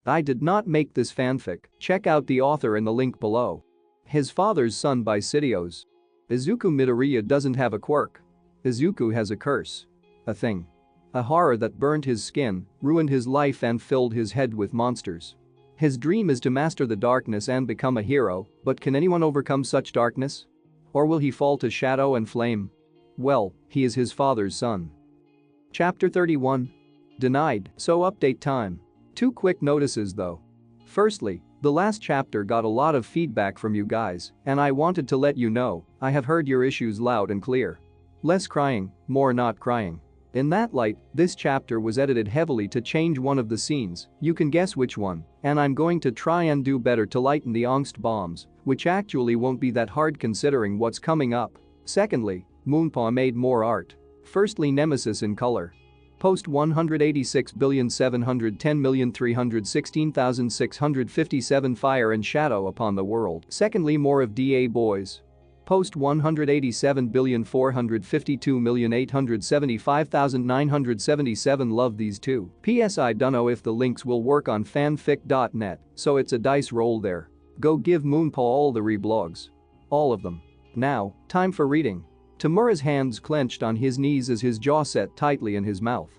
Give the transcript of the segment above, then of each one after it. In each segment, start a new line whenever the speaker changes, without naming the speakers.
I did not make this fanfic, check out the author in the link below. His Father's Son by Sideos. Izuku Midoriya doesn't have a quirk. Izuku has a curse. A thing. A horror that burned his skin, ruined his life and filled his head with monsters. His dream is to master the darkness and become a hero, but can anyone overcome such darkness? Or will he fall to shadow and flame? Well, he is his father's son. Chapter 31. Denied, so update time. 2 quick notices though. Firstly, the last chapter got a lot of feedback from you guys, and I wanted to let you know, I have heard your issues loud and clear. Less crying, more not crying. In that light, this chapter was edited heavily to change one of the scenes, you can guess which one, and I'm going to try and do better to lighten the angst bombs, which actually won't be that hard considering what's coming up. Secondly, Moonpaw made more art. Firstly, Nemesis in color. Post 186,710,316,657 fire and shadow upon the world. Secondly, more of DA boys. Post 187,452,875,977 love these two. PS I dunno if the links will work on fanfic.net, so it's a dice roll there. Go give Moonpaw all the reblogs. All of them. Now, time for reading. Tamura's hands clenched on his knees as his jaw set tightly in his mouth.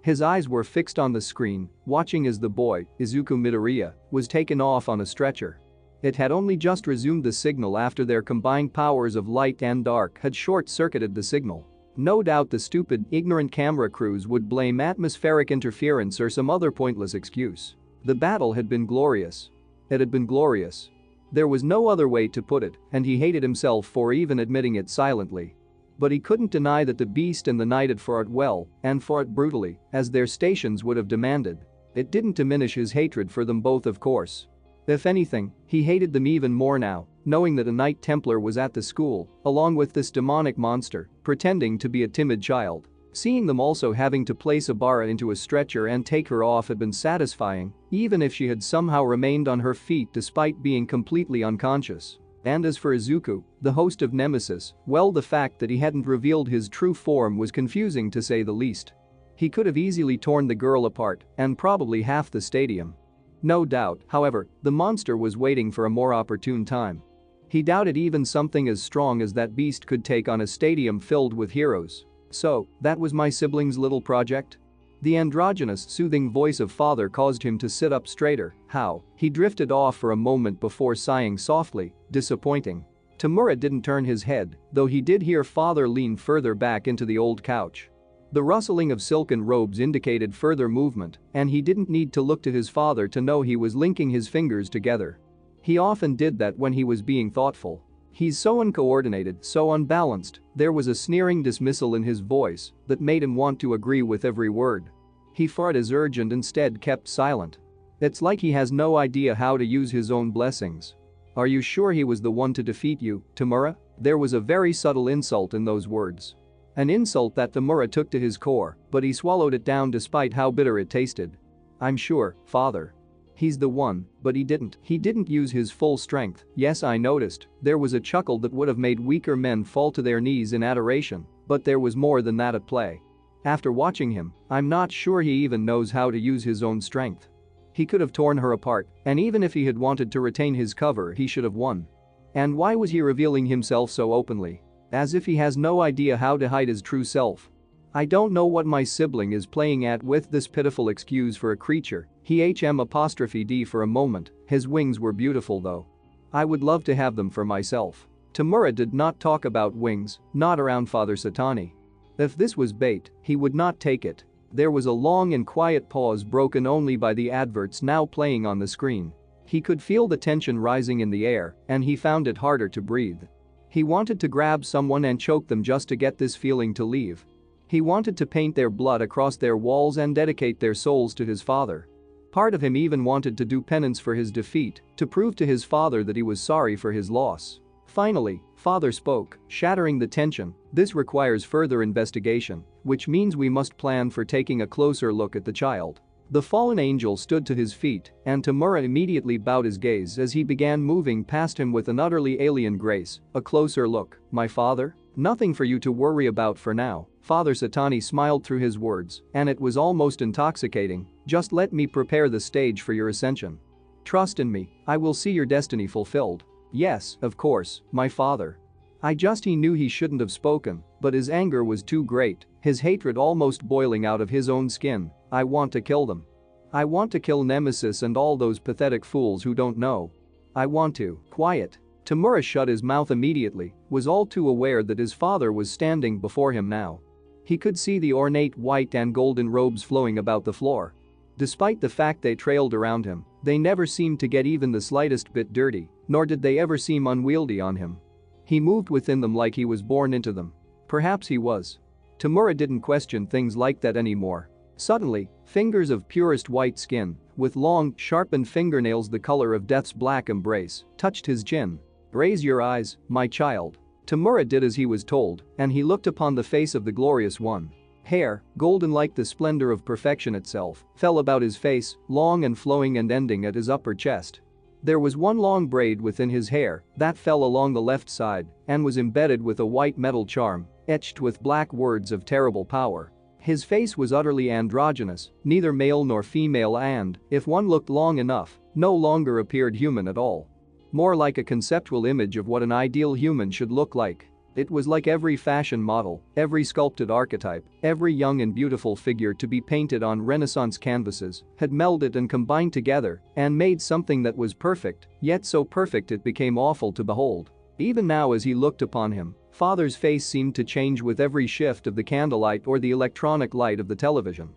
His eyes were fixed on the screen, watching as the boy, Izuku Midoriya, was taken off on a stretcher. It had only just resumed the signal after their combined powers of light and dark had short-circuited the signal. No doubt the stupid, ignorant camera crews would blame atmospheric interference or some other pointless excuse. The battle had been glorious. It had been glorious. There was no other way to put it, and he hated himself for even admitting it silently. But he couldn't deny that the Beast and the Knight had fought well, and fought brutally, as their stations would have demanded. It didn't diminish his hatred for them both, of course. If anything, he hated them even more now, knowing that a Knight Templar was at the school, along with this demonic monster, pretending to be a timid child. Seeing them also having to place Ibarra into a stretcher and take her off had been satisfying, even if she had somehow remained on her feet despite being completely unconscious. And as for Izuku, the host of Nemesis, well, the fact that he hadn't revealed his true form was confusing to say the least. He could have easily torn the girl apart, and probably half the stadium. No doubt, however, the monster was waiting for a more opportune time. He doubted even something as strong as that beast could take on a stadium filled with heroes. So, that was my sibling's little project? The androgynous, soothing voice of father caused him to sit up straighter. How? He drifted off for a moment before sighing softly, disappointing. Tamura didn't turn his head, though he did hear father lean further back into the old couch. The rustling of silken robes indicated further movement, and he didn't need to look to his father to know he was linking his fingers together. He often did that when he was being thoughtful. He's so uncoordinated, so unbalanced. There was a sneering dismissal in his voice that made him want to agree with every word. He fought as urged and instead kept silent. It's like he has no idea how to use his own blessings. Are you sure he was the one to defeat you, Tamura? There was a very subtle insult in those words. An insult that Tamura took to his core, but he swallowed it down despite how bitter it tasted. I'm sure, father. He's the one, but he didn't use his full strength. Yes, I noticed, there was a chuckle that would have made weaker men fall to their knees in adoration, but there was more than that at play. After watching him, I'm not sure he even knows how to use his own strength. He could have torn her apart, and even if he had wanted to retain his cover, he should have won. And why was he revealing himself so openly? As if he has no idea how to hide his true self. I don't know what my sibling is playing at with this pitiful excuse for a creature. He HM''D for a moment, his wings were beautiful though. I would love to have them for myself. Tamura did not talk about wings, not around Father Satani. If this was bait, he would not take it. There was a long and quiet pause broken only by the adverts now playing on the screen. He could feel the tension rising in the air, and he found it harder to breathe. He wanted to grab someone and choke them just to get this feeling to leave. He wanted to paint their blood across their walls and dedicate their souls to his father. Part of him even wanted to do penance for his defeat, to prove to his father that he was sorry for his loss. Finally, father spoke, shattering the tension. This requires further investigation, which means we must plan for taking a closer look at the child. The fallen angel stood to his feet, and Tamura immediately bowed his gaze as he began moving past him with an utterly alien grace. A closer look, my father? Nothing for you to worry about for now. Father Satani smiled through his words, and it was almost intoxicating, Just let me prepare the stage for your ascension. Trust in me, I will see your destiny fulfilled. Yes, of course, my father. He knew he shouldn't have spoken, but his anger was too great, his hatred almost boiling out of his own skin. I want to kill them. I want to kill Nemesis and all those pathetic fools who don't know. I want to. Quiet. Tamura shut his mouth immediately, was all too aware that his father was standing before him now. He could see the ornate white and golden robes flowing about the floor. Despite the fact they trailed around him, they never seemed to get even the slightest bit dirty, nor did they ever seem unwieldy on him. He moved within them like he was born into them. Perhaps he was. Tamura didn't question things like that anymore. Suddenly, fingers of purest white skin, with long, sharpened fingernails the color of death's black embrace, touched his chin. Raise your eyes, my child. Tamura did as he was told, and he looked upon the face of the glorious one. Hair, golden like the splendor of perfection itself, fell about his face, long and flowing and ending at his upper chest. There was one long braid within his hair that fell along the left side and was embedded with a white metal charm, etched with black words of terrible power. His face was utterly androgynous, neither male nor female and, if one looked long enough, no longer appeared human at all. More like a conceptual image of what an ideal human should look like. It was like every fashion model, every sculpted archetype, every young and beautiful figure to be painted on Renaissance canvases had melded and combined together and made something that was perfect, yet so perfect it became awful to behold. Even now as he looked upon him, Father's face seemed to change with every shift of the candlelight or the electronic light of the television.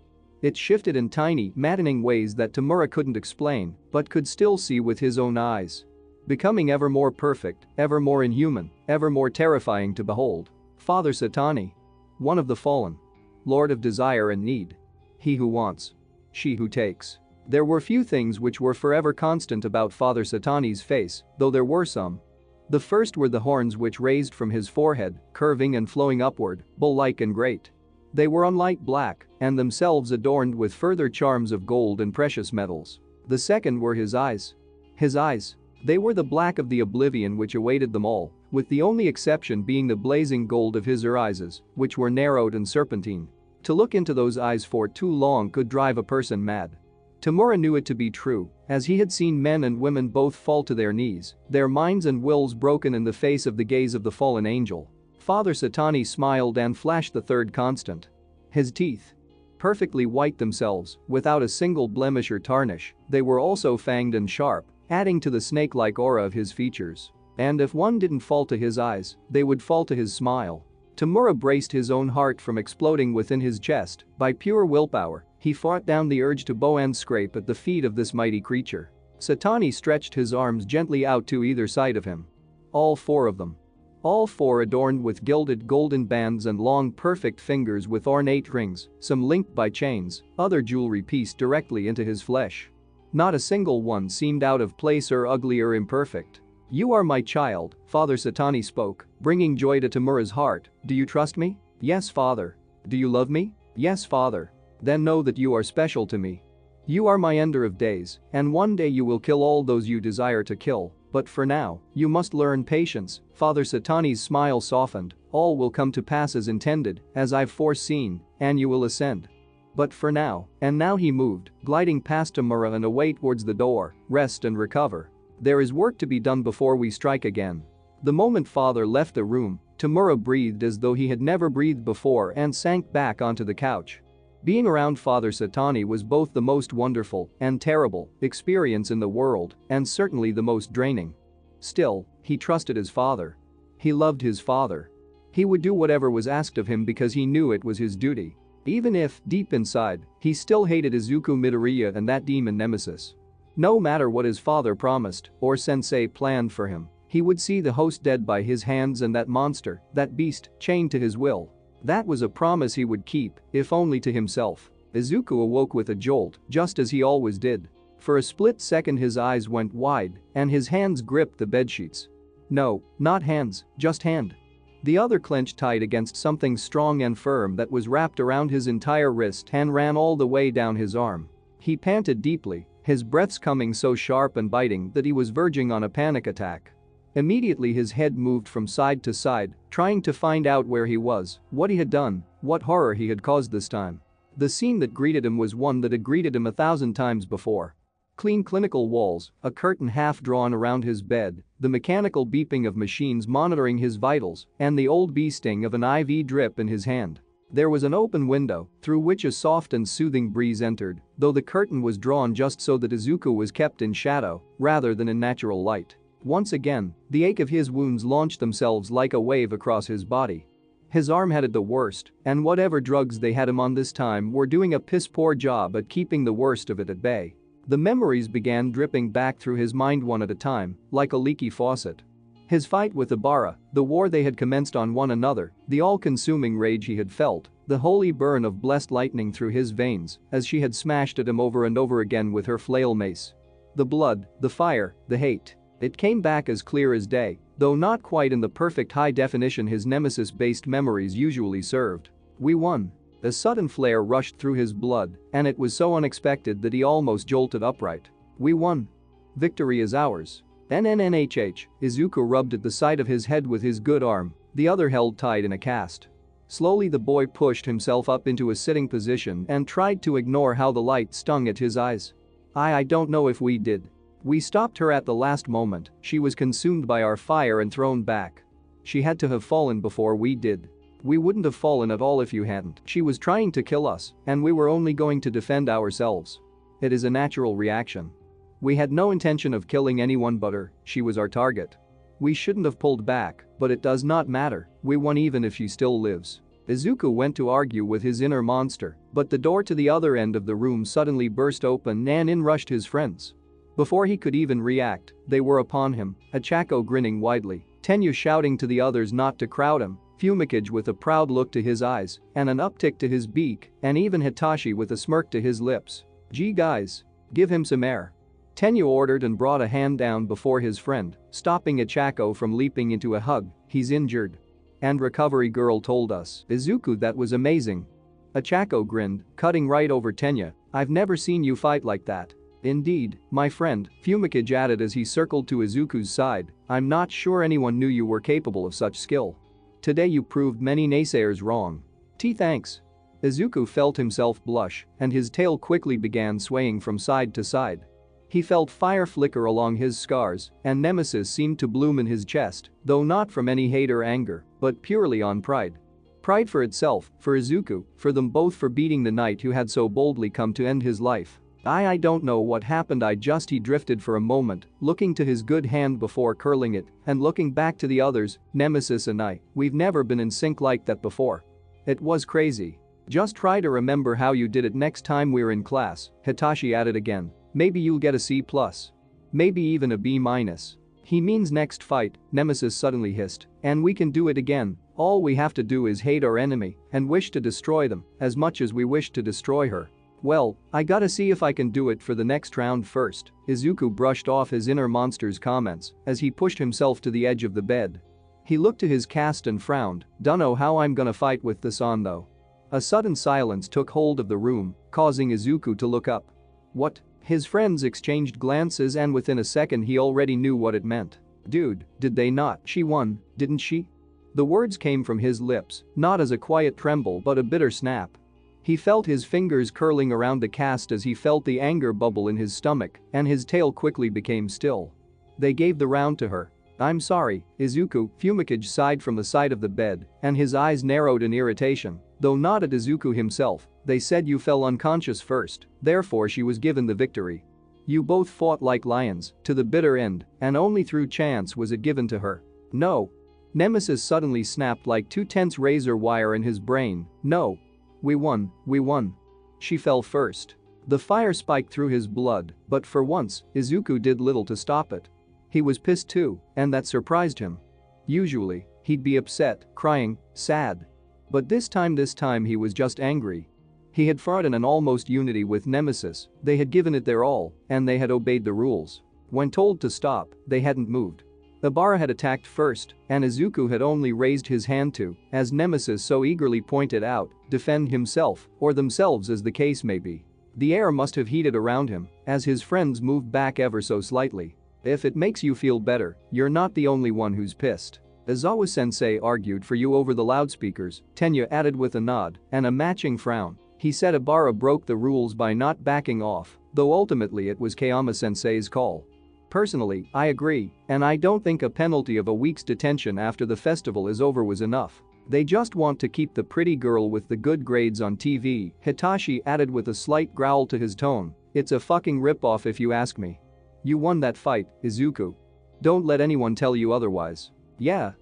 It shifted in tiny, maddening ways that Tamura couldn't explain but could still see with his own eyes. Becoming ever more perfect, ever more inhuman, ever more terrifying to behold. Father Satani. One of the fallen. Lord of desire and need. He who wants. She who takes. There were few things which were forever constant about Father Satani's face, though there were some. The first were the horns which raised from his forehead, curving and flowing upward, bull-like and great. They were unlight black, and themselves adorned with further charms of gold and precious metals. The second were his eyes. His eyes. They were the black of the oblivion which awaited them all, with the only exception being the blazing gold of his irises, which were narrowed and serpentine. To look into those eyes for too long could drive a person mad. Tamura knew it to be true, as he had seen men and women both fall to their knees, their minds and wills broken in the face of the gaze of the fallen angel. Father Satani smiled and flashed the third constant. His teeth. Perfectly white themselves, without a single blemish or tarnish, they were also fanged and sharp, adding to the snake-like aura of his features. And if one didn't fall to his eyes, they would fall to his smile. Tamura braced his own heart from exploding within his chest. By pure willpower, he fought down the urge to bow and scrape at the feet of this mighty creature. Satani stretched his arms gently out to either side of him. All four of them. All four adorned with gilded golden bands and long perfect fingers with ornate rings, some linked by chains, other jewelry pieced directly into his flesh. Not a single one seemed out of place or ugly or imperfect. You are my child, Father Satani spoke, bringing joy to Tamura's heart. Do you trust me? Yes, Father. Do you love me? Yes, Father. Then know that you are special to me. You are my ender of days, and one day you will kill all those you desire to kill, but for now, you must learn patience. Father Satani's smile softened. All will come to pass as intended, as I've foreseen, and you will ascend. But for now, and now he moved, gliding past Tamura and away towards the door. Rest and recover. There is work to be done before we strike again. The moment Father left the room, Tamura breathed as though he had never breathed before and sank back onto the couch. Being around Father Satani was both the most wonderful and terrible experience in the world, and certainly the most draining. Still, he trusted his father. He loved his father. He would do whatever was asked of him because he knew it was his duty. Even if, deep inside, he still hated Izuku Midoriya and that demon Nemesis. No matter what his father promised or sensei planned for him, he would see the host dead by his hands and that monster, that beast, chained to his will. That was a promise he would keep, if only to himself. Izuku awoke with a jolt, just as he always did. For a split second his eyes went wide, and his hands gripped the bedsheets. No, not hands, just hand. The other clenched tight against something strong and firm that was wrapped around his entire wrist and ran all the way down his arm. He panted deeply, his breaths coming so sharp and biting that he was verging on a panic attack. Immediately his head moved from side to side, trying to find out where he was, what he had done, what horror he had caused this time. The scene that greeted him was one that had greeted him 1,000 times before. Clean clinical walls, a curtain half drawn around his bed, the mechanical beeping of machines monitoring his vitals, and the old bee sting of an IV drip in his hand. There was an open window, through which a soft and soothing breeze entered, though the curtain was drawn just so that Izuku was kept in shadow, rather than in natural light. Once again, the ache of his wounds launched themselves like a wave across his body. His arm had it the worst, and whatever drugs they had him on this time were doing a piss-poor job at keeping the worst of it at bay. The memories began dripping back through his mind one at a time, like a leaky faucet. His fight with Ibarra, the war they had commenced on one another, the all-consuming rage he had felt, the holy burn of blessed lightning through his veins as she had smashed at him over and over again with her flail mace. The blood, the fire, the hate. It came back as clear as day, though not quite in the perfect high definition his Nemesis-based memories usually served. We won. A sudden flare rushed through his blood, and it was so unexpected that he almost jolted upright. We won. Victory is ours. NNNHH, Izuku rubbed at the side of his head with his good arm, the other held tight in a cast. Slowly the boy pushed himself up into a sitting position and tried to ignore how the light stung at his eyes. I don't know if we did. We stopped her at the last moment, she was consumed by our fire and thrown back. She had to have fallen before we did. We wouldn't have fallen at all if you hadn't. She was trying to kill us, and we were only going to defend ourselves. It is a natural reaction. We had no intention of killing anyone but her, she was our target. We shouldn't have pulled back, but it does not matter, we won even if she still lives. Izuku went to argue with his inner monster, but the door to the other end of the room suddenly burst open and in rushed his friends. Before he could even react, they were upon him, Achako grinning widely, Tenya shouting to the others not to crowd him, Fumikage with a proud look to his eyes and an uptick to his beak, and even Hitachi with a smirk to his lips. Gee guys. Give him some air. Tenya ordered and brought a hand down before his friend, stopping Achako from leaping into a hug. He's injured. And recovery girl told us. Izuku, that was amazing. Achako grinned, cutting right over Tenya. I've never seen you fight like that. Indeed, my friend, Fumikage added as he circled to Izuku's side. I'm not sure anyone knew you were capable of such skill. Today you proved many naysayers wrong. Thanks. Izuku felt himself blush, and his tail quickly began swaying from side to side. He felt fire flicker along his scars, and Nemesis seemed to bloom in his chest, though not from any hate or anger, but purely on pride. Pride for itself, for Izuku, for them both, for beating the knight who had so boldly come to end his life. I don't know what happened, he drifted for a moment, looking to his good hand before curling it, and looking back to the others, Nemesis and I, we've never been in sync like that before. It was crazy. Just try to remember how you did it next time we're in class, Hitachi added again. Maybe you'll get a C+. Maybe even a B-. He means next fight, Nemesis suddenly hissed, and we can do it again. All we have to do is hate our enemy and wish to destroy them as much as we wish to destroy her. Well, I gotta see if I can do it for the next round first. Izuku brushed off his inner monster's comments as he pushed himself to the edge of the bed. He looked to his cast and frowned. Dunno how I'm gonna fight with this on though. A sudden silence took hold of the room, causing Izuku to look up. What? His friends exchanged glances and within a second he already knew what it meant. Dude, did they not? She won, didn't she? The words came from his lips, not as a quiet tremble but a bitter snap. He felt his fingers curling around the cast as he felt the anger bubble in his stomach, and his tail quickly became still. They gave the round to her. I'm sorry, Izuku, Fumikage sighed from the side of the bed, and his eyes narrowed in irritation, though not at Izuku himself. They said you fell unconscious first, therefore she was given the victory. You both fought like lions, to the bitter end, and only through chance was it given to her. No. Nemesis suddenly snapped like two tense razor wire in his brain. No. We won, we won. She fell first. The fire spiked through his blood, but for once, Izuku did little to stop it. He was pissed too, and that surprised him. Usually, he'd be upset, crying, sad. But this time he was just angry. He had fought in an almost unity with Nemesis, they had given it their all, and they had obeyed the rules. When told to stop, they hadn't moved. Ibarra had attacked first, and Izuku had only raised his hand to, as Nemesis so eagerly pointed out, defend himself, or themselves as the case may be. The air must have heated around him, as his friends moved back ever so slightly. If it makes you feel better, you're not the only one who's pissed. Izawa-sensei argued for you over the loudspeakers, Tenya added with a nod and a matching frown. He said Ibarra broke the rules by not backing off, though ultimately it was Kayama-sensei's call. Personally, I agree, and I don't think a penalty of a week's detention after the festival is over was enough. They just want to keep the pretty girl with the good grades on TV, Hitachi added with a slight growl to his tone. It's a fucking ripoff if you ask me. You won that fight, Izuku. Don't let anyone tell you otherwise. Yeah.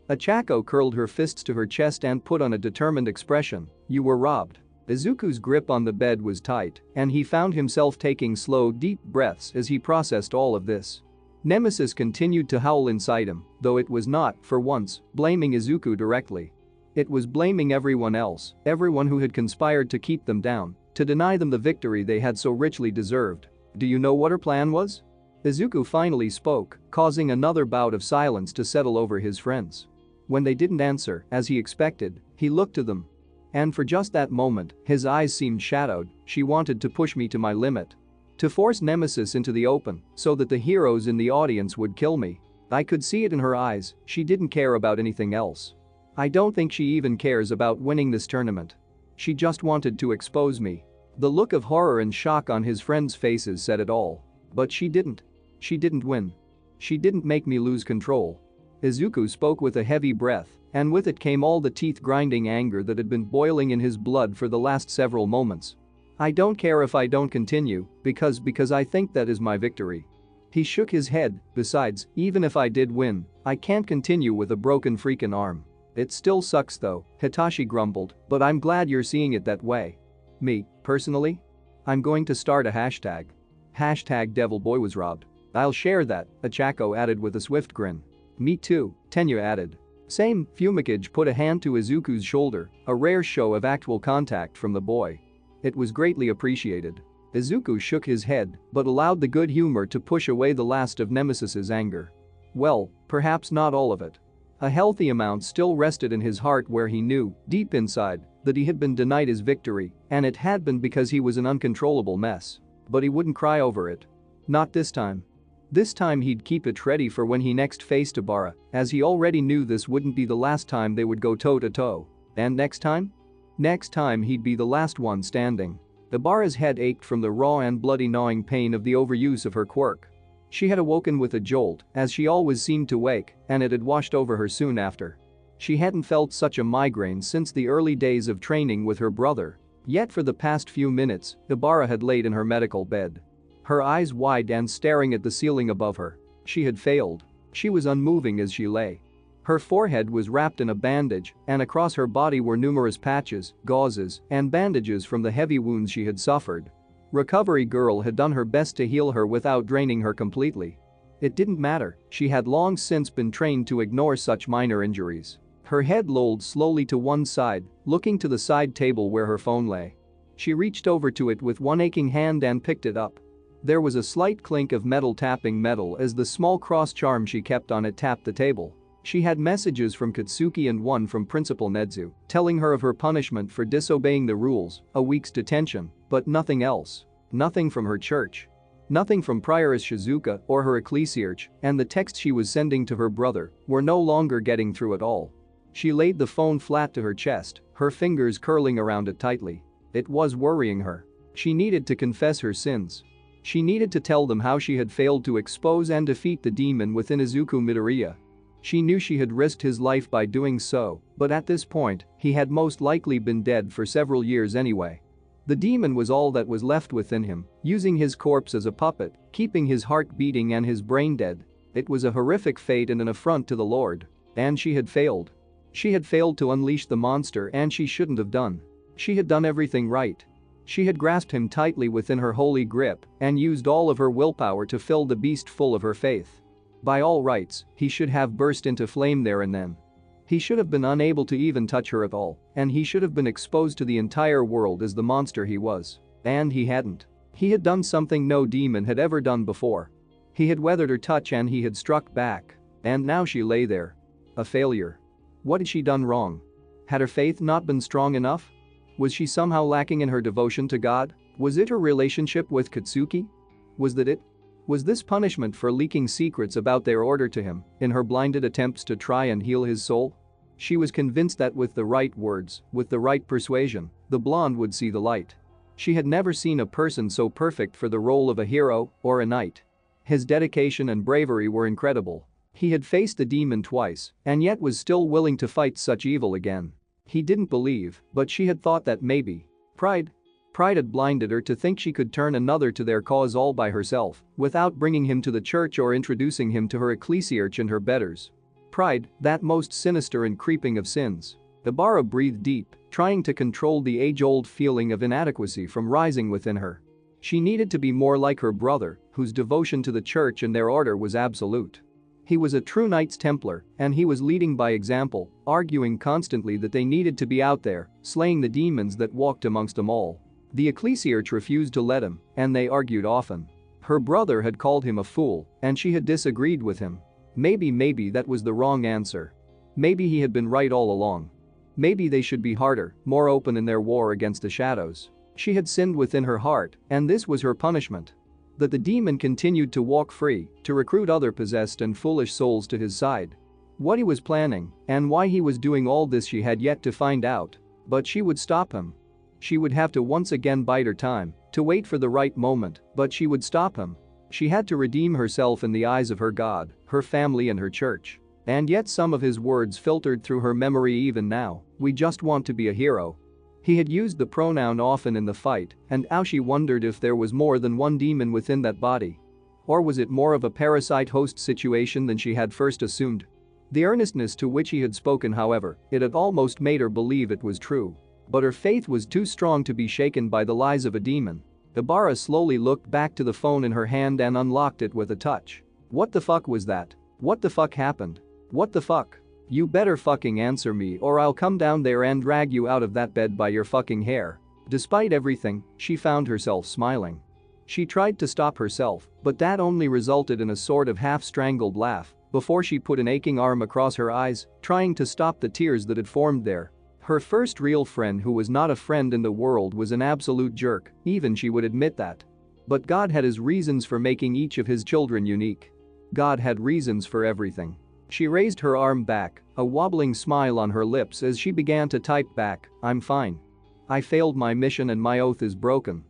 Achako curled her fists to her chest and put on a determined expression. You were robbed. Izuku's grip on the bed was tight, and he found himself taking slow, deep breaths as he processed all of this. Nemesis continued to howl inside him, though it was not, for once, blaming Izuku directly. It was blaming everyone else, everyone who had conspired to keep them down, to deny them the victory they had so richly deserved. Do you know what her plan was? Izuku finally spoke, causing another bout of silence to settle over his friends. When they didn't answer, as he expected, he looked to them. And for just that moment, his eyes seemed shadowed. She wanted to push me to my limit. To force Nemesis into the open, so that the heroes in the audience would kill me. I could see it in her eyes, she didn't care about anything else. I don't think she even cares about winning this tournament. She just wanted to expose me. The look of horror and shock on his friends' faces said it all. But she didn't. She didn't win. She didn't make me lose control. Izuku spoke with a heavy breath, and with it came all the teeth-grinding anger that had been boiling in his blood for the last several moments. I don't care if I don't continue, because I think that is my victory. He shook his head. Besides, even if I did win, I can't continue with a broken freaking arm. It still sucks though, Hitachi grumbled, but I'm glad you're seeing it that way. Me, personally? I'm going to start a hashtag. Hashtag Devil Boy was robbed. I'll share that, Achako added with a swift grin. Me too, Tenya added. Same, Fumikage put a hand to Izuku's shoulder, a rare show of actual contact from the boy. It was greatly appreciated. Izuku shook his head, but allowed the good humor to push away the last of Nemesis's anger. Well, perhaps not all of it. A healthy amount still rested in his heart where he knew, deep inside, that he had been denied his victory, and it had been because he was an uncontrollable mess. But he wouldn't cry over it. Not this time. This time he'd keep it ready for when he next faced Ibarra, as he already knew this wouldn't be the last time they would go toe-to-toe. And next time? Next time he'd be the last one standing. Ibarra's head ached from the raw and bloody gnawing pain of the overuse of her quirk. She had awoken with a jolt, as she always seemed to wake, and it had washed over her soon after. She hadn't felt such a migraine since the early days of training with her brother. Yet for the past few minutes, Ibarra had laid in her medical bed. Her eyes wide and staring at the ceiling above her. She had failed. She was unmoving as she lay. Her forehead was wrapped in a bandage, and across her body were numerous patches, gauzes, and bandages from the heavy wounds she had suffered. Recovery Girl had done her best to heal her without draining her completely. It didn't matter, she had long since been trained to ignore such minor injuries. Her head lolled slowly to one side, looking to the side table where her phone lay. She reached over to it with one aching hand and picked it up. There was a slight clink of metal tapping metal as the small cross charm she kept on it tapped the table. She had messages from Katsuki and one from Principal Nedzu, telling her of her punishment for disobeying the rules, a week's detention, but nothing else. Nothing from her church. Nothing from Prioress Shizuka or her ecclesiarch, and the texts she was sending to her brother were no longer getting through at all. She laid the phone flat to her chest, her fingers curling around it tightly. It was worrying her. She needed to confess her sins. She needed to tell them how she had failed to expose and defeat the demon within Izuku Midoriya. She knew she had risked his life by doing so, but at this point, he had most likely been dead for several years anyway. The demon was all that was left within him, using his corpse as a puppet, keeping his heart beating and his brain dead. It was a horrific fate and an affront to the Lord. And she had failed. She had failed to unleash the monster, and she shouldn't have done. She had done everything right. She had grasped him tightly within her holy grip and used all of her willpower to fill the beast full of her faith. By all rights, he should have burst into flame there and then. He should have been unable to even touch her at all, and he should have been exposed to the entire world as the monster he was. And he hadn't. He had done something no demon had ever done before. He had weathered her touch and he had struck back. And now she lay there. A failure. What had she done wrong? Had her faith not been strong enough? Was she somehow lacking in her devotion to God? Was it her relationship with Katsuki? Was that it? Was this punishment for leaking secrets about their order to him in her blinded attempts to try and heal his soul? She was convinced that with the right words, with the right persuasion, the blonde would see the light. She had never seen a person so perfect for the role of a hero or a knight. His dedication and bravery were incredible. He had faced the demon twice and yet was still willing to fight such evil again. He didn't believe, but she had thought that maybe. Pride had blinded her to think she could turn another to their cause all by herself, without bringing him to the church or introducing him to her ecclesiarch and her betters. Pride, that most sinister and creeping of sins. Ibarra breathed deep, trying to control the age-old feeling of inadequacy from rising within her. She needed to be more like her brother, whose devotion to the church and their order was absolute. He was a true Knights Templar, and he was leading by example, arguing constantly that they needed to be out there, slaying the demons that walked amongst them all. The ecclesiarch refused to let him, and they argued often. Her brother had called him a fool, and she had disagreed with him. Maybe that was the wrong answer. Maybe he had been right all along. Maybe they should be harder, more open in their war against the shadows. She had sinned within her heart, and this was her punishment. That the demon continued to walk free, to recruit other possessed and foolish souls to his side. What he was planning, and why he was doing all this she had yet to find out. But she would stop him. She would have to once again bide her time, to wait for the right moment, but she would stop him. She had to redeem herself in the eyes of her God, her family and her church. And yet some of his words filtered through her memory even now. We just want to be a hero. He had used the pronoun often in the fight, and now she wondered if there was more than one demon within that body. Or was it more of a parasite-host situation than she had first assumed? The earnestness to which he had spoken, however, it had almost made her believe it was true. But her faith was too strong to be shaken by the lies of a demon. Ibarra slowly looked back to the phone in her hand and unlocked it with a touch. What the fuck was that? What the fuck happened? What the fuck? You better fucking answer me or I'll come down there and drag you out of that bed by your fucking hair. Despite everything, she found herself smiling. She tried to stop herself, but that only resulted in a sort of half-strangled laugh before she put an aching arm across her eyes, trying to stop the tears that had formed there. Her first real friend who was not a friend in the world was an absolute jerk, even she would admit that. But God had his reasons for making each of his children unique. God had reasons for everything. She raised her arm back, a wobbling smile on her lips as she began to type back, I'm fine. I failed my mission and my oath is broken.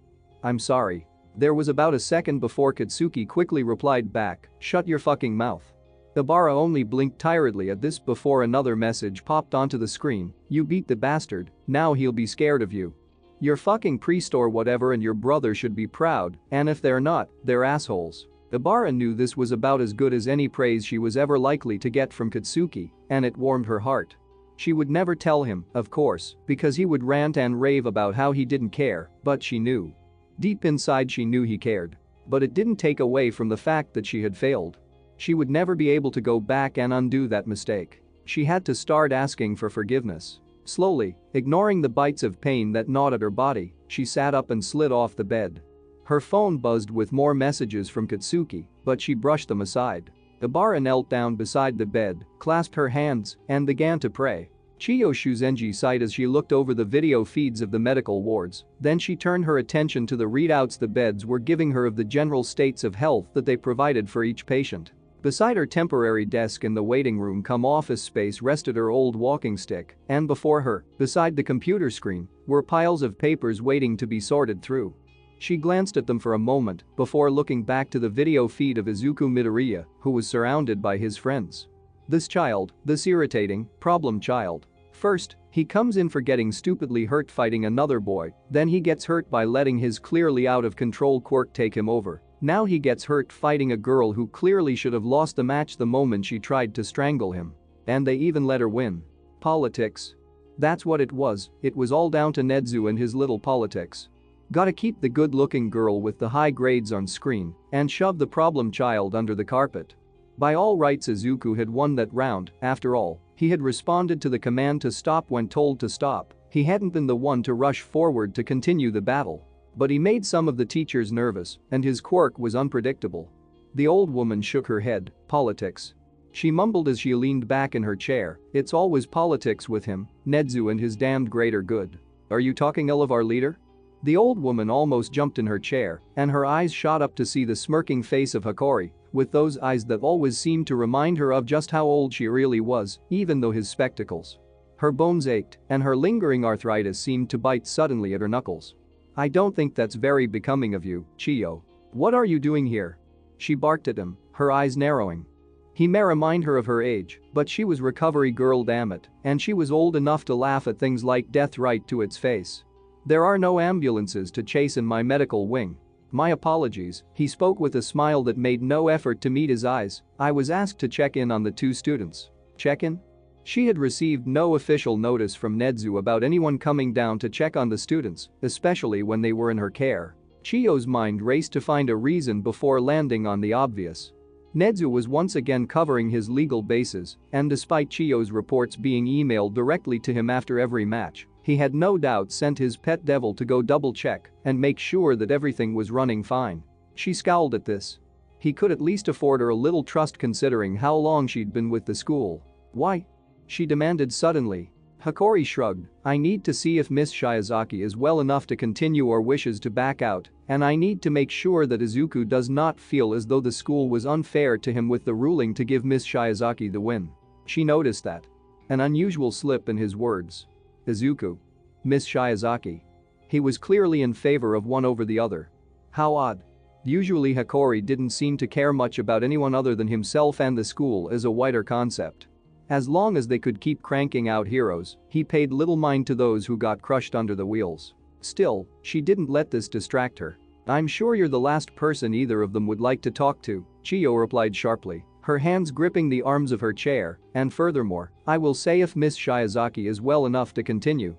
I'm sorry. There was about a second before Katsuki quickly replied back, shut your fucking mouth. Ibarra only blinked tiredly at this before another message popped onto the screen, you beat the bastard, now he'll be scared of you. You're fucking priest or whatever and your brother should be proud, and if they're not, they're assholes. Ibarra knew this was about as good as any praise she was ever likely to get from Katsuki, and it warmed her heart. She would never tell him, of course, because he would rant and rave about how he didn't care, but she knew. Deep inside she knew he cared. But it didn't take away from the fact that she had failed. She would never be able to go back and undo that mistake. She had to start asking for forgiveness. Slowly, ignoring the bites of pain that gnawed at her body, she sat up and slid off the bed. Her phone buzzed with more messages from Katsuki, but she brushed them aside. Ibarra knelt down beside the bed, clasped her hands, and began to pray. Chiyo Shuzenji sighed as she looked over the video feeds of the medical wards, then she turned her attention to the readouts the beds were giving her of the general states of health that they provided for each patient. Beside her temporary desk in the waiting room cum office space rested her old walking stick, and before her, beside the computer screen, were piles of papers waiting to be sorted through. She glanced at them for a moment before looking back to the video feed of Izuku Midoriya, who was surrounded by his friends. This child, this irritating, problem child. First, he comes in for getting stupidly hurt fighting another boy, then he gets hurt by letting his clearly out of control quirk take him over. Now he gets hurt fighting a girl who clearly should have lost the match the moment she tried to strangle him. And they even let her win. Politics. That's what it was all down to Nezu and his little politics. Gotta keep the good-looking girl with the high grades on screen and shove the problem child under the carpet. By all rights Izuku had won that round, after all, he had responded to the command to stop when told to stop, he hadn't been the one to rush forward to continue the battle. But he made some of the teachers nervous, and his quirk was unpredictable. The old woman shook her head, politics. She mumbled as she leaned back in her chair, it's always politics with him, Nezu and his damned greater good. Are you talking ill of our leader? The old woman almost jumped in her chair, and her eyes shot up to see the smirking face of Hikori, with those eyes that always seemed to remind her of just how old she really was, even though his spectacles. Her bones ached, and her lingering arthritis seemed to bite suddenly at her knuckles. "I don't think that's very becoming of you, Chiyo. What are you doing here?" She barked at him, her eyes narrowing. He may remind her of her age, but she was recovery girl, damn it, and she was old enough to laugh at things like death right to its face. "There are no ambulances to chase in my medical wing. My apologies," he spoke with a smile that made no effort to meet his eyes. "I was asked to check in on the two students." Check in? She had received no official notice from Nezu about anyone coming down to check on the students, especially when they were in her care. Chiyo's mind raced to find a reason before landing on the obvious. Nezu was once again covering his legal bases, and despite Chiyo's reports being emailed directly to him after every match, he had no doubt sent his pet devil to go double-check and make sure that everything was running fine. She scowled at this. He could at least afford her a little trust considering how long she'd been with the school. "Why?" she demanded suddenly. Hikori shrugged. "I need to see if Miss Shiozaki is well enough to continue or wishes to back out, and I need to make sure that Izuku does not feel as though the school was unfair to him with the ruling to give Miss Shiozaki the win." She noticed that. An unusual slip in his words. Izuku. Miss Shiozaki. He was clearly in favor of one over the other. How odd. Usually Hikori didn't seem to care much about anyone other than himself and the school as a wider concept. As long as they could keep cranking out heroes, he paid little mind to those who got crushed under the wheels. Still, she didn't let this distract her. "I'm sure you're the last person either of them would like to talk to," Chiyo replied sharply, her hands gripping the arms of her chair, "and furthermore, I will say if Miss Shiozaki is well enough to continue.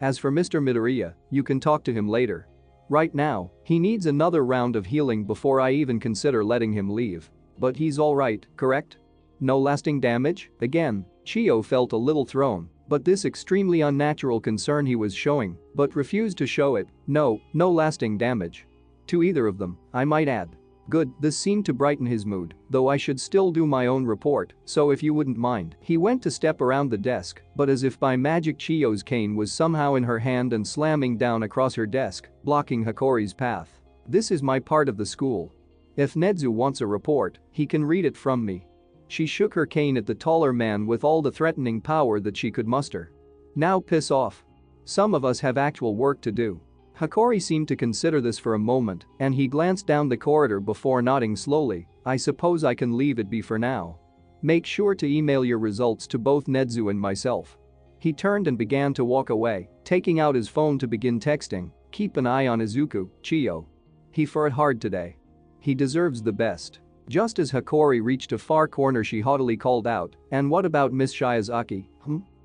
As for Mr. Midoriya, you can talk to him later. Right now, he needs another round of healing before I even consider letting him leave. But he's alright, correct? No lasting damage?" Again, Chiyo felt a little thrown, but this extremely unnatural concern he was showing, but refused to show it. No lasting damage. To either of them, I might add. Good, this seemed to brighten his mood, though I should still do my own report, so if you wouldn't mind. He went to step around the desk, but as if by magic Chiyo's cane was somehow in her hand and slamming down across her desk, blocking Hikori's path. "This is my part of the school. If Nezu wants a report, he can read it from me." She shook her cane at the taller man with all the threatening power that she could muster. "Now piss off. Some of us have actual work to do." Hikori seemed to consider this for a moment, and he glanced down the corridor before nodding slowly. "I suppose I can leave it be for now. Make sure to email your results to both Nezu and myself." He turned and began to walk away, taking out his phone to begin texting. "Keep an eye on Izuku, Chiyo. He fought hard today. He deserves the best." Just as Hikori reached a far corner, she haughtily called out, "And what about Miss Shiozaki,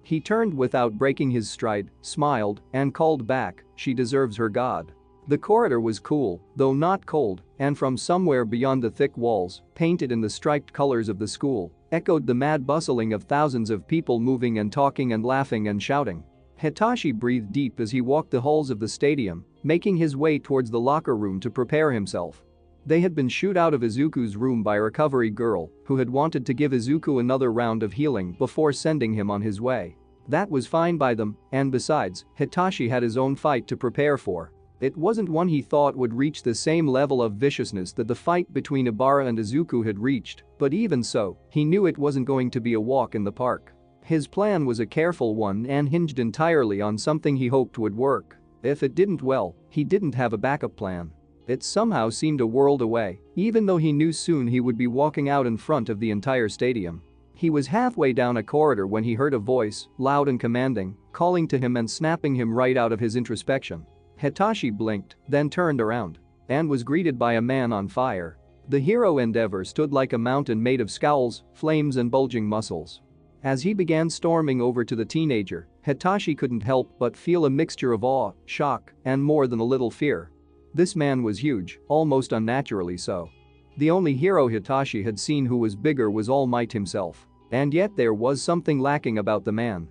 He turned without breaking his stride, smiled, and called back, "She deserves her god." The corridor was cool, though not cold, and from somewhere beyond the thick walls, painted in the striped colors of the school, echoed the mad bustling of thousands of people moving and talking and laughing and shouting. Hitachi breathed deep as he walked the halls of the stadium, making his way towards the locker room to prepare himself. They had been shooed out of Izuku's room by a recovery girl who had wanted to give Izuku another round of healing before sending him on his way. That was fine by them, and besides, Hitachi had his own fight to prepare for. It wasn't one he thought would reach the same level of viciousness that the fight between Ibarra and Izuku had reached, but even so, he knew it wasn't going to be a walk in the park. His plan was a careful one and hinged entirely on something he hoped would work. If it didn't, well, he didn't have a backup plan. It somehow seemed a world away, even though he knew soon he would be walking out in front of the entire stadium. He was halfway down a corridor when he heard a voice, loud and commanding, calling to him and snapping him right out of his introspection. Hitachi blinked, then turned around, and was greeted by a man on fire. The hero Endeavor stood like a mountain made of scowls, flames and bulging muscles. As he began storming over to the teenager, Hitachi couldn't help but feel a mixture of awe, shock, and more than a little fear. This man was huge, almost unnaturally so. The only hero Hitachi had seen who was bigger was All Might himself. And yet there was something lacking about the man.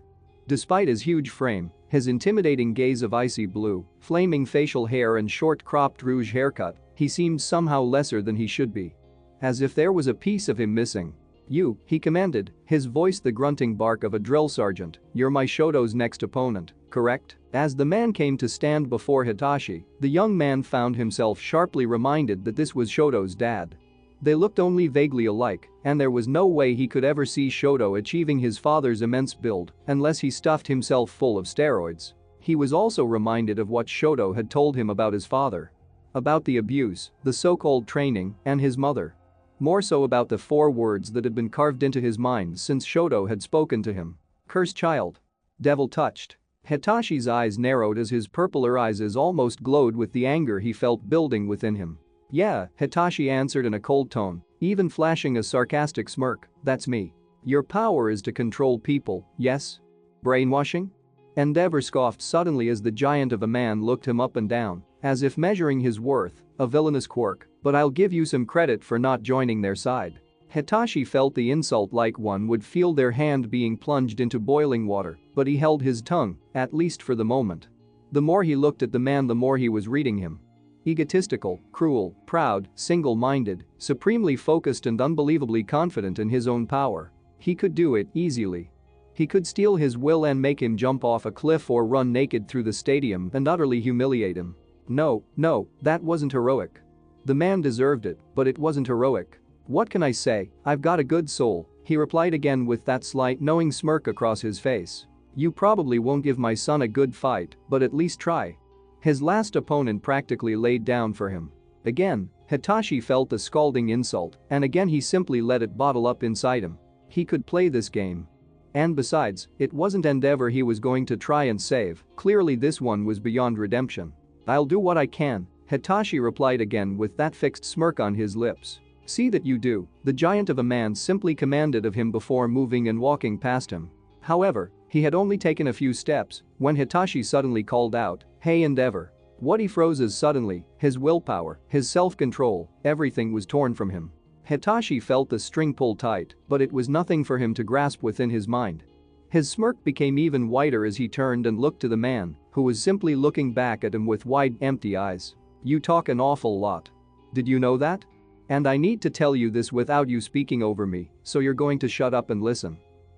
Despite his huge frame, his intimidating gaze of icy blue, flaming facial hair and short cropped rouge haircut, he seemed somehow lesser than he should be. As if there was a piece of him missing. "You," he commanded, his voice the grunting bark of a drill sergeant. "You're my Shoto's next opponent, correct?" As the man came to stand before Hitachi, the young man found himself sharply reminded that this was Shoto's dad. They looked only vaguely alike, and there was no way he could ever see Shoto achieving his father's immense build unless he stuffed himself full of steroids. He was also reminded of what Shoto had told him about his father. About the abuse, the so-called training, and his mother. More so about the 4 words that had been carved into his mind since Shoto had spoken to him. Cursed child. Devil touched. Hitachi's eyes narrowed as his purpler eyes almost glowed with the anger he felt building within him. "Yeah," Hitachi answered in a cold tone, even flashing a sarcastic smirk, "that's me. Your power is to control people, yes? Brainwashing?" Endeavor scoffed suddenly as the giant of a man looked him up and down, as if measuring his worth, a villainous quirk, "but I'll give you some credit for not joining their side." Hitachi felt the insult like one would feel their hand being plunged into boiling water, but he held his tongue, at least for the moment. The more he looked at the man, the more he was reading him. Egotistical, cruel, proud, single-minded, supremely focused and unbelievably confident in his own power. He could do it easily. He could steal his will and make him jump off a cliff or run naked through the stadium and utterly humiliate him. No, that wasn't heroic. The man deserved it, but it wasn't heroic. "What can I say, I've got a good soul," he replied again with that slight knowing smirk across his face. "You probably won't give my son a good fight, but at least try." His last opponent practically laid down for him. Again, Hitachi felt the scalding insult, and again he simply let it bottle up inside him. He could play this game. And besides, it wasn't Endeavor he was going to try and save, clearly this one was beyond redemption. "I'll do what I can," Hitachi replied again with that fixed smirk on his lips. "See that you do," the giant of a man simply commanded of him before moving and walking past him. However, he had only taken a few steps when Hitachi suddenly called out, "Hey Endeavor." What he froze as suddenly, his willpower, his self-control, everything was torn from him. Hitachi felt the string pull tight, but it was nothing for him to grasp within his mind. His smirk became even wider as he turned and looked to the man, who was simply looking back at him with wide, empty eyes. "You talk an awful lot. Did you know that? And I need to tell you this without you speaking over me, so you're going to shut up and listen."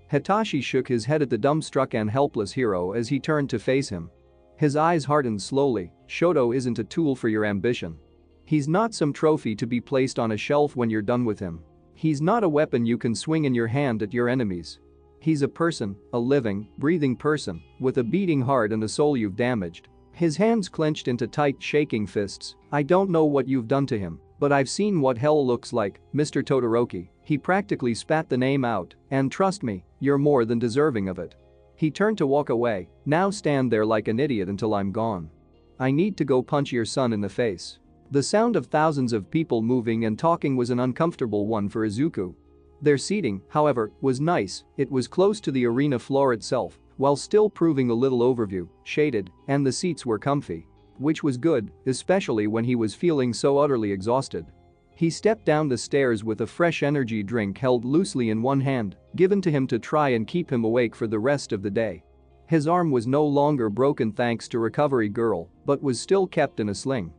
Hitachi shook his head at the dumbstruck and helpless hero as he turned to face him. His eyes hardened slowly. "Shoto isn't a tool for your ambition. He's not some trophy to be placed on a shelf when you're done with him. He's not a weapon you can swing in your hand at your enemies. He's a person, a living, breathing person, with a beating heart and a soul you've damaged." His hands clenched into tight, shaking fists. "I don't know what you've done to him, but I've seen what hell looks like, Mr. Todoroki." He practically spat the name out, "and trust me, you're more than deserving of it." He turned to walk away. "Now stand there like an idiot until I'm gone. I need to go punch your son in the face." The sound of thousands of people moving and talking was an uncomfortable one for Izuku. Their seating, however, was nice. It was close to the arena floor itself, while still proving a little overview, shaded, and the seats were comfy. Which was good, especially when he was feeling so utterly exhausted. He stepped down the stairs with a fresh energy drink held loosely in one hand, given to him to try and keep him awake for the rest of the day. His arm was no longer broken thanks to Recovery Girl, but was still kept in a sling.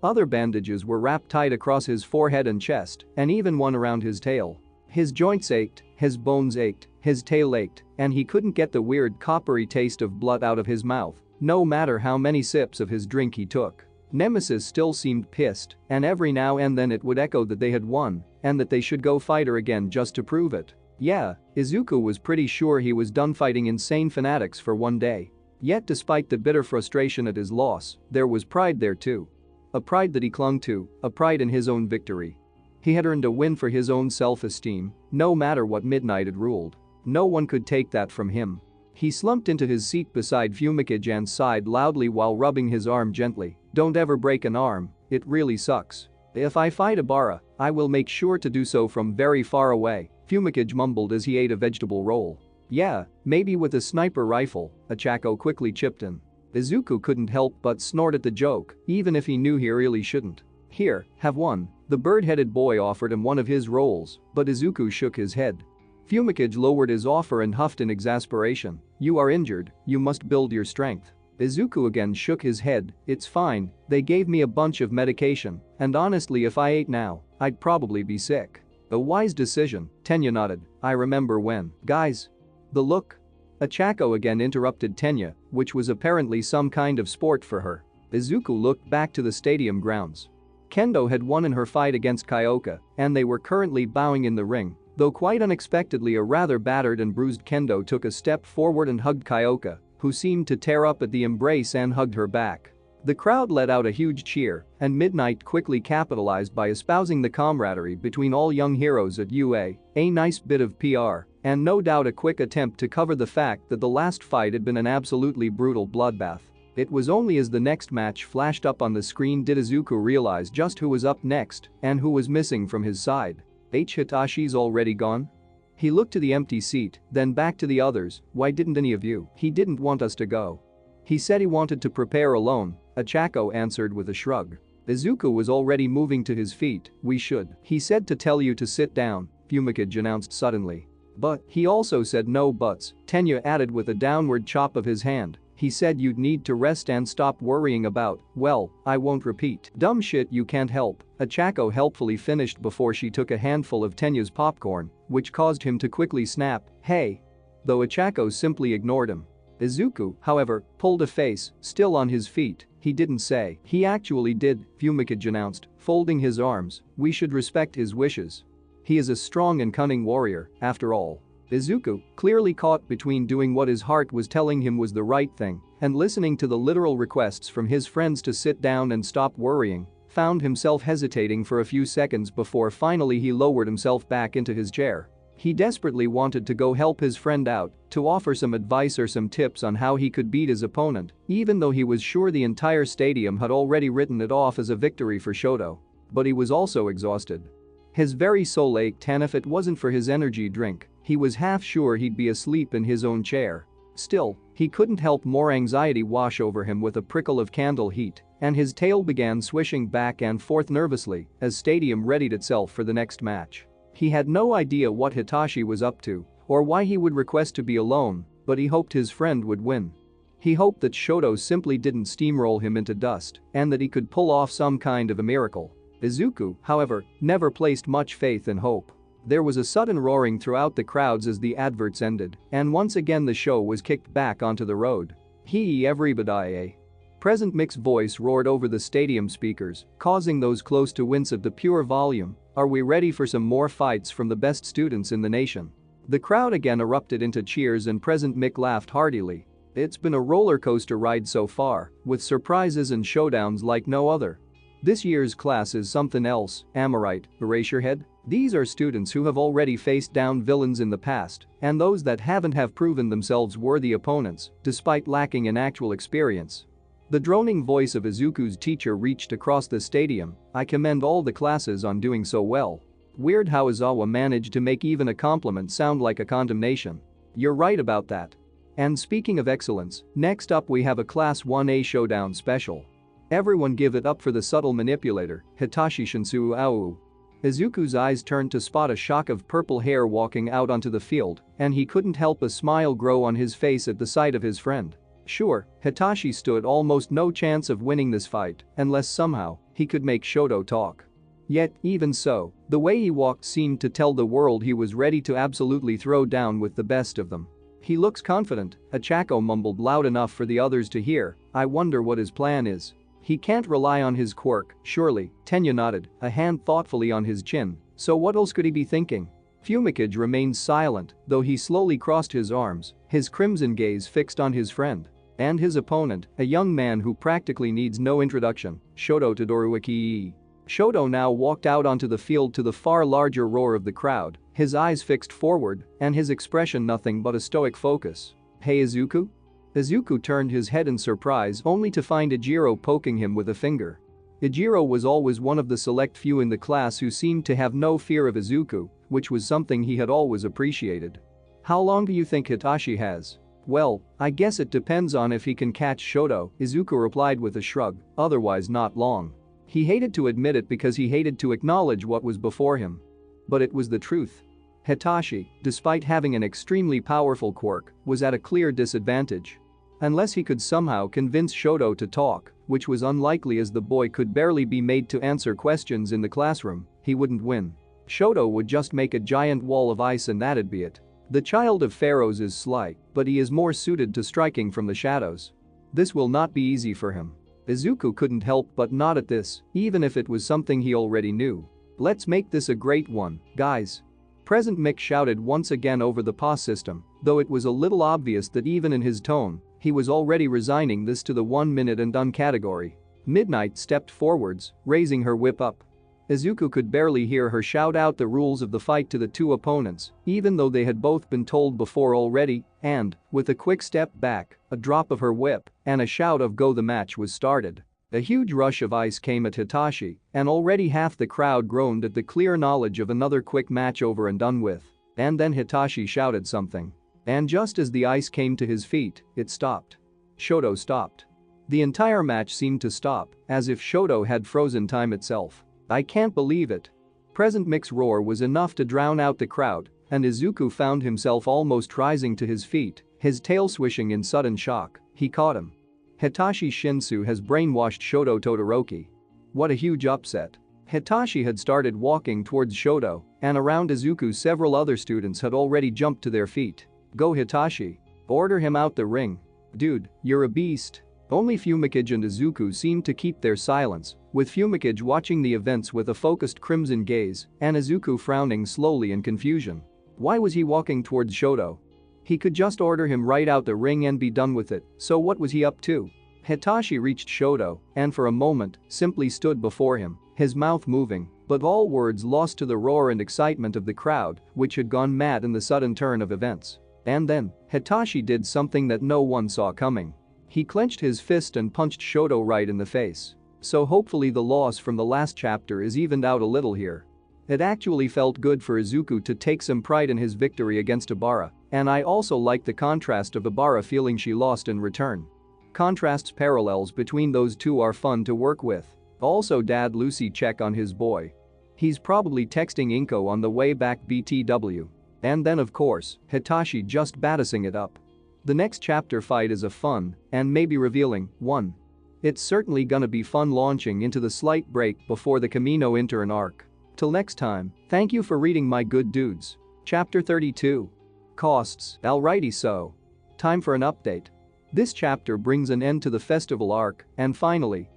Other bandages were wrapped tight across his forehead and chest, and even one around his tail. His joints ached, his bones ached, his tail ached, and he couldn't get the weird coppery taste of blood out of his mouth, no matter how many sips of his drink he took. Nemesis still seemed pissed, and every now and then it would echo that they had won, and that they should go fight her again just to prove it. Yeah, Izuku was pretty sure he was done fighting insane fanatics for one day. Yet despite the bitter frustration at his loss, there was pride there too. A pride that he clung to, a pride in his own victory. He had earned a win for his own self-esteem, no matter what midnight had ruled. No one could take that from him. He slumped into his seat beside Fumikage and sighed loudly while rubbing his arm gently. "Don't ever break an arm, it really sucks. If I fight Ibarra, I will make sure to do so from very far away," Fumikage mumbled as he ate a vegetable roll. "Yeah, maybe with a sniper rifle," Achako quickly chipped in. Izuku couldn't help but snort at the joke, even if he knew he really shouldn't. "Here, have one." The bird-headed boy offered him one of his rolls, but Izuku shook his head. Fumikage lowered his offer and huffed in exasperation. "You are injured, you must build your strength." Izuku again shook his head. "It's fine, they gave me a bunch of medication, and honestly if I ate now, I'd probably be sick." A wise decision, Tenya nodded. I remember when. Guys. The look. Achako again interrupted Tenya, which was apparently some kind of sport for her. Izuku looked back to the stadium grounds. Kendo had won in her fight against Kyoka, and they were currently bowing in the ring, though quite unexpectedly a rather battered and bruised Kendo took a step forward and hugged Kyoka, who seemed to tear up at the embrace and hugged her back. The crowd let out a huge cheer, and Midnight quickly capitalized by espousing the camaraderie between all young heroes at UA, a nice bit of PR, and no doubt a quick attempt to cover the fact that the last fight had been an absolutely brutal bloodbath. It was only as the next match flashed up on the screen did Izuku realize just who was up next and who was missing from his side. Hitashi's already gone? He looked to the empty seat, then back to the others. Why didn't any of you? He didn't want us to go. He said he wanted to prepare alone, Achako answered with a shrug. Izuku was already moving to his feet. We should. He said to tell you to sit down, Fumikage announced suddenly. But he also said no buts, Tenya added with a downward chop of his hand. He said you'd need to rest and stop worrying about, well, I won't repeat. Dumb shit you can't help, Achako helpfully finished before she took a handful of Tenya's popcorn, which caused him to quickly snap, hey. Though Achako simply ignored him. Izuku, however, pulled a face, still on his feet. He didn't say. He actually did, Fumikage announced, folding his arms. We should respect his wishes. He is a strong and cunning warrior, after all. Izuku, clearly caught between doing what his heart was telling him was the right thing and listening to the literal requests from his friends to sit down and stop worrying, found himself hesitating for a few seconds before finally he lowered himself back into his chair. He desperately wanted to go help his friend out, to offer some advice or some tips on how he could beat his opponent, even though he was sure the entire stadium had already written it off as a victory for Shoto. But he was also exhausted. His very soul ached, and if it wasn't for his energy drink, he was half sure he'd be asleep in his own chair. Still, he couldn't help more anxiety wash over him with a prickle of candle heat, and his tail began swishing back and forth nervously as stadium readied itself for the next match. He had no idea what Hitachi was up to or why he would request to be alone, but he hoped his friend would win. He hoped that Shoto simply didn't steamroll him into dust and that he could pull off some kind of a miracle. Izuku, however, never placed much faith in hope. There was a sudden roaring throughout the crowds as the adverts ended, and once again the show was kicked back onto the road. Hey everybody. Present Mick's voice roared over the stadium speakers, causing those close to wince at the pure volume. Are we ready for some more fights from the best students in the nation? The crowd again erupted into cheers and Present Mick laughed heartily. It's been a roller coaster ride so far, with surprises and showdowns like no other. This year's class is something else, am I right, Eraserhead? These are students who have already faced down villains in the past, and those that haven't have proven themselves worthy opponents, despite lacking in actual experience. The droning voice of Izuku's teacher reached across the stadium. I commend all the classes on doing so well. Weird how Izawa managed to make even a compliment sound like a condemnation. You're right about that. And speaking of excellence, next up we have a Class 1A Showdown special. Everyone give it up for the subtle manipulator, Hitachi Shinsou Aou. Izuku's eyes turned to spot a shock of purple hair walking out onto the field, and he couldn't help a smile grow on his face at the sight of his friend. Sure, Hitachi stood almost no chance of winning this fight unless somehow he could make Shoto talk. Yet, even so, the way he walked seemed to tell the world he was ready to absolutely throw down with the best of them. He looks confident, Achako mumbled loud enough for the others to hear. I wonder what his plan is. He can't rely on his quirk, surely, Tenya nodded, a hand thoughtfully on his chin. So what else could he be thinking? Fumikage remained silent, though he slowly crossed his arms, his crimson gaze fixed on his friend. And his opponent, a young man who practically needs no introduction, Shoto Todoroki. Shoto now walked out onto the field to the far larger roar of the crowd, his eyes fixed forward, and his expression nothing but a stoic focus. Hey Izuku? Izuku turned his head in surprise only to find Ijiro poking him with a finger. Ijiro was always one of the select few in the class who seemed to have no fear of Izuku, which was something he had always appreciated. How long do you think Hitachi has? Well, I guess it depends on if he can catch Shoto, Izuku replied with a shrug, otherwise not long. He hated to admit it because he hated to acknowledge what was before him. But it was the truth. Hitachi, despite having an extremely powerful quirk, was at a clear disadvantage. Unless he could somehow convince Shoto to talk, which was unlikely as the boy could barely be made to answer questions in the classroom, he wouldn't win. Shoto would just make a giant wall of ice and that'd be it. The child of pharaohs is sly, but he is more suited to striking from the shadows. This will not be easy for him. Izuku couldn't help but nod at this, even if it was something he already knew. Let's make this a great one, guys. Present Mick shouted once again over the PA system, though it was a little obvious that even in his tone, he was already resigning this to the 1 minute and done category. Midnight stepped forwards, raising her whip up. Izuku could barely hear her shout out the rules of the fight to the two opponents, even though they had both been told before already, and, with a quick step back, a drop of her whip, and a shout of go, the match was started. A huge rush of ice came at Hitachi, and already half the crowd groaned at the clear knowledge of another quick match over and done with. And then Hitachi shouted something. And just as the ice came to his feet, it stopped. Shoto stopped. The entire match seemed to stop, as if Shoto had frozen time itself. I can't believe it. Present Mick's roar was enough to drown out the crowd, and Izuku found himself almost rising to his feet, his tail swishing in sudden shock. He caught him. Hitachi Shinsou has brainwashed Shoto Todoroki. What a huge upset. Hitachi had started walking towards Shoto, and around Izuku several other students had already jumped to their feet. Go Hitachi. Order him out the ring. Dude, you're a beast. Only Fumikage and Izuku seemed to keep their silence, with Fumikage watching the events with a focused crimson gaze and Izuku frowning slowly in confusion. Why was he walking towards Shoto? He could just order him right out the ring and be done with it, so what was he up to? Hitachi reached Shoto and for a moment simply stood before him, his mouth moving, but all words lost to the roar and excitement of the crowd, which had gone mad in the sudden turn of events. And then, Hitachi did something that no one saw coming. He clenched his fist and punched Shoto right in the face. So hopefully the loss from the last chapter is evened out a little here. It actually felt good for Izuku to take some pride in his victory against Ibarra, and I also like the contrast of Ibarra feeling she lost in return. Contrasts parallels between those two are fun to work with. Also Dad Lucy check on his boy. He's probably texting Inko on the way back BTW. And then of course, Hitachi just batting it up. The next chapter fight is a fun and maybe revealing one. It's certainly gonna be fun launching into the slight break before the Camino intern arc. Till next time, thank you for reading my good dudes. Chapter 32. Costs, alrighty so. Time for an update. This chapter brings an end to the festival arc, and finally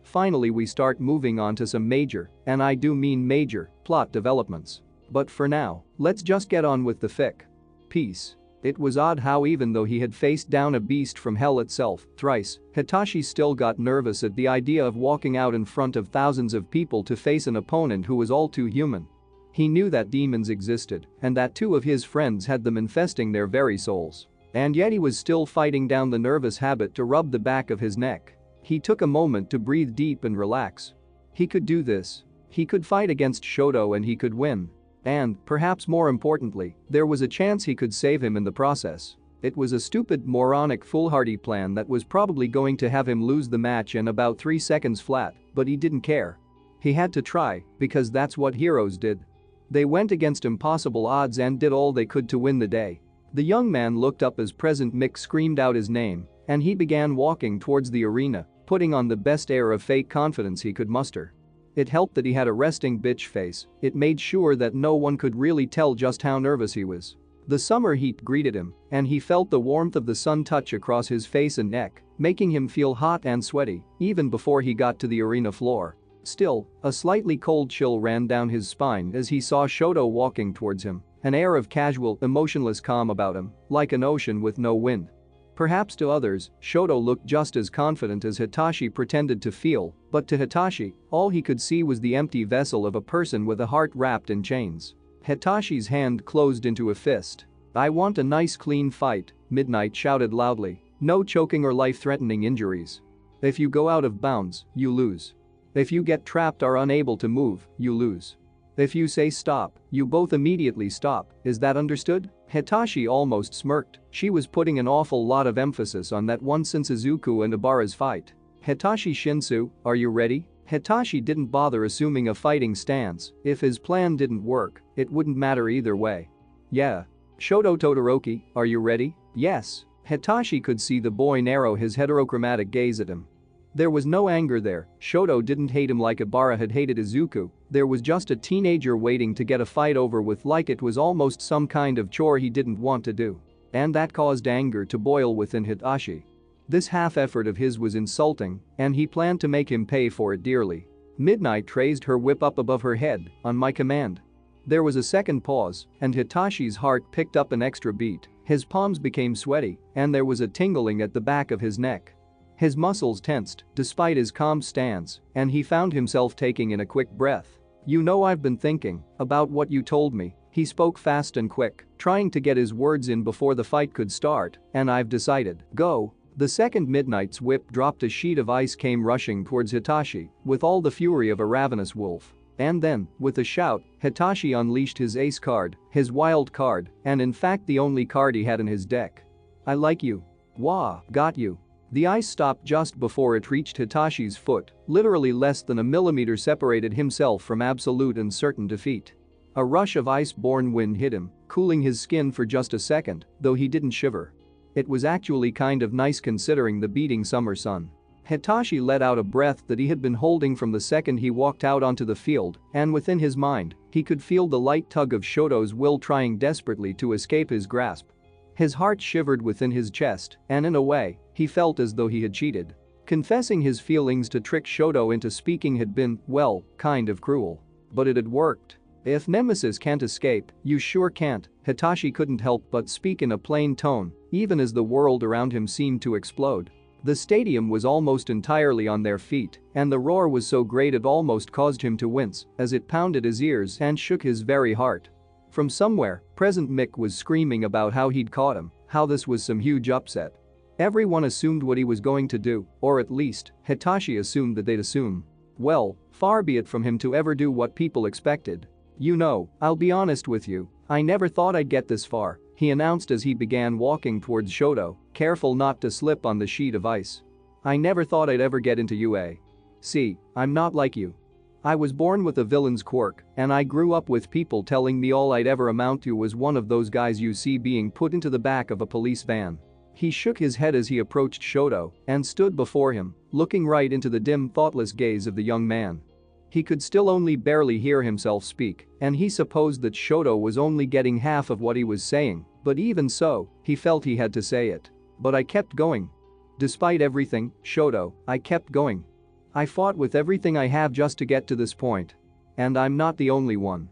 we start moving on to some major, and I do mean major, plot developments. But for now, let's just get on with the fic. Peace. It was odd how even though he had faced down a beast from hell itself thrice, Hitachi still got nervous at the idea of walking out in front of thousands of people to face an opponent who was all too human. He knew that demons existed and that two of his friends had them infesting their very souls. And yet he was still fighting down the nervous habit to rub the back of his neck. He took a moment to breathe deep and relax. He could do this. He could fight against Shoto and he could win. And, perhaps more importantly, there was a chance he could save him in the process. It was a stupid, moronic, foolhardy plan that was probably going to have him lose the match in about 3 seconds flat, but he didn't care. He had to try, because that's what heroes did. They went against impossible odds and did all they could to win the day. The young man looked up as Present Mick screamed out his name, and he began walking towards the arena, putting on the best air of fake confidence he could muster. It helped that he had a resting bitch face. It made sure that no one could really tell just how nervous he was. The summer heat greeted him, and he felt the warmth of the sun touch across his face and neck, making him feel hot and sweaty even before he got to the arena floor. Still, a slightly cold chill ran down his spine as he saw Shoto walking towards him, an air of casual, emotionless calm about him, like an ocean with no wind. Perhaps to others, Shoto looked just as confident as Hitachi pretended to feel, but to Hitachi, all he could see was the empty vessel of a person with a heart wrapped in chains. Hitachi's hand closed into a fist. I want a nice clean fight, Midnight shouted loudly. No choking or life-threatening injuries. If you go out of bounds, you lose. If you get trapped or unable to move, you lose. If you say stop, you both immediately stop, is that understood? Hitachi almost smirked. She was putting an awful lot of emphasis on that one since Izuku and Ibarra's fight. Hitachi Shinsou, are you ready? Hitachi didn't bother assuming a fighting stance. If his plan didn't work, it wouldn't matter either way. Yeah. Shoto Todoroki, are you ready? Yes. Hitachi could see the boy narrow his heterochromatic gaze at him. There was no anger there. Shoto didn't hate him like Ibarra had hated Izuku. There was just a teenager waiting to get a fight over with, like it was almost some kind of chore he didn't want to do. And that caused anger to boil within Hitachi. This half-effort of his was insulting, and he planned to make him pay for it dearly. Midnight raised her whip up above her head, on my command. There was a second pause, and Hitachi's heart picked up an extra beat. His palms became sweaty, and there was a tingling at the back of his neck. His muscles tensed, despite his calm stance, and he found himself taking in a quick breath. You know, I've been thinking about what you told me. He spoke fast and quick, trying to get his words in before the fight could start, and I've decided. Go. The second Midnight's whip dropped. A sheet of ice came rushing towards Hitachi, with all the fury of a ravenous wolf. And then, with a shout, Hitachi unleashed his ace card, his wild card, and in fact the only card he had in his deck. I like you. Wah, got you. The ice stopped just before it reached Hitachi's foot, literally less than a millimeter separated himself from absolute and certain defeat. A rush of ice-borne wind hit him, cooling his skin for just a second, though he didn't shiver. It was actually kind of nice considering the beating summer sun. Hitachi let out a breath that he had been holding from the second he walked out onto the field, and within his mind, he could feel the light tug of Shoto's will trying desperately to escape his grasp. His heart shivered within his chest, and in a way, he felt as though he had cheated. Confessing his feelings to trick Shoto into speaking had been, well, kind of cruel. But it had worked. If Nemesis can't escape, you sure can't. Hitachi couldn't help but speak in a plain tone, even as the world around him seemed to explode. The stadium was almost entirely on their feet, and the roar was so great it almost caused him to wince as it pounded his ears and shook his very heart. From somewhere, Present Mick was screaming about how he'd caught him, how this was some huge upset. Everyone assumed what he was going to do, or at least, Hitachi assumed that they'd assume. Well, far be it from him to ever do what people expected. You know, I'll be honest with you, I never thought I'd get this far, he announced as he began walking towards Shoto, careful not to slip on the sheet of ice. I never thought I'd ever get into UA. See, I'm not like you. I was born with a villain's quirk, and I grew up with people telling me all I'd ever amount to was one of those guys you see being put into the back of a police van. He shook his head as he approached Shoto and stood before him, looking right into the dim, thoughtless gaze of the young man. He could still only barely hear himself speak, and he supposed that Shoto was only getting half of what he was saying, but even so, he felt he had to say it. But I kept going. Despite everything, Shoto, I kept going. I fought with everything I have just to get to this point. And I'm not the only one.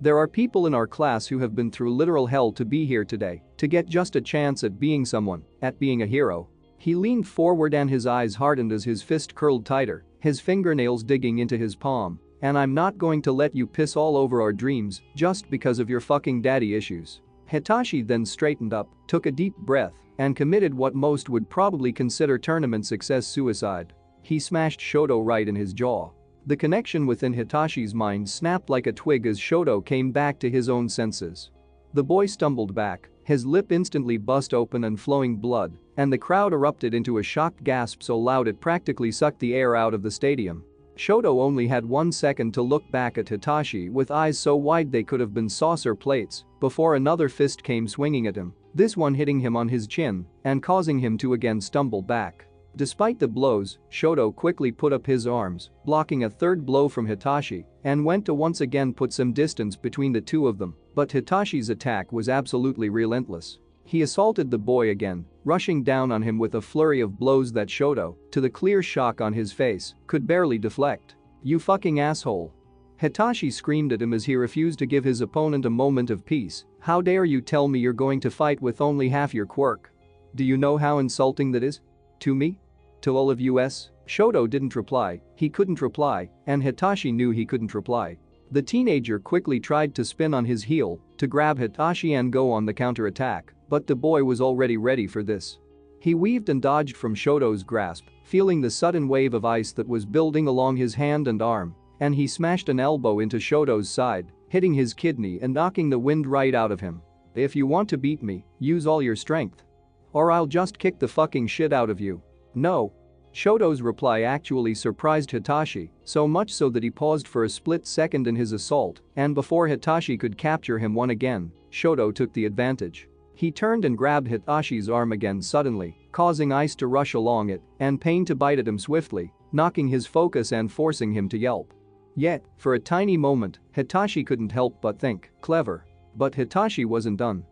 There are people in our class who have been through literal hell to be here today, to get just a chance at being someone, at being a hero. He leaned forward and his eyes hardened as his fist curled tighter, his fingernails digging into his palm. And I'm not going to let you piss all over our dreams just because of your fucking daddy issues. Hitachi then straightened up, took a deep breath, and committed what most would probably consider tournament success suicide. He smashed Shoto right in his jaw. The connection within Hitachi's mind snapped like a twig as Shoto came back to his own senses. The boy stumbled back, his lip instantly bust open and flowing blood, and the crowd erupted into a shocked gasp so loud it practically sucked the air out of the stadium. Shoto only had 1 second to look back at Hitachi with eyes so wide they could have been saucer plates before another fist came swinging at him, this one hitting him on his chin and causing him to again stumble back. Despite the blows, Shoto quickly put up his arms, blocking a third blow from Hitachi, and went to once again put some distance between the two of them, but Hitachi's attack was absolutely relentless. He assaulted the boy again, rushing down on him with a flurry of blows that Shoto, to the clear shock on his face, could barely deflect. You fucking asshole. Hitachi screamed at him as he refused to give his opponent a moment of peace. How dare you tell me you're going to fight with only half your quirk? Do you know how insulting that is? To me? To all of us? Shoto didn't reply, he couldn't reply, and Hitachi knew he couldn't reply. The teenager quickly tried to spin on his heel to grab Hitachi and go on the counterattack, but the boy was already ready for this. He weaved and dodged from Shoto's grasp, feeling the sudden wave of ice that was building along his hand and arm, and he smashed an elbow into Shoto's side, hitting his kidney and knocking the wind right out of him. If you want to beat me, use all your strength. Or I'll just kick the fucking shit out of you. No. Shoto's reply actually surprised Hitachi, so much so that he paused for a split second in his assault, and before Hitachi could capture him one again, Shoto took the advantage. He turned and grabbed Hitashi's arm again suddenly, causing ice to rush along it and pain to bite at him swiftly, knocking his focus and forcing him to yelp. Yet, for a tiny moment, Hitachi couldn't help but think, clever. But Hitachi wasn't done.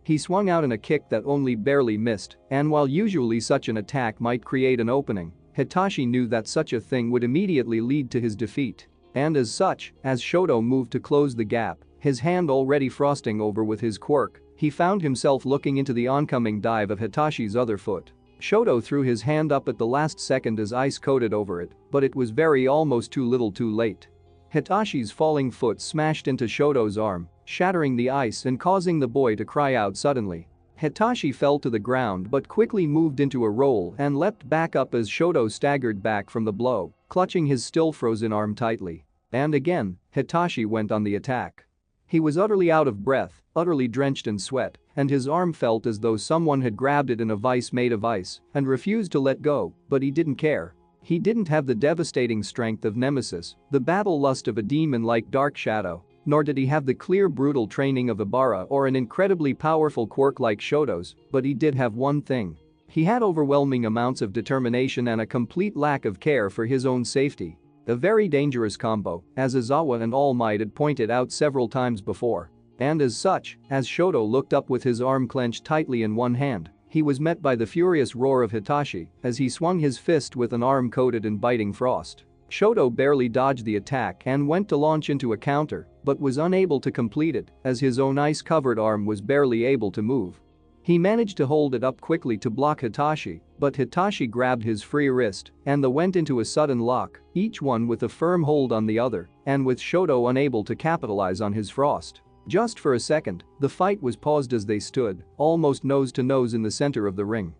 He swung out in a kick that only barely missed, and while usually such an attack might create an opening, Hitachi knew that such a thing would immediately lead to his defeat. And as such, as Shoto moved to close the gap, his hand already frosting over with his quirk, he found himself looking into the oncoming dive of Hitashi's other foot. Shoto threw his hand up at the last second as ice coated over it, but it was almost too little too late. Hitashi's falling foot smashed into Shoto's arm, shattering the ice and causing the boy to cry out suddenly. Hitachi fell to the ground but quickly moved into a roll and leapt back up as Shoto staggered back from the blow, clutching his still frozen arm tightly. And again, Hitachi went on the attack. He was utterly out of breath, utterly drenched in sweat, and his arm felt as though someone had grabbed it in a vice made of ice and refused to let go, but he didn't care. He didn't have the devastating strength of Nemesis, the battle lust of a demon like Dark Shadow, nor did he have the clear brutal training of Ibarra or an incredibly powerful quirk like Shoto's, but he did have one thing. He had overwhelming amounts of determination and a complete lack of care for his own safety. A very dangerous combo, as Izawa and All Might had pointed out several times before. And as such, as Shoto looked up with his arm clenched tightly in one hand, he was met by the furious roar of Hitachi as he swung his fist with an arm coated in biting frost. Shoto barely dodged the attack and went to launch into a counter, but was unable to complete it as his own ice-covered arm was barely able to move. He managed to hold it up quickly to block Hitachi, but Hitachi grabbed his free wrist and they went into a sudden lock, each one with a firm hold on the other, and with Shoto unable to capitalize on his frost. Just for a second, the fight was paused as they stood, almost nose to nose in the center of the ring.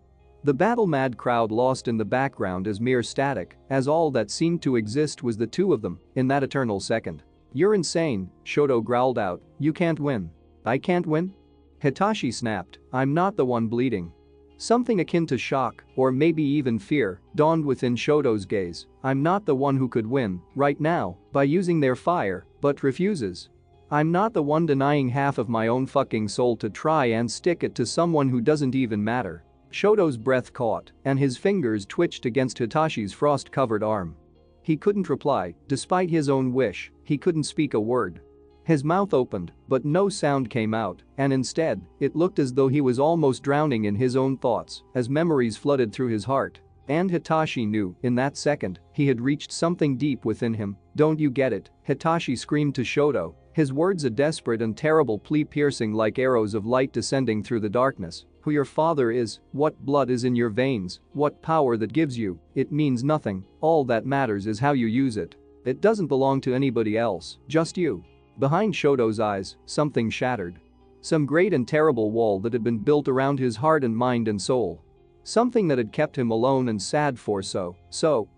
The battle-mad crowd lost in the background as mere static, as all that seemed to exist was the two of them in that eternal second. "You're insane," Shoto growled out, "you can't win." "I can't win?" Hitachi snapped, "I'm not the one bleeding." Something akin to shock, or maybe even fear, dawned within Shoto's gaze. "I'm not the one who could win, right now, by using their fire, but refuses. I'm not the one denying half of my own fucking soul to try and stick it to someone who doesn't even matter." Shoto's breath caught, and his fingers twitched against Hitashi's frost-covered arm. He couldn't reply, despite his own wish, he couldn't speak a word. His mouth opened, but no sound came out, and instead, it looked as though he was almost drowning in his own thoughts as memories flooded through his heart. And Hitachi knew, in that second, he had reached something deep within him. "Don't you get it?" Hitachi screamed to Shoto, his words a desperate and terrible plea piercing like arrows of light descending through the darkness. "Who your father is, what blood is in your veins, what power that gives you, it means nothing, all that matters is how you use it. It doesn't belong to anybody else, just you." Behind Shoto's eyes, something shattered. Some great and terrible wall that had been built around his heart and mind and soul. Something that had kept him alone and sad for so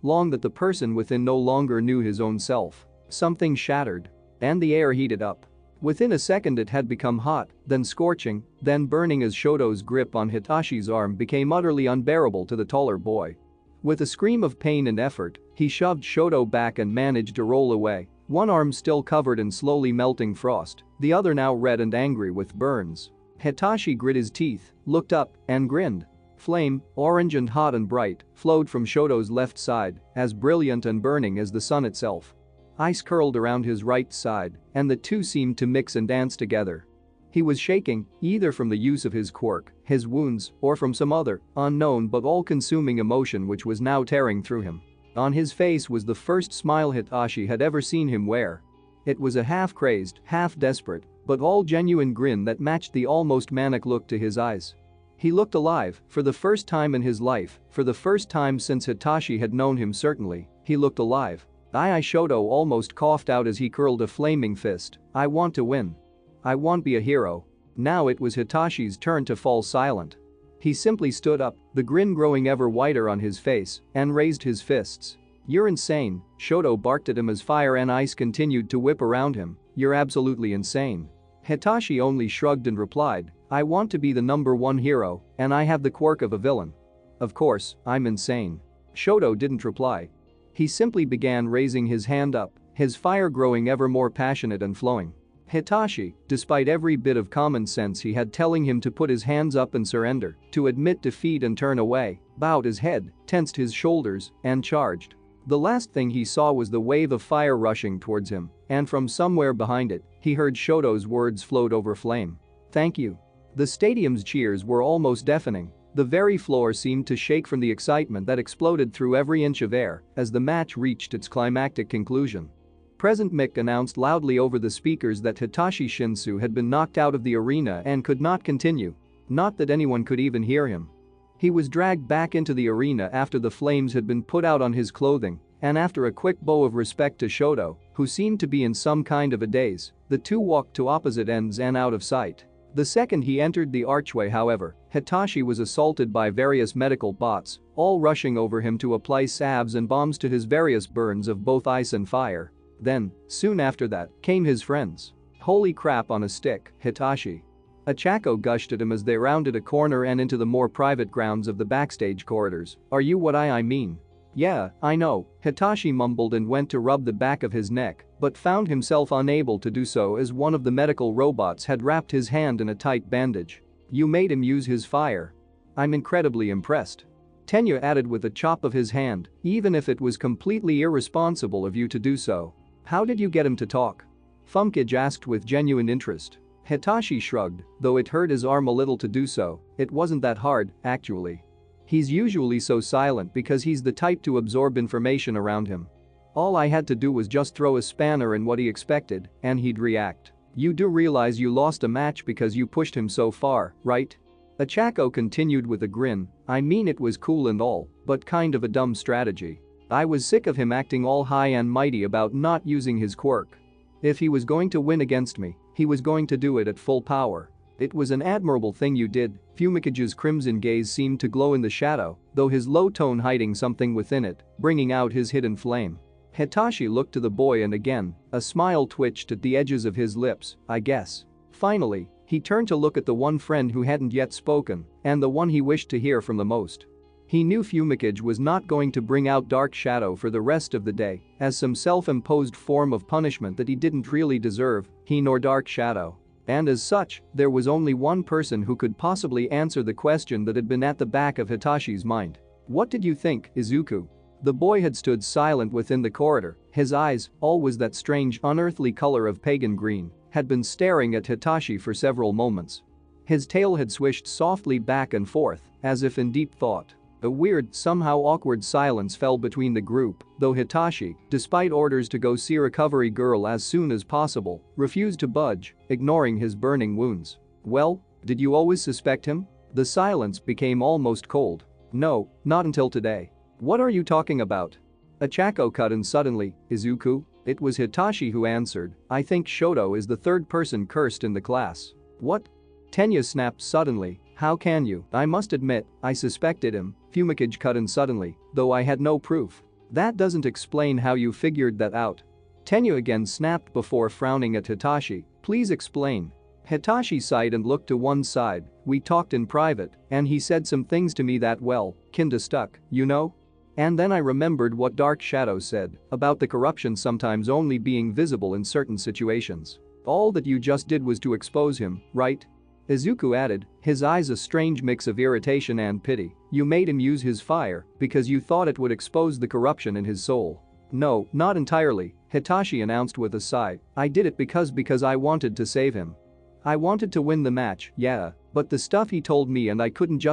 long that the person within no longer knew his own self. Something shattered. And the air heated up. Within a second it had become hot, then scorching, then burning as Shoto's grip on Hitashi's arm became utterly unbearable to the taller boy. With a scream of pain and effort, he shoved Shoto back and managed to roll away, one arm still covered in slowly melting frost, the other now red and angry with burns. Hitachi grit his teeth, looked up, and grinned. Flame, orange and hot and bright, flowed from Shoto's left side, as brilliant and burning as the sun itself. Ice curled around his right side, and the two seemed to mix and dance together. He was shaking, either from the use of his quirk, his wounds, or from some other, unknown but all-consuming emotion which was now tearing through him. On his face was the first smile Hitachi had ever seen him wear. It was a half-crazed, half-desperate, but all-genuine grin that matched the almost manic look to his eyes. He looked alive, for the first time in his life, for the first time since Hitachi had known him certainly, he looked alive. Shoto almost coughed out as he curled a flaming fist. "I want to win. I won't be a hero." Now it was Hitashi's turn to fall silent. He simply stood up, the grin growing ever wider on his face, and raised his fists. "You're insane," Shoto barked at him as fire and ice continued to whip around him. "You're absolutely insane." Hitachi only shrugged and replied, "I want to be the #1 hero, and I have the quirk of a villain. Of course, I'm insane." Shoto didn't reply. He simply began raising his hand up, his fire growing ever more passionate and flowing. Hitachi, despite every bit of common sense he had telling him to put his hands up and surrender, to admit defeat and turn away, bowed his head, tensed his shoulders, and charged. The last thing he saw was the wave of fire rushing towards him, and from somewhere behind it, he heard Shoto's words float over flame. "Thank you." The stadium's cheers were almost deafening. The very floor seemed to shake from the excitement that exploded through every inch of air as the match reached its climactic conclusion. President Mick announced loudly over the speakers that Hitachi Shinsou had been knocked out of the arena and could not continue. Not that anyone could even hear him. He was dragged back into the arena after the flames had been put out on his clothing, and after a quick bow of respect to Shoto, who seemed to be in some kind of a daze, the two walked to opposite ends and out of sight. The second he entered the archway, however, Hitachi was assaulted by various medical bots, all rushing over him to apply salves and bombs to his various burns of both ice and fire. Then, soon after that, came his friends. Holy crap on a stick, Hitachi. A Chaco gushed at him as they rounded a corner and into the more private grounds of the backstage corridors. "Are you what I mean?" "Yeah, I know," Hitachi mumbled and went to rub the back of his neck, but found himself unable to do so as one of the medical robots had wrapped his hand in a tight bandage. "You made him use his fire. I'm incredibly impressed." Tenya added with a chop of his hand, "Even if it was completely irresponsible of you to do so. How did you get him to talk?" Funkage asked with genuine interest. Hitachi shrugged, though it hurt his arm a little to do so. "It wasn't that hard, actually. He's usually so silent because he's the type to absorb information around him. All I had to do was just throw a spanner in what he expected, and he'd react. You do realize you lost a match because you pushed him so far, right?" Achako continued with a grin. "I mean, it was cool and all, but kind of a dumb strategy. I was sick of him acting all high and mighty about not using his quirk. If he was going to win against me, he was going to do it at full power. It was an admirable thing you did." Fumikage's crimson gaze seemed to glow in the shadow, though his low tone hiding something within it, bringing out his hidden flame. Hitachi looked to the boy and again, a smile twitched at the edges of his lips. "I guess." Finally, he turned to look at the one friend who hadn't yet spoken, and the one he wished to hear from the most. He knew Fumikage was not going to bring out Dark Shadow for the rest of the day, as some self-imposed form of punishment that he didn't really deserve, he nor Dark Shadow. And as such, there was only one person who could possibly answer the question that had been at the back of Hitachi's mind. "What did you think, Izuku?" The boy had stood silent within the corridor, his eyes, always that strange unearthly color of pagan green, had been staring at Hitachi for several moments. His tail had swished softly back and forth, as if in deep thought. A weird, somehow awkward silence fell between the group, though Hitachi, despite orders to go see Recovery Girl as soon as possible, refused to budge, ignoring his burning wounds. "Well, did you always suspect him?" The silence became almost cold. "No, not until today." "What are you talking about?" Achako cut in suddenly. "Izuku?" It was Hitachi who answered. "I think Shoto is the third person cursed in the class." "What?" Tenya snapped suddenly. "How can you?" "I must admit, I suspected him," Fumikage cut in suddenly, "though I had no proof." "That doesn't explain how you figured that out." Tenya again snapped before frowning at Hitachi. "Please explain." Hitachi sighed and looked to one side. "We talked in private, and he said some things to me that, well, kinda stuck, you know? And then I remembered what Dark Shadow said about the corruption sometimes only being visible in certain situations. All that you just did was to expose him, right?" Izuku added, his eyes a strange mix of irritation and pity. "You made him use his fire because you thought it would expose the corruption in his soul." "No, not entirely," Hitachi announced with a sigh. "I did it because I wanted to save him. I wanted to win the match, yeah, but the stuff he told me and I couldn't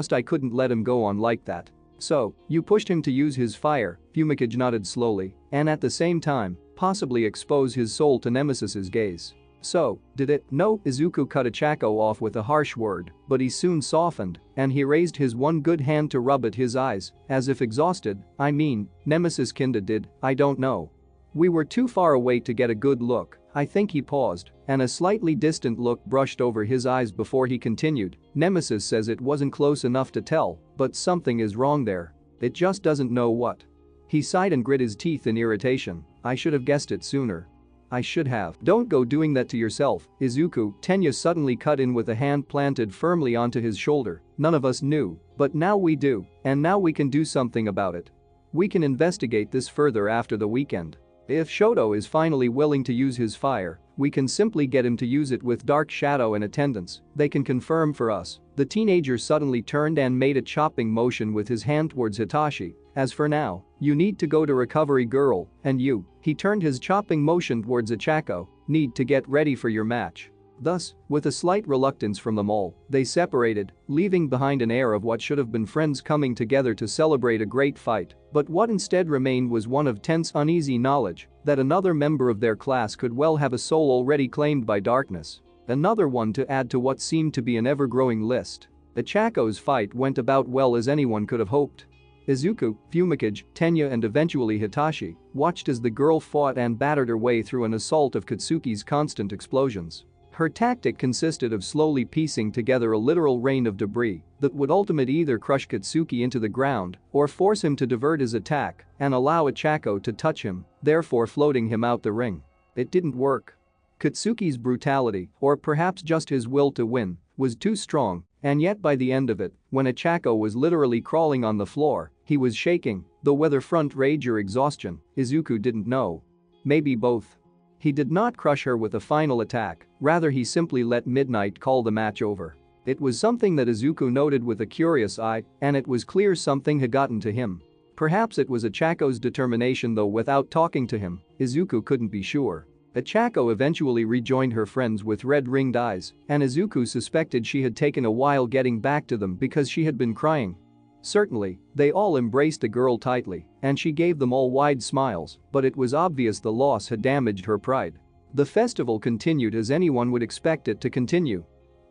let him go on like that. So, you pushed him to use his fire," Fumikage nodded slowly, "and at the same time, possibly expose his soul to Nemesis's gaze. So, did it?" "No," Izuku cut Achako off with a harsh word, but he soon softened, and he raised his one good hand to rub at his eyes, as if exhausted. "I mean, Nemesis kinda did, I don't know. We were too far away to get a good look." I think he paused, and a slightly distant look brushed over his eyes before he continued. "Nemesis says it wasn't close enough to tell, but something is wrong there. It just doesn't know what." He sighed and grit his teeth in irritation. "I should have guessed it sooner. I should have." "Don't go doing that to yourself, Izuku," Tenya suddenly cut in with a hand planted firmly onto his shoulder. "None of us knew, but now we do, and now we can do something about it. We can investigate this further after the weekend. If Shoto is finally willing to use his fire, We can simply get him to use it with Dark Shadow in attendance, they can confirm for us." The teenager suddenly turned and made a chopping motion with his hand towards Hitachi. "As for now, you need to go to recovery, girl, and you," he turned his chopping motion towards Achako, "need to get ready for your match." Thus, with a slight reluctance from them all, they separated, leaving behind an air of what should have been friends coming together to celebrate a great fight, but what instead remained was one of tense, uneasy knowledge that another member of their class could well have a soul already claimed by darkness. Another one to add to what seemed to be an ever-growing list. Achako's fight went about well as anyone could have hoped. Izuku, Fumikage, Tenya and eventually Hitachi watched as the girl fought and battered her way through an assault of Katsuki's constant explosions. Her tactic consisted of slowly piecing together a literal rain of debris that would ultimately either crush Katsuki into the ground or force him to divert his attack and allow Achako to touch him, therefore floating him out the ring. It didn't work. Katsuki's brutality, or perhaps just his will to win, was too strong, and yet by the end of it, when Achako was literally crawling on the floor, he was shaking, though whether front rage or exhaustion, Izuku didn't know. Maybe both. He did not crush her with a final attack, rather he simply let Midnight call the match over. It was something that Izuku noted with a curious eye, and it was clear something had gotten to him. Perhaps it was Achako's determination, though without talking to him, Izuku couldn't be sure. Achako eventually rejoined her friends with red-ringed eyes, and Izuku suspected she had taken a while getting back to them because she had been crying. Certainly, they all embraced the girl tightly, and she gave them all wide smiles, but it was obvious the loss had damaged her pride. The festival continued as anyone would expect it to continue.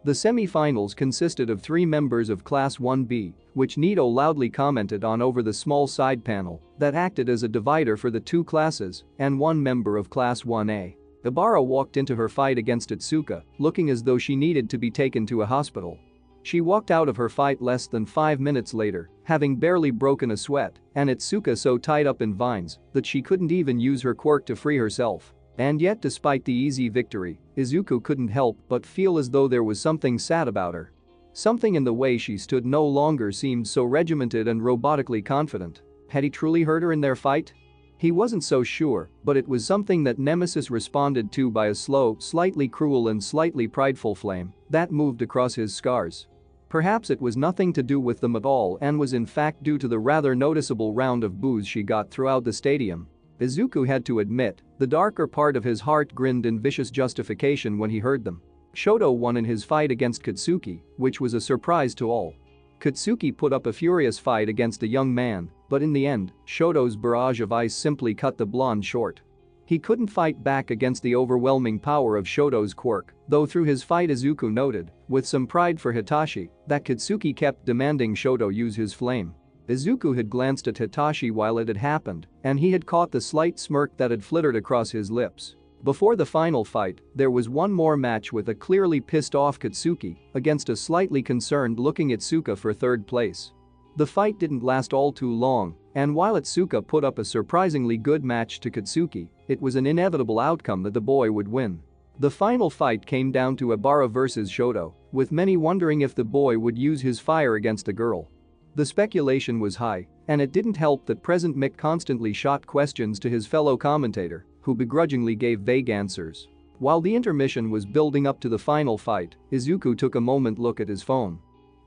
The semi-finals consisted of 3 members of Class 1B, which Nito loudly commented on over the small side panel that acted as a divider for the 2 classes, and 1 member of Class 1A. Ibarra walked into her fight against Itsuka, looking as though she needed to be taken to a hospital. She walked out of her fight less than 5 minutes later, having barely broken a sweat, and Itsuka so tied up in vines that she couldn't even use her quirk to free herself. And yet despite the easy victory, Izuku couldn't help but feel as though there was something sad about her. Something in the way she stood no longer seemed so regimented and robotically confident. Had he truly hurt her in their fight? He wasn't so sure, but it was something that Nemesis responded to by a slow, slightly cruel and slightly prideful flame that moved across his scars. Perhaps it was nothing to do with them at all and was in fact due to the rather noticeable round of boos she got throughout the stadium. Izuku had to admit, the darker part of his heart grinned in vicious justification when he heard them. Shoto won in his fight against Katsuki, which was a surprise to all. Katsuki put up a furious fight against the young man, but in the end, Shoto's barrage of ice simply cut the blonde short. He couldn't fight back against the overwhelming power of Shoto's quirk, though through his fight Izuku noted, with some pride for Hitachi, that Katsuki kept demanding Shoto use his flame. Izuku had glanced at Hitachi while it had happened, and he had caught the slight smirk that had flittered across his lips. Before the final fight, there was one more match with a clearly pissed-off Katsuki against a slightly concerned-looking Itsuka for 3rd place. The fight didn't last all too long, and while Itsuka put up a surprisingly good match to Katsuki, it was an inevitable outcome that the boy would win. The final fight came down to Ibarra versus Shoto, with many wondering if the boy would use his fire against the girl. The speculation was high, and it didn't help that Present Mick constantly shot questions to his fellow commentator, who begrudgingly gave vague answers. While the intermission was building up to the final fight, Izuku took a moment look at his phone.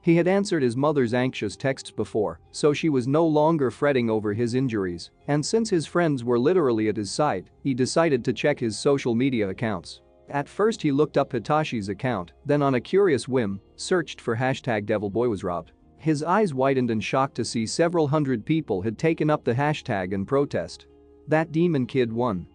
He had answered his mother's anxious texts before, so she was no longer fretting over his injuries, and since his friends were literally at his side, he decided to check his social media accounts. At first he looked up Hitachi's account, then on a curious whim, searched for #DevilBoyWasRobbed. His eyes widened in shock to see several hundred people had taken up the hashtag in protest. That demon kid won.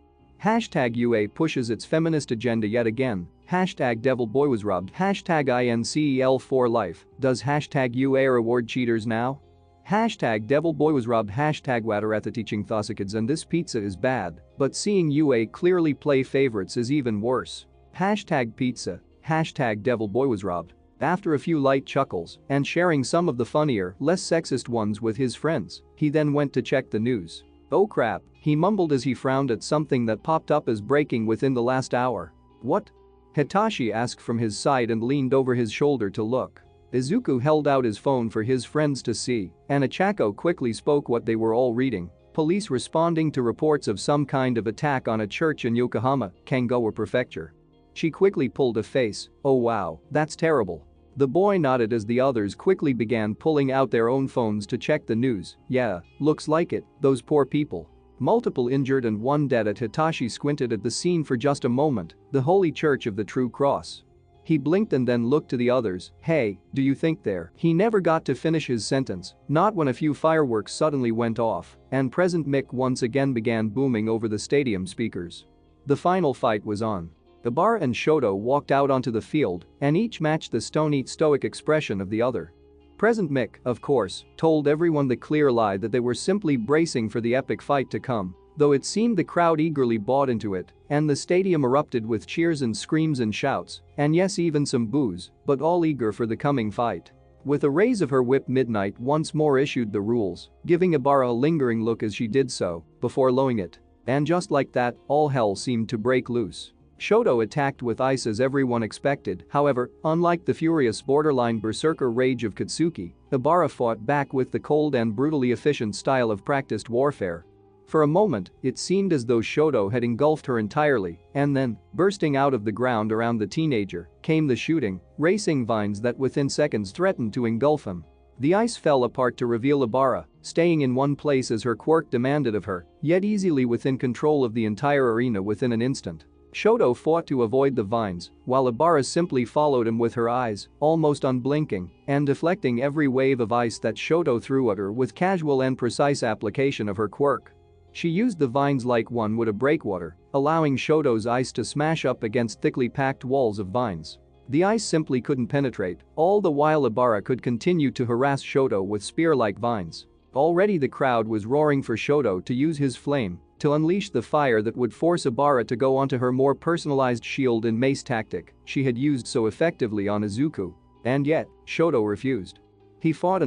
#UA pushes its feminist agenda yet again. #DevilBoyWasRobbed. #INCEL4Life. Does #UA reward cheaters now? #DevilBoyWasRobbed. #Wadaratha Thosikids and this pizza is bad, but seeing UA clearly play favorites is even worse. #pizza. #DevilBoyWasRobbed. After a few light chuckles and sharing some of the funnier, less sexist ones with his friends, he then went to check the news. Oh crap, he mumbled as he frowned at something that popped up as breaking within the last hour. What? Hitachi asked from his side and leaned over his shoulder to look. Izuku held out his phone for his friends to see, and Achako quickly spoke what they were all reading. Police responding to reports of some kind of attack on a church in Yokohama, Kanagawa Prefecture. She quickly pulled a face. Oh wow, that's terrible. The boy nodded as the others quickly began pulling out their own phones to check the news. Yeah, looks like it, those poor people. Multiple injured and one dead. At Hitachi squinted at the scene for just a moment, the Holy Church of the True Cross. He blinked and then looked to the others. Hey, do you think they're? He never got to finish his sentence, not when a few fireworks suddenly went off and President Mick once again began booming over the stadium speakers. The final fight was on. Ibarra and Shoto walked out onto the field and each matched the stony stoic expression of the other. President Mick, of course, told everyone the clear lie that they were simply bracing for the epic fight to come, though it seemed the crowd eagerly bought into it and the stadium erupted with cheers and screams and shouts, and yes, even some boos, but all eager for the coming fight. With a raise of her whip, Midnight once more issued the rules, giving Ibarra a lingering look as she did so, before lowering it. And just like that, all hell seemed to break loose. Shoto attacked with ice as everyone expected. However, unlike the furious borderline berserker rage of Katsuki, Ibarra fought back with the cold and brutally efficient style of practiced warfare. For a moment, it seemed as though Shoto had engulfed her entirely, and then, bursting out of the ground around the teenager, came the shooting, racing vines that within seconds threatened to engulf him. The ice fell apart to reveal Ibarra, staying in one place as her quirk demanded of her, yet easily within control of the entire arena within an instant. Shoto fought to avoid the vines, while Ibarra simply followed him with her eyes, almost unblinking, and deflecting every wave of ice that Shoto threw at her with casual and precise application of her quirk. She used the vines like one would a breakwater, allowing Shoto's ice to smash up against thickly packed walls of vines. The ice simply couldn't penetrate, all the while Ibarra could continue to harass Shoto with spear-like vines. Already the crowd was roaring for Shoto to use his flame to unleash the fire that would force Ibarra to go onto her more personalized shield and mace tactic she had used so effectively on Izuku. And yet, Shoto refused. He fought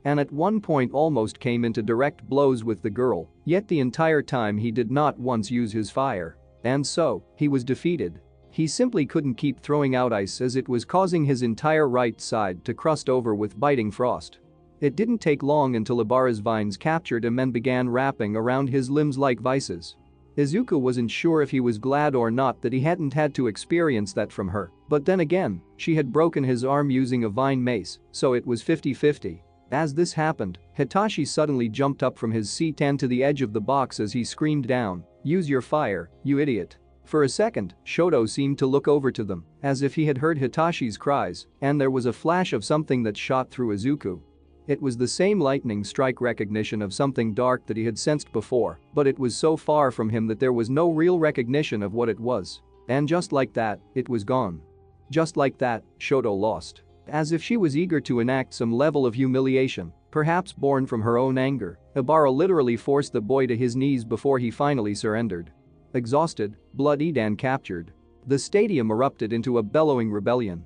and at one point almost came into direct blows with the girl, yet the entire time he did not once use his fire. And so, he was defeated. He simply couldn't keep throwing out ice as it was causing his entire right side to crust over with biting frost. It didn't take long until Ibarra's vines captured him and began wrapping around his limbs like vices. Izuku wasn't sure if he was glad or not that he hadn't had to experience that from her, but then again, she had broken his arm using a vine mace, so it was 50-50. As this happened, Hitachi suddenly jumped up from his seat and to the edge of the box as he screamed down, "Use your fire, you idiot." For a second, Shoto seemed to look over to them, as if he had heard Hitachi's cries, and there was a flash of something that shot through Izuku. It was the same lightning strike recognition of something dark that he had sensed before, but it was so far from him that there was no real recognition of what it was. And just like that, it was gone. Just like that, Shoto lost. As if she was eager to enact some level of humiliation, perhaps born from her own anger, Ibarra literally forced the boy to his knees before he finally surrendered. Exhausted, bloodied and captured, the stadium erupted into a bellowing rebellion.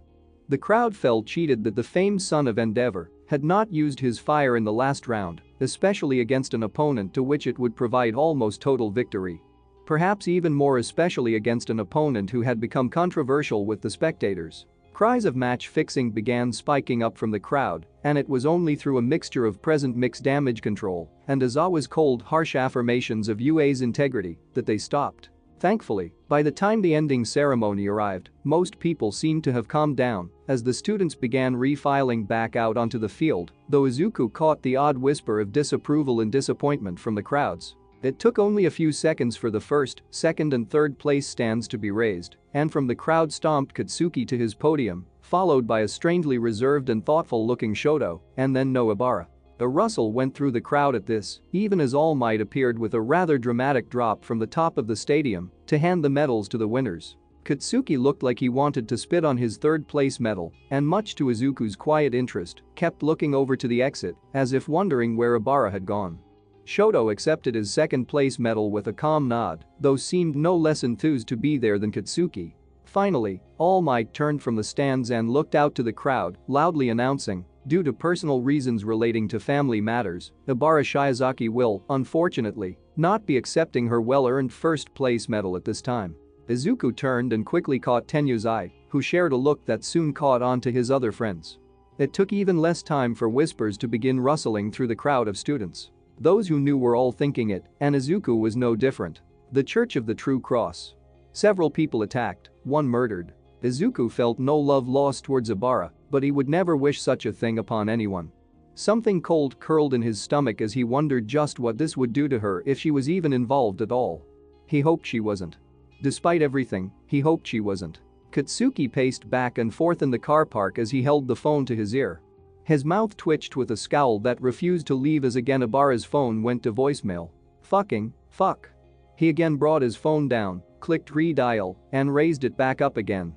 The crowd felt cheated that the famed son of Endeavor had not used his fire in the last round, especially against an opponent to which it would provide almost total victory. Perhaps even more especially against an opponent who had become controversial with the spectators. Cries of match fixing began spiking up from the crowd, and it was only through a mixture of present mixed damage control and Aizawa's cold harsh affirmations of UA's integrity that they stopped. Thankfully, by the time the ending ceremony arrived, most people seemed to have calmed down as the students began refiling back out onto the field, though Izuku caught the odd whisper of disapproval and disappointment from the crowds. It took only a few seconds for the first, second and third place stands to be raised, and from the crowd stomped Katsuki to his podium, followed by a strangely reserved and thoughtful-looking Shoto, and then no Ibarra. A rustle went through the crowd at this, even as All Might appeared with a rather dramatic drop from the top of the stadium to hand the medals to the winners. Katsuki looked like he wanted to spit on his third-place medal, and much to Izuku's quiet interest, kept looking over to the exit as if wondering where Ibarra had gone. Shoto accepted his second-place medal with a calm nod, though seemed no less enthused to be there than Katsuki. Finally, All Might turned from the stands and looked out to the crowd, loudly announcing, "Due to personal reasons relating to family matters, Ibarra Shiozaki will, unfortunately, not be accepting her well-earned first-place medal at this time." Izuku turned and quickly caught Tenyu's eye, who shared a look that soon caught on to his other friends. It took even less time for whispers to begin rustling through the crowd of students. Those who knew were all thinking it, and Izuku was no different. The Church of the True Cross. Several people attacked, one murdered. Izuku felt no love lost towards Ibarra, but he would never wish such a thing upon anyone. Something cold curled in his stomach as he wondered just what this would do to her if she was even involved at all. He hoped she wasn't. Despite everything, he hoped she wasn't. Katsuki paced back and forth in the car park as he held the phone to his ear. His mouth twitched with a scowl that refused to leave as again Ibarra's phone went to voicemail. Fuck. He again brought his phone down, clicked redial, and raised it back up again.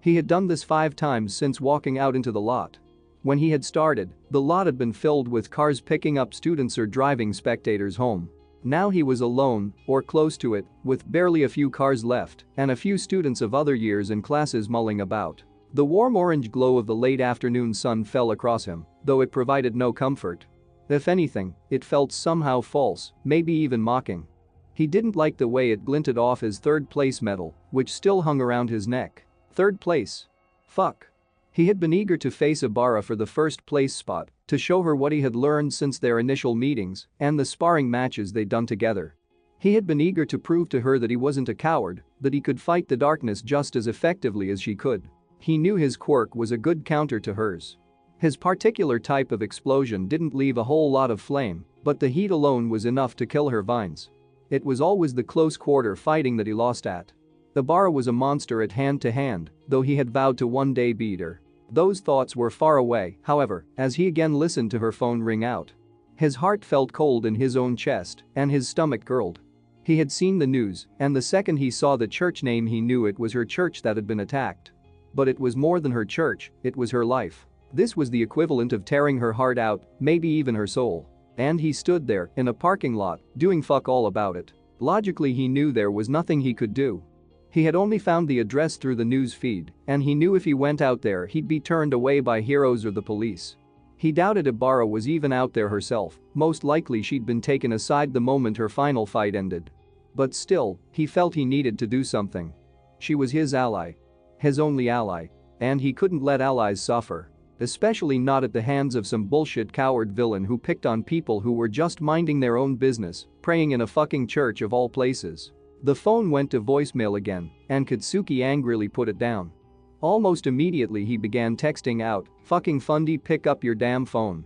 He had done this 5 times since walking out into the lot. When he had started, the lot had been filled with cars picking up students or driving spectators home. Now he was alone, or close to it, with barely a few cars left and a few students of other years and classes mulling about. The warm orange glow of the late afternoon sun fell across him, though it provided no comfort. If anything, it felt somehow false, maybe even mocking. He didn't like the way it glinted off his third-place medal, which still hung around his neck. 3rd place. Fuck. He had been eager to face Ibarra for the 1st place spot, to show her what he had learned since their initial meetings and the sparring matches they'd done together. He had been eager to prove to her that he wasn't a coward, that he could fight the darkness just as effectively as she could. He knew his quirk was a good counter to hers. His particular type of explosion didn't leave a whole lot of flame, but the heat alone was enough to kill her vines. It was always the close-quarter fighting that he lost at. Ibarra was a monster at hand-to-hand, though he had vowed to one day beat her. Those thoughts were far away, however, as he again listened to her phone ring out. His heart felt cold in his own chest, and his stomach gurgled. He had seen the news, and the second he saw the church name he knew it was her church that had been attacked. But it was more than her church, it was her life. This was the equivalent of tearing her heart out, maybe even her soul. And he stood there, in a parking lot, doing fuck all about it. Logically he knew there was nothing he could do. He had only found the address through the news feed, and he knew if he went out there he'd be turned away by heroes or the police. He doubted Ibarra was even out there herself, most likely she'd been taken aside the moment her final fight ended. But still, he felt he needed to do something. She was his ally. His only ally. And he couldn't let allies suffer. Especially not at the hands of some bullshit coward villain who picked on people who were just minding their own business, praying in a fucking church of all places. The phone went to voicemail again, and Katsuki angrily put it down. Almost immediately he began texting out, "Fucking Fundy, pick up your damn phone.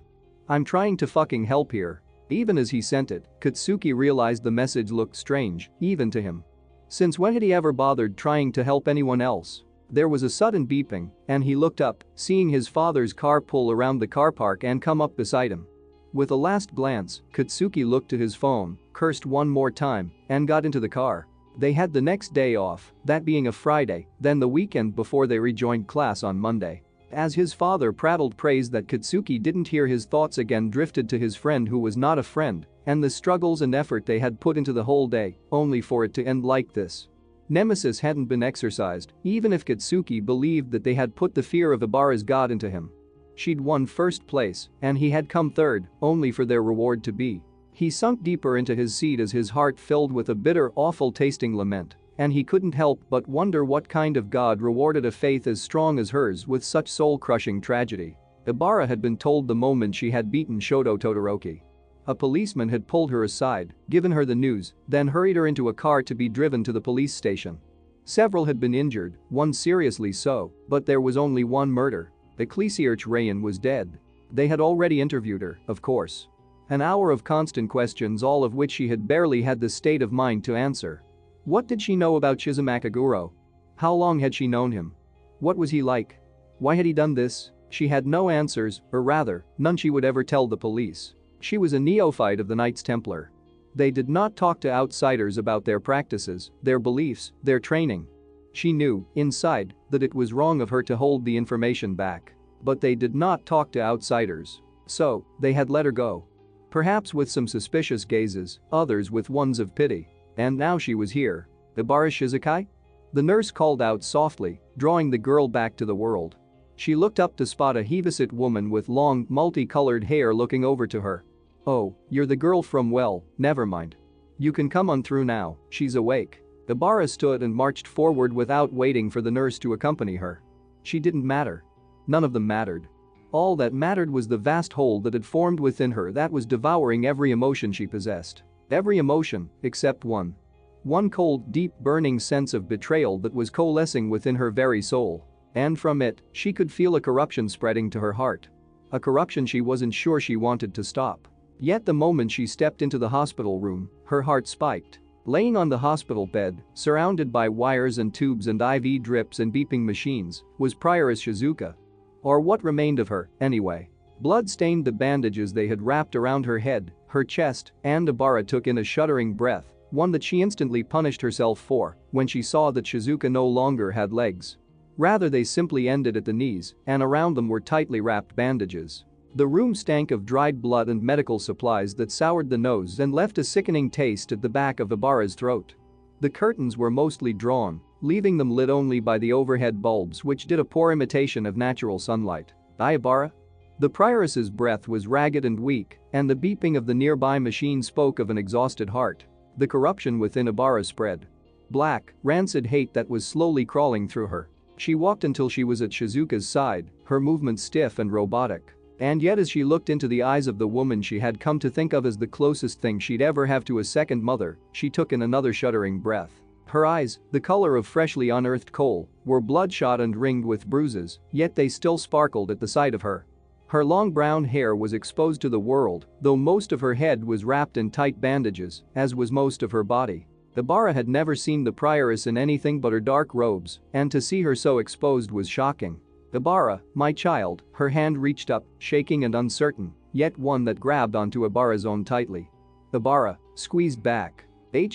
I'm trying to fucking help here." Even as he sent it, Katsuki realized the message looked strange, even to him. Since when had he ever bothered trying to help anyone else? There was a sudden beeping, and he looked up, seeing his father's car pull around the car park and come up beside him. With a last glance, Katsuki looked at his phone, cursed one more time, and got into the car. They had the next day off, that being a Friday, then the weekend before they rejoined class on Monday. As his father prattled praise that Katsuki didn't hear, his thoughts again drifted to his friend who was not a friend, and the struggles and effort they had put into the whole day, only for it to end like this. Nemesis hadn't been exercised, even if Katsuki believed that they had put the fear of Ibarra's god into him. She'd won 1st place, and he had come 3rd, only for their reward to be. He sunk deeper into his seat as his heart filled with a bitter, awful-tasting lament, and he couldn't help but wonder what kind of god rewarded a faith as strong as hers with such soul-crushing tragedy. Ibarra had been told the moment she had beaten Shoto Todoroki. A policeman had pulled her aside, given her the news, then hurried her into a car to be driven to the police station. Several had been injured, one seriously so, but there was only one murder. Ecclesiarch Rayan was dead. They had already interviewed her, of course. An hour of constant questions, all of which she had barely had the state of mind to answer. What did she know about Shizumakaguro? How long had she known him? What was he like? Why had he done this? She had no answers, or rather, none she would ever tell the police. She was a neophyte of the Knights Templar. They did not talk to outsiders about their practices, their beliefs, their training. She knew, inside, that it was wrong of her to hold the information back. But they did not talk to outsiders. So, they had let her go. Perhaps with some suspicious gazes, others with ones of pity. And now she was here. Ibarra Shizukai? The nurse called out softly, drawing the girl back to the world. She looked up to spot a heavicate woman with long, multicolored hair looking over to her. "Oh, you're the girl from well, never mind. You can come on through now, she's awake." Ibarra stood and marched forward without waiting for the nurse to accompany her. She didn't matter. None of them mattered. All that mattered was the vast hole that had formed within her that was devouring every emotion she possessed. Every emotion, except one. One cold, deep, burning sense of betrayal that was coalescing within her very soul. And from it, she could feel a corruption spreading to her heart. A corruption she wasn't sure she wanted to stop. Yet the moment she stepped into the hospital room, her heart spiked. Laying on the hospital bed, surrounded by wires and tubes and IV drips and beeping machines, was Prioress Shizuka. Or what remained of her, anyway. Blood stained the bandages they had wrapped around her head, her chest, and Ibarra took in a shuddering breath, one that she instantly punished herself for when she saw that Shizuka no longer had legs. Rather, they simply ended at the knees, and around them were tightly wrapped bandages. The room stank of dried blood and medical supplies that soured the nose and left a sickening taste at the back of Ibarra's throat. The curtains were mostly drawn, leaving them lit only by the overhead bulbs which did a poor imitation of natural sunlight. Ibarra? The prioress's breath was ragged and weak, and the beeping of the nearby machine spoke of an exhausted heart. The corruption within Ibarra spread. Black, rancid hate that was slowly crawling through her. She walked until she was at Shizuka's side, her movements stiff and robotic. And yet as she looked into the eyes of the woman she had come to think of as the closest thing she'd ever have to a second mother, she took in another shuddering breath. Her eyes, the color of freshly unearthed coal, were bloodshot and ringed with bruises, yet they still sparkled at the sight of her. Her long brown hair was exposed to the world, though most of her head was wrapped in tight bandages, as was most of her body. Ibarra had never seen the prioress in anything but her dark robes, and to see her so exposed was shocking. Ibarra, my child, her hand reached up, shaking and uncertain, yet one that grabbed onto Ibarra's own tightly. Ibarra squeezed back.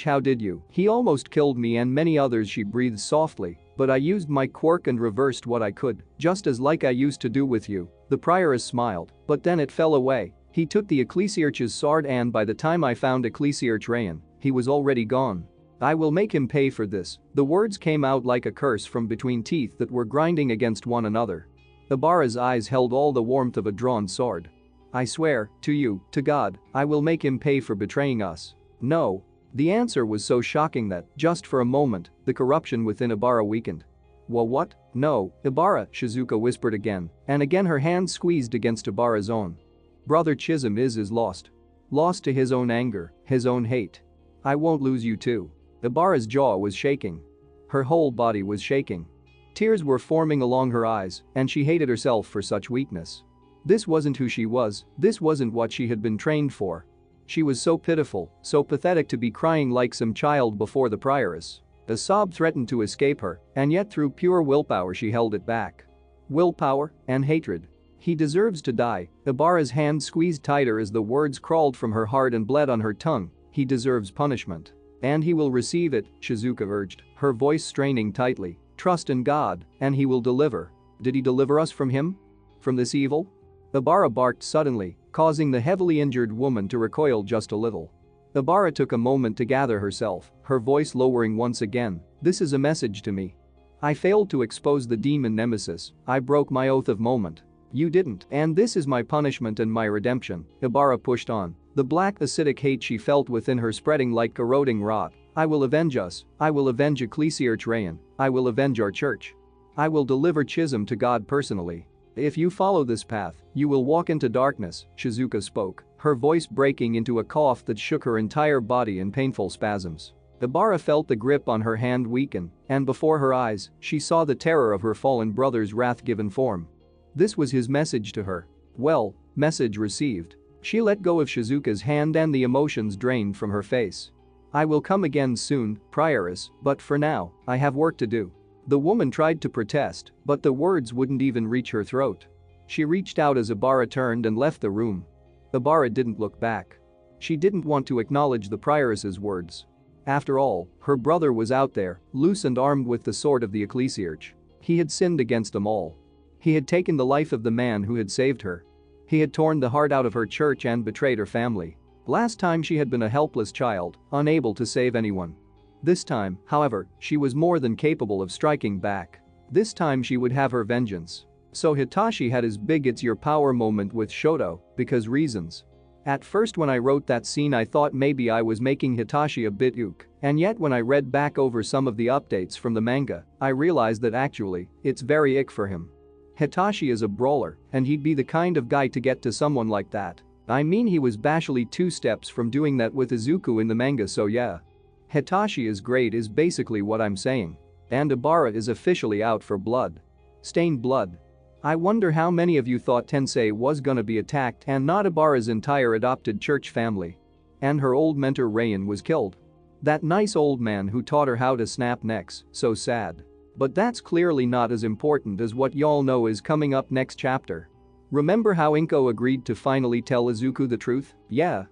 How did you? He almost killed me and many others, she breathed softly, but I used my quirk and reversed what I could, just as like I used to do with you. The prioress smiled, but then it fell away. He took the Ecclesiarch's sword and by the time I found Ecclesiarch Rayan, he was already gone. I will make him pay for this. The words came out like a curse from between teeth that were grinding against one another. Ibarra's eyes held all the warmth of a drawn sword. I swear, to you, to God, I will make him pay for betraying us. No. The answer was so shocking that, just for a moment, the corruption within Ibarra weakened. Well, what? No, Ibarra, Shizuka whispered again, and again her hand squeezed against Ibarra's own. Brother Chisholm is lost. Lost to his own anger, his own hate. I won't lose you too. Ibarra's jaw was shaking. Her whole body was shaking. Tears were forming along her eyes, and she hated herself for such weakness. This wasn't who she was, this wasn't what she had been trained for. She was so pitiful, so pathetic to be crying like some child before the prioress. A sob threatened to escape her, and yet through pure willpower she held it back. Willpower and hatred. He deserves to die. Ibarra's hand squeezed tighter as the words crawled from her heart and bled on her tongue. He deserves punishment. And he will receive it, Shizuka urged, her voice straining tightly. Trust in God, and he will deliver. Did he deliver us from him? From this evil? Ibarra barked suddenly, causing the heavily injured woman to recoil just a little. Ibarra took a moment to gather herself, her voice lowering once again. This is a message to me. I failed to expose the demon Nemesis. I broke my oath of moment. You didn't, and this is my punishment and my redemption. Ibarra pushed on, the black acidic hate she felt within her spreading like corroding rot. I will avenge us. I will avenge Ecclesiarch Rayan. I will avenge our church. I will deliver Chisholm to God personally. If you follow this path, you will walk into darkness, Shizuka spoke, her voice breaking into a cough that shook her entire body in painful spasms. Ibarra felt the grip on her hand weaken, and before her eyes, she saw the terror of her fallen brother's wrath-given form. This was his message to her. Well, message received. She let go of Shizuka's hand and the emotions drained from her face. I will come again soon, prioress, but for now, I have work to do. The woman tried to protest, but the words wouldn't even reach her throat. She reached out as Ibarra turned and left the room. Ibarra didn't look back. She didn't want to acknowledge the prioress's words. After all, her brother was out there, loose and armed with the sword of the Ecclesiarch. He had sinned against them all. He had taken the life of the man who had saved her. He had torn the heart out of her church and betrayed her family. Last time she had been a helpless child, unable to save anyone. This time, however, she was more than capable of striking back. This time she would have her vengeance. So Hitachi had his big "it's your power" moment with Shoto, because reasons. At first when I wrote that scene I thought maybe I was making Hitachi a bit ook, and yet when I read back over some of the updates from the manga, I realized that actually, it's very ick for him. Hitachi is a brawler, and he'd be the kind of guy to get to someone like that. I mean, he was bashfully 2 steps from doing that with Izuku in the manga, so yeah. Hitachi is great is basically what I'm saying. And Ibarra is officially out for blood. Stained blood. I wonder how many of you thought Tensei was gonna be attacked and not Ibarra's entire adopted church family. And her old mentor Rayan was killed. That nice old man who taught her how to snap necks, so sad. But that's clearly not as important as what y'all know is coming up next chapter. Remember how Inko agreed to finally tell Izuku the truth? Yeah.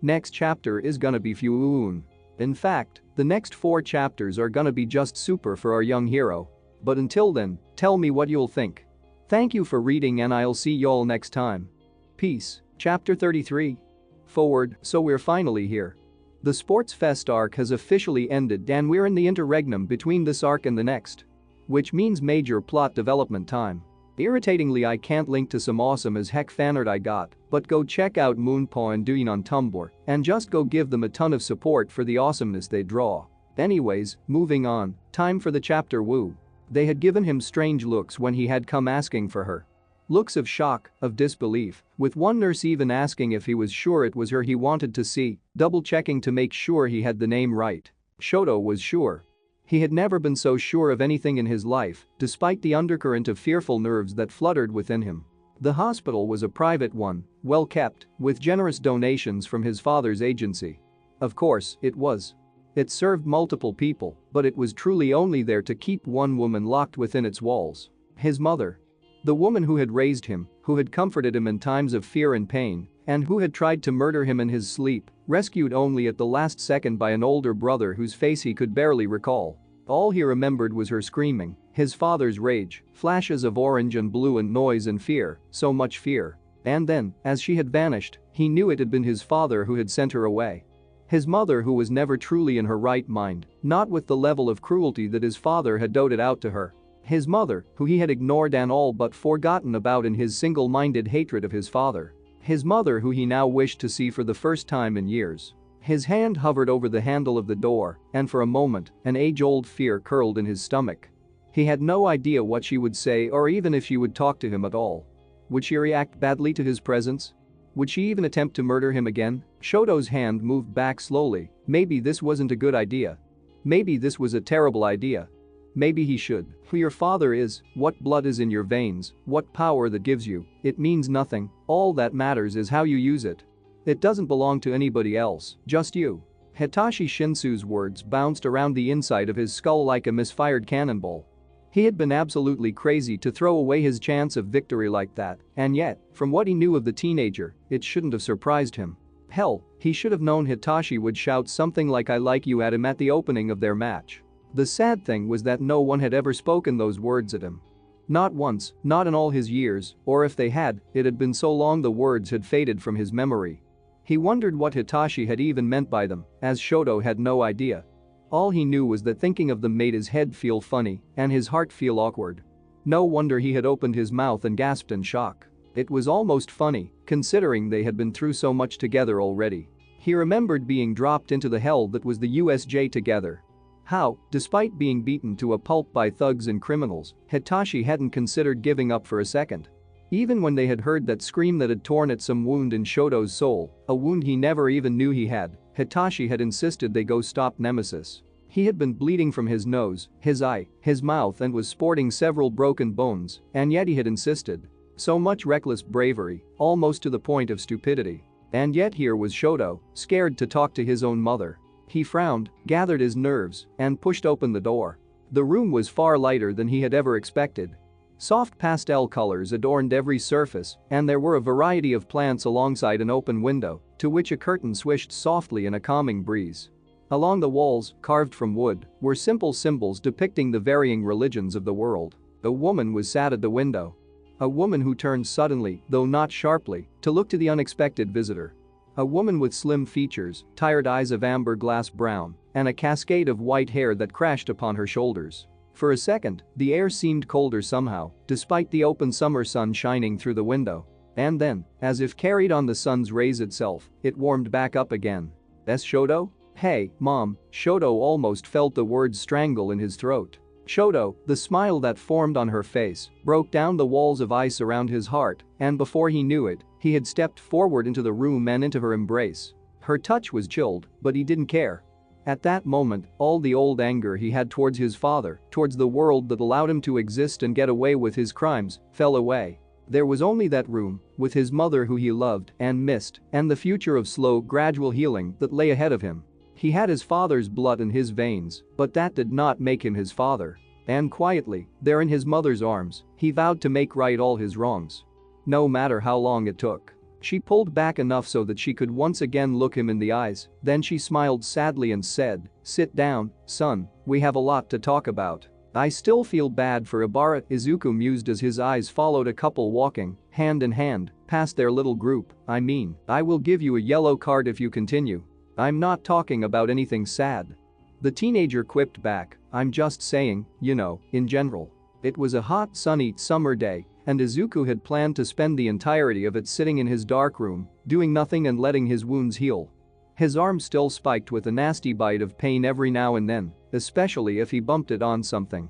Next chapter is gonna be Fuun. In fact, the next 4 chapters are gonna be just super for our young hero. But until then, tell me what you'll think. Thank you for reading and I'll see y'all next time. Peace. Chapter 33. Forward, so we're finally here. The Sports Fest arc has officially ended and we're in the interregnum between this arc and the next. Which means major plot development time. Irritatingly, I can't link to some awesome as heck fanart I got, but go check out Moonpaw and Duin on Tumblr and just go give them a ton of support for the awesomeness they draw. Anyways, moving on, time for the chapter woo. They had given him strange looks when he had come asking for her. Looks of shock, of disbelief, with one nurse even asking if he was sure it was her he wanted to see, double-checking to make sure he had the name right. Shoto was sure. He had never been so sure of anything in his life, despite the undercurrent of fearful nerves that fluttered within him. The hospital was a private one, well kept, with generous donations from his father's agency. Of course, it was. It served multiple people, but it was truly only there to keep one woman locked within its walls. His mother. The woman who had raised him, who had comforted him in times of fear and pain, and who had tried to murder him in his sleep, rescued only at the last second by an older brother whose face he could barely recall. All he remembered was her screaming, his father's rage, flashes of orange and blue and noise and fear, so much fear. And then, as she had vanished, he knew it had been his father who had sent her away. His mother who was never truly in her right mind, not with the level of cruelty that his father had doted out to her. His mother, who he had ignored and all but forgotten about in his single-minded hatred of his father. His mother who he now wished to see for the first time in years. His hand hovered over the handle of the door, and for a moment, an age-old fear curled in his stomach. He had no idea what she would say or even if she would talk to him at all. Would she react badly to his presence? Would she even attempt to murder him again? Shoto's hand moved back slowly. Maybe this wasn't a good idea. Maybe this was a terrible idea. Maybe he should. Who your father is, what blood is in your veins, what power that gives you, it means nothing. All that matters is how you use it. It doesn't belong to anybody else, just you. Hitachi Shinsou's words bounced around the inside of his skull like a misfired cannonball. He had been absolutely crazy to throw away his chance of victory like that, and yet, from what he knew of the teenager, it shouldn't have surprised him. Hell, he should have known Hitachi would shout something like "I like you" at him at the opening of their match. The sad thing was that no one had ever spoken those words at him. Not once, not in all his years, or if they had, it had been so long the words had faded from his memory. He wondered what Hitachi had even meant by them, as Shoto had no idea. All he knew was that thinking of them made his head feel funny and his heart feel awkward. No wonder he had opened his mouth and gasped in shock. It was almost funny, considering they had been through so much together already. He remembered being dropped into the hell that was the USJ together. How, despite being beaten to a pulp by thugs and criminals, Hitachi hadn't considered giving up for a second. Even when they had heard that scream that had torn at some wound in Shoto's soul, a wound he never even knew he had, Hitachi had insisted they go stop Nemesis. He had been bleeding from his nose, his eye, his mouth and was sporting several broken bones, and yet he had insisted. So much reckless bravery, almost to the point of stupidity. And yet here was Shoto, scared to talk to his own mother. He frowned, gathered his nerves, and pushed open the door. The room was far lighter than he had ever expected. Soft pastel colors adorned every surface, and there were a variety of plants alongside an open window, to which a curtain swished softly in a calming breeze. Along the walls, carved from wood, were simple symbols depicting the varying religions of the world. A woman was sat at the window. A woman who turned suddenly, though not sharply, to look to the unexpected visitor. A woman with slim features, tired eyes of amber glass brown, and a cascade of white hair that crashed upon her shoulders. For a second, the air seemed colder somehow, despite the open summer sun shining through the window. And then, as if carried on the sun's rays itself, it warmed back up again. "S. Shoto? Hey, Mom," Shoto almost felt the words strangle in his throat. Shoto, the smile that formed on her face, broke down the walls of ice around his heart, and before he knew it, he had stepped forward into the room and into her embrace. Her touch was chilled, but he didn't care. At that moment, all the old anger he had towards his father, towards the world that allowed him to exist and get away with his crimes, fell away. There was only that room, with his mother who he loved and missed, and the future of slow, gradual healing that lay ahead of him. He had his father's blood in his veins, but that did not make him his father. And quietly, there in his mother's arms, he vowed to make right all his wrongs. No matter how long it took. She pulled back enough so that she could once again look him in the eyes, then she smiled sadly and said, "Sit down, son, we have a lot to talk about." "I still feel bad for Ibarra," Izuku mused as his eyes followed a couple walking, hand in hand, past their little group. "I mean, I will give you a yellow card if you continue. I'm not talking about anything sad." The teenager quipped back, "I'm just saying, you know, in general." It was a hot sunny summer day, and Izuku had planned to spend the entirety of it sitting in his dark room, doing nothing and letting his wounds heal. His arm still spiked with a nasty bite of pain every now and then, especially if he bumped it on something.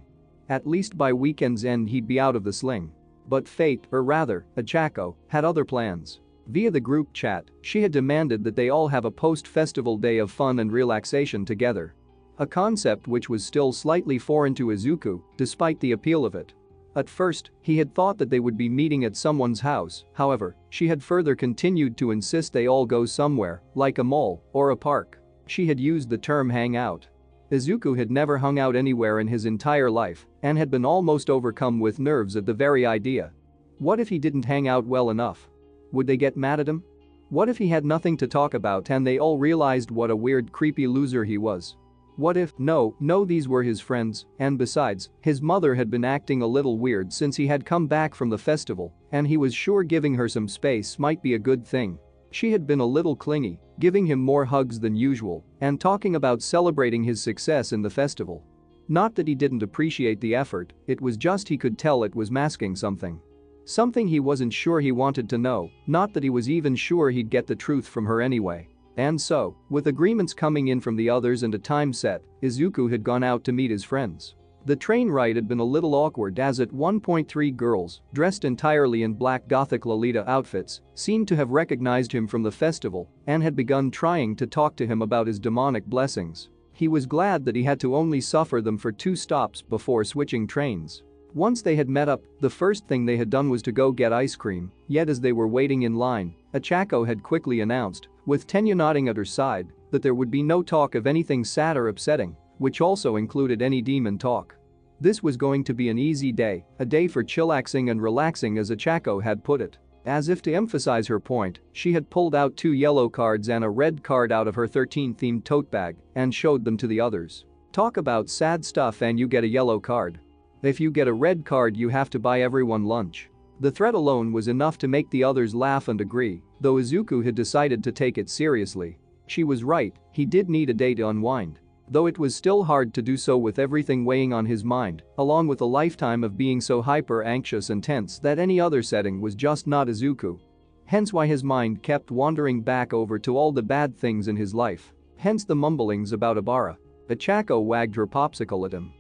At least by weekend's end he'd be out of the sling. But fate, or rather, Achako, had other plans. Via the group chat, she had demanded that they all have a post-festival day of fun and relaxation together. A concept which was still slightly foreign to Izuku, despite the appeal of it. At first, he had thought that they would be meeting at someone's house, however, she had further continued to insist they all go somewhere, like a mall or a park. She had used the term hang out. Izuku had never hung out anywhere in his entire life and had been almost overcome with nerves at the very idea. What if he didn't hang out well enough? Would they get mad at him? What if he had nothing to talk about and they all realized what a weird, creepy loser he was? What if, no, these were his friends, and besides, his mother had been acting a little weird since he had come back from the festival, and he was sure giving her some space might be a good thing. She had been a little clingy, giving him more hugs than usual, and talking about celebrating his success in the festival. Not that he didn't appreciate the effort, it was just he could tell it was masking something. Something he wasn't sure he wanted to know, not that he was even sure he'd get the truth from her anyway. And so, with agreements coming in from the others and a time set, Izuku had gone out to meet his friends. The train ride had been a little awkward as at one point 3 girls, dressed entirely in black gothic Lolita outfits, seemed to have recognized him from the festival and had begun trying to talk to him about his demonic blessings. He was glad that he had to only suffer them for 2 stops before switching trains. Once they had met up, the first thing they had done was to go get ice cream, yet as they were waiting in line, Achako had quickly announced, with Tenya nodding at her side, that there would be no talk of anything sad or upsetting, which also included any demon talk. This was going to be an easy day, a day for chillaxing and relaxing as Achako had put it. As if to emphasize her point, she had pulled out 2 yellow cards and a red card out of her 13-themed tote bag and showed them to the others. Talk about sad stuff and you get a yellow card. If you get a red card you have to buy everyone lunch. The threat alone was enough to make the others laugh and agree, though Izuku had decided to take it seriously. She was right, he did need a day to unwind. Though it was still hard to do so with everything weighing on his mind, along with a lifetime of being so hyper-anxious and tense that any other setting was just not Izuku. Hence why his mind kept wandering back over to all the bad things in his life. Hence the mumblings about Ibarra. Achako wagged her popsicle at him.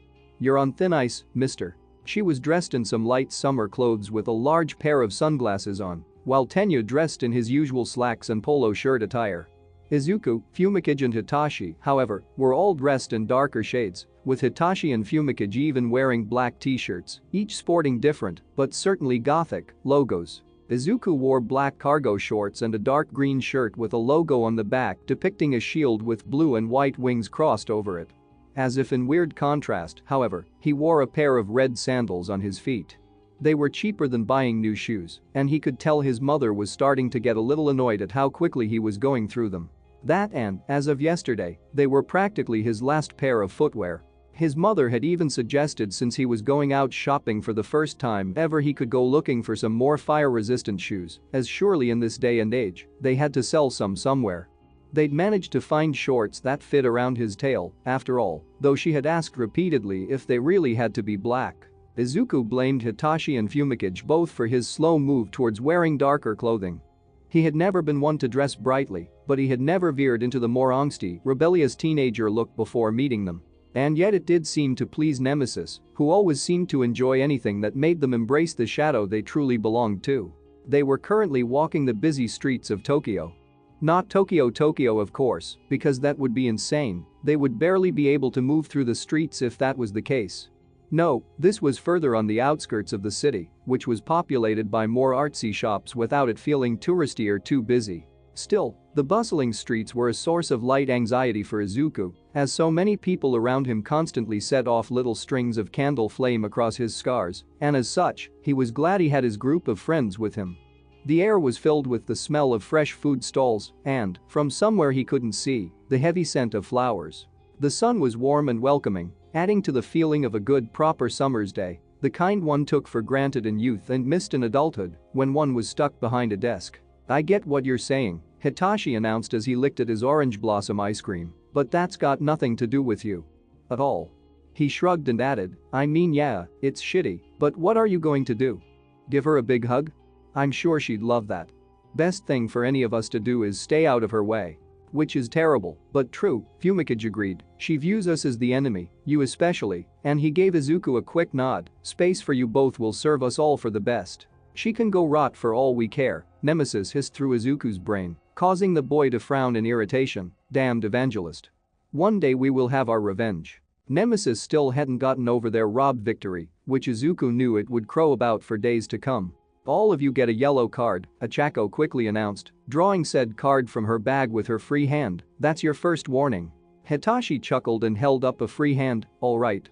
"You're on thin ice, mister." She was dressed in some light summer clothes with a large pair of sunglasses on, while Tenya dressed in his usual slacks and polo shirt attire. Izuku, Fumikage and Hitachi, however, were all dressed in darker shades, with Hitachi and Fumikage even wearing black t-shirts, each sporting different, but certainly gothic, logos. Izuku wore black cargo shorts and a dark green shirt with a logo on the back depicting a shield with blue and white wings crossed over it. As if in weird contrast, however, he wore a pair of red sandals on his feet. They were cheaper than buying new shoes, and he could tell his mother was starting to get a little annoyed at how quickly he was going through them. That and, as of yesterday, they were practically his last pair of footwear. His mother had even suggested since he was going out shopping for the first time ever he could go looking for some more fire-resistant shoes, as surely in this day and age, they had to sell some somewhere. They'd managed to find shorts that fit around his tail, after all, though she had asked repeatedly if they really had to be black. Izuku blamed Hitachi and Fumikage both for his slow move towards wearing darker clothing. He had never been one to dress brightly, but he had never veered into the more angsty, rebellious teenager look before meeting them. And yet it did seem to please Nemesis, who always seemed to enjoy anything that made them embrace the shadow they truly belonged to. They were currently walking the busy streets of Tokyo. Not Tokyo of course, because that would be insane, they would barely be able to move through the streets if that was the case. No, this was further on the outskirts of the city, which was populated by more artsy shops without it feeling touristy or too busy. Still, the bustling streets were a source of light anxiety for Izuku, as so many people around him constantly set off little strings of candle flame across his scars, and as such, he was glad he had his group of friends with him. The air was filled with the smell of fresh food stalls and, from somewhere he couldn't see, the heavy scent of flowers. The sun was warm and welcoming, adding to the feeling of a good proper summer's day, the kind one took for granted in youth and missed in adulthood when one was stuck behind a desk. "I get what you're saying," Hitachi announced as he licked at his orange blossom ice cream, "but that's got nothing to do with you. At all." He shrugged and added, "I mean yeah, it's shitty, but what are you going to do? Give her a big hug? I'm sure she'd love that. Best thing for any of us to do is stay out of her way." Which is terrible, but true, Fumikage agreed. "She views us as the enemy, you especially," and he gave Izuku a quick nod. "Space for you both will serve us all for the best. She can go rot for all we care," Nemesis hissed through Izuku's brain, causing the boy to frown in irritation. "Damned evangelist. One day we will have our revenge." Nemesis still hadn't gotten over their robbed victory, which Izuku knew it would crow about for days to come. "All of you get a yellow card," Achako quickly announced, drawing said card from her bag with her free hand. "That's your first warning." Hitachi chuckled and held up a free hand. All right.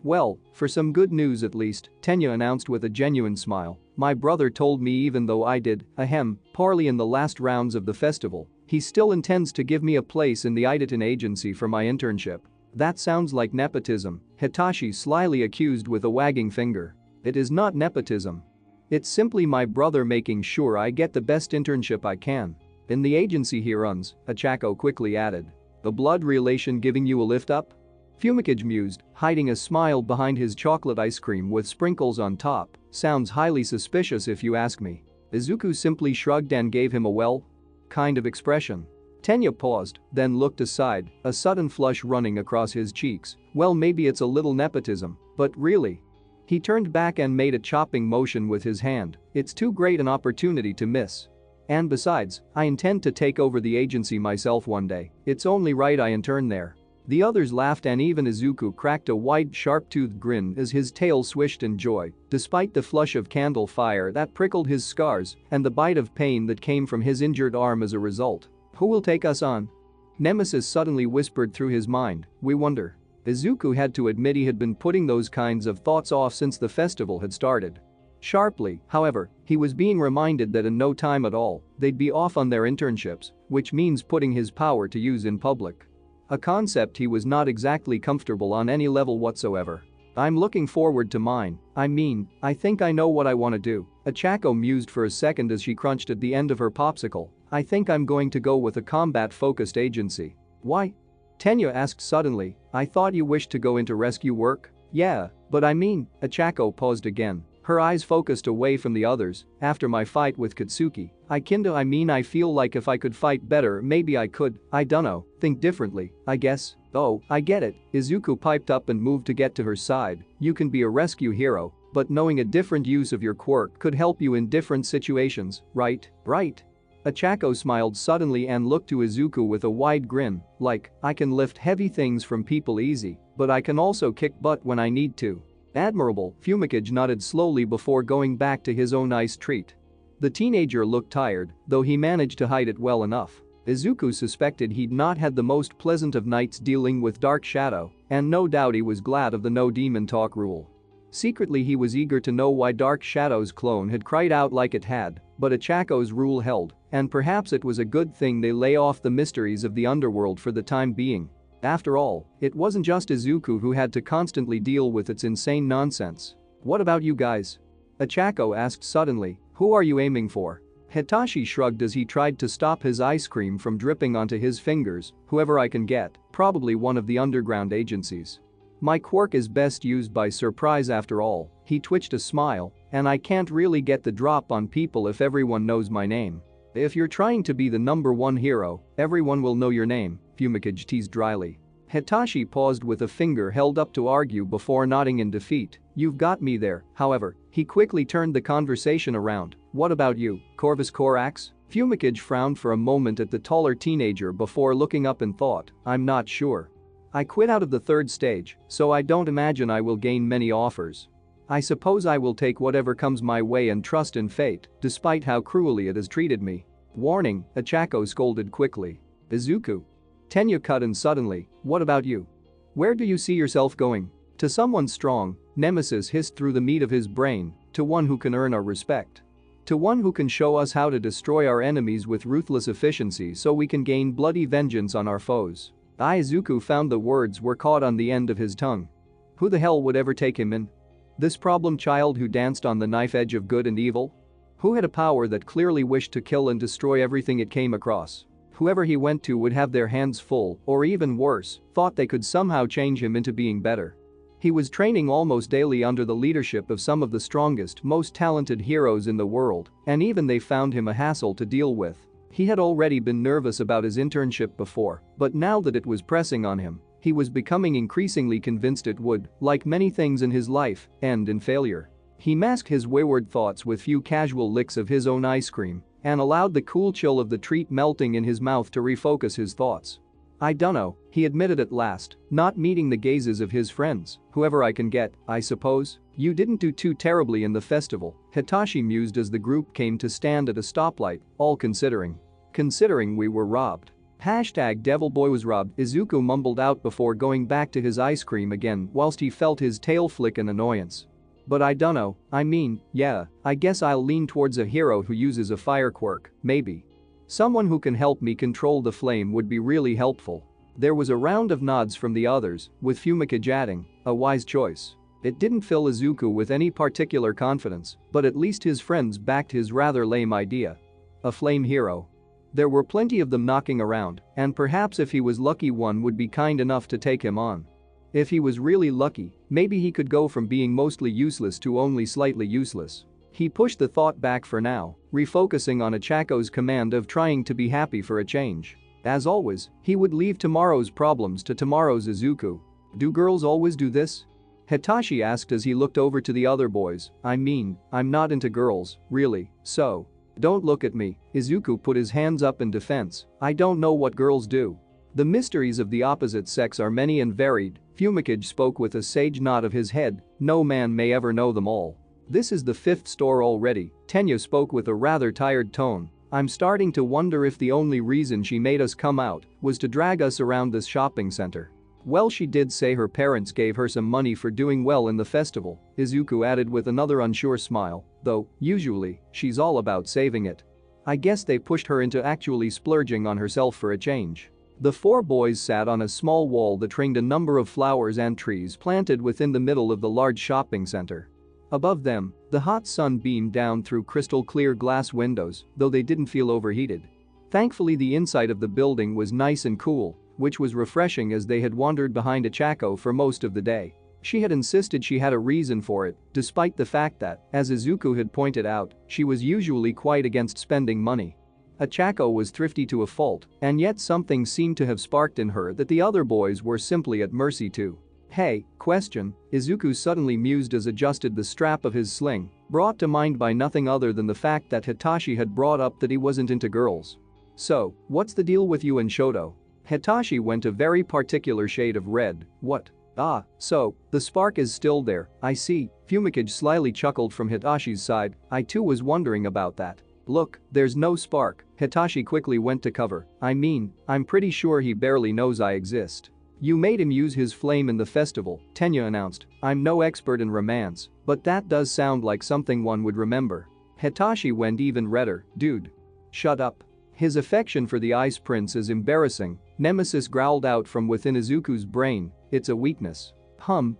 "Well, for some good news at least," Tenya announced with a genuine smile. "My brother told me even though I did, poorly in the last rounds of the festival, he still intends to give me a place in the Idaten agency for my internship." "That sounds like nepotism," Hitachi slyly accused with a wagging finger. "It is not nepotism. It's simply my brother making sure I get the best internship I can. In the agency he runs," Achako quickly added. "A blood relation giving you a lift up?" Fumikage mused, hiding a smile behind his chocolate ice cream with sprinkles on top. "Sounds highly suspicious if you ask me." Izuku simply shrugged and gave him a well kind of expression. Tenya paused, then looked aside, a sudden flush running across his cheeks. "Well, maybe it's a little nepotism, but really." He turned back and made a chopping motion with his hand. "It's too great an opportunity to miss. And besides, I intend to take over the agency myself one day. It's only right I intern there." The others laughed and even Izuku cracked a wide sharp-toothed grin as his tail swished in joy, despite the flush of candle fire that prickled his scars and the bite of pain that came from his injured arm as a result. "Who will take us on?" Nemesis suddenly whispered through his mind. "We wonder." Izuku had to admit he had been putting those kinds of thoughts off since the festival had started. Sharply, however, he was being reminded that in no time at all, they'd be off on their internships, which means putting his power to use in public. A concept he was not exactly comfortable on any level whatsoever. "I'm looking forward to mine. I think I know what I want to do." Achako mused for a second as she crunched at the end of her popsicle. "I think I'm going to go with a combat-focused agency." "Why?" Tenya asked suddenly. "I thought you wished to go into rescue work." "Yeah, but Achako paused again, her eyes focused away from the others. "After my fight with Katsuki, I feel like if I could fight better maybe I could, I dunno, think differently, I guess." "Oh, I get it," Izuku piped up and moved to get to her side. "You can be a rescue hero, but knowing a different use of your quirk could help you in different situations, right?" "Right." Achako smiled suddenly and looked to Izuku with a wide grin, like, "I can lift heavy things from people easy, but I can also kick butt when I need to." "Admirable," Fumikage nodded slowly before going back to his own ice treat. The teenager looked tired, though he managed to hide it well enough. Izuku suspected he'd not had the most pleasant of nights dealing with Dark Shadow, and no doubt he was glad of the no demon talk rule. Secretly he was eager to know why Dark Shadow's clone had cried out like it had, but Achako's rule held, and perhaps it was a good thing they lay off the mysteries of the underworld for the time being. After all, it wasn't just Izuku who had to constantly deal with its insane nonsense. "What about you guys?" Achako asked suddenly. "Who are you aiming for?" Hitachi shrugged as he tried to stop his ice cream from dripping onto his fingers. "Whoever I can get, probably one of the underground agencies. My quirk is best used by surprise after all." He twitched a smile, "and I can't really get the drop on people if everyone knows my name." "If you're trying to be the #1 hero, everyone will know your name," Fumikage teased dryly. Hitachi paused with a finger held up to argue before nodding in defeat. You've got me there, however, he quickly turned the conversation around. What about you, Corvus Corax? Fumikage frowned for a moment at the taller teenager before looking up and thought, I'm not sure. I quit out of the third stage, so I don't imagine I will gain many offers. I suppose I will take whatever comes my way and trust in fate, despite how cruelly it has treated me. Warning, Achako scolded quickly. Izuku. Tenya cut in suddenly, what about you? Where do you see yourself going? To someone strong, Nemesis hissed through the meat of his brain, to one who can earn our respect. To one who can show us how to destroy our enemies with ruthless efficiency so we can gain bloody vengeance on our foes. Izuku found the words were caught on the end of his tongue. Who the hell would ever take him in? This problem child who danced on the knife edge of good and evil? Who had a power that clearly wished to kill and destroy everything it came across? Whoever he went to would have their hands full, or even worse, thought they could somehow change him into being better. He was training almost daily under the leadership of some of the strongest, most talented heroes in the world, and even they found him a hassle to deal with. He had already been nervous about his internship before, but now that it was pressing on him, he was becoming increasingly convinced it would, like many things in his life, end in failure. He masked his wayward thoughts with few casual licks of his own ice cream and allowed the cool chill of the treat melting in his mouth to refocus his thoughts. I dunno, he admitted at last, not meeting the gazes of his friends. Whoever I can get, I suppose. You didn't do too terribly in the festival, Hitachi mused as the group came to stand at a stoplight, all considering. Considering we were robbed. #Devilboy was robbed, Izuku mumbled out before going back to his ice cream again whilst he felt his tail flick in annoyance. But I dunno, I mean, yeah, I guess I'll lean towards a hero who uses a fire quirk, maybe. Someone who can help me control the flame would be really helpful. There was a round of nods from the others, with Fumikage adding, a wise choice. It didn't fill Izuku with any particular confidence, but at least his friends backed his rather lame idea. A flame hero. There were plenty of them knocking around, and perhaps if he was lucky one would be kind enough to take him on. If he was really lucky, maybe he could go from being mostly useless to only slightly useless. He pushed the thought back for now, refocusing on Achako's command of trying to be happy for a change. As always, he would leave tomorrow's problems to tomorrow's Izuku. Do girls always do this? Hitachi asked as he looked over to the other boys. I mean, I'm not into girls, really, so. Don't look at me, Izuku put his hands up in defense. I don't know what girls do. The mysteries of the opposite sex are many and varied, Fumikage spoke with a sage nod of his head, no man may ever know them all. This is the fifth store already, Tenya spoke with a rather tired tone. I'm starting to wonder if the only reason she made us come out was to drag us around this shopping center. Well, she did say her parents gave her some money for doing well in the festival, Izuku added with another unsure smile, though, usually, she's all about saving it. I guess they pushed her into actually splurging on herself for a change. The four boys sat on a small wall that ringed a number of flowers and trees planted within the middle of the large shopping center. Above them, the hot sun beamed down through crystal-clear glass windows, though they didn't feel overheated. Thankfully, the inside of the building was nice and cool, which was refreshing as they had wandered behind Achako for most of the day. She had insisted she had a reason for it, despite the fact that, as Izuku had pointed out, she was usually quite against spending money. Achako was thrifty to a fault, and yet something seemed to have sparked in her that the other boys were simply at mercy to. Hey, question, Izuku suddenly mused as adjusted the strap of his sling, brought to mind by nothing other than the fact that Hitachi had brought up that he wasn't into girls. So, what's the deal with you and Shoto? Hitachi went a very particular shade of red. What? Ah, so, the spark is still there, I see, Fumikage slyly chuckled from Hitachi's side. I too was wondering about that. Look, there's no spark, Hitachi quickly went to cover. I mean, I'm pretty sure he barely knows I exist. You made him use his flame in the festival, Tenya announced. I'm no expert in romance, but that does sound like something one would remember. Hitachi went even redder. Dude. Shut up. His affection for the Ice Prince is embarrassing, Nemesis growled out from within Izuku's brain. It's a weakness.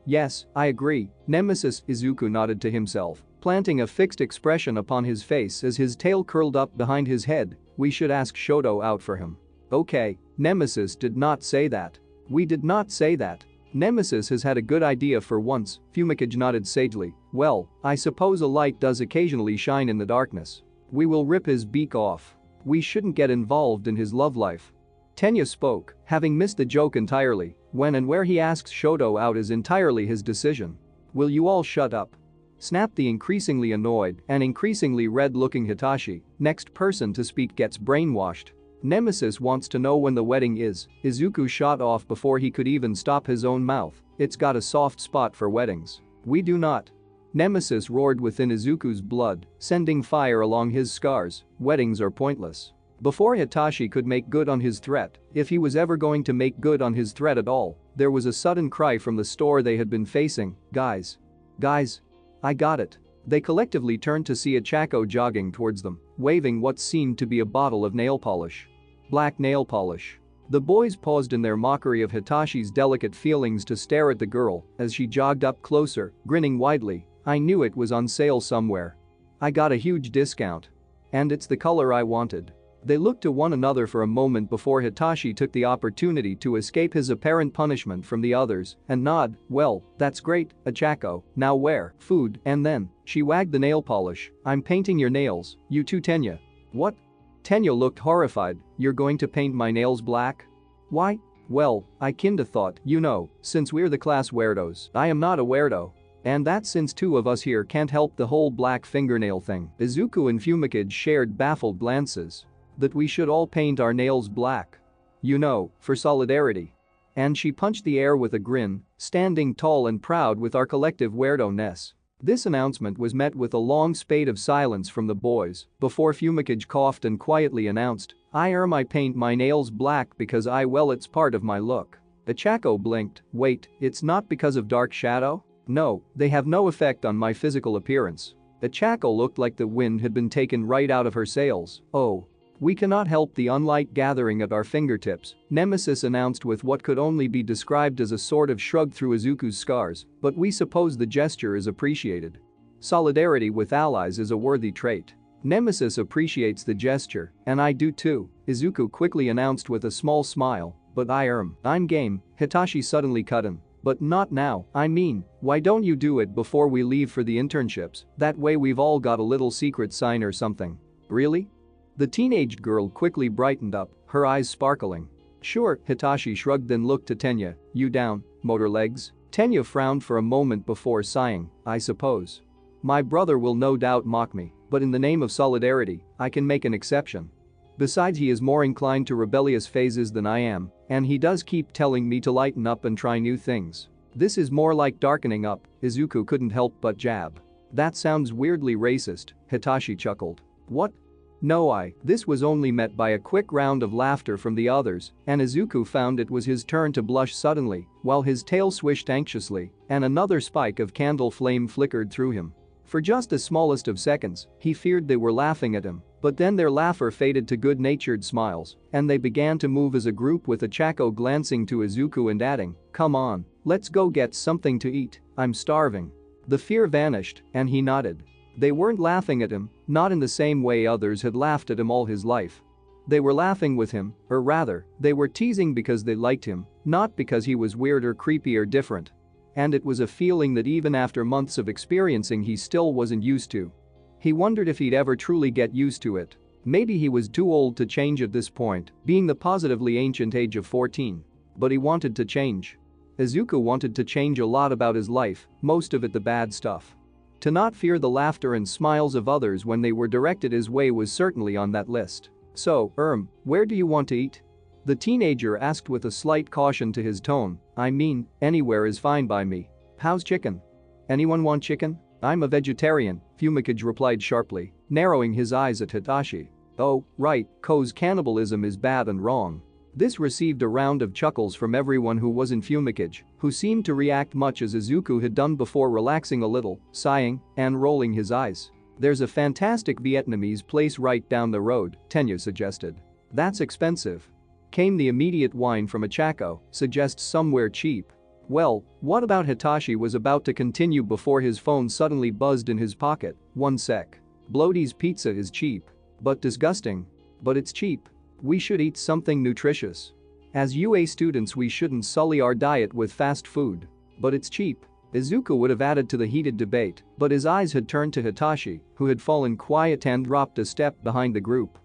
Yes, I agree, Nemesis, Izuku nodded to himself, planting a fixed expression upon his face as his tail curled up behind his head. We should ask Shoto out for him. Okay, Nemesis did not say that. We did not say that. Nemesis has had a good idea for once, Fumikage nodded sagely. Well, I suppose a light does occasionally shine in the darkness. We will rip his beak off. We shouldn't get involved in his love life. Tenya spoke, having missed the joke entirely. When and where he asks Shoto out is entirely his decision. Will you all shut up? Snapped the increasingly annoyed and increasingly red-looking Hitachi. Next person to speak gets brainwashed. Nemesis wants to know when the wedding is. Izuku shot off before he could even stop his own mouth. It's got a soft spot for weddings. We do not. Nemesis roared within Izuku's blood, sending fire along his scars. Weddings are pointless. Before Hitachi could make good on his threat, if he was ever going to make good on his threat at all, there was a sudden cry from the store they had been facing. Guys. Guys. I got it. They collectively turned to see a Chaco jogging towards them, waving what seemed to be a bottle of nail polish. Black nail polish. The boys paused in their mockery of Hitachi's delicate feelings to stare at the girl as she jogged up closer, grinning widely. I knew it was on sale somewhere. I got a huge discount. And it's the color I wanted. They looked to one another for a moment before Hitachi took the opportunity to escape his apparent punishment from the others and nod. Well, that's great, a Chaco. Now where? Food. And then, she wagged the nail polish. I'm painting your nails. You too, Tenya. What? Tenya looked horrified. You're going to paint my nails black? Why? Well, I kinda thought, since we're the class weirdos. I am not a weirdo. And that's since two of us here can't help the whole black fingernail thing. Izuku and Fumikage shared baffled glances. That we should all paint our nails black. For solidarity. And she punched the air with a grin, standing tall and proud with our collective weirdo-ness. This announcement was met with a long spate of silence from the boys before Fumikage coughed and quietly announced, I paint my nails black because it's part of my look. Chaco blinked. Wait, it's not because of dark shadow? No, they have no effect on my physical appearance. Chaco looked like the wind had been taken right out of her sails. Oh. We cannot help the unlight gathering at our fingertips, Nemesis announced with what could only be described as a sort of shrug through Izuku's scars, but we suppose the gesture is appreciated. Solidarity with allies is a worthy trait. Nemesis appreciates the gesture, and I do too, Izuku quickly announced with a small smile, but I'm game, Hitachi suddenly cut in. But not now, why don't you do it before we leave for the internships, that way we've all got a little secret sign or something. Really? The teenage girl quickly brightened up, her eyes sparkling. Sure, Hitachi shrugged then looked to Tenya. You down, motor legs? Tenya frowned for a moment before sighing, I suppose. My brother will no doubt mock me, but in the name of solidarity, I can make an exception. Besides, he is more inclined to rebellious phases than I am, and he does keep telling me to lighten up and try new things. This is more like darkening up, Izuku couldn't help but jab. That sounds weirdly racist, Hitachi chuckled. What? No, this was only met by a quick round of laughter from the others, and Izuku found it was his turn to blush suddenly, while his tail swished anxiously, and another spike of candle flame flickered through him. For just the smallest of seconds, he feared they were laughing at him, but then their laughter faded to good-natured smiles, and they began to move as a group with a Chaco glancing to Izuku and adding, come on, let's go get something to eat, I'm starving. The fear vanished, and he nodded. They weren't laughing at him, not in the same way others had laughed at him all his life. They were laughing with him, or rather, they were teasing because they liked him, not because he was weird or creepy or different. And it was a feeling that even after months of experiencing he still wasn't used to. He wondered if he'd ever truly get used to it. Maybe he was too old to change at this point, being the positively ancient age of 14. But he wanted to change. Izuku wanted to change a lot about his life, most of it the bad stuff. To not fear the laughter and smiles of others when they were directed his way was certainly on that list. So, where do you want to eat? The teenager asked with a slight caution to his tone. Anywhere is fine by me. How's chicken? Anyone want chicken? I'm a vegetarian, Fumikage replied sharply, narrowing his eyes at Hitachi. Oh, right, 'cause cannibalism is bad and wrong. This received a round of chuckles from everyone who wasn't Fumikage, who seemed to react much as Izuku had done before, relaxing a little, sighing, and rolling his eyes. There's a fantastic Vietnamese place right down the road, Tenya suggested. That's expensive. Came the immediate whine from a Chaco, suggests somewhere cheap. Well, what about Hitachi was about to continue before his phone suddenly buzzed in his pocket. One sec. Bloaty's pizza is cheap. But disgusting. But it's cheap. We should eat something nutritious. As UA students we shouldn't sully our diet with fast food. But it's cheap. Izuku would have added to the heated debate, but his eyes had turned to Hitachi, who had fallen quiet and dropped a step behind the group.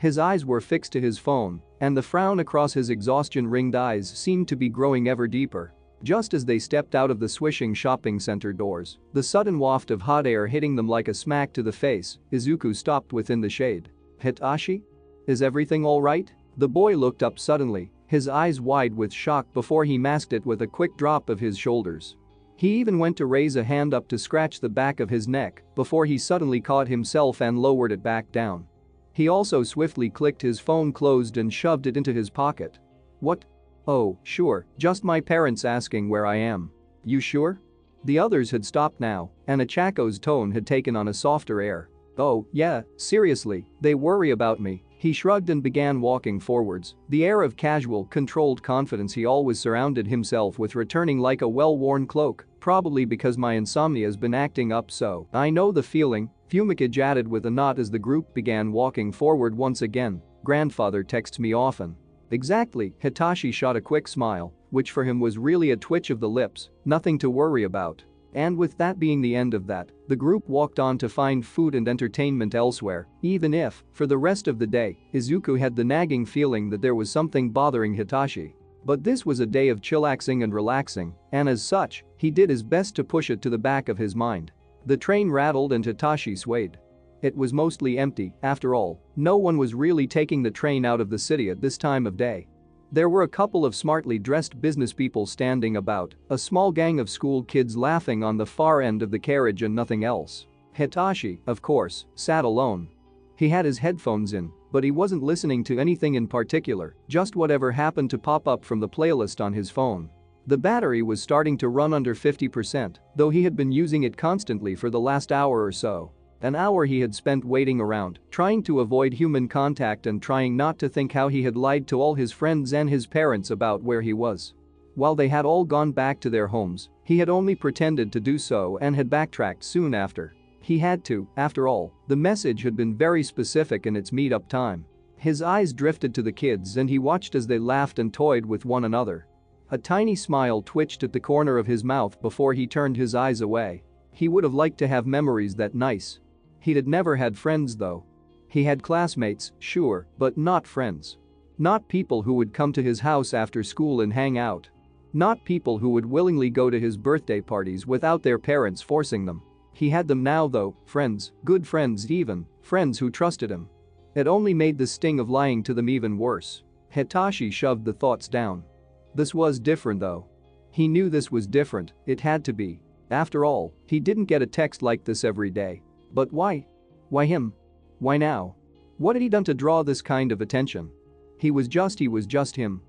His eyes were fixed to his phone, and the frown across his exhaustion-ringed eyes seemed to be growing ever deeper. Just as they stepped out of the swishing shopping center doors, the sudden waft of hot air hitting them like a smack to the face, Izuku stopped within the shade. "Hitachi? Is everything alright?" The boy looked up suddenly, his eyes wide with shock before he masked it with a quick drop of his shoulders. He even went to raise a hand up to scratch the back of his neck before he suddenly caught himself and lowered it back down. He also swiftly clicked his phone closed and shoved it into his pocket. "What? Oh, sure, just my parents asking where I am. You sure?" The others had stopped now, and Achako's tone had taken on a softer air. "Oh, yeah, seriously, they worry about me." He shrugged and began walking forwards, the air of casual, controlled confidence he always surrounded himself with returning like a well-worn cloak, probably because my insomnia's been acting up so. "I know the feeling," Fumikage added with a nod as the group began walking forward once again. "Grandfather texts me often." "Exactly," Hitachi shot a quick smile, which for him was really a twitch of the lips, nothing to worry about. And with that being the end of that, the group walked on to find food and entertainment elsewhere, even if, for the rest of the day, Izuku had the nagging feeling that there was something bothering Hitachi. But this was a day of chillaxing and relaxing, and as such, he did his best to push it to the back of his mind. The train rattled and Hitachi swayed. It was mostly empty, after all, no one was really taking the train out of the city at this time of day. There were a couple of smartly dressed business people standing about, a small gang of school kids laughing on the far end of the carriage and nothing else. Hitachi, of course, sat alone. He had his headphones in, but he wasn't listening to anything in particular, just whatever happened to pop up from the playlist on his phone. The battery was starting to run under 50%, though he had been using it constantly for the last hour or so. An hour he had spent waiting around, trying to avoid human contact and trying not to think how he had lied to all his friends and his parents about where he was. While they had all gone back to their homes, he had only pretended to do so and had backtracked soon after. He had to, after all, the message had been very specific in its meet-up time. His eyes drifted to the kids and he watched as they laughed and toyed with one another. A tiny smile twitched at the corner of his mouth before he turned his eyes away. He would have liked to have memories that nice. He had never had friends though. He had classmates, sure, but not friends. Not people who would come to his house after school and hang out. Not people who would willingly go to his birthday parties without their parents forcing them. He had them now though, friends, good friends even, friends who trusted him. It only made the sting of lying to them even worse. Hitachi shoved the thoughts down. This was different though. He knew this was different, it had to be. After all, he didn't get a text like this every day. But why? Why him? Why now? What had he done to draw this kind of attention? He was just him.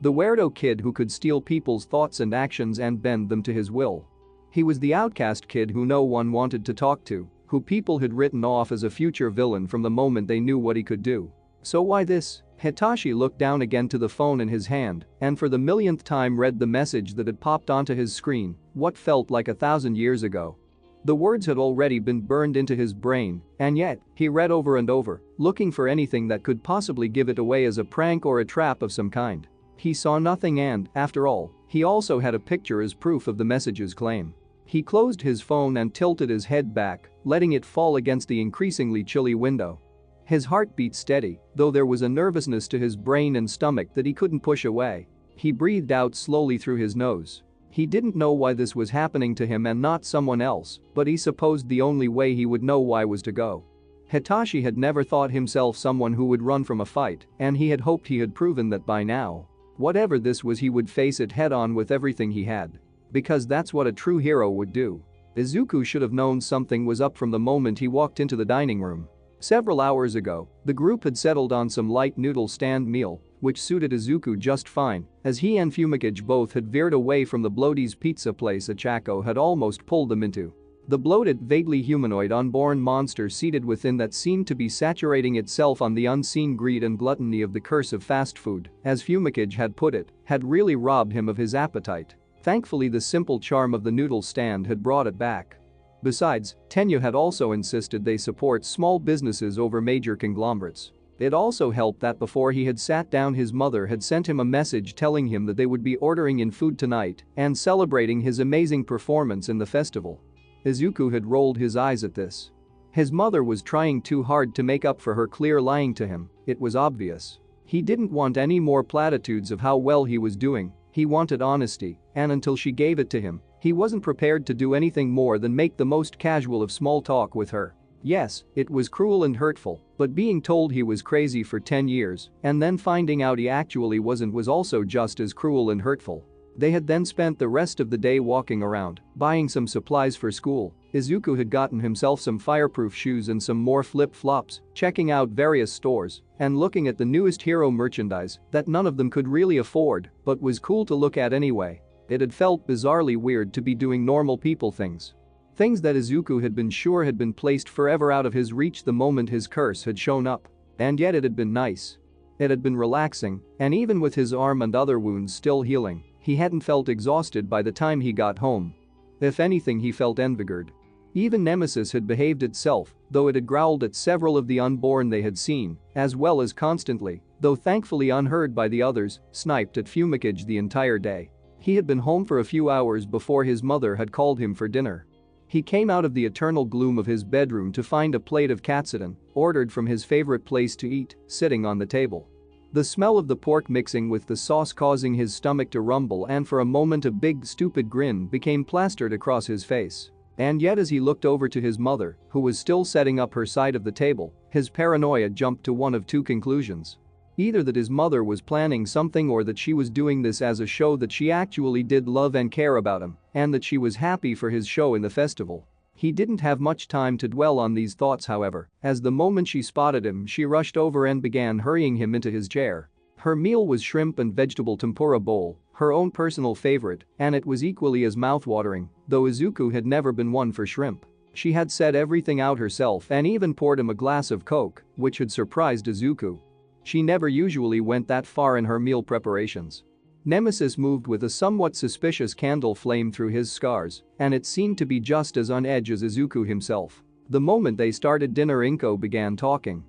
The weirdo kid who could steal people's thoughts and actions and bend them to his will. He was the outcast kid who no one wanted to talk to, who people had written off as a future villain from the moment they knew what he could do. So why this? Hitachi looked down again to the phone in his hand and for the millionth time read the message that had popped onto his screen, what felt like 1,000 years ago. The words had already been burned into his brain, and yet, he read over and over, looking for anything that could possibly give it away as a prank or a trap of some kind. He saw nothing and, after all, he also had a picture as proof of the message's claim. He closed his phone and tilted his head back, letting it fall against the increasingly chilly window. His heart beat steady, though there was a nervousness to his brain and stomach that he couldn't push away. He breathed out slowly through his nose. He didn't know why this was happening to him and not someone else, but he supposed the only way he would know why was to go. Hitachi had never thought himself someone who would run from a fight, and he had hoped he had proven that by now. Whatever this was, he would face it head-on with everything he had. Because that's what a true hero would do. Izuku should have known something was up from the moment he walked into the dining room. Several hours ago, the group had settled on some light noodle stand meal, which suited Izuku just fine, as he and Fumikage both had veered away from the Bloaties pizza place Achako had almost pulled them into. The bloated, vaguely humanoid unborn monster seated within that seemed to be saturating itself on the unseen greed and gluttony of the curse of fast food, as Fumikage had put it, had really robbed him of his appetite. Thankfully, the simple charm of the noodle stand had brought it back. Besides, Tenyu had also insisted they support small businesses over major conglomerates. It also helped that before he had sat down, his mother had sent him a message telling him that they would be ordering in food tonight and celebrating his amazing performance in the festival. Izuku had rolled his eyes at this. His mother was trying too hard to make up for her clear lying to him, it was obvious. He didn't want any more platitudes of how well he was doing, he wanted honesty, and until she gave it to him, he wasn't prepared to do anything more than make the most casual of small talk with her. Yes, it was cruel and hurtful, but being told he was crazy for 10 years and then finding out he actually wasn't was also just as cruel and hurtful. They had then spent the rest of the day walking around, buying some supplies for school. Izuku had gotten himself some fireproof shoes and some more flip-flops, checking out various stores and looking at the newest hero merchandise that none of them could really afford but was cool to look at anyway. It had felt bizarrely weird to be doing normal people things. Things that Izuku had been sure had been placed forever out of his reach the moment his curse had shown up. And yet it had been nice. It had been relaxing, and even with his arm and other wounds still healing, he hadn't felt exhausted by the time he got home. If anything, he felt envigored. Even Nemesis had behaved itself, though it had growled at several of the unborn they had seen, as well as constantly, though thankfully unheard by the others, sniped at Fumikage the entire day. He had been home for a few hours before his mother had called him for dinner. He came out of the eternal gloom of his bedroom to find a plate of katsudon, ordered from his favorite place to eat, sitting on the table. The smell of the pork mixing with the sauce causing his stomach to rumble, and for a moment a big stupid grin became plastered across his face. And yet as he looked over to his mother, who was still setting up her side of the table, his paranoia jumped to one of two conclusions. Either that his mother was planning something or that she was doing this as a show that she actually did love and care about him, and that she was happy for his show in the festival. He didn't have much time to dwell on these thoughts, however, as the moment she spotted him she rushed over and began hurrying him into his chair. Her meal was shrimp and vegetable tempura bowl, her own personal favorite, and it was equally as mouthwatering, though Izuku had never been one for shrimp. She had set everything out herself and even poured him a glass of Coke, which had surprised Izuku. She never usually went that far in her meal preparations. Nemesis moved with a somewhat suspicious candle flame through his scars, and it seemed to be just as on edge as Izuku himself. The moment they started dinner, Inko began talking.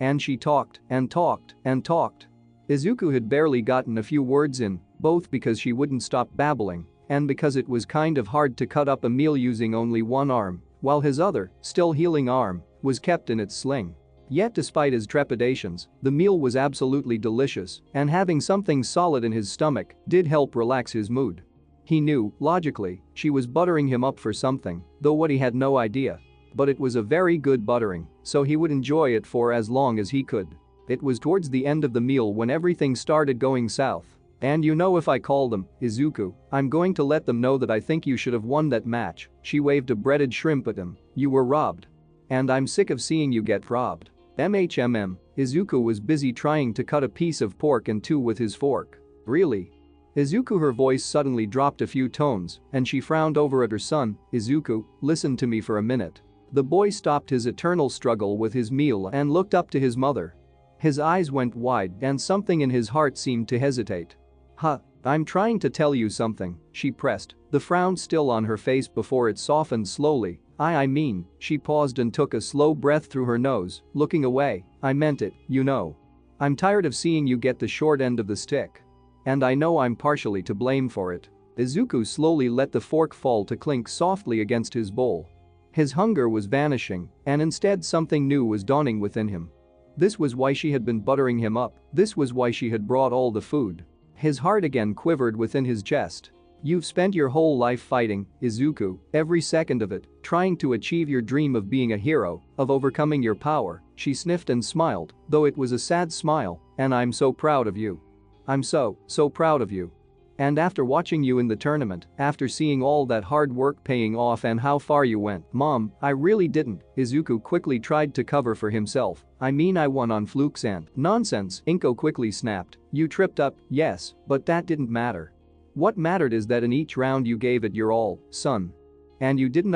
And she talked and talked and talked. Izuku had barely gotten a few words in, both because she wouldn't stop babbling and because it was kind of hard to cut up a meal using only one arm, while his other, still healing arm, was kept in its sling. Yet despite his trepidations, the meal was absolutely delicious, and having something solid in his stomach did help relax his mood. He knew, logically, she was buttering him up for something, though what he had no idea. But it was a very good buttering, so he would enjoy it for as long as he could. It was towards the end of the meal when everything started going south. And you know, if I call them, Izuku, I'm going to let them know that I think you should have won that match. She waved a breaded shrimp at him. You were robbed. And I'm sick of seeing you get robbed. Izuku was busy trying to cut a piece of pork in two with his fork. Really? Izuku, her voice suddenly dropped a few tones, and she frowned over at her son. Izuku, listen to me for a minute. The boy stopped his eternal struggle with his meal and looked up to his mother. His eyes went wide and something in his heart seemed to hesitate. I'm trying to tell you something, she pressed, the frown still on her face before it softened slowly. I mean, she paused and took a slow breath through her nose, looking away. I meant it, you know. I'm tired of seeing you get the short end of the stick. And I know I'm partially to blame for it. Izuku slowly let the fork fall to clink softly against his bowl. His hunger was vanishing, and instead something new was dawning within him. This was why she had been buttering him up, this was why she had brought all the food. His heart again quivered within his chest. You've spent your whole life fighting, Izuku, every second of it, trying to achieve your dream of being a hero, of overcoming your power. She sniffed and smiled, though it was a sad smile, and I'm so proud of you. I'm so proud of you. And after watching you in the tournament, after seeing all that hard work paying off and how far you went, Mom, I really didn't. Izuku quickly tried to cover for himself. I mean, I won on flukes and nonsense. Inko quickly snapped. You tripped up, yes, but that didn't matter. What mattered is that in each round you gave it your all, son. And you didn't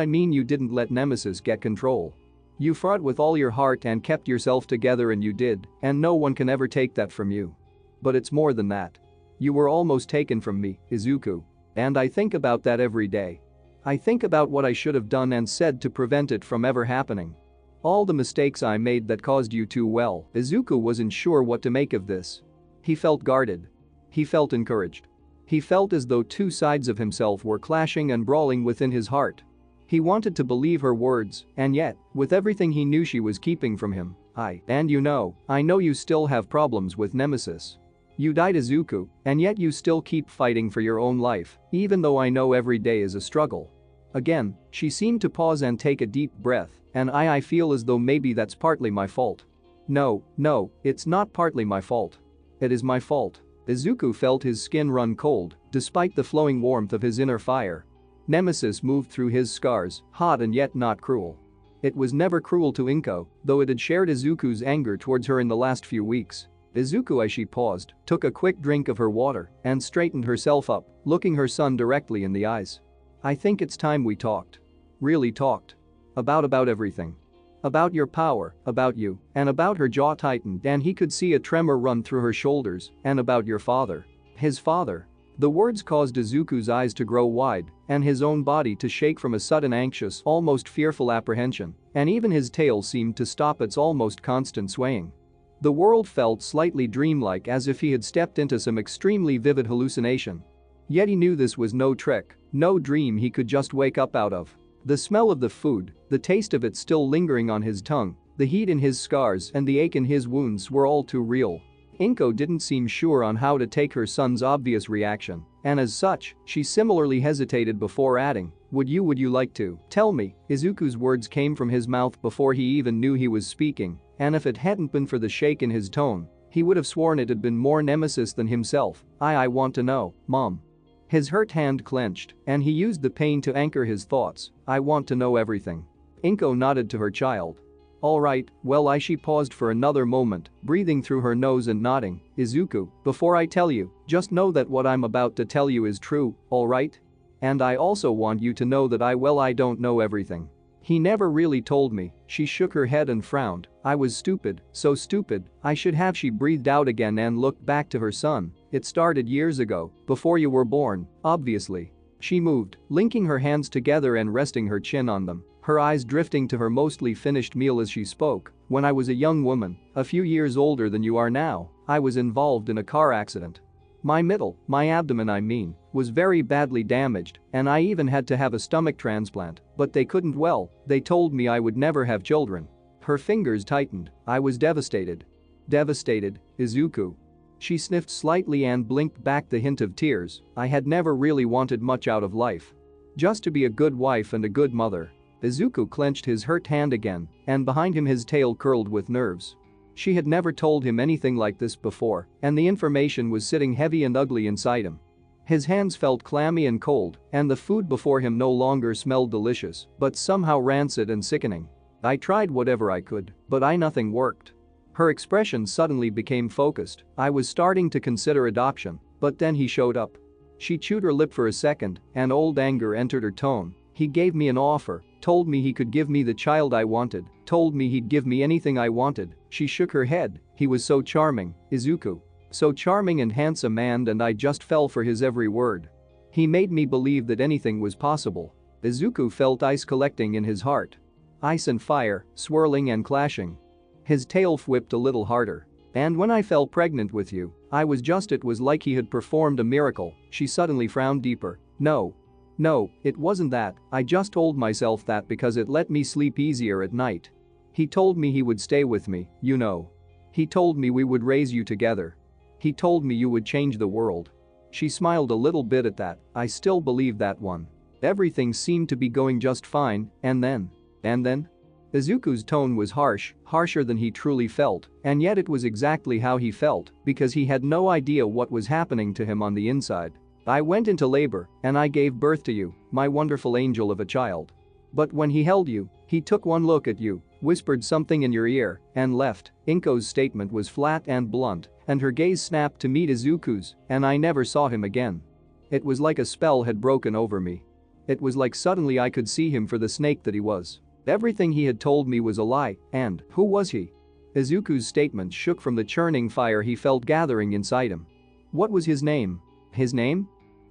let Nemesis get control. You fought with all your heart and kept yourself together, and you did, and no one can ever take that from you. But it's more than that. You were almost taken from me, Izuku. And I think about that every day. I think about what I should have done and said to prevent it from ever happening. All the mistakes I made that caused you too well. Izuku wasn't sure what to make of this. He felt guarded. He felt encouraged. He felt as though two sides of himself were clashing and brawling within his heart. He wanted to believe her words, and yet, with everything he knew she was keeping from him, and I know you still have problems with Nemesis. You died Izuku, and yet you still keep fighting for your own life, even though I know every day is a struggle. Again, she seemed to pause and take a deep breath, and I feel as though maybe that's partly my fault. No, it's not partly my fault. It is my fault. Izuku felt his skin run cold, despite the flowing warmth of his inner fire. Nemesis moved through his scars, hot and yet not cruel. It was never cruel to Inko, though it had shared Izuku's anger towards her in the last few weeks. Izuku, as she paused, took a quick drink of her water and straightened herself up, looking her son directly in the eyes. I think it's time we talked. Really talked. About everything. About your power, about you, and about her jaw tightened and he could see a tremor run through her shoulders, and about your father. His father. The words caused Izuku's eyes to grow wide and his own body to shake from a sudden anxious, almost fearful apprehension, and even his tail seemed to stop its almost constant swaying. The world felt slightly dreamlike, as if he had stepped into some extremely vivid hallucination. Yet he knew this was no trick, no dream he could just wake up out of. The smell of the food, the taste of it still lingering on his tongue, the heat in his scars and the ache in his wounds were all too real. Inko didn't seem sure on how to take her son's obvious reaction, and as such, she similarly hesitated before adding, would you like to tell me? Izuku's words came from his mouth before he even knew he was speaking, and if it hadn't been for the shake in his tone, he would have sworn it had been more Nemesis than himself. I want to know, Mom. His hurt hand clenched, and he used the pain to anchor his thoughts. I want to know everything. Inko nodded to her child. Alright, well she paused for another moment, breathing through her nose and nodding. Izuku, before I tell you, just know that what I'm about to tell you is true, alright? And I also want you to know that I don't know everything. He never really told me. She shook her head and frowned. I was stupid, so stupid, I should have. She breathed out again and looked back to her son. It started years ago, before you were born, obviously. She moved, linking her hands together and resting her chin on them, her eyes drifting to her mostly finished meal as she spoke. When I was a young woman, a few years older than you are now, I was involved in a car accident. My abdomen was very badly damaged, and I even had to have a stomach transplant, but they couldn't. They told me I would never have children. Her fingers tightened. I was devastated. Devastated, Izuku. She sniffed slightly and blinked back the hint of tears. I had never really wanted much out of life. Just to be a good wife and a good mother. Izuku clenched his hurt hand again, and behind him his tail curled with nerves. She had never told him anything like this before, and the information was sitting heavy and ugly inside him. His hands felt clammy and cold, and the food before him no longer smelled delicious, but somehow rancid and sickening. I tried whatever I could, but nothing worked. Her expression suddenly became focused. I was starting to consider adoption, but then he showed up. She chewed her lip for a second, and old anger entered her tone. He gave me an offer, told me he could give me the child I wanted, told me he'd give me anything I wanted. She shook her head. He was so charming, Izuku. So charming and handsome, and I just fell for his every word. He made me believe that anything was possible. Izuku felt ice collecting in his heart. Ice and fire, swirling and clashing. His tail whipped a little harder. And when I fell pregnant with you, it was like he had performed a miracle. She suddenly frowned deeper. No, it wasn't that. I just told myself that because it let me sleep easier at night. He told me he would stay with me, you know. He told me we would raise you together. He told me you would change the world. She smiled a little bit at that. I still believe that one. Everything seemed to be going just fine, and then? Izuku's tone was harsh, harsher than he truly felt, and yet it was exactly how he felt, because he had no idea what was happening to him on the inside. I went into labor, and I gave birth to you, my wonderful angel of a child. But when he held you, he took one look at you, whispered something in your ear, and left. Inko's statement was flat and blunt, and her gaze snapped to meet Izuku's, and I never saw him again. It was like a spell had broken over me. It was like suddenly I could see him for the snake that he was. Everything he had told me was a lie, and who was he? Izuku's statement shook from the churning fire he felt gathering inside him. What was his name? His name?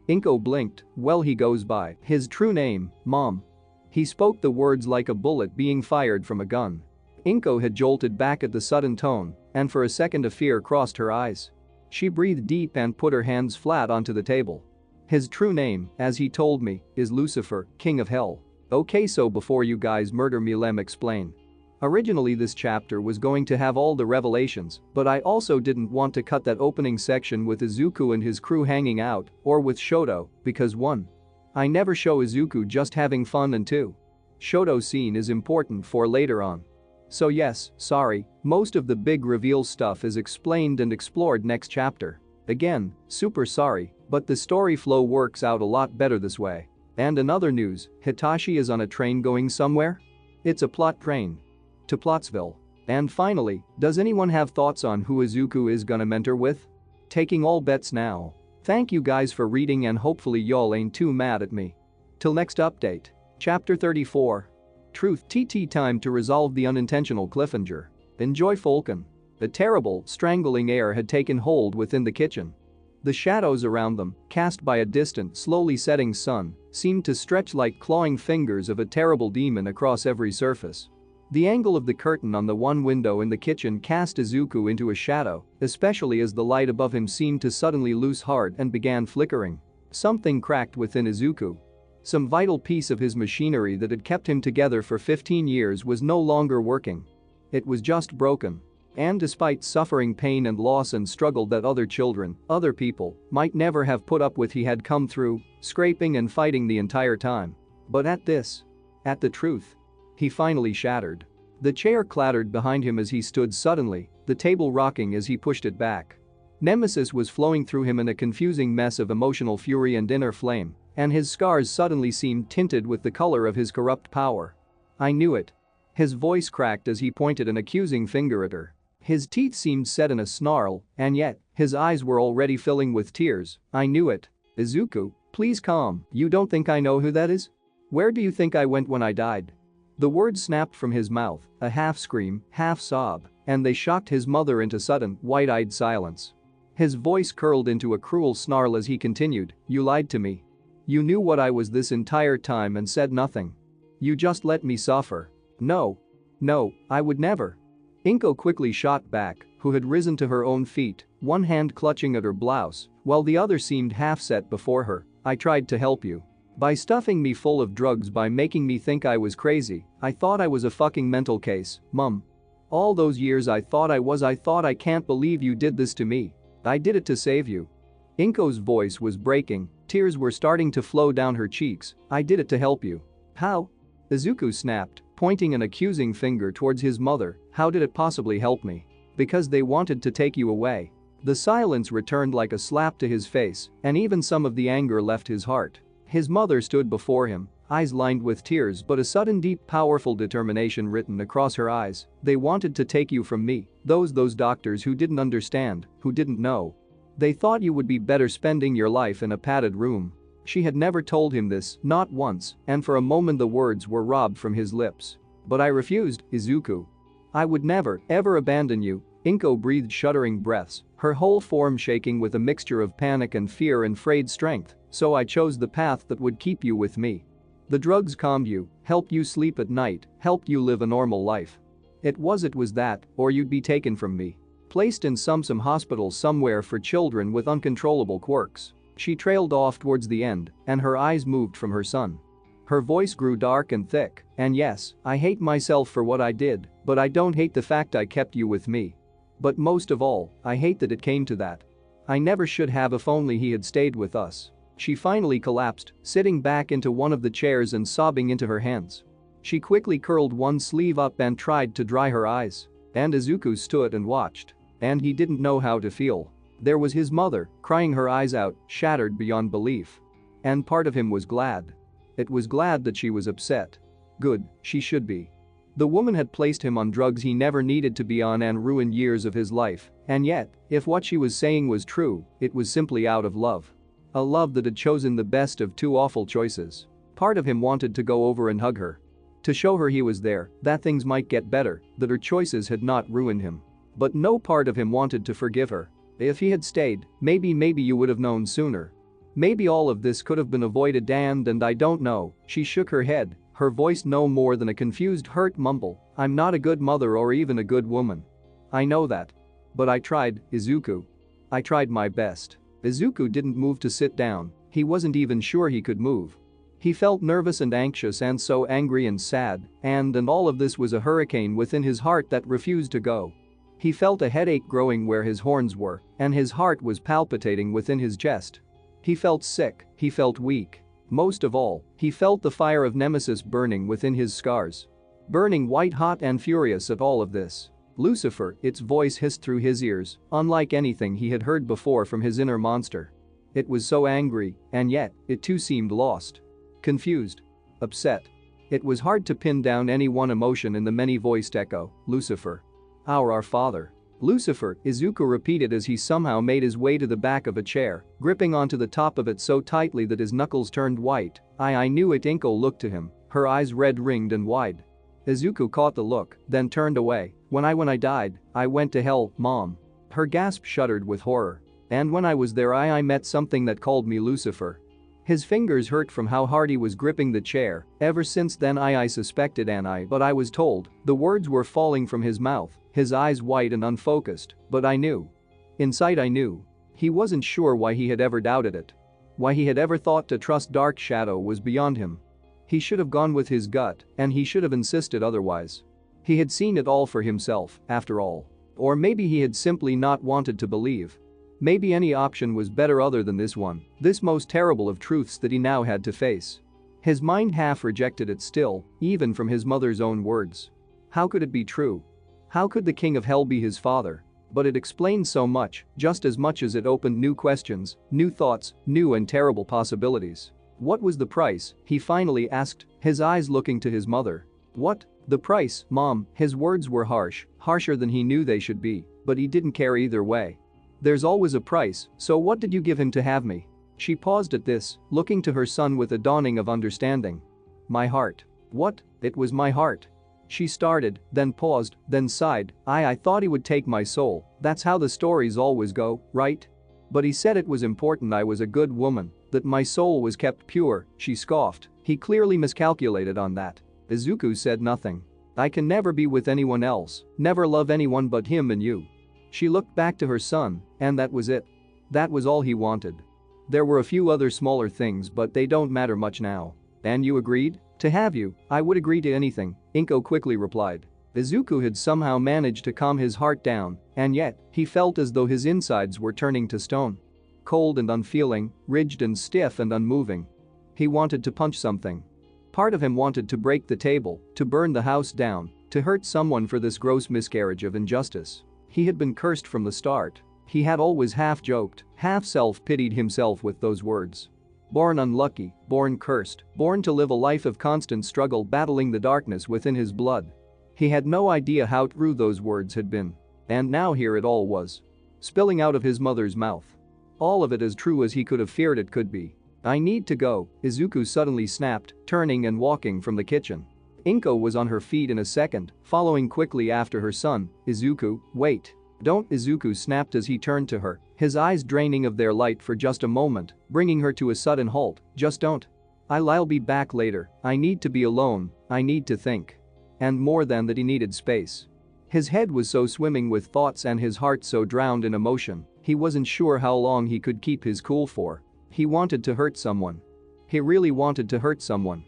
Inko blinked. Well, he goes by his true name, Mom. He spoke the words like a bullet being fired from a gun. Inko had jolted back at the sudden tone, and for a second a fear crossed her eyes. She breathed deep and put her hands flat onto the table. His true name, as he told me, is Lucifer, King of Hell. Okay, so before you guys murder me, lem explain. Originally this chapter was going to have all the revelations, but I also didn't want to cut that opening section with Izuku and his crew hanging out, or with Shoto, because 1. I never show Izuku just having fun, and 2. Shoto's scene is important for later on. So yes, sorry, most of the big reveal stuff is explained and explored next chapter. Again, super sorry, but the story flow works out a lot better this way. And in other news, Hitachi is on a train going somewhere? It's a plot train. To Plotsville. And finally, does anyone have thoughts on who Izuku is gonna mentor with? Taking all bets now. Thank you guys for reading, and hopefully y'all ain't too mad at me. Till next update. Chapter 34. Truth TT, time to resolve the unintentional cliffhanger. Enjoy Falcon. A terrible, strangling air had taken hold within the kitchen. The shadows around them, cast by a distant, slowly setting sun, seemed to stretch like clawing fingers of a terrible demon across every surface. The angle of the curtain on the one window in the kitchen cast Izuku into a shadow, especially as the light above him seemed to suddenly lose heart and began flickering. Something cracked within Izuku. Some vital piece of his machinery that had kept him together for 15 years was no longer working. It was just broken. And despite suffering pain and loss and struggle that other children, other people, might never have put up with, he had come through, scraping and fighting the entire time. But at the truth, he finally shattered. The chair clattered behind him as he stood suddenly, the table rocking as he pushed it back. Nemesis was flowing through him in a confusing mess of emotional fury and inner flame, and his scars suddenly seemed tinted with the color of his corrupt power. I knew it. His voice cracked as he pointed an accusing finger at her. His teeth seemed set in a snarl, and yet, his eyes were already filling with tears. I knew it. Izuku, please calm. You don't think I know who that is? Where do you think I went when I died? The words snapped from his mouth, a half scream, half sob, and they shocked his mother into sudden, wide-eyed silence. His voice curled into a cruel snarl as he continued, you lied to me. You knew what I was this entire time and said nothing. You just let me suffer. No. No, I would never. Inko quickly shot back, who had risen to her own feet, one hand clutching at her blouse, while the other seemed half set before her. I tried to help you. By stuffing me full of drugs, by making me think I was crazy. I thought I was a fucking mental case, Mum. All those years I thought I can't believe you did this to me. I did it to save you. Inko's voice was breaking, tears were starting to flow down her cheeks. I did it to help you. How? Izuku snapped, pointing an accusing finger towards his mother. How did it possibly help me? Because they wanted to take you away. The silence returned like a slap to his face, and even some of the anger left his heart. His mother stood before him, eyes lined with tears but a sudden deep powerful determination written across her eyes. They wanted to take you from me, those doctors who didn't understand, who didn't know. They thought you would be better spending your life in a padded room. She had never told him this, not once, and for a moment the words were robbed from his lips. But I refused, Izuku. I would never, ever abandon you. Inko breathed shuddering breaths, her whole form shaking with a mixture of panic and fear and frayed strength. So I chose the path that would keep you with me. The drugs calmed you, helped you sleep at night, helped you live a normal life. It was that, or you'd be taken from me. Placed in some hospital somewhere for children with uncontrollable quirks. She trailed off towards the end, and her eyes moved from her son. Her voice grew dark and thick, and yes, I hate myself for what I did, but I don't hate the fact I kept you with me. But most of all, I hate that it came to that. I never should have, if only he had stayed with us. She finally collapsed, sitting back into one of the chairs and sobbing into her hands. She quickly curled one sleeve up and tried to dry her eyes. And Izuku stood and watched. And he didn't know how to feel. There was his mother, crying her eyes out, shattered beyond belief. And part of him was glad. It was glad that she was upset. Good, she should be. The woman had placed him on drugs he never needed to be on and ruined years of his life. And yet, if what she was saying was true, it was simply out of love. A love that had chosen the best of two awful choices. Part of him wanted to go over and hug her. To show her he was there, that things might get better, that her choices had not ruined him. But no part of him wanted to forgive her. If he had stayed, maybe you would have known sooner. Maybe all of this could have been avoided, and I don't know. She shook her head, her voice no more than a confused hurt mumble. I'm not a good mother or even a good woman. I know that. But I tried, Izuku. I tried my best. Izuku didn't move to sit down, he wasn't even sure he could move. He felt nervous and anxious and so angry and sad, and all of this was a hurricane within his heart that refused to go. He felt a headache growing where his horns were, and his heart was palpitating within his chest. He felt sick, he felt weak. Most of all, he felt the fire of Nemesis burning within his scars. Burning white hot and furious at all of this. Lucifer, its voice hissed through his ears, unlike anything he had heard before from his inner monster. It was so angry, and yet, it too seemed lost. Confused. Upset. It was hard to pin down any one emotion in the many-voiced echo. Lucifer. Our Father. Lucifer, Izuku repeated as he somehow made his way to the back of a chair, gripping onto the top of it so tightly that his knuckles turned white. I knew it. Inko looked to him, her eyes red-ringed and wide. Izuku caught the look, then turned away. When I died, I went to hell, Mom. Her gasp shuddered with horror. And when I was there I met something that called me Lucifer. His fingers hurt from how hard he was gripping the chair. Ever since then I suspected but I was told. The words were falling from his mouth, his eyes white and unfocused, but I knew. Inside I knew. He wasn't sure why he had ever doubted it. Why he had ever thought to trust Dark Shadow was beyond him. He should have gone with his gut, and he should have insisted otherwise. He had seen it all for himself, after all. Or maybe he had simply not wanted to believe. Maybe any option was better other than this one, this most terrible of truths that he now had to face. His mind half rejected it still, even from his mother's own words. How could it be true? How could the king of hell be his father? But it explained so much, just as much as it opened new questions, new thoughts, new and terrible possibilities. What was the price? He finally asked, his eyes looking to his mother. What? The price, Mom. His words were harsh, harsher than he knew they should be, but he didn't care either way. There's always a price, so what did you give him to have me? She paused at this, looking to her son with a dawning of understanding. My heart. What? It was my heart. She started, then paused, then sighed. I thought he would take my soul. That's how the stories always go, right? But he said it was important I was a good woman, that my soul was kept pure. She scoffed. He clearly miscalculated on that. Izuku said nothing. I can never be with anyone else, never love anyone but him and you. She looked back to her son, and that was it. That was all he wanted. There were a few other smaller things but they don't matter much now. And you agreed? To have you, I would agree to anything, Inko quickly replied. Izuku had somehow managed to calm his heart down, and yet, he felt as though his insides were turning to stone. Cold and unfeeling, rigid and stiff and unmoving. He wanted to punch something. Part of him wanted to break the table, to burn the house down, to hurt someone for this gross miscarriage of injustice. He had been cursed from the start. He had always half joked, half self-pitied himself with those words. Born unlucky, born cursed, born to live a life of constant struggle battling the darkness within his blood. He had no idea how true those words had been. And now here it all was. Spilling out of his mother's mouth. All of it as true as he could have feared it could be. I need to go, Izuku suddenly snapped, turning and walking from the kitchen. Inko was on her feet in a second, following quickly after her son. Izuku, wait. Don't, Izuku snapped as he turned to her, his eyes draining of their light for just a moment, bringing her to a sudden halt. Just don't. I'll be back later. I need to be alone. I need to think. And more than that, he needed space. His head was so swimming with thoughts and his heart so drowned in emotion, he wasn't sure how long he could keep his cool for. He wanted to hurt someone. He really wanted to hurt someone.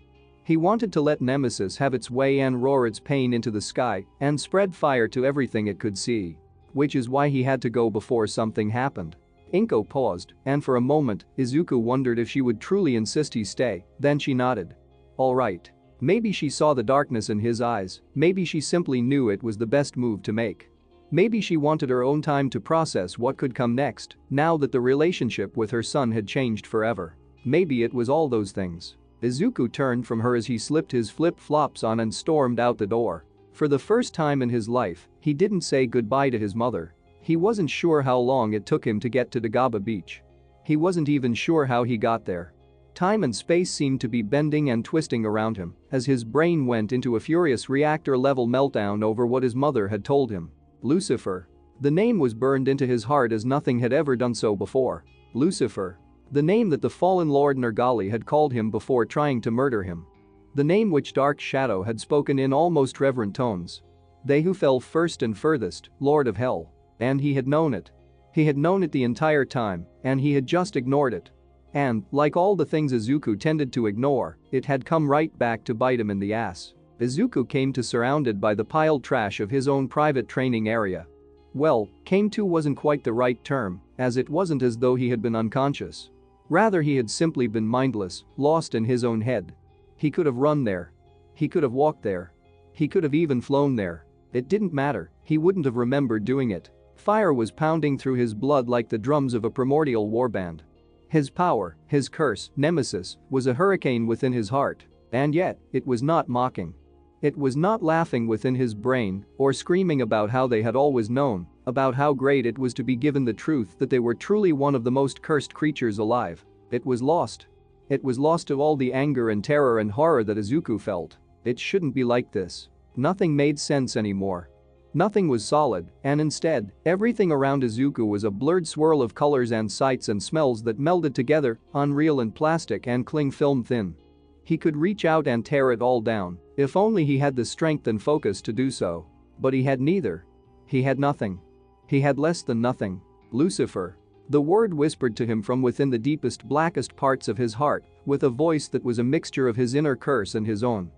He wanted to let Nemesis have its way and roar its pain into the sky and spread fire to everything it could see. Which is why he had to go before something happened. Inko paused, and for a moment, Izuku wondered if she would truly insist he stay, then she nodded. All right. Maybe she saw the darkness in his eyes, maybe she simply knew it was the best move to make. Maybe she wanted her own time to process what could come next, now that the relationship with her son had changed forever. Maybe it was all those things. Izuku turned from her as he slipped his flip-flops on and stormed out the door. For the first time in his life, he didn't say goodbye to his mother. He wasn't sure how long it took him to get to Dagaba Beach. He wasn't even sure how he got there. Time and space seemed to be bending and twisting around him as his brain went into a furious reactor-level meltdown over what his mother had told him. Lucifer. The name was burned into his heart as nothing had ever done so before. Lucifer. The name that the fallen Lord Nergali had called him before trying to murder him. The name which Dark Shadow had spoken in almost reverent tones. They who fell first and furthest, Lord of Hell. And he had known it. He had known it the entire time, and he had just ignored it. And, like all the things Izuku tended to ignore, it had come right back to bite him in the ass. Izuku came to surrounded by the piled trash of his own private training area. Well, came to wasn't quite the right term, as it wasn't as though he had been unconscious. Rather, he had simply been mindless, lost in his own head. He could have run there. He could have walked there. He could have even flown there. It didn't matter, he wouldn't have remembered doing it. Fire was pounding through his blood like the drums of a primordial warband. His power, his curse, Nemesis, was a hurricane within his heart. And yet, it was not mocking. It was not laughing within his brain or screaming about how they had always known, about how great it was to be given the truth that they were truly one of the most cursed creatures alive. It was lost. It was lost to all the anger and terror and horror that Izuku felt. It shouldn't be like this. Nothing made sense anymore. Nothing was solid, and instead, everything around Izuku was a blurred swirl of colors and sights and smells that melded together, unreal and plastic and cling film thin. He could reach out and tear it all down, if only he had the strength and focus to do so. But he had neither. He had nothing. He had less than nothing. Lucifer. The word whispered to him from within the deepest, blackest parts of his heart, with a voice that was a mixture of his inner curse and his own.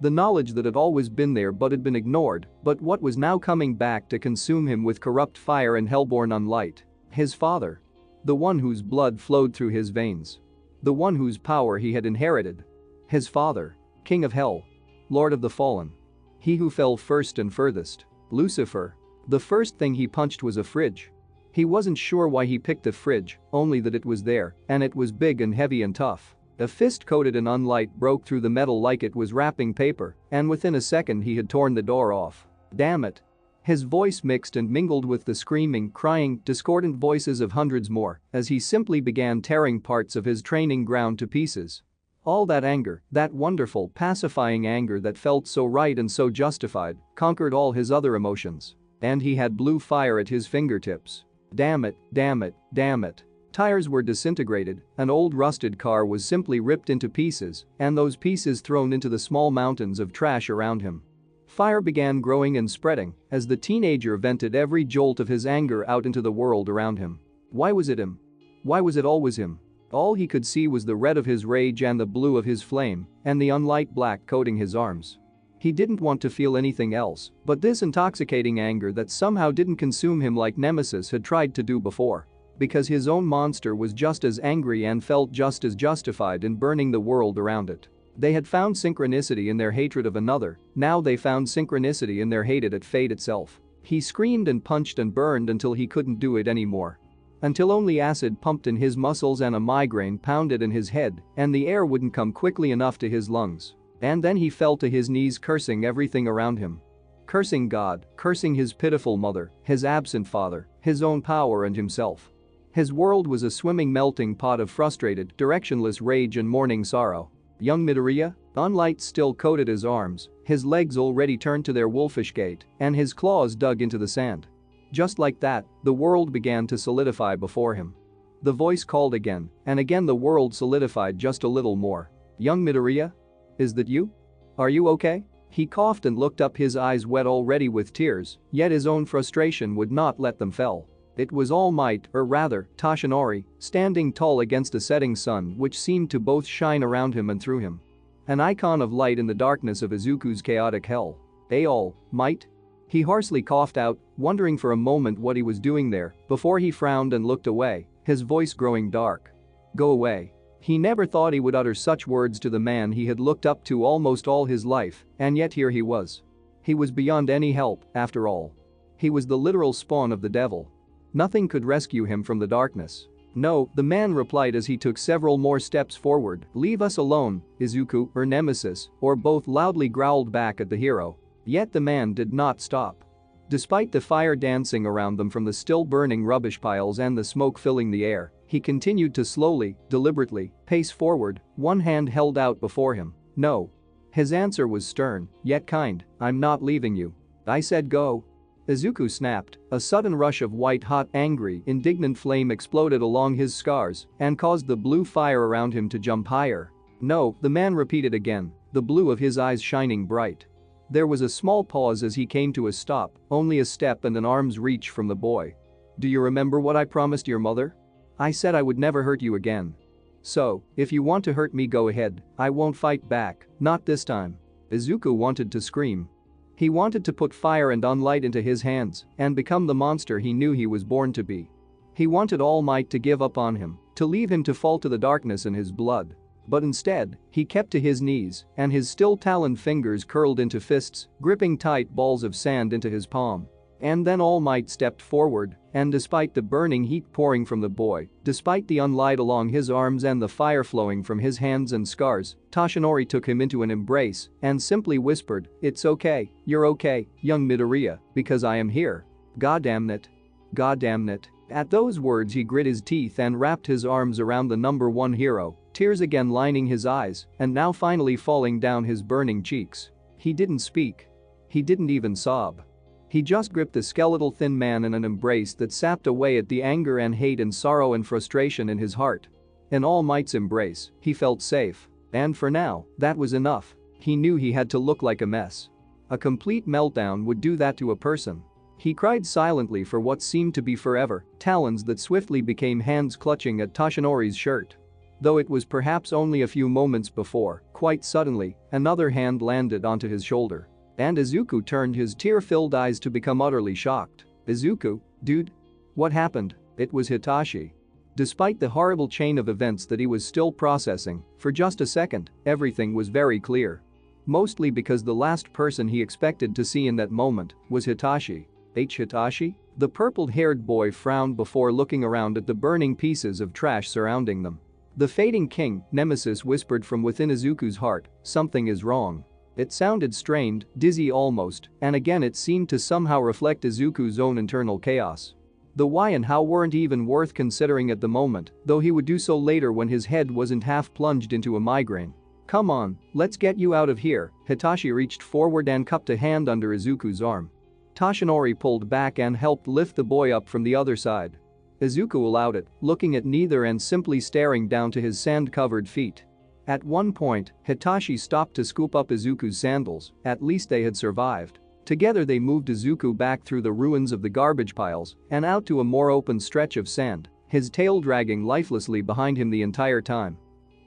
The knowledge that had always been there but had been ignored, but what was now coming back to consume him with corrupt fire and hellborn unlight. His father. The one whose blood flowed through his veins. The one whose power he had inherited. His father. King of hell. Lord of the fallen. He who fell first and furthest. Lucifer. The first thing he punched was a fridge. He wasn't sure why he picked the fridge, only that it was there, and it was big and heavy and tough. A fist coated in unlight broke through the metal like it was wrapping paper, and within a second he had torn the door off. Damn it. His voice mixed and mingled with the screaming, crying, discordant voices of hundreds more as he simply began tearing parts of his training ground to pieces. All that anger, that wonderful, pacifying anger that felt so right and so justified, conquered all his other emotions. And he had blue fire at his fingertips. Damn it, damn it, damn it. Tires were disintegrated, an old rusted car was simply ripped into pieces, and those pieces thrown into the small mountains of trash around him. Fire began growing and spreading as the teenager vented every jolt of his anger out into the world around him. Why was it him? Why was it always him? All he could see was the red of his rage and the blue of his flame, and the unlight black coating his arms. He didn't want to feel anything else but this intoxicating anger that somehow didn't consume him like Nemesis had tried to do before. Because his own monster was just as angry and felt just as justified in burning the world around it. They had found synchronicity in their hatred of another, now they found synchronicity in their hatred at fate itself. He screamed and punched and burned until he couldn't do it anymore. Until only acid pumped in his muscles and a migraine pounded in his head, and the air wouldn't come quickly enough to his lungs. And then he fell to his knees cursing everything around him. Cursing God, cursing his pitiful mother, his absent father, his own power and himself. His world was a swimming melting pot of frustrated, directionless rage and mourning sorrow. Young Midoriya, unlight still coated his arms, his legs already turned to their wolfish gait, and his claws dug into the sand. Just like that, the world began to solidify before him. The voice called again, and again the world solidified just a little more. Young Midoriya? Is that you? Are you okay? He coughed and looked up, his eyes wet already with tears, yet his own frustration would not let them fall. It was All Might, or rather, Toshinori, standing tall against a setting sun which seemed to both shine around him and through him. An icon of light in the darkness of Izuku's chaotic hell. All Might? He hoarsely coughed out, wondering for a moment what he was doing there, before he frowned and looked away, his voice growing dark. Go away. He never thought he would utter such words to the man he had looked up to almost all his life, and yet here he was. He was beyond any help, after all. He was the literal spawn of the devil. Nothing could rescue him from the darkness. No, the man replied as he took several more steps forward. Leave us alone, Izuku, or Nemesis, or both loudly growled back at the hero. Yet the man did not stop. Despite the fire dancing around them from the still burning rubbish piles and the smoke filling the air, he continued to slowly, deliberately, pace forward, one hand held out before him. No. His answer was stern, yet kind. I'm not leaving you. I said go. Izuku snapped, a sudden rush of white-hot, angry, indignant flame exploded along his scars and caused the blue fire around him to jump higher. No, the man repeated again, the blue of his eyes shining bright. There was a small pause as he came to a stop, only a step and an arm's reach from the boy. Do you remember what I promised your mother? I said I would never hurt you again. So, if you want to hurt me, go ahead, I won't fight back, not this time. Izuku wanted to scream. He wanted to put fire and unlight into his hands and become the monster he knew he was born to be. He wanted All Might to give up on him, to leave him to fall to the darkness in his blood. But instead, he kept to his knees and his still taloned fingers curled into fists, gripping tight balls of sand into his palm. And then All Might stepped forward, and despite the burning heat pouring from the boy, despite the unlight along his arms and the fire flowing from his hands and scars, Toshinori took him into an embrace and simply whispered, "It's okay, you're okay, young Midoriya, because I am here. Goddamn it. Goddamn it." At those words he grit his teeth and wrapped his arms around the number one hero, tears again lining his eyes and now finally falling down his burning cheeks. He didn't speak. He didn't even sob. He just gripped the skeletal thin man in an embrace that sapped away at the anger and hate and sorrow and frustration in his heart. In All Might's embrace, he felt safe. And for now, that was enough. He knew he had to look like a mess. A complete meltdown would do that to a person. He cried silently for what seemed to be forever, talons that swiftly became hands clutching at Toshinori's shirt. Though it was perhaps only a few moments before, quite suddenly, another hand landed onto his shoulder. And Izuku turned his tear-filled eyes to become utterly shocked. "Izuku, dude? What happened?" It was Hitachi. Despite the horrible chain of events that he was still processing, for just a second, everything was very clear. Mostly because the last person he expected to see in that moment was Hitachi. Hitachi? The purple-haired boy frowned before looking around at the burning pieces of trash surrounding them. The fading king, Nemesis, whispered from within Izuku's heart, "Something is wrong." It sounded strained, dizzy almost, and again it seemed to somehow reflect Izuku's own internal chaos. The why and how weren't even worth considering at the moment, though he would do so later when his head wasn't half plunged into a migraine. "Come on, let's get you out of here." Hitachi reached forward and cupped a hand under Izuku's arm. Toshinori pulled back and helped lift the boy up from the other side. Izuku allowed it, looking at neither and simply staring down to his sand-covered feet. At one point, Hitachi stopped to scoop up Izuku's sandals, at least they had survived. Together they moved Izuku back through the ruins of the garbage piles and out to a more open stretch of sand, his tail dragging lifelessly behind him the entire time.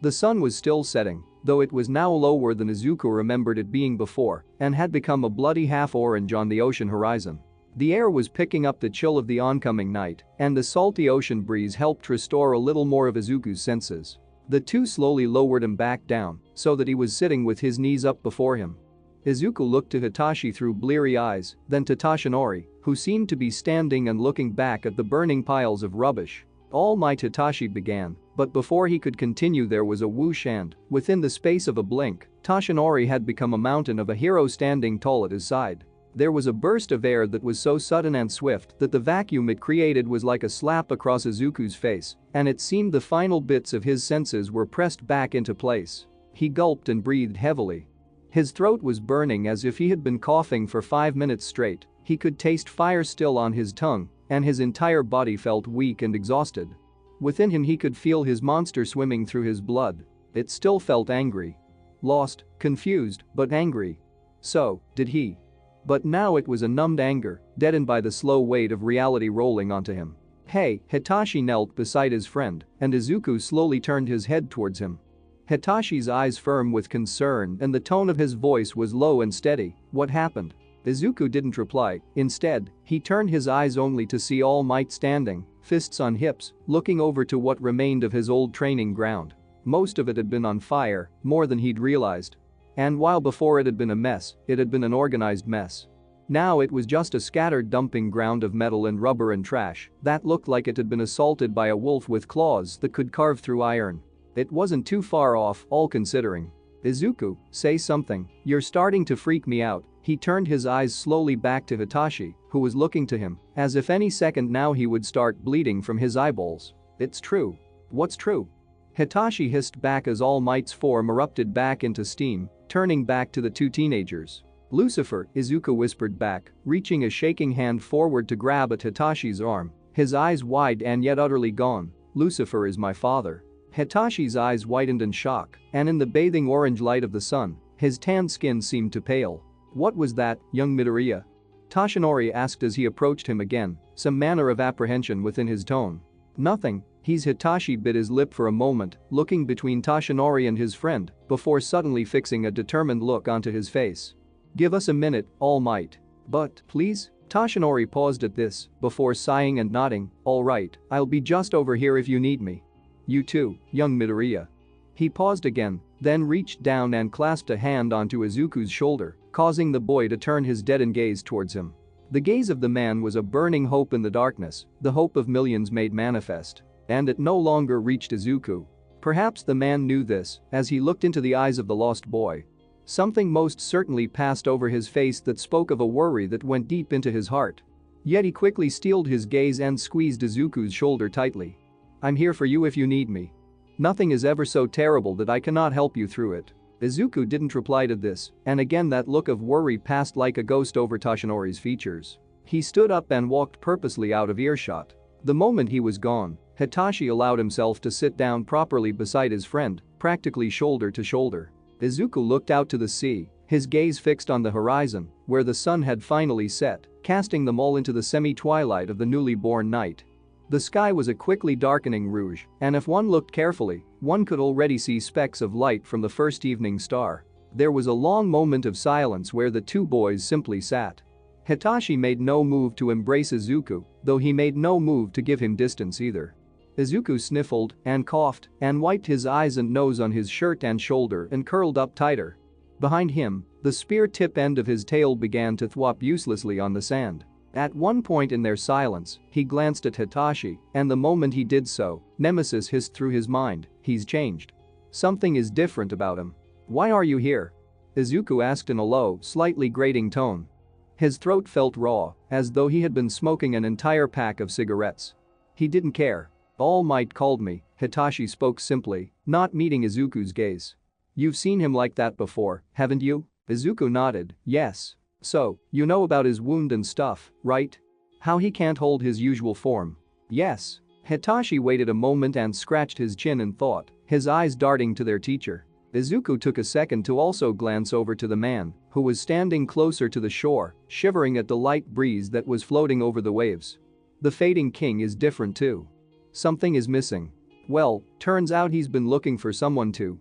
The sun was still setting, though it was now lower than Izuku remembered it being before and had become a bloody half-orange on the ocean horizon. The air was picking up the chill of the oncoming night, and the salty ocean breeze helped restore a little more of Izuku's senses. The two slowly lowered him back down so that he was sitting with his knees up before him. Izuku looked to Hitachi through bleary eyes, then to Toshinori, who seemed to be standing and looking back at the burning piles of rubbish. "All Might," Hitachi began, but before he could continue there was a whoosh and, within the space of a blink, Toshinori had become a mountain of a hero standing tall at his side. There was a burst of air that was so sudden and swift that the vacuum it created was like a slap across Izuku's face, and it seemed the final bits of his senses were pressed back into place. He gulped and breathed heavily. His throat was burning as if he had been coughing for 5 minutes straight. He could taste fire still on his tongue, and his entire body felt weak and exhausted. Within him he could feel his monster swimming through his blood. It still felt angry. Lost, confused, but angry. So, did he? But now it was a numbed anger, deadened by the slow weight of reality rolling onto him. "Hey," Hitachi knelt beside his friend, and Izuku slowly turned his head towards him. Hitachi's eyes firm with concern and the tone of his voice was low and steady. "What happened?" Izuku didn't reply. Instead, he turned his eyes only to see All Might standing, fists on hips, looking over to what remained of his old training ground. Most of it had been on fire, more than he'd realized. And while before it had been a mess, it had been an organized mess. Now it was just a scattered dumping ground of metal and rubber and trash that looked like it had been assaulted by a wolf with claws that could carve through iron. It wasn't too far off, all considering. "Izuku, say something, you're starting to freak me out." He turned his eyes slowly back to Hitachi, who was looking to him, as if any second now he would start bleeding from his eyeballs. "It's true." "What's true?" Hitachi hissed back as All Might's form erupted back into steam, turning back to the two teenagers. "Lucifer," Izuku whispered back, reaching a shaking hand forward to grab at Hitachi's arm, his eyes wide and yet utterly gone. "Lucifer is my father." Hitachi's eyes widened in shock, and in the bathing orange light of the sun, his tan skin seemed to pale. "What was that, young Midoriya?" Toshinori asked as he approached him again, some manner of apprehension within his tone. "Nothing," Hitachi bit his lip for a moment, looking between Toshinori and his friend, before suddenly fixing a determined look onto his face. "Give us a minute, All Might. But, please?" Toshinori paused at this, before sighing and nodding. "All right, I'll be just over here if you need me. You too, young Midoriya." He paused again, then reached down and clasped a hand onto Izuku's shoulder, causing the boy to turn his deadened gaze towards him. The gaze of the man was a burning hope in the darkness, the hope of millions made manifest. And it no longer reached Izuku. Perhaps the man knew this, as he looked into the eyes of the lost boy. Something most certainly passed over his face that spoke of a worry that went deep into his heart. Yet he quickly steeled his gaze and squeezed Izuku's shoulder tightly. "I'm here for you if you need me. Nothing is ever so terrible that I cannot help you through it." Izuku didn't reply to this, and again that look of worry passed like a ghost over Toshinori's features. He stood up and walked purposely out of earshot. The moment he was gone, Hitachi allowed himself to sit down properly beside his friend, practically shoulder to shoulder. Izuku looked out to the sea, his gaze fixed on the horizon, where the sun had finally set, casting them all into the semi-twilight of the newly born night. The sky was a quickly darkening rouge, and if one looked carefully, one could already see specks of light from the first evening star. There was a long moment of silence where the two boys simply sat. Hitachi made no move to embrace Izuku, though he made no move to give him distance either. Izuku sniffled and coughed and wiped his eyes and nose on his shirt and shoulder and curled up tighter. Behind him, the spear tip end of his tail began to thwop uselessly on the sand. At one point in their silence, he glanced at Hitachi, and the moment he did so, Nemesis hissed through his mind, "He's changed. Something is different about him." "Why are you here?" Izuku asked in a low, slightly grating tone. His throat felt raw, as though he had been smoking an entire pack of cigarettes. He didn't care. "All Might called me," Hitachi spoke simply, not meeting Izuku's gaze. "You've seen him like that before, haven't you?" Izuku nodded, "Yes. So, you know about his wound and stuff, right? How he can't hold his usual form?" "Yes." Hitachi waited a moment and scratched his chin in thought, his eyes darting to their teacher. Izuku took a second to also glance over to the man, who was standing closer to the shore, shivering at the light breeze that was floating over the waves. "The fading king is different too. Something is missing. Well, turns out he's been looking for someone to,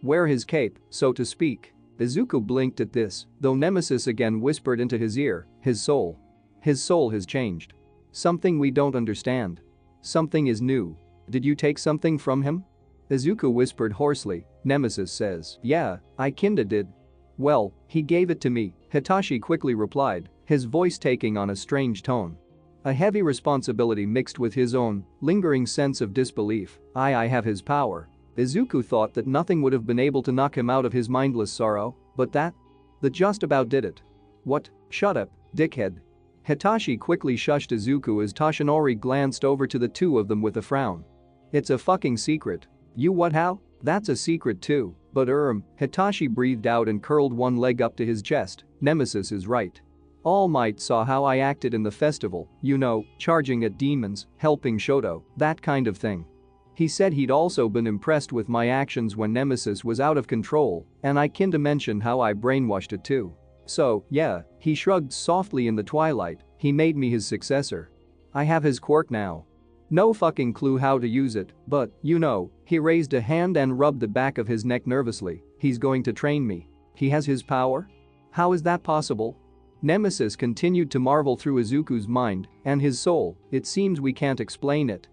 wear his cape, so to speak." Izuku blinked at this, though Nemesis again whispered into his ear, "His soul. His soul has changed. Something we don't understand. Something is new. Did you take something from him?" Izuku whispered hoarsely. Nemesis says, "Yeah, I kinda did." "Well, he gave it to me," Hitachi quickly replied, his voice taking on a strange tone. A heavy responsibility mixed with his own lingering sense of disbelief. I have his power." Izuku thought that nothing would have been able to knock him out of his mindless sorrow, but that just about did it. "What? Shut up, dickhead." Hitachi quickly shushed Izuku as Toshinori glanced over to the two of them with a frown. "It's a fucking secret." "You what how? That's a secret too, but Hitachi breathed out and curled one leg up to his chest. "Nemesis is right. All Might saw how I acted in the festival, charging at demons, helping Shoto, that kind of thing. He said he'd also been impressed with my actions when Nemesis was out of control, and I kinda mentioned how I brainwashed it too. So, yeah," he shrugged softly in the twilight, "he made me his successor. I have his quirk now. No fucking clue how to use it, but, he raised a hand and rubbed the back of his neck nervously, "He's going to train me. He has his power? How is that possible?" Nemesis continued to marvel through Izuku's mind and his soul. "It seems we can't explain it.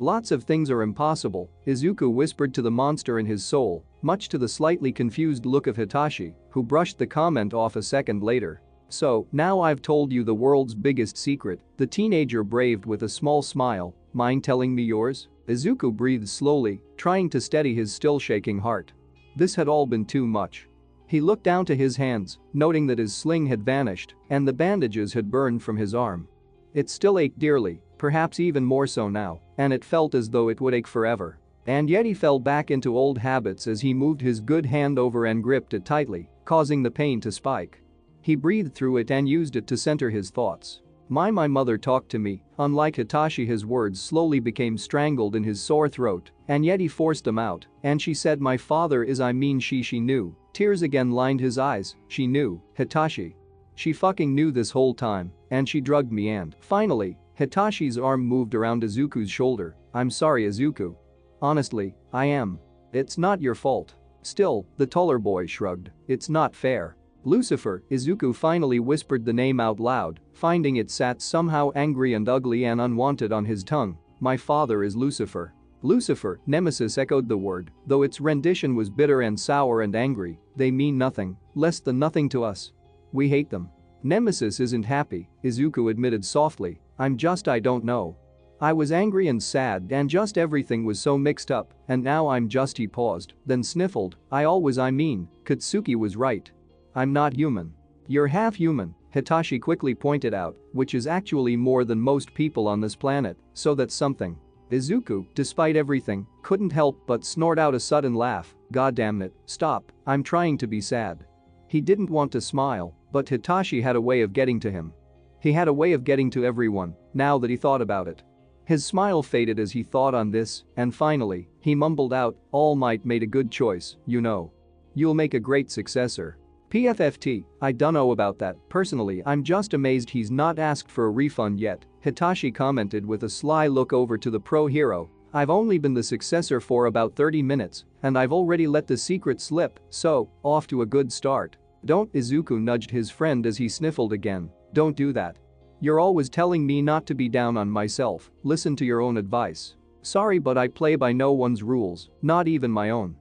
Lots of things are impossible," Izuku whispered to the monster in his soul, much to the slightly confused look of Hitachi, who brushed the comment off a second later. "So, now I've told you the world's biggest secret," the teenager braved with a small smile. "Mind telling me yours?" Izuku breathed slowly, trying to steady his still shaking heart. This had all been too much. He looked down to his hands, noting that his sling had vanished and the bandages had burned from his arm. It still ached dearly, perhaps even more so now, and it felt as though it would ache forever. And yet he fell back into old habits as he moved his good hand over and gripped it tightly, causing the pain to spike. He breathed through it and used it to center his thoughts. My mother talked to me." Unlike Hitachi, his words slowly became strangled in his sore throat, and yet he forced them out, "and she said my father is she knew." Tears again lined his eyes. "She knew, Hitachi. She fucking knew this whole time, and she drugged me and." Finally, Hitachi's arm moved around Izuku's shoulder, I'm sorry, Izuku. Honestly, I am. It's not your fault. Still, the taller boy shrugged. It's not fair. Lucifer, Izuku finally whispered the name out loud, finding it sat somehow angry and ugly and unwanted on his tongue. My father is Lucifer. Lucifer, Nemesis echoed the word, though its rendition was bitter and sour and angry. They mean nothing, less than nothing to us. We hate them. Nemesis isn't happy, Izuku admitted softly. I don't know. I was angry and sad and just everything was so mixed up, and now I'm just. He paused, then sniffled. Katsuki was right. I'm not human. You're half human, Hitachi quickly pointed out, which is actually more than most people on this planet, so that's something. Izuku, despite everything, couldn't help but snort out a sudden laugh. God damn it, stop, I'm trying to be sad. He didn't want to smile, but Hitachi had a way of getting to him. He had a way of getting to everyone, now that he thought about it. His smile faded as he thought on this, and finally, he mumbled out, All Might made a good choice, you know. You'll make a great successor. PFFT, I dunno about that, personally I'm just amazed he's not asked for a refund yet, Hitachi commented with a sly look over to the pro hero. I've only been the successor for about 30 minutes, and I've already let the secret slip, so, off to a good start. Don't, Izuku nudged his friend as he sniffled again. Don't do that. You're always telling me not to be down on myself, listen to your own advice. Sorry, but I play by no one's rules, not even my own.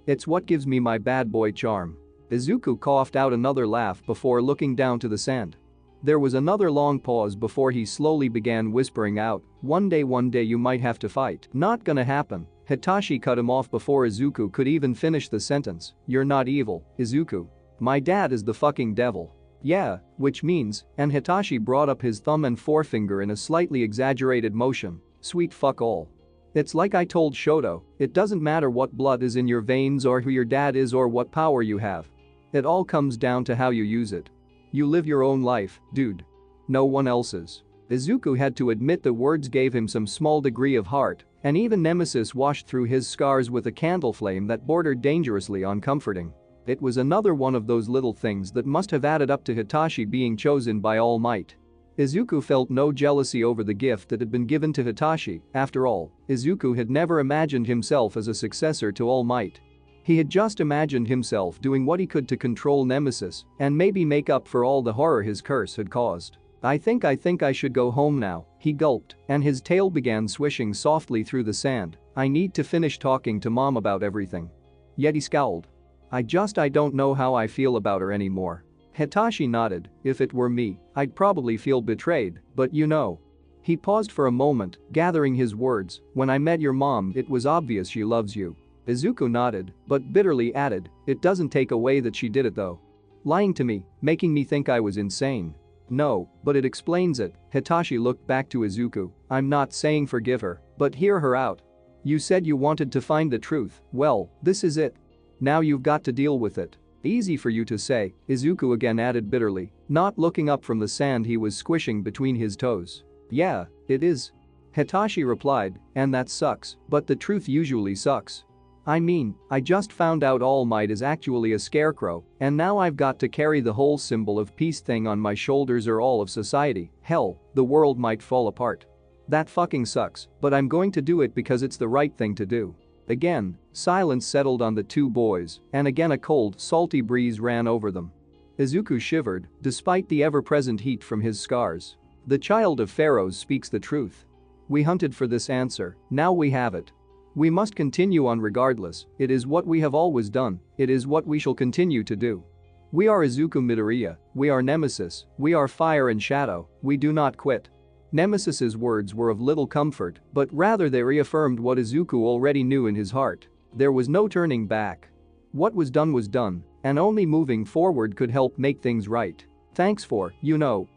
It's what gives me my bad boy charm. Izuku coughed out another laugh before looking down to the sand. There was another long pause before he slowly began whispering out, one day you might have to fight. Not gonna happen. Hitachi cut him off before Izuku could even finish the sentence. You're not evil, Izuku. My dad is the fucking devil. Yeah, which means, and Hitachi brought up his thumb and forefinger in a slightly exaggerated motion, sweet fuck all. It's like I told Shoto, it doesn't matter what blood is in your veins or who your dad is or what power you have. It all comes down to how you use it. You live your own life, dude. No one else's. Izuku had to admit the words gave him some small degree of heart, and even Nemesis washed through his scars with a candle flame that bordered dangerously on comforting. It was another one of those little things that must have added up to Hitachi being chosen by All Might. Izuku felt no jealousy over the gift that had been given to Hitachi. After all, Izuku had never imagined himself as a successor to All Might. He had just imagined himself doing what he could to control Nemesis and maybe make up for all the horror his curse had caused. I think I should go home now, he gulped, and his tail began swishing softly through the sand. I need to finish talking to Mom about everything. Yet he scowled. I don't know how I feel about her anymore. Hitachi nodded. If it were me, I'd probably feel betrayed, but you know. He paused for a moment, gathering his words. When I met your mom, it was obvious she loves you. Izuku nodded, but bitterly added, it doesn't take away that she did it though. Lying to me, making me think I was insane. No, but it explains it. Hitachi looked back to Izuku. I'm not saying forgive her, but hear her out. You said you wanted to find the truth. Well, this is it. Now you've got to deal with it. Easy for you to say, Izuku again added bitterly, not looking up from the sand he was squishing between his toes. Yeah, it is. Hitachi replied, and that sucks, but the truth usually sucks. I mean, I just found out All Might is actually a scarecrow, and now I've got to carry the whole symbol of peace thing on my shoulders or all of society. Hell, the world might fall apart. That fucking sucks, but I'm going to do it because it's the right thing to do. Again, silence settled on the two boys, and again a cold, salty breeze ran over them. Izuku shivered, despite the ever-present heat from his scars. The child of pharaohs speaks the truth. We hunted for this answer, now we have it. We must continue on regardless, it is what we have always done, it is what we shall continue to do. We are Izuku Midoriya, we are Nemesis, we are fire and shadow, we do not quit. Nemesis's words were of little comfort, but rather they reaffirmed what Izuku already knew in his heart. There was no turning back. What was done, and only moving forward could help make things right. Thanks for,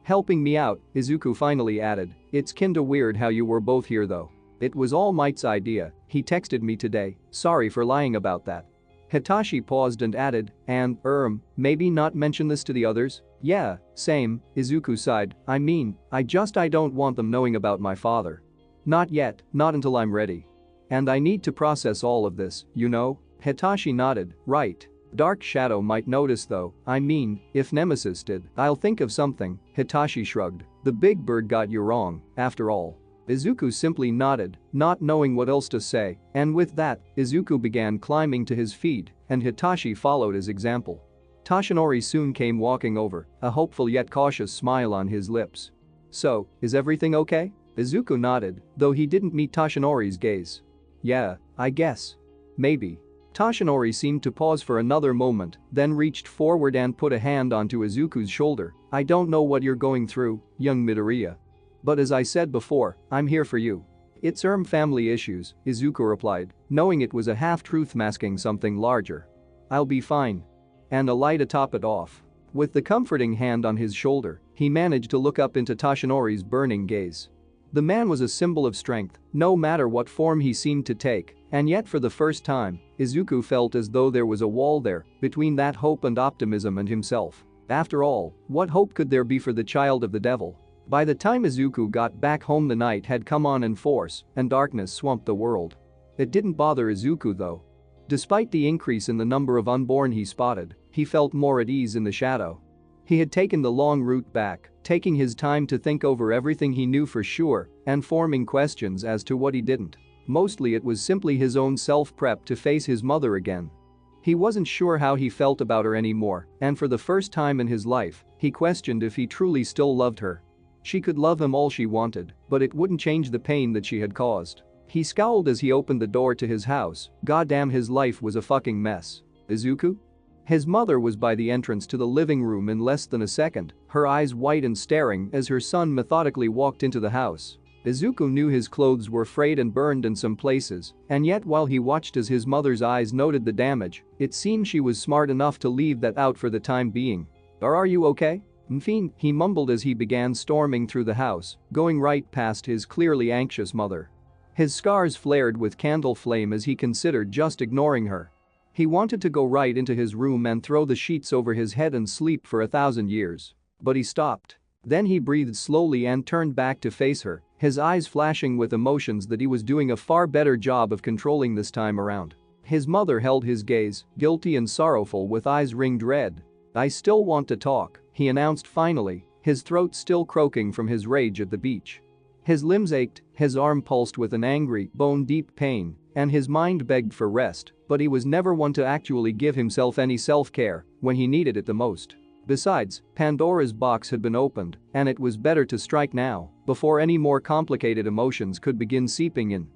helping me out, Izuku finally added. It's kinda weird how you were both here though. It was All Might's idea, he texted me today, sorry for lying about that. Hitachi paused and added, and, maybe not mention this to the others? Yeah, same, Izuku sighed, I don't want them knowing about my father. Not yet, not until I'm ready. And I need to process all of this, Hitachi nodded, right. Dark Shadow might notice though, if Nemesis did, I'll think of something, Hitachi shrugged. The big bird got you wrong, after all. Izuku simply nodded, not knowing what else to say, and with that, Izuku began climbing to his feet, and Hitachi followed his example. Toshinori soon came walking over, a hopeful yet cautious smile on his lips. "So, is everything okay?" Izuku nodded, though he didn't meet Toshinori's gaze. "Yeah, I guess. Maybe." Toshinori seemed to pause for another moment, then reached forward and put a hand onto Izuku's shoulder. "I don't know what you're going through, young Midoriya. But as I said before, I'm here for you." "It's family issues," Izuku replied, knowing it was a half-truth masking something larger. "I'll be fine." And a light atop it off. With the comforting hand on his shoulder, he managed to look up into Toshinori's burning gaze. The man was a symbol of strength, no matter what form he seemed to take, and yet for the first time, Izuku felt as though there was a wall there between that hope and optimism and himself. After all, what hope could there be for the child of the devil? By the time Izuku got back home, the night had come on in force and darkness swamped the world. It didn't bother Izuku though. Despite the increase in the number of unborn he spotted, he felt more at ease in the shadow. He had taken the long route back, taking his time to think over everything he knew for sure and forming questions as to what he didn't. Mostly it was simply his own self-prep to face his mother again. He wasn't sure how he felt about her anymore, and for the first time in his life, he questioned if he truly still loved her. She could love him all she wanted, but it wouldn't change the pain that she had caused. He scowled as he opened the door to his house. Goddamn, his life was a fucking mess. Izuku? His mother was by the entrance to the living room in less than a second, her eyes wide and staring as her son methodically walked into the house. Izuku knew his clothes were frayed and burned in some places, and yet while he watched as his mother's eyes noted the damage, it seemed she was smart enough to leave that out for the time being. Are you okay? Mfine, he mumbled as he began storming through the house, going right past his clearly anxious mother. His scars flared with candle flame as he considered just ignoring her. He wanted to go right into his room and throw the sheets over his head and sleep for 1,000 years. But he stopped. Then he breathed slowly and turned back to face her, his eyes flashing with emotions that he was doing a far better job of controlling this time around. His mother held his gaze, guilty and sorrowful with eyes ringed red. "I still want to talk," he announced finally, his throat still croaking from his rage at the beach. His limbs ached, his arm pulsed with an angry, bone-deep pain, and his mind begged for rest, but he was never one to actually give himself any self-care when he needed it the most. Besides, Pandora's box had been opened, and it was better to strike now, before any more complicated emotions could begin seeping in.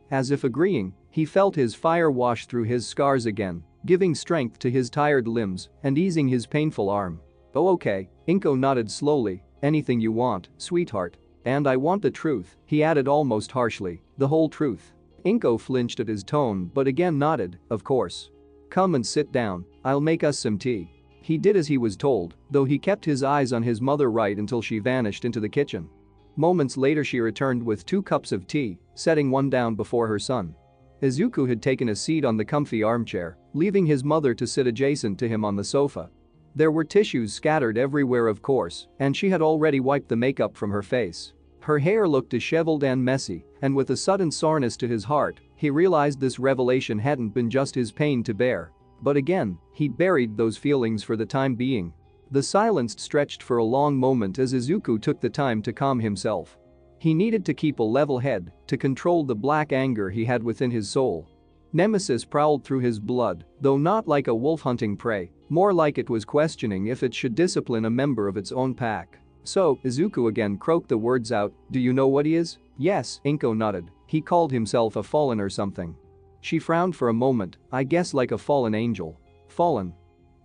As if agreeing, he felt his fire wash through his scars again, giving strength to his tired limbs and easing his painful arm. "Oh, okay," Inko nodded slowly, "anything you want, sweetheart. And I want the truth," he added almost harshly, "the whole truth." Inko flinched at his tone but again nodded, "Of course. Come and sit down, I'll make us some tea." He did as he was told, though he kept his eyes on his mother right until she vanished into the kitchen. Moments later she returned with 2 cups of tea, setting one down before her son. Izuku had taken a seat on the comfy armchair, leaving his mother to sit adjacent to him on the sofa. There were tissues scattered everywhere of course, and she had already wiped the makeup from her face. Her hair looked disheveled and messy, and with a sudden soreness to his heart, he realized this revelation hadn't been just his pain to bear. But again, he'd buried those feelings for the time being. The silence stretched for a long moment as Izuku took the time to calm himself. He needed to keep a level head to control the black anger he had within his soul. Nemesis prowled through his blood, though not like a wolf hunting prey, more like it was questioning if it should discipline a member of its own pack. So, Izuku again croaked the words out, "Do you know what he is?" "Yes," Inko nodded, "he called himself a fallen or something." She frowned for a moment, "I guess like a fallen angel." Fallen.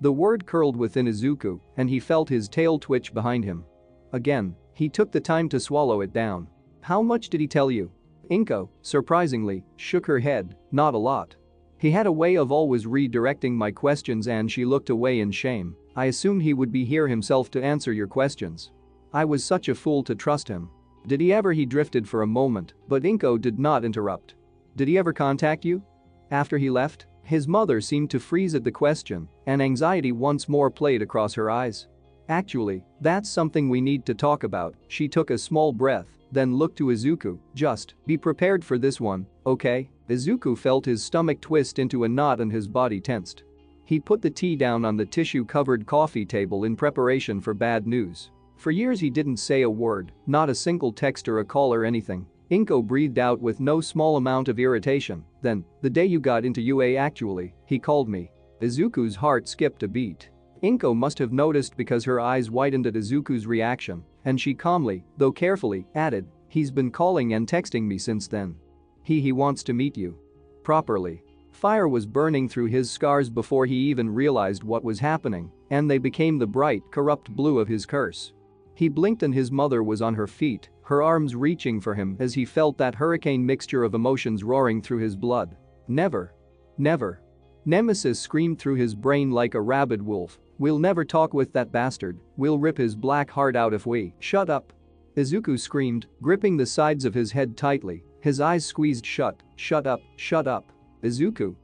The word curled within Izuku, and he felt his tail twitch behind him. Again, he took the time to swallow it down. "How much did he tell you?" Inko, surprisingly, shook her head, "Not a lot. He had a way of always redirecting my questions," and she looked away in shame. "I assumed he would be here himself to answer your questions. I was such a fool to trust him." "Did he ever?" He drifted for a moment, but Inko did not interrupt. "Did he ever contact you? After he left?" His mother seemed to freeze at the question, and anxiety once more played across her eyes. "Actually, that's something we need to talk about." She took a small breath, then looked to Izuku, "Just be prepared for this one, okay?" Izuku felt his stomach twist into a knot and his body tensed. He put the tea down on the tissue-covered coffee table in preparation for bad news. For years he didn't say a word, not a single text or a call or anything. Inko breathed out with no small amount of irritation. Then, the day you got into UA actually, he called me. Izuku's heart skipped a beat. Inko must have noticed because her eyes widened at Izuku's reaction, and she calmly, though carefully, added, he's been calling and texting me since then. He wants to meet you. Properly. Fire was burning through his scars before he even realized what was happening, and they became the bright, corrupt blue of his curse. He blinked and his mother was on her feet, her arms reaching for him as he felt that hurricane mixture of emotions roaring through his blood. Never. Never. Nemesis screamed through his brain like a rabid wolf. We'll never talk with that bastard, we'll rip his black heart out if we. Shut up. Izuku screamed, gripping the sides of his head tightly, his eyes squeezed shut. Shut up, shut up. Izuku.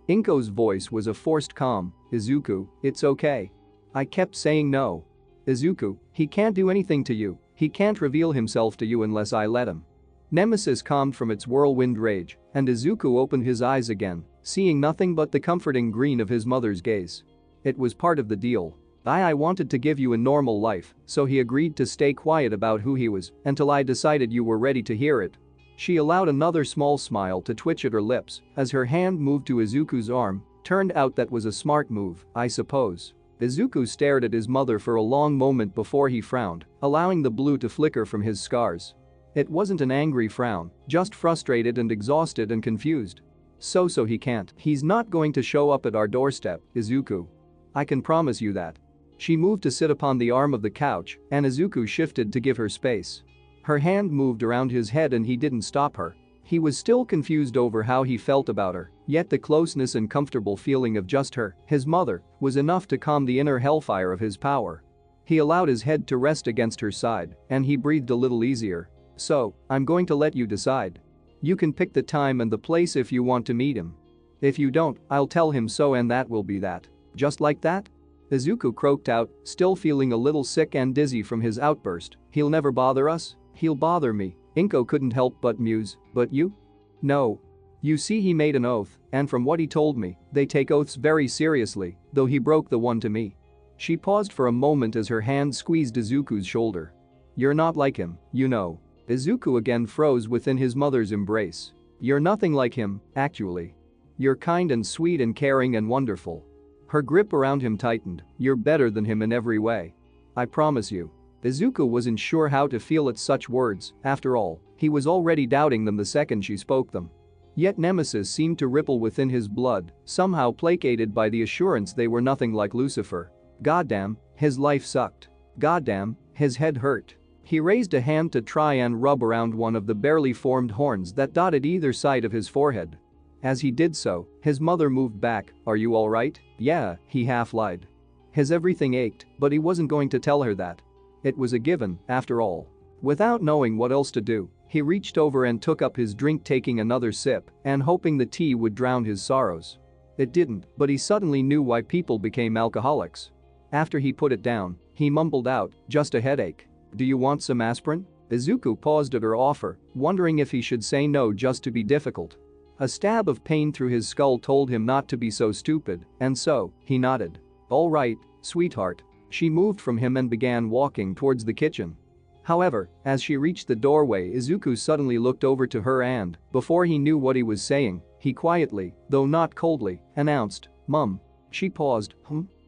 Inko's voice was a forced calm. Izuku, it's okay. I kept saying no. Izuku, he can't do anything to you, he can't reveal himself to you unless I let him. Nemesis calmed from its whirlwind rage, and Izuku opened his eyes again, seeing nothing but the comforting green of his mother's gaze. It was part of the deal. I wanted to give you a normal life, so he agreed to stay quiet about who he was until I decided you were ready to hear it. She allowed another small smile to twitch at her lips as her hand moved to Izuku's arm. Turned out that was a smart move, I suppose. Izuku stared at his mother for a long moment before he frowned, allowing the blue to flicker from his scars. It wasn't an angry frown, just frustrated and exhausted and confused. So he can't. He's not going to show up at our doorstep, Izuku. I can promise you that. She moved to sit upon the arm of the couch, and Izuku shifted to give her space. Her hand moved around his head and he didn't stop her. He was still confused over how he felt about her, yet the closeness and comfortable feeling of just her, his mother, was enough to calm the inner hellfire of his power. He allowed his head to rest against her side, and he breathed a little easier. So, I'm going to let you decide. You can pick the time and the place if you want to meet him. If you don't, I'll tell him so and that will be that. Just like that? Izuku croaked out, still feeling a little sick and dizzy from his outburst. He'll never bother us? He'll bother me. Inko couldn't help but muse. But you? No. You see, he made an oath, and from what he told me, they take oaths very seriously, though he broke the one to me. She paused for a moment as her hand squeezed Izuku's shoulder. You're not like him, you know. Izuku again froze within his mother's embrace. You're nothing like him, actually. You're kind and sweet and caring and wonderful. Her grip around him tightened. You're better than him in every way. I promise you. Izuku wasn't sure how to feel at such words. After all, he was already doubting them the second she spoke them. Yet Nemesis seemed to ripple within his blood, somehow placated by the assurance they were nothing like Lucifer. Goddamn, his life sucked. Goddamn, his head hurt. He raised a hand to try and rub around one of the barely formed horns that dotted either side of his forehead. As he did so, his mother moved back. Are you alright? Yeah, he half lied. His everything ached, but he wasn't going to tell her that. It was a given, after all. Without knowing what else to do, he reached over and took up his drink, taking another sip and hoping the tea would drown his sorrows. It didn't, but he suddenly knew why people became alcoholics. After he put it down, he mumbled out, just a headache. Do you want some aspirin? Izuku paused at her offer, wondering if he should say no just to be difficult. A stab of pain through his skull told him not to be so stupid, and so, he nodded. All right, sweetheart. She moved from him and began walking towards the kitchen. However, as she reached the doorway, Izuku suddenly looked over to her and, before he knew what he was saying, he quietly, though not coldly, announced, Mum. She paused.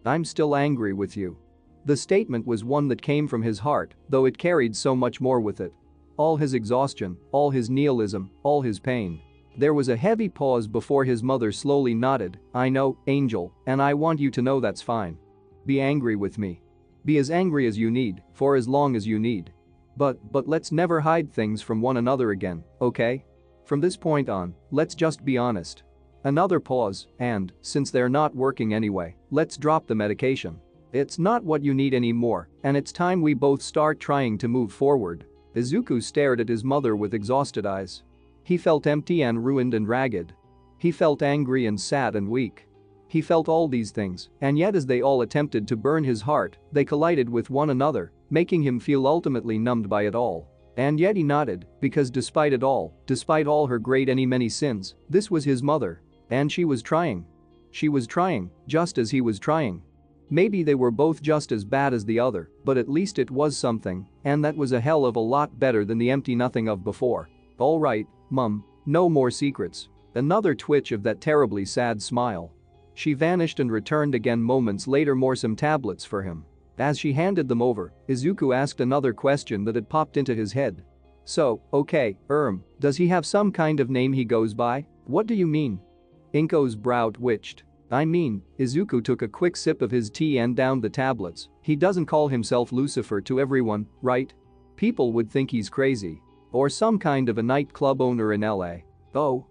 I'm still angry with you. The statement was one that came from his heart, though it carried so much more with it. All his exhaustion, all his nihilism, all his pain. There was a heavy pause before his mother slowly nodded. I know, Angel, and I want you to know that's fine. Be angry with me. Be as angry as you need, for as long as you need. But let's never hide things from one another again, okay? From this point on, let's just be honest. Another pause, and, since they're not working anyway, let's drop the medication. It's not what you need anymore, and it's time we both start trying to move forward. Izuku stared at his mother with exhausted eyes. He felt empty and ruined and ragged. He felt angry and sad and weak. He felt all these things, and yet as they all attempted to burn his heart, they collided with one another, making him feel ultimately numbed by it all. And yet he nodded, because despite it all, despite all her great and many sins, this was his mother. And she was trying. She was trying, just as he was trying. Maybe they were both just as bad as the other, but at least it was something, and that was a hell of a lot better than the empty nothing of before. Alright, Mum, no more secrets. Another twitch of that terribly sad smile. She vanished and returned again moments later, some tablets for him. As she handed them over, Izuku asked another question that had popped into his head. So, okay, does he have some kind of name he goes by? What do you mean? Inko's brow twitched. I mean, Izuku took a quick sip of his tea and downed the tablets. He doesn't call himself Lucifer to everyone, right? People would think he's crazy. Or some kind of a nightclub owner in LA. Oh.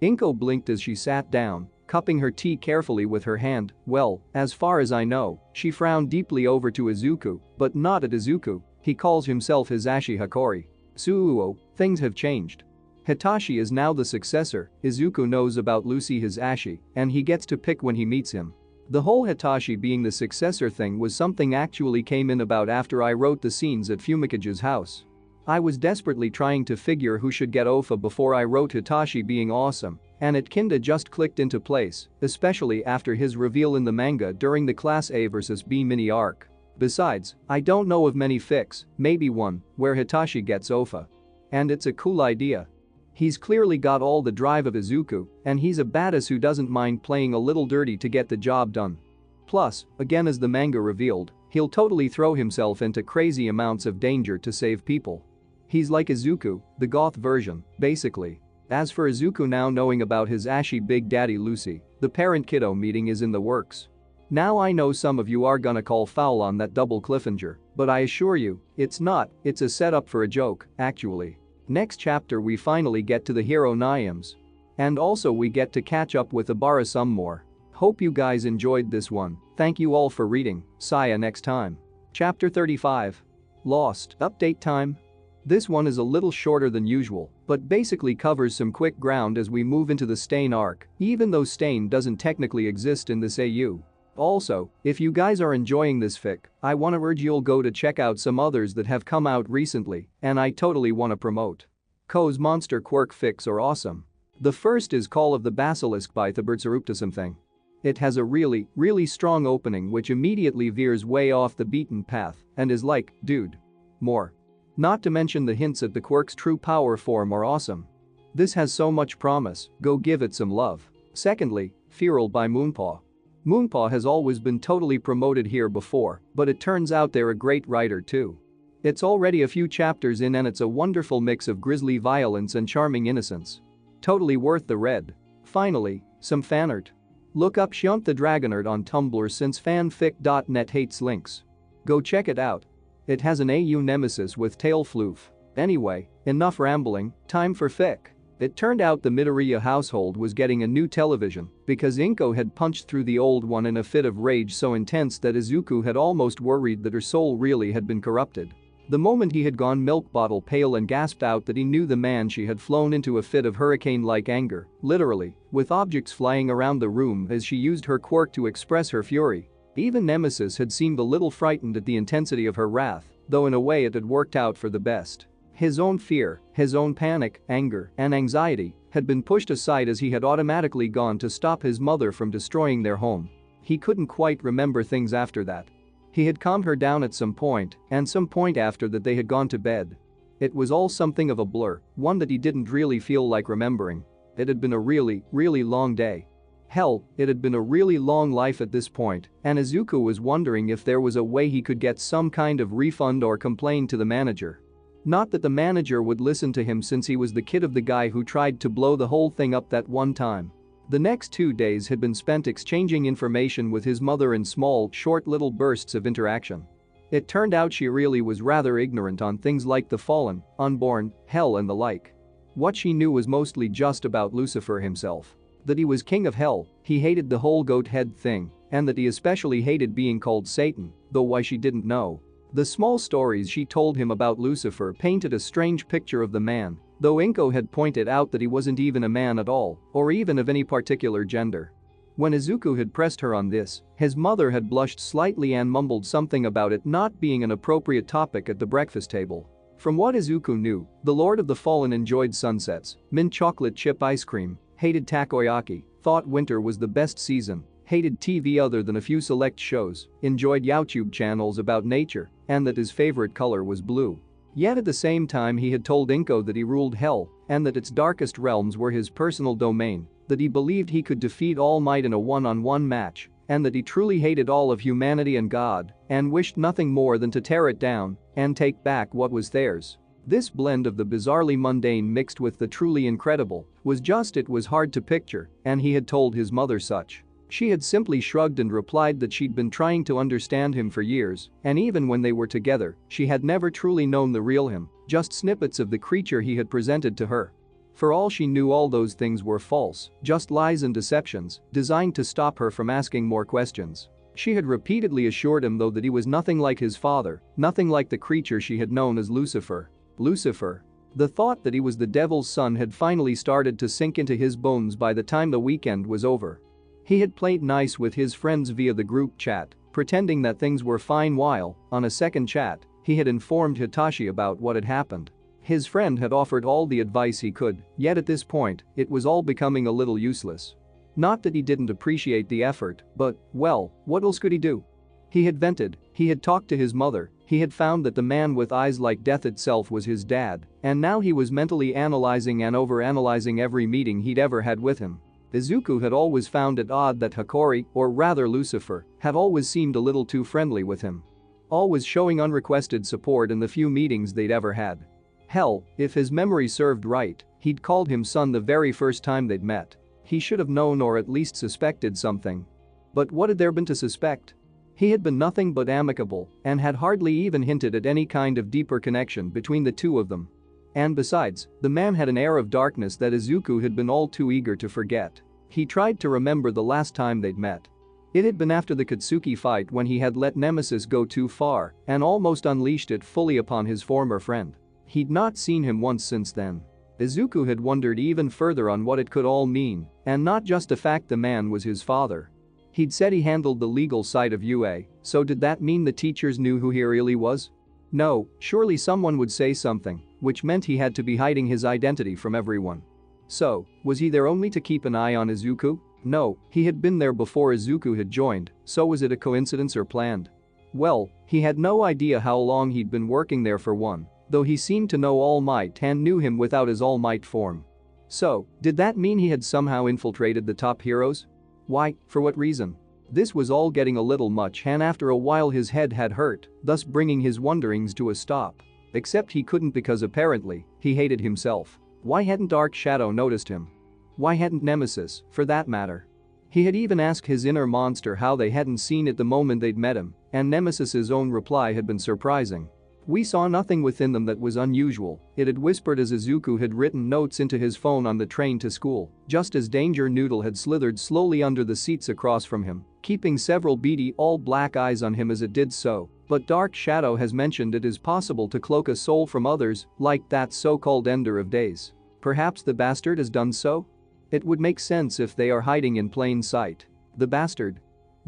Inko blinked as she sat down, cupping her tea carefully with her hand. Well, as far as I know, she frowned deeply over to Izuku, but not at Izuku. He calls himself Hisashi Hikori. Suuo, things have changed. Hitachi is now the successor. Izuku knows about Lucy Hisashi, and he gets to pick when he meets him. The whole Hitachi being the successor thing was something actually came in about after I wrote the scenes at Fumikage's house. I was desperately trying to figure who should get Ofa before I wrote Hitachi being awesome, and it kinda just clicked into place, especially after his reveal in the manga during the Class A vs B mini arc. Besides, I don't know of many fics, maybe one, where Hitachi gets Ofa. And it's a cool idea. He's clearly got all the drive of Izuku, and he's a badass who doesn't mind playing a little dirty to get the job done. Plus, again as the manga revealed, he'll totally throw himself into crazy amounts of danger to save people. He's like Izuku, the goth version, basically. As for Izuku now knowing about his Ashi Big Daddy Lucy, the parent-kiddo meeting is in the works. Now I know some of you are gonna call foul on that double cliffhanger, but I assure you, it's not, it's a setup for a joke, actually. Next chapter we finally get to the hero Niams. And also we get to catch up with Ibarra some more. Hope you guys enjoyed this one, thank you all for reading, see ya next time. Chapter 35. Lost, update time. This one is a little shorter than usual, but basically covers some quick ground as we move into the Stain arc, even though Stain doesn't technically exist in this AU. Also, if you guys are enjoying this fic, I wanna urge you'll go to check out some others that have come out recently, and I totally wanna promote. Ko's monster quirk fics are awesome. The first is Call of the Basilisk by Something. It has a really strong opening which immediately veers way off the beaten path and is like, dude. More. Not to mention the hints at the quirk's true power form are awesome. This has so much promise, go give it some love. Secondly, Feral by Moonpaw. Moonpaw has always been totally promoted here before, but it turns out they're a great writer too. It's already a few chapters in and it's a wonderful mix of grisly violence and charming innocence. Totally worth the read. Finally, some fanart. Look up Shunt the Dragonart on Tumblr since fanfic.net hates links. Go check it out. It has an AU nemesis with tail floof. Anyway, enough rambling, time for fic. It turned out the Midoriya household was getting a new television because Inko had punched through the old one in a fit of rage so intense that Izuku had almost worried that her soul really had been corrupted. The moment he had gone milk bottle pale and gasped out that he knew the man she had flown into a fit of hurricane-like anger, literally, with objects flying around the room as she used her quirk to express her fury. Even Nemesis had seemed a little frightened at the intensity of her wrath, though in a way it had worked out for the best. His own fear, his own panic, anger, and anxiety had been pushed aside as he had automatically gone to stop his mother from destroying their home. He couldn't quite remember things after that. He had calmed her down at some point, and some point after that they had gone to bed. It was all something of a blur, one that he didn't really feel like remembering. It had been a really long day. Hell, it had been a really long life at this point, and Izuku was wondering if there was a way he could get some kind of refund or complain to the manager. Not that the manager would listen to him since he was the kid of the guy who tried to blow the whole thing up that one time. The next 2 days had been spent exchanging information with his mother in small, short little bursts of interaction. It turned out she really was rather ignorant on things like the fallen, unborn, hell and the like. What she knew was mostly just about Lucifer himself. That he was king of hell, he hated the whole goat head thing, and that he especially hated being called Satan, though why she didn't know. The small stories she told him about Lucifer painted a strange picture of the man, though Inko had pointed out that he wasn't even a man at all, or even of any particular gender. When Izuku had pressed her on this, his mother had blushed slightly and mumbled something about it not being an appropriate topic at the breakfast table. From what Izuku knew, the Lord of the Fallen enjoyed sunsets, mint chocolate chip ice cream, hated takoyaki, thought winter was the best season, hated TV other than a few select shows, enjoyed YouTube channels about nature, and that his favorite color was blue. Yet at the same time he had told Inko that he ruled hell and that its darkest realms were his personal domain, that he believed he could defeat All Might in a one-on-one match, and that he truly hated all of humanity and God and wished nothing more than to tear it down and take back what was theirs. This blend of the bizarrely mundane mixed with the truly incredible it was hard to picture, and he had told his mother such. She had simply shrugged and replied that she'd been trying to understand him for years, and even when they were together, she had never truly known the real him, just snippets of the creature he had presented to her. For all she knew, all those things were false, just lies and deceptions, designed to stop her from asking more questions. She had repeatedly assured him though that he was nothing like his father, nothing like the creature she had known as Lucifer. Lucifer. The thought that he was the devil's son had finally started to sink into his bones by the time the weekend was over. He had played nice with his friends via the group chat, pretending that things were fine while, on a second chat, he had informed Hitachi about what had happened. His friend had offered all the advice he could, yet at this point, it was all becoming a little useless. Not that he didn't appreciate the effort, but, well, what else could he do? He had vented, he had talked to his mother, he had found that the man with eyes like death itself was his dad, and now he was mentally analyzing and overanalyzing every meeting he'd ever had with him. Izuku had always found it odd that Hikari, or rather Lucifer, had always seemed a little too friendly with him. Always showing unrequested support in the few meetings they'd ever had. Hell, if his memory served right, he'd called him son the very first time they'd met. He should have known or at least suspected something. But what had there been to suspect? He had been nothing but amicable and had hardly even hinted at any kind of deeper connection between the two of them. And besides, the man had an air of darkness that Izuku had been all too eager to forget. He tried to remember the last time they'd met. It had been after the Katsuki fight when he had let Nemesis go too far and almost unleashed it fully upon his former friend. He'd not seen him once since then. Izuku had wondered even further on what it could all mean, and not just the fact the man was his father. He'd said he handled the legal side of UA, so did that mean the teachers knew who he really was? No, surely someone would say something, which meant he had to be hiding his identity from everyone. So, was he there only to keep an eye on Izuku? No, he had been there before Izuku had joined, so was it a coincidence or planned? Well, he had no idea how long he'd been working there for one, though he seemed to know All Might and knew him without his All Might form. So, did that mean he had somehow infiltrated the top heroes? Why, for what reason? This was all getting a little much, and after a while his head had hurt, thus bringing his wonderings to a stop. Except he couldn't because apparently, he hated himself. Why hadn't Dark Shadow noticed him? Why hadn't Nemesis, for that matter? He had even asked his inner monster how they hadn't seen it the moment they'd met him, and Nemesis's own reply had been surprising. We saw nothing within them that was unusual, it had whispered as Izuku had written notes into his phone on the train to school, just as Danger Noodle had slithered slowly under the seats across from him, keeping several beady all-black eyes on him as it did so. But Dark Shadow has mentioned it is possible to cloak a soul from others, like that so-called Ender of Days. Perhaps the bastard has done so? It would make sense if they are hiding in plain sight. The bastard.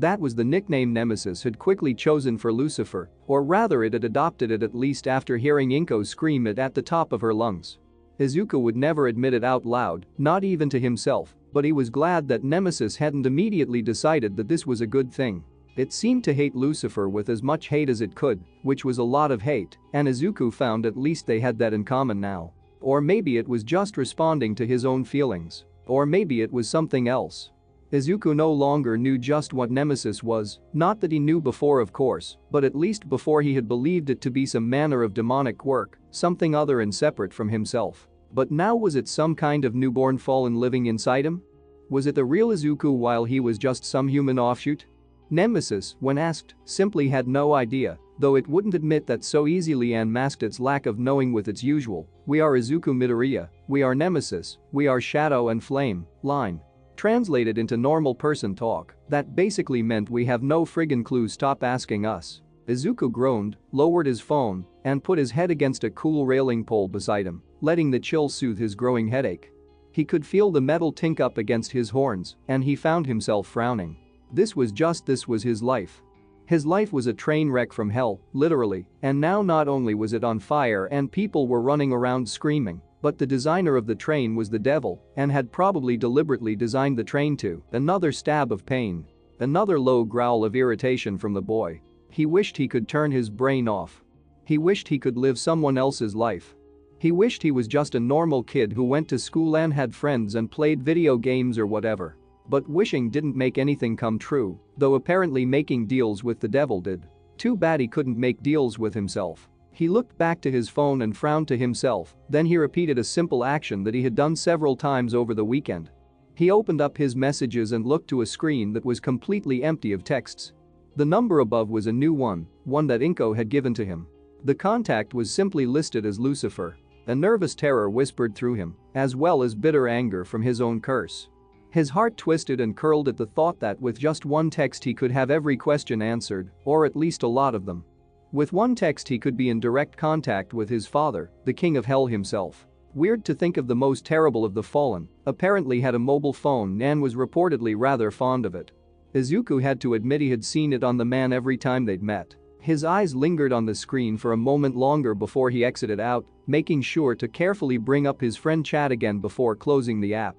That was the nickname Nemesis had quickly chosen for Lucifer, or rather it had adopted it at least after hearing Inko scream it at the top of her lungs. Izuku would never admit it out loud, not even to himself, but he was glad that Nemesis hadn't immediately decided that this was a good thing. It seemed to hate Lucifer with as much hate as it could, which was a lot of hate, and Izuku found at least they had that in common now. Or maybe it was just responding to his own feelings. Or maybe it was something else. Izuku no longer knew just what Nemesis was, not that he knew before of course, but at least before he had believed it to be some manner of demonic quirk, something other and separate from himself. But now was it some kind of newborn fallen living inside him? Was it the real Izuku while he was just some human offshoot? Nemesis, when asked, simply had no idea, though it wouldn't admit that so easily and masked its lack of knowing with its usual, "We are Izuku Midoriya, we are Nemesis, we are Shadow and Flame" line. Translated into normal person talk, that basically meant we have no friggin' clue, stop asking us. Izuku groaned, lowered his phone, and put his head against a cool railing pole beside him, letting the chill soothe his growing headache. He could feel the metal tink up against his horns, and he found himself frowning. This was his life. His life was a train wreck from hell, literally, and now not only was it on fire and people were running around screaming, but the designer of the train was the devil and had probably deliberately designed the train to. Another stab of pain. Another low growl of irritation from the boy. He wished he could turn his brain off. He wished he could live someone else's life. He wished he was just a normal kid who went to school and had friends and played video games or whatever. But wishing didn't make anything come true, though apparently making deals with the devil did. Too bad he couldn't make deals with himself. He looked back to his phone and frowned to himself, then he repeated a simple action that he had done several times over the weekend. He opened up his messages and looked to a screen that was completely empty of texts. The number above was a new one that Inko had given to him. The contact was simply listed as Lucifer. A nervous terror whispered through him, as well as bitter anger from his own curse. His heart twisted and curled at the thought that with just one text he could have every question answered, or at least a lot of them. With one text he could be in direct contact with his father, the king of hell himself. Weird to think of the most terrible of the fallen, apparently had a mobile phone and was reportedly rather fond of it. Izuku had to admit he had seen it on the man every time they'd met. His eyes lingered on the screen for a moment longer before he exited out, making sure to carefully bring up his friend chat again before closing the app.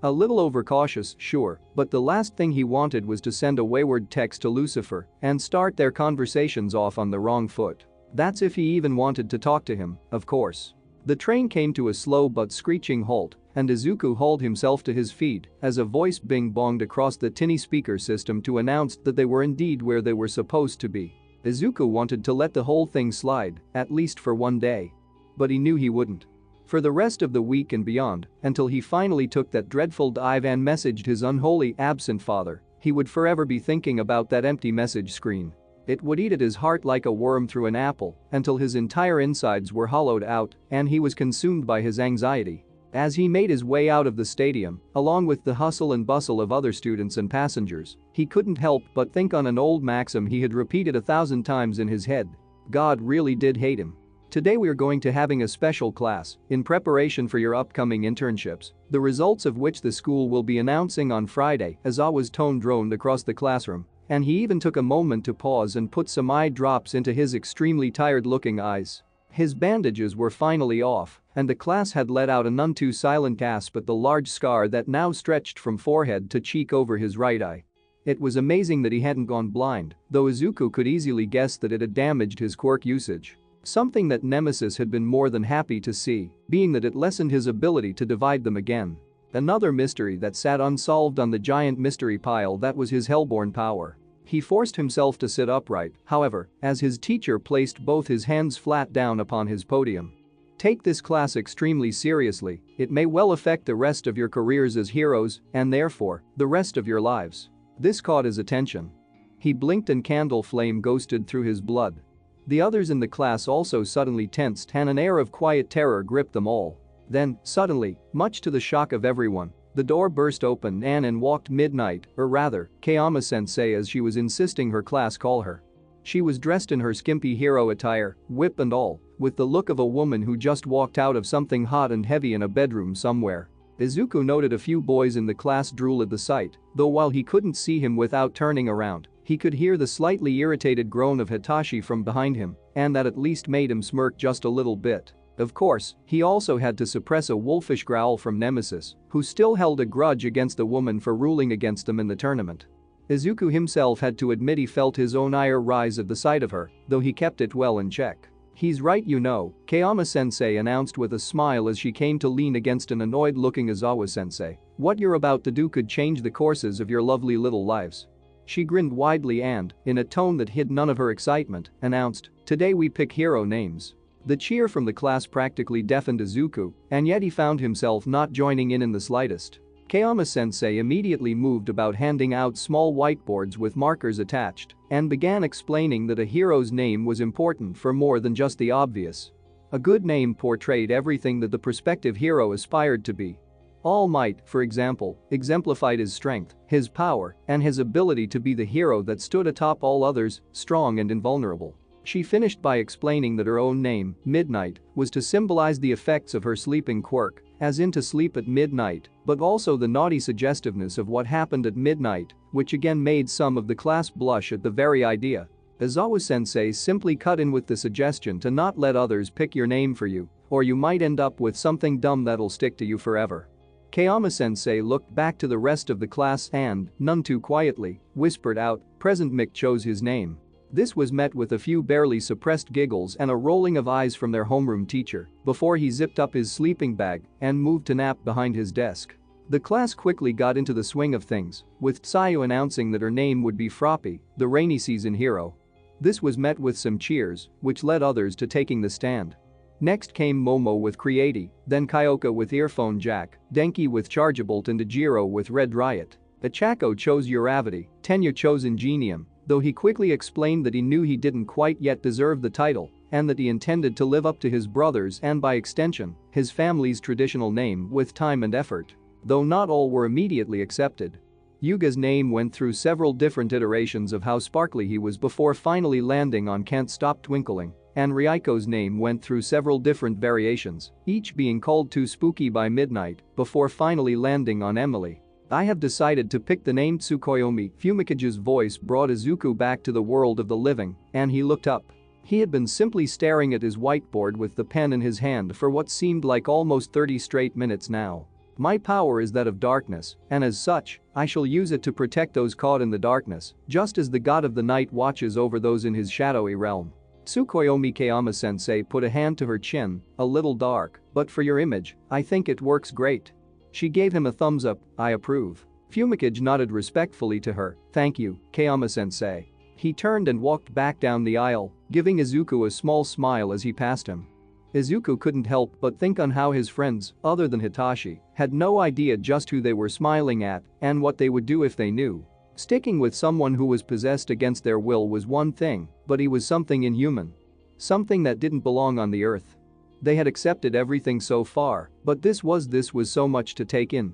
A little overcautious, sure, but the last thing he wanted was to send a wayward text to Lucifer and start their conversations off on the wrong foot. That's if he even wanted to talk to him, of course. The train came to a slow but screeching halt, and Izuku hauled himself to his feet as a voice bing-bonged across the tinny speaker system to announce that they were indeed where they were supposed to be. Izuku wanted to let the whole thing slide, at least for one day. But he knew he wouldn't. For the rest of the week and beyond, until he finally took that dreadful dive and messaged his unholy, absent father, he would forever be thinking about that empty message screen. It would eat at his heart like a worm through an apple until his entire insides were hollowed out and he was consumed by his anxiety. As he made his way out of the stadium, along with the hustle and bustle of other students and passengers, he couldn't help but think on an old maxim he had repeated 1,000 times in his head. God really did hate him. Today we're going to having a special class in preparation for your upcoming internships, the results of which the school will be announcing on Friday. Aizawa's tone droned across the classroom, and he even took a moment to pause and put some eye drops into his extremely tired-looking eyes. His bandages were finally off, and the class had let out a none too silent gasp at the large scar that now stretched from forehead to cheek over his right eye. It was amazing that he hadn't gone blind, though Izuku could easily guess that it had damaged his quirk usage. Something that Nemesis had been more than happy to see, being that it lessened his ability to divide them again. Another mystery that sat unsolved on the giant mystery pile that was his hellborn power. He forced himself to sit upright, however, as his teacher placed both his hands flat down upon his podium. Take this class extremely seriously, it may well affect the rest of your careers as heroes, and therefore, the rest of your lives. This caught his attention. He blinked and candle flame ghosted through his blood. The others in the class also suddenly tensed and an air of quiet terror gripped them all. Then, suddenly, much to the shock of everyone, the door burst open and in walked Midnight, or rather, Kayama-sensei as she was insisting her class call her. She was dressed in her skimpy hero attire, whip and all, with the look of a woman who just walked out of something hot and heavy in a bedroom somewhere. Izuku noted a few boys in the class drool at the sight, though while he couldn't see him without turning around, he could hear the slightly irritated groan of Hitachi from behind him, and that at least made him smirk just a little bit. Of course, he also had to suppress a wolfish growl from Nemesis, who still held a grudge against the woman for ruling against them in the tournament. Izuku himself had to admit he felt his own ire rise at the sight of her, though he kept it well in check. He's right, you know, Kayama-sensei announced with a smile as she came to lean against an annoyed-looking Aizawa-sensei. What you're about to do could change the courses of your lovely little lives. She grinned widely and, in a tone that hid none of her excitement, announced, "Today we pick hero names." The cheer from the class practically deafened Izuku, and yet he found himself not joining in the slightest. Kayama-sensei immediately moved about handing out small whiteboards with markers attached and began explaining that a hero's name was important for more than just the obvious. A good name portrayed everything that the prospective hero aspired to be. All Might, for example, exemplified his strength, his power, and his ability to be the hero that stood atop all others, strong and invulnerable. She finished by explaining that her own name, Midnight, was to symbolize the effects of her sleeping quirk, as in to sleep at midnight, but also the naughty suggestiveness of what happened at midnight, which again made some of the class blush at the very idea. Aizawa-sensei simply cut in with the suggestion to not let others pick your name for you, or you might end up with something dumb that'll stick to you forever. Kayama-sensei looked back to the rest of the class and, none too quietly, whispered out, "Present Mick chose his name." This was met with a few barely suppressed giggles and a rolling of eyes from their homeroom teacher before he zipped up his sleeping bag and moved to nap behind his desk. The class quickly got into the swing of things, with Tsuyu announcing that her name would be Froppy, the rainy season hero. This was met with some cheers, which led others to taking the stand. Next came Momo with Creati, then Kyoka with Earphone Jack, Denki with Chargeabolt and Dejiro with Red Riot. Achako chose Uravity, Tenya chose Ingenium, though he quickly explained that he knew he didn't quite yet deserve the title and that he intended to live up to his brother's and by extension, his family's traditional name with time and effort. Though not all were immediately accepted. Yuga's name went through several different iterations of how sparkly he was before finally landing on Can't Stop Twinkling, and Ryuko's name went through several different variations, each being called Too Spooky by Midnight before finally landing on Emily. I have decided to pick the name Tsukuyomi. Fumikage's voice brought Izuku back to the world of the living, and he looked up. He had been simply staring at his whiteboard with the pen in his hand for what seemed like almost 30 straight minutes now. My power is that of darkness, and as such, I shall use it to protect those caught in the darkness, just as the god of the night watches over those in his shadowy realm. Tsukuyomi Kayama-sensei put a hand to her chin, a little dark, but for your image, I think it works great. She gave him a thumbs up, I approve. Fumikage nodded respectfully to her, thank you, Kayama-sensei. He turned and walked back down the aisle, giving Izuku a small smile as he passed him. Izuku couldn't help but think on how his friends, other than Hitachi, had no idea just who they were smiling at and what they would do if they knew. Sticking with someone who was possessed against their will was one thing, but he was something inhuman. Something that didn't belong on the earth. They had accepted everything so far, but this was so much to take in.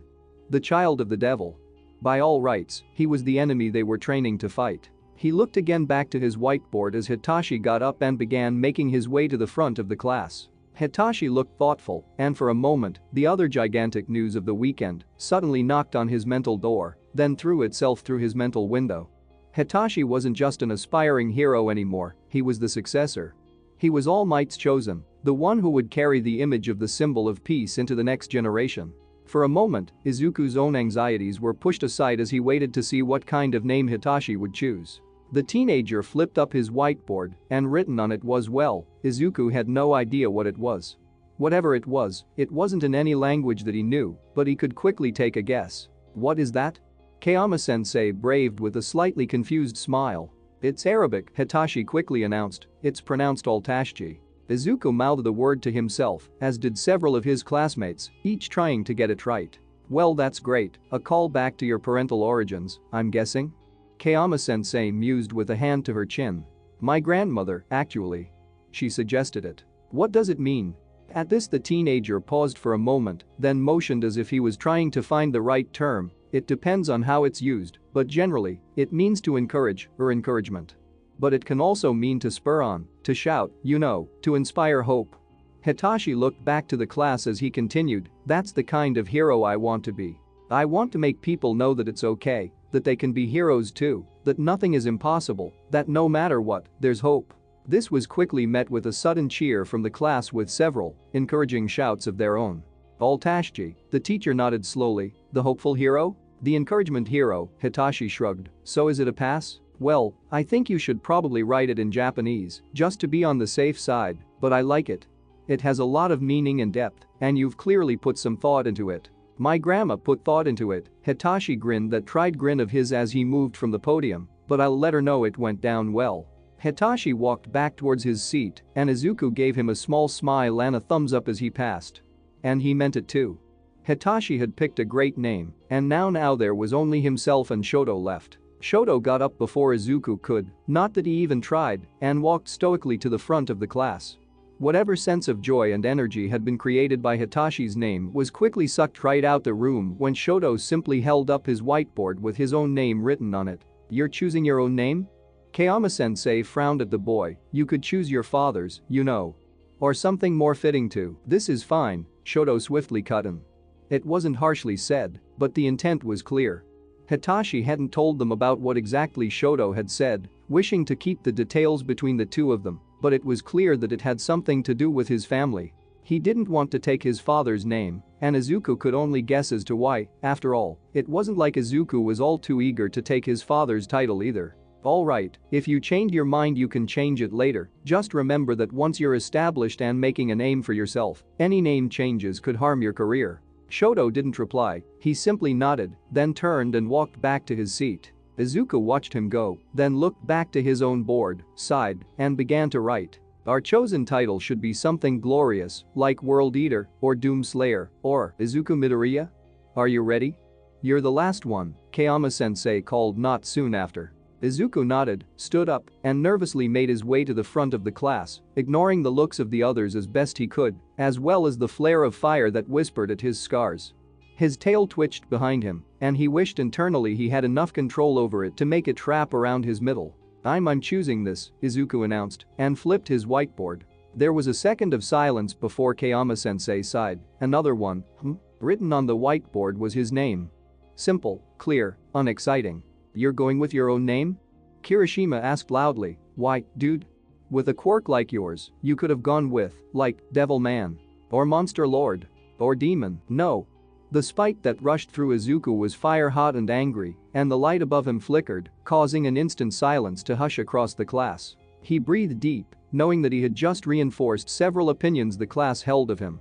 The child of the devil. By all rights, he was the enemy they were training to fight. He looked again back to his whiteboard as Hitachi got up and began making his way to the front of the class. Hitachi looked thoughtful, and for a moment, the other gigantic news of the weekend suddenly knocked on his mental door, then threw itself through his mental window. Hitachi wasn't just an aspiring hero anymore, he was the successor. He was All Might's chosen, the one who would carry the image of the symbol of peace into the next generation. For a moment, Izuku's own anxieties were pushed aside as he waited to see what kind of name Hitachi would choose. The teenager flipped up his whiteboard, and written on it was, well, Izuku had no idea what it was. Whatever it wasn't in any language that he knew, but he could quickly take a guess. What is that? Kayama-sensei braved with a slightly confused smile. It's Arabic, Hitachi quickly announced, it's pronounced Altashji. Izuku mouthed the word to himself, as did several of his classmates, each trying to get it right. Well, that's great, a call back to your parental origins, I'm guessing? Kayama-sensei mused with a hand to her chin. My grandmother, actually. She suggested it. What does it mean? At this the teenager paused for a moment, then motioned as if he was trying to find the right term. It depends on how it's used, but generally, it means to encourage or encouragement. But it can also mean to spur on, to shout, to inspire hope. Hitachi looked back to the class as he continued, that's the kind of hero I want to be. I want to make people know that it's okay, that they can be heroes too, that nothing is impossible, that no matter what, there's hope. This was quickly met with a sudden cheer from the class with several encouraging shouts of their own. Altashji, the teacher nodded slowly, the hopeful hero? The encouragement hero, Hitachi shrugged, so is it a pass? Well, I think you should probably write it in Japanese, just to be on the safe side, but I like it. It has a lot of meaning and depth, and you've clearly put some thought into it. My grandma put thought into it, Hitachi grinned that tried grin of his as he moved from the podium, but I'll let her know it went down well. Hitachi walked back towards his seat, and Izuku gave him a small smile and a thumbs up as he passed. And he meant it too. Hitachi had picked a great name, and now there was only himself and Shoto left. Shoto got up before Izuku could, not that he even tried, and walked stoically to the front of the class. Whatever sense of joy and energy had been created by Hitachi's name was quickly sucked right out the room when Shoto simply held up his whiteboard with his own name written on it. You're choosing your own name? Kayama-sensei frowned at the boy, you could choose your father's, Or something more fitting too. This is fine, Shoto swiftly cut in. It wasn't harshly said, but the intent was clear. Hitachi hadn't told them about what exactly Shoto had said, wishing to keep the details between the two of them, but it was clear that it had something to do with his family. He didn't want to take his father's name, and Izuku could only guess as to why. After all, it wasn't like Izuku was all too eager to take his father's title either. Alright, if you change your mind you can change it later, just remember that once you're established and making a name for yourself, any name changes could harm your career. Shoto didn't reply, he simply nodded, then turned and walked back to his seat. Izuku watched him go, then looked back to his own board, sighed, and began to write. Our chosen title should be something glorious, like World Eater, or Doom Slayer, or Izuku Midoriya? Are you ready? You're the last one, Kayama-sensei called not soon after. Izuku nodded, stood up, and nervously made his way to the front of the class, ignoring the looks of the others as best he could, as well as the flare of fire that whispered at his scars. His tail twitched behind him, and he wished internally he had enough control over it to make it wrap around his middle. I'm choosing this, Izuku announced, and flipped his whiteboard. There was a second of silence before Kayama-sensei sighed, another one, Written on the whiteboard was his name. Simple, clear, unexciting. You're going with your own name? Kirishima asked loudly, why, dude? With a quirk like yours, you could have gone with, like, Devil Man. Or Monster Lord. Or Demon. No. The spite that rushed through Izuku was fire-hot and angry, and the light above him flickered, causing an instant silence to hush across the class. He breathed deep, knowing that he had just reinforced several opinions the class held of him.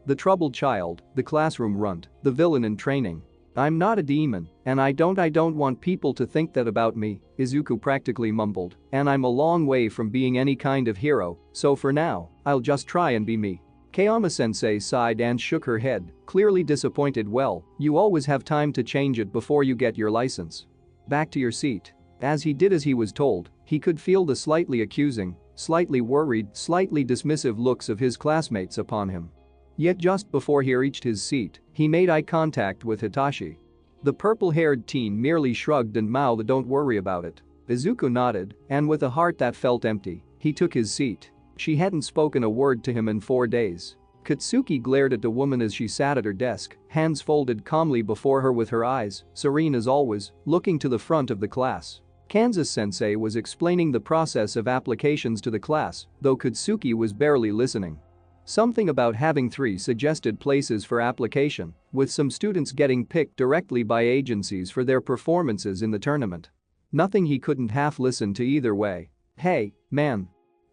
The troubled child, the classroom runt, the villain in training. I'm not a demon, and I don't want people to think that about me, Izuku practically mumbled, and I'm a long way from being any kind of hero, so for now, I'll just try and be me. Kayama-sensei sighed and shook her head, clearly disappointed. Well, you always have time to change it before you get your license. Back to your seat. As he did as he was told, he could feel the slightly accusing, slightly worried, slightly dismissive looks of his classmates upon him. Yet just before he reached his seat, he made eye contact with Hitachi. The purple-haired teen merely shrugged and mouthed, "Don't worry about it." Izuku nodded, and with a heart that felt empty, he took his seat. She hadn't spoken a word to him in 4 days. Katsuki glared at the woman as she sat at her desk, hands folded calmly before her with her eyes, serene as always, looking to the front of the class. Kansas-sensei was explaining the process of applications to the class, though Katsuki was barely listening. Something about having 3 suggested places for application, with some students getting picked directly by agencies for their performances in the tournament. Nothing he couldn't half listen to either way. Hey, man.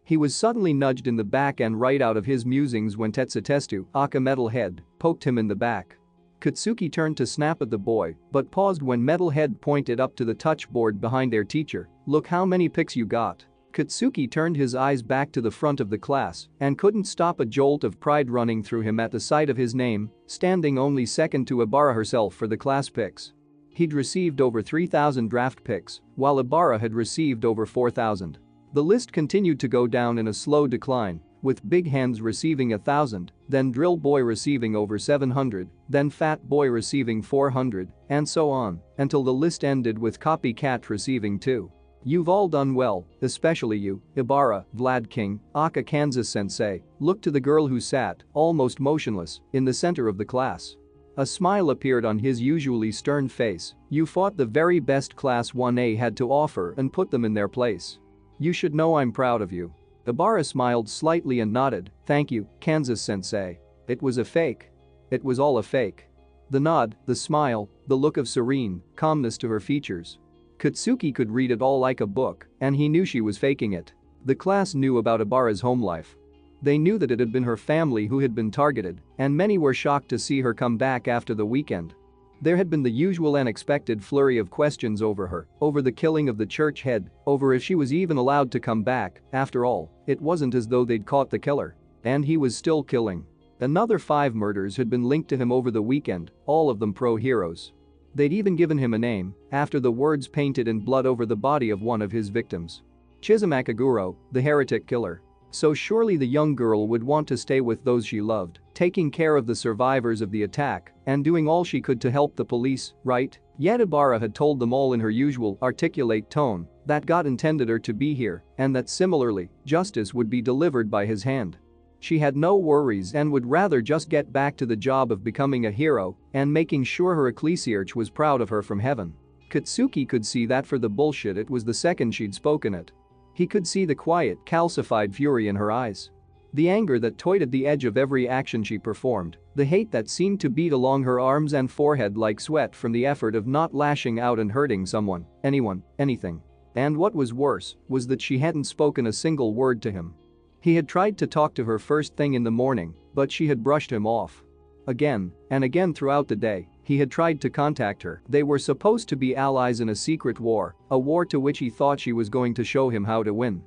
He was suddenly nudged in the back and right out of his musings when Tetsutesu, aka Metalhead, poked him in the back. Katsuki turned to snap at the boy, but paused when Metalhead pointed up to the touchboard behind their teacher. Look how many picks you got. Katsuki turned his eyes back to the front of the class and couldn't stop a jolt of pride running through him at the sight of his name, standing only second to Ibarra herself for the class picks. He'd received over 3,000 draft picks, while Ibarra had received over 4,000. The list continued to go down in a slow decline, with Big Hands receiving 1,000, then Drill Boy receiving over 700, then Fat Boy receiving 400, and so on, until the list ended with Copycat receiving 2. You've all done well, especially you, Ibarra, Vlad King, aka Kansas-sensei, looked to the girl who sat, almost motionless, in the center of the class. A smile appeared on his usually stern face. You fought the very best Class 1A had to offer and put them in their place. You should know I'm proud of you. Ibarra smiled slightly and nodded, thank you, Kansas-sensei. It was a fake. It was all a fake. The nod, the smile, the look of serene calmness to her features. Katsuki could read it all like a book, and he knew she was faking it. The class knew about Ibarra's home life. They knew that it had been her family who had been targeted, and many were shocked to see her come back after the weekend. There had been the usual unexpected flurry of questions over her, over the killing of the church head, over if she was even allowed to come back. After all, it wasn't as though they'd caught the killer. And he was still killing. Another 5 murders had been linked to him over the weekend, all of them pro-heroes. They'd even given him a name, after the words painted in blood over the body of one of his victims. Chizumakaguro, the heretic killer. So surely the young girl would want to stay with those she loved, taking care of the survivors of the attack, and doing all she could to help the police, right? Yet Ibarra had told them all in her usual articulate tone that God intended her to be here, and that similarly, justice would be delivered by his hand. She had no worries and would rather just get back to the job of becoming a hero and making sure her ecclesiarch was proud of her from heaven. Katsuki could see that for the bullshit it was the second she'd spoken it. He could see the quiet, calcified fury in her eyes. The anger that toyed at the edge of every action she performed, the hate that seemed to beat along her arms and forehead like sweat from the effort of not lashing out and hurting someone, anyone, anything. And what was worse was that she hadn't spoken a single word to him. He had tried to talk to her first thing in the morning, but she had brushed him off. Again and again throughout the day, he had tried to contact her. They were supposed to be allies in a secret war, a war to which he thought she was going to show him how to win.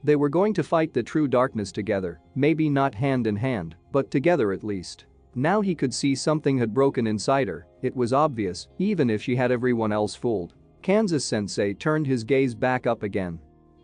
They were going to fight the true darkness together, maybe not hand in hand, but together at least. Now he could see something had broken inside her, it was obvious, even if she had everyone else fooled. Kansas-sensei turned his gaze back up again.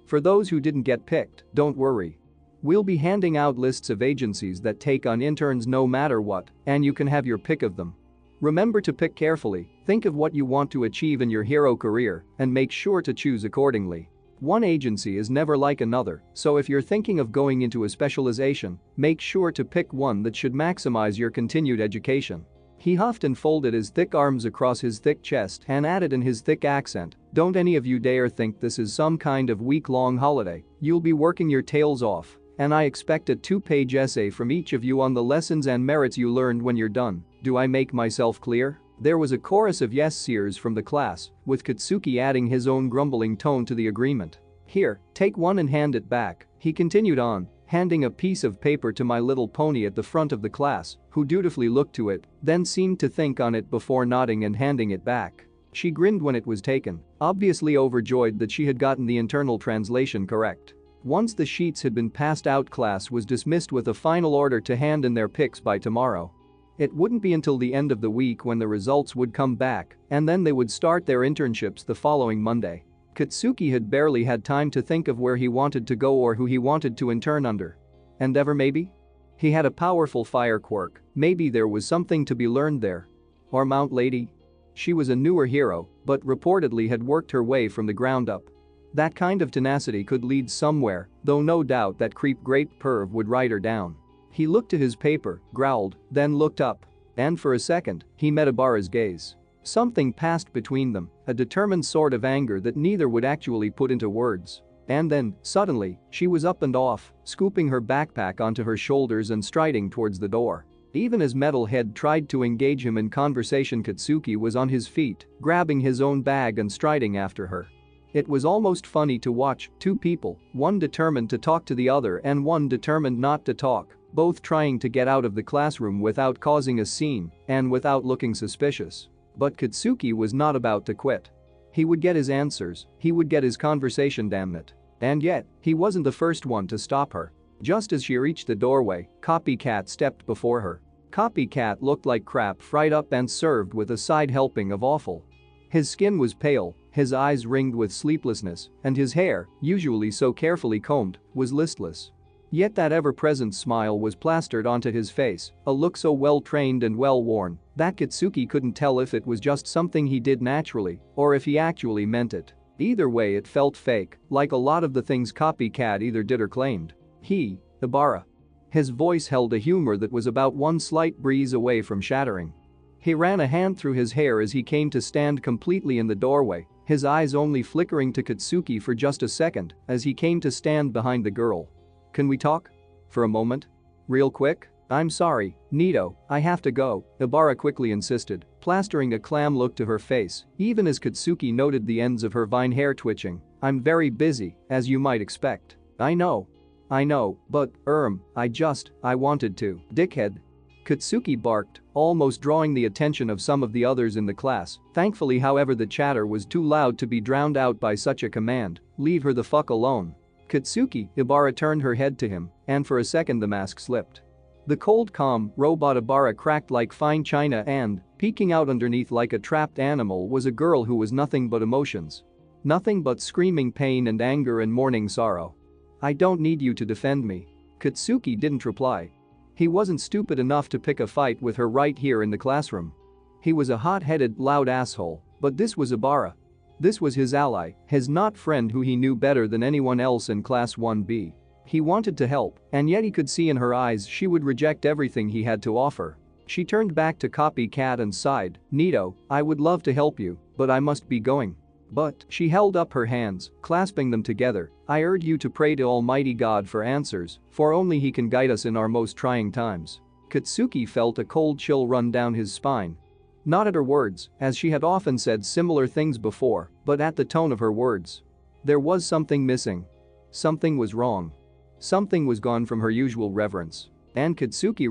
For those who didn't get picked, don't worry. We'll be handing out lists of agencies that take on interns no matter what, and you can have your pick of them. Remember to pick carefully, think of what you want to achieve in your hero career, and make sure to choose accordingly. One agency is never like another, so if you're thinking of going into a specialization, make sure to pick one that should maximize your continued education. He huffed and folded his thick arms across his thick chest and added in his thick accent, "Don't any of you dare think this is some kind of week-long holiday, you'll be working your tails off, and I expect a 2-page essay from each of you on the lessons and merits you learned when you're done. Do I make myself clear?" There was a chorus of yes-seers from the class, with Katsuki adding his own grumbling tone to the agreement. "Here, take one and hand it back," he continued on, handing a piece of paper to My Little Pony at the front of the class, who dutifully looked to it, then seemed to think on it before nodding and handing it back. She grinned when it was taken, obviously overjoyed that she had gotten the internal translation correct. Once the sheets had been passed out, class was dismissed with a final order to hand in their picks by tomorrow. It wouldn't be until the end of the week when the results would come back, and then they would start their internships the following Monday. Katsuki had barely had time to think of where he wanted to go or who he wanted to intern under. Endeavor maybe? He had a powerful fire quirk, maybe there was something to be learned there. Or Mount Lady? She was a newer hero, but reportedly had worked her way from the ground up. That kind of tenacity could lead somewhere, though no doubt that creep Great Perv would ride her down. He looked at his paper, growled, then looked up. And for a second, he met Ibarra's gaze. Something passed between them, a determined sort of anger that neither would actually put into words. And then, suddenly, she was up and off, scooping her backpack onto her shoulders and striding towards the door. Even as Metalhead tried to engage him in conversation, Katsuki was on his feet, grabbing his own bag and striding after her. It was almost funny to watch, two people, one determined to talk to the other and one determined not to talk, both trying to get out of the classroom without causing a scene and without looking suspicious. But Katsuki was not about to quit. He would get his answers, he would get his conversation, damn it. And yet, he wasn't the first one to stop her. Just as she reached the doorway, Copycat stepped before her. Copycat looked like crap, fried up and served with a side helping of awful. His skin was pale, his eyes ringed with sleeplessness, and his hair, usually so carefully combed, was listless. Yet that ever-present smile was plastered onto his face, a look so well-trained and well-worn that Katsuki couldn't tell if it was just something he did naturally or if he actually meant it. Either way, it felt fake, like a lot of the things Copycat either did or claimed. Ibarra. His voice held a humor that was about one slight breeze away from shattering. He ran a hand through his hair as he came to stand completely in the doorway, his eyes only flickering to Katsuki for just a second as he came to stand behind the girl. "Can we talk? For a moment? Real quick?" "I'm sorry, Nito, I have to go," Ibarra quickly insisted, plastering a clam look to her face, even as Katsuki noted the ends of her vine hair twitching. "I'm very busy, as you might expect." I know, but, I wanted to, dickhead." Katsuki barked, almost drawing the attention of some of the others in the class. Thankfully, however, the chatter was too loud to be drowned out by such a command. "Leave her the fuck alone." Katsuki, Ibarra turned her head to him, and for a second the mask slipped. The cold, calm robot Ibarra cracked like fine china and, peeking out underneath like a trapped animal, was a girl who was nothing but emotions. Nothing but screaming pain and anger and mourning sorrow. "I don't need you to defend me." Katsuki didn't reply. He wasn't stupid enough to pick a fight with her right here in the classroom. He was a hot-headed, loud asshole, but this was Ibarra. This was his ally, his not friend who he knew better than anyone else in Class 1B. He wanted to help, and yet he could see in her eyes she would reject everything he had to offer. She turned back to Copycat and sighed, "Nito, I would love to help you, but I must be going." "But," she held up her hands, clasping them together, "I urge you to pray to Almighty God for answers, for only He can guide us in our most trying times." Katsuki felt a cold chill run down his spine. Not at her words, as she had often said similar things before, but at the tone of her words. There was something missing. Something was wrong. Something was gone from her usual reverence. And Katsuki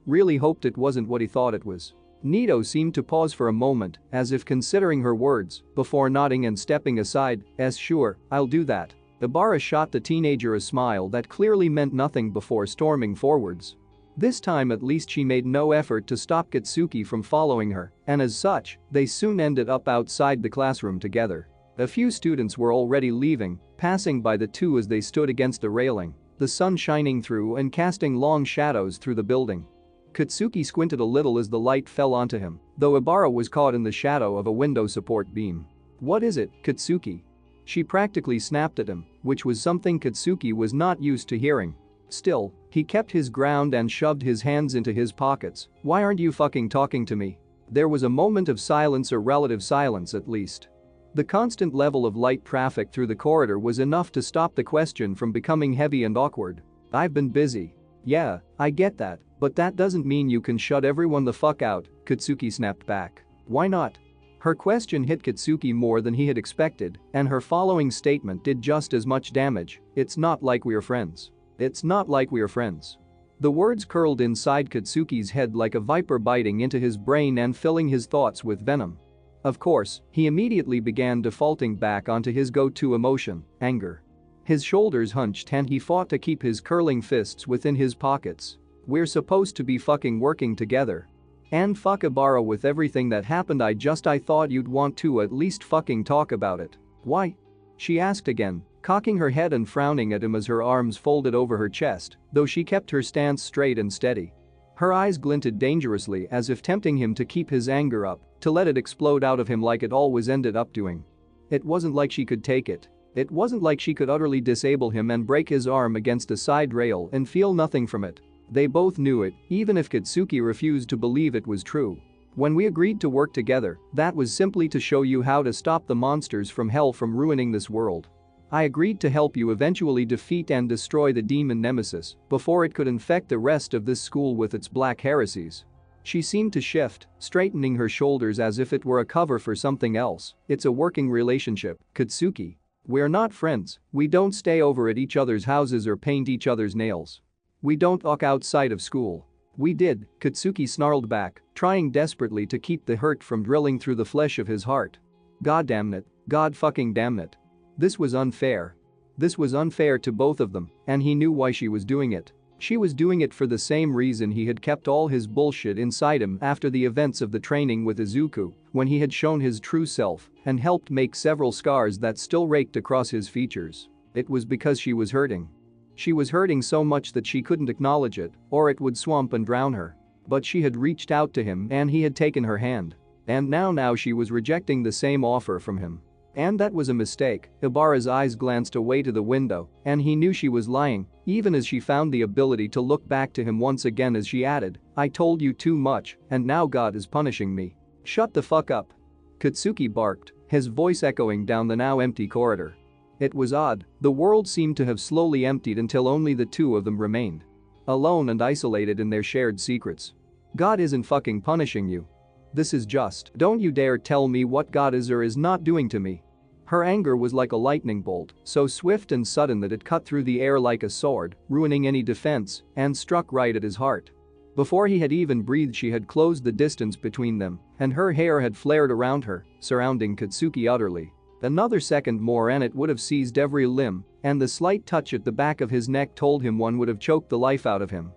really hoped it wasn't what he thought it was. Nito seemed to pause for a moment, as if considering her words, before nodding and stepping aside. Sure, I'll do that." Ibarra shot the teenager a smile that clearly meant nothing before storming forwards. This time at least she made no effort to stop Katsuki from following her, and as such, they soon ended up outside the classroom together. A few students were already leaving, passing by the two as they stood against the railing, the sun shining through and casting long shadows through the building. Katsuki squinted a little as the light fell onto him, though Ibarra was caught in the shadow of a window support beam. "What is it, Katsuki?" She practically snapped at him, which was something Katsuki was not used to hearing. Still, he kept his ground and shoved his hands into his pockets. "Why aren't you fucking talking to me?" There was a moment of silence, or relative silence at least. The constant level of light traffic through the corridor was enough to stop the question from becoming heavy and awkward. "I've been busy." "Yeah, I get that, but that doesn't mean you can shut everyone the fuck out," Katsuki snapped back. "Why not?" Her question hit Katsuki more than he had expected, and her following statement did just as much damage. "It's not like we're friends. It's not like we're friends." The words curled inside Katsuki's head like a viper biting into his brain and filling his thoughts with venom. Of course, he immediately began defaulting back onto his go-to emotion, anger. His shoulders hunched and he fought to keep his curling fists within his pockets. "We're supposed to be fucking working together. And fuck Ibarra with everything that happened. I thought you'd want to at least fucking talk about it." "Why?" she asked again, cocking her head and frowning at him as her arms folded over her chest, though she kept her stance straight and steady. Her eyes glinted dangerously as if tempting him to keep his anger up, to let it explode out of him like it always ended up doing. It wasn't like she could take it. It wasn't like she could utterly disable him and break his arm against a side rail and feel nothing from it. They both knew it, even if Katsuki refused to believe it was true. "When we agreed to work together, that was simply to show you how to stop the monsters from hell from ruining this world. I agreed to help you eventually defeat and destroy the demon Nemesis before it could infect the rest of this school with its black heresies." She seemed to shift, straightening her shoulders as if it were a cover for something else. "It's a working relationship, Katsuki. We're not friends. We don't stay over at each other's houses or paint each other's nails. We don't talk outside of school." "We did," Katsuki snarled back, trying desperately to keep the hurt from drilling through the flesh of his heart. God damn it. God fucking damn it. This was unfair. This was unfair to both of them, and he knew why she was doing it. She was doing it for the same reason he had kept all his bullshit inside him after the events of the training with Izuku, when he had shown his true self and helped make several scars that still raked across his features. It was because she was hurting. She was hurting so much that she couldn't acknowledge it, or it would swamp and drown her. But she had reached out to him and he had taken her hand. And now she was rejecting the same offer from him. And that was a mistake. Ibarra's eyes glanced away to the window, and he knew she was lying, even as she found the ability to look back to him once again as she added, "I told you too much, and now God is punishing me." "Shut the fuck up." Katsuki barked, his voice echoing down the now empty corridor. It was odd, the world seemed to have slowly emptied until only the two of them remained. Alone and isolated in their shared secrets. "God isn't fucking punishing you. This is just, don't you dare tell me what God is or is not doing to me." Her anger was like a lightning bolt, so swift and sudden that it cut through the air like a sword, ruining any defense, and struck right at his heart. Before he had even breathed, she had closed the distance between them, and her hair had flared around her, surrounding Katsuki utterly. Another second more and it would have seized every limb, and the slight touch at the back of his neck told him one would have choked the life out of him.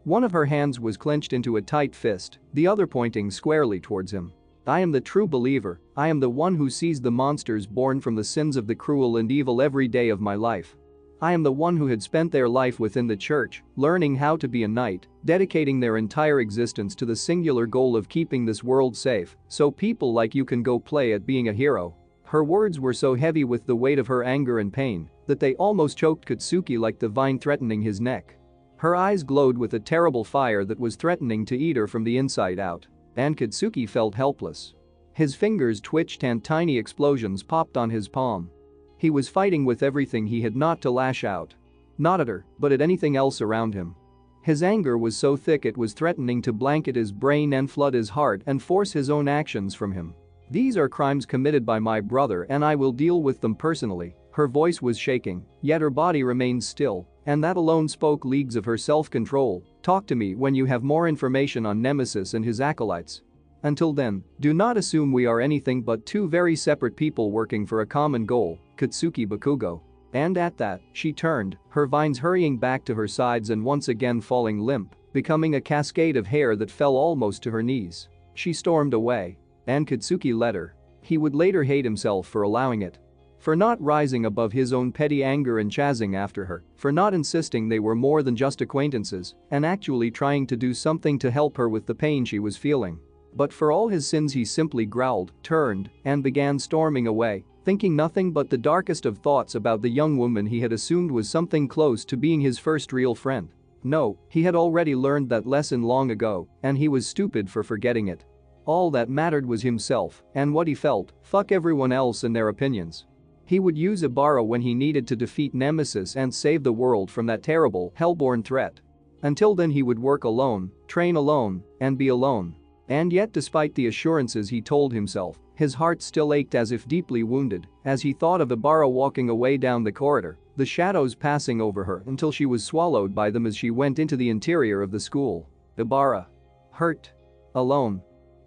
One of her hands was clenched into a tight fist, the other pointing squarely towards him. "I am the true believer. I am the one who sees the monsters born from the sins of the cruel and evil every day of my life. I am the one who had spent their life within the church, learning how to be a knight, dedicating their entire existence to the singular goal of keeping this world safe, so people like you can go play at being a hero." Her words were so heavy with the weight of her anger and pain that they almost choked Katsuki like the vine threatening his neck. Her eyes glowed with a terrible fire that was threatening to eat her from the inside out. And Katsuki felt helpless. His fingers twitched and tiny explosions popped on his palm. He was fighting with everything he had not to lash out. Not at her, but at anything else around him. His anger was so thick it was threatening to blanket his brain and flood his heart and force his own actions from him. "These are crimes committed by my brother and I will deal with them personally," Her voice was shaking, yet her body remained still, and that alone spoke leagues of her self-control. Talk to me when you have more information on Nemesis and his acolytes. Until then, do not assume we are anything but two very separate people working for a common goal, Katsuki Bakugo. And at that, she turned, her vines hurrying back to her sides and once again falling limp, becoming a cascade of hair that fell almost to her knees. She stormed away. And Katsuki let her. He would later hate himself for allowing it. For not rising above his own petty anger and chasing after her, for not insisting they were more than just acquaintances, and actually trying to do something to help her with the pain she was feeling. But for all his sins he simply growled, turned, and began storming away, thinking nothing but the darkest of thoughts about the young woman he had assumed was something close to being his first real friend. No, he had already learned that lesson long ago, and he was stupid for forgetting it. All that mattered was himself and what he felt, fuck everyone else and their opinions. He would use Ibarra when he needed to defeat Nemesis and save the world from that terrible, hellborn threat. Until then he would work alone, train alone, and be alone. And yet despite the assurances he told himself, his heart still ached as if deeply wounded as he thought of Ibarra walking away down the corridor, the shadows passing over her until she was swallowed by them as she went into the interior of the school. Ibarra. Hurt. Alone.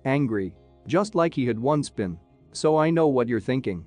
Angry. Just like he had once been. So I know what you're thinking.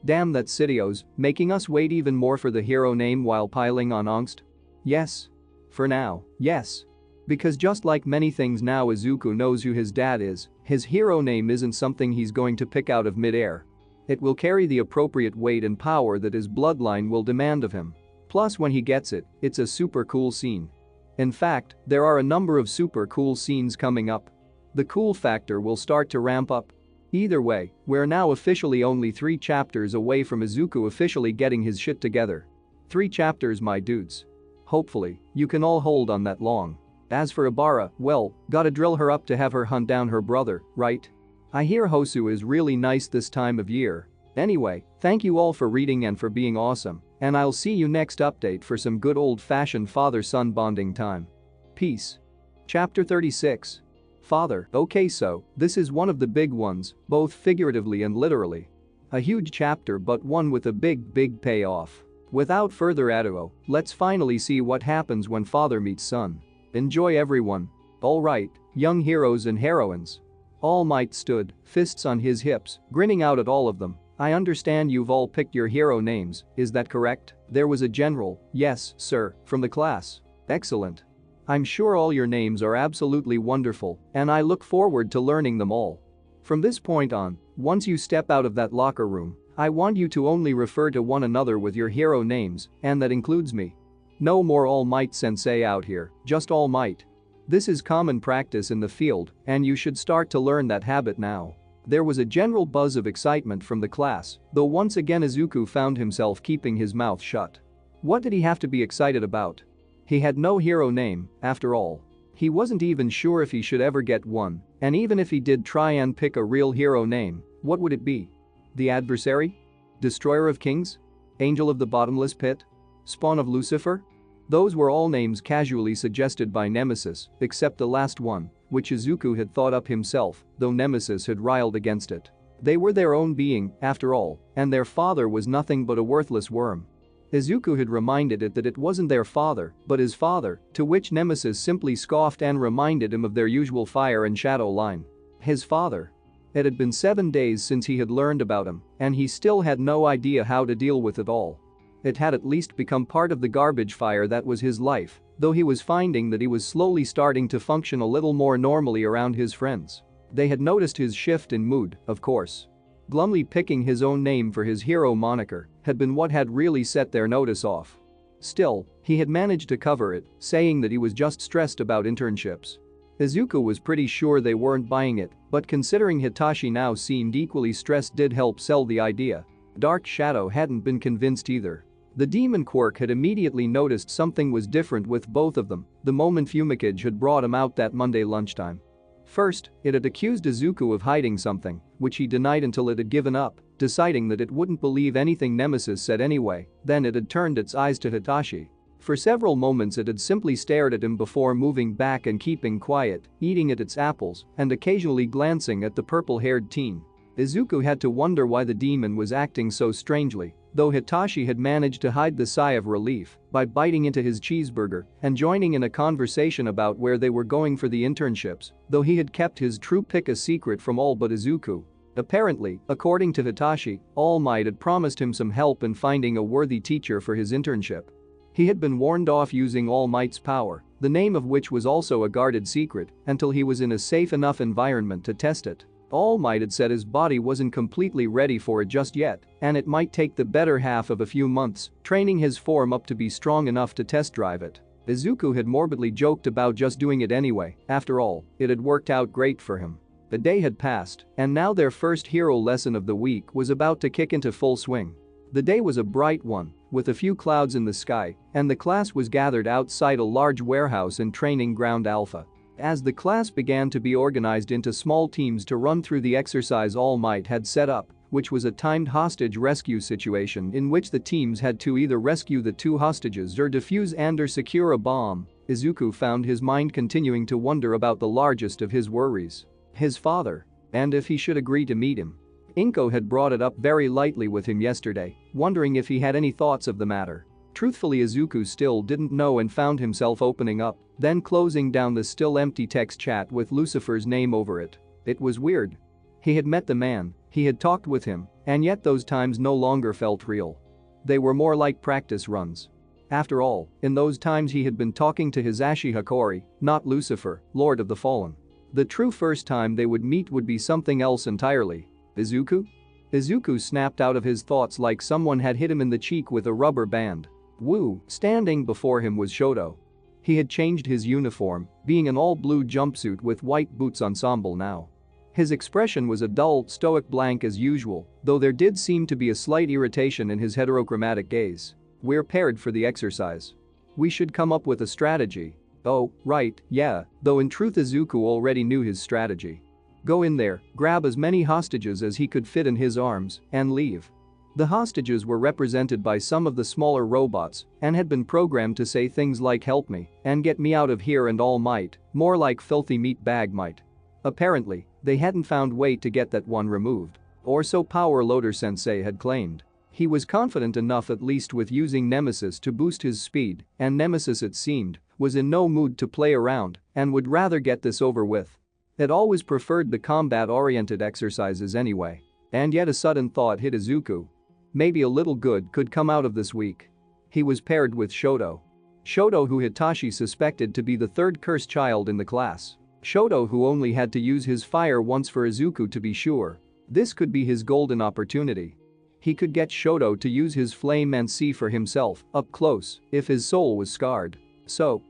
Damn that Sideos, making us wait even more for the hero name while piling on angst? Yes. For now, yes. Because just like many things now Izuku knows who his dad is, his hero name isn't something he's going to pick out of mid-air. It will carry the appropriate weight and power that his bloodline will demand of him. Plus when he gets it, it's a super cool scene. In fact, there are a number of super cool scenes coming up. The cool factor will start to ramp up. Either way, we're now officially only 3 chapters away from Izuku officially getting his shit together. 3 chapters, my dudes. Hopefully, you can all hold on that long. As for Ibarra, well, gotta drill her up to have her hunt down her brother, right? I hear Hosu is really nice this time of year. Anyway, thank you all for reading and for being awesome, and I'll see you next update for some good old-fashioned father-son bonding time. Peace. Chapter 36. Father. Okay, so, this is one of the big ones, both figuratively and literally. A huge chapter but one with a big payoff. Without further ado, let's finally see what happens when father meets son. Enjoy everyone. Alright, young heroes and heroines. All Might stood, fists on his hips, grinning out at all of them. I understand you've all picked your hero names, is that correct? There was a general, yes, sir, from the class. Excellent. I'm sure all your names are absolutely wonderful, and I look forward to learning them all. From this point on, once you step out of that locker room, I want you to only refer to one another with your hero names, and that includes me. No more All Might Sensei out here, just All Might. This is common practice in the field, and you should start to learn that habit now. There was a general buzz of excitement from the class, though once again Izuku found himself keeping his mouth shut. What did he have to be excited about? He had no hero name, after all. He wasn't even sure if he should ever get one, and even if he did try and pick a real hero name, what would it be? The Adversary? Destroyer of Kings? Angel of the Bottomless Pit? Spawn of Lucifer? Those were all names casually suggested by Nemesis, except the last one, which Izuku had thought up himself, though Nemesis had riled against it. They were their own being, after all, and their father was nothing but a worthless worm. Izuku had reminded it that it wasn't their father, but his father, to which Nemesis simply scoffed and reminded him of their usual fire and shadow line. His father. It had been 7 days since he had learned about him, and he still had no idea how to deal with it all. It had at least become part of the garbage fire that was his life, though he was finding that he was slowly starting to function a little more normally around his friends. They had noticed his shift in mood, of course. Glumly picking his own name for his hero moniker had been what had really set their notice off. Still, he had managed to cover it, saying that he was just stressed about internships. Izuku was pretty sure they weren't buying it, but considering Hitachi now seemed equally stressed did help sell the idea. Dark Shadow hadn't been convinced either. The demon quirk had immediately noticed something was different with both of them the moment Fumikage had brought him out that Monday lunchtime. First, it had accused Izuku of hiding something, which he denied until it had given up, deciding that it wouldn't believe anything Nemesis said anyway. Then it had turned its eyes to Hitachi. For several moments it had simply stared at him before moving back and keeping quiet, eating at its apples and occasionally glancing at the purple-haired teen. Izuku had to wonder why the demon was acting so strangely, though Hitachi had managed to hide the sigh of relief by biting into his cheeseburger and joining in a conversation about where they were going for the internships, though he had kept his true pick a secret from all but Izuku. Apparently, according to Hitachi, All Might had promised him some help in finding a worthy teacher for his internship. He had been warned off using All Might's power, the name of which was also a guarded secret, until he was in a safe enough environment to test it. All Might had said his body wasn't completely ready for it just yet, and it might take the better half of a few months, training his form up to be strong enough to test drive it. Izuku had morbidly joked about just doing it anyway, after all, it had worked out great for him. The day had passed, and now their first hero lesson of the week was about to kick into full swing. The day was a bright one, with a few clouds in the sky, and the class was gathered outside a large warehouse in Training Ground Alpha. As the class began to be organized into small teams to run through the exercise All Might had set up, which was a timed hostage rescue situation in which the teams had to either rescue the two hostages or defuse and/or secure a bomb, Izuku found his mind continuing to wonder about the largest of his worries. His father. And if he should agree to meet him. Inko had brought it up very lightly with him yesterday, wondering if he had any thoughts of the matter. Truthfully, Izuku still didn't know and found himself opening up, then closing down the still empty text chat with Lucifer's name over it. It was weird. He had met the man, he had talked with him, and yet those times no longer felt real. They were more like practice runs. After all, in those times he had been talking to Hisashi Hikori, not Lucifer, Lord of the Fallen. The true first time they would meet would be something else entirely. Izuku? Izuku snapped out of his thoughts like someone had hit him in the cheek with a rubber band. Woo! Standing before him was Shoto. He had changed his uniform, being an all-blue jumpsuit with white boots ensemble now. His expression was a dull, stoic blank as usual, though there did seem to be a slight irritation in his heterochromatic gaze. We're paired for the exercise. We should come up with a strategy. Oh, right, yeah, though in truth Izuku already knew his strategy. Go in there, grab as many hostages as he could fit in his arms, and leave. The hostages were represented by some of the smaller robots and had been programmed to say things like help me and get me out of here and All Might, more like filthy meat bag might. Apparently, they hadn't found way to get that one removed. Or so Power Loader Sensei had claimed. He was confident enough at least with using Nemesis to boost his speed, and Nemesis it seemed, was in no mood to play around and would rather get this over with. Had always preferred the combat-oriented exercises anyway. And yet a sudden thought hit Izuku. Maybe a little good could come out of this week. He was paired with Shoto. Shoto, who Hitachi suspected to be the third cursed child in the class. Shoto, who only had to use his fire once for Izuku to be sure. This could be his golden opportunity. He could get Shoto to use his flame and see for himself, up close, if his soul was scarred. So,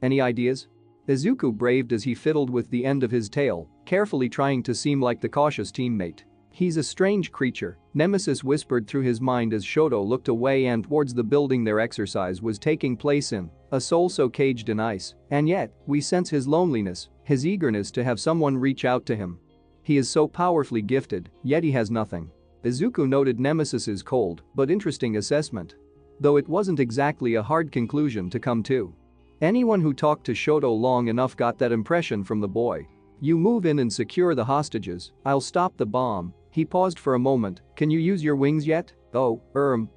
any ideas? Izuku braved as he fiddled with the end of his tail, carefully trying to seem like the cautious teammate. He's a strange creature, Nemesis whispered through his mind as Shoto looked away and towards the building their exercise was taking place in, a soul so caged in ice, and yet, we sense his loneliness, his eagerness to have someone reach out to him. He is so powerfully gifted, yet he has nothing. Izuku noted Nemesis's cold but interesting assessment. Though it wasn't exactly a hard conclusion to come to. Anyone who talked to Shoto long enough got that impression from the boy. You move in and secure the hostages, I'll stop the bomb. He paused for a moment. Can you use your wings yet? Oh,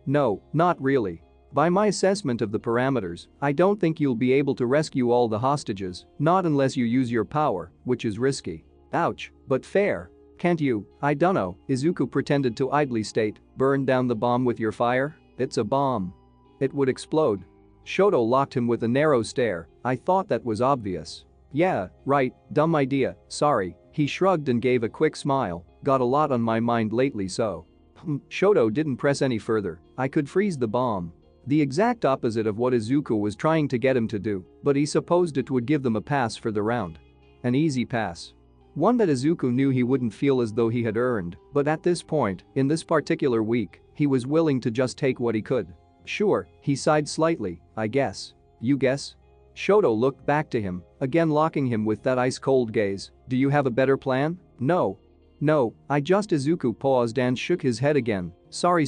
no, not really. By my assessment of the parameters, I don't think you'll be able to rescue all the hostages, not unless you use your power, which is risky. Ouch, but fair. Can't you, I dunno, Izuku pretended to idly state, burn down the bomb with your fire? It's a bomb. It would explode. Shoto locked him with a narrow stare. I thought that was obvious. Yeah, right, dumb idea, sorry. He shrugged and gave a quick smile. Got a lot on my mind lately so. Shoto didn't press any further. I could freeze the bomb. The exact opposite of what Izuku was trying to get him to do, but he supposed it would give them a pass for the round. An easy pass. One that Izuku knew he wouldn't feel as though he had earned, but at this point, in this particular week, he was willing to just take what he could. Sure, he sighed slightly, I guess. You guess? Shoto looked back to him, again locking him with that ice-cold gaze. Do you have a better plan? No, I just Izuku paused and shook his head again. Sorry,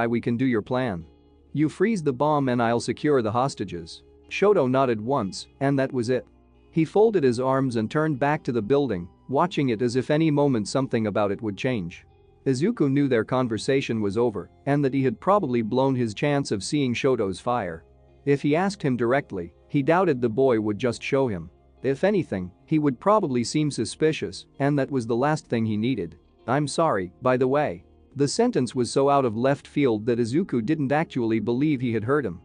we can do your plan. You freeze the bomb and I'll secure the hostages. Shoto nodded once, and that was it. He folded his arms and turned back to the building, watching it as if any moment something about it would change. Izuku knew their conversation was over and that he had probably blown his chance of seeing Shoto's fire. If he asked him directly, he doubted the boy would just show him. If anything, he would probably seem suspicious, and that was the last thing he needed. "I'm sorry, by the way." The sentence was so out of left field that Izuku didn't actually believe he had heard him.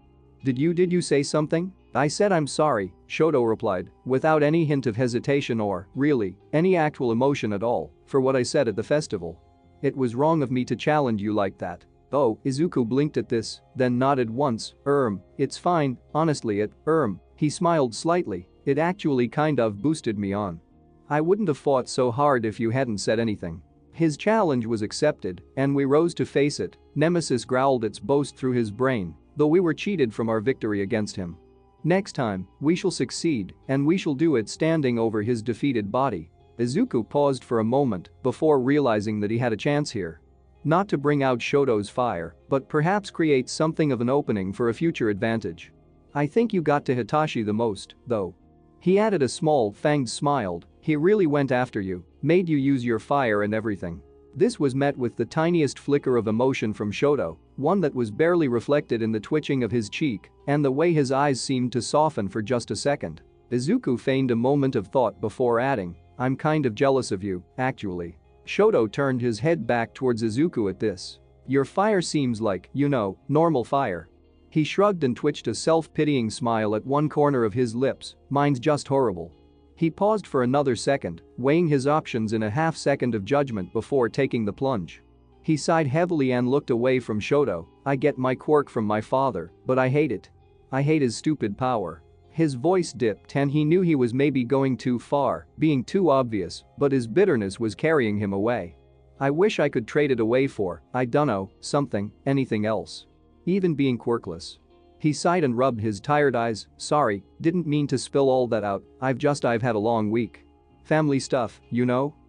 Did you say something?" "I said I'm sorry," Shoto replied, without any hint of hesitation or, really, any actual emotion at all, "for what I said at the festival. It was wrong of me to challenge you like that." "Oh," Izuku blinked at this, then nodded once. It's fine, honestly he smiled slightly, "it actually kind of boosted me on. I wouldn't have fought so hard if you hadn't said anything." His challenge was accepted, and we rose to face it. Nemesis growled its boast through his brain, though we were cheated from our victory against him. "Next time, we shall succeed, and we shall do it standing over his defeated body." Izuku paused for a moment before realizing that he had a chance here. Not to bring out Shoto's fire, but perhaps create something of an opening for a future advantage. "I think you got to Hitachi the most, though." He added a small fanged smile. "He really went after you, made you use your fire and everything." This was met with the tiniest flicker of emotion from Shoto, one that was barely reflected in the twitching of his cheek and the way his eyes seemed to soften for just a second. Izuku feigned a moment of thought before adding, "I'm kind of jealous of you, actually." Shoto turned his head back towards Izuku at this. "Your fire seems like, normal fire." He shrugged and twitched a self-pitying smile at one corner of his lips. "Mine's just horrible." He paused for another second, weighing his options in a half-second of judgment before taking the plunge. He sighed heavily and looked away from Shoto. "I get my quirk from my father, but I hate it. I hate his stupid power." His voice dipped and he knew he was maybe going too far, being too obvious, but his bitterness was carrying him away. "I wish I could trade it away for, I dunno, anything else. Even being quirkless." He sighed and rubbed his tired eyes. "Sorry, didn't mean to spill all that out, I've had a long week. Family stuff,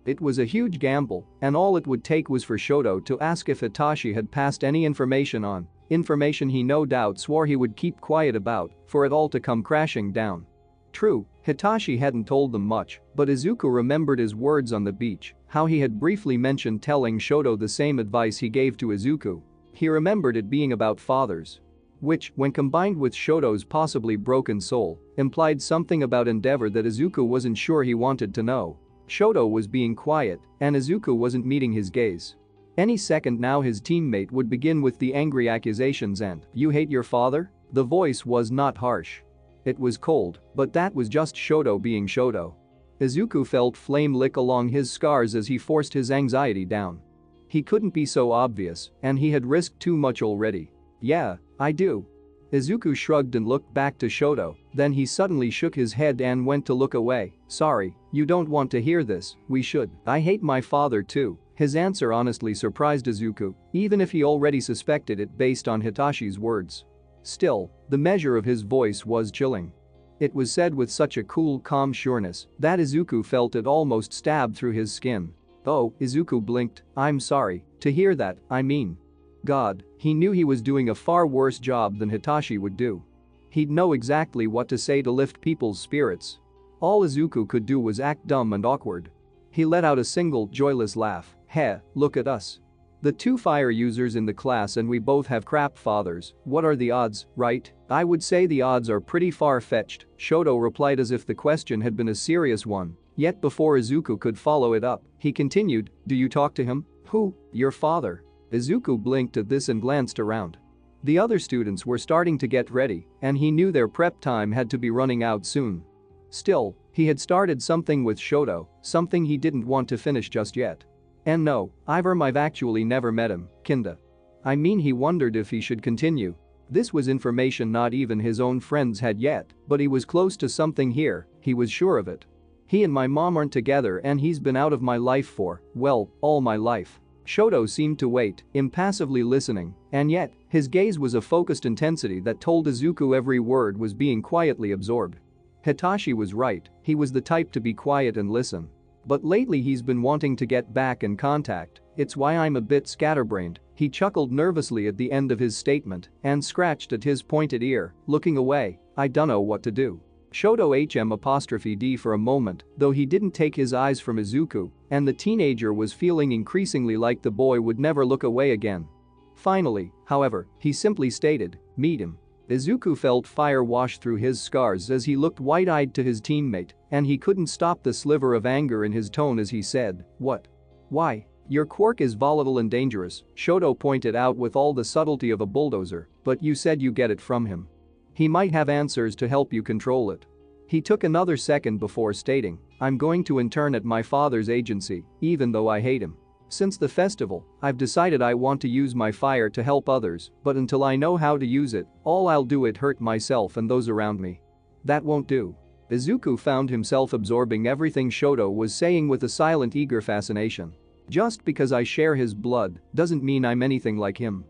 It was a huge gamble, and all it would take was for Shoto to ask if Hitachi had passed any information he no doubt swore he would keep quiet about, for it all to come crashing down. True, Hitachi hadn't told them much, but Izuku remembered his words on the beach, how he had briefly mentioned telling Shoto the same advice he gave to Izuku. He remembered it being about fathers. Which, when combined with Shoto's possibly broken soul, implied something about endeavor that Izuku wasn't sure he wanted to know. Shoto was being quiet, and Izuku wasn't meeting his gaze. Any second now his teammate would begin with the angry accusations and, "You hate your father?" The voice was not harsh. It was cold, but that was just Shoto being Shoto. Izuku felt flame lick along his scars as he forced his anxiety down. He couldn't be so obvious, and he had risked too much already. "Yeah, I do." Izuku shrugged and looked back to Shoto, then he suddenly shook his head and went to look away. "Sorry, you don't want to hear this, we should. I hate my father too." His answer honestly surprised Izuku, even if he already suspected it based on Hitachi's words. Still, the measure of his voice was chilling. It was said with such a cool, calm sureness that Izuku felt it almost stab through his skin. "Oh," Izuku blinked, "I'm sorry to hear that, I mean." God, he knew he was doing a far worse job than Hitachi would do. He'd know exactly what to say to lift people's spirits. All Izuku could do was act dumb and awkward. He let out a single, joyless laugh. "Heh, look at us. The two fire users in the class and we both have crap fathers, what are the odds, right?" "I would say the odds are pretty far-fetched," Shoto replied as if the question had been a serious one. Yet before Izuku could follow it up, he continued, "Do you talk to him?" "Who? Your father?" Izuku blinked at this and glanced around. The other students were starting to get ready, and he knew their prep time had to be running out soon. Still, he had started something with Shoto, something he didn't want to finish just yet. "And no, I've actually never met him, kinda. I mean he wondered if he should continue." This was information not even his own friends had yet, but he was close to something here, he was sure of it. "He and my mom aren't together and he's been out of my life for, well, all my life." Shoto seemed to wait, impassively listening, and yet, his gaze was a focused intensity that told Izuku every word was being quietly absorbed. Hitachi was right, he was the type to be quiet and listen. But lately he's been wanting to get back in contact, it's why I'm a bit scatterbrained. He chuckled nervously at the end of his statement and scratched at his pointed ear, looking away. "I dunno what to do." Shoto HM''D for a moment, though he didn't take his eyes from Izuku, and the teenager was feeling increasingly like the boy would never look away again. Finally, however, he simply stated, "Meet him." Izuku felt fire wash through his scars as he looked wide-eyed to his teammate, and he couldn't stop the sliver of anger in his tone as he said, "What? Why? Your quirk is volatile and dangerous," Shoto pointed out with all the subtlety of a bulldozer, "but you said you get it from him. He might have answers to help you control it." He took another second before stating, "I'm going to intern at my father's agency, even though I hate him. Since the festival, I've decided I want to use my fire to help others, but until I know how to use it, all I'll do is hurt myself and those around me. That won't do." Izuku found himself absorbing everything Shoto was saying with a silent eager fascination. Just because I share his blood doesn't mean I'm anything like him.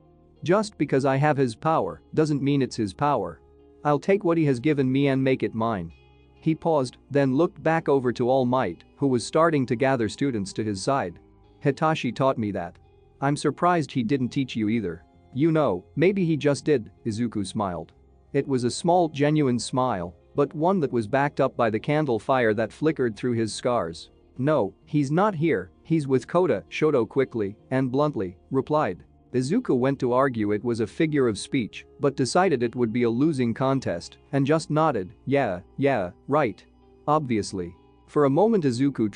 Just because I have his power doesn't mean it's his power. I'll take what he has given me and make it mine. He paused, then looked back over to All Might, who was starting to gather students to his side. "Hitachi taught me that. I'm surprised he didn't teach you either." "You know, maybe he just did," Izuku smiled. It was a small, genuine smile, but one that was backed up by the candle fire that flickered through his scars. "No, he's not here, he's with Kota," Shoto quickly and bluntly replied. Izuku went to argue it was a figure of speech, but decided it would be a losing contest and just nodded, yeah, right. Obviously. For a moment Izuku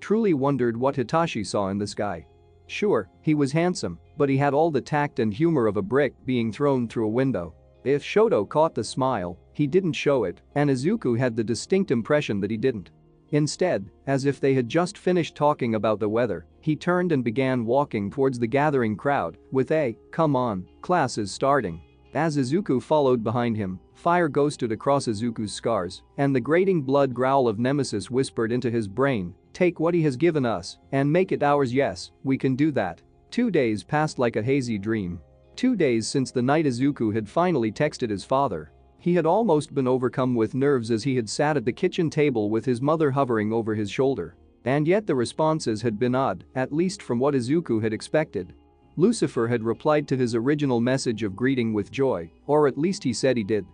truly wondered what Hitachi saw in this guy. Sure, he was handsome, but he had all the tact and humor of a brick being thrown through a window. If Shoto caught the smile, he didn't show it, and Izuku had the distinct impression that he didn't. Instead, as if they had just finished talking about the weather, he turned and began walking towards the gathering crowd with a, "Come on, class is starting." As Izuku followed behind him, fire ghosted across Izuku's scars, and the grating blood growl of Nemesis whispered into his brain, "Take what he has given us and make it ours. Yes, we can do that." 2 days passed like a hazy dream. 2 days since the night Izuku had finally texted his father. He had almost been overcome with nerves as he had sat at the kitchen table with his mother hovering over his shoulder. And yet the responses had been odd, at least from what Izuku had expected. Lucifer had replied to his original message of greeting with joy, or at least he said he did.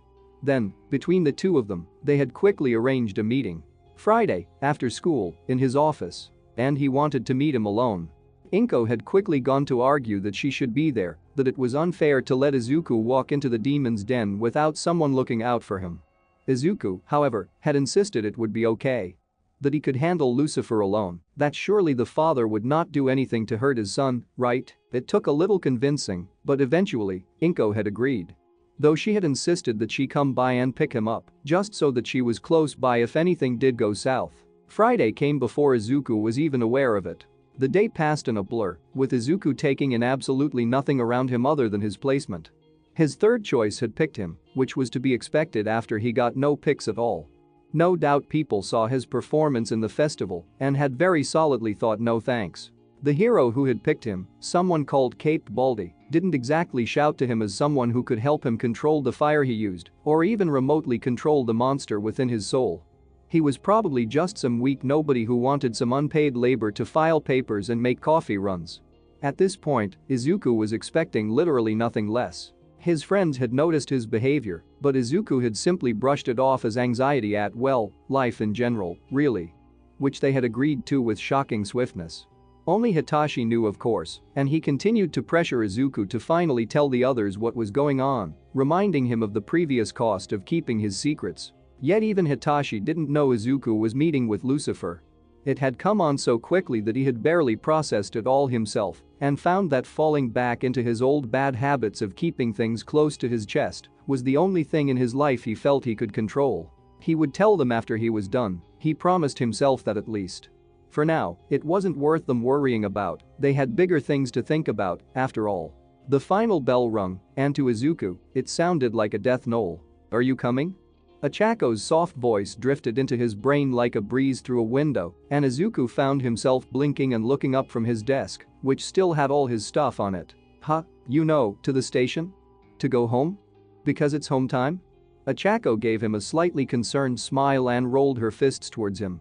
Then, between the two of them, they had quickly arranged a meeting. Friday, after school, in his office. And he wanted to meet him alone. Inko had quickly gone to argue that she should be there, that it was unfair to let Izuku walk into the demon's den without someone looking out for him. Izuku, however, had insisted it would be okay. That he could handle Lucifer alone, that surely the father would not do anything to hurt his son, right? It took a little convincing, but eventually, Inko had agreed. Though she had insisted that she come by and pick him up, just so that she was close by if anything did go south. Friday came before Izuku was even aware of it. The day passed in a blur, with Izuku taking in absolutely nothing around him other than his placement. His third choice had picked him, which was to be expected after he got no picks at all. No doubt people saw his performance in the festival and had very solidly thought no thanks. The hero who had picked him, someone called Caped Baldy, didn't exactly shout to him as someone who could help him control the fire he used or even remotely control the monster within his soul. He was probably just some weak nobody who wanted some unpaid labor to file papers and make coffee runs. At this point, Izuku was expecting literally nothing less. His friends had noticed his behavior, but Izuku had simply brushed it off as anxiety at, well, life in general, really. Which they had agreed to with shocking swiftness. Only Hitachi knew, of course, and he continued to pressure Izuku to finally tell the others what was going on, reminding him of the previous cost of keeping his secrets. Yet even Hitachi didn't know Izuku was meeting with Lucifer. It had come on so quickly that he had barely processed it all himself and found that falling back into his old bad habits of keeping things close to his chest was the only thing in his life he felt he could control. He would tell them after he was done, he promised himself that at least. For now, it wasn't worth them worrying about, they had bigger things to think about, after all. The final bell rung, and to Izuku, it sounded like a death knell. "Are you coming?" Achako's soft voice drifted into his brain like a breeze through a window, and Izuku found himself blinking and looking up from his desk, which still had all his stuff on it. "Huh? You know, to the station? To go home? Because it's home time?" Achako gave him a slightly concerned smile and rolled her fists towards him.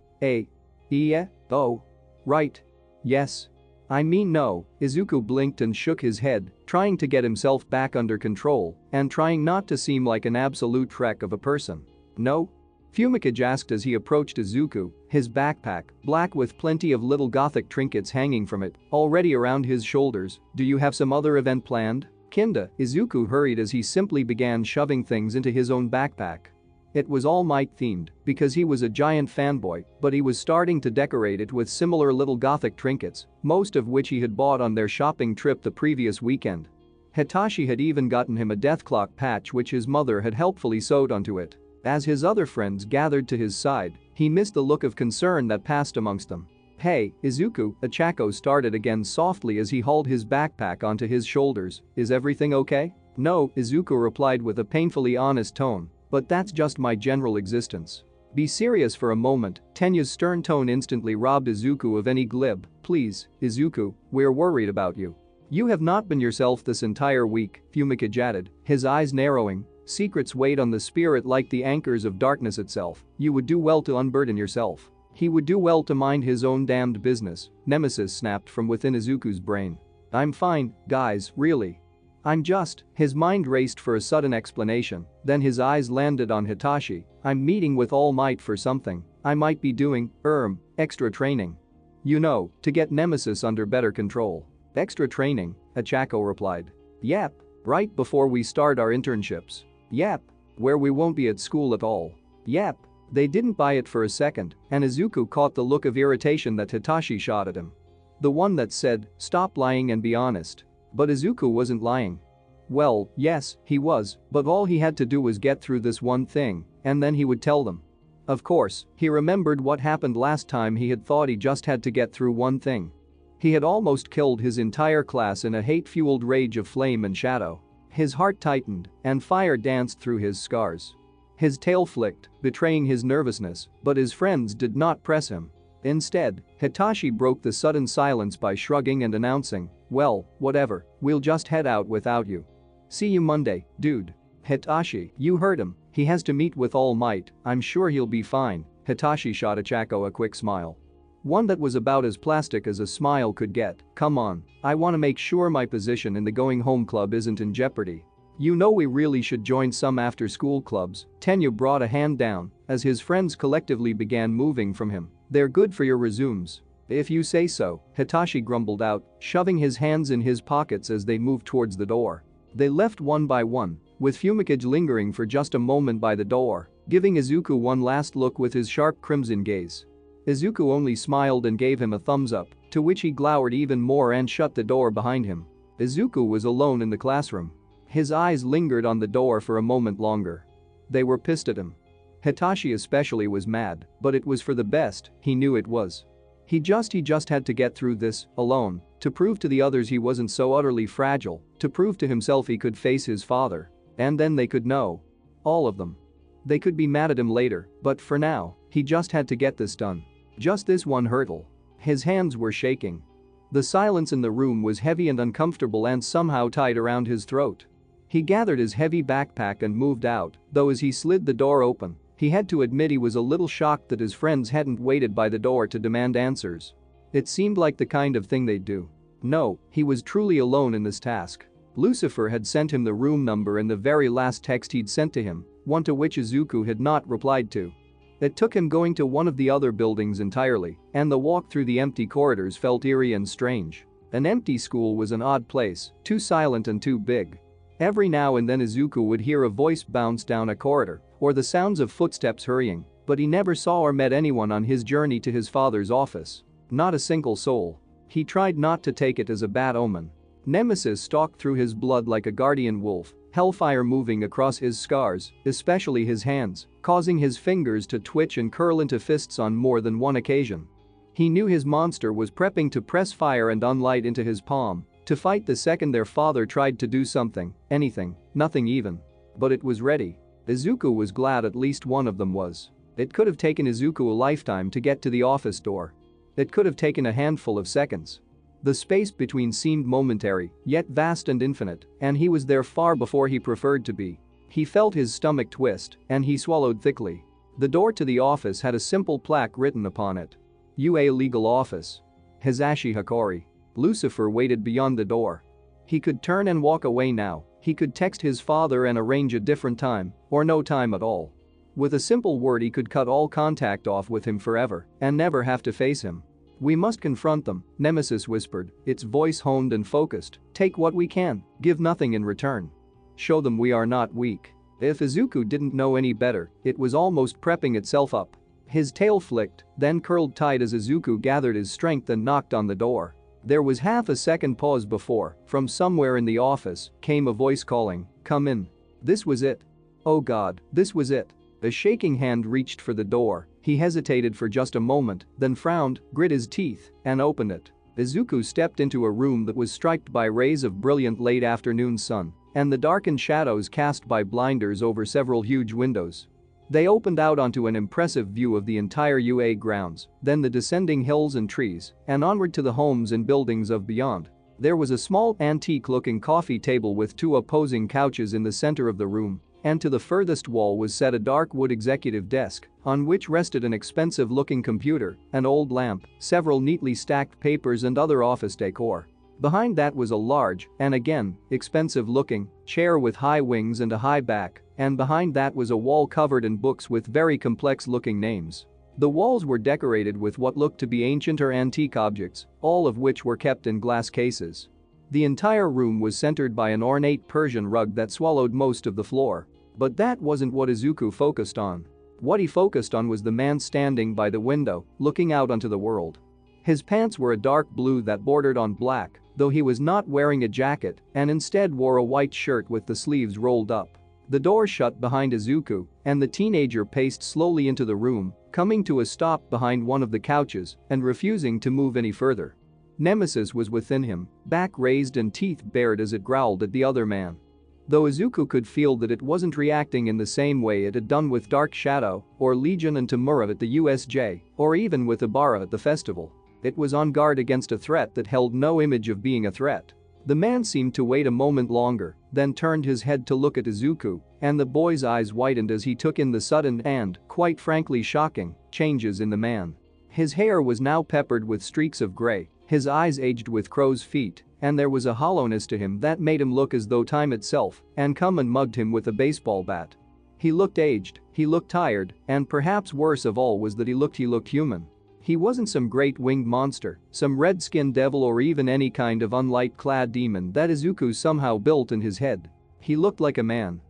Yeah? Oh. Right. Yes. I mean no." Izuku blinked and shook his head, trying to get himself back under control and trying not to seem like an absolute wreck of a person. "No? Fumikage asked as he approached Izuku, his backpack, black with plenty of little gothic trinkets hanging from it, already around his shoulders. Do you have some other event planned? Kinda, Izuku hurried as he simply began shoving things into his own backpack. It was All Might themed because he was a giant fanboy, but he was starting to decorate it with similar little gothic trinkets, most of which he had bought on their shopping trip the previous weekend. Hitachi had even gotten him a death clock patch which his mother had helpfully sewed onto it. As his other friends gathered to his side, he missed the look of concern that passed amongst them. Hey, Izuku, Achako started again softly as he hauled his backpack onto his shoulders. Is everything okay? No, Izuku replied with a painfully honest tone, but that's just my general existence. Be serious for a moment. Tenya's stern tone instantly robbed Izuku of any glib. Please, Izuku, we're worried about you. You have not been yourself this entire week, Fumikage added, his eyes narrowing. Secrets weighed on the spirit like the anchors of darkness itself. You would do well to unburden yourself. He would do well to mind his own damned business, Nemesis snapped from within Izuku's brain. I'm fine, guys, really. His mind raced for a sudden explanation, then his eyes landed on Hitachi. I'm meeting with All Might for something. I might be doing, extra training. You know, to get Nemesis under better control. Extra training, Achako replied. Yep, right before we start our internships. Yep, where we won't be at school at all. Yep. They didn't buy it for a second, and Izuku caught the look of irritation that Hitachi shot at him. The one that said, stop lying and be honest. But Izuku wasn't lying. Well, yes, he was, but all he had to do was get through this one thing, and then he would tell them. Of course, he remembered what happened last time he had thought he just had to get through one thing. He had almost killed his entire class in a hate-fueled rage of flame and shadow. His heart tightened, and fire danced through his scars. His tail flicked, betraying his nervousness, but his friends did not press him. Instead, Hitachi broke the sudden silence by shrugging and announcing, well, whatever, we'll just head out without you. See you Monday, dude. Hitachi, you heard him, he has to meet with All Might, I'm sure he'll be fine. Hitachi shot Achako a quick smile. One that was about as plastic as a smile could get. Come on, I want to make sure my position in the going home club isn't in jeopardy. You know we really should join some after-school clubs. Tenya brought a hand down as his friends collectively began moving from him. They're good for your resumes. If you say so, Hitachi grumbled out, shoving his hands in his pockets as they moved towards the door. They left one by one, with Fumikage lingering for just a moment by the door, giving Izuku one last look with his sharp crimson gaze. Izuku only smiled and gave him a thumbs up, to which he glowered even more and shut the door behind him. Izuku was alone in the classroom. His eyes lingered on the door for a moment longer. They were pissed at him. Hitachi especially was mad, but it was for the best, he knew it was. He just had to get through this, alone, to prove to the others he wasn't so utterly fragile, to prove to himself he could face his father. And then they could know. All of them. They could be mad at him later, but for now, he just had to get this done. Just this one hurdle. His hands were shaking. The silence in the room was heavy and uncomfortable and somehow tight around his throat. He gathered his heavy backpack and moved out, though as he slid the door open, he had to admit he was a little shocked that his friends hadn't waited by the door to demand answers. It seemed like the kind of thing they'd do. No, he was truly alone in this task. Lucifer had sent him the room number in the very last text he'd sent to him, one to which Izuku had not replied to. It took him going to one of the other buildings entirely, and the walk through the empty corridors felt eerie and strange. An empty school was an odd place, too silent and too big. Every now and then Izuku would hear a voice bounce down a corridor, or the sounds of footsteps hurrying, but he never saw or met anyone on his journey to his father's office. Not a single soul. He tried not to take it as a bad omen. Nemesis stalked through his blood like a guardian wolf, hellfire moving across his scars, especially his hands, causing his fingers to twitch and curl into fists on more than one occasion. He knew his monster was prepping to press fire and unlight into his palm, to fight the second their father tried to do something, anything, nothing even. But it was ready. Izuku was glad at least one of them was. It could have taken Izuku a lifetime to get to the office door. It could have taken a handful of seconds. The space between seemed momentary, yet vast and infinite, and he was there far before he preferred to be. He felt his stomach twist, and he swallowed thickly. The door to the office had a simple plaque written upon it. UA Legal Office. Hisashi Hikori. Lucifer waited beyond the door. He could turn and walk away now, he could text his father and arrange a different time, or no time at all. With a simple word he could cut all contact off with him forever and never have to face him. "We must confront them," Nemesis whispered, its voice honed and focused. "Take what we can, give nothing in return. Show them we are not weak." If Izuku didn't know any better, it was almost prepping itself up. His tail flicked, then curled tight as Izuku gathered his strength and knocked on the door. There was half a second pause before, from somewhere in the office, came a voice calling, "Come in." This was it. Oh God, this was it. A shaking hand reached for the door. He hesitated for just a moment, then frowned, grit his teeth, and opened it. Izuku stepped into a room that was striped by rays of brilliant late afternoon sun and the darkened shadows cast by blinders over several huge windows. They opened out onto an impressive view of the entire UA grounds, then the descending hills and trees, and onward to the homes and buildings of beyond. There was a small antique-looking coffee table with two opposing couches in the center of the room, and to the furthest wall was set a dark wood executive desk, on which rested an expensive-looking computer, an old lamp, several neatly stacked papers and other office decor. Behind that was a large, and again, expensive-looking, chair with high wings and a high back, and behind that was a wall covered in books with very complex-looking names. The walls were decorated with what looked to be ancient or antique objects, all of which were kept in glass cases. The entire room was centered by an ornate Persian rug that swallowed most of the floor. But that wasn't what Izuku focused on. What he focused on was the man standing by the window, looking out onto the world. His pants were a dark blue that bordered on black, though he was not wearing a jacket and instead wore a white shirt with the sleeves rolled up. The door shut behind Izuku, and the teenager paced slowly into the room, coming to a stop behind one of the couches and refusing to move any further. Nemesis was within him, back raised and teeth bared as it growled at the other man. Though Izuku could feel that it wasn't reacting in the same way it had done with Dark Shadow, or Legion and Tamura at the USJ, or even with Ibarra at the festival. It was on guard against a threat that held no image of being a threat. The man seemed to wait a moment longer, then turned his head to look at Izuku, and the boy's eyes widened as he took in the sudden and, quite frankly shocking, changes in the man. His hair was now peppered with streaks of gray, his eyes aged with crow's feet, and there was a hollowness to him that made him look as though time itself had come and mugged him with a baseball bat. He looked aged, he looked tired, and perhaps worse of all was that he looked human. He wasn't some great winged monster, some red-skinned devil or even any kind of unlight-clad demon that Izuku somehow built in his head. He looked like a man.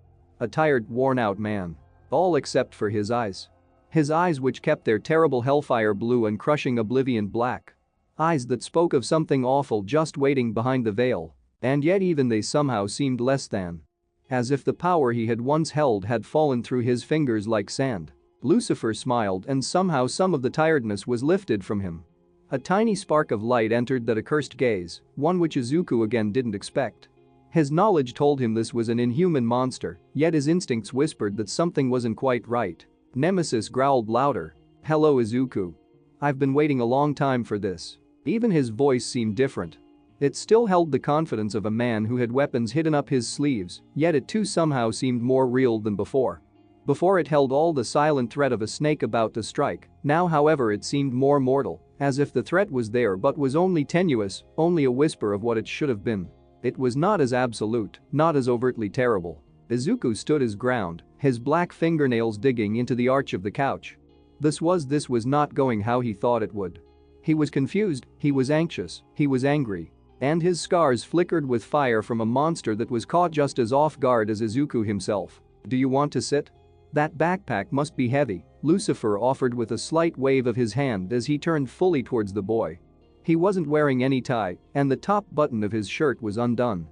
A tired, worn-out man. All except for his eyes. His eyes which kept their terrible hellfire blue and crushing oblivion black. Eyes that spoke of something awful just waiting behind the veil. And yet even they somehow seemed less than. As if the power he had once held had fallen through his fingers like sand. Lucifer smiled and somehow some of the tiredness was lifted from him. A tiny spark of light entered that accursed gaze, one which Izuku again didn't expect. His knowledge told him this was an inhuman monster, yet his instincts whispered that something wasn't quite right. Nemesis growled louder. "Hello Izuku. I've been waiting a long time for this." Even his voice seemed different. It still held the confidence of a man who had weapons hidden up his sleeves, yet it too somehow seemed more real than before. Before it held all the silent threat of a snake about to strike, now however it seemed more mortal, as if the threat was there but was only tenuous, only a whisper of what it should have been. It was not as absolute, not as overtly terrible. Izuku stood his ground, his black fingernails digging into the arch of the couch. This was not going how he thought it would. He was confused, he was anxious, he was angry. And his scars flickered with fire from a monster that was caught just as off guard as Izuku himself. "Do you want to sit?" "That backpack must be heavy," Lucifer offered with a slight wave of his hand as he turned fully towards the boy. He wasn't wearing any tie, and the top button of his shirt was undone.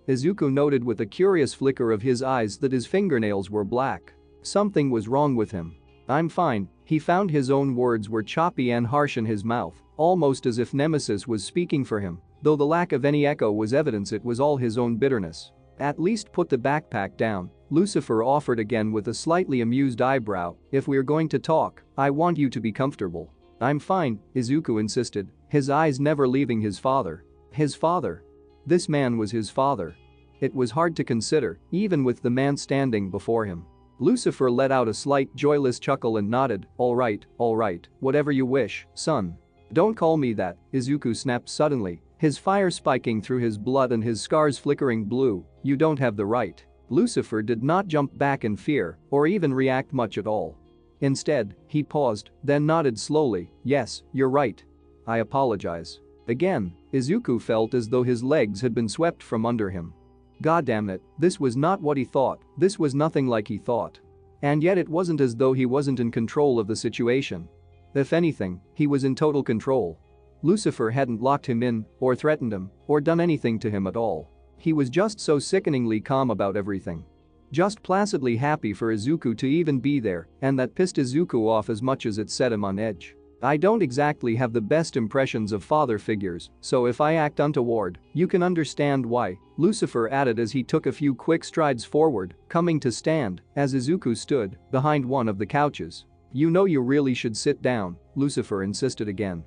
Izuku noted with a curious flicker of his eyes that his fingernails were black. Something was wrong with him. "I'm fine," he found his own words were choppy and harsh in his mouth, almost as if Nemesis was speaking for him, though the lack of any echo was evidence it was all his own bitterness. "At least put the backpack down," Lucifer offered again with a slightly amused eyebrow. "If we're going to talk, I want you to be comfortable." "I'm fine," Izuku insisted, his eyes never leaving his father. His father. This man was his father. It was hard to consider, even with the man standing before him. Lucifer let out a slight joyless chuckle and nodded. All right, whatever you wish, son." "Don't call me that," Izuku snapped suddenly, his fire spiking through his blood and his scars flickering blue. "You don't have the right." Lucifer did not jump back in fear or even react much at all. Instead, he paused, then nodded slowly, "Yes, you're right. I apologize." Again, Izuku felt as though his legs had been swept from under him. Goddamn it, this was not what he thought, this was nothing like he thought. And yet it wasn't as though he wasn't in control of the situation. If anything, he was in total control. Lucifer hadn't locked him in, or threatened him, or done anything to him at all. He was just so sickeningly calm about everything. Just placidly happy for Izuku to even be there, and that pissed Izuku off as much as it set him on edge. I don't exactly have the best impressions of father figures, so if I act untoward, you can understand why, Lucifer added as he took a few quick strides forward, coming to stand as Izuku stood behind one of the couches. "You know you really should sit down," Lucifer insisted again.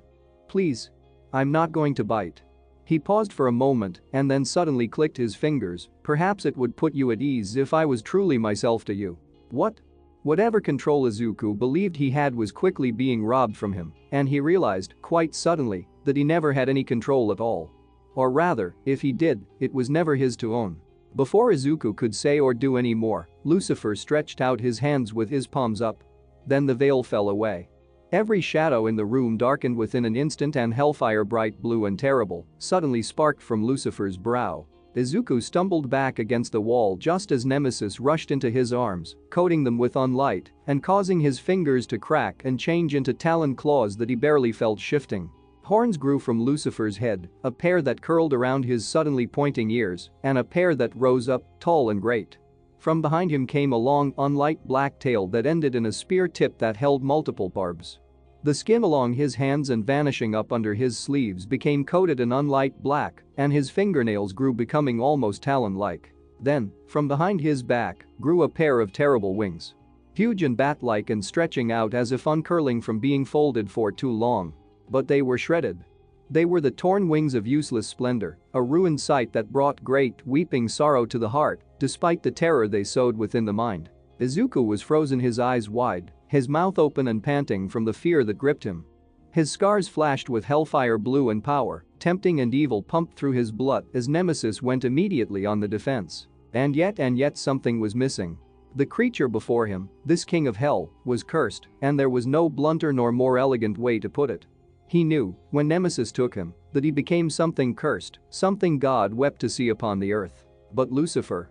"Please. I'm not going to bite." He paused for a moment and then suddenly clicked his fingers. "Perhaps it would put you at ease if I was truly myself to you." What? Whatever control Izuku believed he had was quickly being robbed from him, and he realized, quite suddenly, that he never had any control at all. Or rather, if he did, it was never his to own. Before Izuku could say or do any more, Lucifer stretched out his hands with his palms up. Then the veil fell away. Every shadow in the room darkened within an instant and hellfire, bright blue and terrible, suddenly sparked from Lucifer's brow. Izuku stumbled back against the wall just as Nemesis rushed into his arms, coating them with unlight and causing his fingers to crack and change into talon claws that he barely felt shifting. Horns grew from Lucifer's head, a pair that curled around his suddenly pointing ears, and a pair that rose up, tall and great. From behind him came a long, unlight black tail that ended in a spear tip that held multiple barbs. The skin along his hands and vanishing up under his sleeves became coated in unlight black, and his fingernails grew, becoming almost talon-like. Then, from behind his back, grew a pair of terrible wings. Huge and bat-like and stretching out as if uncurling from being folded for too long. But they were shredded. They were the torn wings of useless splendor, a ruined sight that brought great, weeping sorrow to the heart, despite the terror they sowed within the mind. Izuku was frozen, his eyes wide, his mouth open and panting from the fear that gripped him. His scars flashed with hellfire blue and power, tempting and evil pumped through his blood as Nemesis went immediately on the defense. And yet something was missing. The creature before him, this king of hell, was cursed, and there was no blunter nor more elegant way to put it. He knew, when Nemesis took him, that he became something cursed, something God wept to see upon the earth. But Lucifer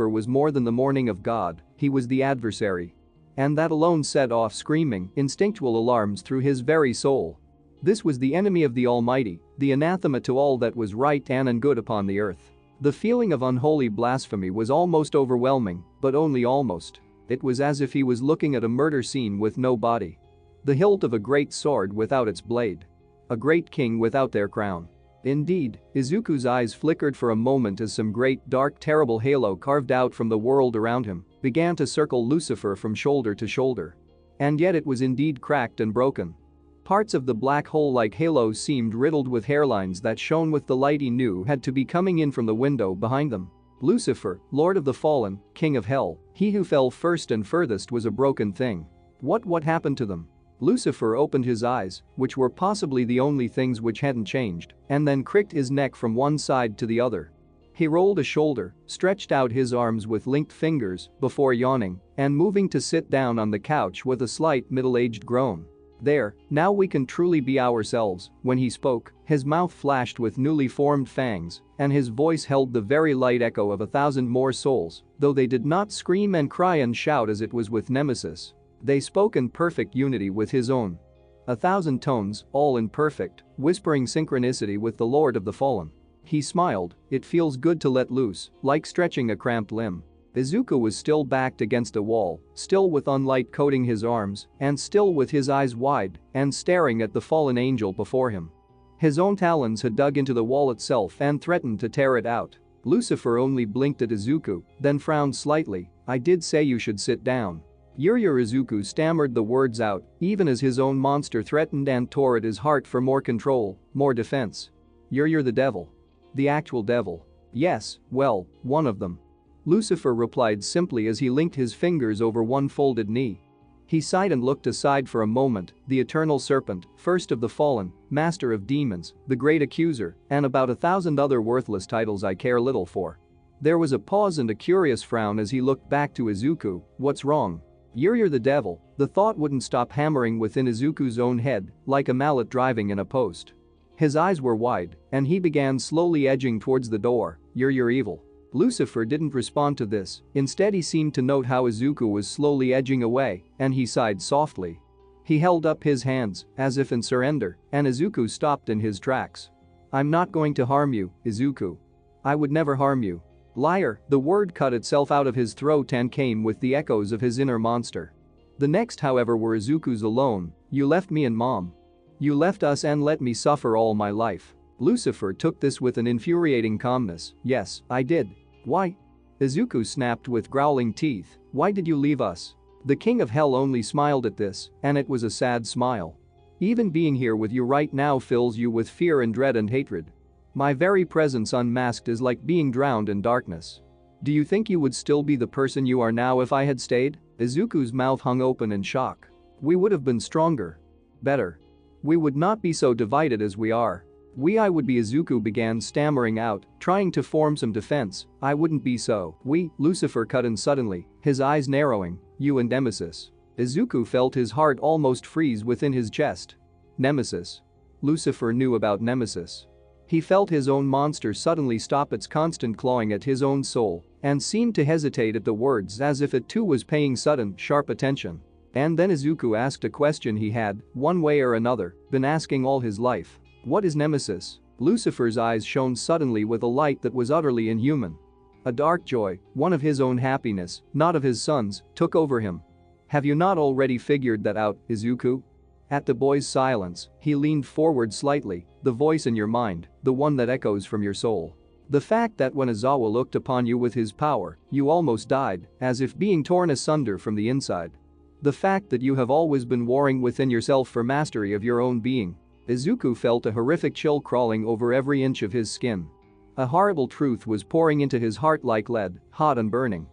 was more than the morning of God, he was the adversary. And that alone set off screaming, instinctual alarms through his very soul. This was the enemy of the Almighty, the anathema to all that was right and good upon the earth. The feeling of unholy blasphemy was almost overwhelming, but only almost. It was as if he was looking at a murder scene with no body. The hilt of a great sword without its blade. A great king without their crown. Indeed, Izuku's eyes flickered for a moment as some great, dark, terrible halo carved out from the world around him began to circle Lucifer from shoulder to shoulder. And yet it was indeed cracked and broken. Parts of the black hole-like halo seemed riddled with hairlines that shone with the light he knew had to be coming in from the window behind them. Lucifer, Lord of the Fallen, King of Hell, he who fell first and furthest, was a broken thing. What happened to them? Lucifer opened his eyes, which were possibly the only things which hadn't changed, and then cricked his neck from one side to the other. He rolled a shoulder, stretched out his arms with linked fingers before yawning and moving to sit down on the couch with a slight middle-aged groan. "There, now we can truly be ourselves." When he spoke, his mouth flashed with newly formed fangs, and his voice held the very light echo of 1,000 more souls, though they did not scream and cry and shout as it was with Nemesis. They spoke in perfect unity with his own. 1,000 tones, all in perfect, whispering synchronicity with the Lord of the Fallen. He smiled. "It feels good to let loose, like stretching a cramped limb." Izuku was still backed against a wall, still with unlight coating his arms, and still with his eyes wide and staring at the fallen angel before him. His own talons had dug into the wall itself and threatened to tear it out. Lucifer only blinked at Izuku, then frowned slightly. "I did say you should sit down." Izuku stammered the words out, even as his own monster threatened and tore at his heart for more control, more defense. You're the devil. The actual devil. Yes, well, one of them. Lucifer replied simply as he linked his fingers over one folded knee. He sighed and looked aside for a moment. The eternal serpent, first of the fallen, master of demons, the great accuser, and about 1,000 other worthless titles I care little for. There was a pause and a curious frown as he looked back to Izuku. What's wrong? You're the devil. The thought wouldn't stop hammering within Izuku's own head, like a mallet driving in a post. His eyes were wide, and he began slowly edging towards the door. You're evil. Lucifer didn't respond to this, instead he seemed to note how Izuku was slowly edging away, and he sighed softly. He held up his hands, as if in surrender, and Izuku stopped in his tracks. I'm not going to harm you, Izuku. I would never harm you. Liar, the word cut itself out of his throat and came with the echoes of his inner monster. The next, however, were Izuku's alone. You left me and Mom. You left us and let me suffer all my life. Lucifer took this with an infuriating calmness. Yes, I did. Why? Izuku snapped with growling teeth. Why did you leave us? The King of Hell only smiled at this, and it was a sad smile. Even being here with you right now fills you with fear and dread and hatred. My very presence unmasked is like being drowned in darkness. Do you think you would still be the person you are now if I had stayed? Izuku's mouth hung open in shock. We would have been stronger. Better. We would not be so divided as we are. I would be. Izuku began stammering out, trying to form some defense. I wouldn't be so. Lucifer cut in suddenly, his eyes narrowing. You and Nemesis. Izuku felt his heart almost freeze within his chest. Nemesis. Lucifer knew about Nemesis. He felt his own monster suddenly stop its constant clawing at his own soul and seemed to hesitate at the words as if it too was paying sudden, sharp attention. And then Izuku asked a question he had, one way or another, been asking all his life. What is Nemesis? Lucifer's eyes shone suddenly with a light that was utterly inhuman. A dark joy, one of his own happiness, not of his son's, took over him. Have you not already figured that out, Izuku? At the boy's silence, he leaned forward slightly, the voice in your mind, the one that echoes from your soul. The fact that when Azrael looked upon you with his power, you almost died, as if being torn asunder from the inside. The fact that you have always been warring within yourself for mastery of your own being. Izuku felt a horrific chill crawling over every inch of his skin. A horrible truth was pouring into his heart like lead, hot and burning.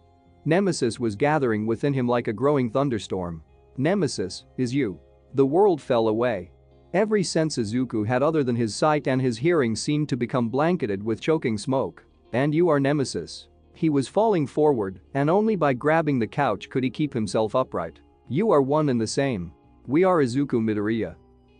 Nemesis was gathering within him like a growing thunderstorm. Nemesis is you. The world fell away. Every sense Izuku had other than his sight and his hearing seemed to become blanketed with choking smoke. And you are Nemesis. He was falling forward, and only by grabbing the couch could he keep himself upright. You are one and the same. We are Izuku Midoriya.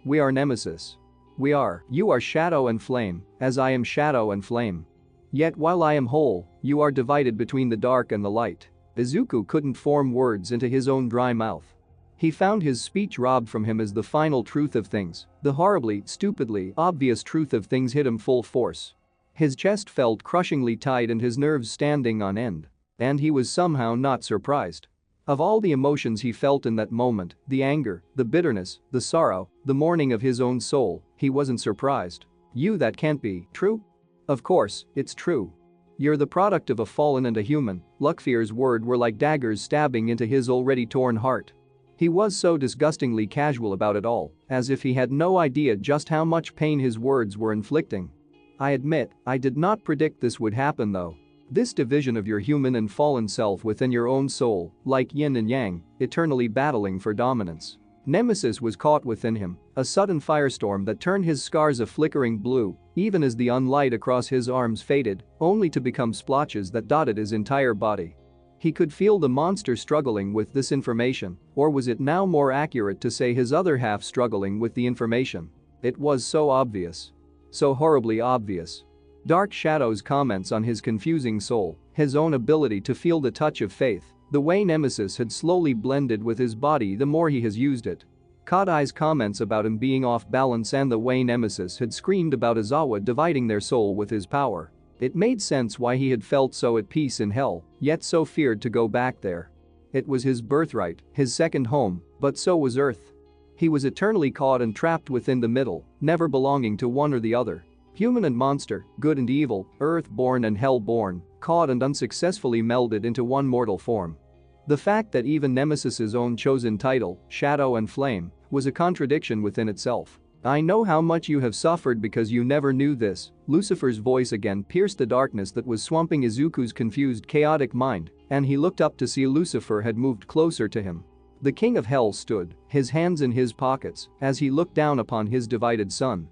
We are Nemesis. You are shadow and flame, as I am shadow and flame. Yet while I am whole, you are divided between the dark and the light. Izuku couldn't form words into his own dry mouth. He found his speech robbed from him as the final truth of things, the horribly, stupidly obvious truth of things hit him full force. His chest felt crushingly tight and his nerves standing on end. And he was somehow not surprised. Of all the emotions he felt in that moment, the anger, the bitterness, the sorrow, the mourning of his own soul, he wasn't surprised. You, that can't be true? Of course, it's true. You're the product of a fallen and a human. Luckfear's words were like daggers stabbing into his already torn heart. He was so disgustingly casual about it all, as if he had no idea just how much pain his words were inflicting. I admit, I did not predict this would happen though. This division of your human and fallen self within your own soul, like yin and yang, eternally battling for dominance. Nemesis was caught within him, a sudden firestorm that turned his scars a flickering blue, even as the unlight across his arms faded, only to become splotches that dotted his entire body. He could feel the monster struggling with this information, or was it now more accurate to say his other half struggling with the information? It was so obvious. So horribly obvious. Dark Shadow's comments on his confusing soul, his own ability to feel the touch of faith, the way Nemesis had slowly blended with his body the more he has used it. Kodai's comments about him being off balance and the way Nemesis had screamed about Izawa dividing their soul with his power. It made sense why he had felt so at peace in hell, yet so feared to go back there. It was his birthright, his second home, but so was Earth. He was eternally caught and trapped within the middle, never belonging to one or the other. Human and monster, good and evil, earth-born and hell-born, caught and unsuccessfully melded into one mortal form. The fact that even Nemesis's own chosen title, Shadow and Flame, was a contradiction within itself. I know how much you have suffered because you never knew this. Lucifer's voice again pierced the darkness that was swamping Izuku's confused, chaotic mind, and he looked up to see Lucifer had moved closer to him. The King of Hell stood, his hands in his pockets, as he looked down upon his divided son.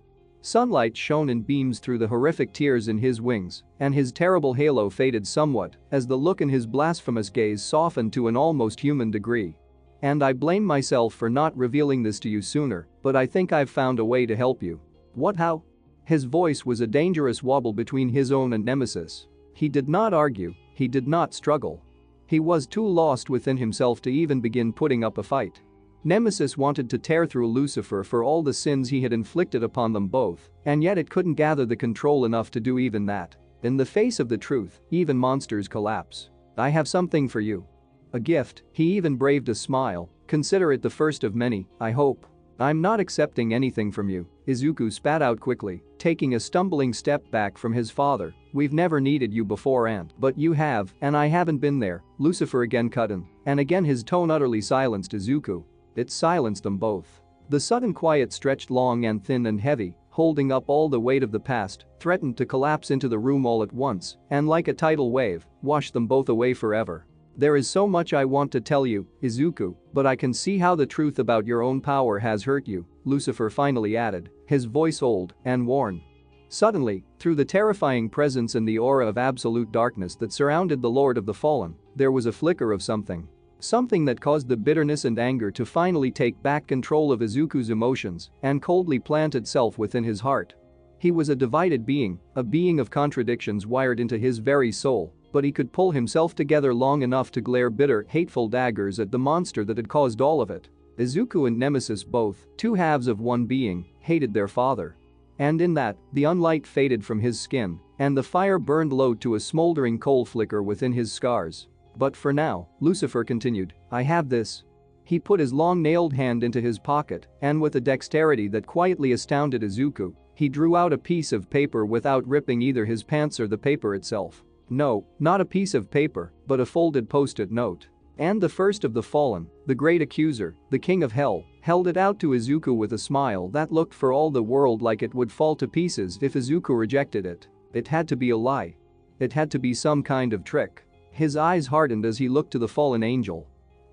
Sunlight shone in beams through the horrific tears in his wings, and his terrible halo faded somewhat as the look in his blasphemous gaze softened to an almost human degree. And I blame myself for not revealing this to you sooner, but I think I've found a way to help you. What, how? His voice was a dangerous wobble between his own and Nemesis. He did not argue, he did not struggle. He was too lost within himself to even begin putting up a fight. Nemesis wanted to tear through Lucifer for all the sins he had inflicted upon them both, and yet it couldn't gather the control enough to do even that. In the face of the truth, even monsters collapse. I have something for you. A gift. He even braved a smile. Consider it the first of many, I hope. I'm not accepting anything from you, Izuku spat out quickly, taking a stumbling step back from his father. We've never needed you before but you have, and I haven't been there, Lucifer again cut in, and again his tone utterly silenced Izuku. It silenced them both. The sudden quiet stretched long and thin and heavy, holding up all the weight of the past, threatened to collapse into the room all at once, and like a tidal wave, wash them both away forever. There is so much I want to tell you, Izuku, but I can see how the truth about your own power has hurt you, Lucifer finally added, his voice old and worn. Suddenly, through the terrifying presence and the aura of absolute darkness that surrounded the Lord of the Fallen, there was a flicker of something. Something that caused the bitterness and anger to finally take back control of Izuku's emotions and coldly plant itself within his heart. He was a divided being, a being of contradictions wired into his very soul, but he could pull himself together long enough to glare bitter, hateful daggers at the monster that had caused all of it. Izuku and Nemesis both, two halves of one being, hated their father. And in that, the unlight faded from his skin, and the fire burned low to a smoldering coal flicker within his scars. But for now, Lucifer continued, I have this. He put his long-nailed hand into his pocket, and with a dexterity that quietly astounded Izuku, he drew out a piece of paper without ripping either his pants or the paper itself. No, not a piece of paper, but a folded post-it note. And the first of the fallen, the great accuser, the king of hell, held it out to Izuku with a smile that looked for all the world like it would fall to pieces if Izuku rejected it. It had to be a lie. It had to be some kind of trick. His eyes hardened as he looked to the fallen angel.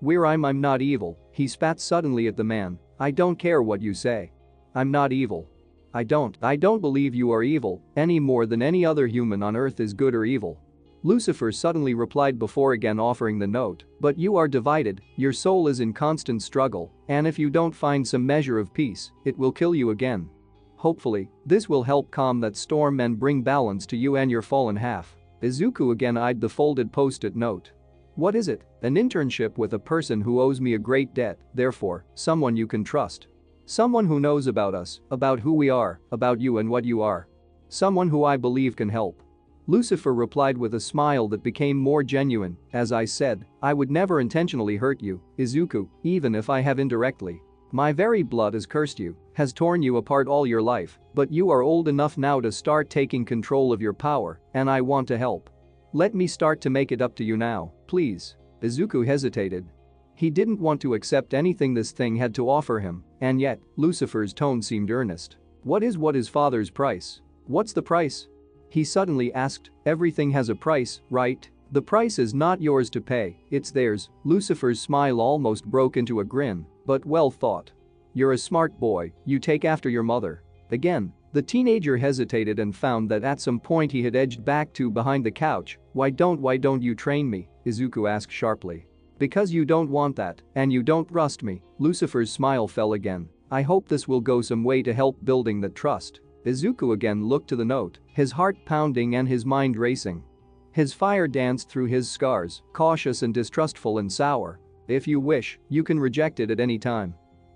I'm not evil, he spat suddenly at the man. I don't care what you say. I'm not evil. I don't believe you are evil, any more than any other human on earth is good or evil. Lucifer suddenly replied before again offering the note, but you are divided, your soul is in constant struggle, and if you don't find some measure of peace, it will kill you again. Hopefully, this will help calm that storm and bring balance to you and your fallen half. Izuku again eyed the folded post-it note. What is it? An internship with a person who owes me a great debt, therefore, someone you can trust. Someone who knows about us, about who we are, about you and what you are. Someone who I believe can help. Lucifer replied with a smile that became more genuine, as I said, I would never intentionally hurt you, Izuku, even if I have indirectly. My very blood has cursed you, has torn you apart all your life, but you are old enough now to start taking control of your power, and I want to help. Let me start to make it up to you now, please. Izuku hesitated. He didn't want to accept anything this thing had to offer him, and yet, Lucifer's tone seemed earnest. What is father's price? What's the price? He suddenly asked, everything has a price, right? The price is not yours to pay, it's theirs. Lucifer's smile almost broke into a grin, but well thought. You're a smart boy, you take after your mother. Again, the teenager hesitated and found that at some point he had edged back to behind the couch. Why don't you train me? Izuku asked sharply. Because you don't want that, and you don't trust me. Lucifer's smile fell again. I hope this will go some way to help building that trust. Izuku again looked to the note, his heart pounding and his mind racing. His fire danced through his scars, cautious and distrustful and sour. If you wish, you can reject it at any time.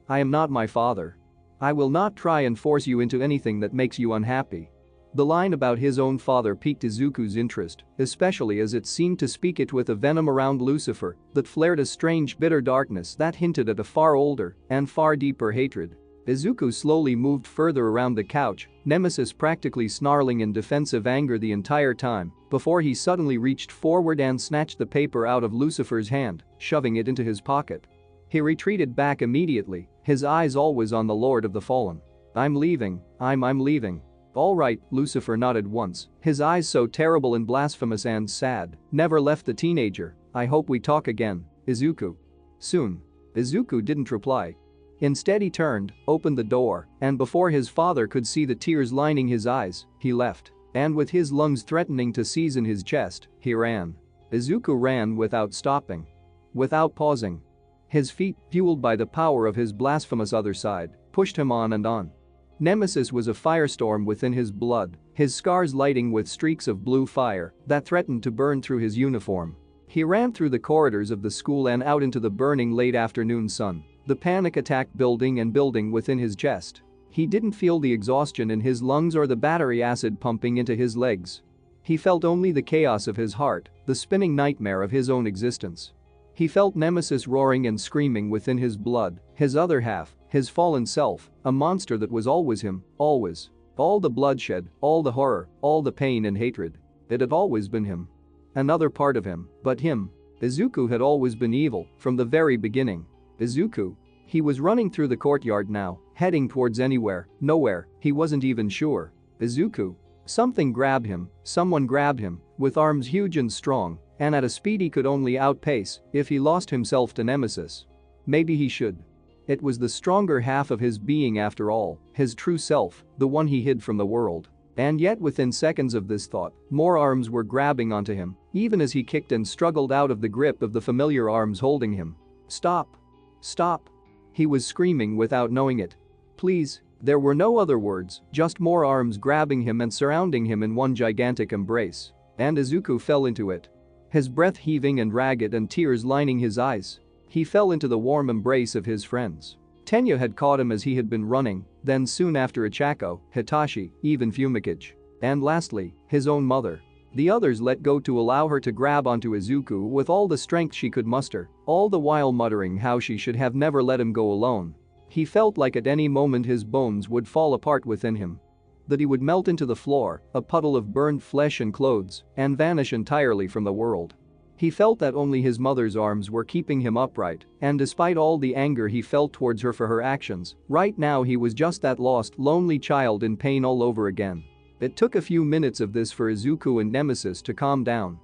I am not my father. I will not try and force you into anything that makes you unhappy. The line about his own father piqued Izuku's interest, especially as it seemed to speak it with a venom around Lucifer that flared a strange bitter darkness that hinted at a far older and far deeper hatred. Izuku slowly moved further around the couch, Nemesis practically snarling in defensive anger the entire time, before he suddenly reached forward and snatched the paper out of Lucifer's hand, shoving it into his pocket. He retreated back immediately, his eyes always on the Lord of the Fallen. I'm leaving, I'm leaving. All right, Lucifer nodded once, his eyes so terrible and blasphemous and sad, never left the teenager. I hope we talk again, Izuku. Soon. Izuku didn't reply. Instead he turned, opened the door, and before his father could see the tears lining his eyes, he left. And with his lungs threatening to seize in his chest, he ran. Izuku ran without stopping. Without pausing. His feet, fueled by the power of his blasphemous other side, pushed him on and on. Nemesis was a firestorm within his blood, his scars lighting with streaks of blue fire that threatened to burn through his uniform. He ran through the corridors of the school and out into the burning late afternoon sun, the panic attack building and building within his chest. He didn't feel the exhaustion in his lungs or the battery acid pumping into his legs. He felt only the chaos of his heart, the spinning nightmare of his own existence. He felt Nemesis roaring and screaming within his blood, his other half, his fallen self, a monster that was always him, always. All the bloodshed, all the horror, all the pain and hatred. It had always been him. Another part of him, but him. Izuku had always been evil, from the very beginning. Izuku. He was running through the courtyard now, heading towards anywhere, nowhere, he wasn't even sure. Izuku. Something grabbed him, someone grabbed him, with arms huge and strong, and at a speed he could only outpace if he lost himself to Nemesis. Maybe he should. It was the stronger half of his being after all, his true self, the one he hid from the world. And yet within seconds of this thought, more arms were grabbing onto him, even as he kicked and struggled out of the grip of the familiar arms holding him. Stop. Stop. He was screaming without knowing it. Please. There were no other words, just more arms grabbing him and surrounding him in one gigantic embrace. And Izuku fell into it. His breath heaving and ragged and tears lining his eyes. He fell into the warm embrace of his friends. Tenya had caught him as he had been running, then soon after Ichako, Hitachi, even Fumikage. And lastly, his own mother. The others let go to allow her to grab onto Izuku with all the strength she could muster, all the while muttering how she should have never let him go alone. He felt like at any moment his bones would fall apart within him. That he would melt into the floor, a puddle of burned flesh and clothes, and vanish entirely from the world. He felt that only his mother's arms were keeping him upright, and despite all the anger he felt towards her for her actions, right now he was just that lost, lonely child in pain all over again. It took a few minutes of this for Izuku and Nemesis to calm down.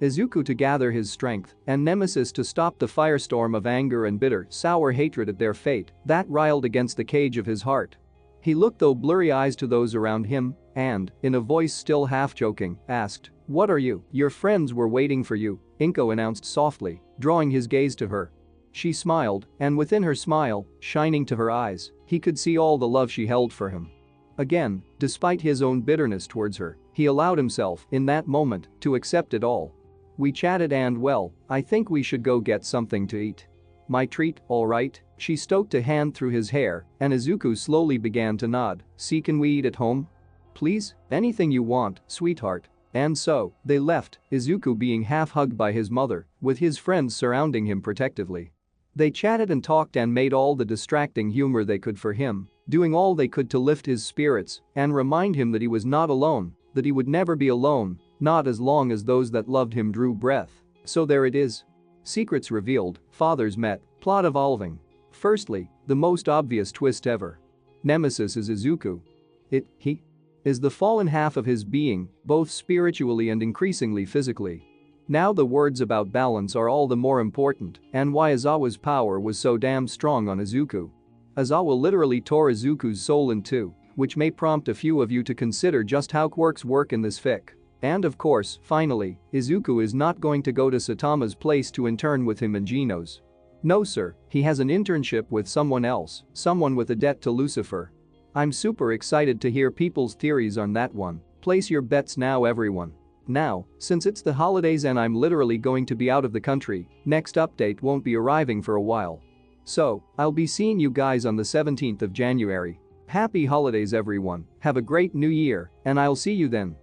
Izuku to gather his strength, and Nemesis to stop the firestorm of anger and bitter, sour hatred at their fate that riled against the cage of his heart. He looked through blurry eyes to those around him, and, in a voice still half-joking, asked, "What are you?" "Your friends were waiting for you," Inko announced softly, drawing his gaze to her. She smiled, and within her smile, shining to her eyes, he could see all the love she held for him. Again, despite his own bitterness towards her, he allowed himself, in that moment, to accept it all. "We chatted and well, I think we should go get something to eat." "My treat, alright?" She stroked a hand through his hair, and Izuku slowly began to nod. "See, can we eat at home?" "Please, anything you want, sweetheart." And so, they left, Izuku being half-hugged by his mother, with his friends surrounding him protectively. They chatted and talked and made all the distracting humor they could for him, doing all they could to lift his spirits and remind him that he was not alone, that he would never be alone, not as long as those that loved him drew breath. So there it is. Secrets revealed, fathers met, plot evolving. Firstly, the most obvious twist ever. Nemesis is Izuku. He is the fallen half of his being, both spiritually and increasingly physically. Now the words about balance are all the more important, and why Aizawa's power was so damn strong on Izuku. Aizawa literally tore Izuku's soul in two, which may prompt a few of you to consider just how quirks work in this fic. And of course, finally, Izuku is not going to go to Satama's place to intern with him and Geno's. No sir, he has an internship with someone else, someone with a debt to Lucifer. I'm super excited to hear people's theories on that one. Place your bets now everyone. Now, since it's the holidays and I'm literally going to be out of the country, next update won't be arriving for a while. So, I'll be seeing you guys on the 17th of January. Happy holidays everyone, have a great new year, and I'll see you then.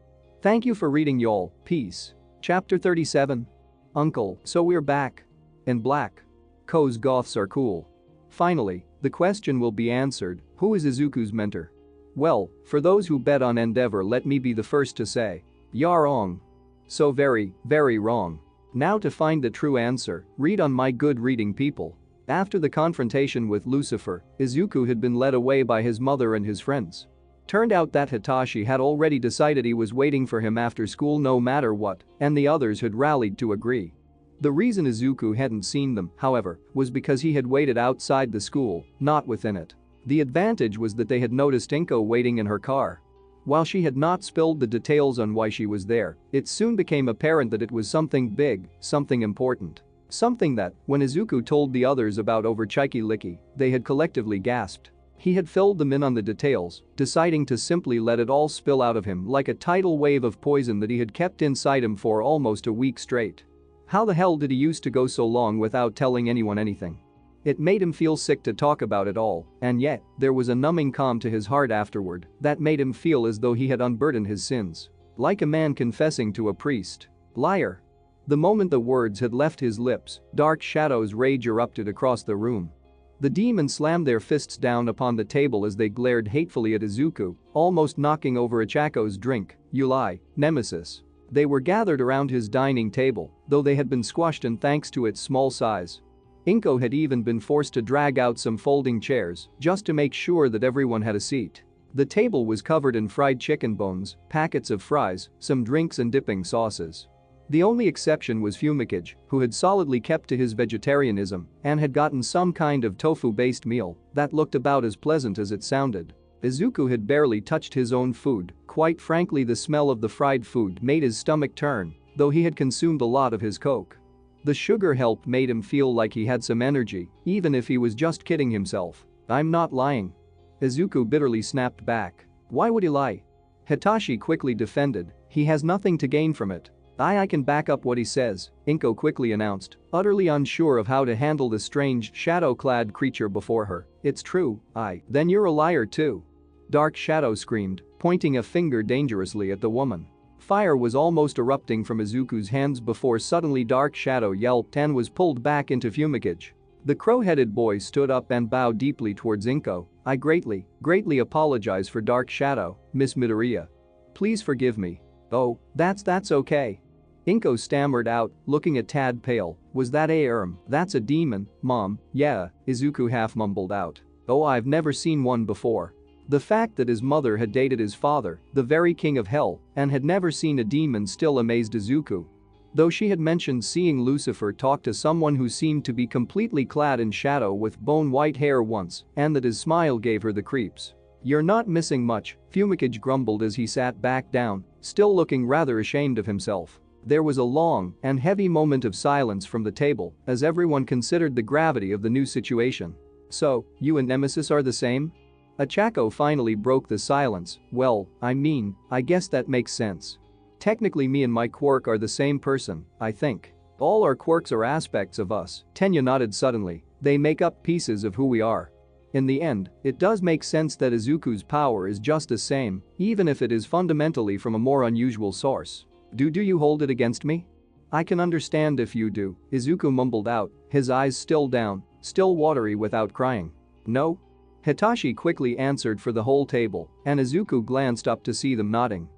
Thank you for reading y'all, peace. Chapter 37. Uncle, so we're back. In black. Ko's goths are cool. Finally, the question will be answered, who is Izuku's mentor? Well, for those who bet on Endeavor, let me be the first to say, you're wrong. So very, very wrong. Now to find the true answer, read on my good reading people. After the confrontation with Lucifer, Izuku had been led away by his mother and his friends. Turned out that Hitachi had already decided he was waiting for him after school no matter what, and the others had rallied to agree. The reason Izuku hadn't seen them, however, was because he had waited outside the school, not within it. The advantage was that they had noticed Inko waiting in her car. While she had not spilled the details on why she was there, it soon became apparent that it was something big, something important. Something that, when Izuku told the others about over Chiki-Liki, they had collectively gasped. He had filled them in on the details, deciding to simply let it all spill out of him like a tidal wave of poison that he had kept inside him for almost a week straight. How the hell did he used to go so long without telling anyone anything? It made him feel sick to talk about it all, and yet, there was a numbing calm to his heart afterward that made him feel as though he had unburdened his sins. Like a man confessing to a priest. Liar. The moment the words had left his lips, dark shadows' rage erupted across the room. The demons slammed their fists down upon the table as they glared hatefully at Izuku, almost knocking over Ichako's drink. You lie, Nemesis. They were gathered around his dining table, though they had been squashed and thanks to its small size. Inko had even been forced to drag out some folding chairs just to make sure that everyone had a seat. The table was covered in fried chicken bones, packets of fries, some drinks and dipping sauces. The only exception was Fumikage, who had solidly kept to his vegetarianism and had gotten some kind of tofu-based meal that looked about as pleasant as it sounded. Izuku had barely touched his own food. Quite frankly, the smell of the fried food made his stomach turn, though he had consumed a lot of his coke. The sugar help made him feel like he had some energy, even if he was just kidding himself. I'm not lying. Izuku bitterly snapped back. Why would he lie? Hitachi quickly defended, he has nothing to gain from it. I can back up what he says, Inko quickly announced, utterly unsure of how to handle the strange, shadow-clad creature before her. It's true, Then you're a liar too. Dark Shadow screamed, pointing a finger dangerously at the woman. Fire was almost erupting from Izuku's hands before suddenly Dark Shadow yelped and was pulled back into Fumikage. The crow-headed boy stood up and bowed deeply towards Inko. I greatly apologize for Dark Shadow, Miss Midoriya. Please forgive me. Oh, that's okay. Inko stammered out, looking a tad pale. Was that that's a demon, Mom, yeah, Izuku half mumbled out. Oh, I've never seen one before. The fact that his mother had dated his father, the very king of hell, and had never seen a demon still amazed Izuku. Though she had mentioned seeing Lucifer talk to someone who seemed to be completely clad in shadow with bone-white hair once, and that his smile gave her the creeps. You're not missing much, Fumikage grumbled as he sat back down, still looking rather ashamed of himself. There was a long and heavy moment of silence from the table as everyone considered the gravity of the new situation. So, you and Nemesis are the same? Ichako finally broke the silence. Well, I guess that makes sense. Technically me and my quirk are the same person, I think. All our quirks are aspects of us, Tenya nodded suddenly. They make up pieces of who we are. In the end, it does make sense that Izuku's power is just the same, even if it is fundamentally from a more unusual source. Do you hold it against me? I can understand if you do, Izuku mumbled out, his eyes still down, still watery without crying. No? Hitachi quickly answered for the whole table, and Izuku glanced up to see them nodding.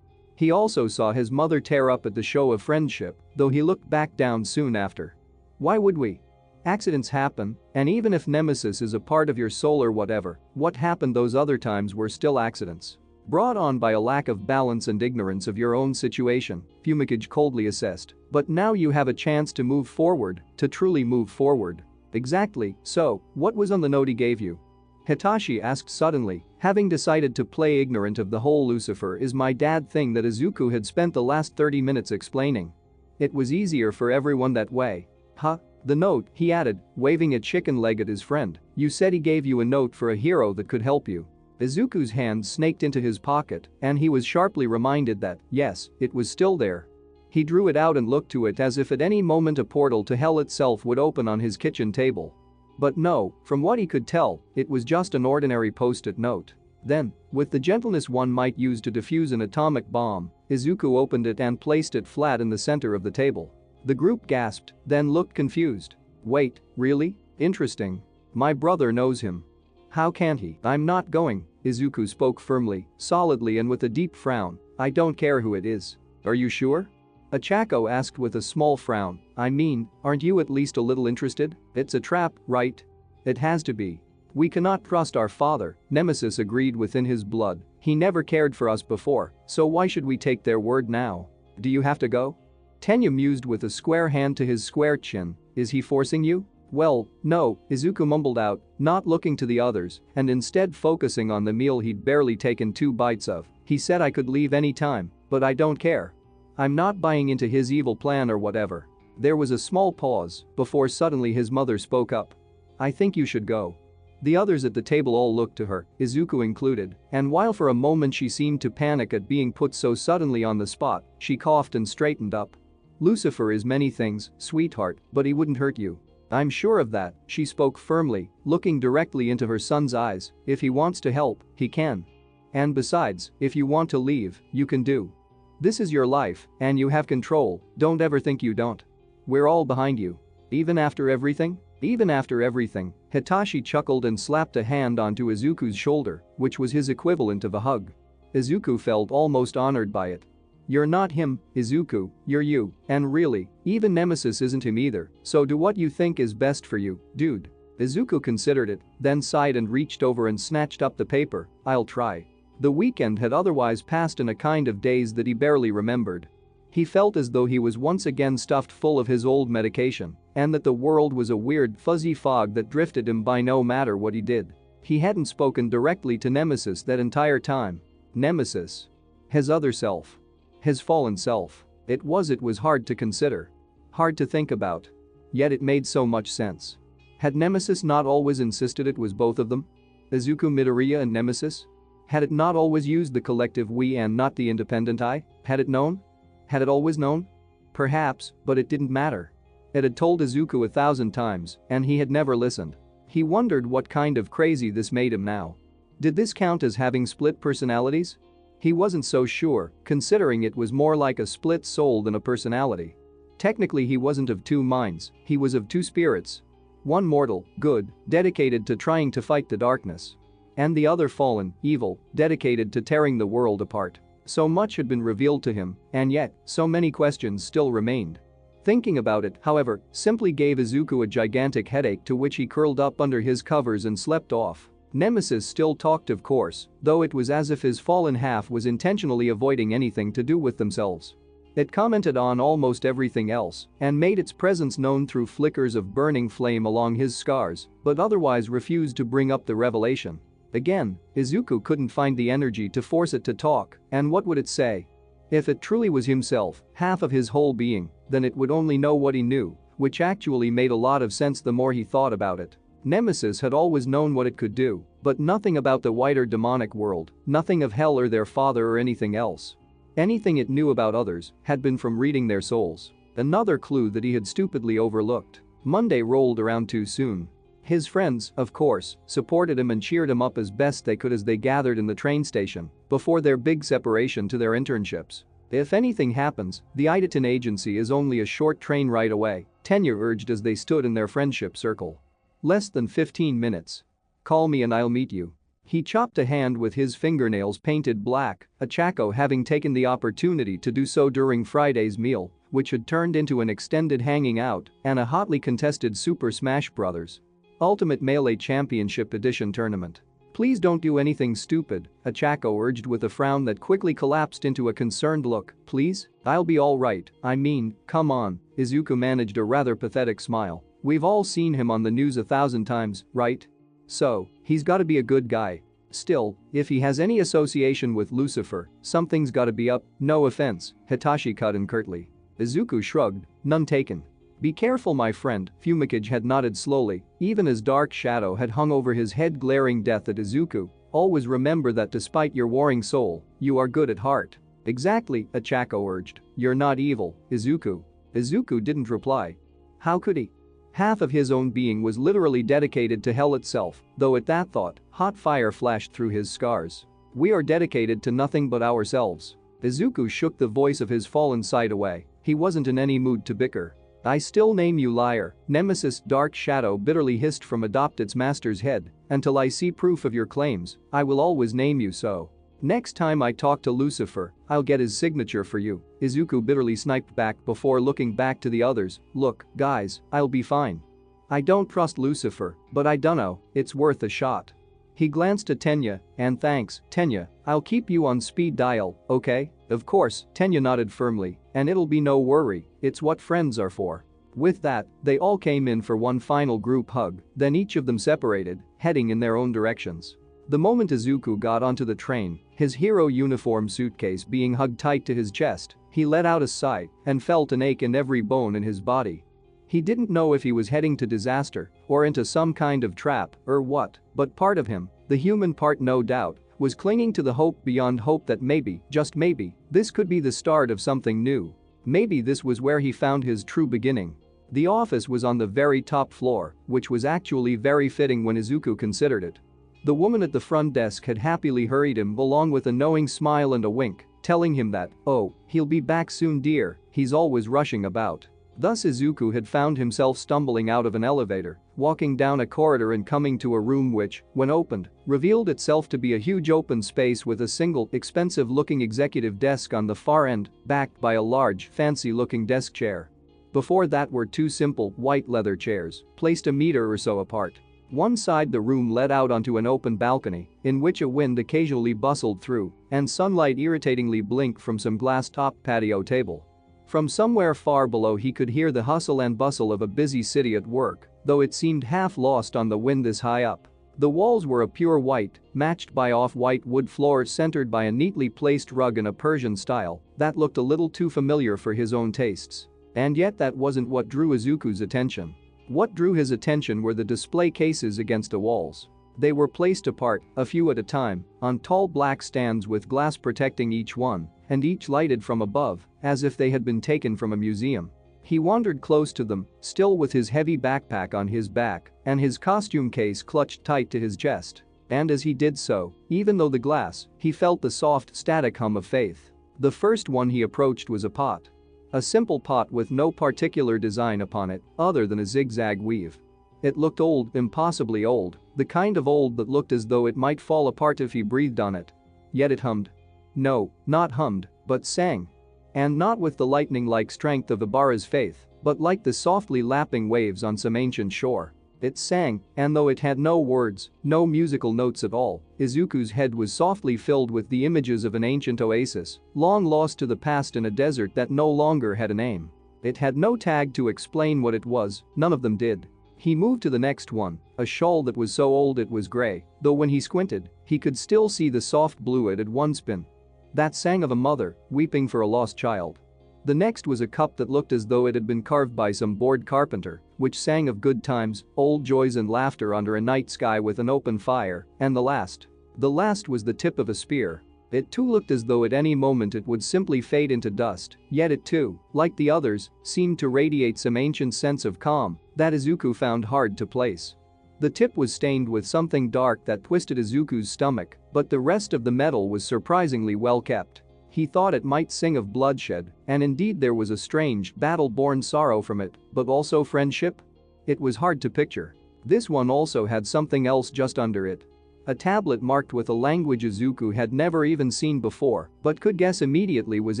He also saw his mother tear up at the show of friendship, though he looked back down soon after. Why would we? Accidents happen, and even if Nemesis is a part of your soul or whatever, what happened those other times were still accidents. Brought on by a lack of balance and ignorance of your own situation, Fumikage coldly assessed. But now you have a chance to move forward, to truly move forward. Exactly, so, what was on the note he gave you? Hitachi asked suddenly, having decided to play ignorant of the whole Lucifer is my dad thing that Izuku had spent the last 30 minutes explaining. It was easier for everyone that way. Huh? The note, he added, waving a chicken leg at his friend. You said he gave you a note for a hero that could help you. Izuku's hand snaked into his pocket, and he was sharply reminded that, yes, it was still there. He drew it out and looked to it as if at any moment a portal to hell itself would open on his kitchen table. But no, from what he could tell, it was just an ordinary post-it note. Then, with the gentleness one might use to defuse an atomic bomb, Izuku opened it and placed it flat in the center of the table. The group gasped, then looked confused. Wait, really? Interesting. My brother knows him. How can he? I'm not going, Izuku spoke firmly, solidly and with a deep frown. I don't care who it is. Are you sure? Ichako asked with a small frown. Aren't you at least a little interested? It's a trap, right? It has to be. We cannot trust our father, Nemesis agreed within his blood. He never cared for us before, so why should we take their word now? Do you have to go? Tenya mused with a square hand to his square chin. Is he forcing you? Well, no, Izuku mumbled out, not looking to the others and instead focusing on the meal he'd barely taken 2 bites of. He said I could leave any time, but I don't care. I'm not buying into his evil plan or whatever. There was a small pause before suddenly his mother spoke up. I think you should go. The others at the table all looked to her, Izuku included, and while for a moment she seemed to panic at being put so suddenly on the spot, she coughed and straightened up. Lucifer is many things, sweetheart, but he wouldn't hurt you. I'm sure of that, she spoke firmly, looking directly into her son's eyes. If he wants to help, he can. And besides, if you want to leave, you can do. This is your life, and you have control, don't ever think you don't. We're all behind you. Even after everything? Even after everything, Hitachi chuckled and slapped a hand onto Izuku's shoulder, which was his equivalent of a hug. Izuku felt almost honored by it. You're not him, Izuku, you're you, and really, even Nemesis isn't him either, so do what you think is best for you, dude. Izuku considered it, then sighed and reached over and snatched up the paper. I'll try. The weekend had otherwise passed in a kind of daze that he barely remembered. He felt as though he was once again stuffed full of his old medication, and that the world was a weird fuzzy fog that drifted him by no matter what he did. He hadn't spoken directly to Nemesis that entire time. Nemesis. His other self. His fallen self. It was hard to consider. Hard to think about. Yet it made so much sense. Had Nemesis not always insisted it was both of them? Izuku, Midoriya and Nemesis? Had it not always used the collective we and not the independent I? Had it known? Had it always known? Perhaps, but it didn't matter. It had told Izuku 1,000 times, and he had never listened. He wondered what kind of crazy this made him now. Did this count as having split personalities? He wasn't so sure, considering it was more like a split soul than a personality. Technically he wasn't of 2 minds, he was of 2 spirits. One mortal, good, dedicated to trying to fight the darkness. And the other fallen, evil, dedicated to tearing the world apart. So much had been revealed to him, and yet, so many questions still remained. Thinking about it, however, simply gave Izuku a gigantic headache to which he curled up under his covers and slept off. Nemesis still talked of course, though it was as if his fallen half was intentionally avoiding anything to do with themselves. It commented on almost everything else and made its presence known through flickers of burning flame along his scars, but otherwise refused to bring up the revelation. Again, Izuku couldn't find the energy to force it to talk, and what would it say? If it truly was himself, half of his whole being, then it would only know what he knew, which actually made a lot of sense the more he thought about it. Nemesis had always known what it could do, but nothing about the wider demonic world, nothing of hell or their father or anything else. Anything it knew about others had been from reading their souls. Another clue that he had stupidly overlooked. Monday rolled around too soon. His friends, of course, supported him and cheered him up as best they could as they gathered in the train station before their big separation to their internships. If anything happens, the Idaten agency is only a short train ride away, Tenya urged as they stood in their friendship circle. Less than 15 minutes. Call me and I'll meet you. He chopped a hand with his fingernails painted black, Achako having taken the opportunity to do so during Friday's meal, which had turned into an extended hanging out and a hotly contested Super Smash Bros. Ultimate Melee Championship Edition tournament. Please don't do anything stupid, Achako urged with a frown that quickly collapsed into a concerned look. Please? I'll be alright, I mean, come on, Izuku managed a rather pathetic smile. We've all seen him on the news 1,000 times, right? So, he's gotta be a good guy. Still, if he has any association with Lucifer, something's gotta be up, no offense, Hitachi cut in curtly. Izuku shrugged, none taken. Be careful my friend, Fumikage had nodded slowly, even as dark shadow had hung over his head glaring death at Izuku. Always remember that despite your warring soul, you are good at heart. Exactly, Achako urged, you're not evil, Izuku. Izuku didn't reply. How could he? Half of his own being was literally dedicated to hell itself, though at that thought, hot fire flashed through his scars. We are dedicated to nothing but ourselves. Izuku shook the voice of his fallen side away, he wasn't in any mood to bicker. I still name you liar, Nemesis dark shadow bitterly hissed from atop its master's head, until I see proof of your claims, I will always name you so. Next time I talk to Lucifer, I'll get his signature for you, Izuku bitterly sniped back before looking back to the others. Look, guys, I'll be fine. I don't trust Lucifer, but I dunno, it's worth a shot. He glanced at Tenya, and thanks, Tenya, I'll keep you on speed dial, okay? Of course, Tenya nodded firmly, and it'll be no worry, it's what friends are for. With that, they all came in for one final group hug, then each of them separated, heading in their own directions. The moment Izuku got onto the train, his hero uniform suitcase being hugged tight to his chest, he let out a sigh and felt an ache in every bone in his body. He didn't know if he was heading to disaster or into some kind of trap or what, but part of him, the human part no doubt, was clinging to the hope beyond hope that maybe, just maybe, this could be the start of something new. Maybe this was where he found his true beginning. The office was on the very top floor, which was actually very fitting when Izuku considered it. The woman at the front desk had happily hurried him along with a knowing smile and a wink, telling him that, oh, he'll be back soon dear, he's always rushing about. Thus Izuku had found himself stumbling out of an elevator, walking down a corridor and coming to a room which, when opened, revealed itself to be a huge open space with a single, expensive-looking executive desk on the far end, backed by a large, fancy-looking desk chair. Before that were two simple, white leather chairs, placed a meter or so apart. One side the room led out onto an open balcony, in which a wind occasionally bustled through, and sunlight irritatingly blinked from some glass-topped patio table. From somewhere far below he could hear the hustle and bustle of a busy city at work, though it seemed half lost on the wind this high up. The walls were a pure white, matched by off-white wood floors centered by a neatly placed rug in a Persian style that looked a little too familiar for his own tastes. And yet that wasn't what drew Izuku's attention. What drew his attention were the display cases against the walls. They were placed apart, a few at a time, on tall black stands with glass protecting each one, and each lighted from above, as if they had been taken from a museum. He wandered close to them, still with his heavy backpack on his back and his costume case clutched tight to his chest. And as he did so, even though the glass, he felt the soft, static hum of faith. The first one he approached was a pot. A simple pot with no particular design upon it, other than a zigzag weave. It looked old, impossibly old, the kind of old that looked as though it might fall apart if he breathed on it. Yet it hummed. No, not hummed, but sang. And not with the lightning-like strength of Ibarra's faith, but like the softly lapping waves on some ancient shore. It sang, and though it had no words, no musical notes at all, Izuku's head was softly filled with the images of an ancient oasis, long lost to the past in a desert that no longer had a name. It had no tag to explain what it was, none of them did. He moved to the next one, a shawl that was so old it was gray, though when he squinted, he could still see the soft blue it had once been. That sang of a mother, weeping for a lost child. The next was a cup that looked as though it had been carved by some bored carpenter, which sang of good times, old joys and laughter under a night sky with an open fire, and the last was the tip of a spear. It too looked as though at any moment it would simply fade into dust, yet it too, like the others, seemed to radiate some ancient sense of calm that Izuku found hard to place. The tip was stained with something dark that twisted Izuku's stomach, but the rest of the metal was surprisingly well kept. He thought it might sing of bloodshed, and indeed there was a strange, battle-born sorrow from it, but also friendship? It was hard to picture. This one also had something else just under it. A tablet marked with a language Izuku had never even seen before, but could guess immediately was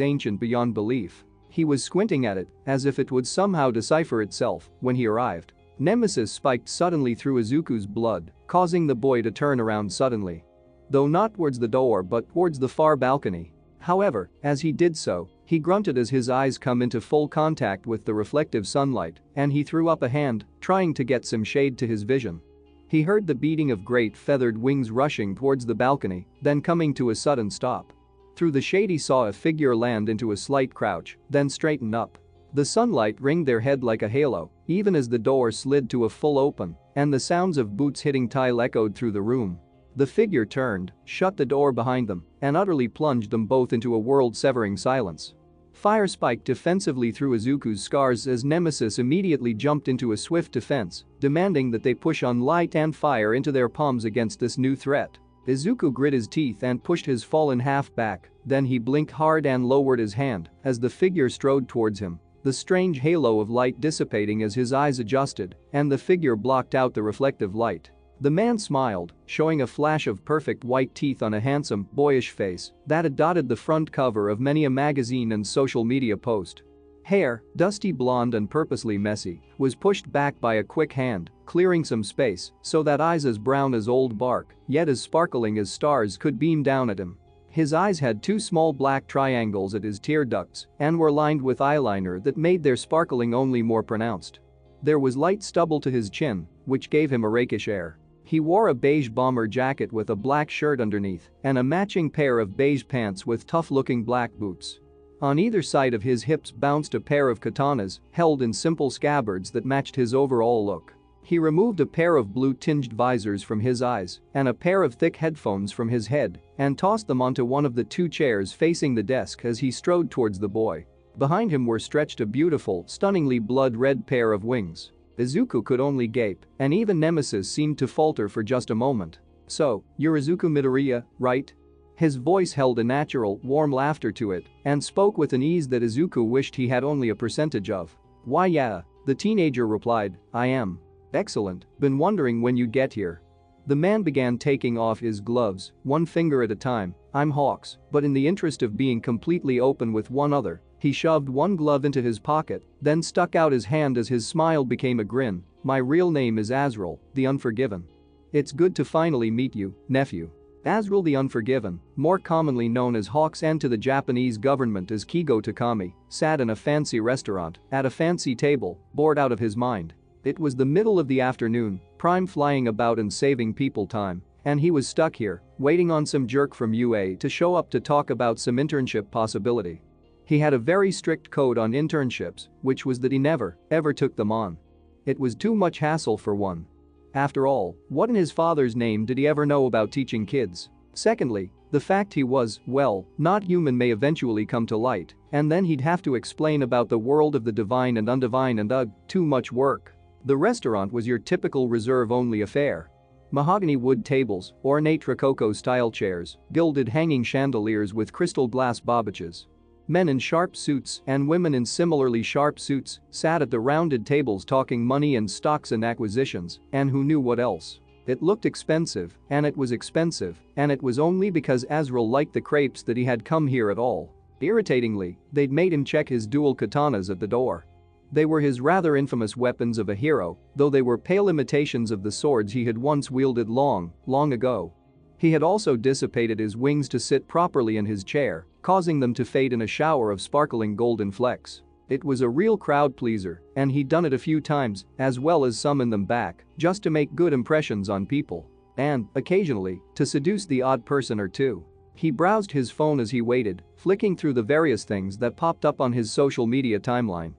ancient beyond belief. He was squinting at it, as if it would somehow decipher itself, when he arrived. Nemesis spiked suddenly through Izuku's blood, causing the boy to turn around suddenly. Though not towards the door but towards the far balcony. However, as he did so, he grunted as his eyes come into full contact with the reflective sunlight, and he threw up a hand, trying to get some shade to his vision. He heard the beating of great feathered wings rushing towards the balcony, then coming to a sudden stop. Through the shade he saw a figure land into a slight crouch, then straighten up. The sunlight ringed their head like a halo, even as the door slid to a full open, and the sounds of boots hitting tile echoed through the room. The figure turned, shut the door behind them, and utterly plunged them both into a world-severing silence. Fire spiked defensively through Izuku's scars as Nemesis immediately jumped into a swift defense, demanding that they push on light and fire into their palms against this new threat. Izuku grit his teeth and pushed his fallen half back, then he blinked hard and lowered his hand as the figure strode towards him, the strange halo of light dissipating as his eyes adjusted, and the figure blocked out the reflective light. The man smiled, showing a flash of perfect white teeth on a handsome, boyish face that had dotted the front cover of many a magazine and social media post. Hair, dusty blonde and purposely messy, was pushed back by a quick hand, clearing some space so that eyes as brown as old bark, yet as sparkling as stars could beam down at him. His eyes had two small black triangles at his tear ducts and were lined with eyeliner that made their sparkling only more pronounced. There was light stubble to his chin, which gave him a rakish air. He wore a beige bomber jacket with a black shirt underneath and a matching pair of beige pants with tough-looking black boots. On either side of his hips bounced a pair of katanas held in simple scabbards that matched his overall look. He removed a pair of blue-tinged visors from his eyes and a pair of thick headphones from his head and tossed them onto one of the two chairs facing the desk as he strode towards the boy. Behind him were stretched a beautiful, stunningly blood-red pair of wings. Izuku could only gape, and even Nemesis seemed to falter for just a moment. "So, you're Izuku Midoriya, right?" His voice held a natural, warm laughter to it and spoke with an ease that Izuku wished he had only a percentage of. "Why yeah," the teenager replied, "I am." "Excellent, been wondering when you'd get here." The man began taking off his gloves, one finger at a time. "I'm Hawks, but in the interest of being completely open with one other," he shoved one glove into his pocket, then stuck out his hand as his smile became a grin. "My real name is Azrael, the Unforgiven. It's good to finally meet you, nephew." Azrael the Unforgiven, more commonly known as Hawks and to the Japanese government as Kigo Takami, sat in a fancy restaurant, at a fancy table, bored out of his mind. It was the middle of the afternoon, Prime flying about and saving people time, and he was stuck here, waiting on some jerk from UA to show up to talk about some internship possibility. He had a very strict code on internships, which was that he never, ever took them on. It was too much hassle for one. After all, what in his father's name did he ever know about teaching kids? Secondly, the fact he was, well, not human may eventually come to light, and then he'd have to explain about the world of the divine and undivine and too much work. The restaurant was your typical reserve-only affair. Mahogany wood tables, ornate Rococo-style chairs, gilded hanging chandeliers with crystal glass bobbages. Men in sharp suits and women in similarly sharp suits sat at the rounded tables talking money and stocks and acquisitions, and who knew what else. It looked expensive, and it was expensive, and it was only because Azrael liked the crepes that he had come here at all. Irritatingly, they'd made him check his dual katanas at the door. They were his rather infamous weapons of a hero, though they were pale imitations of the swords he had once wielded long, long ago. He had also dissipated his wings to sit properly in his chair, causing them to fade in a shower of sparkling golden flecks. It was a real crowd pleaser, and he'd done it a few times, as well as summon them back, just to make good impressions on people. And, occasionally, to seduce the odd person or two. He browsed his phone as he waited, flicking through the various things that popped up on his social media timeline.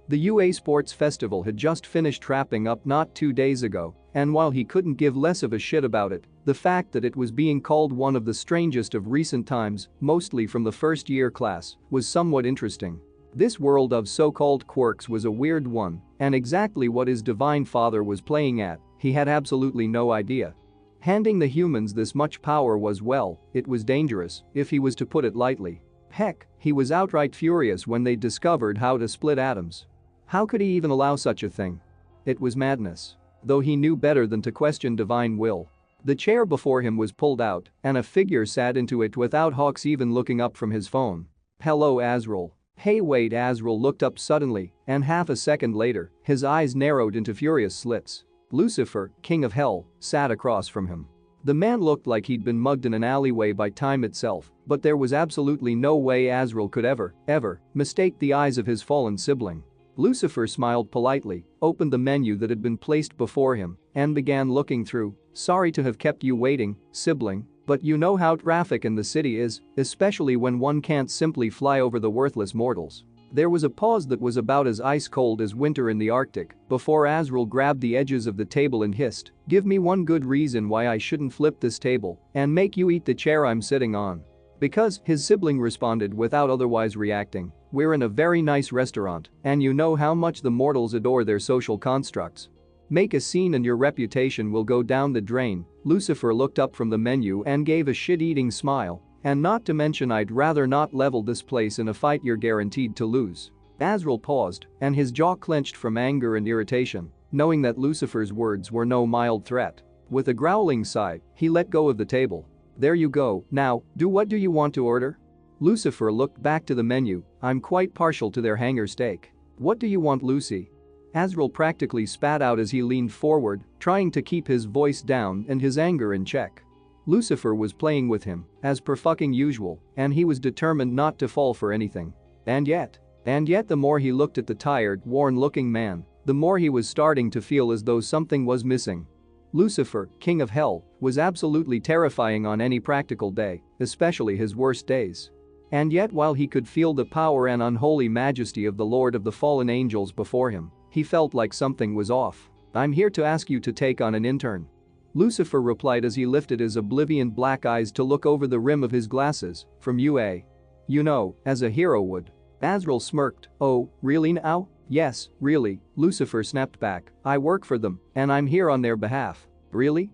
The UA Sports Festival had just finished wrapping up not 2 days ago, and while he couldn't give less of a shit about it, the fact that it was being called one of the strangest of recent times, mostly from the first-year class, was somewhat interesting. This world of so-called quirks was a weird one, and exactly what his divine father was playing at, he had absolutely no idea. Handing the humans this much power was, well, it was dangerous, if he was to put it lightly. Heck, he was outright furious when they discovered how to split atoms. How could he even allow such a thing? It was madness. Though he knew better than to question divine will. The chair before him was pulled out, and a figure sat into it without Hawks even looking up from his phone. "Hello, Azrael." "Hey wait." Azrael looked up suddenly, and half a second later, his eyes narrowed into furious slits. Lucifer, king of hell, sat across from him. The man looked like he'd been mugged in an alleyway by time itself, but there was absolutely no way Azrael could ever mistake the eyes of his fallen sibling. Lucifer smiled politely, opened the menu that had been placed before him, and began looking through. "Sorry to have kept you waiting, sibling, but you know how traffic in the city is, especially when one can't simply fly over the worthless mortals." There was a pause that was about as ice-cold as winter in the Arctic before Azrael grabbed the edges of the table and hissed, "Give me one good reason why I shouldn't flip this table and make you eat the chair I'm sitting on." "Because," his sibling responded without otherwise reacting, "we're in a very nice restaurant, and you know how much the mortals adore their social constructs. Make a scene and your reputation will go down the drain." Lucifer looked up from the menu and gave a shit-eating smile. "And not to mention I'd rather not level this place in a fight you're guaranteed to lose." Azrael paused, and his jaw clenched from anger and irritation, knowing that Lucifer's words were no mild threat. With a growling sigh, he let go of the table. "There you go, now, what do you want to order?" Lucifer looked back to the menu, I'm quite partial to their hanger steak. What do you want, Lucy? Azrael practically spat out as he leaned forward, trying to keep his voice down and his anger in check. Lucifer was playing with him, as per fucking usual, and he was determined not to fall for anything. And yet the more he looked at the tired, worn-looking man, the more he was starting to feel as though something was missing. Lucifer, king of hell, was absolutely terrifying on any practical day, especially his worst days. And yet while he could feel the power and unholy majesty of the Lord of the fallen angels before him, he felt like something was off. I'm here to ask you to take on an intern. Lucifer replied as he lifted his oblivion black eyes to look over the rim of his glasses, from UA. You know, as a hero would. Azrael smirked. Oh, really now? Yes, really, Lucifer snapped back. I work for them, and I'm here on their behalf. Really?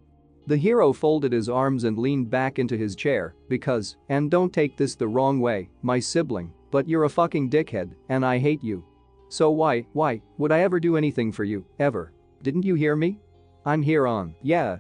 The hero folded his arms and leaned back into his chair, because, and don't take this the wrong way, my sibling, but you're a fucking dickhead, and I hate you. So why would I ever do anything for you, ever? Didn't you hear me? I'm here on. Yeah,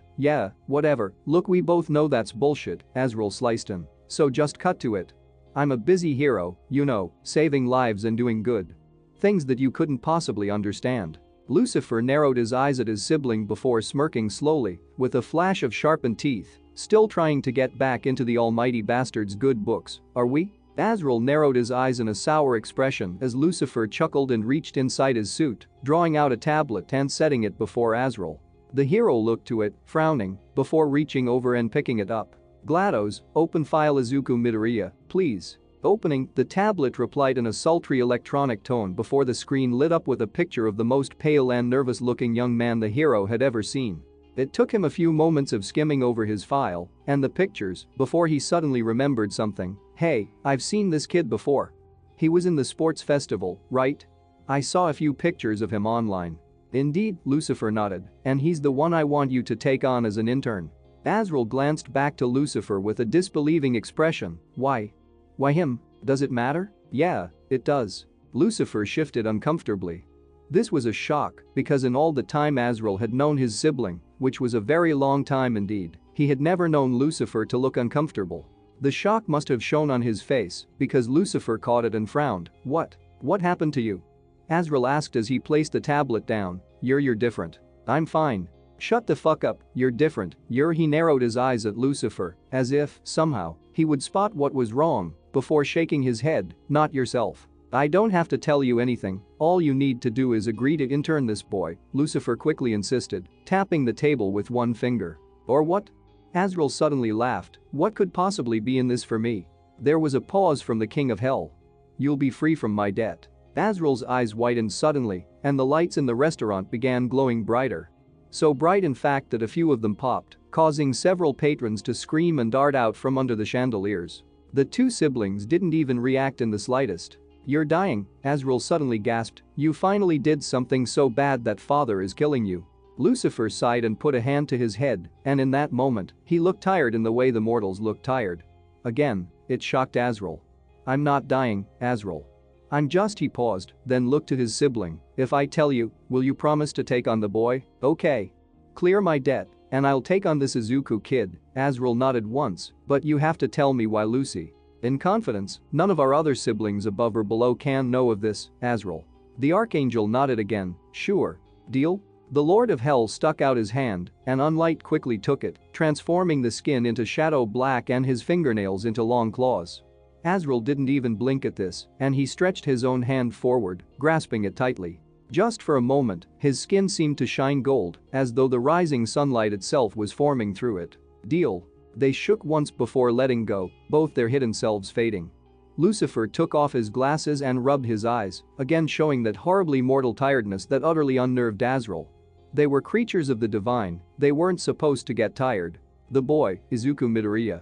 whatever, look, we both know that's bullshit, Azrael sliced him. So just cut to it. I'm a busy hero, you know, saving lives and doing good. Things that you couldn't possibly understand. Lucifer narrowed his eyes at his sibling before smirking slowly, with a flash of sharpened teeth, still trying to get back into the almighty bastard's good books, are we? Azrael narrowed his eyes in a sour expression as Lucifer chuckled and reached inside his suit, drawing out a tablet and setting it before Azrael. The hero looked to it, frowning, before reaching over and picking it up. GLaDOS, open file Izuku Midoriya, please. Opening, the tablet replied in a sultry electronic tone before the screen lit up with a picture of the most pale and nervous-looking young man the hero had ever seen. It took him a few moments of skimming over his file and the pictures before he suddenly remembered something. Hey, I've seen this kid before. He was in the sports festival, right? I saw a few pictures of him online. Indeed, Lucifer nodded, and he's the one I want you to take on as an intern. Azrael glanced back to Lucifer with a disbelieving expression. Why? Why him? Does it matter? Yeah, it does. Lucifer shifted uncomfortably. This was a shock because in all the time Azrael had known his sibling, which was a very long time indeed, he had never known Lucifer to look uncomfortable. The shock must have shown on his face because Lucifer caught it and frowned. What happened to you? Azrael asked as he placed the tablet down. You're different. I'm fine. Shut the fuck up, you're different, he narrowed his eyes at Lucifer, as if, somehow, he would spot what was wrong, before shaking his head, not yourself. I don't have to tell you anything, all you need to do is agree to intern this boy, Lucifer quickly insisted, tapping the table with one finger. Or what? Azrael suddenly laughed. What could possibly be in this for me? There was a pause from the king of hell. You'll be free from my debt. Azrael's eyes widened suddenly, and the lights in the restaurant began glowing brighter. So bright in fact that a few of them popped, causing several patrons to scream and dart out from under the chandeliers. The two siblings didn't even react in the slightest. You're dying, Azrael suddenly gasped. You finally did something so bad that father is killing you. Lucifer sighed and put a hand to his head, and in that moment, he looked tired in the way the mortals look tired. Again, it shocked Azrael. I'm not dying, Azrael. I'm just, he paused, then looked to his sibling. If I tell you, will you promise to take on the boy? Okay. Clear my debt, and I'll take on this Izuku kid. Azrael nodded once, but you have to tell me why, Lucy. In confidence, none of our other siblings above or below can know of this, Azrael. The archangel nodded again. Sure. Deal? The Lord of Hell stuck out his hand, and Unlight quickly took it, transforming the skin into shadow black and his fingernails into long claws. Azrael didn't even blink at this, and he stretched his own hand forward, grasping it tightly. Just for a moment, his skin seemed to shine gold, as though the rising sunlight itself was forming through it. Deal. They shook once before letting go, both their hidden selves fading. Lucifer took off his glasses and rubbed his eyes, again showing that horribly mortal tiredness that utterly unnerved Azrael. They were creatures of the divine, they weren't supposed to get tired. The boy, Izuku Midoriya.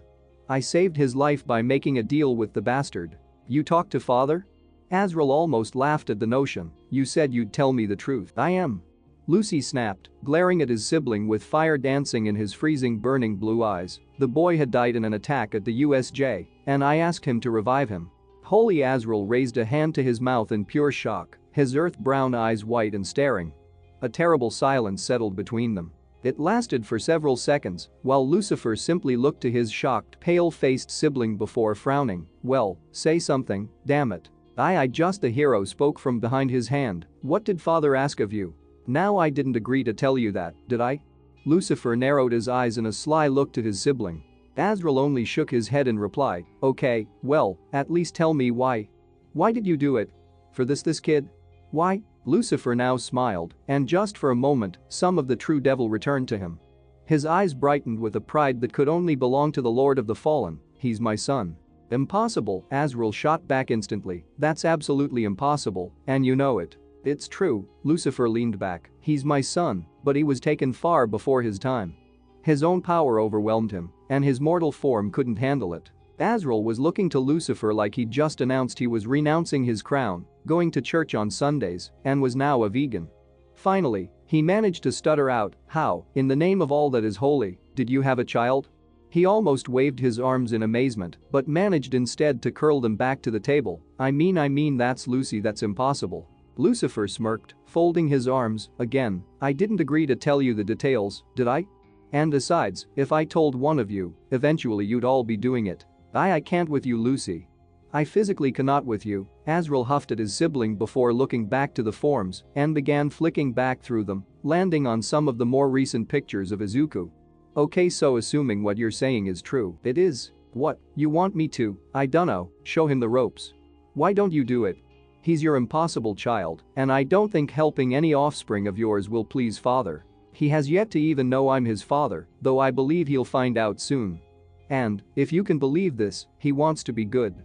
I saved his life by making a deal with the bastard. You talked to father? Azrael almost laughed at the notion. You said you'd tell me the truth. I am. Lucy snapped, glaring at his sibling with fire dancing in his freezing burning blue eyes. The boy had died in an attack at the USJ, and I asked him to revive him. Holy Azrael raised a hand to his mouth in pure shock, his earth-brown eyes white and staring. A terrible silence settled between them. It lasted for several seconds, while Lucifer simply looked to his shocked, pale-faced sibling before frowning. Well, say something, damn it. I just the hero spoke from behind his hand. What did father ask of you? Now I didn't agree to tell you that, did I? Lucifer narrowed his eyes in a sly look to his sibling. Azrael only shook his head in reply. Okay, well, at least tell me why. Why did you do it? For this kid? Why? Lucifer now smiled, and just for a moment, some of the true devil returned to him. His eyes brightened with a pride that could only belong to the Lord of the Fallen. He's my son. Impossible, Azrael shot back instantly. That's absolutely impossible, and you know it. It's true, Lucifer leaned back. He's my son, but he was taken far before his time. His own power overwhelmed him, and his mortal form couldn't handle it. Azrael was looking to Lucifer like he'd just announced he was renouncing his crown, going to church on Sundays, and was now a vegan. Finally, he managed to stutter out, how, in the name of all that is holy, did you have a child? He almost waved his arms in amazement, but managed instead to curl them back to the table. I mean that's Lucy, that's impossible. Lucifer smirked, folding his arms. Again, I didn't agree to tell you the details, did I? And besides, if I told one of you, eventually you'd all be doing it. I can't with you, Lucy. I physically cannot with you. Azrael huffed at his sibling before looking back to the forms and began flicking back through them, landing on some of the more recent pictures of Izuku. Okay, so assuming what you're saying is true, it is. What, you want me to, I dunno, show him the ropes? Why don't you do it? He's your impossible child, and I don't think helping any offspring of yours will please father. He has yet to even know I'm his father, though I believe he'll find out soon. And, if you can believe this, he wants to be good.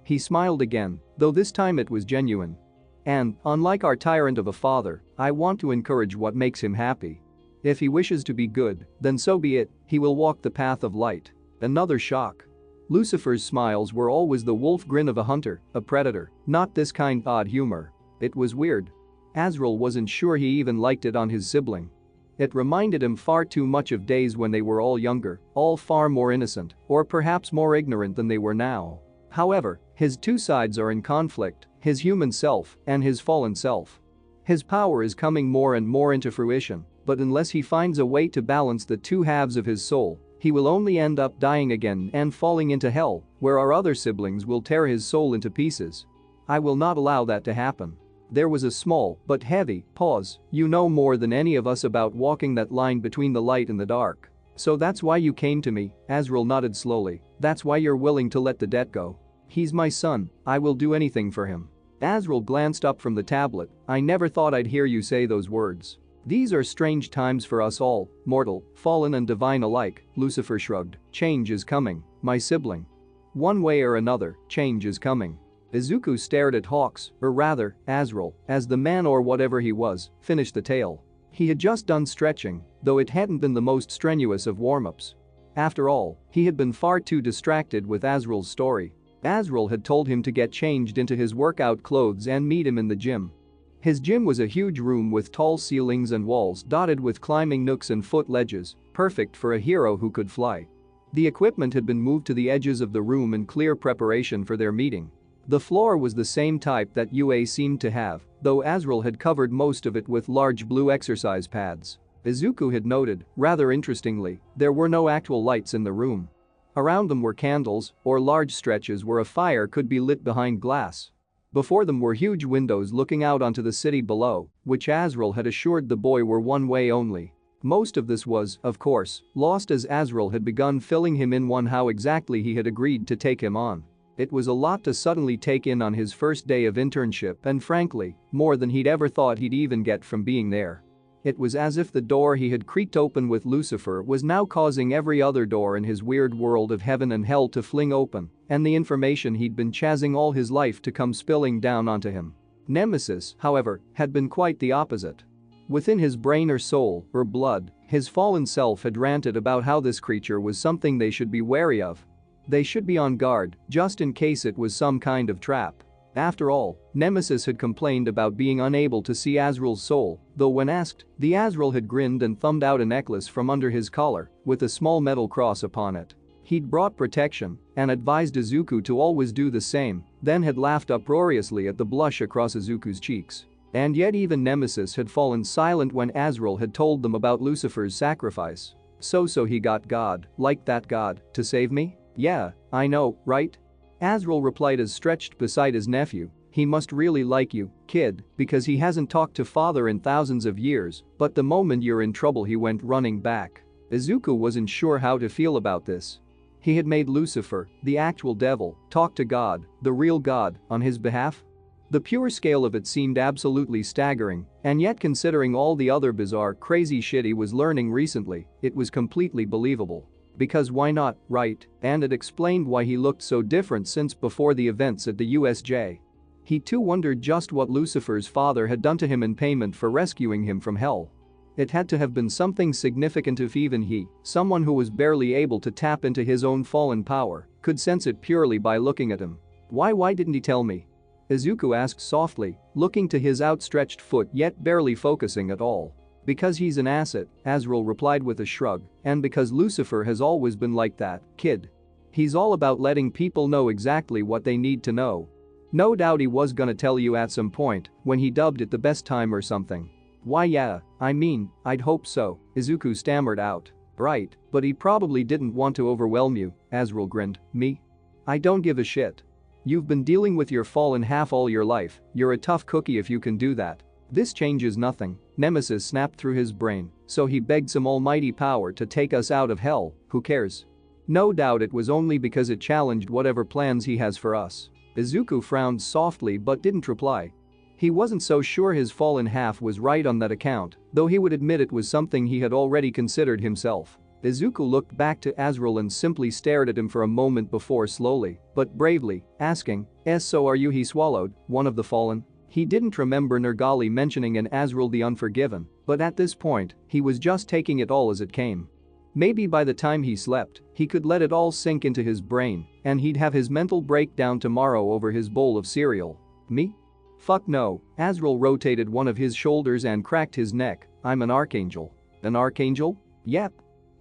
He smiled again, though this time it was genuine. And, unlike our tyrant of a father, I want to encourage what makes him happy. If he wishes to be good, then so be it, he will walk the path of light. Another shock. Lucifer's smiles were always the wolf grin of a hunter, a predator, not this kind odd humor. It was weird. Azrael wasn't sure he even liked it on his sibling. It reminded him far too much of days when they were all younger, all far more innocent, or perhaps more ignorant than they were now. However, his two sides are in conflict, his human self and his fallen self. His power is coming more and more into fruition, but unless he finds a way to balance the two halves of his soul, he will only end up dying again and falling into hell, where our other siblings will tear his soul into pieces. I will not allow that to happen. There was a small, but heavy, pause. You know more than any of us about walking that line between the light and the dark. So that's why you came to me, Azrael nodded slowly. That's why you're willing to let the debt go. He's my son, I will do anything for him. Azrael glanced up from the tablet. I never thought I'd hear you say those words. These are strange times for us all, mortal, fallen and divine alike, Lucifer shrugged. Change is coming, my sibling. One way or another, change is coming. Izuku stared at Hawks, or rather, Azrael, as the man or whatever he was, finished the tale. He had just done stretching, though it hadn't been the most strenuous of warm-ups. After all, he had been far too distracted with Azrael's story. Azrael had told him to get changed into his workout clothes and meet him in the gym. His gym was a huge room with tall ceilings and walls dotted with climbing nooks and foot ledges, perfect for a hero who could fly. The equipment had been moved to the edges of the room in clear preparation for their meeting. The floor was the same type that UA seemed to have, though Azrael had covered most of it with large blue exercise pads. Izuku had noted, rather interestingly, there were no actual lights in the room. Around them were candles, or large stretches where a fire could be lit behind glass. Before them were huge windows looking out onto the city below, which Azrael had assured the boy were one way only. Most of this was, of course, lost as Azrael had begun filling him in on how exactly he had agreed to take him on. It was a lot to suddenly take in on his first day of internship and frankly, more than he'd ever thought he'd even get from being there. It was as if the door he had creaked open with Lucifer was now causing every other door in his weird world of heaven and hell to fling open, and the information he'd been chasing all his life to come spilling down onto him. Nemesis, however, had been quite the opposite. Within his brain or soul, or blood, his fallen self had ranted about how this creature was something they should be wary of. They should be on guard, just in case it was some kind of trap. After all, Nemesis had complained about being unable to see Azrael's soul, though when asked, the Azrael had grinned and thumbed out a necklace from under his collar, with a small metal cross upon it. He'd brought protection, and advised Izuku to always do the same, then had laughed uproariously at the blush across Izuku's cheeks. And yet even Nemesis had fallen silent when Azrael had told them about Lucifer's sacrifice. So he got God, like that God, to save me? Yeah, I know, right? Azrael replied as stretched beside his nephew. He must really like you, kid, because he hasn't talked to father in thousands of years, but the moment you're in trouble he went running back. Izuku wasn't sure how to feel about this. He had made Lucifer, the actual devil, talk to God, the real God, on his behalf? The pure scale of it seemed absolutely staggering, and yet considering all the other bizarre, crazy shit he was learning recently, it was completely believable. Because why not, right? And it explained why he looked so different since before the events at the USJ. He too wondered just what Lucifer's father had done to him in payment for rescuing him from hell. It had to have been something significant if even he, someone who was barely able to tap into his own fallen power, could sense it purely by looking at him. Why didn't he tell me? Izuku asked softly, looking to his outstretched foot yet barely focusing at all. Because he's an asset, Azrael replied with a shrug, and because Lucifer has always been like that, kid. He's all about letting people know exactly what they need to know. No doubt he was gonna tell you at some point, when he dubbed it the best time or something. Why yeah, I mean, I'd hope so, Izuku stammered out. Right, but he probably didn't want to overwhelm you, Azrael grinned. Me? I don't give a shit. You've been dealing with your fallen half all your life, you're a tough cookie if you can do that. This changes nothing, Nemesis snapped through his brain, so he begged some almighty power to take us out of hell, who cares? No doubt it was only because it challenged whatever plans he has for us. Izuku frowned softly but didn't reply. He wasn't so sure his fallen half was right on that account, though he would admit it was something he had already considered himself. Izuku looked back to Azrael and simply stared at him for a moment before slowly, but bravely, asking, So are you? He swallowed, one of the fallen? He didn't remember Nergali mentioning an Azrael the Unforgiven, but at this point, he was just taking it all as it came. Maybe by the time he slept, he could let it all sink into his brain, and he'd have his mental breakdown tomorrow over his bowl of cereal. Me? Fuck no, Azrael rotated one of his shoulders and cracked his neck. I'm an archangel. An archangel? Yep.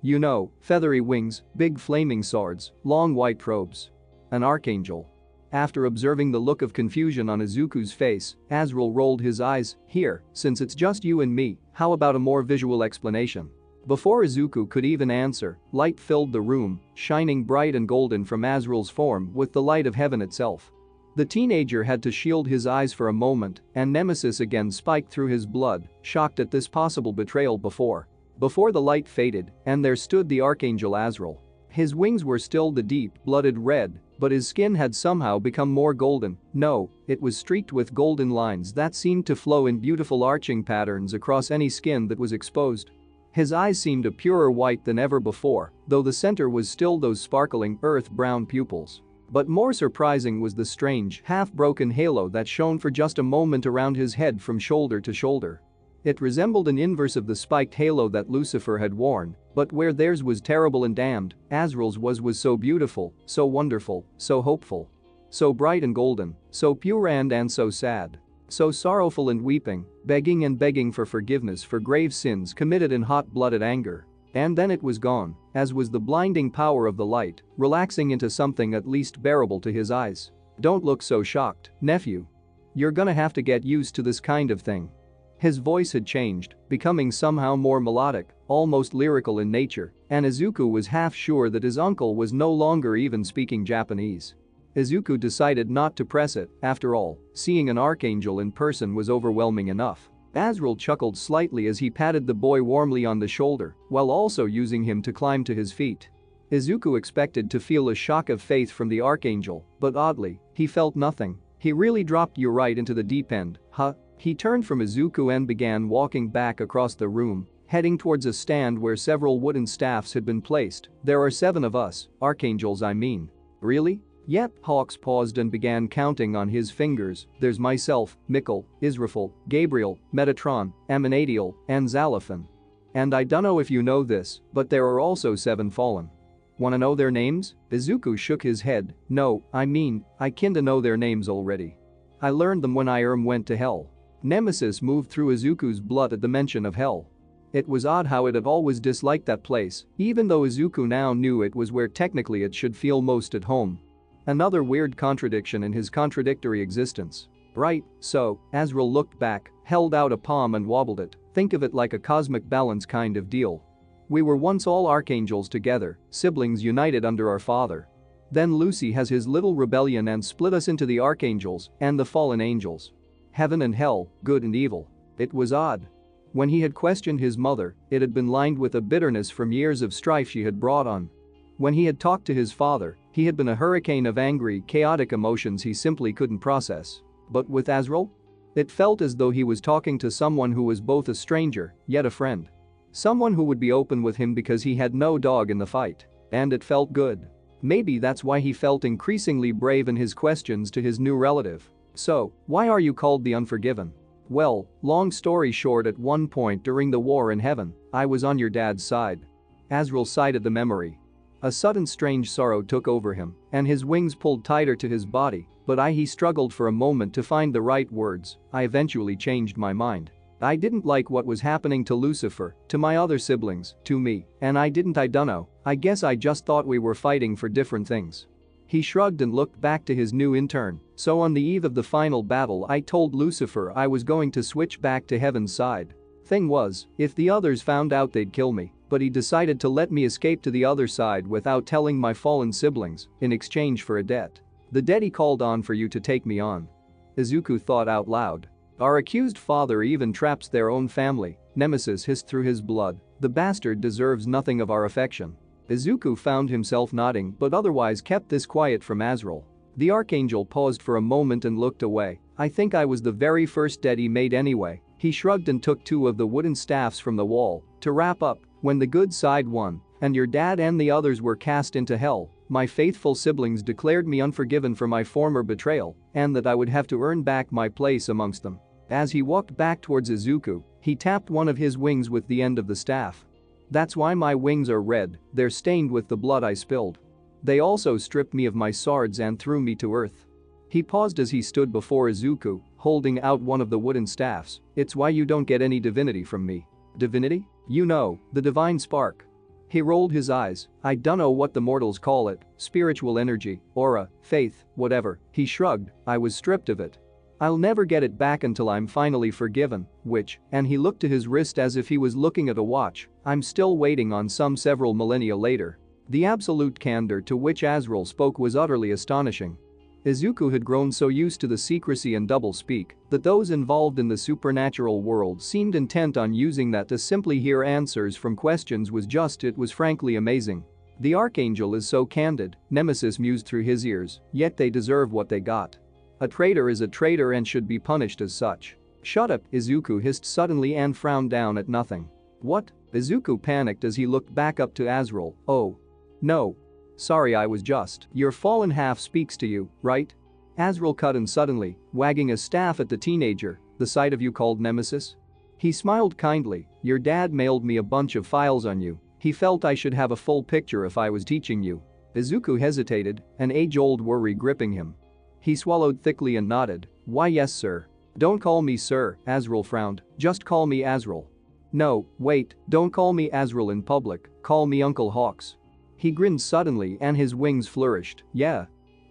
You know, feathery wings, big flaming swords, long white robes. An archangel. After observing the look of confusion on Izuku's face, Azrael rolled his eyes. Here, since it's just you and me, how about a more visual explanation? Before Izuku could even answer, light filled the room, shining bright and golden from Azrael's form with the light of heaven itself. The teenager had to shield his eyes for a moment, and Nemesis again spiked through his blood, shocked at this possible betrayal before the light faded, and there stood the Archangel Azrael. His wings were still the deep-blooded red, but his skin had somehow become more golden. No, it was streaked with golden lines that seemed to flow in beautiful arching patterns across any skin that was exposed. His eyes seemed a purer white than ever before, though the center was still those sparkling earth-brown pupils. But more surprising was the strange, half-broken halo that shone for just a moment around his head from shoulder to shoulder. It resembled an inverse of the spiked halo that Lucifer had worn, but where theirs was terrible and damned, Azrael's was so beautiful, so wonderful, so hopeful. So bright and golden, so pure and so sad. So sorrowful and weeping, begging for forgiveness for grave sins committed in hot-blooded anger. And then it was gone, as was the blinding power of the light, relaxing into something at least bearable to his eyes. Don't look so shocked, nephew. You're gonna have to get used to this kind of thing. His voice had changed, becoming somehow more melodic, almost lyrical in nature, and Izuku was half sure that his uncle was no longer even speaking Japanese. Izuku decided not to press it, after all, seeing an archangel in person was overwhelming enough. Azrael chuckled slightly as he patted the boy warmly on the shoulder, while also using him to climb to his feet. Izuku expected to feel a shock of faith from the archangel, but oddly, he felt nothing. He really dropped you right into the deep end, huh? He turned from Izuku and began walking back across the room, heading towards a stand where several wooden staffs had been placed. There are 7 of us, archangels I mean. Really? Yep. Hawks paused and began counting on his fingers. There's myself, Mikkel, Israfel, Gabriel, Metatron, Amanadiel, and Zalafin. And I dunno if you know this, but there are also 7 fallen. Wanna know their names? Izuku shook his head. No, I mean, I kinda know their names already. I learned them when I went to hell. Nemesis moved through Izuku's blood at the mention of hell. It was odd how it had always disliked that place, even though Izuku now knew it was where technically it should feel most at home. Another weird contradiction in his contradictory existence. Right, so, Azrael looked back, held out a palm and wobbled it. Think of it like a cosmic balance kind of deal. We were once all archangels together, siblings united under our father. Then Lucy has his little rebellion and split us into the archangels and the fallen angels. Heaven and hell, good and evil. It was odd. When he had questioned his mother, it had been lined with a bitterness from years of strife she had brought on. When he had talked to his father, he had been a hurricane of angry, chaotic emotions he simply couldn't process. But with Azrael? It felt as though he was talking to someone who was both a stranger, yet a friend. Someone who would be open with him because he had no dog in the fight. And it felt good. Maybe that's why he felt increasingly brave in his questions to his new relative. So, why are you called the Unforgiven? Well, long story short, at one point during the war in heaven, I was on your dad's side. Azrael sighed at the memory. A sudden strange sorrow took over him, and his wings pulled tighter to his body, but he struggled for a moment to find the right words. I eventually changed my mind. I didn't like what was happening to Lucifer, to my other siblings, to me, and I dunno, I guess I just thought we were fighting for different things. He shrugged and looked back to his new intern. So on the eve of the final battle, I told Lucifer I was going to switch back to heaven's side. Thing was, if the others found out they'd kill me, but he decided to let me escape to the other side without telling my fallen siblings, in exchange for a debt. The debt he called on for you to take me on. Izuku thought out loud. Our accused father even traps their own family, Nemesis hissed through his blood. The bastard deserves nothing of our affection. Izuku found himself nodding but otherwise kept this quiet from Azrael. The archangel paused for a moment and looked away. I think I was the very first debt he made anyway. He shrugged and took 2 of the wooden staffs from the wall. To wrap up, when the good side won, and your dad and the others were cast into hell, my faithful siblings declared me unforgiven for my former betrayal, and that I would have to earn back my place amongst them. As he walked back towards Izuku, he tapped one of his wings with the end of the staff. That's why my wings are red, they're stained with the blood I spilled. They also stripped me of my swords and threw me to earth. He paused as he stood before Izuku, holding out one of the wooden staffs. It's why you don't get any divinity from me. Divinity? You know, the divine spark. He rolled his eyes. I dunno what the mortals call it, spiritual energy, aura, faith, whatever. He shrugged. I was stripped of it. I'll never get it back until I'm finally forgiven, which, and he looked to his wrist as if he was looking at a watch, I'm still waiting on some several millennia later. The absolute candor to which Azrael spoke was utterly astonishing. Izuku had grown so used to the secrecy and doublespeak that those involved in the supernatural world seemed intent on using that to simply hear answers from questions it was frankly amazing. The archangel is so candid, Nemesis mused through his ears, yet they deserve what they got. A traitor is a traitor and should be punished as such. Shut up, Izuku hissed suddenly and frowned down at nothing. What? Izuku panicked as he looked back up to Azrael. Oh. No. Sorry, I was just. Your fallen half speaks to you, right? Azrael cut in suddenly, wagging a staff at the teenager. The sight of you called Nemesis? He smiled kindly. Your dad mailed me a bunch of files on you. He felt I should have a full picture if I was teaching you. Izuku hesitated, an age-old worry gripping him. He swallowed thickly and nodded. Why yes sir. Don't call me sir, Azrael frowned. Just call me Azrael. No, wait, don't call me Azrael in public, call me Uncle Hawks. He grinned suddenly and his wings flourished. Yeah.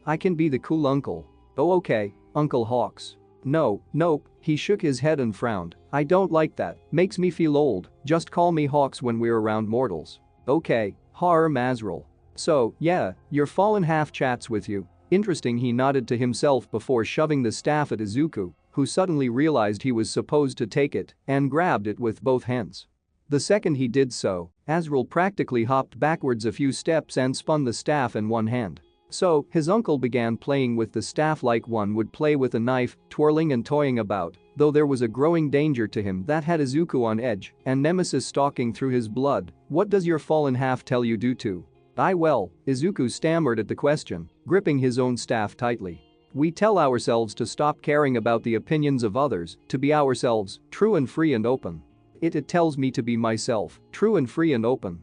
I can be the cool uncle. Oh okay, Uncle Hawks. No, nope, he shook his head and frowned. I don't like that, makes me feel old, just call me Hawks when we're around mortals. Okay, Azrael. So, yeah, your fallen half chats with you. Interesting, he nodded to himself before shoving the staff at Izuku, who suddenly realized he was supposed to take it and grabbed it with both hands. The second he did so, Azrael practically hopped backwards a few steps and spun the staff in one hand. So, his uncle began playing with the staff like one would play with a knife, twirling and toying about, though there was a growing danger to him that had Izuku on edge and Nemesis stalking through his blood. What does your fallen half tell you do to? Well, Izuku stammered at the question, gripping his own staff tightly. We tell ourselves to stop caring about the opinions of others, to be ourselves, true and free and open. It tells me to be myself, true and free and open.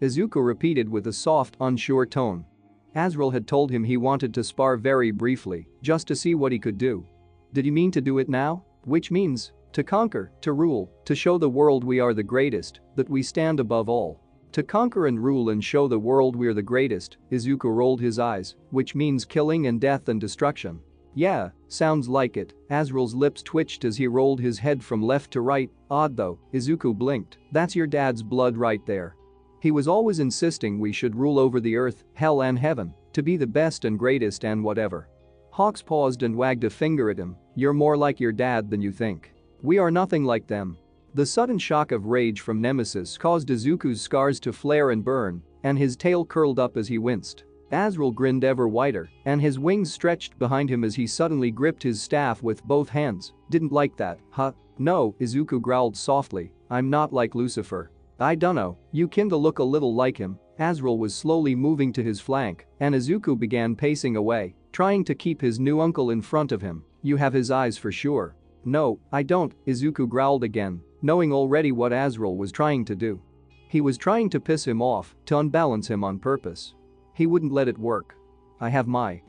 Izuku repeated with a soft, unsure tone. Azrael had told him he wanted to spar very briefly, just to see what he could do. Did he mean to do it now? Which means, to conquer, to rule, to show the world we are the greatest, that we stand above all. To conquer and rule and show the world we're the greatest, Izuku rolled his eyes, which means killing and death and destruction. Yeah, sounds like it. Azrael's lips twitched as he rolled his head from left to right. Odd though, Izuku blinked. That's your dad's blood right there. He was always insisting we should rule over the earth, hell and heaven, To be the best and greatest and whatever. Hawks paused and wagged a finger at him. You're more like your dad than you think. We are nothing like them. The sudden shock of rage from Nemesis caused Izuku's scars to flare and burn, and his tail curled up as he winced. Azrael grinned ever wider, and his wings stretched behind him as he suddenly gripped his staff with both hands. Didn't like that, huh? No, Izuku growled softly. I'm not like Lucifer. I dunno, you kinda look a little like him. Azrael was slowly moving to his flank, and Izuku began pacing away, trying to keep his new uncle in front of him. You have his eyes for sure. No, I don't, Izuku growled again, knowing already what Azrael was trying to do. He was trying to piss him off, to unbalance him on purpose. He wouldn't let it work.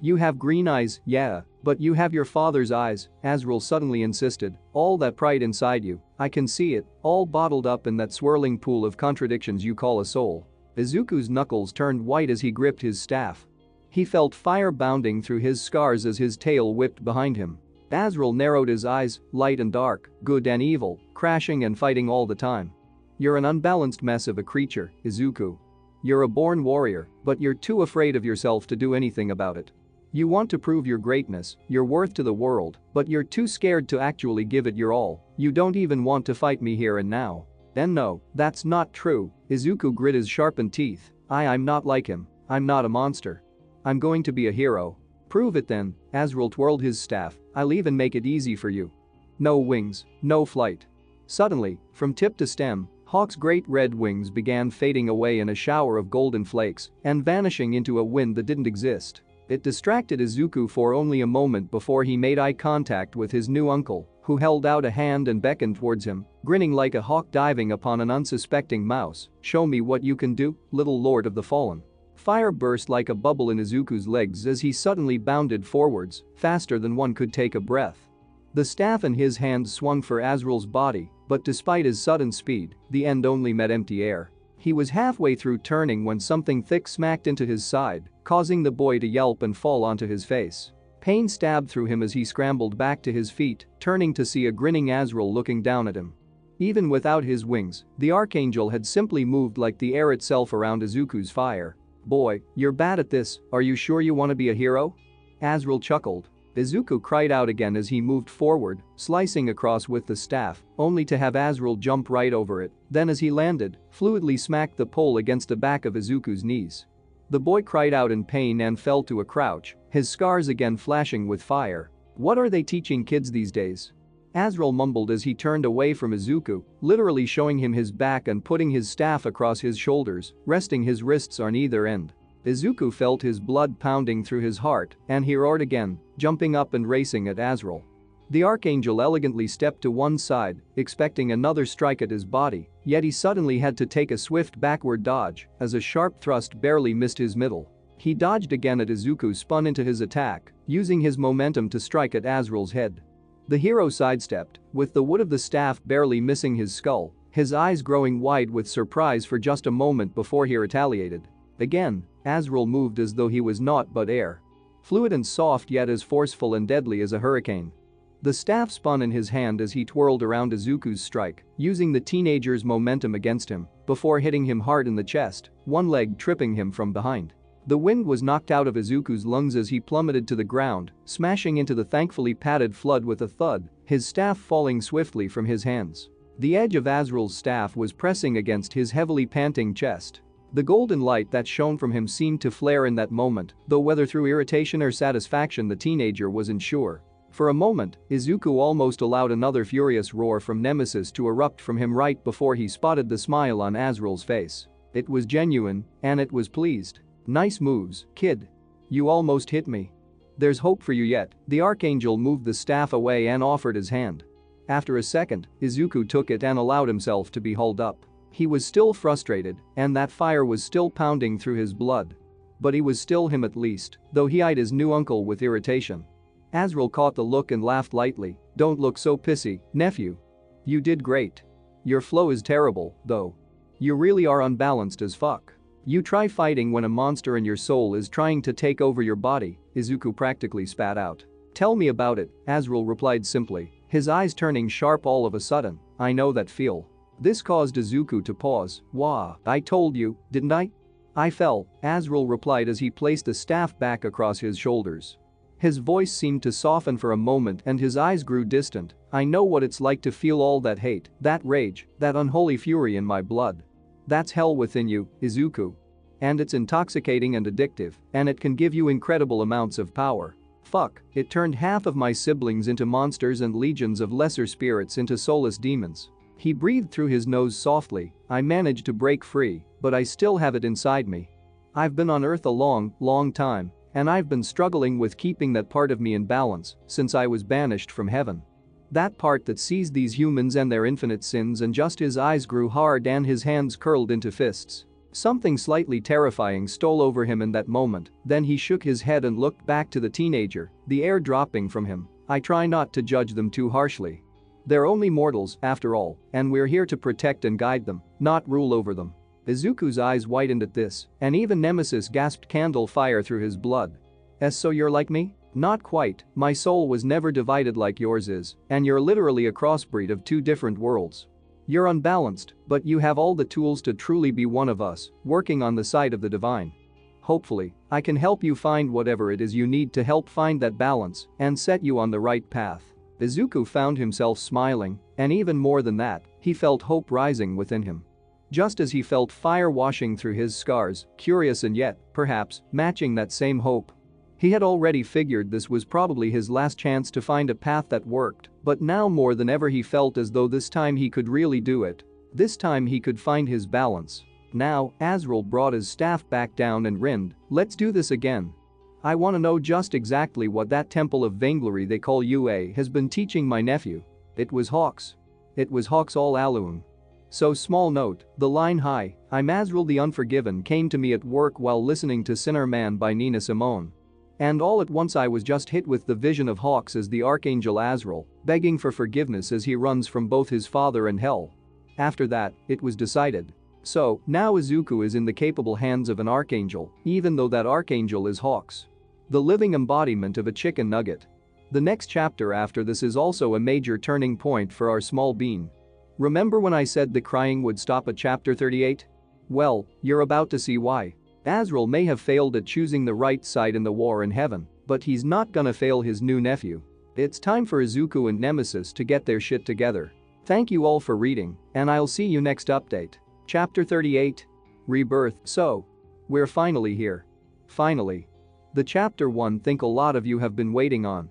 You have green eyes, yeah, but you have your father's eyes, Azrael suddenly insisted, all that pride inside you, I can see it, all bottled up in that swirling pool of contradictions you call a soul. Izuku's knuckles turned white as he gripped his staff. He felt fire bounding through his scars as his tail whipped behind him. Azrael narrowed his eyes, light and dark, good and evil, crashing and fighting all the time. You're an unbalanced mess of a creature, Izuku. You're a born warrior, but you're too afraid of yourself to do anything about it. You want to prove your greatness, your worth to the world, but you're too scared to actually give it your all. You don't even want to fight me here and now. And no, that's not true, Izuku grit his sharpened teeth. I'm not like him. I'm not a monster. I'm going to be a hero. Prove it then, Azrael twirled his staff. I'll even make it easy for you. No wings, no flight. Suddenly, from tip to stem, Hawk's great red wings began fading away in a shower of golden flakes and vanishing into a wind that didn't exist. It distracted Izuku for only a moment before he made eye contact with his new uncle, who held out a hand and beckoned towards him, grinning like a hawk diving upon an unsuspecting mouse. Show me what you can do, little lord of the fallen. Fire burst like a bubble in Izuku's legs as he suddenly bounded forwards, faster than one could take a breath. The staff in his hand swung for Azrael's body, but despite his sudden speed, the end only met empty air. He was halfway through turning when something thick smacked into his side, causing the boy to yelp and fall onto his face. Pain stabbed through him as he scrambled back to his feet, turning to see a grinning Azrael looking down at him. Even without his wings, the Archangel had simply moved like the air itself around Izuku's fire. Boy, you're bad at this, are you sure you want to be a hero? Azrael chuckled. Izuku cried out again as he moved forward, slicing across with the staff, only to have Azrael jump right over it, then as he landed, fluidly smacked the pole against the back of Izuku's knees. The boy cried out in pain and fell to a crouch, his scars again flashing with fire. What are they teaching kids these days? Azrael mumbled as he turned away from Izuku, literally showing him his back and putting his staff across his shoulders, resting his wrists on either end. Izuku felt his blood pounding through his heart, and he roared again, jumping up and racing at Azrael. The Archangel elegantly stepped to one side, expecting another strike at his body, yet he suddenly had to take a swift backward dodge as a sharp thrust barely missed his middle. He dodged again as Izuku spun into his attack, using his momentum to strike at Azrael's head. The hero sidestepped, with the wood of the staff barely missing his skull, his eyes growing wide with surprise for just a moment before he retaliated. Again, Azrael moved as though he was naught but air. Fluid and soft yet as forceful and deadly as a hurricane. The staff spun in his hand as he twirled around Izuku's strike, using the teenager's momentum against him, before hitting him hard in the chest, one leg tripping him from behind. The wind was knocked out of Izuku's lungs as he plummeted to the ground, smashing into the thankfully padded flood with a thud, his staff falling swiftly from his hands. The edge of Azrael's staff was pressing against his heavily panting chest. The golden light that shone from him seemed to flare in that moment, though whether through irritation or satisfaction the teenager wasn't sure. For a moment, Izuku almost allowed another furious roar from Nemesis to erupt from him right before he spotted the smile on Azrael's face. It was genuine, and it was pleased. Nice moves, kid. You almost hit me. There's hope for you yet. The Archangel moved the staff away and offered his hand. After a second, Izuku took it and allowed himself to be hauled up. He was still frustrated, and that fire was still pounding through his blood. But he was still him at least, though he eyed his new uncle with irritation. Azrael caught the look and laughed lightly. Don't look so pissy, nephew. You did great. Your flow is terrible, though. You really are unbalanced as fuck. You try fighting when a monster in your soul is trying to take over your body, Izuku practically spat out. Tell me about it, Azrael replied simply, his eyes turning sharp all of a sudden. I know that feel. This caused Izuku to pause. Wah, I told you, didn't I? I fell, Azrael replied as he placed the staff back across his shoulders. His voice seemed to soften for a moment and his eyes grew distant. I know what it's like to feel all that hate, that rage, that unholy fury in my blood. That's hell within you, Izuku. And it's intoxicating and addictive, and it can give you incredible amounts of power. Fuck, it turned half of my siblings into monsters and legions of lesser spirits into soulless demons. He breathed through his nose softly. I managed to break free, but I still have it inside me. I've been on Earth a long time, and I've been struggling with keeping that part of me in balance since I was banished from heaven. That part that sees these humans and their infinite sins, and just his eyes grew hard and his hands curled into fists. Something slightly terrifying stole over him in that moment, then he shook his head and looked back to the teenager, the air dropping from him. I try not to judge them too harshly. They're only mortals, after all, and we're here to protect and guide them, not rule over them. Izuku's eyes widened at this, and even Nemesis gasped candle fire through his blood. So you're like me? Not quite, my soul was never divided like yours is, and you're literally a crossbreed of two different worlds. You're unbalanced, but you have all the tools to truly be one of us, working on the side of the divine. Hopefully, I can help you find whatever it is you need to help find that balance and set you on the right path. Izuku found himself smiling, and even more than that, he felt hope rising within him. Just as he felt fire washing through his scars, curious and yet, perhaps, matching that same hope. He had already figured this was probably his last chance to find a path that worked, but now more than ever he felt as though this time he could really do it. This time he could find his balance. Now, Azrael brought his staff back down and grinned, let's do this again. I want to know just exactly what that temple of vainglory they call UA has been teaching my nephew. It was Hawks. It was Hawks all alone. So small note, the line "Hi, I'm Azrael the Unforgiven" came to me at work while listening to Sinner Man by Nina Simone. And all at once I was just hit with the vision of Hawks as the Archangel Azrael, begging for forgiveness as he runs from both his father and hell. After that, it was decided. So, now Izuku is in the capable hands of an archangel, even though that archangel is Hawks. The living embodiment of a chicken nugget. The next chapter after this is also a major turning point for our small bean. Remember when I said the crying would stop at chapter 38? Well, you're about to see why. Azrael may have failed at choosing the right side in the war in heaven, but he's not gonna fail his new nephew. It's time for Izuku and Nemesis to get their shit together. Thank you all for reading, and I'll see you next update. Chapter 38. Rebirth. So, we're finally here. Finally. The chapter 1 think a lot of you have been waiting on.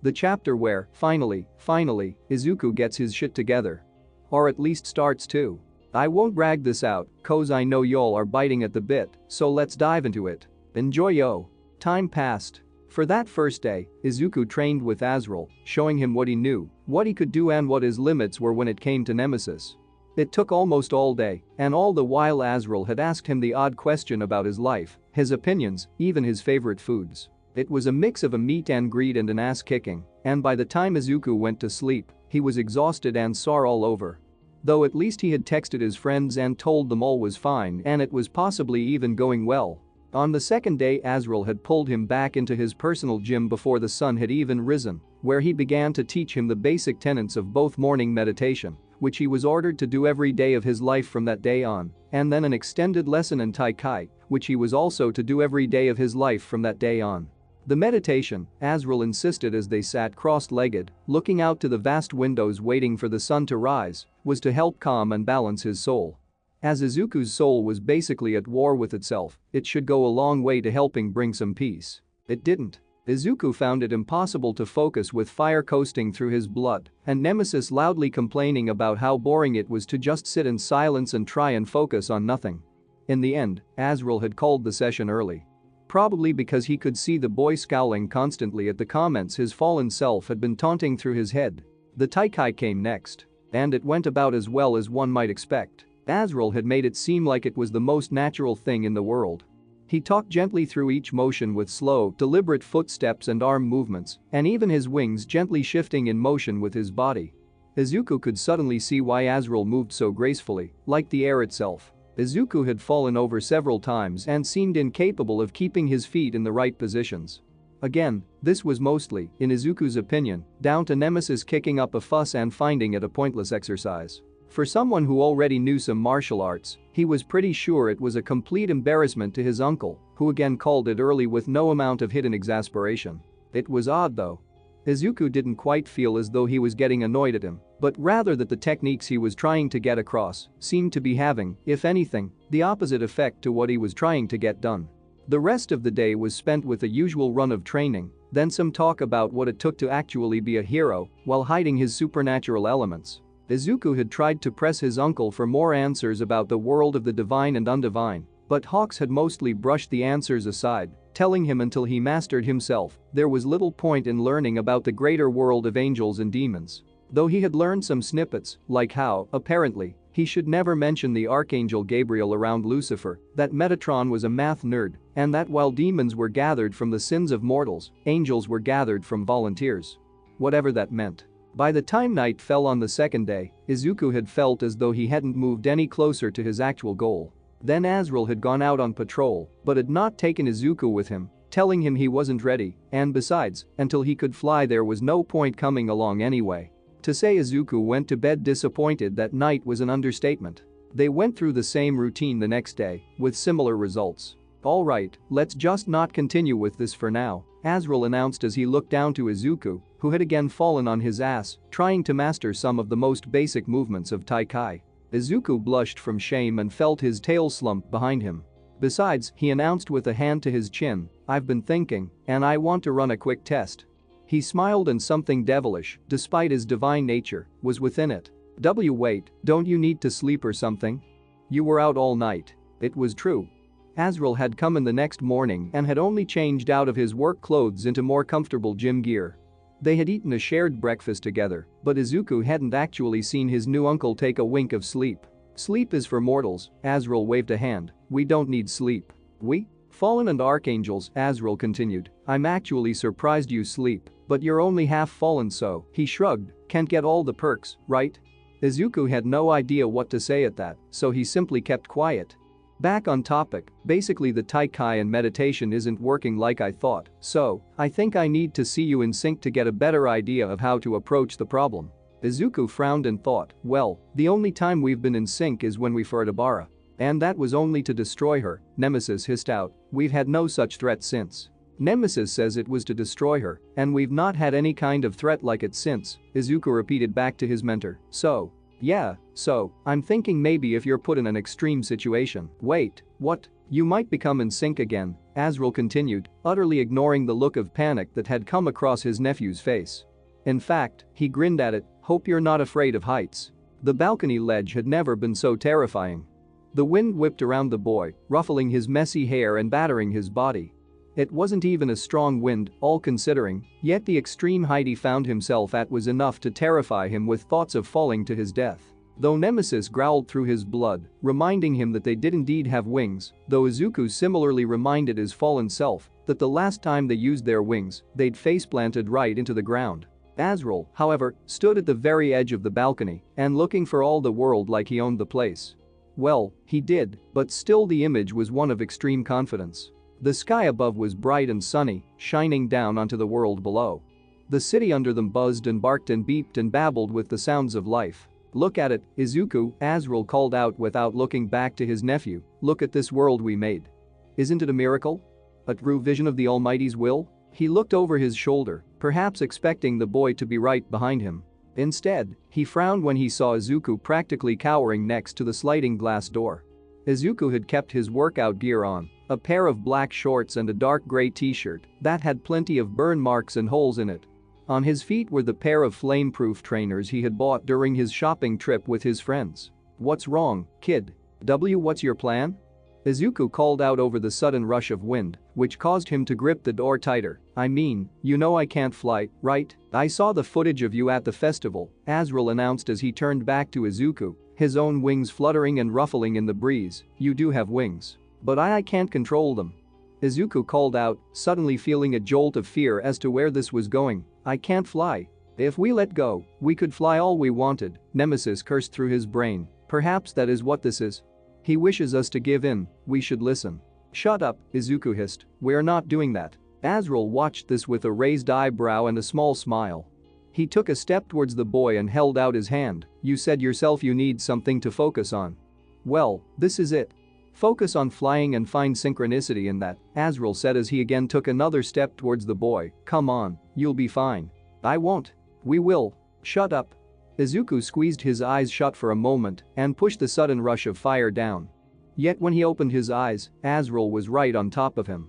The chapter where, finally, Izuku gets his shit together. Or at least starts to. I won't drag this out, cause I know y'all are biting at the bit, so let's dive into it. Enjoy yo. Time passed. For that first day, Izuku trained with Azrael, showing him what he knew, what he could do and what his limits were when it came to Nemesis. It took almost all day, and all the while Azrael had asked him the odd question about his life, his opinions, even his favorite foods. It was a mix of a meet and greet and an ass kicking, and by the time Izuku went to sleep, he was exhausted and sore all over. Though at least he had texted his friends and told them all was fine and it was possibly even going well. On the second day Azrael had pulled him back into his personal gym before the sun had even risen, where he began to teach him the basic tenets of both morning meditation, which he was ordered to do every day of his life from that day on, and then an extended lesson in Tai Chi, which he was also to do every day of his life from that day on. The meditation, Azrael insisted as they sat cross-legged, looking out to the vast windows waiting for the sun to rise, was to help calm and balance his soul. As Izuku's soul was basically at war with itself, it should go a long way to helping bring some peace. It didn't. Izuku found it impossible to focus with fire coasting through his blood, and Nemesis loudly complaining about how boring it was to just sit in silence and try and focus on nothing. In the end, Azrael had called the session early. Probably because he could see the boy scowling constantly at the comments his fallen self had been taunting through his head. The Tai Chi came next. And it went about as well as one might expect. Azrael had made it seem like it was the most natural thing in the world. He talked gently through each motion with slow, deliberate footsteps and arm movements, and even his wings gently shifting in motion with his body. Izuku could suddenly see why Azrael moved so gracefully, like the air itself. Izuku had fallen over several times and seemed incapable of keeping his feet in the right positions. Again, this was mostly, in Izuku's opinion, down to Nemesis kicking up a fuss and finding it a pointless exercise. For someone who already knew some martial arts, he was pretty sure it was a complete embarrassment to his uncle, who again called it early with no amount of hidden exasperation. It was odd though. Izuku didn't quite feel as though he was getting annoyed at him, but rather that the techniques he was trying to get across seemed to be having, if anything, the opposite effect to what he was trying to get done. The rest of the day was spent with the usual run of training, then some talk about what it took to actually be a hero while hiding his supernatural elements. Izuku had tried to press his uncle for more answers about the world of the divine and undivine, but Hawks had mostly brushed the answers aside, telling him until he mastered himself, there was little point in learning about the greater world of angels and demons. Though he had learned some snippets, like how, apparently, he should never mention the Archangel Gabriel around Lucifer, that Metatron was a math nerd, and that while demons were gathered from the sins of mortals, angels were gathered from volunteers. Whatever that meant. By the time night fell on the second day, Izuku had felt as though he hadn't moved any closer to his actual goal. Then Azrael had gone out on patrol, but had not taken Izuku with him, telling him he wasn't ready, and besides, until he could fly there was no point coming along anyway. To say Izuku went to bed disappointed that night was an understatement. They went through the same routine the next day, with similar results. Alright, let's just not continue with this for now, Azrael announced as he looked down to Izuku, who had again fallen on his ass, trying to master some of the most basic movements of Taikai. Izuku blushed from shame and felt his tail slump behind him. Besides, he announced with a hand to his chin, I've been thinking, and I want to run a quick test. He smiled and something devilish, despite his divine nature, was within it. Wait, don't you need to sleep or something? You were out all night. It was true. Azrael had come in the next morning and had only changed out of his work clothes into more comfortable gym gear. They had eaten a shared breakfast together, but Izuku hadn't actually seen his new uncle take a wink of sleep. Sleep is for mortals, Azrael waved a hand, we don't need sleep. We? Fallen and archangels, Azrael continued, I'm actually surprised you sleep, but you're only half fallen so, he shrugged, can't get all the perks, right? Izuku had no idea what to say at that, so he simply kept quiet. Back on topic, basically the Taikai and meditation isn't working like I thought, so I think I need to see you in sync to get a better idea of how to approach the problem. Izuku frowned and thought, well, the only time we've been in sync is when we fought Ibarra. And that was only to destroy her, Nemesis hissed out, we've had no such threat since. Nemesis says it was to destroy her, and we've not had any kind of threat like it since, Izuku repeated back to his mentor, so. Yeah, so, I'm thinking maybe if you're put in an extreme situation. Wait, what? You might become in sync again, Azrael continued, utterly ignoring the look of panic that had come across his nephew's face. In fact, he grinned at it, hope you're not afraid of heights. The balcony ledge had never been so terrifying. The wind whipped around the boy, ruffling his messy hair and battering his body. It wasn't even a strong wind, all considering, yet the extreme height he found himself at was enough to terrify him with thoughts of falling to his death. Though Nemesis growled through his blood, reminding him that they did indeed have wings, though Izuku similarly reminded his fallen self that the last time they used their wings, they'd face-planted right into the ground. Azrael, however, stood at the very edge of the balcony and looking for all the world like he owned the place. Well, he did, but still the image was one of extreme confidence. The sky above was bright and sunny, shining down onto the world below. The city under them buzzed and barked and beeped and babbled with the sounds of life. Look at it, Izuku, Azrael called out without looking back to his nephew, look at this world we made. Isn't it a miracle? A true vision of the Almighty's will? He looked over his shoulder, perhaps expecting the boy to be right behind him. Instead, he frowned when he saw Izuku practically cowering next to the sliding glass door. Izuku had kept his workout gear on, a pair of black shorts and a dark gray t-shirt that had plenty of burn marks and holes in it. On his feet were the pair of flame-proof trainers he had bought during his shopping trip with his friends. What's wrong, kid? What's your plan? Izuku called out over the sudden rush of wind, which caused him to grip the door tighter. I mean, you know I can't fly, right? I saw the footage of you at the festival, Azrael announced as he turned back to Izuku, his own wings fluttering and ruffling in the breeze. You do have wings. But I can't control them. Izuku called out, suddenly feeling a jolt of fear as to where this was going. I can't fly. If we let go, we could fly all we wanted, Nemesis cursed through his brain. Perhaps that is what this is. He wishes us to give in, we should listen. Shut up, Izuku hissed, we're not doing that. Azrael watched this with a raised eyebrow and a small smile. He took a step towards the boy and held out his hand. "You said yourself you need something to focus on. Well, this is it. Focus on flying and find synchronicity in that," Azrael said as he again took another step towards the boy. "Come on, you'll be fine." "I won't." "We will." "Shut up." Izuku squeezed his eyes shut for a moment and pushed the sudden rush of fire down. Yet when he opened his eyes, Azrael was right on top of him.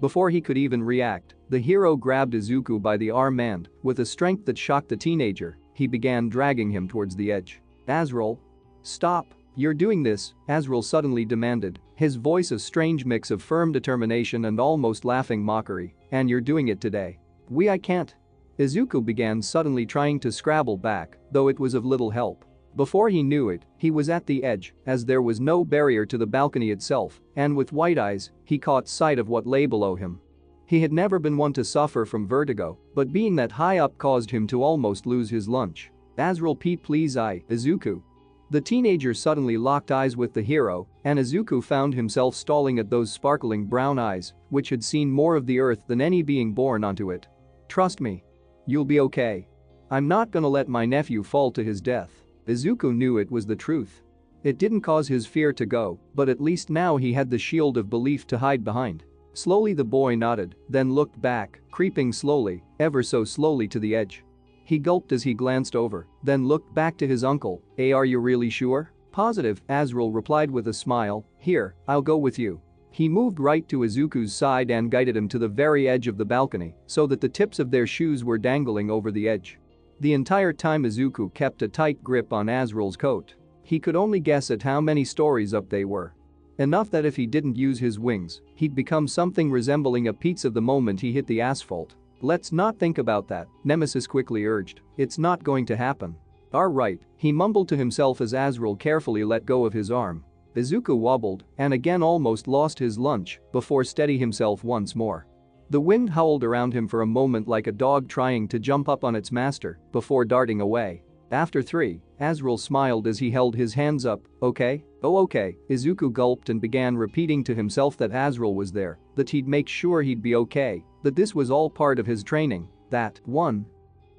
Before he could even react, the hero grabbed Izuku by the arm and, with a strength that shocked the teenager, he began dragging him towards the edge. "Azrael. Stop. You're doing this," Azrael suddenly demanded, his voice a strange mix of firm determination and almost laughing mockery. "And you're doing it today." I can't." Izuku began suddenly trying to scrabble back, though it was of little help. Before he knew it, he was at the edge, as there was no barrier to the balcony itself, and with wide eyes, he caught sight of what lay below him. He had never been one to suffer from vertigo, but being that high up caused him to almost lose his lunch. "Azrael, please, Izuku." The teenager suddenly locked eyes with the hero, and Izuku found himself stalling at those sparkling brown eyes, which had seen more of the earth than any being born onto it. "Trust me. You'll be okay. I'm not gonna let my nephew fall to his death." Izuku knew it was the truth. It didn't cause his fear to go, but at least now he had the shield of belief to hide behind. Slowly the boy nodded, then looked back, creeping slowly, ever so slowly to the edge. He gulped as he glanced over, then looked back to his uncle. "Are you really sure?" "Positive," Azrael replied with a smile. "Here, I'll go with you." He moved right to Izuku's side and guided him to the very edge of the balcony so that the tips of their shoes were dangling over the edge. The entire time Izuku kept a tight grip on Azrael's coat. He could only guess at how many stories up they were. Enough that if he didn't use his wings, he'd become something resembling a pizza the moment he hit the asphalt. "Let's not think about that," Nemesis quickly urged. "It's not going to happen." "Alright," he mumbled to himself as Azrael carefully let go of his arm. Izuku wobbled and again almost lost his lunch before steadying himself once more. The wind howled around him for a moment like a dog trying to jump up on its master before darting away. After 3, Azrael smiled as he held his hands up. "Okay? Oh okay." Izuku gulped and began repeating to himself that Azrael was there, that he'd make sure he'd be okay, that this was all part of his training, that 1.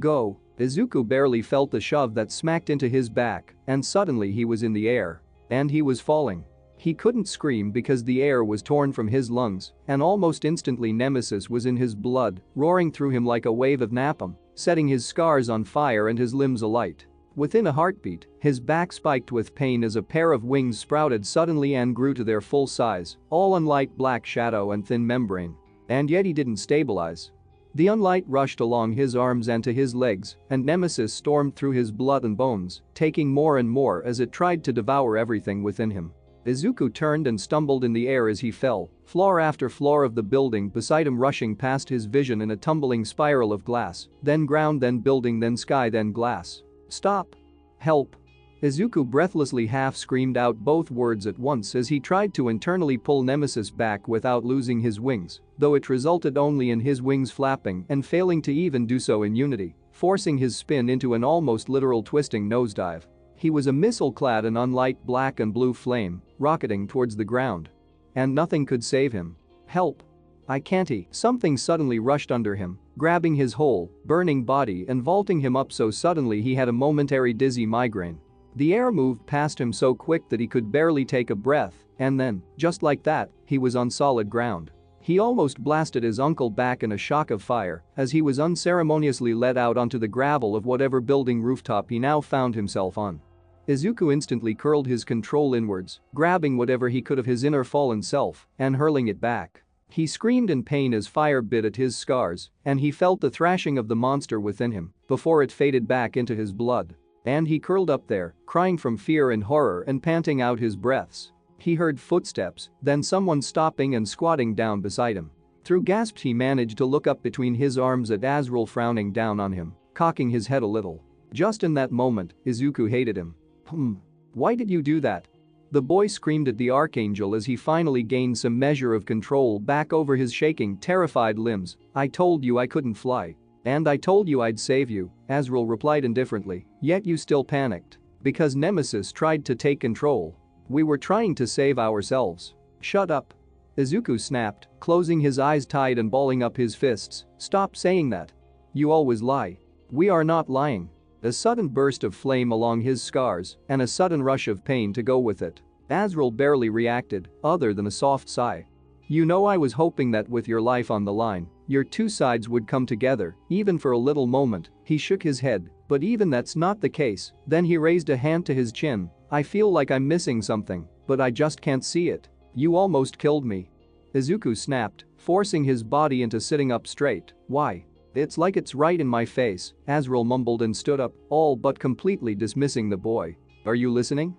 Go. Izuku barely felt the shove that smacked into his back, and suddenly he was in the air. And he was falling. He couldn't scream because the air was torn from his lungs, and almost instantly Nemesis was in his blood, roaring through him like a wave of napalm, setting his scars on fire and his limbs alight. Within a heartbeat, his back spiked with pain as a pair of wings sprouted suddenly and grew to their full size, all in light black shadow and thin membrane. And yet he didn't stabilize. The unlight rushed along his arms and to his legs, and Nemesis stormed through his blood and bones, taking more and more as it tried to devour everything within him. Izuku turned and stumbled in the air as he fell, floor after floor of the building beside him rushing past his vision in a tumbling spiral of glass, then ground, then building, then sky, then glass. "Stop. Help." Izuku breathlessly half-screamed out both words at once as he tried to internally pull Nemesis back without losing his wings, though it resulted only in his wings flapping and failing to even do so in unity, forcing his spin into an almost literal twisting nosedive. He was a missile clad in unlight black and blue flame, rocketing towards the ground. And nothing could save him. "Help. I can't." Something suddenly rushed under him, grabbing his whole, burning body and vaulting him up so suddenly he had a momentary dizzy migraine. The air moved past him so quick that he could barely take a breath, and then, just like that, he was on solid ground. He almost blasted his uncle back in a shock of fire as he was unceremoniously let out onto the gravel of whatever building rooftop he now found himself on. Izuku instantly curled his control inwards, grabbing whatever he could of his inner fallen self and hurling it back. He screamed in pain as fire bit at his scars, and he felt the thrashing of the monster within him before it faded back into his blood. And he curled up there, crying from fear and horror and panting out his breaths. He heard footsteps, then someone stopping and squatting down beside him. Through gasps he managed to look up between his arms at Azrael frowning down on him, cocking his head a little. Just in that moment, Izuku hated him. Why did you do that?" The boy screamed at the Archangel as he finally gained some measure of control back over his shaking, terrified limbs. "I told you I couldn't fly. And I told you I'd save you," Azrael replied indifferently, "yet you still panicked. Because Nemesis tried to take control. We were trying to save ourselves." "Shut up." Izuku snapped, closing his eyes tight and balling up his fists. "Stop saying that. You always lie." We are not lying. A sudden burst of flame along his scars and a sudden rush of pain to go with it. Azrael barely reacted, other than a soft sigh. You know, I was hoping that with your life on the line, your two sides would come together, even for a little moment. He shook his head, but even that's not the case. Then he raised a hand to his chin. I feel like I'm missing something, but I just can't see it. You almost killed me. Izuku snapped, forcing his body into sitting up straight. Why? It's like it's right in my face, Azrael mumbled and stood up, all but completely dismissing the boy. Are you listening?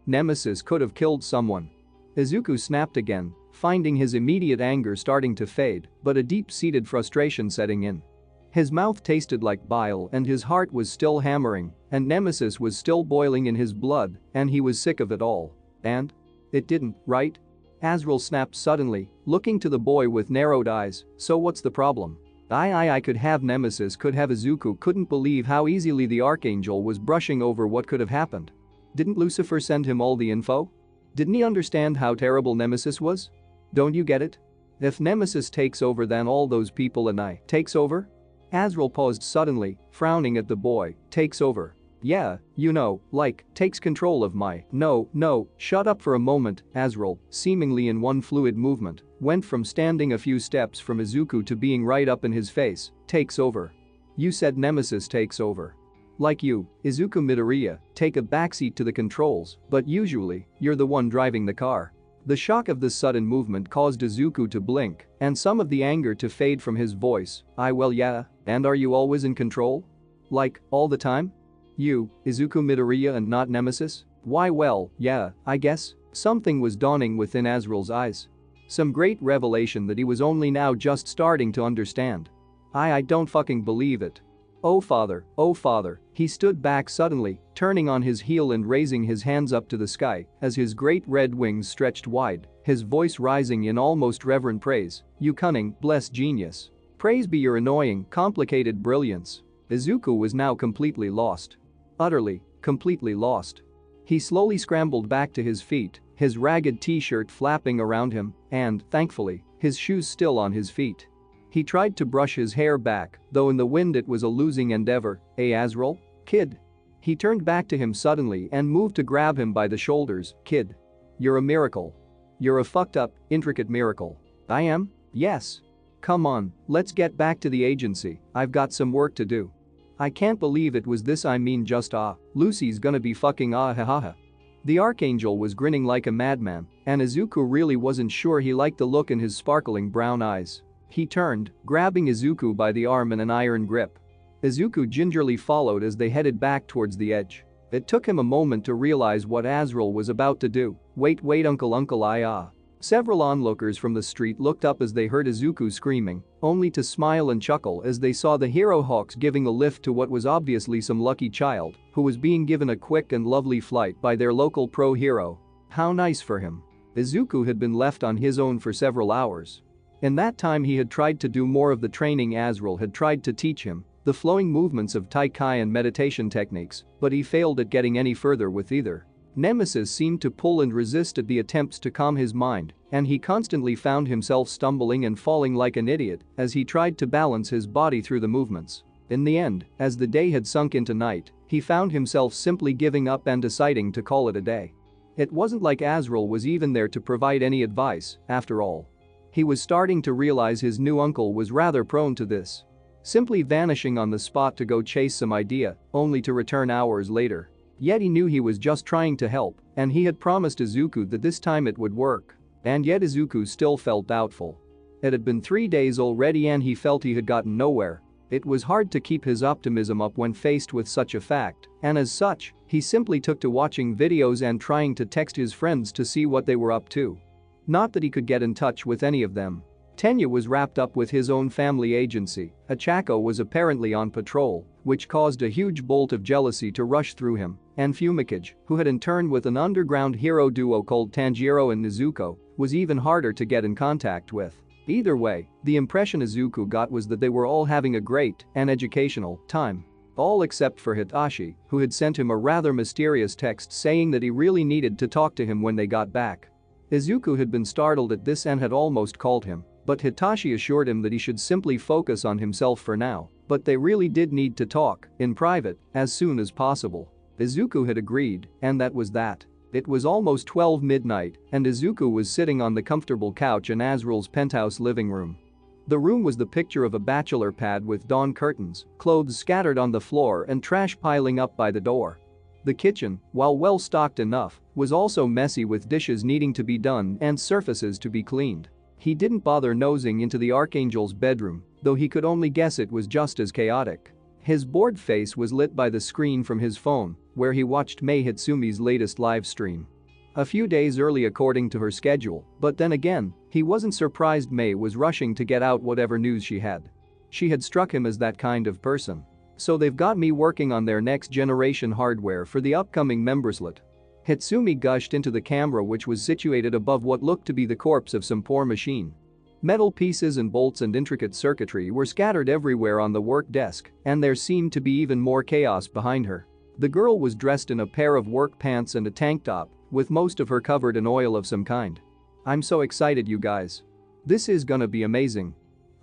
Nemesis could have killed someone. Izuku snapped again, finding his immediate anger starting to fade, but a deep-seated frustration setting in. His mouth tasted like bile and his heart was still hammering, and Nemesis was still boiling in his blood, and he was sick of it all. And? It didn't, right? Azrael snapped suddenly, looking to the boy with narrowed eyes. So what's the problem? I could have Nemesis could have Izuku couldn't believe how easily the Archangel was brushing over what could have happened. Didn't Lucifer send him all the info? Didn't he understand how terrible Nemesis was? Don't you get it? If Nemesis takes over, then all those people and I takes over? Azrael paused suddenly, frowning at the boy. Takes over. Yeah, you know, like, takes control of my. No, shut up for a moment. Azrael, seemingly in one fluid movement, went from standing a few steps from Izuku to being right up in his face. Takes over. You said Nemesis takes over. Like you, Izuku Midoriya, take a backseat to the controls, but usually, you're the one driving the car. The shock of this sudden movement caused Izuku to blink, and some of the anger to fade from his voice. Well yeah, and are you always in control? Like, all the time? You, Izuku Midoriya and not Nemesis? Why well, yeah, I guess. Something was dawning within Azrael's eyes. Some great revelation that he was only now just starting to understand. I don't fucking believe it. Oh father, he stood back suddenly, turning on his heel and raising his hands up to the sky as his great red wings stretched wide, his voice rising in almost reverent praise. You cunning, blessed genius. Praise be your annoying, complicated brilliance. Izuku was now completely lost. Utterly, completely lost. He slowly scrambled back to his feet, his ragged t-shirt flapping around him, and, thankfully, his shoes still on his feet. He tried to brush his hair back, though in the wind it was a losing endeavor. Hey Azrael? Kid? He turned back to him suddenly and moved to grab him by the shoulders. Kid. You're a miracle. You're a fucked up, intricate miracle. I am? Yes. Come on, let's get back to the agency, I've got some work to do. I can't believe it was this, I mean just Lucy's gonna be fucking ha ha ha. The Archangel was grinning like a madman, and Izuku really wasn't sure he liked the look in his sparkling brown eyes. He turned, grabbing Izuku by the arm in an iron grip. Izuku gingerly followed as they headed back towards the edge. It took him a moment to realize what Azrael was about to do. Wait uncle Several onlookers from the street looked up as they heard Izuku screaming, only to smile and chuckle as they saw the Hero Hawks giving a lift to what was obviously some lucky child who was being given a quick and lovely flight by their local pro hero. How nice for him. Izuku had been left on his own for several hours. In that time he had tried to do more of the training Azrael had tried to teach him, the flowing movements of Tai Chi and meditation techniques, but he failed at getting any further with either. Nemesis seemed to pull and resist at the attempts to calm his mind, and he constantly found himself stumbling and falling like an idiot as he tried to balance his body through the movements. In the end, as the day had sunk into night, he found himself simply giving up and deciding to call it a day. It wasn't like Azrael was even there to provide any advice, after all. He was starting to realize his new uncle was rather prone to this. Simply vanishing on the spot to go chase some idea, only to return hours later. Yet he knew he was just trying to help, and he had promised Izuku that this time it would work. And yet Izuku still felt doubtful. It had been 3 days already and he felt he had gotten nowhere. It was hard to keep his optimism up when faced with such a fact, and as such, he simply took to watching videos and trying to text his friends to see what they were up to. Not that he could get in touch with any of them. Tenya was wrapped up with his own family agency, Achako was apparently on patrol, which caused a huge bolt of jealousy to rush through him, and Fumikage, who had in turn with an underground hero duo called Tanjiro and Nezuko, was even harder to get in contact with. Either way, the impression Izuku got was that they were all having a great and educational time. All except for Hitachi, who had sent him a rather mysterious text saying that he really needed to talk to him when they got back. Izuku had been startled at this and had almost called him, But Hitachi assured him that he should simply focus on himself for now, but they really did need to talk, in private, as soon as possible. Izuku had agreed, and that was that. It was almost 12 midnight, and Izuku was sitting on the comfortable couch in Azrael's penthouse living room. The room was the picture of a bachelor pad with dawn curtains, clothes scattered on the floor and trash piling up by the door. The kitchen, while well stocked enough, was also messy with dishes needing to be done and surfaces to be cleaned. He didn't bother nosing into the Archangel's bedroom, though he could only guess it was just as chaotic. His bored face was lit by the screen from his phone, where he watched Mei Hitsumi's latest live stream. A few days early according to her schedule, but then again, he wasn't surprised Mei was rushing to get out whatever news she had. She had struck him as that kind of person. So they've got me working on their next generation hardware for the upcoming memberslet. Hitsumi gushed into the camera which was situated above what looked to be the corpse of some poor machine. Metal pieces and bolts and intricate circuitry were scattered everywhere on the work desk, and there seemed to be even more chaos behind her. The girl was dressed in a pair of work pants and a tank top, with most of her covered in oil of some kind. I'm so excited, you guys. This is gonna be amazing.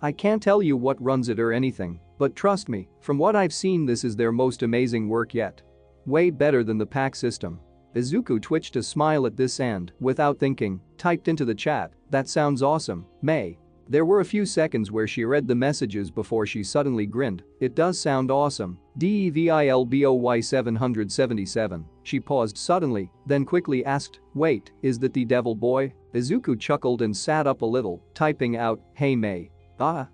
I can't tell you what runs it or anything, but trust me, from what I've seen this is their most amazing work yet. Way better than the pack system. Izuku twitched a smile at this and, without thinking, typed into the chat, "That sounds awesome, Mei." There were a few seconds where she read the messages before she suddenly grinned. "It does sound awesome, DEVILBOY 777. She paused suddenly, then quickly asked, "Wait, is that the devil boy?" Izuku chuckled and sat up a little, typing out, "Hey Mei." "Ah?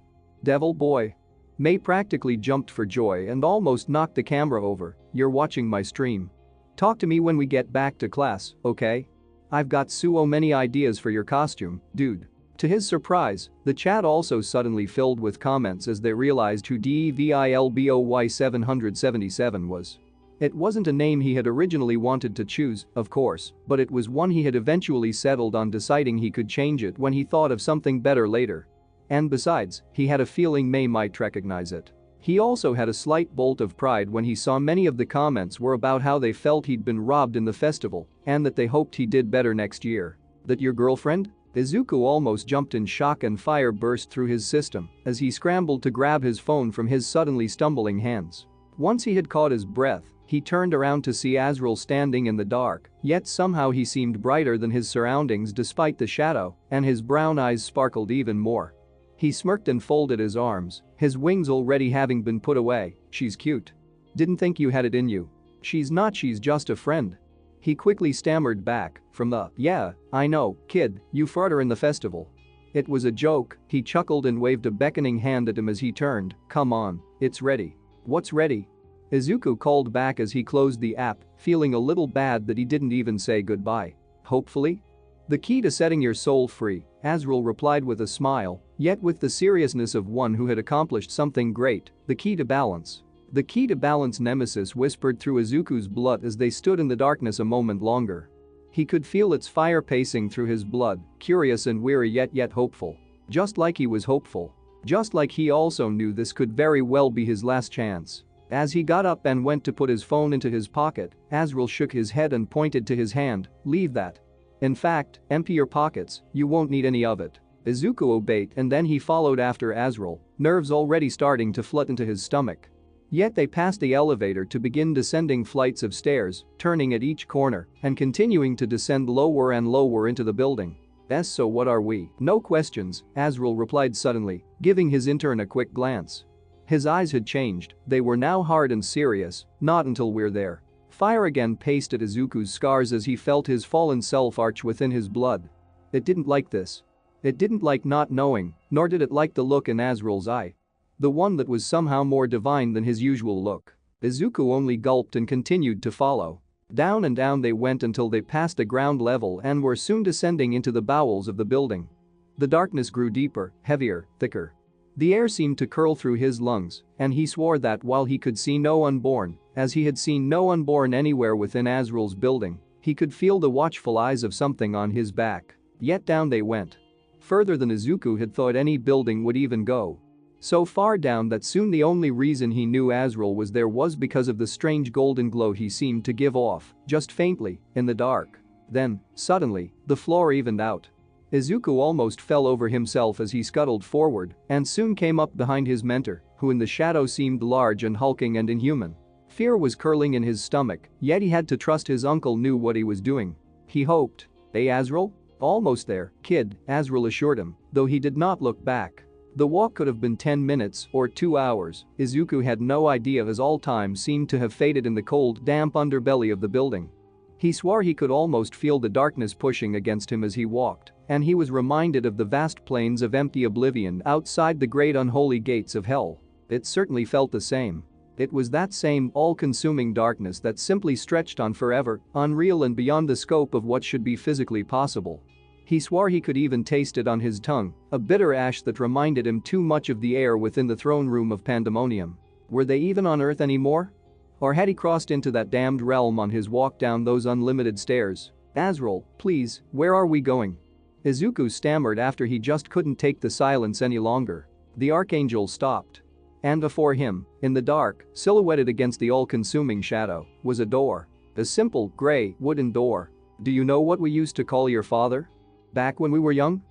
Devil boy?" Mei practically jumped for joy and almost knocked the camera over. "You're watching my stream. Talk to me when we get back to class, okay? I've got so many ideas for your costume, dude." To his surprise, the chat also suddenly filled with comments as they realized who DEVILBOY 777 was. It wasn't a name he had originally wanted to choose, of course, but it was one he had eventually settled on, deciding he could change it when he thought of something better later. And besides, he had a feeling Mei might recognize it. He also had a slight bolt of pride when he saw many of the comments were about how they felt he'd been robbed in the festival and that they hoped he did better next year. "That your girlfriend?" Izuku almost jumped in shock and fire burst through his system as he scrambled to grab his phone from his suddenly stumbling hands. Once he had caught his breath, he turned around to see Azrael standing in the dark, yet somehow he seemed brighter than his surroundings despite the shadow, and his brown eyes sparkled even more. He smirked and folded his arms, his wings already having been put away. "She's cute. Didn't think you had it in you." "She's not, she's just a friend." He quickly stammered back from the, "Yeah, I know, kid, you fought her in the festival." It was a joke, he chuckled and waved a beckoning hand at him as he turned. "Come on, it's ready." "What's ready?" Izuku called back as he closed the app, feeling a little bad that he didn't even say goodbye. "Hopefully?" "The key to setting your soul free," Azrael replied with a smile, yet with the seriousness of one who had accomplished something great. "The key to balance." "The key to balance," Nemesis whispered through Izuku's blood as they stood in the darkness a moment longer. He could feel its fire pacing through his blood, curious and weary yet hopeful. Just like he was hopeful. Just like he also knew this could very well be his last chance. As he got up and went to put his phone into his pocket, Azrael shook his head and pointed to his hand. "Leave that. In fact, empty your pockets, you won't need any of it." Izuku obeyed and then he followed after Azrael, nerves already starting to flood into his stomach. Yet they passed the elevator to begin descending flights of stairs, turning at each corner and continuing to descend lower and lower into the building. "So what are we?" "No questions," Azrael replied suddenly, giving his intern a quick glance. His eyes had changed, they were now hard and serious. "Not until we're there." Fire again paced at Izuku's scars as he felt his fallen self arch within his blood. It didn't like this. It didn't like not knowing, nor did it like the look in Azrael's eye. The one that was somehow more divine than his usual look. Izuku only gulped and continued to follow. Down and down they went until they passed the ground level and were soon descending into the bowels of the building. The darkness grew deeper, heavier, thicker. The air seemed to curl through his lungs, and he swore that while he could see no unborn, as he had seen no unborn anywhere within Azrael's building, he could feel the watchful eyes of something on his back. Yet down they went. Further than Izuku had thought any building would even go. So far down that soon the only reason he knew Azrael was there was because of the strange golden glow he seemed to give off, just faintly, in the dark. Then, suddenly, the floor evened out. Izuku almost fell over himself as he scuttled forward and soon came up behind his mentor, who in the shadow seemed large and hulking and inhuman. Fear was curling in his stomach, yet he had to trust his uncle knew what he was doing. He hoped. "Hey Azrael? Almost there, kid," Azrael assured him, though he did not look back. The walk could have been 10 minutes or 2 hours, Izuku had no idea as all time seemed to have faded in the cold, damp underbelly of the building. He swore he could almost feel the darkness pushing against him as he walked, and he was reminded of the vast plains of empty oblivion outside the great unholy gates of hell. It certainly felt the same. It was that same all-consuming darkness that simply stretched on forever, unreal and beyond the scope of what should be physically possible. He swore he could even taste it on his tongue, a bitter ash that reminded him too much of the air within the throne room of Pandemonium. Were they even on Earth anymore? Or had he crossed into that damned realm on his walk down those unlimited stairs? "Azrael, please, where are we going?" Izuku stammered after he just couldn't take the silence any longer. The Archangel stopped. And before him, in the dark, silhouetted against the all-consuming shadow, was a door. A simple, gray, wooden door. "Do you know what we used to call your father? Back when we were young?"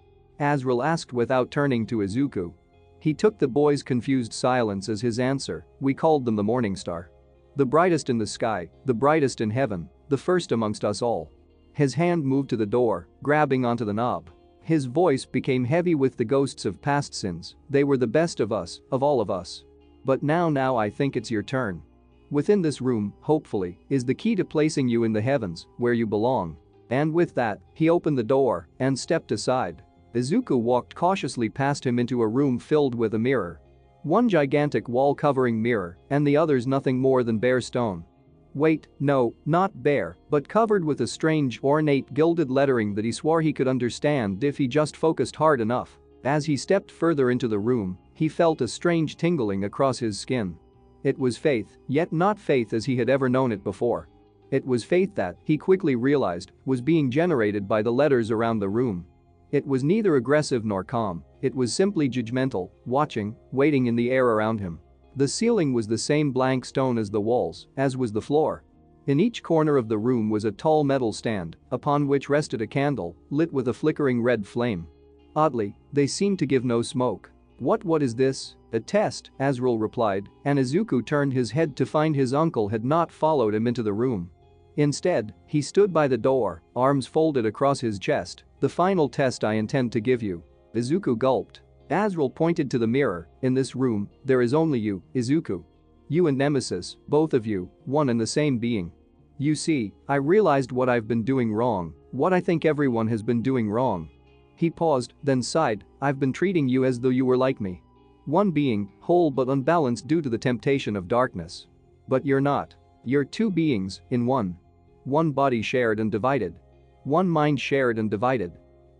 Azrael asked without turning to Izuku. He took the boy's confused silence as his answer. "We called them the Morning Star. The brightest in the sky, the brightest in heaven, the first amongst us all." His hand moved to the door, grabbing onto the knob. His voice became heavy with the ghosts of past sins. "They were the best of us, of all of us. But now I think it's your turn. Within this room, hopefully, is the key to placing you in the heavens, where you belong." And with that, he opened the door and stepped aside. Izuku walked cautiously past him into a room filled with a mirror. One gigantic wall-covering mirror, and the others nothing more than bare stone. Wait, no, not bare, but covered with a strange, ornate gilded lettering that he swore he could understand if he just focused hard enough. As he stepped further into the room, he felt a strange tingling across his skin. It was faith, yet not faith as he had ever known it before. It was faith that, he quickly realized, was being generated by the letters around the room. It was neither aggressive nor calm, it was simply judgmental, watching, waiting in the air around him. The ceiling was the same blank stone as the walls, as was the floor. In each corner of the room was a tall metal stand, upon which rested a candle, lit with a flickering red flame. Oddly, they seemed to give no smoke. What is this?" "A test," Azrael replied, and Izuku turned his head to find his uncle had not followed him into the room. Instead, he stood by the door, arms folded across his chest. "The final test I intend to give you." Izuku gulped. Azrael pointed to the mirror. "In this room, there is only you, Izuku. You and Nemesis, both of you, one and the same being. You see, I realized what I've been doing wrong, what I think everyone has been doing wrong." He paused, then sighed. "I've been treating you as though you were like me. One being, whole but unbalanced due to the temptation of darkness. But you're not. You're two beings, in one. One body shared and divided. One mind shared and divided.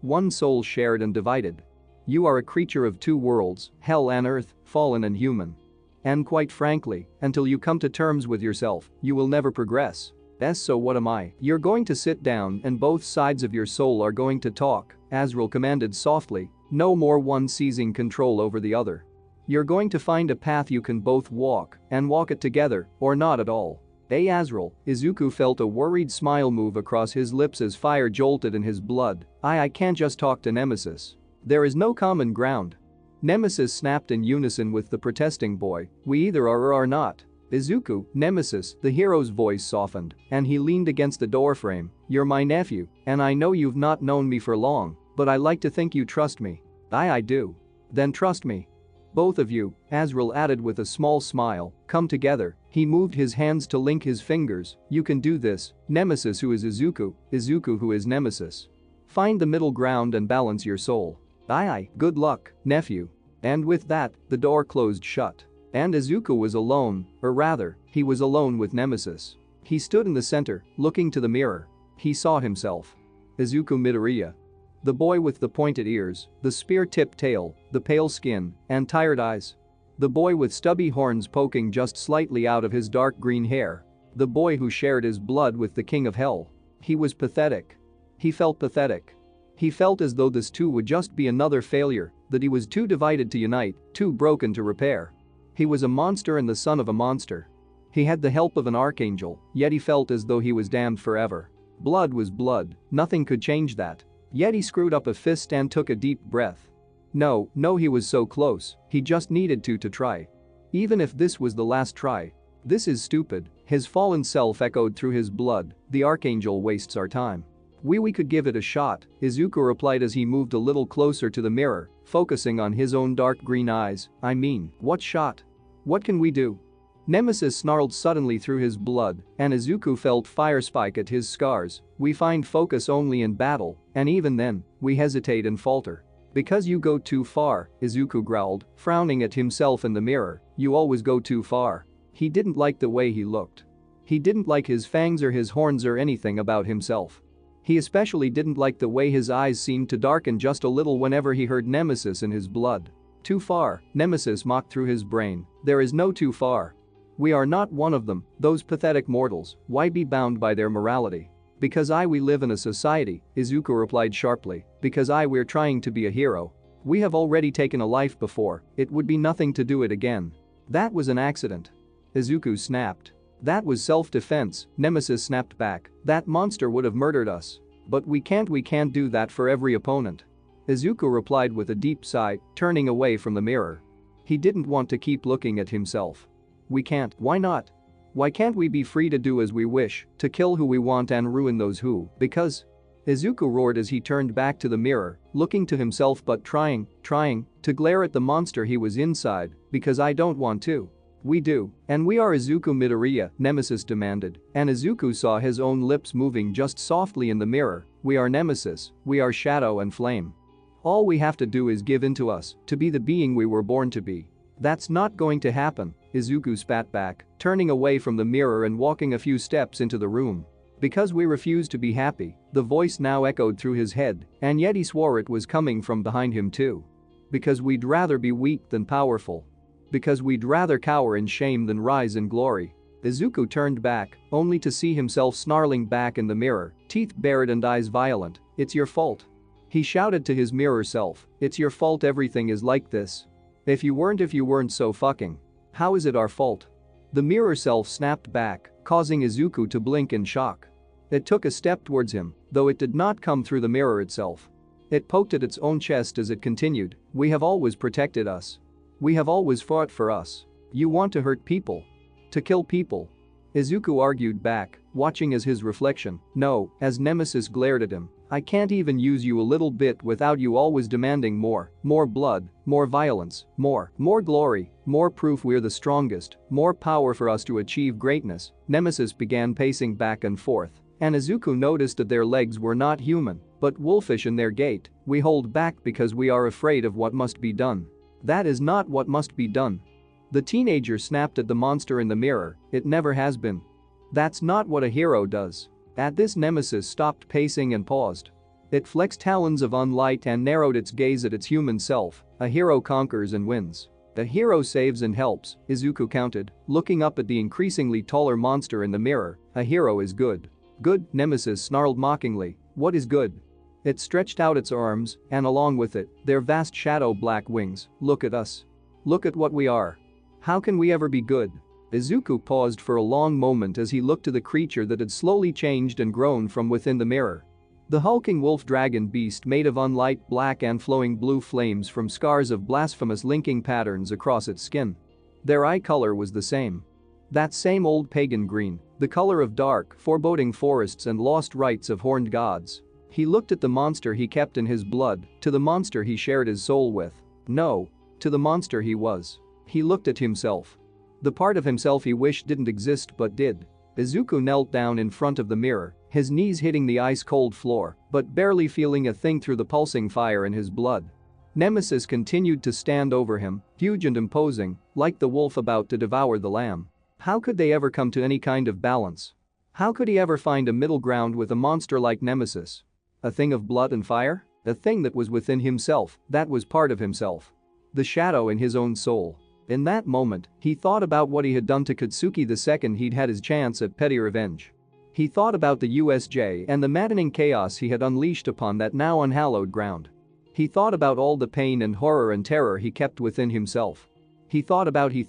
One soul shared and divided. You are a creature of two worlds, hell and earth, fallen and human. And quite frankly, until you come to terms with yourself, you will never progress. So what am I?" "You're going to sit down and both sides of your soul are going to talk," Azrael commanded softly, no more one seizing control over the other. "You're going to find a path you can both walk, and walk it together, or not at all." Azrael," Izuku felt a worried smile move across his lips as fire jolted in his blood. I can't just talk to Nemesis. There is no common ground." Nemesis snapped in unison with the protesting boy. "We either are or are not." "Izuku, Nemesis," the hero's voice softened, and he leaned against the doorframe. "You're my nephew, and I know you've not known me for long, but I like to think you trust me." I do." "Then trust me. Both of you," Azrael added with a small smile, "come together." He moved his hands to link his fingers. "You can do this, Nemesis who is Izuku, Izuku who is Nemesis. Find the middle ground and balance your soul." Aye, good luck, nephew." And with that, the door closed shut. And Izuku was alone, or rather, he was alone with Nemesis. He stood in the center, looking to the mirror. He saw himself. Izuku Midoriya. The boy with the pointed ears, the spear-tipped tail, the pale skin, and tired eyes. The boy with stubby horns poking just slightly out of his dark green hair. The boy who shared his blood with the king of hell. He was pathetic. He felt pathetic. He felt as though this too would just be another failure, that he was too divided to unite, too broken to repair. He was a monster and the son of a monster. He had the help of an archangel, yet he felt as though he was damned forever. Blood was blood, nothing could change that. Yet he screwed up a fist and took a deep breath. No, he was so close, he just needed to try. Even if this was the last try. This is stupid, his fallen self echoed through his blood, the archangel wastes our time. We could give it a shot, Izuku replied as he moved a little closer to the mirror, focusing on his own dark green eyes. I mean, what shot? What can we do? Nemesis snarled suddenly through his blood, and Izuku felt fire spike at his scars. We find focus only in battle, and even then, we hesitate and falter. Because you go too far, Izuku growled, frowning at himself in the mirror, you always go too far. He didn't like the way he looked. He didn't like his fangs or his horns or anything about himself. He especially didn't like the way his eyes seemed to darken just a little whenever he heard Nemesis in his blood. Too far, Nemesis mocked through his brain, there is no too far. We are not one of them, those pathetic mortals, why be bound by their morality? Because we live in a society, Izuku replied sharply, because we're trying to be a hero. We have already taken a life before, it would be nothing to do it again. That was an accident. Izuku snapped. That was self-defense, Nemesis snapped back, that monster would have murdered us. But we can't do that for every opponent. Izuku replied with a deep sigh, turning away from the mirror. He didn't want to keep looking at himself. We can't, why not? Why can't we be free to do as we wish, to kill who we want and ruin those who, because? Izuku roared as he turned back to the mirror, looking to himself but trying to glare at the monster he was inside, because I don't want to. We do, and we are Izuku Midoriya, Nemesis demanded, and Izuku saw his own lips moving just softly in the mirror. We are Nemesis, we are shadow and flame. All we have to do is give in to us, to be the being we were born to be. That's not going to happen, Izuku spat back, turning away from the mirror and walking a few steps into the room. Because we refuse to be happy, the voice now echoed through his head, and yet he swore it was coming from behind him too. Because we'd rather be weak than powerful. Because we'd rather cower in shame than rise in glory. Izuku turned back, only to see himself snarling back in the mirror, teeth bared and eyes violent. It's your fault. He shouted to his mirror self, it's your fault everything is like this. If you weren't so fucking. How is it our fault? The mirror self snapped back, causing Izuku to blink in shock. It took a step towards him, though it did not come through the mirror itself. It poked at its own chest as it continued, we have always protected us. We have always fought for us. You want to hurt people? To kill people? Izuku argued back, watching as his reflection, no, as Nemesis glared at him, I can't even use you a little bit without you always demanding more blood, more violence, more glory, more proof we're the strongest, more power for us to achieve greatness. Nemesis began pacing back and forth, and Izuku noticed that their legs were not human, but wolfish in their gait. We hold back because we are afraid of what must be done. That is not what must be done. The teenager snapped at the monster in the mirror, it never has been. That's not what a hero does. At this, Nemesis stopped pacing and paused. It flexed talons of unlight and narrowed its gaze at its human self. A hero conquers and wins. A hero saves and helps, Izuku counted, looking up at the increasingly taller monster in the mirror. A hero is good. Good, Nemesis snarled mockingly, what is good? It stretched out its arms, and along with it, their vast shadow black wings. Look at us. Look at what we are. How can we ever be good? Izuku paused for a long moment as he looked to the creature that had slowly changed and grown from within the mirror. The hulking wolf dragon beast made of unlight black and flowing blue flames from scars of blasphemous linking patterns across its skin. Their eye color was the same. That same old pagan green, the color of dark, foreboding forests and lost rites of horned gods. He looked at the monster he kept in his blood, to the monster he shared his soul with. No. To the monster he was. He looked at himself. The part of himself he wished didn't exist but did. Izuku knelt down in front of the mirror, his knees hitting the ice-cold floor, but barely feeling a thing through the pulsing fire in his blood. Nemesis continued to stand over him, huge and imposing, like the wolf about to devour the lamb. How could they ever come to any kind of balance? How could he ever find a middle ground with a monster like Nemesis? A thing of blood and fire? A thing that was within himself, that was part of himself. The shadow in his own soul. In that moment, he thought about what he had done to Katsuki the second he'd had his chance at petty revenge. He thought about the USJ and the maddening chaos he had unleashed upon that now unhallowed ground. He thought about all the pain and horror and terror he kept within himself. He thought about his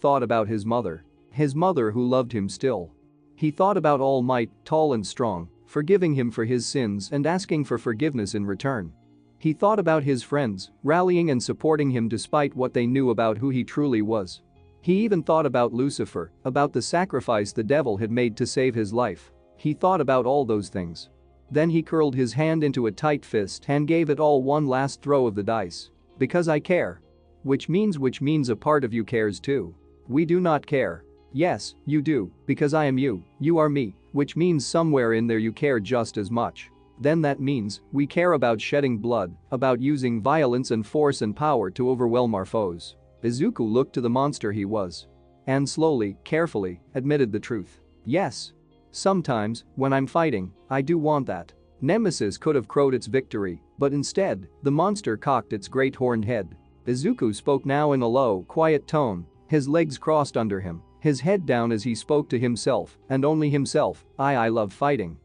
mother who loved him still. He thought about All Might, tall and strong, forgiving him for his sins and asking for forgiveness in return. He thought about his friends, rallying and supporting him despite what they knew about who he truly was. He even thought about Lucifer, about the sacrifice the devil had made to save his life. He thought about all those things. Then he curled his hand into a tight fist and gave it all one last throw of the dice. Because I care. Which means a part of you cares too. We do not care. Yes, you do, because I am you, you are me, which means somewhere in there you care just as much. Then that means we care about shedding blood, about using violence and force and power to overwhelm our foes. Izuku looked to the monster he was. And slowly, carefully, admitted the truth. Yes. Sometimes, when I'm fighting, I do want that. Nemesis could have crowed its victory, but instead, the monster cocked its great horned head. Izuku spoke now in a low, quiet tone, his legs crossed under him, his head down as he spoke to himself, and only himself. I love fighting.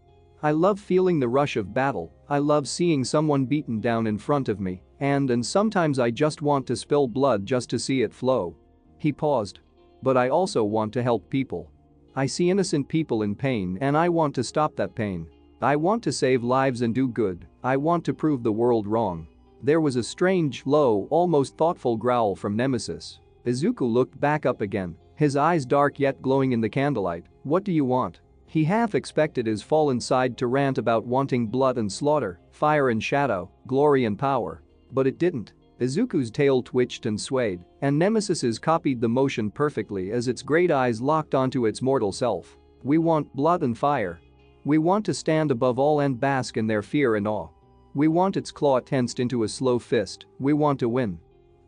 I love feeling the rush of battle, I love seeing someone beaten down in front of me, and sometimes I just want to spill blood just to see it flow. He paused. But I also want to help people. I see innocent people in pain and I want to stop that pain. I want to save lives and do good, I want to prove the world wrong. There was a strange, low, almost thoughtful growl from Nemesis. Izuku looked back up again, his eyes dark yet glowing in the candlelight. What do you want? He half expected his fallen side to rant about wanting blood and slaughter, fire and shadow, glory and power. But it didn't. Izuku's tail twitched and swayed, and Nemesis's copied the motion perfectly as its great eyes locked onto its mortal self. We want blood and fire. We want to stand above all and bask in their fear and awe. We want its claw tensed into a slow fist, we want to win.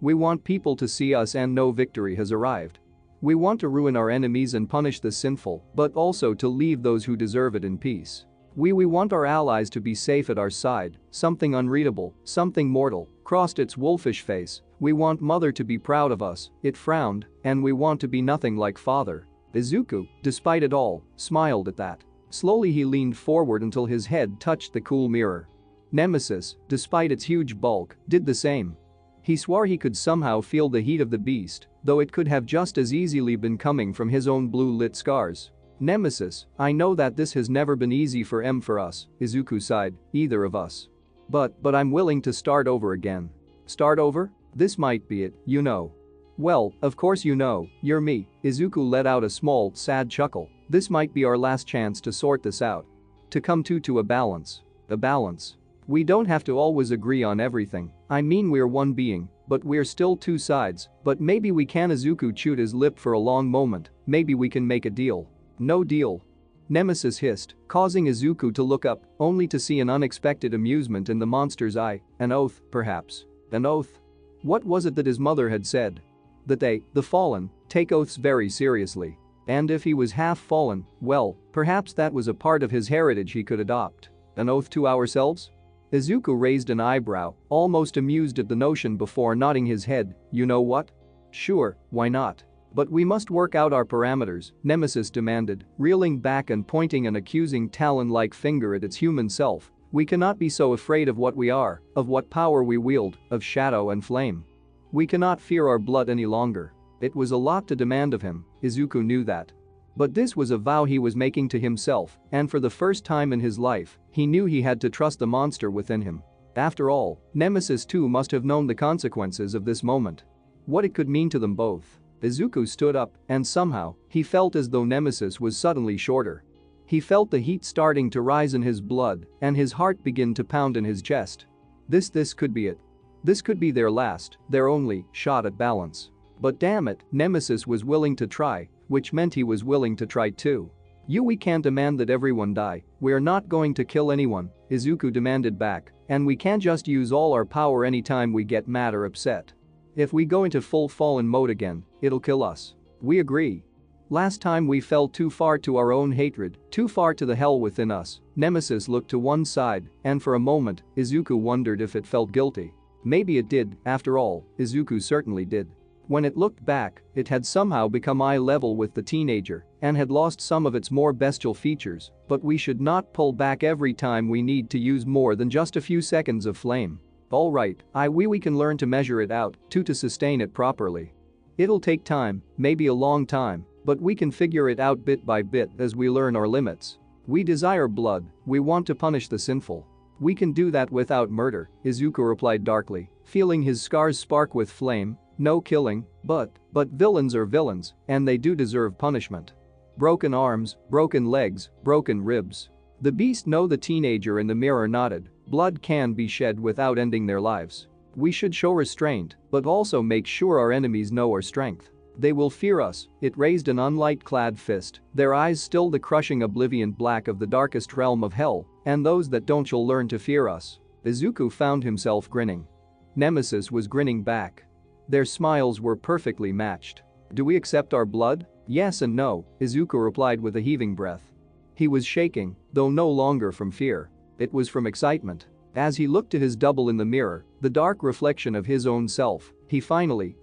We want people to see us and know victory has arrived. We want to ruin our enemies and punish the sinful, but also to leave those who deserve it in peace. We want our allies to be safe at our side. Something unreadable, something mortal, crossed its wolfish face. We want Mother to be proud of us, it frowned, and we want to be nothing like Father. Izuku, despite it all, smiled at that. Slowly he leaned forward until his head touched the cool mirror. Nemesis, despite its huge bulk, did the same. He swore he could somehow feel the heat of the beast, though it could have just as easily been coming from his own blue-lit scars. Nemesis, I know that this has never been easy for us, Izuku sighed, either of us. But I'm willing to start over again. Start over? This might be it, you know. Well, of course you know, you're me. Izuku let out a small, sad chuckle. This might be our last chance to sort this out. To come to a balance. A balance. We don't have to always agree on everything. I mean we're one being, but we're still two sides. But maybe we can. Izuku chewed his lip for a long moment. Maybe we can make a deal. No deal. Nemesis hissed, causing Izuku to look up, only to see an unexpected amusement in the monster's eye. An oath, perhaps. An oath? What was it that his mother had said? That they, the fallen, take oaths very seriously. And if he was half fallen, well, perhaps that was a part of his heritage he could adopt. An oath to ourselves? Izuku raised an eyebrow, almost amused at the notion before nodding his head. You know what? Sure, why not? But we must work out our parameters, Nemesis demanded, reeling back and pointing an accusing talon-like finger at its human self. We cannot be so afraid of what we are, of what power we wield, of shadow and flame. We cannot fear our blood any longer. It was a lot to demand of him, Izuku knew that. But this was a vow he was making to himself, and for the first time in his life, he knew he had to trust the monster within him. After all, Nemesis too must have known the consequences of this moment. What it could mean to them both. Izuku stood up, and somehow, he felt as though Nemesis was suddenly shorter. He felt the heat starting to rise in his blood, and his heart begin to pound in his chest. This could be it. This could be their last, their only, shot at balance. But damn it, Nemesis was willing to try, which meant he was willing to try too. We can't demand that everyone die, we're not going to kill anyone, Izuku demanded back, and we can't just use all our power anytime we get mad or upset. If we go into full fallen mode again, it'll kill us. We agree. Last time we fell too far to our own hatred, too far to the hell within us. Nemesis looked to one side, and for a moment, Izuku wondered if it felt guilty. Maybe it did, after all, Izuku certainly did. When it looked back, it had somehow become eye level with the teenager and had lost some of its more bestial features, but we should not pull back every time we need to use more than just a few seconds of flame. Alright, we can learn to measure it out, to sustain it properly. It'll take time, maybe a long time, but we can figure it out bit by bit as we learn our limits. We desire blood, we want to punish the sinful. We can do that without murder, Izuku replied darkly, feeling his scars spark with flame. No killing, but villains are villains, and they do deserve punishment. Broken arms, broken legs, broken ribs. The beast no the teenager in the mirror nodded. Blood can be shed without ending their lives. We should show restraint, but also make sure our enemies know our strength. They will fear us. It raised an unlight-clad fist, their eyes still the crushing oblivion black of the darkest realm of hell, and those that don't shall learn to fear us. Izuku found himself grinning. Nemesis was grinning back. Their smiles were perfectly matched. Do we accept our blood? Yes and no, Izuku replied with a heaving breath. He was shaking, though no longer from fear. It was from excitement. As he looked to his double in the mirror, the dark reflection of his own self, he finally,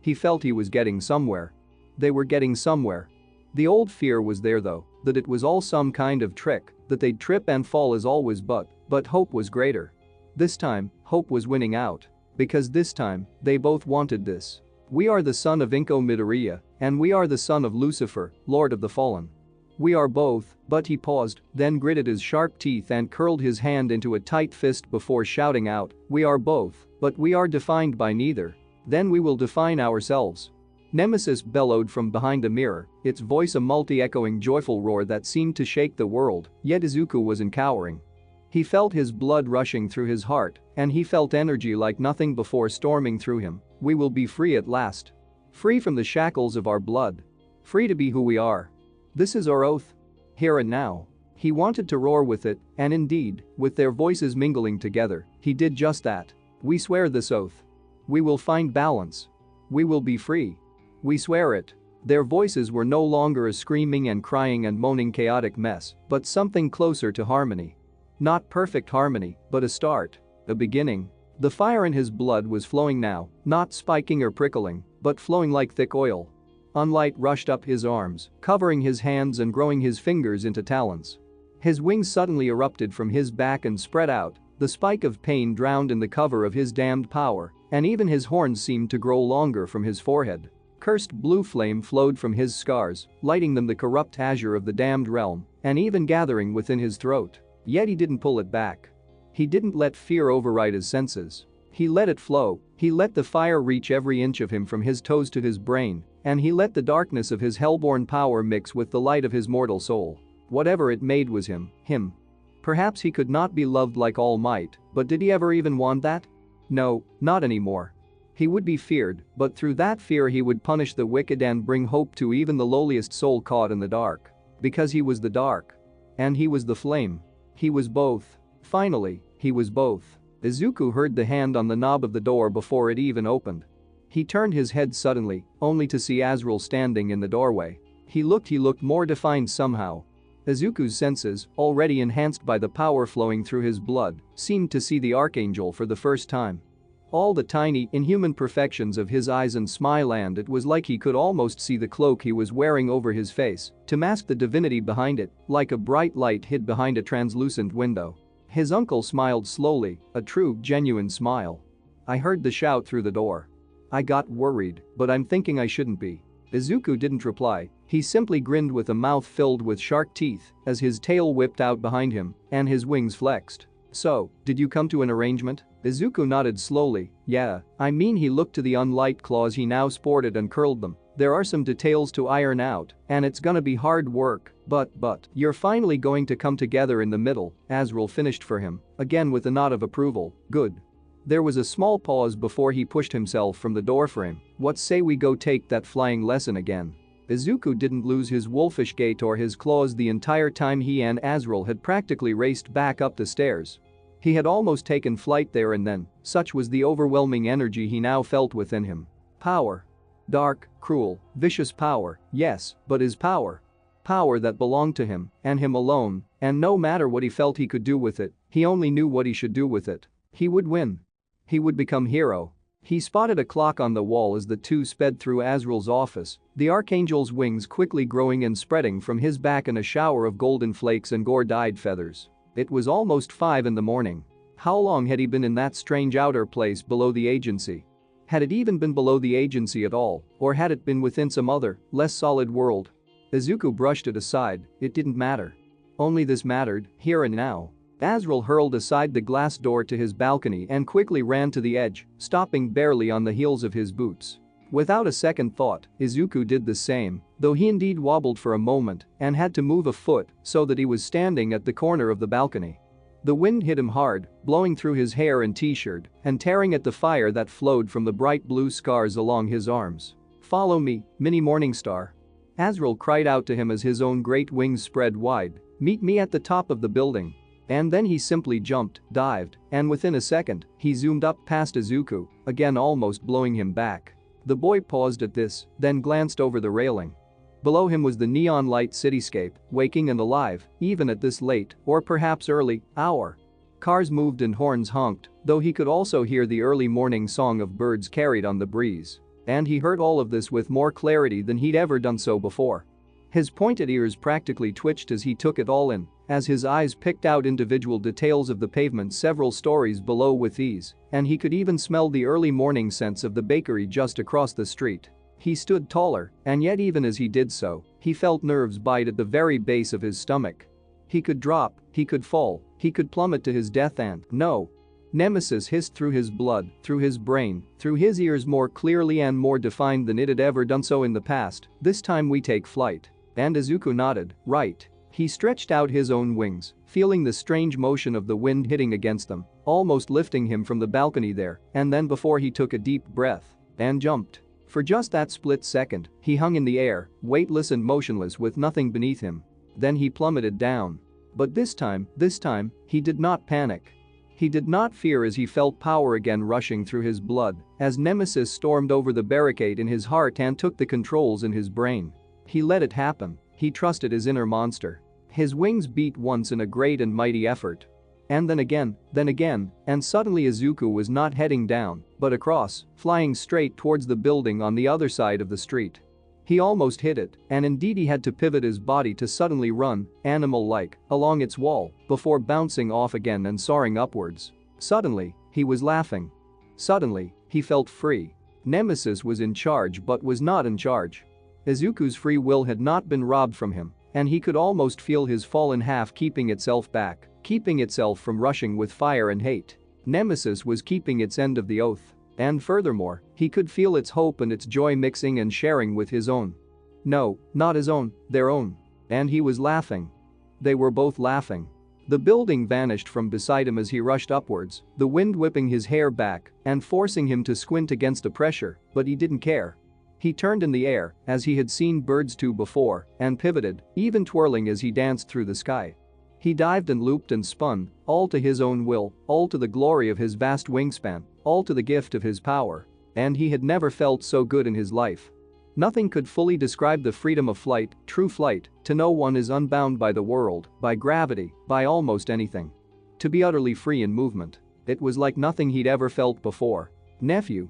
he felt he was getting somewhere. They were getting somewhere. The old fear was there though, that it was all some kind of trick, that they'd trip and fall as always but hope was greater. This time, hope was winning out. Because this time, they both wanted this. We are the son of Inko Midoriya, and we are the son of Lucifer, Lord of the Fallen. We are both, but he paused, then gritted his sharp teeth and curled his hand into a tight fist before shouting out, we are both, but we are defined by neither. Then we will define ourselves. Nemesis bellowed from behind a mirror, its voice a multi-echoing joyful roar that seemed to shake the world, yet Izuku wasn't cowering. He felt his blood rushing through his heart, and he felt energy like nothing before storming through him. We will be free at last. Free from the shackles of our blood. Free to be who we are. This is our oath. Here and now. He wanted to roar with it, and indeed, with their voices mingling together, he did just that. We swear this oath. We will find balance. We will be free. We swear it. Their voices were no longer a screaming and crying and moaning chaotic mess, but something closer to harmony. Not perfect harmony, but a start. A beginning. The fire in his blood was flowing now, not spiking or prickling, but flowing like thick oil. Unlight rushed up his arms, covering his hands and growing his fingers into talons. His wings suddenly erupted from his back and spread out, the spike of pain drowned in the cover of his damned power, and even his horns seemed to grow longer from his forehead. Cursed blue flame flowed from his scars, lighting them the corrupt azure of the damned realm, and even gathering within his throat. Yet he didn't pull it back. He didn't let fear override his senses. He let it flow, he let the fire reach every inch of him from his toes to his brain, and he let the darkness of his hellborn power mix with the light of his mortal soul. Whatever it made was him. Perhaps he could not be loved like All Might, but did he ever even want that? No, not anymore. He would be feared, but through that fear he would punish the wicked and bring hope to even the lowliest soul caught in the dark. Because he was the dark. And he was the flame. He was both. Finally, he was both. Izuku heard the hand on the knob of the door before it even opened. He turned his head suddenly, only to see Azrael standing in the doorway. He looked more defined somehow. Izuku's senses, already enhanced by the power flowing through his blood, seemed to see the Archangel for the first time. All the tiny, inhuman perfections of his eyes and smile, and it was like he could almost see the cloak he was wearing over his face to mask the divinity behind it, like a bright light hid behind a translucent window. His uncle smiled slowly, a true, genuine smile. I heard the shout through the door. I got worried, but I'm thinking I shouldn't be. Izuku didn't reply, he simply grinned with a mouth filled with shark teeth as his tail whipped out behind him and his wings flexed. So, did you come to an arrangement? Izuku nodded slowly, yeah, I mean he looked to the unlight claws he now sported and curled them. There are some details to iron out, and it's gonna be hard work, but you're finally going to come together in the middle, Azrael finished for him, again with a nod of approval, good. There was a small pause before he pushed himself from the doorframe. What say we go take that flying lesson again? Izuku didn't lose his wolfish gait or his claws the entire time he and Azrael had practically raced back up the stairs. He had almost taken flight there and then, such was the overwhelming energy he now felt within him. Power. Dark, cruel, vicious power, yes, but his power. Power that belonged to him, and him alone, and no matter what he felt he could do with it, he only knew what he should do with it. He would win. He would become hero. He spotted a clock on the wall as the two sped through Azrael's office, the Archangel's wings quickly growing and spreading from his back in a shower of golden flakes and gore-dyed feathers. It was almost 5 in the morning. How long had he been in that strange outer place below the agency? Had it even been below the agency at all, or had it been within some other, less solid world? Izuku brushed it aside, it didn't matter. Only this mattered, here and now. Azrael hurled aside the glass door to his balcony and quickly ran to the edge, stopping barely on the heels of his boots. Without a second thought, Izuku did the same, though he indeed wobbled for a moment and had to move a foot so that he was standing at the corner of the balcony. The wind hit him hard, blowing through his hair and t-shirt and tearing at the fire that flowed from the bright blue scars along his arms. "Follow me, mini Morningstar." Azrael cried out to him as his own great wings spread wide. "Meet me at the top of the building." And then he simply jumped, dived, and within a second, he zoomed up past Izuku, again almost blowing him back. The boy paused at this, then glanced over the railing. Below him was the neon light cityscape, waking and alive, even at this late, or perhaps early, hour. Cars moved and horns honked, though he could also hear the early morning song of birds carried on the breeze. And he heard all of this with more clarity than he'd ever done so before. His pointed ears practically twitched as he took it all in, as his eyes picked out individual details of the pavement several stories below with ease, and he could even smell the early morning scents of the bakery just across the street. He stood taller, and yet even as he did so, he felt nerves bite at the very base of his stomach. He could drop, he could fall, he could plummet to his death and no. Nemesis hissed through his blood, through his brain, through his ears more clearly and more defined than it had ever done so in the past. "This time we take flight." And Izuku nodded, "Right." He stretched out his own wings, feeling the strange motion of the wind hitting against them, almost lifting him from the balcony there, and then before he took a deep breath and jumped. For just that split second, he hung in the air, weightless and motionless with nothing beneath him. Then he plummeted down. But this time, he did not panic. He did not fear as he felt power again rushing through his blood as Nemesis stormed over the barricade in his heart and took the controls in his brain. He let it happen. He trusted his inner monster. His wings beat once in a great and mighty effort. And then again, and suddenly Izuku was not heading down, but across, flying straight towards the building on the other side of the street. He almost hit it, and indeed he had to pivot his body to suddenly run, animal-like, along its wall, before bouncing off again and soaring upwards. Suddenly, he was laughing. Suddenly, he felt free. Nemesis was in charge but was not in charge. Izuku's free will had not been robbed from him, and he could almost feel his fallen half keeping itself back, keeping itself from rushing with fire and hate. Nemesis was keeping its end of the oath. And furthermore, he could feel its hope and its joy mixing and sharing with his own. No, not his own, their own. And he was laughing. They were both laughing. The building vanished from beside him as he rushed upwards, the wind whipping his hair back and forcing him to squint against the pressure, but he didn't care. He turned in the air, as he had seen birds do before, and pivoted, even twirling as he danced through the sky. He dived and looped and spun, all to his own will, all to the glory of his vast wingspan, all to the gift of his power. And he had never felt so good in his life. Nothing could fully describe the freedom of flight, true flight, to know one is unbound by the world, by gravity, by almost anything. To be utterly free in movement. It was like nothing he'd ever felt before. "Nephew."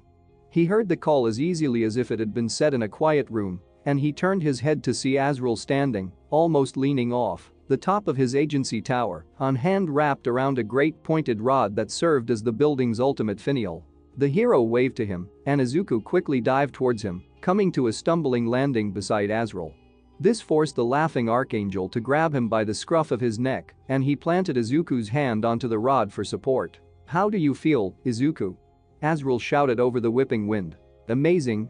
He heard the call as easily as if it had been said in a quiet room, and he turned his head to see Azrael standing, almost leaning off the top of his agency tower, on hand wrapped around a great pointed rod that served as the building's ultimate finial. The hero waved to him, and Izuku quickly dived towards him, coming to a stumbling landing beside Azrael. This forced the laughing archangel to grab him by the scruff of his neck, and he planted Izuku's hand onto the rod for support. "How do you feel, Izuku?" Azrael shouted over the whipping wind. "Amazing."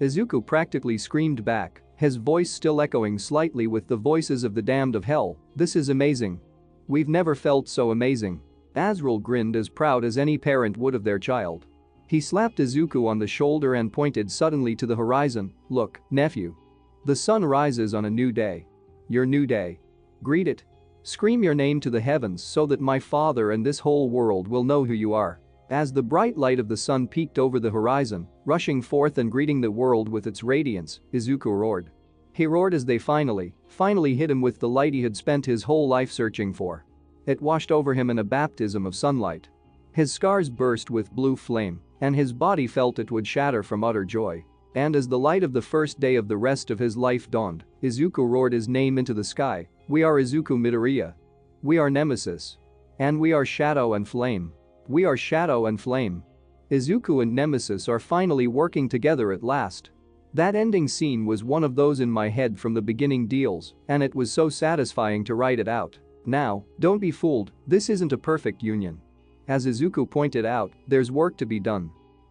Izuku practically screamed back, his voice still echoing slightly with the voices of the damned of hell. "This is amazing. We've never felt so amazing." Azrael grinned as proud as any parent would of their child. He slapped Izuku on the shoulder and pointed suddenly to the horizon. "Look, nephew. The sun rises on a new day. Your new day. Greet it. Scream your name to the heavens so that my father and this whole world will know who you are." As the bright light of the sun peeked over the horizon, rushing forth and greeting the world with its radiance, Izuku roared. He roared as they finally hit him with the light he had spent his whole life searching for. It washed over him in a baptism of sunlight. His scars burst with blue flame, and his body felt it would shatter from utter joy. And as the light of the first day of the rest of his life dawned, Izuku roared his name into the sky. "We are Izuku Midoriya. We are Nemesis. And we are Shadow and Flame. We are Shadow and Flame." Izuku and Nemesis are finally working together at last. That ending scene was one of those in my head from the beginning deals, and it was so satisfying to write it out. Now, don't be fooled, this isn't a perfect union. As Izuku pointed out, there's work to be done.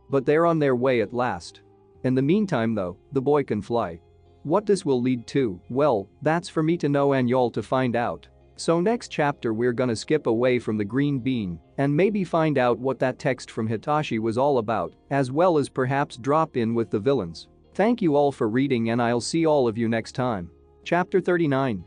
But they're on their way at last. In the meantime though, the boy can fly. What this will lead to, well, that's for me to know and y'all to find out. So next chapter we're gonna skip away from the green bean and maybe find out what that text from Hitachi was all about, as well as perhaps drop in with the villains. Thank you all for reading and I'll see all of you next time. Chapter 39.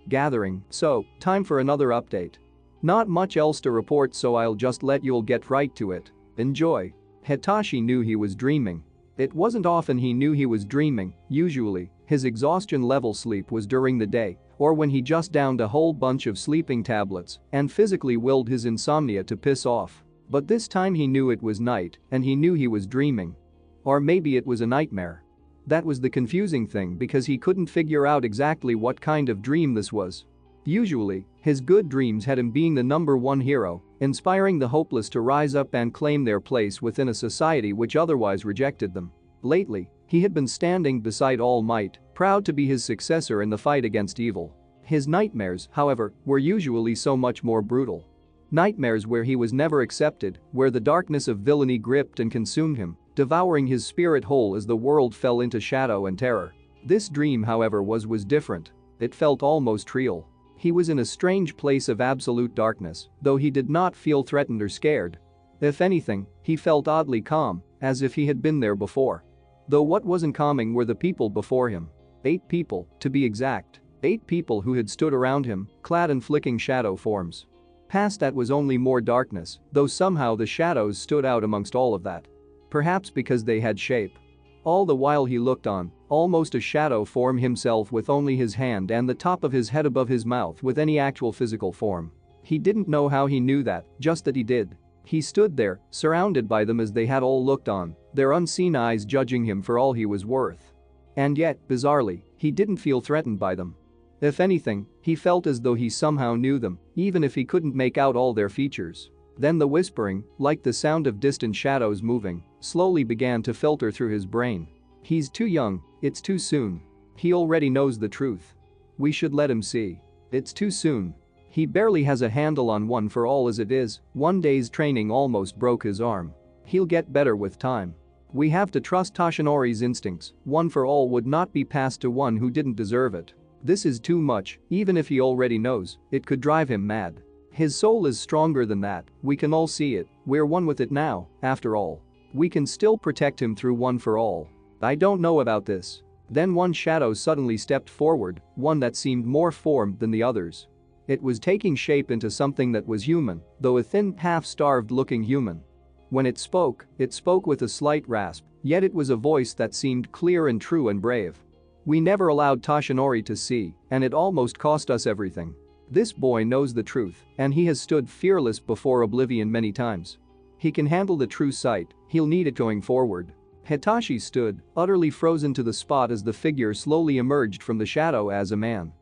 Gathering. So, time for another update. Not much else to report so I'll just let you'll get right to it. Enjoy. Hitachi knew he was dreaming. It wasn't often he knew he was dreaming, usually, his exhaustion level sleep was during the day, or when he just downed a whole bunch of sleeping tablets and physically willed his insomnia to piss off. But this time he knew it was night and he knew he was dreaming. Or maybe it was a nightmare. That was the confusing thing because he couldn't figure out exactly what kind of dream this was. Usually, his good dreams had him being the #1 hero, inspiring the hopeless to rise up and claim their place within a society which otherwise rejected them. Lately, he had been standing beside All Might, proud to be his successor in the fight against evil. His nightmares, however, were usually so much more brutal. Nightmares where he was never accepted, where the darkness of villainy gripped and consumed him, devouring his spirit whole as the world fell into shadow and terror. This dream, however, was different. It felt almost real. He was in a strange place of absolute darkness, though he did not feel threatened or scared. If anything, he felt oddly calm, as if he had been there before. Though what wasn't calming were the people before him. 8 people, to be exact. 8 people who had stood around him, clad in flicking shadow forms. Past that was only more darkness, though somehow the shadows stood out amongst all of that. Perhaps because they had shape. All the while he looked on, almost a shadow form himself with only his hand and the top of his head above his mouth with any actual physical form. He didn't know how he knew that, just that he did. He stood there, surrounded by them as they had all looked on, their unseen eyes judging him for all he was worth. And yet, bizarrely, he didn't feel threatened by them. If anything, he felt as though he somehow knew them, even if he couldn't make out all their features. Then the whispering, like the sound of distant shadows moving, slowly began to filter through his brain. He's too young, it's too soon. He already knows the truth. We should let him see. It's too soon. He barely has a handle on one for all as it is, one day's training almost broke his arm. He'll get better with time. We have to trust Toshinori's instincts, one for all would not be passed to one who didn't deserve it. This is too much, even if he already knows, it could drive him mad. His soul is stronger than that, we can all see it, we're one with it now, after all. We can still protect him through one for all. I don't know about this. Then one shadow suddenly stepped forward, one that seemed more formed than the others. It was taking shape into something that was human, though a thin, half-starved looking human. When it spoke with a slight rasp, yet it was a voice that seemed clear and true and brave. We never allowed Toshinori to see, and it almost cost us everything. This boy knows the truth, and he has stood fearless before oblivion many times. He can handle the true sight, he'll need it going forward. Hitachi stood, utterly frozen to the spot as the figure slowly emerged from the shadow as a man.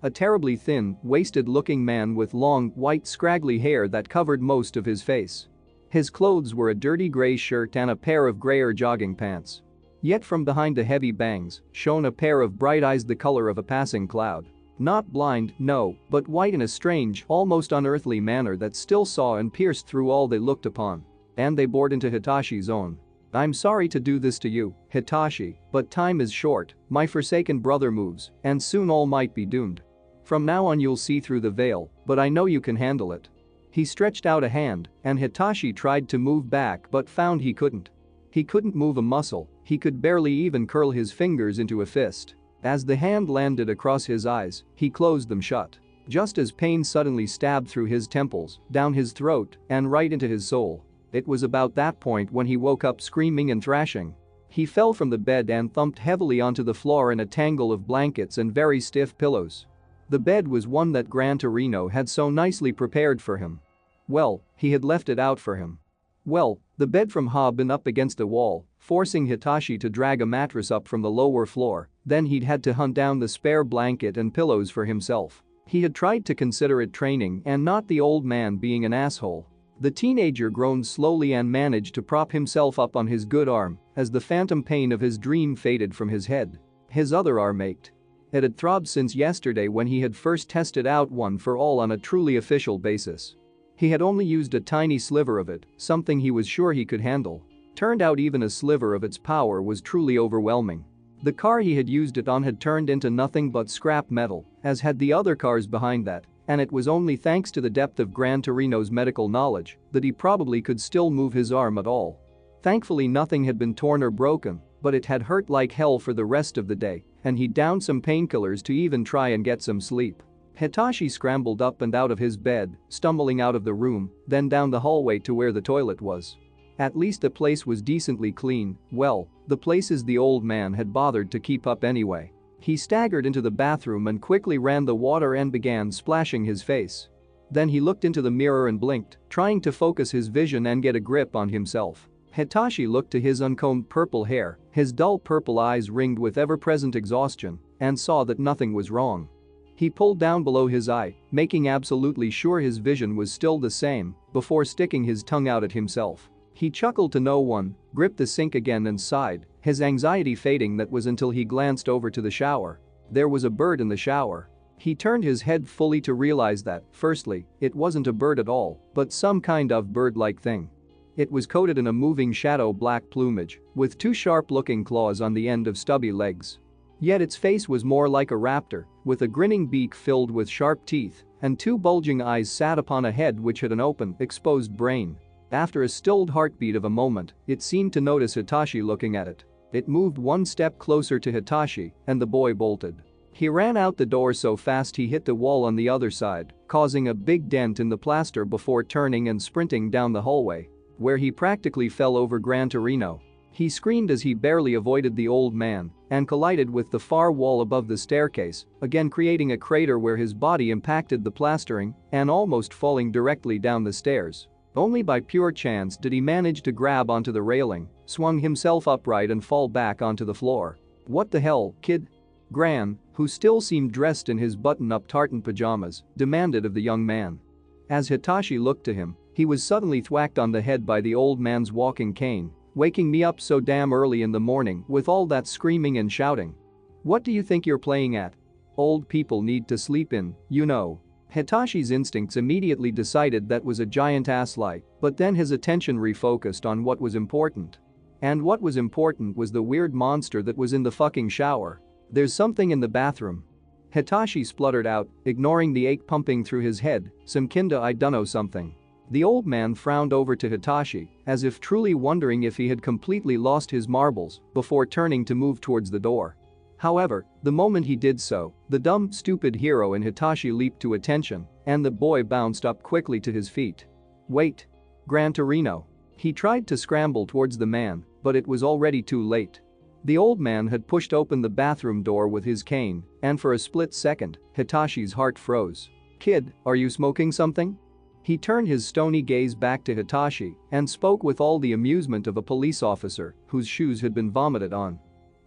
A terribly thin, wasted-looking man with long, white scraggly hair that covered most of his face. His clothes were a dirty gray shirt and a pair of grayer jogging pants. Yet from behind the heavy bangs shone a pair of bright eyes the color of a passing cloud. Not blind, no, but white in a strange, almost unearthly manner that still saw and pierced through all they looked upon. And they bored into Hitachi's own. I'm sorry to do this to you, Hitachi, but time is short, my forsaken brother moves, and soon all might be doomed. From now on you'll see through the veil, but I know you can handle it. He stretched out a hand, and Hitachi tried to move back but found he couldn't. He couldn't move a muscle, he could barely even curl his fingers into a fist. As the hand landed across his eyes, he closed them shut. Just as pain suddenly stabbed through his temples, down his throat, and right into his soul. It was about that point when he woke up screaming and thrashing. He fell from the bed and thumped heavily onto the floor in a tangle of blankets and very stiff pillows. The bed was one that Gran Torino had so nicely prepared for him. Well, he had left it out for him. Well, the bed from had been up against the wall, forcing Hitachi to drag a mattress up from the lower floor, then he'd had to hunt down the spare blanket and pillows for himself. He had tried to consider it training and not the old man being an asshole. The teenager groaned slowly and managed to prop himself up on his good arm as the phantom pain of his dream faded from his head. His other arm ached. It had throbbed since yesterday when he had first tested out one for all on a truly official basis. He had only used a tiny sliver of it, something he was sure he could handle. Turned out even a sliver of its power was truly overwhelming. The car he had used it on had turned into nothing but scrap metal, as had the other cars behind that, and it was only thanks to the depth of Gran Torino's medical knowledge that he probably could still move his arm at all. Thankfully nothing had been torn or broken, but it had hurt like hell for the rest of the day, and he downed some painkillers to even try and get some sleep. Hitachi scrambled up and out of his bed, stumbling out of the room, then down the hallway to where the toilet was. At least the place was decently clean, well, the places the old man had bothered to keep up anyway. He staggered into the bathroom and quickly ran the water and began splashing his face. Then he looked into the mirror and blinked, trying to focus his vision and get a grip on himself. Hitachi looked to his uncombed purple hair, his dull purple eyes ringed with ever-present exhaustion, and saw that nothing was wrong. He pulled down below his eye, making absolutely sure his vision was still the same, before sticking his tongue out at himself. He chuckled to no one, gripped the sink again and sighed, his anxiety fading. That was until he glanced over to the shower. There was a bird in the shower. He turned his head fully to realize that, firstly, it wasn't a bird at all, but some kind of bird-like thing. It was coated in a moving shadow black plumage, with two sharp-looking claws on the end of stubby legs. Yet its face was more like a raptor, with a grinning beak filled with sharp teeth, and two bulging eyes sat upon a head which had an open, exposed brain. After a stilled heartbeat of a moment, it seemed to notice Hitachi looking at it. It moved one step closer to Hitachi, and the boy bolted. He ran out the door so fast he hit the wall on the other side, causing a big dent in the plaster before turning and sprinting down the hallway, where he practically fell over Gran Torino. He screamed as he barely avoided the old man and collided with the far wall above the staircase, again creating a crater where his body impacted the plastering and almost falling directly down the stairs. Only by pure chance did he manage to grab onto the railing, swung himself upright and fall back onto the floor. "What the hell, kid?" Gran, who still seemed dressed in his button-up tartan pajamas, demanded of the young man. As Hitachi looked to him, he was suddenly thwacked on the head by the old man's walking cane. "Waking me up so damn early in the morning with all that screaming and shouting. What do you think you're playing at? Old people need to sleep in, you know." Hitachi's instincts immediately decided that was a giant ass lie, but then his attention refocused on what was important. And what was important was the weird monster that was in the fucking shower. "There's something in the bathroom." Hitachi spluttered out, ignoring the ache pumping through his head, "some kinda I dunno something." The old man frowned over to Hitachi, as if truly wondering if he had completely lost his marbles, before turning to move towards the door. However, the moment he did so, the dumb, stupid hero in Hitachi leaped to attention, and the boy bounced up quickly to his feet. "Wait. Gran Torino." He tried to scramble towards the man, but it was already too late. The old man had pushed open the bathroom door with his cane, and for a split second, Hitachi's heart froze. "Kid, are you smoking something?" He turned his stony gaze back to Hitachi and spoke with all the amusement of a police officer whose shoes had been vomited on.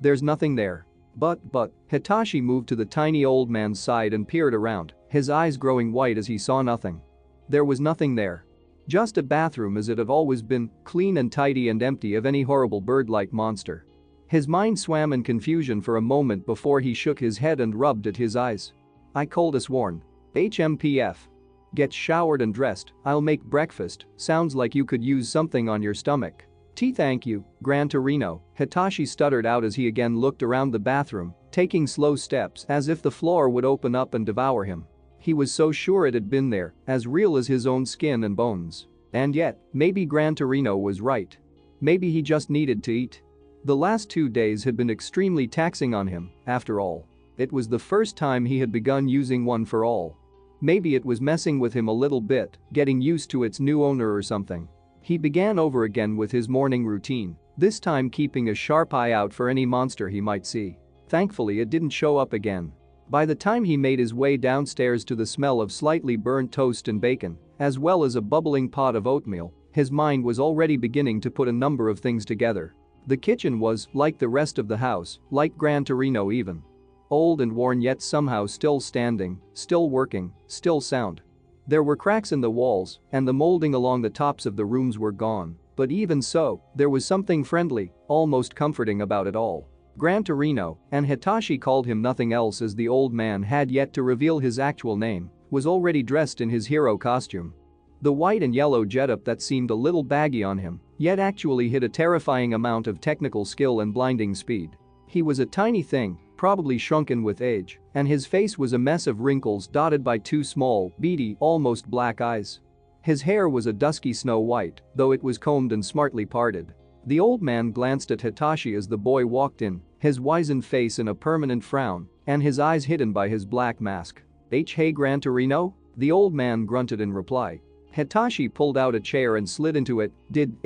"There's nothing there." But, Hitachi moved to the tiny old man's side and peered around, his eyes growing white as he saw nothing. There was nothing there. Just a bathroom as it had always been, clean and tidy and empty of any horrible bird-like monster. His mind swam in confusion for a moment before he shook his head and rubbed at his eyes. "I coulda sworn. HMPF. Get showered and dressed, I'll make breakfast, sounds like you could use something on your stomach." "Tea thank you, Gran Torino," Hitachi stuttered out as he again looked around the bathroom, taking slow steps as if the floor would open up and devour him. He was so sure it had been there, as real as his own skin and bones. And yet, maybe Gran Torino was right. Maybe he just needed to eat. The last 2 days had been extremely taxing on him, after all. It was the first time he had begun using one for all. Maybe it was messing with him a little bit, getting used to its new owner or something. He began over again with his morning routine, this time keeping a sharp eye out for any monster he might see. Thankfully it didn't show up again. By the time he made his way downstairs to the smell of slightly burnt toast and bacon, as well as a bubbling pot of oatmeal, his mind was already beginning to put a number of things together. The kitchen was, like the rest of the house, like Gran Torino even. Old and worn yet somehow still standing, still working, still sound. There were cracks in the walls, and the molding along the tops of the rooms were gone, but even so, there was something friendly, almost comforting about it all. Gran Torino, and Hitachi called him nothing else as the old man had yet to reveal his actual name, was already dressed in his hero costume. The white and yellow getup that seemed a little baggy on him, yet actually hid a terrifying amount of technical skill and blinding speed. He was a tiny thing, probably shrunken with age, and his face was a mess of wrinkles dotted by two small, beady, almost black eyes. His hair was a dusky snow white, though it was combed and smartly parted. The old man glanced at Hitachi as the boy walked in, his wizened face in a permanent frown, and his eyes hidden by his black mask. Hey Gran Torino? The old man grunted in reply. Hitachi pulled out a chair and slid into it. Did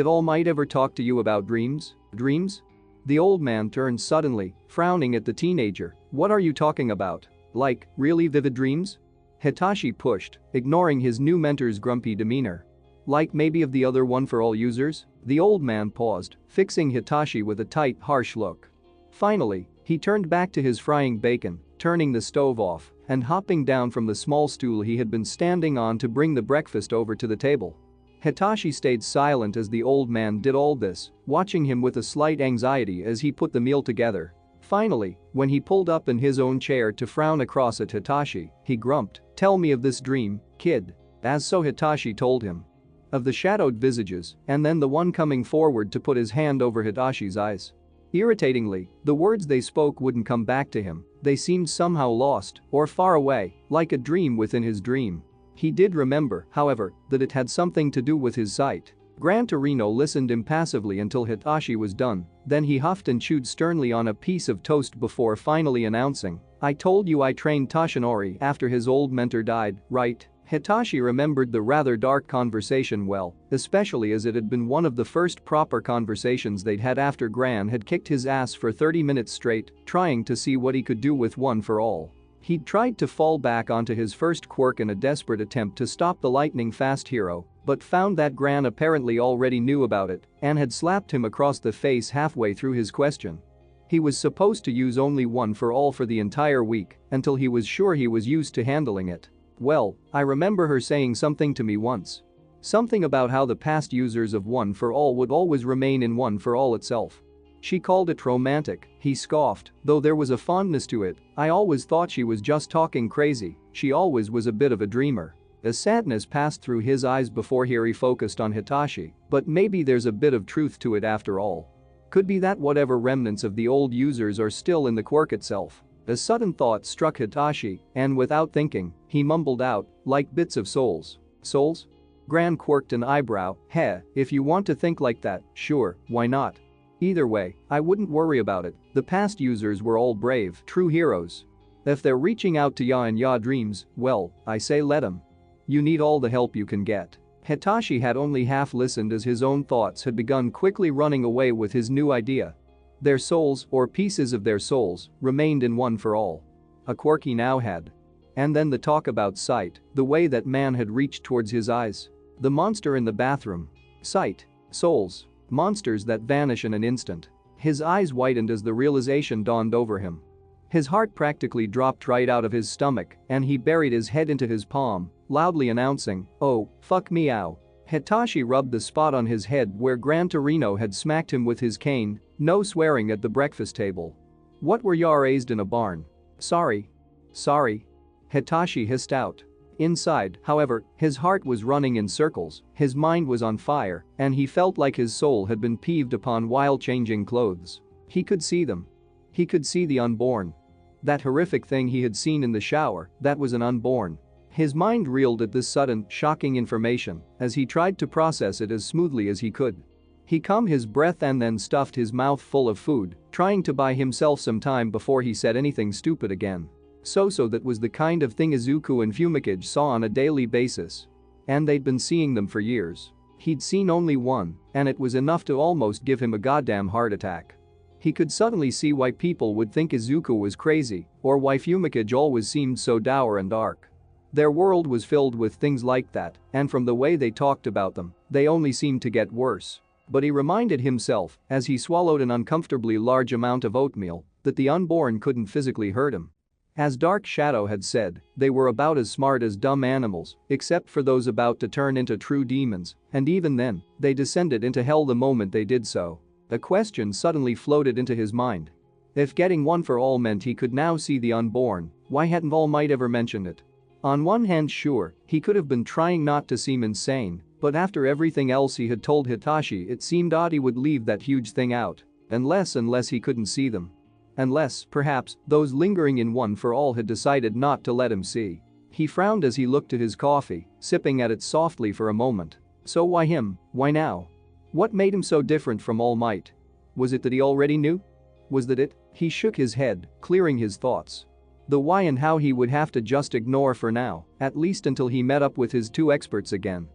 All Might ever talk to you about dreams? Dreams? The old man turned suddenly, frowning at the teenager. What are you talking about? Like, really vivid dreams? Hitachi pushed, ignoring his new mentor's grumpy demeanor. Like maybe of the other One for All users? The old man paused, fixing Hitachi with a tight, harsh look. Finally, he turned back to his frying bacon, turning the stove off, and hopping down from the small stool he had been standing on to bring the breakfast over to the table. Hitachi stayed silent as the old man did all this, watching him with a slight anxiety as he put the meal together. Finally, when he pulled up in his own chair to frown across at Hitachi, he grumped, "Tell me of this dream, kid." As so Hitachi told him. Of the shadowed visages, and then the one coming forward to put his hand over Hitachi's eyes. Irritatingly, the words they spoke wouldn't come back to him, they seemed somehow lost, or far away, like a dream within his dream. He did remember, however, that it had something to do with his sight. Gran Torino listened impassively until Hitachi was done, then he huffed and chewed sternly on a piece of toast before finally announcing, "I told you I trained Toshinori after his old mentor died, right?" Hitachi remembered the rather dark conversation well, especially as it had been one of the first proper conversations they'd had after Gran had kicked his ass for 30 minutes straight, trying to see what he could do with One for All. He'd tried to fall back onto his first quirk in a desperate attempt to stop the lightning-fast hero, but found that Gran apparently already knew about it and had slapped him across the face halfway through his question. He was supposed to use only One for All for the entire week until he was sure he was used to handling it. Well, I remember her saying something to me once. Something about how the past users of One for All would always remain in One for All itself. She called it romantic, he scoffed, though there was a fondness to it. I always thought she was just talking crazy, she always was a bit of a dreamer. A sadness passed through his eyes before he focused on Hitachi, but maybe there's a bit of truth to it after all. Could be that whatever remnants of the old users are still in the quirk itself. A sudden thought struck Hitachi, and without thinking, he mumbled out, like bits of souls. Souls? Gran quirked an eyebrow. If you want to think like that, sure, why not? Either way, I wouldn't worry about it, the past users were all brave, true heroes. If they're reaching out to ya in ya dreams, well, I say let 'em. You need all the help you can get. Hitachi had only half listened as his own thoughts had begun quickly running away with his new idea. Their souls, or pieces of their souls, remained in One for All. A quirk he now had. And then the talk about sight, the way that man had reached towards his eyes. The monster in the bathroom. Sight. Souls. Monsters that vanish in an instant. His eyes widened as the realization dawned over him. His heart practically dropped right out of his stomach, and he buried his head into his palm, loudly announcing, "Oh, fuck me ow." Hitachi rubbed the spot on his head where Gran Torino had smacked him with his cane. No swearing at the breakfast table. What were ya raised in a barn? Sorry. Sorry. Hitachi hissed out. Inside, however, his heart was running in circles, his mind was on fire, and he felt like his soul had been peeved upon while changing clothes. He could see them. He could see the unborn. That horrific thing he had seen in the shower, that was an unborn. His mind reeled at this sudden, shocking information as he tried to process it as smoothly as he could. He calmed his breath and then stuffed his mouth full of food, trying to buy himself some time before he said anything stupid again. So that was the kind of thing Izuku and Fumikage saw on a daily basis. And they'd been seeing them for years. He'd seen only one, and it was enough to almost give him a goddamn heart attack. He could suddenly see why people would think Izuku was crazy, or why Fumikage always seemed so dour and dark. Their world was filled with things like that, and from the way they talked about them, they only seemed to get worse. But he reminded himself, as he swallowed an uncomfortably large amount of oatmeal, that the unborn couldn't physically hurt him. As Dark Shadow had said, they were about as smart as dumb animals, except for those about to turn into true demons, and even then, they descended into hell the moment they did so. A question suddenly floated into his mind. If getting one for all meant he could now see the unborn, why hadn't All Might ever mentioned it? On one hand, sure, he could have been trying not to seem insane, but after everything else he had told Hitachi, it seemed odd he would leave that huge thing out. Unless he couldn't see them. Unless, perhaps, those lingering in One for All had decided not to let him see. He frowned as he looked at his coffee, sipping at it softly for a moment. So why him? Why now? What made him so different from All Might? Was it that he already knew? Was that it? He shook his head, clearing his thoughts. The why and how he would have to just ignore for now, at least until he met up with his two experts again.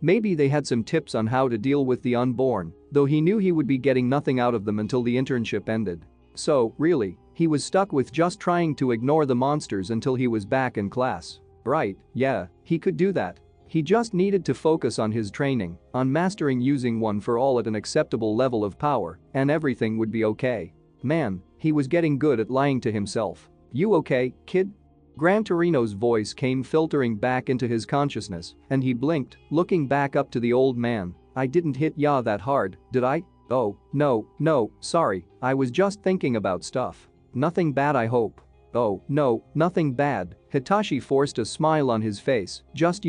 Maybe they had some tips on how to deal with the unborn, though he knew he would be getting nothing out of them until the internship ended. So, really, he was stuck with just trying to ignore the monsters until he was back in class. Right, yeah, he could do that. He just needed to focus on his training, on mastering using One for All at an acceptable level of power, and everything would be okay. Man, he was getting good at lying to himself. You okay, kid? Gran Torino's voice came filtering back into his consciousness, and he blinked, looking back up to the old man. I didn't hit ya that hard, did I? Oh, no, sorry, I was just thinking about stuff. Nothing bad, I hope. Oh, no, nothing bad. Hitachi forced a smile on his face, just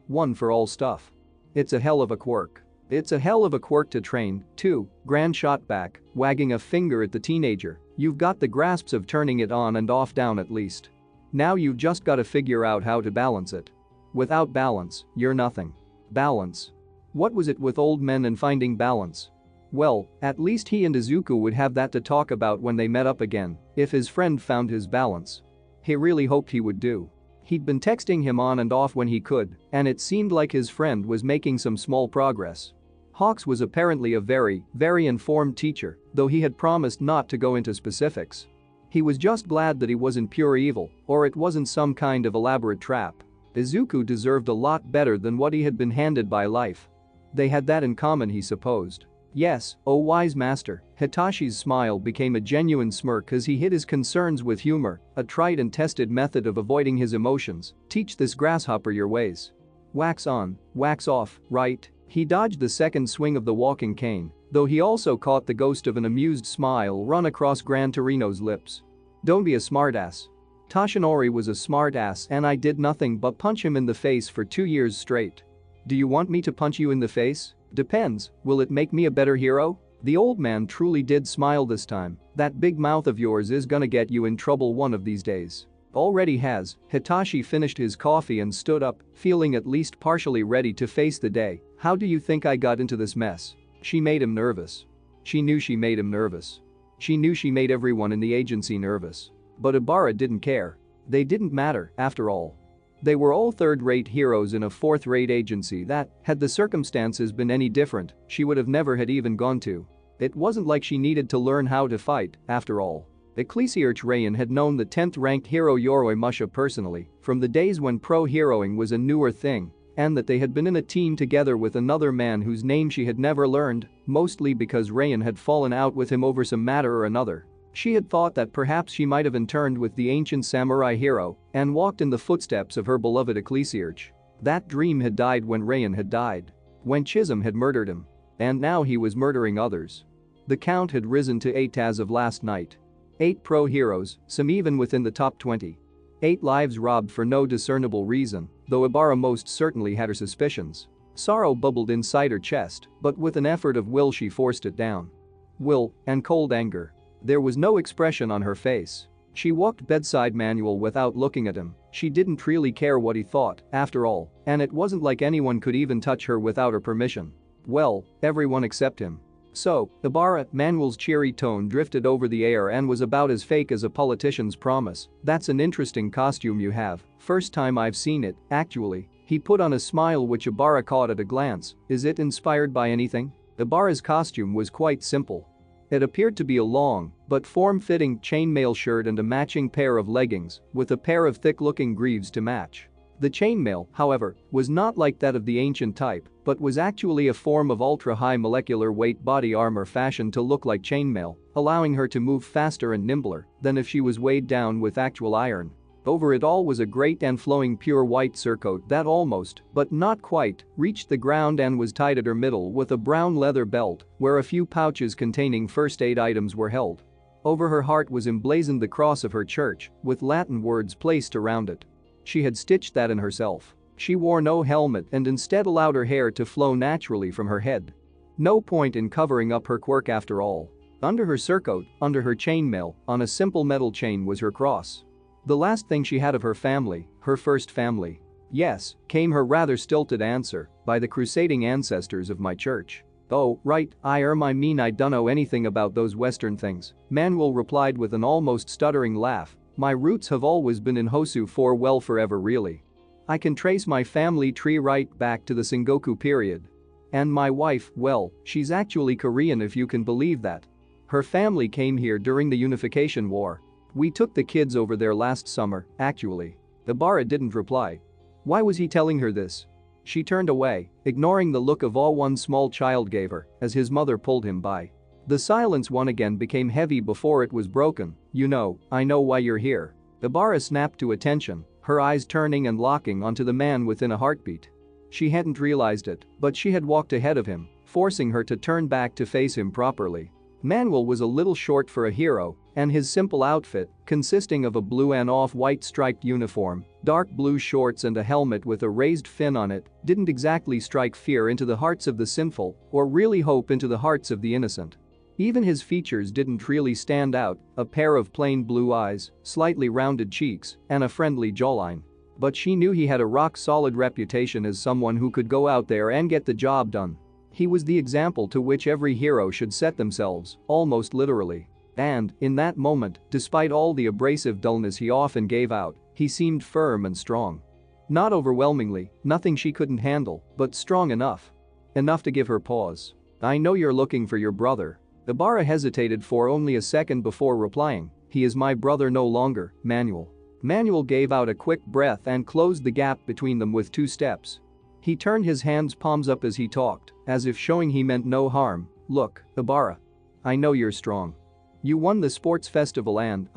One for All stuff. It's a hell of a quirk. It's a hell of a quirk to train, too, Gran shot back, wagging a finger at the teenager. You've got the grasps of turning it on and off down at least. Now you've just gotta figure out how to balance it. Without balance, you're nothing. Balance. What was it with old men and finding balance? Well, at least he and Izuku would have that to talk about when they met up again, if his friend found his balance. He really hoped he would do. He'd been texting him on and off when he could, and it seemed like his friend was making some small progress. Hawks was apparently a very informed teacher, though he had promised not to go into specifics. He was just glad that he wasn't pure evil, or it wasn't some kind of elaborate trap. Izuku deserved a lot better than what he had been handed by life. They had that in common, he supposed. Yes, oh wise master. Hitachi's smile became a genuine smirk as he hid his concerns with humor, a tried and tested method of avoiding his emotions. Teach this grasshopper your ways. Wax on, wax off, right? He dodged the second swing of the walking cane, though he also caught the ghost of an amused smile run across Gran Torino's lips. Don't be a smartass. Toshinori was a smartass and I did nothing but punch him in the face for 2 years straight. Do you want me to punch you in the face? Depends, will it make me a better hero? The old man truly did smile this time. That big mouth of yours is gonna get you in trouble one of these days. Already has. Hitachi finished his coffee and stood up, feeling at least partially ready to face the day. How do you think I got into this mess? She made him nervous. She knew she made him nervous. She knew she made everyone in the agency nervous. But Ibarra didn't care. They didn't matter, after all. They were all third-rate heroes in a fourth-rate agency that, had the circumstances been any different, she would have never had even gone to. It wasn't like she needed to learn how to fight, after all. Ecclesiarch Rayan had known the 10th-ranked hero Yoroi Musha personally, from the days when pro-heroing was a newer thing, and that they had been in a team together with another man whose name she had never learned, mostly because Rayan had fallen out with him over some matter or another. She had thought that perhaps she might have interned with the ancient samurai hero and walked in the footsteps of her beloved Ecclesiarch. That dream had died when Rayan had died. When Chisholm had murdered him. And now he was murdering others. The count had risen to 8 as of last night. 8 pro-heroes, some even within the top 20. 8 lives robbed for no discernible reason, though Ibarra most certainly had her suspicions. Sorrow bubbled inside her chest, but with an effort of will she forced it down. Will and cold anger. There was no expression on her face. She walked bedside manual without looking at him. She didn't really care what he thought, after all, and it wasn't like anyone could even touch her without her permission. Well, everyone except him. So, Ibarra, Manuel's cheery tone drifted over the air and was about as fake as a politician's promise. That's an interesting costume you have. First time I've seen it, actually. He put on a smile which Ibarra caught at a glance. Is it inspired by anything? Ibarra's costume was quite simple. It appeared to be a long, but form-fitting chainmail shirt and a matching pair of leggings, with a pair of thick-looking greaves to match. The chainmail, however, was not like that of the ancient type, but was actually a form of ultra-high molecular weight body armor fashioned to look like chainmail, allowing her to move faster and nimbler than if she was weighed down with actual iron. Over it all was a great and flowing pure white surcoat that almost, but not quite, reached the ground and was tied at her middle with a brown leather belt where a few pouches containing first aid items were held. Over her heart was emblazoned the cross of her church, with Latin words placed around it. She had stitched that in herself. She wore no helmet and instead allowed her hair to flow naturally from her head. No point in covering up her quirk after all. Under her surcoat, under her chainmail, on a simple metal chain was her cross. The last thing she had of her family, her first family. Yes, came her rather stilted answer, by the crusading ancestors of my church. Oh, right, I mean I dunno anything about those Western things, Manuel replied with an almost stuttering laugh. My roots have always been in Hosu for well forever really. I can trace my family tree right back to the Sengoku period. And my wife, well, she's actually Korean if you can believe that. Her family came here during the Unification War. We took the kids over there last summer, actually. Ibarra didn't reply. Why was he telling her this? She turned away, ignoring the look of awe one small child gave her as his mother pulled him by. The silence once again became heavy before it was broken. You know, I know why you're here. Ibarra snapped to attention, her eyes turning and locking onto the man within a heartbeat. She hadn't realized it, but she had walked ahead of him, forcing her to turn back to face him properly. Manuel was a little short for a hero, and his simple outfit, consisting of a blue and off-white striped uniform, dark blue shorts and a helmet with a raised fin on it, didn't exactly strike fear into the hearts of the sinful or really hope into the hearts of the innocent. Even his features didn't really stand out, a pair of plain blue eyes, slightly rounded cheeks, and a friendly jawline. But she knew he had a rock-solid reputation as someone who could go out there and get the job done. He was the example to which every hero should set themselves, almost literally. And, in that moment, despite all the abrasive dullness he often gave out, he seemed firm and strong. Not overwhelmingly, nothing she couldn't handle, but strong enough. Enough to give her pause. I know you're looking for your brother. Ibarra hesitated for only a second before replying. He is my brother no longer, Manuel. Manuel gave out a quick breath and closed the gap between them with 2 steps. He turned his hands palms up as he talked, as if showing he meant no harm. Look, Ibarra. I know you're strong. You won the sports festival and,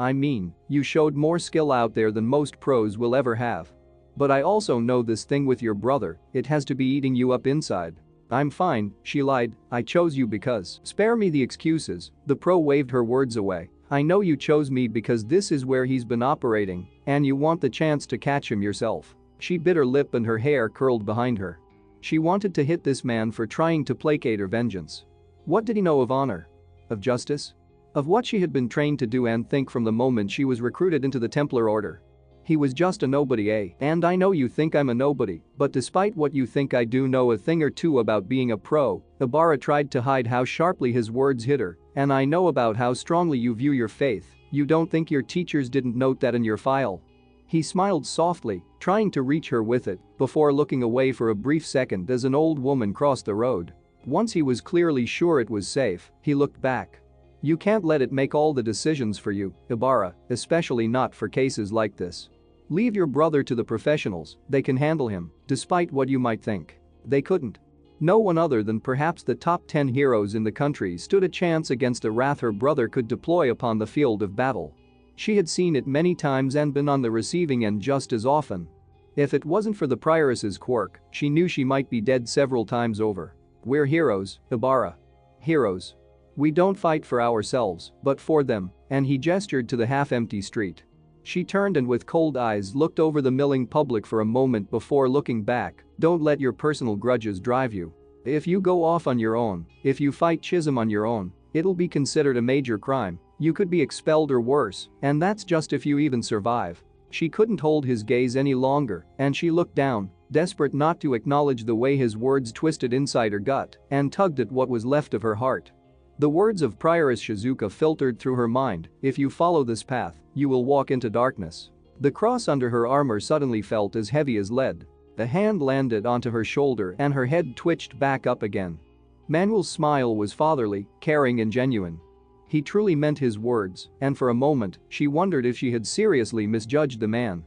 you showed more skill out there than most pros will ever have. But I also know this thing with your brother, it has to be eating you up inside. I'm fine, she lied, I chose you because. Spare me the excuses, the pro waved her words away. I know you chose me because this is where he's been operating, and you want the chance to catch him yourself. She bit her lip and her hair curled behind her. She wanted to hit this man for trying to placate her vengeance. What did he know of honor? Of justice? Of what she had been trained to do and think from the moment she was recruited into the Templar Order. He was just a nobody, eh? And I know you think I'm a nobody, but despite what you think I do know a thing or two about being a pro, Ibarra tried to hide how sharply his words hit her, and I know about how strongly you view your faith. You don't think your teachers didn't note that in your file? He smiled softly, trying to reach her with it, before looking away for a brief second as an old woman crossed the road. Once he was clearly sure it was safe, he looked back. You can't let it make all the decisions for you, Ibarra, especially not for cases like this. Leave your brother to the professionals, they can handle him, despite what you might think. They couldn't. No one other than perhaps the top 10 heroes in the country stood a chance against a wrath her brother could deploy upon the field of battle. She had seen it many times and been on the receiving end just as often. If it wasn't for the prioress's quirk, she knew she might be dead several times over. We're heroes, Ibarra. Heroes. We don't fight for ourselves, but for them, and he gestured to the half-empty street. She turned and with cold eyes looked over the milling public for a moment before looking back. Don't let your personal grudges drive you. If you go off on your own, if you fight Chisholm on your own, it'll be considered a major crime. You could be expelled or worse, and that's just if you even survive. She couldn't hold his gaze any longer, and she looked down, desperate not to acknowledge the way his words twisted inside her gut and tugged at what was left of her heart. The words of Prioress Shizuka filtered through her mind, if you follow this path, you will walk into darkness. The cross under her armor suddenly felt as heavy as lead. The hand landed onto her shoulder and her head twitched back up again. Manuel's smile was fatherly, caring and genuine. He truly meant his words, and for a moment, she wondered if she had seriously misjudged the man.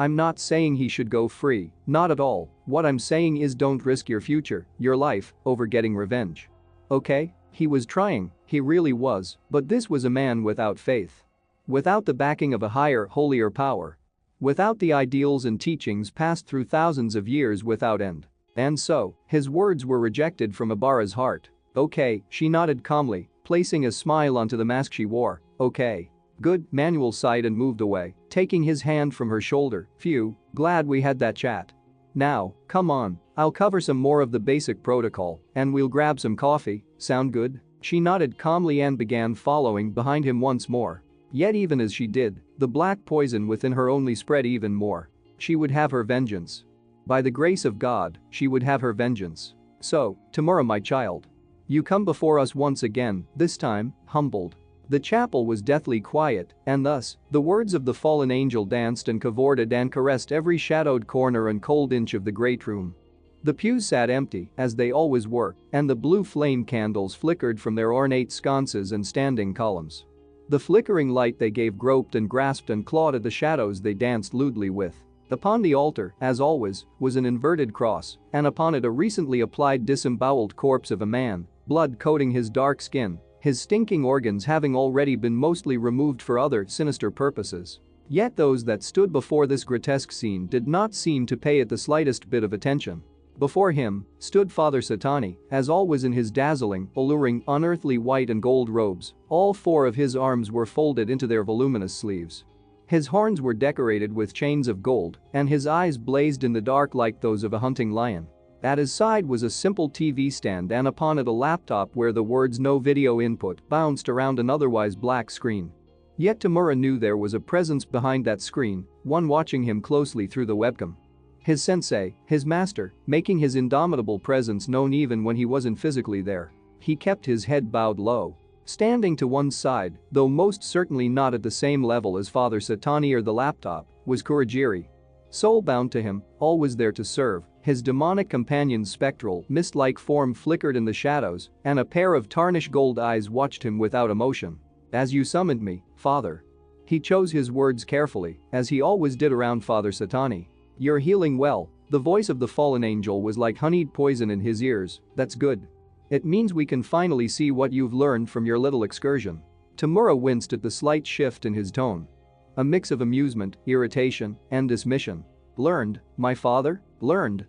I'm not saying he should go free, not at all. What I'm saying is don't risk your future, your life, over getting revenge. Okay? He was trying, he really was, but this was a man without faith. Without the backing of a higher, holier power. Without the ideals and teachings passed through thousands of years without end. And so, his words were rejected from Ibarra's heart. Okay, she nodded calmly, placing a smile onto the mask she wore. Okay. Good, Manuel sighed and moved away, taking his hand from her shoulder. Phew, glad we had that chat. Now, come on, I'll cover some more of the basic protocol, and we'll grab some coffee, sound good? She nodded calmly and began following behind him once more. Yet even as she did, the black poison within her only spread even more. She would have her vengeance. By the grace of God, she would have her vengeance. So, Tamura my child. You come before us once again, this time, humbled. The chapel was deathly quiet, and thus, the words of the fallen angel danced and cavorted and caressed every shadowed corner and cold inch of the great room. The pews sat empty, as they always were, and the blue flame candles flickered from their ornate sconces and standing columns. The flickering light they gave groped and grasped and clawed at the shadows they danced lewdly with. Upon the altar, as always, was an inverted cross, and upon it a recently applied disemboweled corpse of a man, blood coating his dark skin. His stinking organs having already been mostly removed for other sinister purposes. Yet those that stood before this grotesque scene did not seem to pay it the slightest bit of attention. Before him stood Father Satani, as always in his dazzling, alluring, unearthly white and gold robes. All four of his arms were folded into their voluminous sleeves. His horns were decorated with chains of gold, and his eyes blazed in the dark like those of a hunting lion. At his side was a simple TV stand and upon it a laptop where the words "no video input" bounced around an otherwise black screen. Yet Tamura knew there was a presence behind that screen, one watching him closely through the webcam. His sensei, his master, making his indomitable presence known even when he wasn't physically there. He kept his head bowed low. Standing to one side, though most certainly not at the same level as Father Satani or the laptop, was Kurogiri. Soul-bound to him, always there to serve, his demonic companion's spectral, mist-like form flickered in the shadows, and a pair of tarnished gold eyes watched him without emotion. As you summoned me, Father. He chose his words carefully, as he always did around Father Satani. You're healing well. The voice of the fallen angel was like honeyed poison in his ears. That's good. It means we can finally see what you've learned from your little excursion. Tamura winced at the slight shift in his tone. A mix of amusement, irritation, and dismission. Learned, my father? Learned.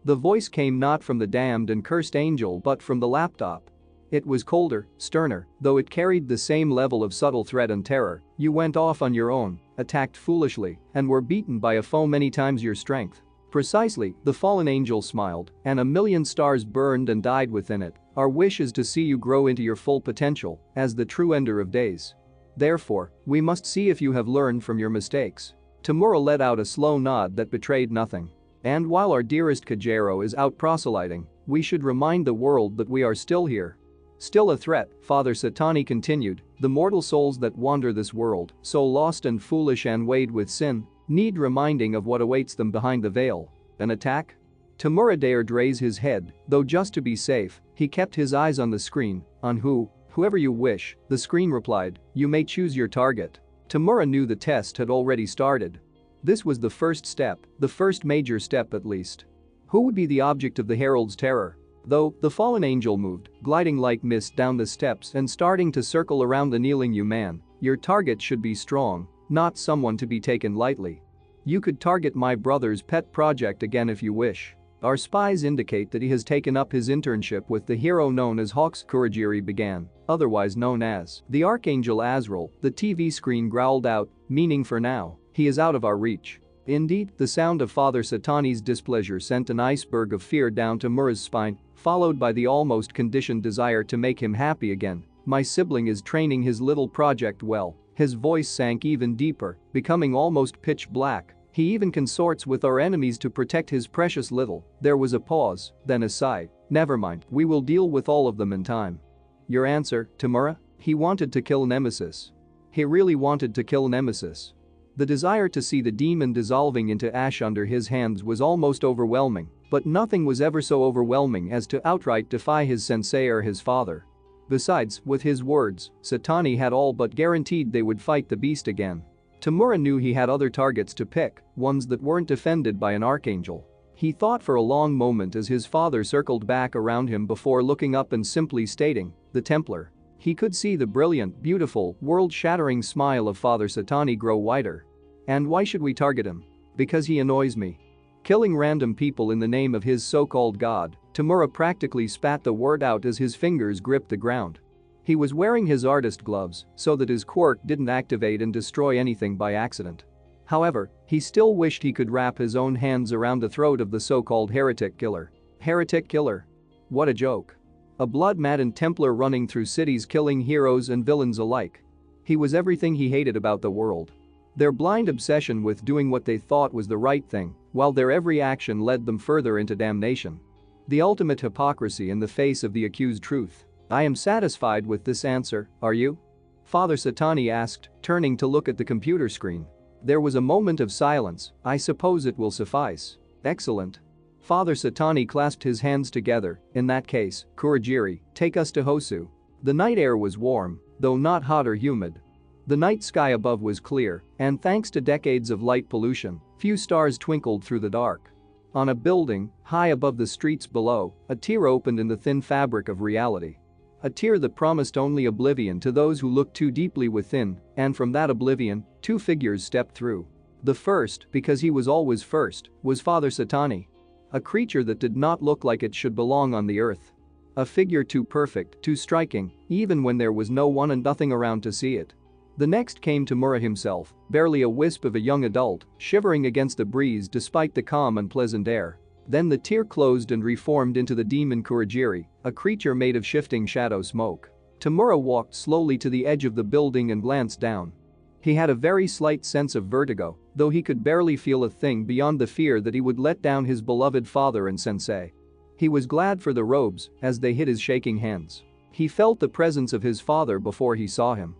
The voice came not from the damned and cursed angel but from the laptop. It was colder, sterner, though it carried the same level of subtle threat and terror. You went off on your own, attacked foolishly, and were beaten by a foe many times your strength. Precisely, the fallen angel smiled, and a million stars burned and died within it. Our wish is to see you grow into your full potential, as the true ender of days. Therefore, we must see if you have learned from your mistakes. Tamura let out a slow nod that betrayed nothing. And while our dearest Kajero is out proselyting, we should remind the world that we are still here. Still a threat, Father Satani continued, the mortal souls that wander this world, so lost and foolish and weighted with sin, need reminding of what awaits them behind the veil. An attack? Tamura dared raise his head, though just to be safe, he kept his eyes on the screen. On whoever you wish, the screen replied, you may choose your target. Tamura knew the test had already started. This was the first step, the first major step at least. Who would be the object of the herald's terror? Though, the fallen angel moved, gliding like mist down the steps and starting to circle around the kneeling man. Your target should be strong, not someone to be taken lightly. You could target my brother's pet project again if you wish. Our spies indicate that he has taken up his internship with the hero known as Hawks. Kurogiri began, otherwise known as the Archangel Azrael. The TV screen growled out, meaning for now, he is out of our reach. Indeed, the sound of Father Satani's displeasure sent an iceberg of fear down Tamura's spine, followed by the almost conditioned desire to make him happy again. My sibling is training his little project well. His voice sank even deeper, becoming almost pitch black. He even consorts with our enemies to protect his precious little. There was a pause, then a sigh. Never mind, we will deal with all of them in time. Your answer, Tamura? He wanted to kill Nemesis. He really wanted to kill Nemesis. The desire to see the demon dissolving into ash under his hands was almost overwhelming, but nothing was ever so overwhelming as to outright defy his sensei or his father. Besides, with his words, Satani had all but guaranteed they would fight the beast again. Tamura knew he had other targets to pick, ones that weren't defended by an archangel. He thought for a long moment as his father circled back around him before looking up and simply stating, "The Templar." He could see the brilliant, beautiful, world-shattering smile of Father Satani grow wider. "And why should we target him? Because he annoys me." Killing random people in the name of his so-called god, Tamura practically spat the word out as his fingers gripped the ground. He was wearing his artist gloves so that his quirk didn't activate and destroy anything by accident. However, he still wished he could wrap his own hands around the throat of the so-called heretic killer. Heretic killer? What a joke. A blood-maddened Templar running through cities killing heroes and villains alike. He was everything he hated about the world. Their blind obsession with doing what they thought was the right thing, while their every action led them further into damnation. The ultimate hypocrisy in the face of the accused truth. "I am satisfied with this answer, are you?" Father Satani asked, turning to look at the computer screen. There was a moment of silence. "I suppose it will suffice." "Excellent." Father Satani clasped his hands together. "In that case, Kurogiri, take us to Hosu." The night air was warm, though not hot or humid. The night sky above was clear, and thanks to decades of light pollution, few stars twinkled through the dark. On a building, high above the streets below, a tear opened in the thin fabric of reality. A tear that promised only oblivion to those who looked too deeply within, and from that oblivion, two figures stepped through. The first, because he was always first, was Father Satani. A creature that did not look like it should belong on the earth. A figure too perfect, too striking, even when there was no one and nothing around to see it. The next came Tamura himself, barely a wisp of a young adult, shivering against the breeze despite the calm and pleasant air. Then the tear closed and reformed into the demon Kurogiri, a creature made of shifting shadow smoke. Tamura walked slowly to the edge of the building and glanced down. He had a very slight sense of vertigo, though he could barely feel a thing beyond the fear that he would let down his beloved father and sensei. He was glad for the robes as they hit his shaking hands. He felt the presence of his father before he saw him.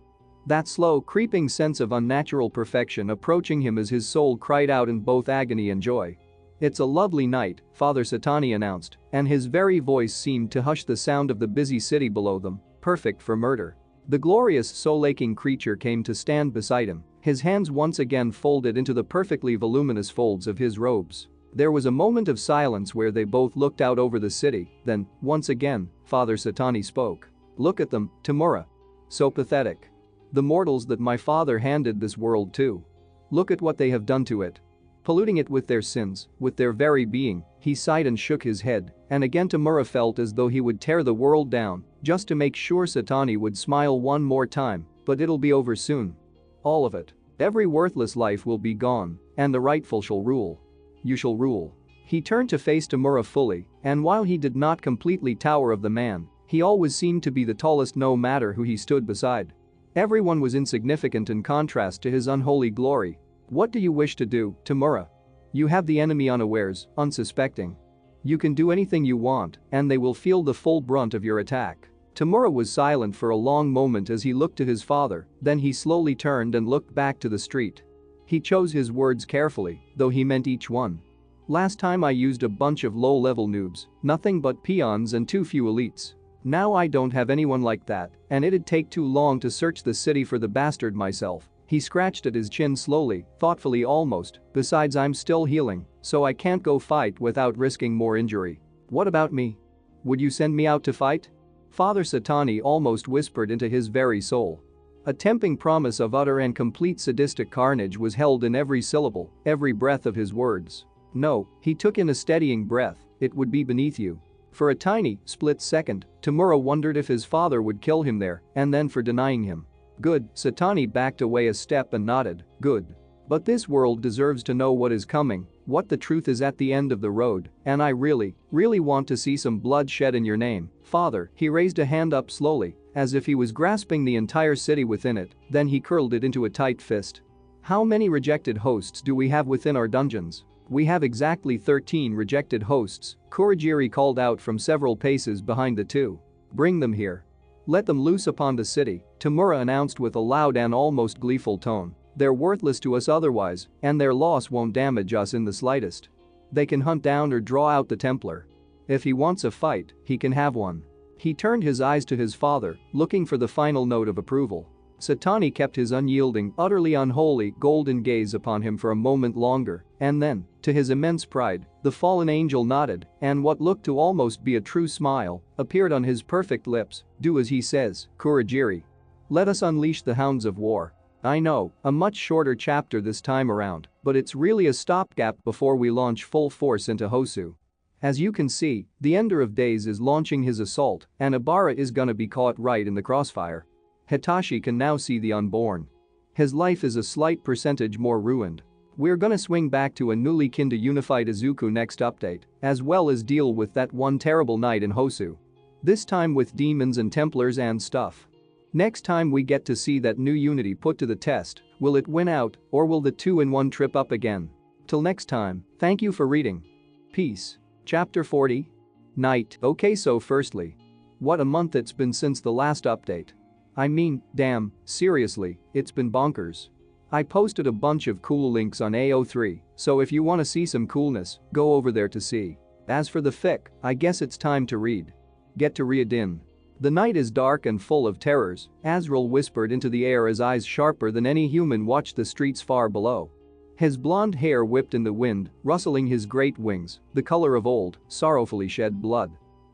That slow, creeping sense of unnatural perfection approaching him as his soul cried out in both agony and joy. "It's a lovely night," Father Satani announced, and his very voice seemed to hush the sound of the busy city below them, perfect for murder. The glorious soul-aching creature came to stand beside him, his hands once again folded into the perfectly voluminous folds of his robes. There was a moment of silence where they both looked out over the city, then, once again, Father Satani spoke. "Look at them, Tamura. So pathetic. The mortals that my father handed this world to. Look at what they have done to it. Polluting it with their sins, with their very being." He sighed and shook his head, and again Tamura felt as though he would tear the world down, just to make sure Satani would smile one more time, "But it'll be over soon. All of it. Every worthless life will be gone, and the rightful shall rule. You shall rule." He turned to face Tamura fully, and while he did not completely tower of the man, he always seemed to be the tallest no matter who he stood beside. Everyone was insignificant in contrast to his unholy glory. "What do you wish to do, Tamura? You have the enemy unawares, unsuspecting. You can do anything you want, and they will feel the full brunt of your attack." Tamura was silent for a long moment as he looked to his father, then he slowly turned and looked back to the street. He chose his words carefully, though he meant each one. "Last time I used a bunch of low-level noobs, nothing but peons and too few elites. Now I don't have anyone like that, and it'd take too long to search the city for the bastard myself." He scratched at his chin slowly, thoughtfully almost. "Besides, I'm still healing, so I can't go fight without risking more injury. What about me? Would you send me out to fight?" Father Satani almost whispered into his very soul. A tempting promise of utter and complete sadistic carnage was held in every syllable, every breath of his words. "No," he took in a steadying breath, "it would be beneath you." For a tiny, split second, Tamura wondered if his father would kill him there, and then for denying him. "Good," Satani backed away a step and nodded, "good. But this world deserves to know what is coming, what the truth is at the end of the road, and I really, really want to see some blood shed in your name, Father." He raised a hand up slowly, as if he was grasping the entire city within it, then he curled it into a tight fist. "How many rejected hosts do we have within our dungeons?" "We have exactly 13 rejected hosts," Kurogiri called out from several paces behind the two. "Bring them here. Let them loose upon the city," Tamura announced with a loud and almost gleeful tone. "They're worthless to us otherwise, and their loss won't damage us in the slightest. They can hunt down or draw out the Templar. If he wants a fight, he can have one." He turned his eyes to his father, looking for the final note of approval. Satani kept his unyielding, utterly unholy, golden gaze upon him for a moment longer, and then, to his immense pride, the fallen angel nodded, and what looked to almost be a true smile appeared on his perfect lips. Do as he says, Kurogiri. Let us unleash the hounds of war. I know, a much shorter chapter this time around, but it's really a stopgap before we launch full force into Hosu. As you can see, the Ender of Days is launching his assault, and Ibarra is gonna be caught right in the crossfire. Hitachi can now see the unborn. His life is a slight percentage more ruined. We're gonna swing back to a newly kinda unified Izuku next update, as well as deal with that one terrible night in Hosu. This time with demons and Templars and stuff. Next time we get to see that new unity put to the test, will it win out, or will the 2-in-1 trip up again? Till next time, thank you for reading. Peace. Chapter 40? Night. Okay, so firstly, what a month it's been since the last update. I mean, damn, seriously, it's been bonkers. I posted a bunch of cool links on AO3, so if you wanna see some coolness, go over there to see. As for the fic, I guess it's time to read. Get to read in. The night is dark and full of terrors, Azrael whispered into the air as eyes sharper than any human watched the streets far below. His blonde hair whipped in the wind, rustling his great wings, the color of old, sorrowfully shed blood.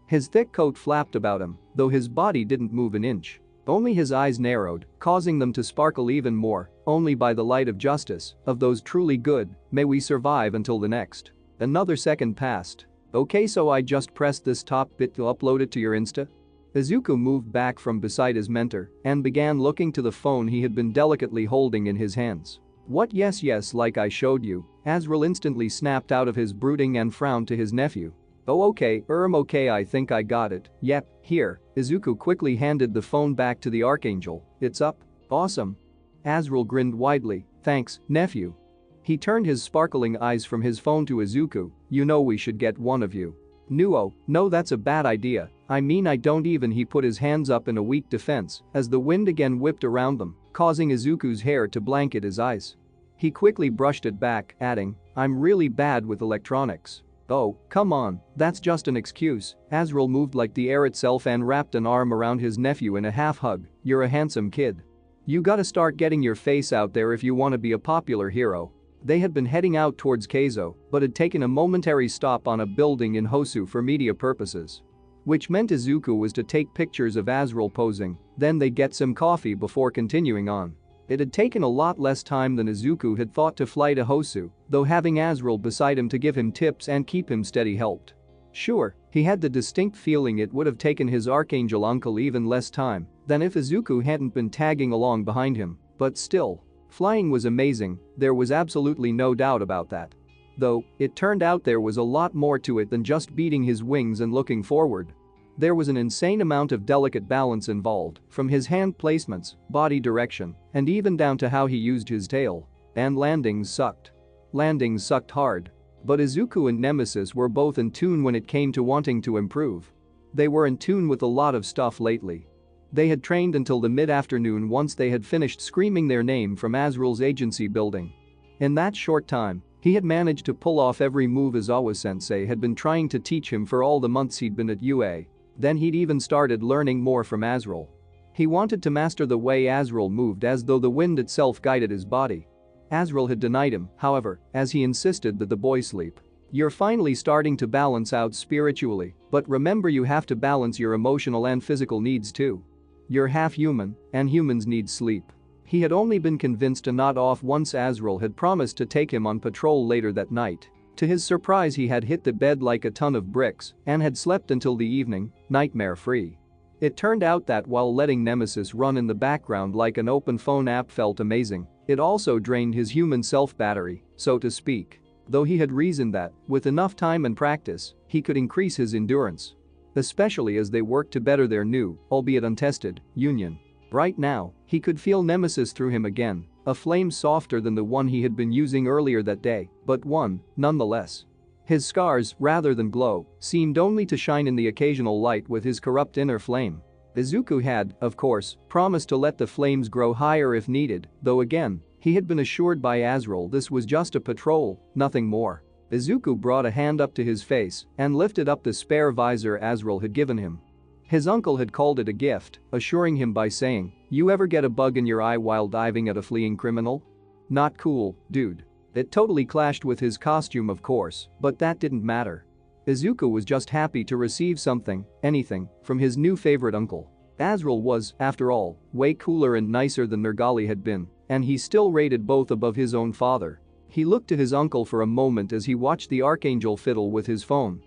His thick coat flapped about him, though his body didn't move an inch. Only his eyes narrowed, causing them to sparkle even more. Only by the light of justice, of those truly good, may we survive until the next. Another second passed. Okay, so I just pressed this top bit to upload it to your Insta? Izuku moved back from beside his mentor and began looking to the phone he had been delicately holding in his hands. What? Yes, like I showed you. Azrael instantly snapped out of his brooding and frowned to his nephew. Oh okay, okay, I think I got it. Yep, here. Izuku quickly handed the phone back to the Archangel. It's up. Awesome. Azrael grinned widely. Thanks, nephew. He turned his sparkling eyes from his phone to Izuku. You know we should get one of you. No, that's a bad idea. I mean I don't even. He put his hands up in a weak defense as the wind again whipped around them, causing Izuku's hair to blanket his eyes. He quickly brushed it back, adding, I'm really bad with electronics. Oh, come on, that's just an excuse. Azrael moved like the air itself and wrapped an arm around his nephew in a half hug. You're a handsome kid. You gotta start getting your face out there if you wanna be a popular hero. They had been heading out towards Keizo, but had taken a momentary stop on a building in Hosu for media purposes. Which meant Izuku was to take pictures of Azrael posing, then they'd get some coffee before continuing on. It had taken a lot less time than Izuku had thought to fly to Hosu, though having Azrael beside him to give him tips and keep him steady helped. Sure, he had the distinct feeling it would have taken his Archangel uncle even less time than if Izuku hadn't been tagging along behind him, but still. Flying was amazing, there was absolutely no doubt about that. Though, it turned out there was a lot more to it than just beating his wings and looking forward. There was an insane amount of delicate balance involved, from his hand placements, body direction, and even down to how he used his tail. And landings sucked. Landings sucked hard. But Izuku and Nemesis were both in tune when it came to wanting to improve. They were in tune with a lot of stuff lately. They had trained until the mid-afternoon once they had finished screaming their name from Azrael's agency building. In that short time, he had managed to pull off every move Izawa-sensei had been trying to teach him for all the months he'd been at UA. Then he'd even started learning more from Azrael. He wanted to master the way Azrael moved as though the wind itself guided his body. Azrael had denied him, however, as he insisted that the boy sleep. You're finally starting to balance out spiritually, but remember you have to balance your emotional and physical needs too. You're half human, and humans need sleep. He had only been convinced to nod off once Azrael had promised to take him on patrol later that night. To his surprise he had hit the bed like a ton of bricks and had slept until the evening, nightmare-free. It turned out that while letting Nemesis run in the background like an open phone app felt amazing, it also drained his human self-battery, so to speak. Though he had reasoned that, with enough time and practice, he could increase his endurance. Especially as they worked to better their new, albeit untested, union. Right now, he could feel Nemesis through him again, a flame softer than the one he had been using earlier that day, but one, nonetheless. His scars, rather than glow, seemed only to shine in the occasional light with his corrupt inner flame. Izuku had, of course, promised to let the flames grow higher if needed, though again, he had been assured by Azrael this was just a patrol, nothing more. Izuku brought a hand up to his face and lifted up the spare visor Azrael had given him. His uncle had called it a gift, assuring him by saying, "You ever get a bug in your eye while diving at a fleeing criminal? Not cool, dude." It totally clashed with his costume, of course, but that didn't matter. Izuku was just happy to receive something, anything, from his new favorite uncle. Azrael was, after all, way cooler and nicer than Nergali had been, and he still rated both above his own father. He looked to his uncle for a moment as he watched the Archangel fiddle with his phone.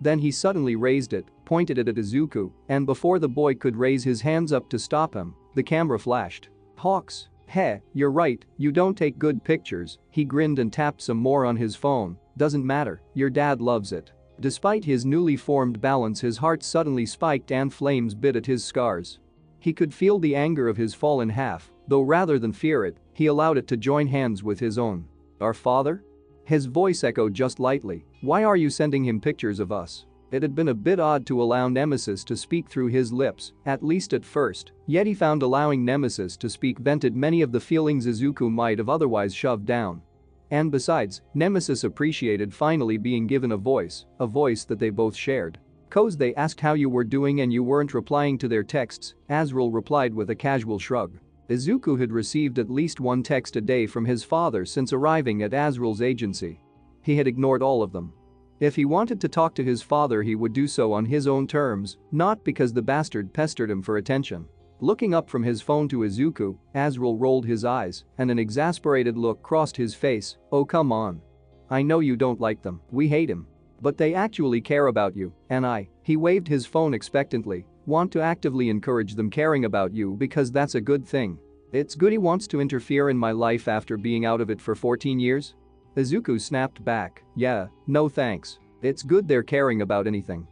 Then he suddenly raised it, pointed it at Izuku, and before the boy could raise his hands up to stop him, the camera flashed. "Hawks. Heh, you're right, you don't take good pictures," he grinned and tapped some more on his phone. "Doesn't matter, your dad loves it." Despite his newly formed balance, his heart suddenly spiked and flames bit at his scars. He could feel the anger of his fallen half, though rather than fear it, he allowed it to join hands with his own. "Our father?" His voice echoed just lightly. "Why are you sending him pictures of us?" It had been a bit odd to allow Nemesis to speak through his lips, at least at first, yet he found allowing Nemesis to speak vented many of the feelings Izuku might have otherwise shoved down. And besides, Nemesis appreciated finally being given a voice that they both shared. "'Cause they asked how you were doing and you weren't replying to their texts," Azrael replied with a casual shrug. Izuku had received at least one text a day from his father since arriving at Azrael's agency. He had ignored all of them. If he wanted to talk to his father, he would do so on his own terms, not because the bastard pestered him for attention. Looking up from his phone to Izuku, Azrael rolled his eyes and an exasperated look crossed his face. "Oh, come on. I know you don't like them, we hate him. But they actually care about you, and he waved his phone expectantly, "want to actively encourage them caring about you because that's a good thing. It's good he wants to interfere in my life after being out of it for 14 years? Izuku snapped back, "Yeah, no thanks. It's good they're caring about anything.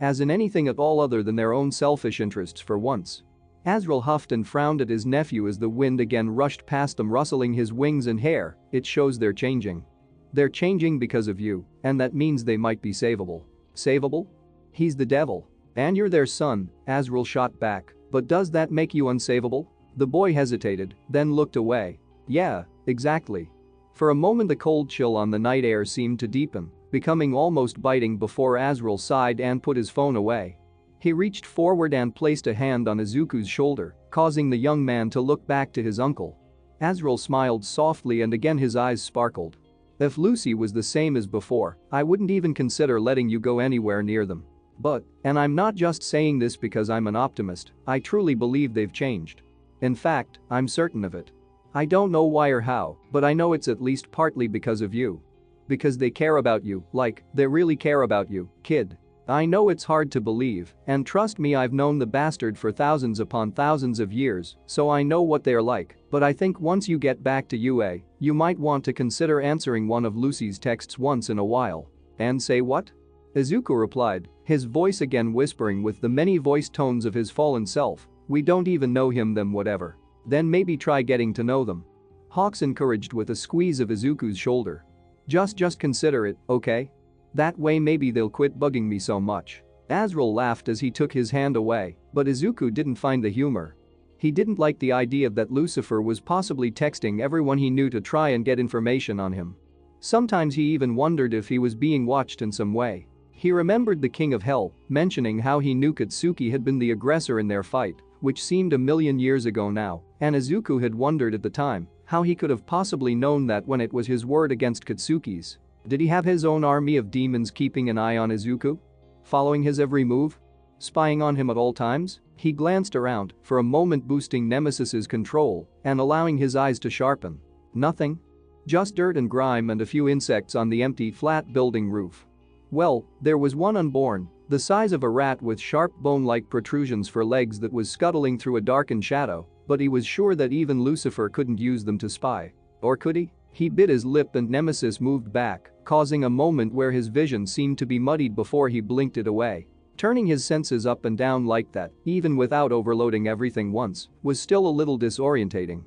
As in anything at all other than their own selfish interests for once." Azrael huffed and frowned at his nephew as the wind again rushed past them, rustling his wings and hair. "It shows they're changing. They're changing because of you, and that means they might be savable." "Savable? He's the devil. And you're their son," Azrael shot back, "but does that make you unsavable?" The boy hesitated, then looked away. "Yeah, exactly." For a moment the cold chill on the night air seemed to deepen, becoming almost biting before Azrael sighed and put his phone away. He reached forward and placed a hand on Izuku's shoulder, causing the young man to look back to his uncle. Azrael smiled softly and again his eyes sparkled. "If Lucy was the same as before, I wouldn't even consider letting you go anywhere near them. But, and I'm not just saying this because I'm an optimist, I truly believe they've changed. In fact, I'm certain of it. I don't know why or how, but I know it's at least partly because of you. Because they care about you, like, they really care about you, kid. I know it's hard to believe, and trust me, I've known the bastard for thousands upon thousands of years, so I know what they're like, but I think once you get back to UA, you might want to consider answering one of Lucy's texts once in a while." "And say what?" Izuku replied, his voice again whispering with the many voice tones of his fallen self. "We don't even know him, them whatever. Then maybe try getting to know them." Hawks encouraged with a squeeze of Izuku's shoulder. Just consider it, okay? That way maybe they'll quit bugging me so much." Azrael laughed as he took his hand away, but Izuku didn't find the humor. He didn't like the idea that Lucifer was possibly texting everyone he knew to try and get information on him. Sometimes he even wondered if he was being watched in some way. He remembered the King of Hell mentioning how he knew Katsuki had been the aggressor in their fight, which seemed a million years ago now, and Izuku had wondered at the time how he could have possibly known that when it was his word against Katsuki's. Did he have his own army of demons keeping an eye on Izuku? Following his every move? Spying on him at all times? He glanced around, for a moment boosting Nemesis's control and allowing his eyes to sharpen. Nothing? Just dirt and grime and a few insects on the empty flat building roof. Well, there was one unborn, the size of a rat with sharp bone-like protrusions for legs that was scuttling through a darkened shadow, but he was sure that even Lucifer couldn't use them to spy. Or could he? He bit his lip and Nemesis moved back, causing a moment where his vision seemed to be muddied before he blinked it away. Turning his senses up and down like that, even without overloading everything once, was still a little disorientating.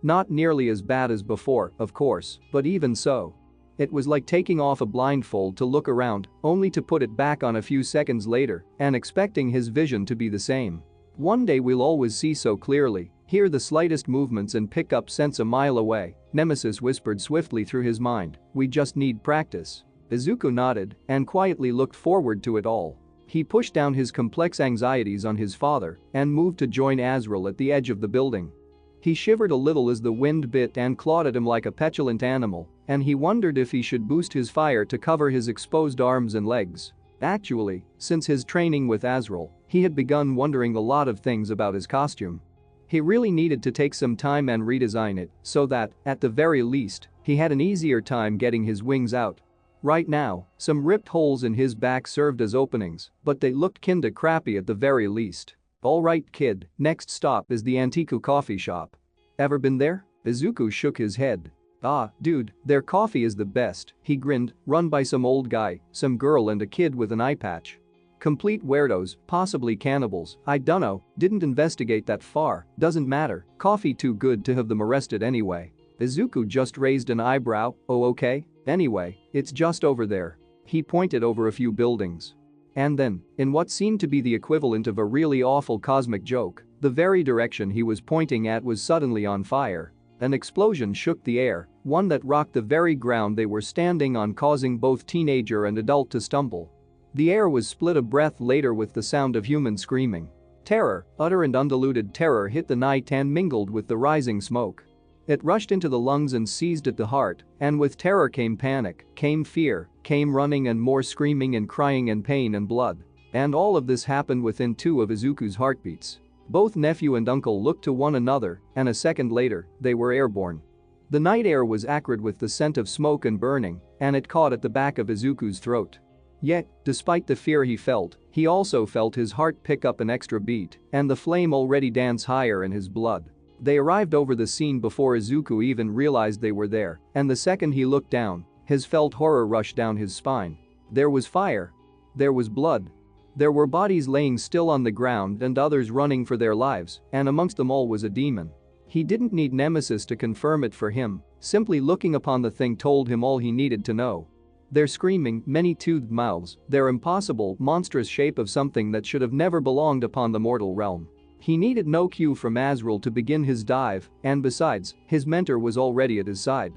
Not nearly as bad as before, of course, but even so. It was like taking off a blindfold to look around, only to put it back on a few seconds later and expecting his vision to be the same. One day we'll always see so clearly, hear the slightest movements and pick up sense a mile away, Nemesis whispered swiftly through his mind. We just need practice. Izuku nodded and quietly looked forward to it all. He pushed down his complex anxieties on his father and moved to join Azrael at the edge of the building. He shivered a little as the wind bit and clawed at him like a petulant animal, and he wondered if he should boost his fire to cover his exposed arms and legs. Actually, since his training with Azrael, he had begun wondering a lot of things about his costume. He really needed to take some time and redesign it so that, at the very least, he had an easier time getting his wings out. Right now, some ripped holes in his back served as openings, but they looked kinda crappy at the very least. Alright kid, next stop is the Antiku coffee shop. Ever been there? Izuku shook his head. Ah, dude, their coffee is the best, he grinned, run by some old guy, some girl and a kid with an eye patch. Complete weirdos, possibly cannibals, I dunno, didn't investigate that far, doesn't matter, coffee too good to have them arrested anyway. Izuku just raised an eyebrow, oh okay, anyway, it's just over there. He pointed over a few buildings. And then, in what seemed to be the equivalent of a really awful cosmic joke, the very direction he was pointing at was suddenly on fire. An explosion shook the air, one that rocked the very ground they were standing on, causing both teenager and adult to stumble. The air was split a breath later with the sound of human screaming. Terror, utter and undiluted terror hit the night and mingled with the rising smoke. It rushed into the lungs and seized at the heart, and with terror came panic, came fear, came running and more screaming and crying and pain and blood. And all of this happened within 2 of Izuku's heartbeats. Both nephew and uncle looked to one another, and a second later, they were airborne. The night air was acrid with the scent of smoke and burning, and it caught at the back of Izuku's throat. Yet, despite the fear he also felt his heart pick up an extra beat, and the flame already dance higher in his blood. They arrived over the scene before Izuku even realized they were there, and the second he looked down, his felt horror rushed down his spine. There was fire. There was blood. There were bodies laying still on the ground and others running for their lives, and amongst them all was a demon. He didn't need Nemesis to confirm it for him, simply looking upon the thing told him all he needed to know. Their screaming, many-toothed mouths, their impossible, monstrous shape of something that should have never belonged upon the mortal realm. He needed no cue from Azrael to begin his dive, and besides, his mentor was already at his side.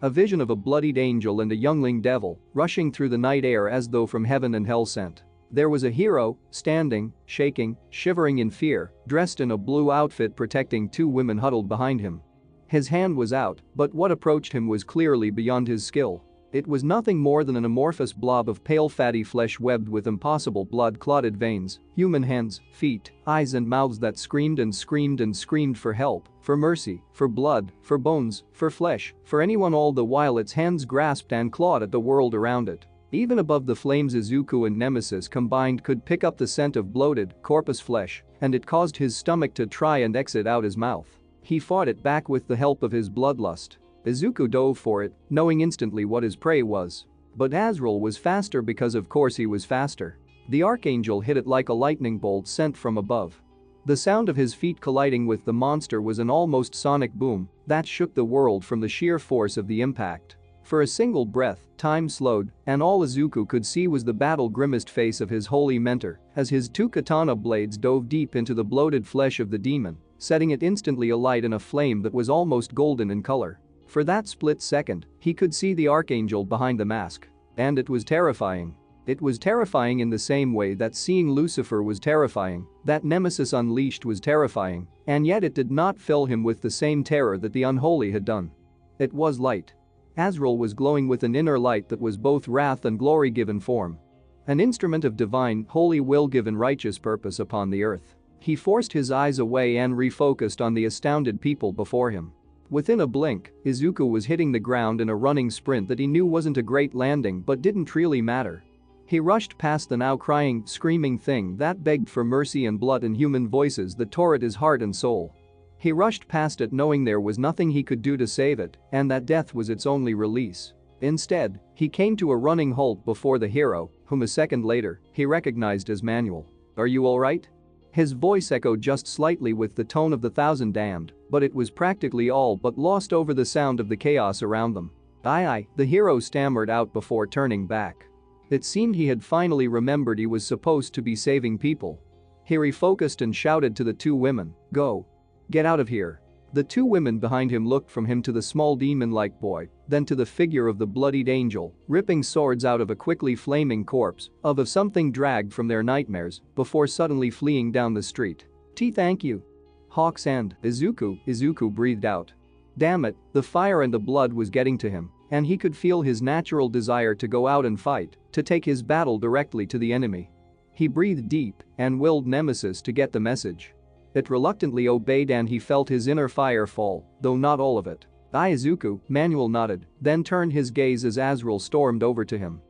A vision of a bloodied angel and a youngling devil, rushing through the night air as though from heaven and hell sent. There was a hero, standing, shaking, shivering in fear, dressed in a blue outfit protecting 2 women huddled behind him. His hand was out, but what approached him was clearly beyond his skill. It was nothing more than an amorphous blob of pale fatty flesh webbed with impossible blood-clotted veins, human hands, feet, eyes and mouths that screamed and screamed and screamed for help, for mercy, for blood, for bones, for flesh, for anyone, all the while its hands grasped and clawed at the world around it. Even above the flames, Izuku and Nemesis combined could pick up the scent of bloated, corpus flesh, and it caused his stomach to try and exit out his mouth. He fought it back with the help of his bloodlust. Izuku dove for it, knowing instantly what his prey was. But Azrael was faster because of course he was faster. The Archangel hit it like a lightning bolt sent from above. The sound of his feet colliding with the monster was an almost sonic boom that shook the world from the sheer force of the impact. For a single breath, time slowed, and all Izuku could see was the battle-grimaced face of his holy mentor as his 2 katana blades dove deep into the bloated flesh of the demon, setting it instantly alight in a flame that was almost golden in color. For that split second, he could see the Archangel behind the mask. And it was terrifying. It was terrifying in the same way that seeing Lucifer was terrifying, that Nemesis Unleashed was terrifying, and yet it did not fill him with the same terror that the unholy had done. It was light. Azrael was glowing with an inner light that was both wrath and glory given form. An instrument of divine, holy will given righteous purpose upon the earth. He forced his eyes away and refocused on the astounded people before him. Within a blink, Izuku was hitting the ground in a running sprint that he knew wasn't a great landing but didn't really matter. He rushed past the now crying, screaming thing that begged for mercy and blood in human voices that tore at his heart and soul. He rushed past it knowing there was nothing he could do to save it and that death was its only release. Instead, he came to a running halt before the hero, whom a second later, he recognized as Manuel. "Are you alright?" His voice echoed just slightly with the tone of the Thousand Damned, but it was practically all but lost over the sound of the chaos around them. Aye, the hero stammered out before turning back. It seemed he had finally remembered he was supposed to be saving people. He refocused and shouted to the 2 women, "Go. Get out of here." The two women behind him looked from him to the small demon-like boy, then to the figure of the bloodied angel, ripping swords out of a quickly flaming corpse of something dragged from their nightmares before suddenly fleeing down the street. Thank you. Hawks and Izuku breathed out. Damn it, the fire and the blood was getting to him, and he could feel his natural desire to go out and fight, to take his battle directly to the enemy. He breathed deep and willed Nemesis to get the message. It reluctantly obeyed and he felt his inner fire fall, though not all of it. Izuku, Manuel nodded, then turned his gaze as Azrael stormed over to him.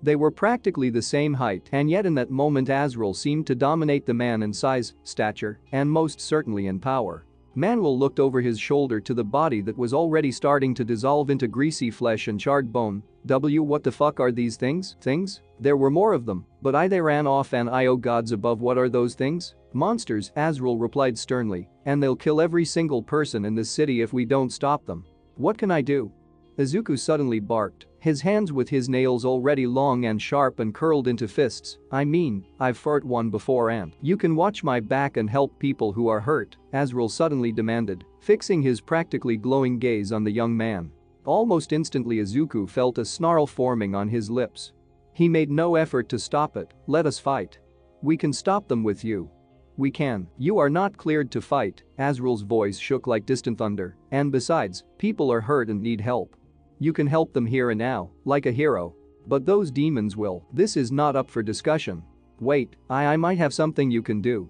They were practically the same height, and yet in that moment Azrael seemed to dominate the man in size, stature, and most certainly in power. Manuel looked over his shoulder to the body that was already starting to dissolve into greasy flesh and charred bone. What the fuck are these things? There were more of them, but they ran off and oh gods above, what are those things? Monsters, Azrael replied sternly, and they'll kill every single person in this city if we don't stop them. What can I do? Izuku suddenly barked, his hands with his nails already long and sharp and curled into fists. I've fought one before and you can watch my back and help people who are hurt, Azrael suddenly demanded, fixing his practically glowing gaze on the young man. Almost instantly Izuku felt a snarl forming on his lips. He made no effort to stop it. Let us fight. We can stop them with you. We can. You are not cleared to fight, Azrael's voice shook like distant thunder, and besides, people are hurt and need help. You can help them here and now, like a hero. But those demons will. This is not up for discussion. Wait, I might have something you can do.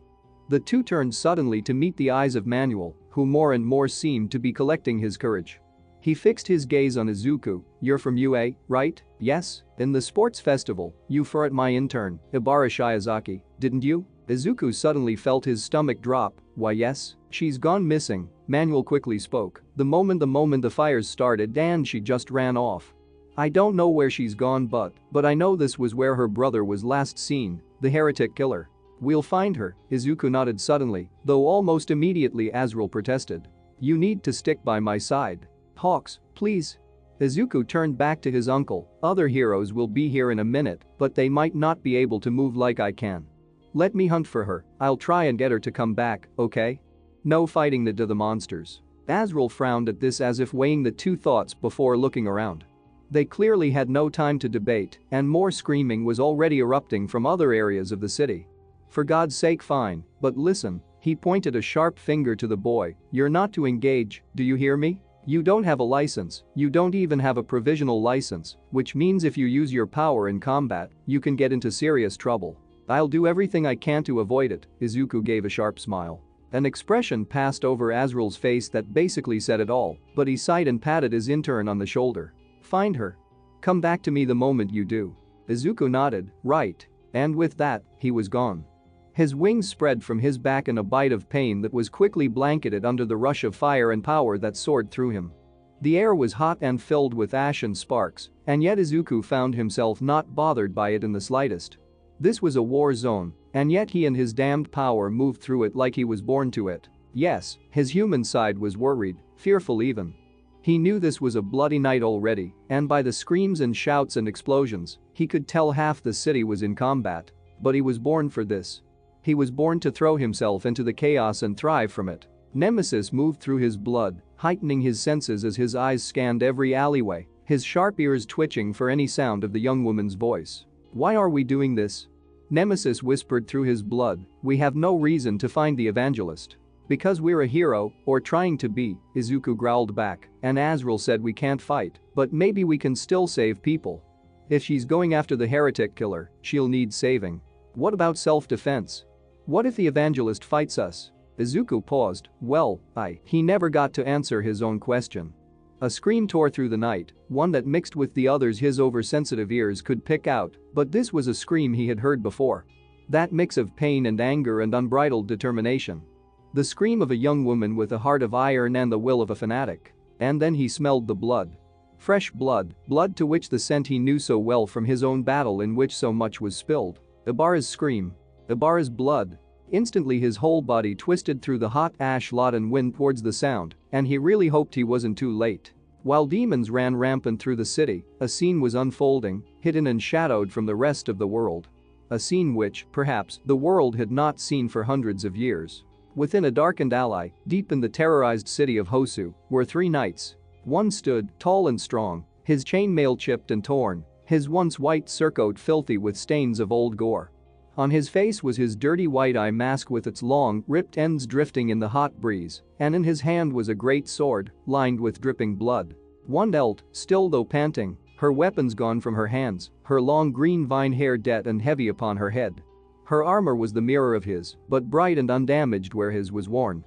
The two turned suddenly to meet the eyes of Manuel, who more and more seemed to be collecting his courage. He fixed his gaze on Izuku. You're from UA, right? Yes? In the sports festival, you fought my intern, Ibarra Shiozaki, didn't you? Izuku suddenly felt his stomach drop. Why yes, she's gone missing, Manuel quickly spoke. The moment the fires started and she just ran off. I don't know where she's gone but I know this was where her brother was last seen, the heretic killer. We'll find her, Izuku nodded suddenly, though almost immediately Azrael protested. You need to stick by my side. Hawks, please. Izuku turned back to his uncle. Other heroes will be here in a minute, but they might not be able to move like I can. Let me hunt for her. I'll try and get her to come back, okay? No fighting the monsters. Azrael frowned at this as if weighing the two thoughts before looking around. They clearly had no time to debate, and more screaming was already erupting from other areas of the city. For God's sake, fine, but listen, he pointed a sharp finger to the boy. You're not to engage, do you hear me? You don't have a license, you don't even have a provisional license, which means if you use your power in combat, you can get into serious trouble. I'll do everything I can to avoid it, Izuku gave a sharp smile. An expression passed over Azrael's face that basically said it all, but he sighed and patted his intern on the shoulder. Find her. Come back to me the moment you do. Izuku nodded, right. And with that, he was gone. His wings spread from his back in a bite of pain that was quickly blanketed under the rush of fire and power that soared through him. The air was hot and filled with ash and sparks, and yet Izuku found himself not bothered by it in the slightest. This was a war zone, and yet he and his damned power moved through it like he was born to it. Yes, his human side was worried, fearful even. He knew this was a bloody night already, and by the screams and shouts and explosions, he could tell half the city was in combat. But he was born for this. He was born to throw himself into the chaos and thrive from it. Nemesis moved through his blood, heightening his senses as his eyes scanned every alleyway, his sharp ears twitching for any sound of the young woman's voice. Why are we doing this? Nemesis whispered through his blood. We have no reason to find the evangelist. Because we're a hero, or trying to be, Izuku growled back, and Azrael said we can't fight, but maybe we can still save people. If she's going after the heretic killer, she'll need saving. What about self-defense? What if the evangelist fights us? Izuku paused. Well, he never got to answer his own question. A scream tore through the night, one that mixed with the others his oversensitive ears could pick out, but this was a scream he had heard before. That mix of pain and anger and unbridled determination. The scream of a young woman with a heart of iron and the will of a fanatic. And then he smelled the blood. Fresh blood, blood to which the scent he knew so well from his own battle in which so much was spilled. Ibarra's scream. Ibarra's blood. Instantly his whole body twisted through the hot ash lot and wind towards the sound, and he really hoped he wasn't too late. While demons ran rampant through the city, a scene was unfolding, hidden and shadowed from the rest of the world. A scene which, perhaps, the world had not seen for hundreds of years. Within a darkened alley, deep in the terrorized city of Hosu, were 3 knights. One stood, tall and strong, his chainmail chipped and torn, his once white surcoat filthy with stains of old gore. On his face was his dirty white eye mask with its long, ripped ends drifting in the hot breeze, and in his hand was a great sword, lined with dripping blood. One knelt, still though panting, her weapons gone from her hands, her long green vine hair dead and heavy upon her head. Her armor was the mirror of his, but bright and undamaged where his was worn.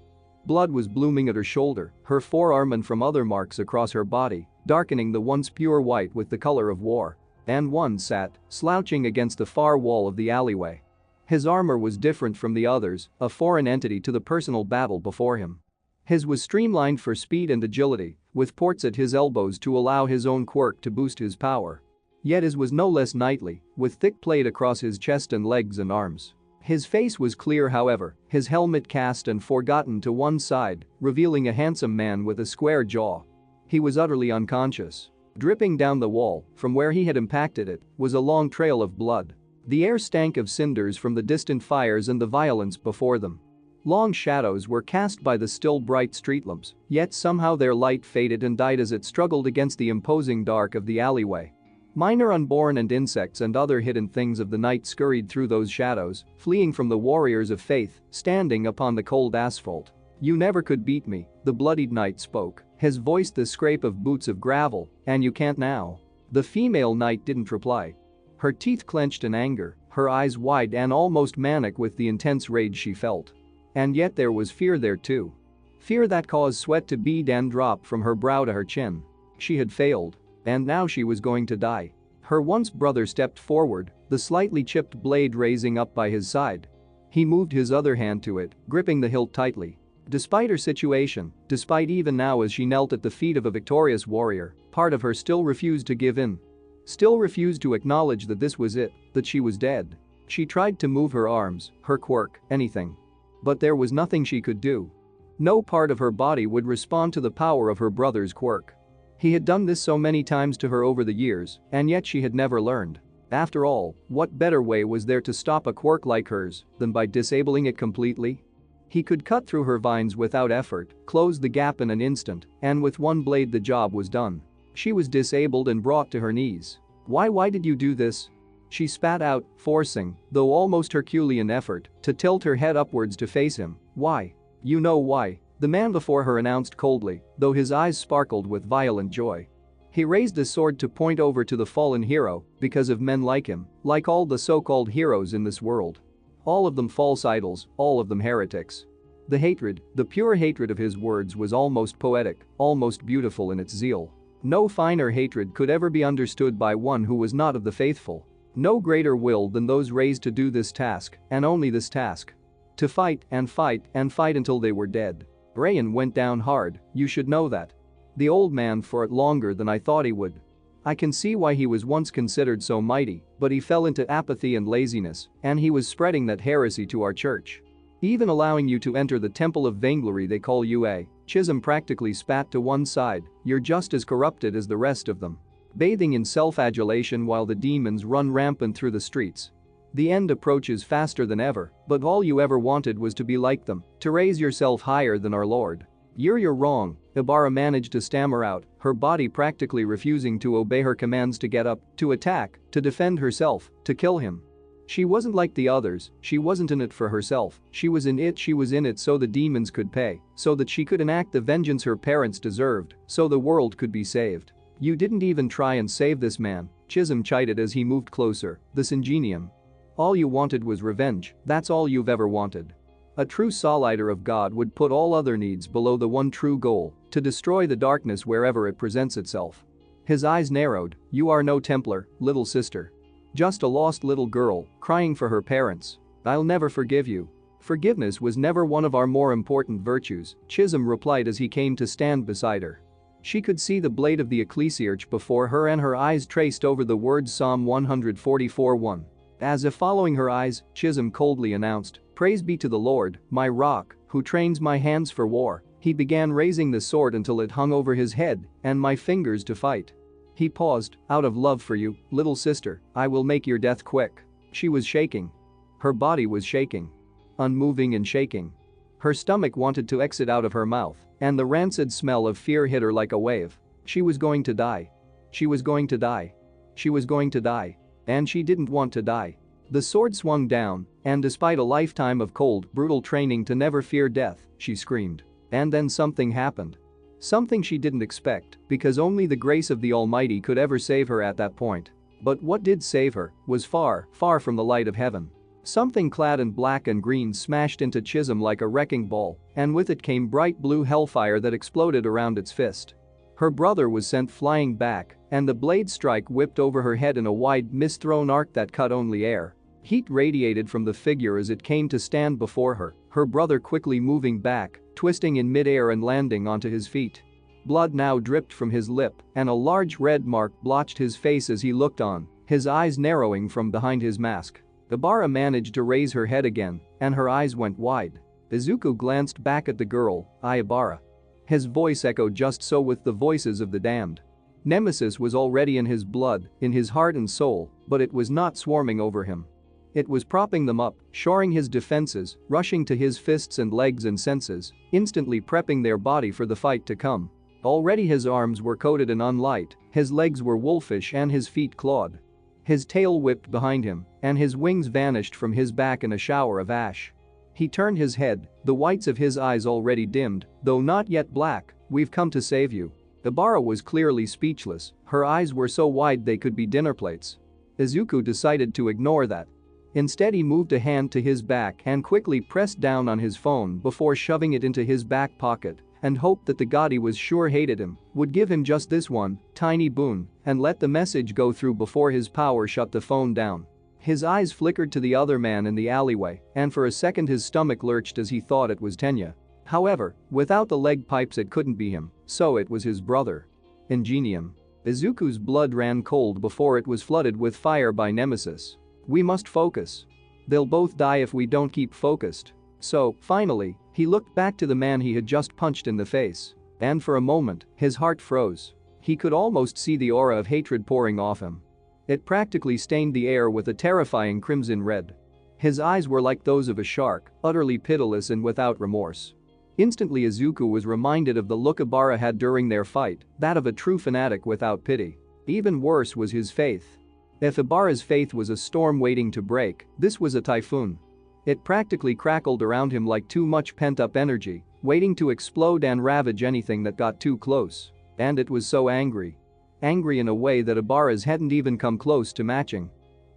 Blood was blooming at her shoulder, her forearm and from other marks across her body, darkening the once pure white with the color of war. And one sat, slouching against the far wall of the alleyway. His armor was different from the others, a foreign entity to the personal battle before him. His was streamlined for speed and agility, with ports at his elbows to allow his own quirk to boost his power. Yet his was no less knightly, with thick plate across his chest and legs and arms. His face was clear however, his helmet cast and forgotten to one side, revealing a handsome man with a square jaw. He was utterly unconscious. Dripping down the wall, from where he had impacted it, was a long trail of blood. The air stank of cinders from the distant fires and the violence before them. Long shadows were cast by the still bright street lamps, yet somehow their light faded and died as it struggled against the imposing dark of the alleyway. Minor unborn and insects and other hidden things of the night scurried through those shadows, fleeing from the warriors of faith, standing upon the cold asphalt. "You never could beat me," the bloodied knight spoke, his voice the scrape of boots of gravel, "and you can't now." The female knight didn't reply. Her teeth clenched in anger, her eyes wide and almost manic with the intense rage she felt. And yet there was fear there too. Fear that caused sweat to bead and drop from her brow to her chin. She had failed. And now she was going to die. Her once brother stepped forward, the slightly chipped blade raising up by his side. He moved his other hand to it, gripping the hilt tightly. Despite her situation, despite even now as she knelt at the feet of a victorious warrior, part of her still refused to give in. Still refused to acknowledge that this was it, that she was dead. She tried to move her arms, her quirk, anything. But there was nothing she could do. No part of her body would respond to the power of her brother's quirk. He had done this so many times to her over the years, and yet she had never learned. After all, what better way was there to stop a quirk like hers than by disabling it completely? He could cut through her vines without effort, close the gap in an instant, and with one blade the job was done. She was disabled and brought to her knees. Why did you do this?" She spat out, forcing, though almost Herculean effort, to tilt her head upwards to face him. "Why? You know why," the man before her announced coldly, though his eyes sparkled with violent joy. He raised a sword to point over to the fallen hero, because of men like him, like all the so-called heroes in this world. All of them false idols, all of them heretics. The hatred, the pure hatred of his words was almost poetic, almost beautiful in its zeal. No finer hatred could ever be understood by one who was not of the faithful. No greater will than those raised to do this task, and only this task. To fight and fight and fight until they were dead. Rayan went down hard, you should know that. The old man fought longer than I thought he would. I can see why he was once considered so mighty, but he fell into apathy and laziness, and he was spreading that heresy to our church. Even allowing you to enter the temple of vainglory they call UA, Chisholm practically spat to one side, you're just as corrupted as the rest of them. Bathing in self-adulation while the demons run rampant through the streets. The end approaches faster than ever, but all you ever wanted was to be like them, to raise yourself higher than our Lord. You're wrong," Ibarra managed to stammer out, her body practically refusing to obey her commands to get up, to attack, to defend herself, to kill him. She wasn't like the others, she wasn't in it for herself, she was in it so the demons could pay, so that she could enact the vengeance her parents deserved, so the world could be saved. "You didn't even try and save this man," Chisholm chided as he moved closer, this ingenium. "All you wanted was revenge, that's all you've ever wanted." A true solider of God would put all other needs below the one true goal, to destroy the darkness wherever it presents itself. His eyes narrowed, "You are no Templar, little sister. Just a lost little girl, crying for her parents. I'll never forgive you." "Forgiveness was never one of our more important virtues," Chisholm replied as he came to stand beside her. She could see the blade of the ecclesiarch before her and her eyes traced over the words Psalm 144:1. As if following her eyes, Chisholm coldly announced, "Praise be to the Lord, my rock, who trains my hands for war." He began raising the sword until it hung over his head and my fingers to fight. He paused, "Out of love for you, little sister, I will make your death quick." She was shaking. Her body was shaking. Unmoving and shaking. Her stomach wanted to exit out of her mouth, and the rancid smell of fear hit her like a wave. She was going to die. She was going to die. She was going to die. And she didn't want to die. The sword swung down, and despite a lifetime of cold, brutal training to never fear death, she screamed. And then something happened. Something she didn't expect, because only the grace of the Almighty could ever save her at that point. But what did save her was far, far from the light of heaven. Something clad in black and green smashed into Chisholm like a wrecking ball, and with it came bright blue hellfire that exploded around its fist. Her brother was sent flying back, and the blade strike whipped over her head in a wide, mist-thrown arc that cut only air. Heat radiated from the figure as it came to stand before her, her brother quickly moving back, twisting in mid-air and landing onto his feet. Blood now dripped from his lip, and a large red mark blotched his face as he looked on, his eyes narrowing from behind his mask. Ibarra managed to raise her head again, and her eyes went wide. Izuku glanced back at the girl, Ibarra. His voice echoed just so with the voices of the damned. Nemesis was already in his blood, in his heart and soul, but it was not swarming over him. It was propping them up, shoring his defenses, rushing to his fists and legs and senses, instantly prepping their body for the fight to come. Already his arms were coated in unlight, his legs were wolfish and his feet clawed. His tail whipped behind him, and his wings vanished from his back in a shower of ash. He turned his head, the whites of his eyes already dimmed, though not yet black. "We've come to save you." Ibarra was clearly speechless, her eyes were so wide they could be dinner plates. Izuku decided to ignore that. Instead he moved a hand to his back and quickly pressed down on his phone before shoving it into his back pocket, and hoped that the god he was sure hated him would give him just this one tiny boon and let the message go through before his power shut the phone down. His eyes flickered to the other man in the alleyway, and for a second his stomach lurched as he thought it was Tenya. However, without the leg pipes it couldn't be him, so it was his brother. Ingenium. Izuku's blood ran cold before it was flooded with fire by Nemesis. "We must focus. They'll both die if we don't keep focused." So, finally, he looked back to the man he had just punched in the face. And for a moment, his heart froze. He could almost see the aura of hatred pouring off him. It practically stained the air with a terrifying crimson red. His eyes were like those of a shark, utterly pitiless and without remorse. Instantly Izuku was reminded of the look Ibarra had during their fight, that of a true fanatic without pity. Even worse was his faith. If Ibarra's faith was a storm waiting to break, this was a typhoon. It practically crackled around him like too much pent-up energy, waiting to explode and ravage anything that got too close. And it was so angry. Angry in a way that Ibarra's hadn't even come close to matching.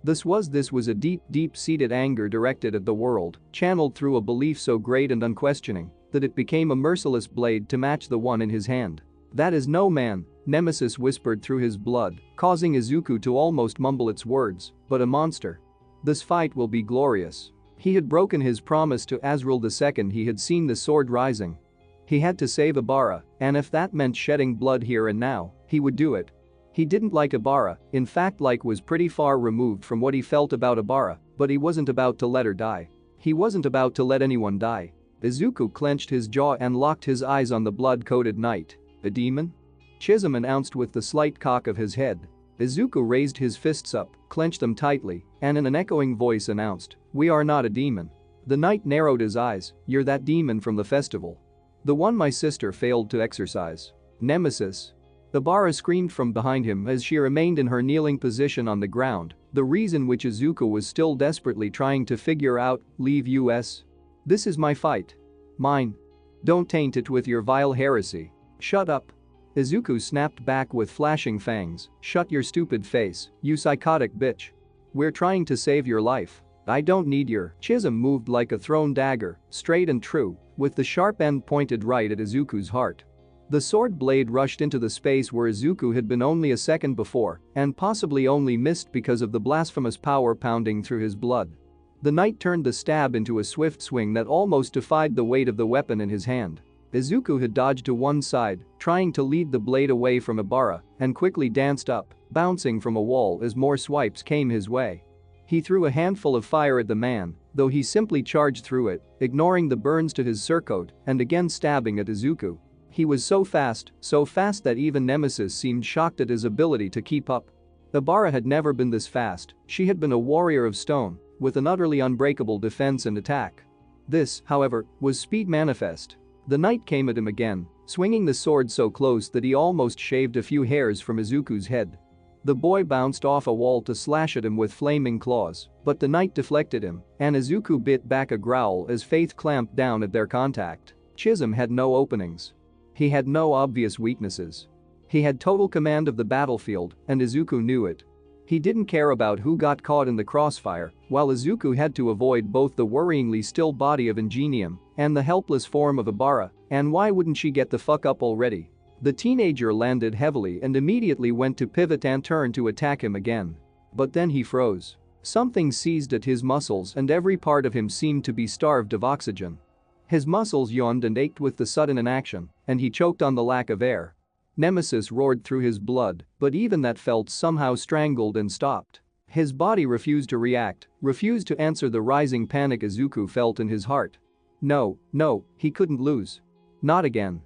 This was a deep, deep-seated anger directed at the world, channeled through a belief so great and unquestioning that it became a merciless blade to match the one in his hand. "That is no man," Nemesis whispered through his blood, causing Izuku to almost mumble its words, "but a monster. This fight will be glorious." He had broken his promise to Azrael the second he had seen the sword rising. He had to save Ibarra, and if that meant shedding blood here and now, he would do it. He didn't like Ibarra, in fact was pretty far removed from what he felt about Ibarra, but he wasn't about to let her die. He wasn't about to let anyone die. Izuku clenched his jaw and locked his eyes on the blood-coated knight. "A demon?" Chisholm announced with the slight cock of his head. Izuku raised his fists up, clenched them tightly, and in an echoing voice announced, "We are not a demon." The knight narrowed his eyes. "You're that demon from the festival. The one my sister failed to exorcise." "Nemesis." Ibarra screamed from behind him as she remained in her kneeling position on the ground, the reason which Izuku was still desperately trying to figure out. "Leave us. This is my fight. Mine. Don't taint it with your vile heresy." "Shut up." Izuku snapped back with flashing fangs. "Shut your stupid face, you psychotic bitch. We're trying to save your life. I don't need your." Chisholm moved like a thrown dagger, straight and true, with the sharp end pointed right at Izuku's heart. The sword blade rushed into the space where Izuku had been only a second before, and possibly only missed because of the blasphemous power pounding through his blood. The knight turned the stab into a swift swing that almost defied the weight of the weapon in his hand. Izuku had dodged to one side, trying to lead the blade away from Ibarra, and quickly danced up, bouncing from a wall as more swipes came his way. He threw a handful of fire at the man, though he simply charged through it, ignoring the burns to his surcoat and again stabbing at Izuku. He was so fast that even Nemesis seemed shocked at his ability to keep up. Ibarra had never been this fast. She had been a warrior of stone, with an utterly unbreakable defense and attack. This, however, was speed manifest. The knight came at him again, swinging the sword so close that he almost shaved a few hairs from Izuku's head. The boy bounced off a wall to slash at him with flaming claws, but the knight deflected him, and Izuku bit back a growl as Faith clamped down at their contact. Chisholm had no openings. He had no obvious weaknesses. He had total command of the battlefield, and Izuku knew it. He didn't care about who got caught in the crossfire, while Izuku had to avoid both the worryingly still body of Ingenium and the helpless form of Ibarra, and why wouldn't she get the fuck up already? The teenager landed heavily and immediately went to pivot and turn to attack him again. But then he froze. Something seized at his muscles and every part of him seemed to be starved of oxygen. His muscles yawned and ached with the sudden inaction, and he choked on the lack of air. Nemesis roared through his blood, but even that felt somehow strangled and stopped. His body refused to react, refused to answer the rising panic Izuku felt in his heart. No, he couldn't lose. Not again.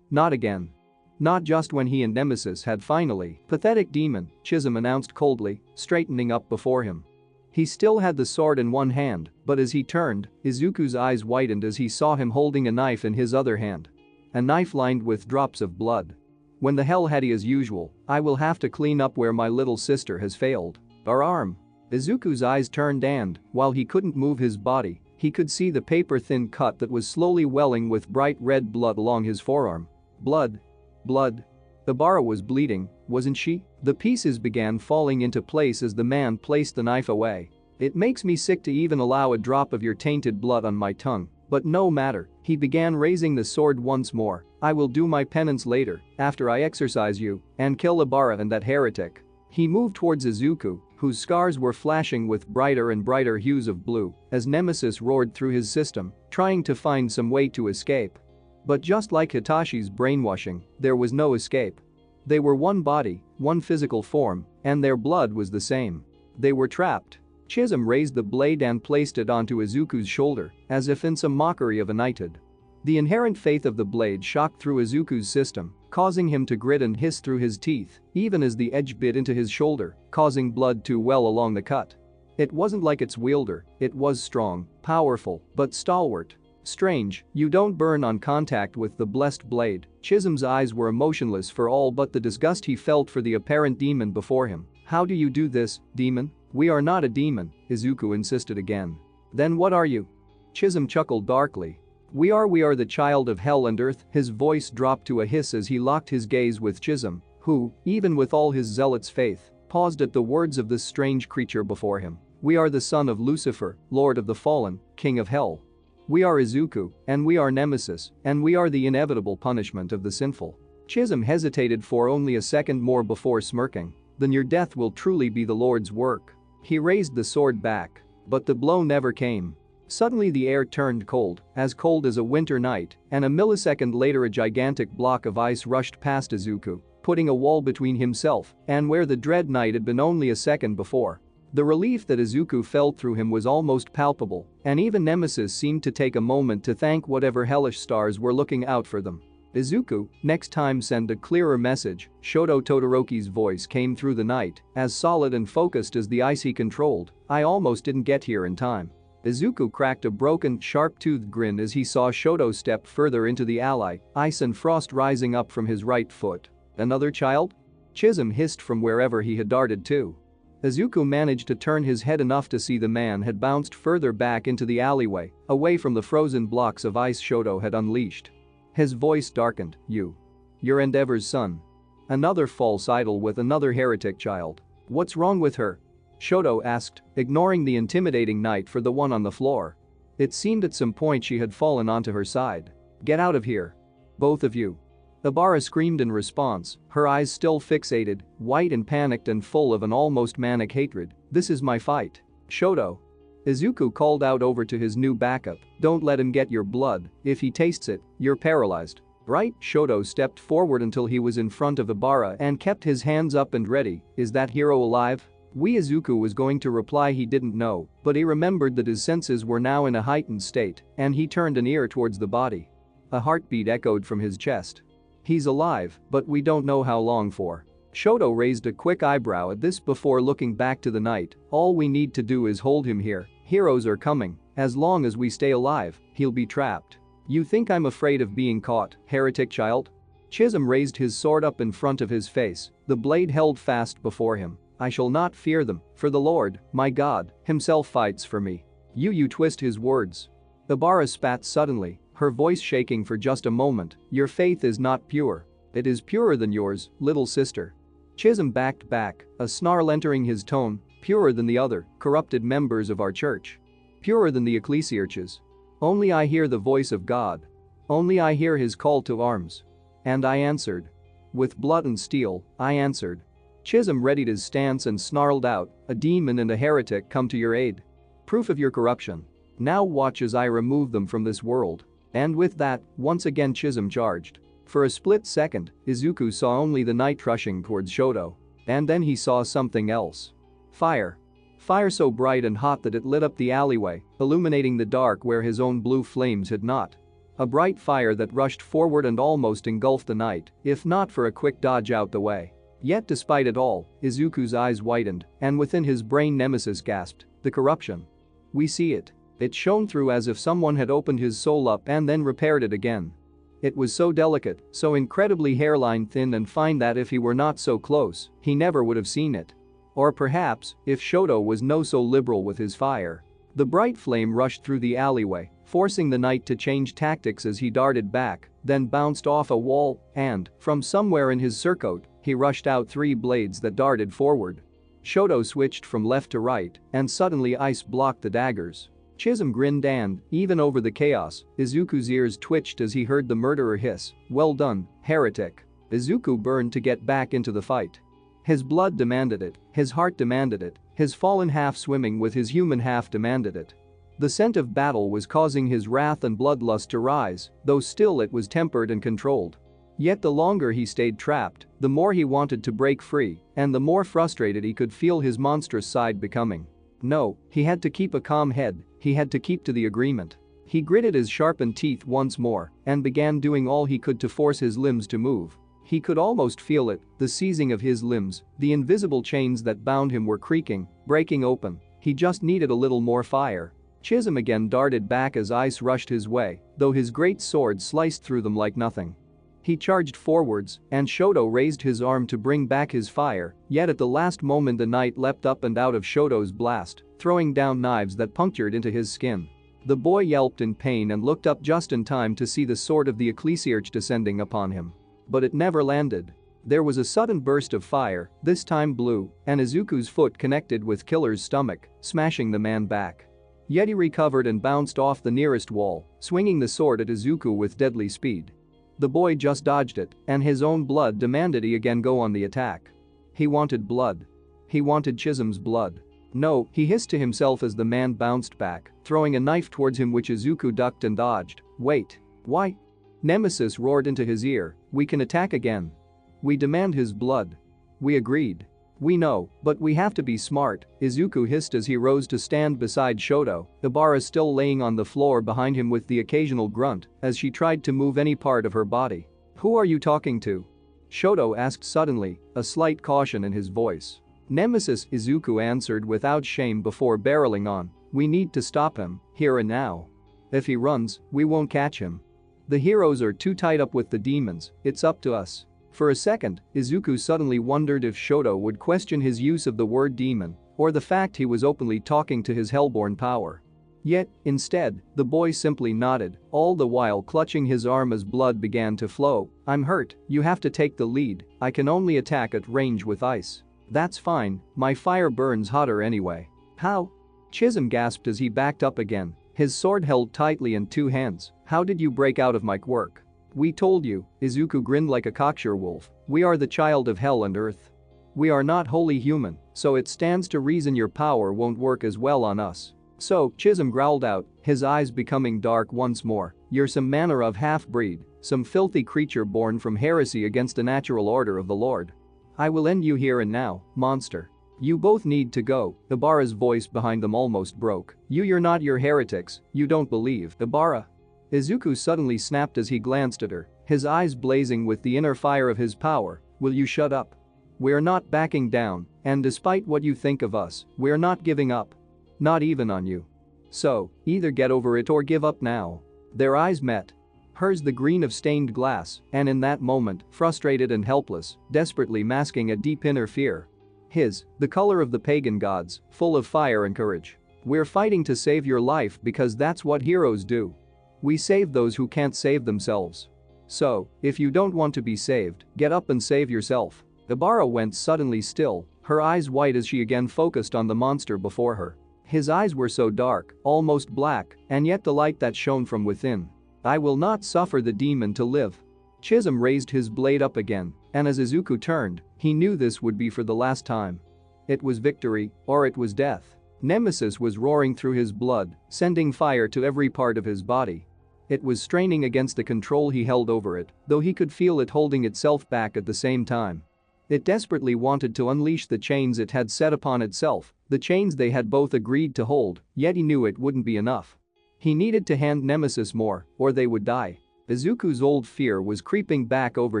Not again. Not just when he and Nemesis had finally. Pathetic demon, Chisholm announced coldly, straightening up before him. He still had the sword in one hand, but as he turned, Izuku's eyes widened as he saw him holding a knife in his other hand. A knife lined with drops of blood. When the hell had he as usual, I will have to clean up where my little sister has failed. Our arm. Izuku's eyes turned and, while he couldn't move his body, he could see the paper-thin cut that was slowly welling with bright red blood along his forearm. Blood. Blood. Ibarra was bleeding, wasn't she? The pieces began falling into place as the man placed the knife away. It makes me sick to even allow a drop of your tainted blood on my tongue, but no matter, he began raising the sword once more. I will do my penance later, after I exorcise you, and kill Ibarra and that heretic. He moved towards Izuku, whose scars were flashing with brighter and brighter hues of blue, as Nemesis roared through his system, trying to find some way to escape. But just like Hitashi's brainwashing, there was no escape. They were one body, one physical form, and their blood was the same. They were trapped. Chisholm raised the blade and placed it onto Izuku's shoulder, as if in some mockery of a knighthood. The inherent faith of the blade shocked through Izuku's system, causing him to grit and hiss through his teeth, even as the edge bit into his shoulder, causing blood to well along the cut. It wasn't like its wielder, it was strong, powerful, but stalwart. Strange, you don't burn on contact with the blessed blade. Chisholm's eyes were emotionless for all but the disgust he felt for the apparent demon before him. How do you do this, demon? We are not a demon, Izuku insisted again. Then what are you? Chisholm chuckled darkly. We are the child of hell and earth. His voice dropped to a hiss as he locked his gaze with Chisholm, who, even with all his zealot's faith, paused at the words of this strange creature before him. We are the son of Lucifer, Lord of the Fallen, King of Hell. We are Izuku, and we are Nemesis, and we are the inevitable punishment of the sinful. Chisholm hesitated for only a second more before smirking. Then your death will truly be the Lord's work. He raised the sword back, but the blow never came. Suddenly the air turned cold as a winter night, and a millisecond later a gigantic block of ice rushed past Izuku, putting a wall between himself and where the dread knight had been only a second before. The relief that Izuku felt through him was almost palpable, and even Nemesis seemed to take a moment to thank whatever hellish stars were looking out for them. Izuku, next time send a clearer message. Shoto Todoroki's voice came through the night, as solid and focused as the ice he controlled. I almost didn't get here in time. Izuku cracked a broken, sharp-toothed grin as he saw Shoto step further into the alley, ice and frost rising up from his right foot. Another child? Chisholm hissed from wherever he had darted to. Izuku managed to turn his head enough to see the man had bounced further back into the alleyway, away from the frozen blocks of ice Shoto had unleashed. His voice darkened. You're Endeavor's son. Another false idol with another heretic child. What's wrong with her? Shoto asked, ignoring the intimidating knight for the one on the floor. It seemed at some point she had fallen onto her side. Get out of here. Both of you. Ibarra screamed in response, her eyes still fixated, white and panicked and full of an almost manic hatred. This is my fight. Shoto. Izuku called out over to his new backup, don't let him get your blood. If he tastes it, you're paralyzed. Right? Shoto stepped forward until he was in front of Ibarra and kept his hands up and ready. Is that hero alive? Izuku was going to reply he didn't know, but he remembered that his senses were now in a heightened state, and he turned an ear towards the body. A heartbeat echoed from his chest. He's alive, but we don't know how long for. Shoto raised a quick eyebrow at this before looking back to the knight. All we need to do is hold him here. Heroes are coming, As long as we stay alive, he'll be trapped. You think I'm afraid of being caught, heretic child? Chisholm raised his sword up in front of his face, the blade held fast before him. I shall not fear them, for the Lord, my God, himself fights for me. You twist his words. Ibarra spat suddenly, her voice shaking for just a moment. Your faith is not pure. It is purer than yours, little sister. Chisholm backed back, a snarl entering his tone. Purer than the other, corrupted members of our church. Purer than the ecclesiarches. Only I hear the voice of God. Only I hear his call to arms. And I answered. With blood and steel, I answered. Chisholm readied his stance and snarled out, a demon and a heretic come to your aid. Proof of your corruption. Now watch as I remove them from this world. And with that, once again Chisholm charged. For a split second, Izuku saw only the night rushing towards Shoto. And then he saw something else. Fire. Fire so bright and hot that it lit up the alleyway, illuminating the dark where his own blue flames had not. A bright fire that rushed forward and almost engulfed the night, if not for a quick dodge out the way. Yet despite it all, Izuku's eyes widened, and within his brain Nemesis gasped, the corruption. We see it. It shone through as if someone had opened his soul up and then repaired it again. It was so delicate, so incredibly hairline thin and fine that if he were not so close, he never would have seen it. Or perhaps, if Shoto was no so liberal with his fire. The bright flame rushed through the alleyway, forcing the knight to change tactics as he darted back, then bounced off a wall, and, from somewhere in his surcoat, he rushed out 3 blades that darted forward. Shoto switched from left to right, and suddenly ice blocked the daggers. Chisholm grinned and, even over the chaos, Izuku's ears twitched as he heard the murderer hiss, well done, heretic. Izuku burned to get back into the fight. His blood demanded it, his heart demanded it, his fallen half swimming with his human half demanded it. The scent of battle was causing his wrath and bloodlust to rise, though still it was tempered and controlled. Yet the longer he stayed trapped, the more he wanted to break free, and the more frustrated he could feel his monstrous side becoming. No, he had to keep a calm head, he had to keep to the agreement. He gritted his sharpened teeth once more and began doing all he could to force his limbs to move. He could almost feel it, the seizing of his limbs, the invisible chains that bound him were creaking, breaking open. He just needed a little more fire. Chisholm again darted back as ice rushed his way, though his great sword sliced through them like nothing. He charged forwards, and Shoto raised his arm to bring back his fire, yet at the last moment the knight leapt up and out of Shoto's blast, throwing down knives that punctured into his skin. The boy yelped in pain and looked up just in time to see the sword of the ecclesiarch descending upon him. But it never landed. There was a sudden burst of fire, this time blue, and Izuku's foot connected with Killer's stomach, smashing the man back. Yet he recovered and bounced off the nearest wall, swinging the sword at Izuku with deadly speed. The boy just dodged it, and his own blood demanded he again go on the attack. He wanted blood. He wanted Chisholm's blood. No, he hissed to himself as the man bounced back, throwing a knife towards him which Izuku ducked and dodged. Wait. Why? Nemesis roared into his ear, we can attack again. We demand his blood. We agreed. We know, but we have to be smart, Izuku hissed as he rose to stand beside Shoto, Ibarra still laying on the floor behind him with the occasional grunt as she tried to move any part of her body. Who are you talking to? Shoto asked suddenly, a slight caution in his voice. Nemesis, Izuku answered without shame before barreling on. We need to stop him, here and now. If he runs, we won't catch him. The heroes are too tied up with the demons, it's up to us. For a second, Izuku suddenly wondered if Shoto would question his use of the word demon, or the fact he was openly talking to his hellborn power. Yet, instead, the boy simply nodded, all the while clutching his arm as blood began to flow. I'm hurt, you have to take the lead, I can only attack at range with ice. That's fine, my fire burns hotter anyway. How? Chisholm gasped as he backed up again, his sword held tightly in 2 hands. How did you break out of my quirk? We told you, Izuku grinned like a cocksure wolf, we are the child of hell and earth. We are not wholly human, so it stands to reason your power won't work as well on us. So, Chisholm growled out, his eyes becoming dark once more, you're some manner of half-breed, some filthy creature born from heresy against the natural order of the Lord. I will end you here and now, monster. You both need to go, Ibarra's voice behind them almost broke. You're not your heretics, you don't believe, Ibarra. Izuku suddenly snapped as he glanced at her, his eyes blazing with the inner fire of his power. Will you shut up? We're not backing down, and despite what you think of us, we're not giving up. Not even on you. So, either get over it or give up now. Their eyes met. Hers the green of stained glass, and in that moment, frustrated and helpless, desperately masking a deep inner fear. His, the color of the pagan gods, full of fire and courage. We're fighting to save your life because that's what heroes do. We save those who can't save themselves. So, if you don't want to be saved, get up and save yourself. Ibarra went suddenly still, her eyes white as she again focused on the monster before her. His eyes were so dark, almost black, and yet the light that shone from within. I will not suffer the demon to live. Chisholm raised his blade up again, and as Izuku turned, he knew this would be for the last time. It was victory, or it was death. Nemesis was roaring through his blood, sending fire to every part of his body. It was straining against the control he held over it, though he could feel it holding itself back at the same time. It desperately wanted to unleash the chains it had set upon itself, the chains they had both agreed to hold, yet he knew it wouldn't be enough. He needed to hand Nemesis more, or they would die. Izuku's old fear was creeping back over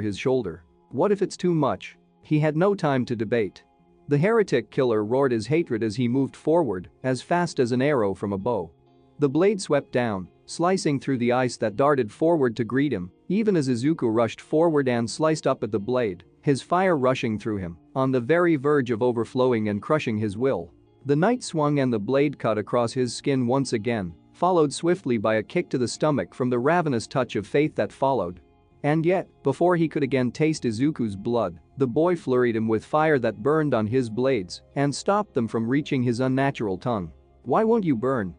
his shoulder. What if it's too much? He had no time to debate. The heretic killer roared his hatred as he moved forward, as fast as an arrow from a bow. The blade swept down, slicing through the ice that darted forward to greet him, even as Izuku rushed forward and sliced up at the blade, his fire rushing through him, on the very verge of overflowing and crushing his will. The knight swung and the blade cut across his skin once again, followed swiftly by a kick to the stomach from the ravenous touch of faith that followed. And yet, before he could again taste Izuku's blood, the boy flurried him with fire that burned on his blades and stopped them from reaching his unnatural tongue. Why won't you burn?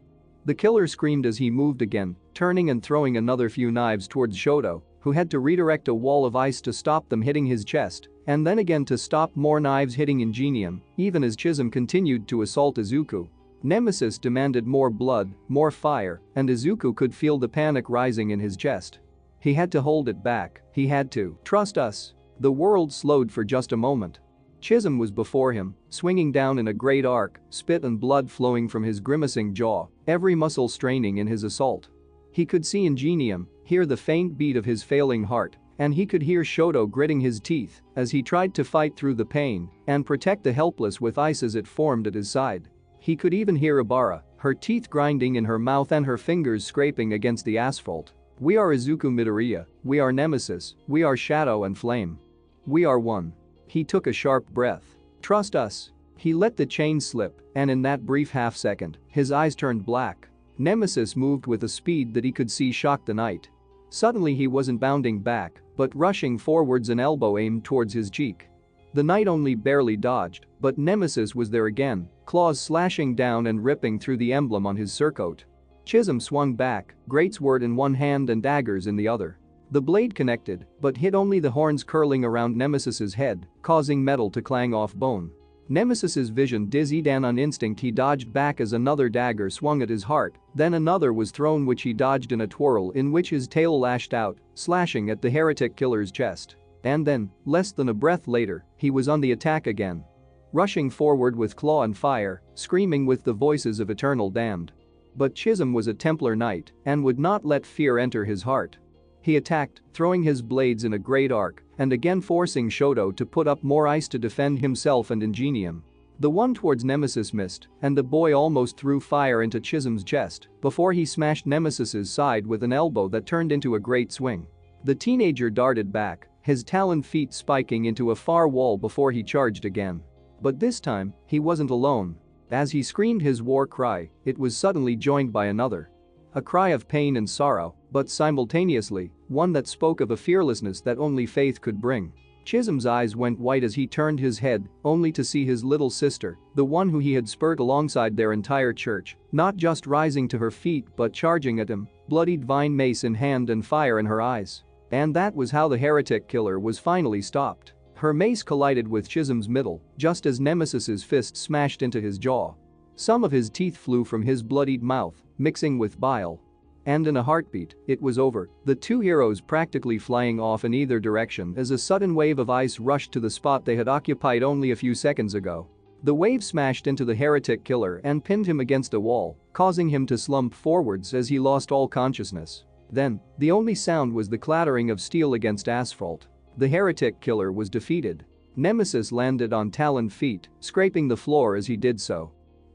The killer screamed as he moved again, turning and throwing another few knives towards Shoto, who had to redirect a wall of ice to stop them hitting his chest, and then again to stop more knives hitting Ingenium, even as Chisholm continued to assault Izuku. Nemesis demanded more blood, more fire, and Izuku could feel the panic rising in his chest. He had to hold it back, he had to trust us. The world slowed for just a moment. Chisholm was before him, swinging down in a great arc, spit and blood flowing from his grimacing jaw, every muscle straining in his assault. He could see Ingenium, hear the faint beat of his failing heart, and he could hear Shoto gritting his teeth as he tried to fight through the pain and protect the helpless with ice as it formed at his side. He could even hear Ibarra, her teeth grinding in her mouth and her fingers scraping against the asphalt. We are Izuku Midoriya, we are Nemesis, we are Shadow and Flame. We are one. He took a sharp breath. Trust us. He let the chain slip, and in that brief half-second, his eyes turned black. Nemesis moved with a speed that he could see shocked the knight. Suddenly he wasn't bounding back, but rushing forwards, an elbow aimed towards his cheek. The knight only barely dodged, but Nemesis was there again, claws slashing down and ripping through the emblem on his surcoat. Chisholm swung back, greatsword in one hand and daggers in the other. The blade connected, but hit only the horns curling around Nemesis's head, causing metal to clang off bone. Nemesis's vision dizzied, and on instinct he dodged back as another dagger swung at his heart, then another was thrown which he dodged in a twirl in which his tail lashed out, slashing at the heretic killer's chest. And then, less than a breath later, he was on the attack again. Rushing forward with claw and fire, screaming with the voices of eternal damned. But Chisholm was a Templar knight and would not let fear enter his heart. He attacked, throwing his blades in a great arc, and again forcing Shoto to put up more ice to defend himself and Ingenium. The one towards Nemesis missed, and the boy almost threw fire into Chisholm's chest before he smashed Nemesis's side with an elbow that turned into a great swing. The teenager darted back, his taloned feet spiking into a far wall before he charged again. But this time, he wasn't alone. As he screamed his war cry, it was suddenly joined by another. A cry of pain and sorrow, but simultaneously, one that spoke of a fearlessness that only faith could bring. Chisholm's eyes went white as he turned his head, only to see his little sister, the one who he had spurred alongside their entire church, not just rising to her feet but charging at him, bloodied vine mace in hand and fire in her eyes. And that was how the heretic killer was finally stopped. Her mace collided with Chisholm's middle, just as Nemesis's fist smashed into his jaw. Some of his teeth flew from his bloodied mouth, mixing with bile. And in a heartbeat, it was over, the two heroes practically flying off in either direction as a sudden wave of ice rushed to the spot they had occupied only a few seconds ago. The wave smashed into the heretic killer and pinned him against a wall, causing him to slump forwards as he lost all consciousness. Then, the only sound was the clattering of steel against asphalt. The heretic killer was defeated. Nemesis landed on taloned feet, scraping the floor as he did so.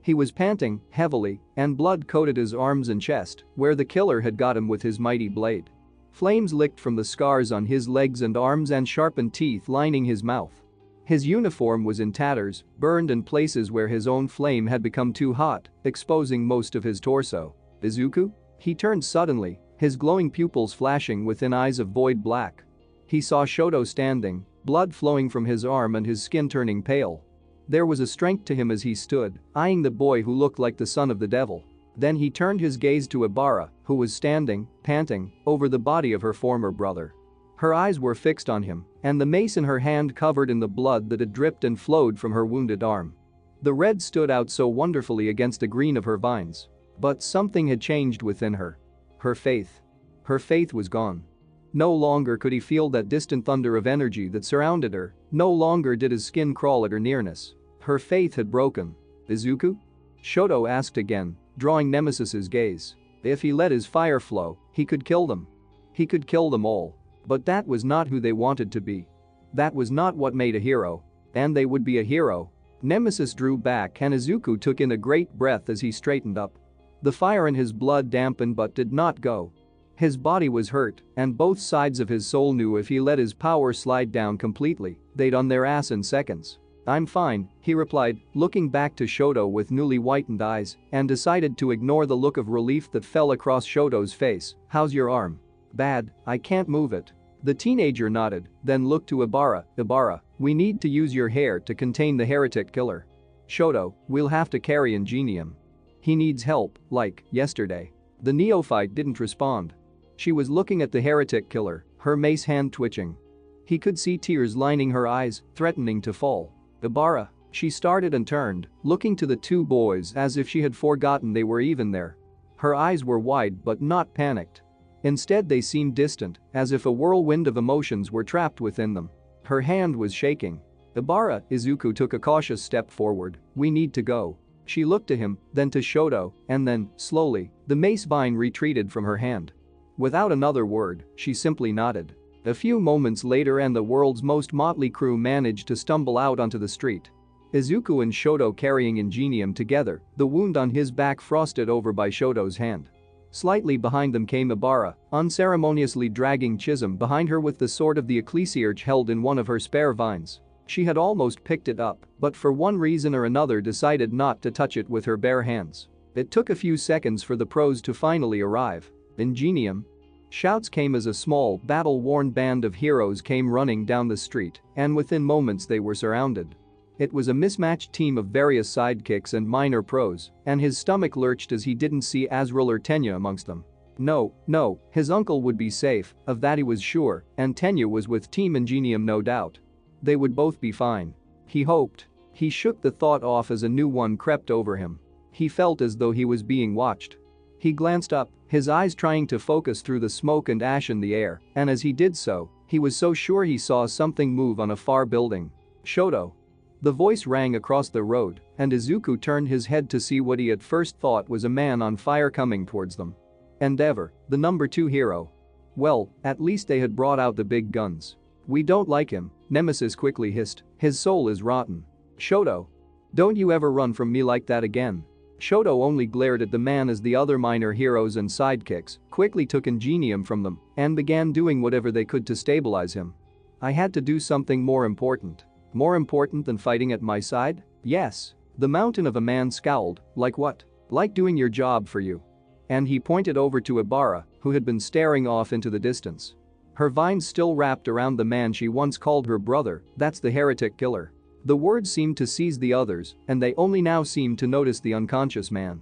He was panting heavily, and blood coated his arms and chest, where the killer had got him with his mighty blade. Flames licked from the scars on his legs and arms and sharpened teeth lining his mouth. His uniform was in tatters, burned in places where his own flame had become too hot, exposing most of his torso. Izuku? He turned suddenly, his glowing pupils flashing within eyes of void black. He saw Shoto standing, blood flowing from his arm and his skin turning pale. There was a strength to him as he stood, eyeing the boy who looked like the son of the devil. Then he turned his gaze to Ibarra, who was standing, panting, over the body of her former brother. Her eyes were fixed on him, and the mace in her hand covered in the blood that had dripped and flowed from her wounded arm. The red stood out so wonderfully against the green of her vines. But something had changed within her. Her faith. Her faith was gone. No longer could he feel that distant thunder of energy that surrounded her, no longer did his skin crawl at her nearness. Her faith had broken. Izuku? Shoto asked again, drawing Nemesis's gaze. If he let his fire flow, he could kill them. He could kill them all. But that was not who they wanted to be. That was not what made a hero. And they would be a hero. Nemesis drew back and Izuku took in a great breath as he straightened up. The fire in his blood dampened but did not go. His body was hurt, and both sides of his soul knew if he let his power slide down completely, they'd on their ass in seconds. I'm fine, he replied, looking back to Shoto with newly whitened eyes, and decided to ignore the look of relief that fell across Shoto's face. How's your arm? Bad, I can't move it. The teenager nodded, then looked to Ibarra. Ibarra, we need to use your hair to contain the heretic killer. Shoto, we'll have to carry Ingenium. He needs help, like yesterday. The neophyte didn't respond. She was looking at the heretic killer, her mace hand twitching. He could see tears lining her eyes, threatening to fall. Ibarra, she started and turned, looking to the two boys as if she had forgotten they were even there. Her eyes were wide but not panicked. Instead they seemed distant, as if a whirlwind of emotions were trapped within them. Her hand was shaking. Ibarra, Izuku took a cautious step forward. We need to go. She looked to him, then to Shoto, and then, slowly, the mace vine retreated from her hand. Without another word, she simply nodded. A few moments later and the world's most motley crew managed to stumble out onto the street. Izuku and Shoto carrying Ingenium together, the wound on his back frosted over by Shoto's hand. Slightly behind them came Ibarra, unceremoniously dragging Chisholm behind her with the sword of the ecclesiarch held in one of her spare vines. She had almost picked it up, but for one reason or another decided not to touch it with her bare hands. It took a few seconds for the pros to finally arrive. Ingenium. Shouts came as a small, battle-worn band of heroes came running down the street, and within moments they were surrounded. It was a mismatched team of various sidekicks and minor pros, and his stomach lurched as he didn't see Azrael or Tenya amongst them. No, his uncle would be safe, of that he was sure, and Tenya was with Team Ingenium no doubt. They would both be fine. He hoped. He shook the thought off as a new one crept over him. He felt as though he was being watched. He glanced up, his eyes trying to focus through the smoke and ash in the air, and as he did so, he was so sure he saw something move on a far building. Shoto. The voice rang across the road, and Izuku turned his head to see what he at first thought was a man on fire coming towards them. Endeavor, the number 2 hero. Well, at least they had brought out the big guns. We don't like him, Nemesis quickly hissed, his soul is rotten. Shoto. Don't you ever run from me like that again. Shoto only glared at the man as the other minor heroes and sidekicks quickly took Ingenium from them and began doing whatever they could to stabilize him. I had to do something more important. More important than fighting at my side? Yes. The mountain of a man scowled. Like what? Like doing your job for you. And he pointed over to Ibarra, who had been staring off into the distance. Her vines still wrapped around the man she once called her brother. That's the heretic killer. The words seemed to seize the others, and they only now seemed to notice the unconscious man.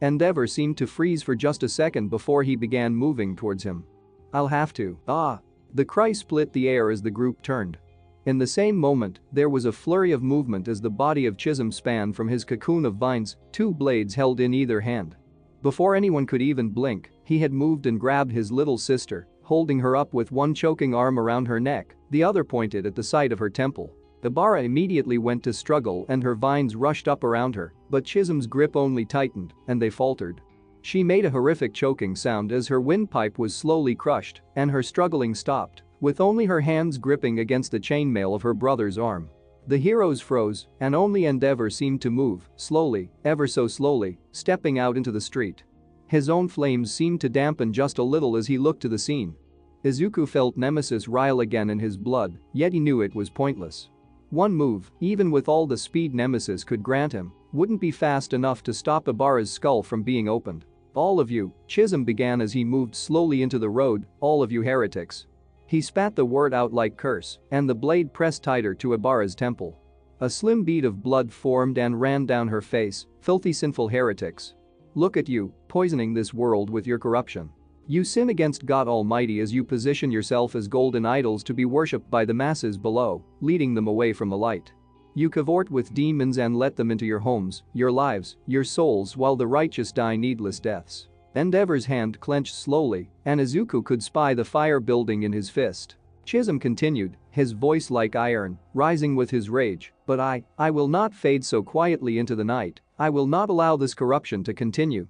Endeavor seemed to freeze for just a second before he began moving towards him. I'll have to. Ah! The cry split the air as the group turned. In the same moment, there was a flurry of movement as the body of Chisholm span from his cocoon of vines, 2 blades held in either hand. Before anyone could even blink, he had moved and grabbed his little sister, holding her up with one choking arm around her neck, the other pointed at the side of her temple. Ibarra immediately went to struggle and her vines rushed up around her, but Chisholm's grip only tightened, and they faltered. She made a horrific choking sound as her windpipe was slowly crushed, and her struggling stopped, with only her hands gripping against the chainmail of her brother's arm. The heroes froze, and only Endeavor seemed to move, slowly, ever so slowly, stepping out into the street. His own flames seemed to dampen just a little as he looked to the scene. Izuku felt Nemesis rile again in his blood, yet he knew it was pointless. One move, even with all the speed Nemesis could grant him, wouldn't be fast enough to stop Ibarra's skull from being opened. "All of you," Chisholm began as he moved slowly into the road, "all of you heretics." He spat the word out like curse, and the blade pressed tighter to Ibarra's temple. A slim bead of blood formed and ran down her face. "Filthy sinful heretics. Look at you, poisoning this world with your corruption. You sin against God Almighty as you position yourself as golden idols to be worshipped by the masses below, leading them away from the light. You cavort with demons and let them into your homes, your lives, your souls while the righteous die needless deaths." Endeavor's hand clenched slowly, and Izuku could spy the fire building in his fist. Chisholm continued, his voice like iron, rising with his rage, "But I will not fade so quietly into the night. I will not allow this corruption to continue.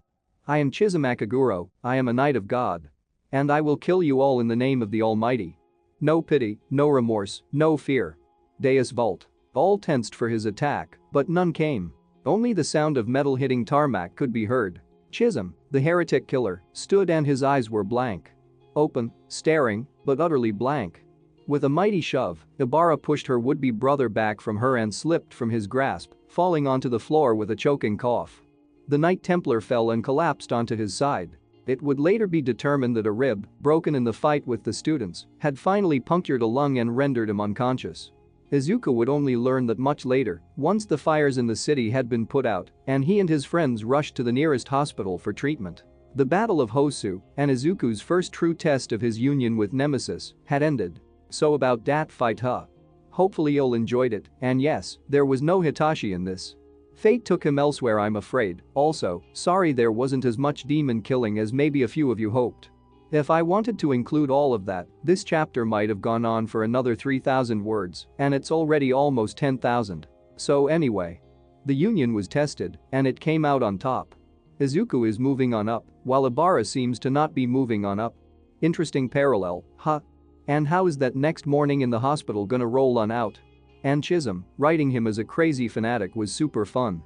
I am Chisholm Akaguro, I am a knight of God. And I will kill you all in the name of the Almighty. No pity, no remorse, no fear." Deus Vult. All tensed for his attack, but none came. Only the sound of metal hitting tarmac could be heard. Chisholm, the heretic killer, stood and his eyes were blank. Open, staring, but utterly blank. With a mighty shove, Ibarra pushed her would-be brother back from her and slipped from his grasp, falling onto the floor with a choking cough. The Knight Templar fell and collapsed onto his side. It would later be determined that a rib, broken in the fight with the students, had finally punctured a lung and rendered him unconscious. Izuku would only learn that much later, once the fires in the city had been put out, and he and his friends rushed to the nearest hospital for treatment. The Battle of Hosu, and Izuku's first true test of his union with Nemesis, had ended. So about that fight, huh? Hopefully you'll enjoyed it, and yes, there was no Hitachi in this. Fate took him elsewhere, I'm afraid. Also, sorry there wasn't as much demon killing as maybe a few of you hoped. If I wanted to include all of that, this chapter might have gone on for another 3,000 words, and it's already almost 10,000. So anyway. The union was tested, and it came out on top. Izuku is moving on up, while Ibarra seems to not be moving on up. Interesting parallel, huh? And how is that next morning in the hospital gonna roll on out? And Chisholm, writing him as a crazy fanatic was super fun.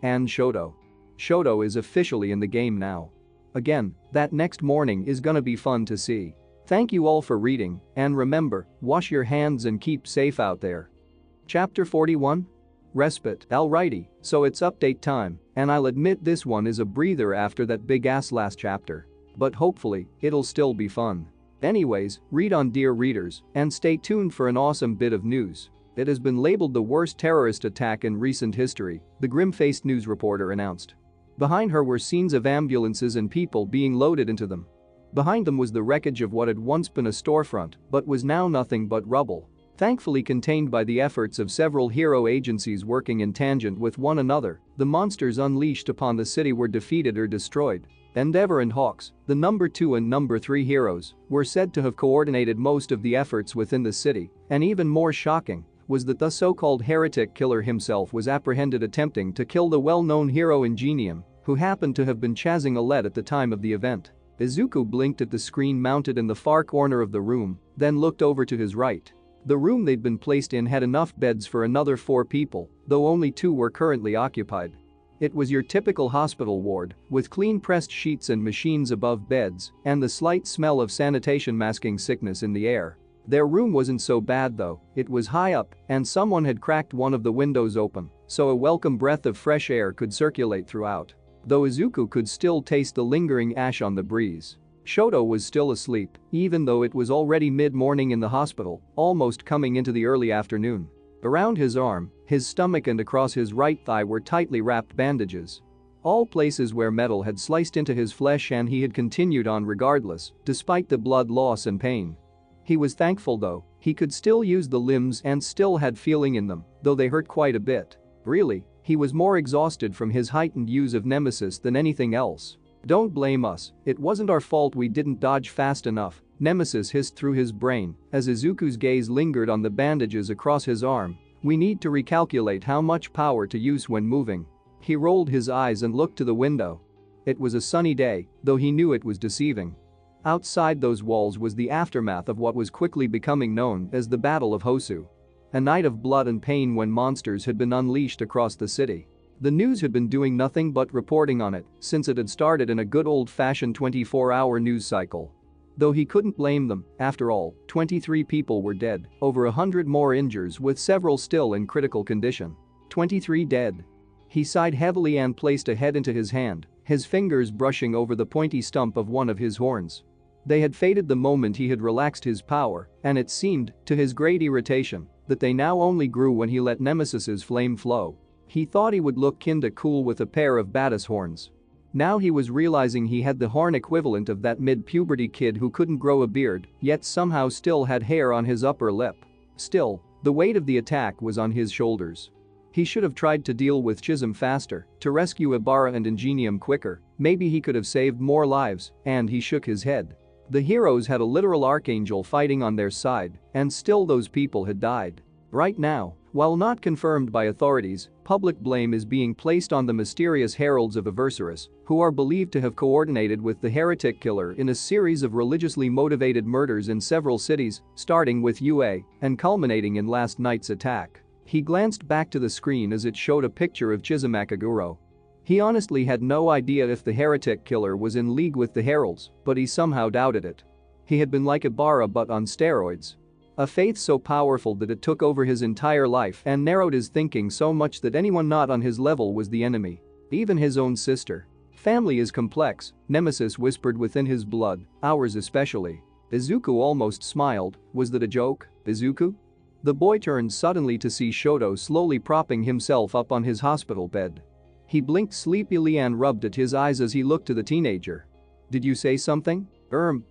And Shoto. Shoto is officially in the game now. Again, that next morning is gonna be fun to see. Thank you all for reading, and remember, wash your hands and keep safe out there. Chapter 41? Respite. Alrighty, so it's update time, and I'll admit this one is a breather after that big ass last chapter. But hopefully, it'll still be fun. Anyways, read on dear readers, and stay tuned for an awesome bit of news. It has been labeled the worst terrorist attack in recent history, the grim-faced news reporter announced. Behind her were scenes of ambulances and people being loaded into them. Behind them was the wreckage of what had once been a storefront, but was now nothing but rubble. Thankfully contained by the efforts of several hero agencies working in tangent with one another, the monsters unleashed upon the city were defeated or destroyed. Endeavor and Hawks, the number 2 and number 3 heroes, were said to have coordinated most of the efforts within the city, and even more shocking was that the so-called heretic killer himself was apprehended attempting to kill the well-known hero Ingenium, who happened to have been chasing Alette at the time of the event. Izuku blinked at the screen mounted in the far corner of the room, then looked over to his right. The room they'd been placed in had enough beds for another 4 people, though only 2 were currently occupied. It was your typical hospital ward, with clean pressed sheets and machines above beds, and the slight smell of sanitation masking sickness in the air. Their room wasn't so bad though, it was high up, and someone had cracked one of the windows open, so a welcome breath of fresh air could circulate throughout. Though Izuku could still taste the lingering ash on the breeze. Shoto was still asleep, even though it was already mid-morning in the hospital, almost coming into the early afternoon. Around his arm, his stomach and across his right thigh were tightly wrapped bandages. All places where metal had sliced into his flesh, and he had continued on regardless, despite the blood loss and pain. He was thankful though, he could still use the limbs and still had feeling in them, though they hurt quite a bit. Really, he was more exhausted from his heightened use of Nemesis than anything else. Don't blame us, it wasn't our fault we didn't dodge fast enough, Nemesis hissed through his brain as Izuku's gaze lingered on the bandages across his arm. We need to recalculate how much power to use when moving. He rolled his eyes and looked to the window. It was a sunny day, though he knew it was deceiving. Outside those walls was the aftermath of what was quickly becoming known as the Battle of Hosu. A night of blood and pain when monsters had been unleashed across the city. The news had been doing nothing but reporting on it since it had started in a good old-fashioned 24-hour news cycle. Though he couldn't blame them, after all, 23 people were dead, over 100 more injured with several still in critical condition. 23 dead. He sighed heavily and placed a head into his hand, his fingers brushing over the pointy stump of one of his horns. They had faded the moment he had relaxed his power, and it seemed, to his great irritation, that they now only grew when he let Nemesis's flame flow. He thought he would look kinda cool with a pair of badass horns. Now he was realizing he had the horn equivalent of that mid-puberty kid who couldn't grow a beard, yet somehow still had hair on his upper lip. Still, the weight of the attack was on his shoulders. He should have tried to deal with Chisholm faster, to rescue Ibarra and Ingenium quicker, maybe he could have saved more lives, and he shook his head. The heroes had a literal archangel fighting on their side, and still those people had died. Right now, while not confirmed by authorities, public blame is being placed on the mysterious heralds of Aversaris, who are believed to have coordinated with the heretic killer in a series of religiously motivated murders in several cities, starting with UA and culminating in last night's attack. He glanced back to the screen as it showed a picture of Chizumakaguro. He honestly had no idea if the heretic killer was in league with the heralds, but he somehow doubted it. He had been like Ibarra but on steroids. A faith so powerful that it took over his entire life and narrowed his thinking so much that anyone not on his level was the enemy. Even his own sister. Family is complex, Nemesis whispered within his blood, ours especially. Izuku almost smiled, was that a joke, Izuku? The boy turned suddenly to see Shoto slowly propping himself up on his hospital bed. He blinked sleepily and rubbed at his eyes as he looked to the teenager. Did you say something?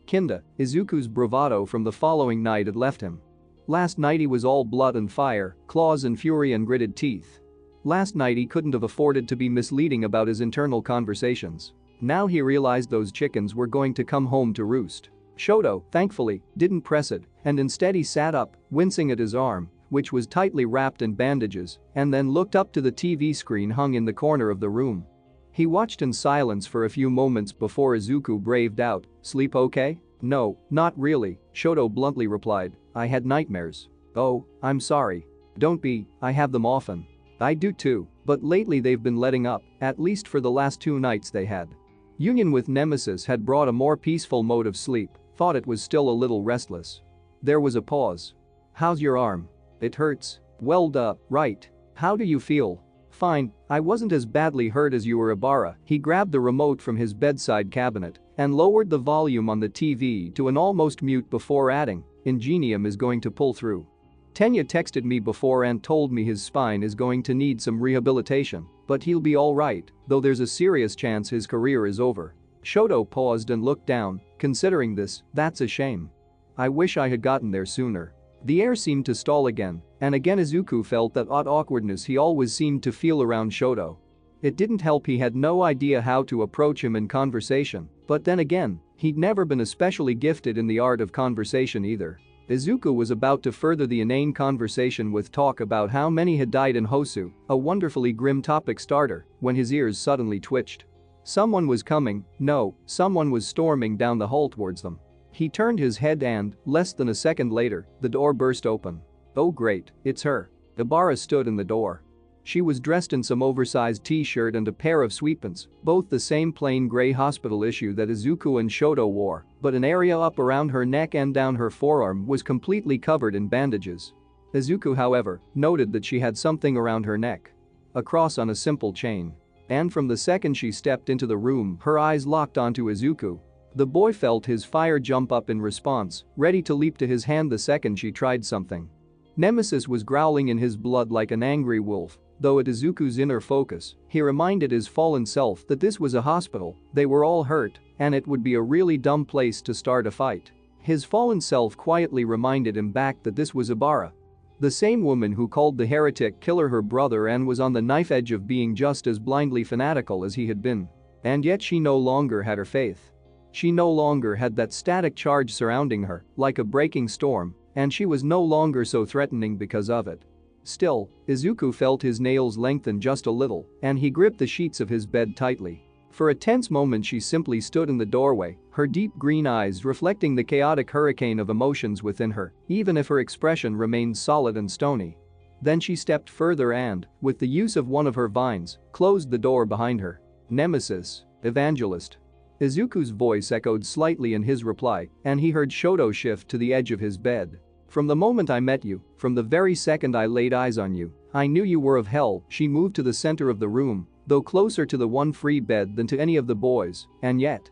Kinda. Izuku's bravado from the following night had left him. Last night he was all blood and fire, claws and fury and gritted teeth. Last night he couldn't have afforded to be misleading about his internal conversations. Now he realized those chickens were going to come home to roost. Shoto, thankfully, didn't press it, and instead he sat up, wincing at his arm, which was tightly wrapped in bandages, and then looked up to the TV screen hung in the corner of the room. He watched in silence for a few moments before Izuku braved out, "Sleep okay?" "No, not really," Shoto bluntly replied. "I had nightmares." "Oh, I'm sorry. Don't be, I have them often." "I do too, but lately they've been letting up, at least for the last 2 nights they had." Union with Nemesis had brought a more peaceful mode of sleep, thought it was still a little restless. There was a pause. "How's your arm?" "It hurts." "Well right. How do you feel?" "Fine, I wasn't as badly hurt as you were Ibarra." He grabbed the remote from his bedside cabinet and lowered the volume on the TV to an almost mute before adding, "Ingenium is going to pull through. Tenya texted me before and told me his spine is going to need some rehabilitation, but he'll be alright, though there's a serious chance his career is over." Shoto paused and looked down, considering this, that's a shame. "I wish I had gotten there sooner." The air seemed to stall again, and again Izuku felt that odd awkwardness he always seemed to feel around Shoto. It didn't help he had no idea how to approach him in conversation, but then again, he'd never been especially gifted in the art of conversation either. Izuku was about to further the inane conversation with talk about how many had died in Hosu, a wonderfully grim topic starter, when his ears suddenly twitched. Someone was coming, no, someone was storming down the hall towards them. He turned his head and, less than a second later, the door burst open. Oh great, it's her. Ibarra stood in the door. She was dressed in some oversized t-shirt and a pair of sweatpants, both the same plain gray hospital issue that Izuku and Shoto wore, but an area up around her neck and down her forearm was completely covered in bandages. Izuku, however, noted that she had something around her neck. A cross on a simple chain. And from the second she stepped into the room, her eyes locked onto Izuku. The boy felt his fire jump up in response, ready to leap to his hand the second she tried something. Nemesis was growling in his blood like an angry wolf, though at Izuku's inner focus, he reminded his fallen self that this was a hospital, they were all hurt, and it would be a really dumb place to start a fight. His fallen self quietly reminded him back that this was Ibarra. The same woman who called the heretic killer her brother and was on the knife edge of being just as blindly fanatical as he had been. And yet she no longer had her faith. She no longer had that static charge surrounding her, like a breaking storm, and she was no longer so threatening because of it. Still, Izuku felt his nails lengthen just a little, and he gripped the sheets of his bed tightly. For a tense moment she simply stood in the doorway, her deep green eyes reflecting the chaotic hurricane of emotions within her, even if her expression remained solid and stony. Then she stepped further and, with the use of one of her vines, closed the door behind her. Nemesis, Evangelist. Izuku's voice echoed slightly in his reply, and he heard Shoto shift to the edge of his bed. From the moment I met you, from the very second I laid eyes on you, I knew you were of hell. She moved to the center of the room, though closer to the one free bed than to any of the boys, and yet.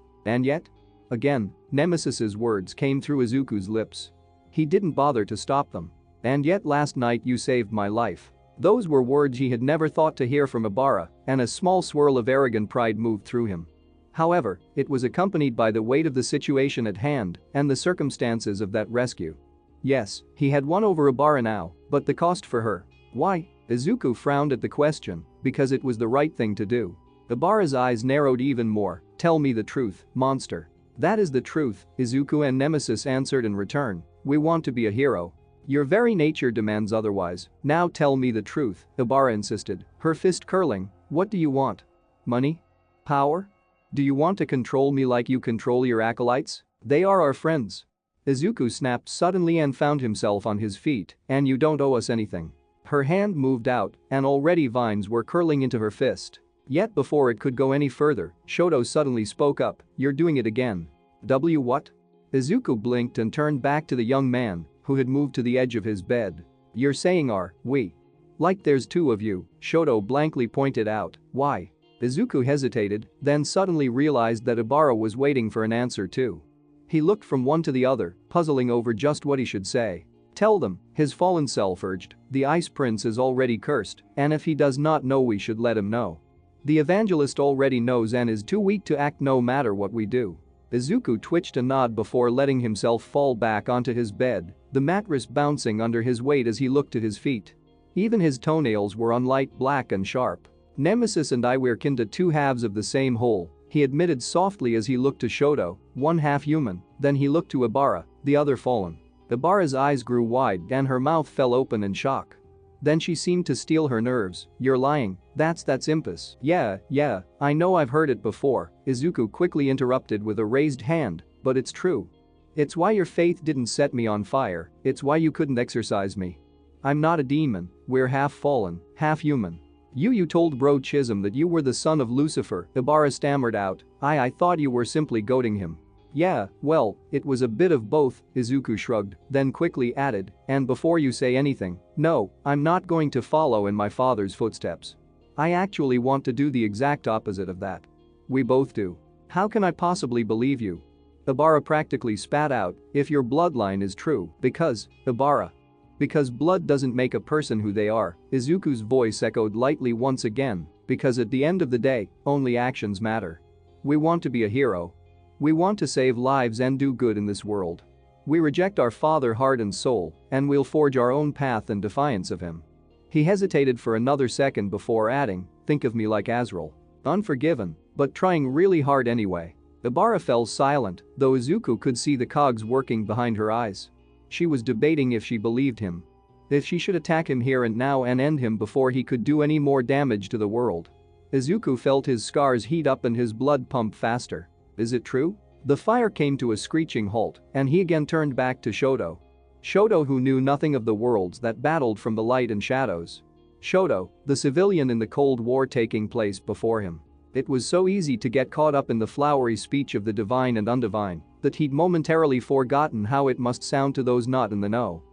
Again, Nemesis's words came through Izuku's lips. He didn't bother to stop them. And yet last night you saved my life. Those were words he had never thought to hear from Ibarra, and a small swirl of arrogant pride moved through him. However, it was accompanied by the weight of the situation at hand and the circumstances of that rescue. Yes, he had won over Ibarra now, but the cost for her. Why? Izuku frowned at the question, because it was the right thing to do. Ibarra's eyes narrowed even more. Tell me the truth, monster. That is the truth, Izuku and Nemesis answered in return. We want to be a hero. Your very nature demands otherwise. Now tell me the truth, Ibarra insisted, her fist curling. What do you want? Money? Power? Do you want to control me like you control your acolytes? They are our friends. Izuku snapped suddenly and found himself on his feet, and you don't owe us anything. Her hand moved out, and already vines were curling into her fist. Yet before it could go any further, Shoto suddenly spoke up, you're doing it again. What? Izuku blinked and turned back to the young man, who had moved to the edge of his bed. You're saying we? Like there's two of you, Shoto blankly pointed out. Why? Izuku hesitated, then suddenly realized that Ibarra was waiting for an answer too. He looked from one to the other, puzzling over just what he should say. Tell them, his fallen self urged, the Ice Prince is already cursed, and if he does not know we should let him know. The evangelist already knows and is too weak to act no matter what we do. Izuku twitched a nod before letting himself fall back onto his bed, the mattress bouncing under his weight as he looked at his feet. Even his toenails were unlight black and sharp. Nemesis and I were kin to two halves of the same whole, he admitted softly as he looked to Shoto, one half human, then he looked to Ibarra, the other fallen. Ibarra's eyes grew wide and her mouth fell open in shock. Then she seemed to steel her nerves. You're lying, that's impus. Yeah, I know I've heard it before, Izuku quickly interrupted with a raised hand, but it's true. It's why your faith didn't set me on fire, it's why you couldn't exorcise me. I'm not a demon, we're half fallen, half human. You told Bro Chisholm that you were the son of Lucifer, Ibarra stammered out. I thought you were simply goading him. Yeah, well, it was a bit of both, Izuku shrugged, then quickly added, and before you say anything, no, I'm not going to follow in my father's footsteps. I actually want to do the exact opposite of that. We both do. How can I possibly believe you? Ibarra practically spat out, if your bloodline is true, because, Ibarra. Because blood doesn't make a person who they are, Izuku's voice echoed lightly once again, because at the end of the day, only actions matter. We want to be a hero. We want to save lives and do good in this world. We reject our father heart and soul, and we'll forge our own path in defiance of him. He hesitated for another second before adding, think of me like Azrael. Unforgiven, but trying really hard anyway. Ibarra fell silent, though Izuku could see the cogs working behind her eyes. She was debating if she believed him. If she should attack him here and now and end him before he could do any more damage to the world. Izuku felt his scars heat up and his blood pump faster. Is it true? The fire came to a screeching halt, and he again turned back to Shoto. Shoto, who knew nothing of the worlds that battled from the light and shadows. Shoto, the civilian in the Cold War taking place before him. It was so easy to get caught up in the flowery speech of the divine and undivine that he'd momentarily forgotten how it must sound to those not in the know.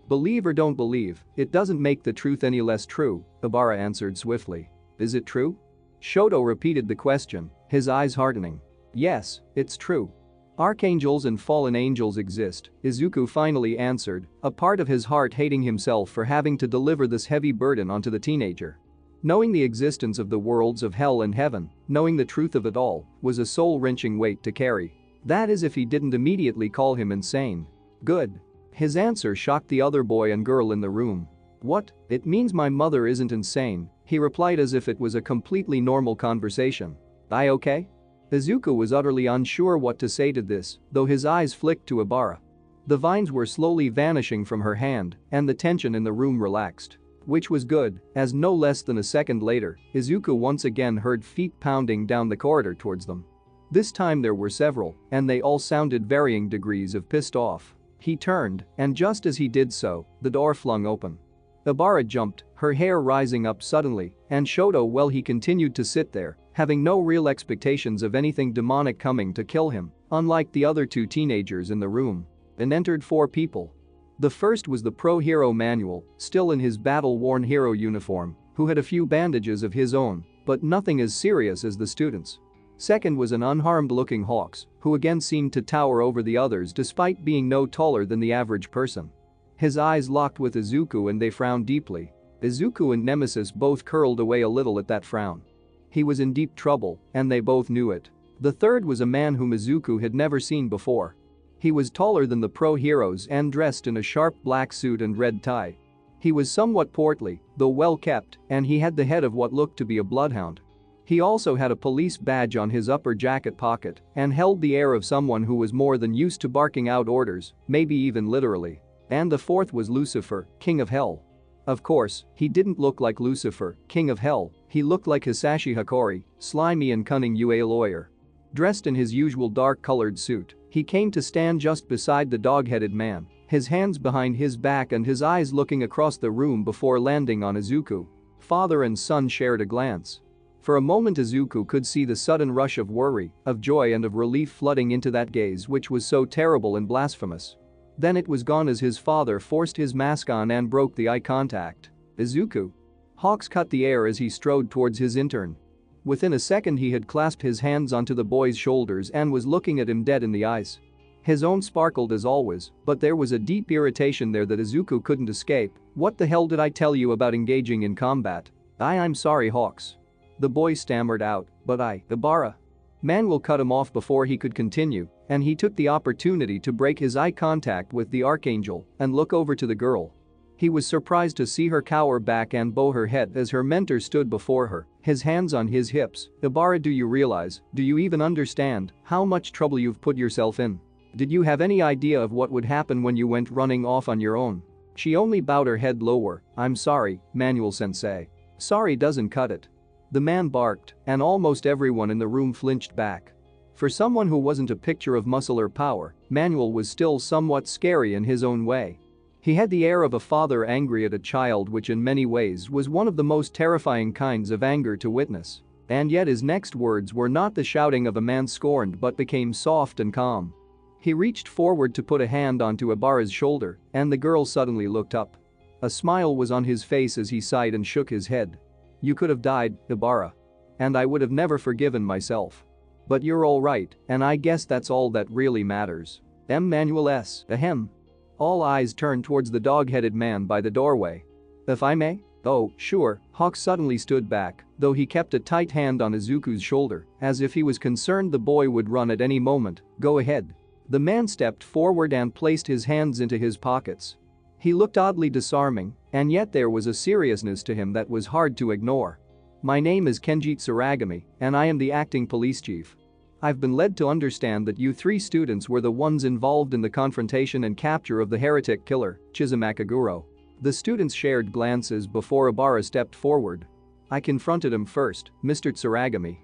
Believe or don't believe, it doesn't make the truth any less true, Ibarra answered swiftly. Is it true? Shoto repeated the question, his eyes hardening. Yes, it's true. Archangels and fallen angels exist, Izuku finally answered, a part of his heart hating himself for having to deliver this heavy burden onto the teenager. Knowing the existence of the worlds of hell and heaven, knowing the truth of it all, was a soul-wrenching weight to carry. That is if he didn't immediately call him insane. Good. His answer shocked the other boy and girl in the room. What? It means my mother isn't insane, he replied as if it was a completely normal conversation. I okay? Izuku was utterly unsure what to say to this, though his eyes flicked to Ibarra. The vines were slowly vanishing from her hand, and the tension in the room relaxed. Which was good, as no less than a second later, Izuku once again heard feet pounding down the corridor towards them. This time there were several, and they all sounded varying degrees of pissed off. He turned, and just as he did so, the door flung open. Ibarra jumped, her hair rising up suddenly, and Shoto, well, he continued to sit there, having no real expectations of anything demonic coming to kill him, unlike the other two teenagers in the room. And entered 4 people. The first was the pro-hero Manuel, still in his battle-worn hero uniform, who had a few bandages of his own, but nothing as serious as the students. Second was an unharmed-looking Hawks, who again seemed to tower over the others despite being no taller than the average person. His eyes locked with Izuku and they frowned deeply. Izuku and Nemesis both curled away a little at that frown. He was in deep trouble, and they both knew it. The third was a man whom Izuku had never seen before. He was taller than the pro-heroes and dressed in a sharp black suit and red tie. He was somewhat portly, though well-kept, and he had the head of what looked to be a bloodhound. He also had a police badge on his upper jacket pocket and held the air of someone who was more than used to barking out orders, maybe even literally. And the fourth was Lucifer, King of Hell. Of course, he didn't look like Lucifer, King of Hell, he looked like Hisashi Hikari, slimy and cunning UA lawyer. Dressed in his usual dark-colored suit, he came to stand just beside the dog-headed man, his hands behind his back and his eyes looking across the room before landing on Izuku. Father and son shared a glance. For a moment Izuku could see the sudden rush of worry, of joy and of relief flooding into that gaze which was so terrible and blasphemous. Then it was gone as his father forced his mask on and broke the eye contact. Izuku. Hawks cut the air as he strode towards his intern. Within a second he had clasped his hands onto the boy's shoulders and was looking at him dead in the eyes. His own sparkled as always, but there was a deep irritation there that Izuku couldn't escape. What the hell did I tell you about engaging in combat? I'm sorry, Hawks. The boy stammered out, but Ibarra. Manuel cut him off before he could continue, and he took the opportunity to break his eye contact with the Archangel and look over to the girl. He was surprised to see her cower back and bow her head as her mentor stood before her, his hands on his hips. Ibarra, do you realize, do you even understand how much trouble you've put yourself in? Did you have any idea of what would happen when you went running off on your own? She only bowed her head lower. I'm sorry, Manuel-sensei. Sorry doesn't cut it. The man barked, and almost everyone in the room flinched back. For someone who wasn't a picture of muscle or power, Manuel was still somewhat scary in his own way. He had the air of a father angry at a child, which in many ways was one of the most terrifying kinds of anger to witness. And yet his next words were not the shouting of a man scorned but became soft and calm. He reached forward to put a hand onto Ibarra's shoulder, and the girl suddenly looked up. A smile was on his face as he sighed and shook his head. You could have died, Ibarra. And I would have never forgiven myself. But you're all right, and I guess that's all that really matters. Manuel S. Ahem. All eyes turned towards the dog-headed man by the doorway. If I may? Oh, sure. Hawk suddenly stood back, though he kept a tight hand on Izuku's shoulder, as if he was concerned the boy would run at any moment. Go ahead. The man stepped forward and placed his hands into his pockets. He looked oddly disarming, and yet there was a seriousness to him that was hard to ignore. My name is Kenji Tsuragami, and I am the acting police chief. I've been led to understand that you 3 students were the ones involved in the confrontation and capture of the heretic killer, Chizumakaguro. The students shared glances before Ibarra stepped forward. I confronted him first, Mr. Tsuragami.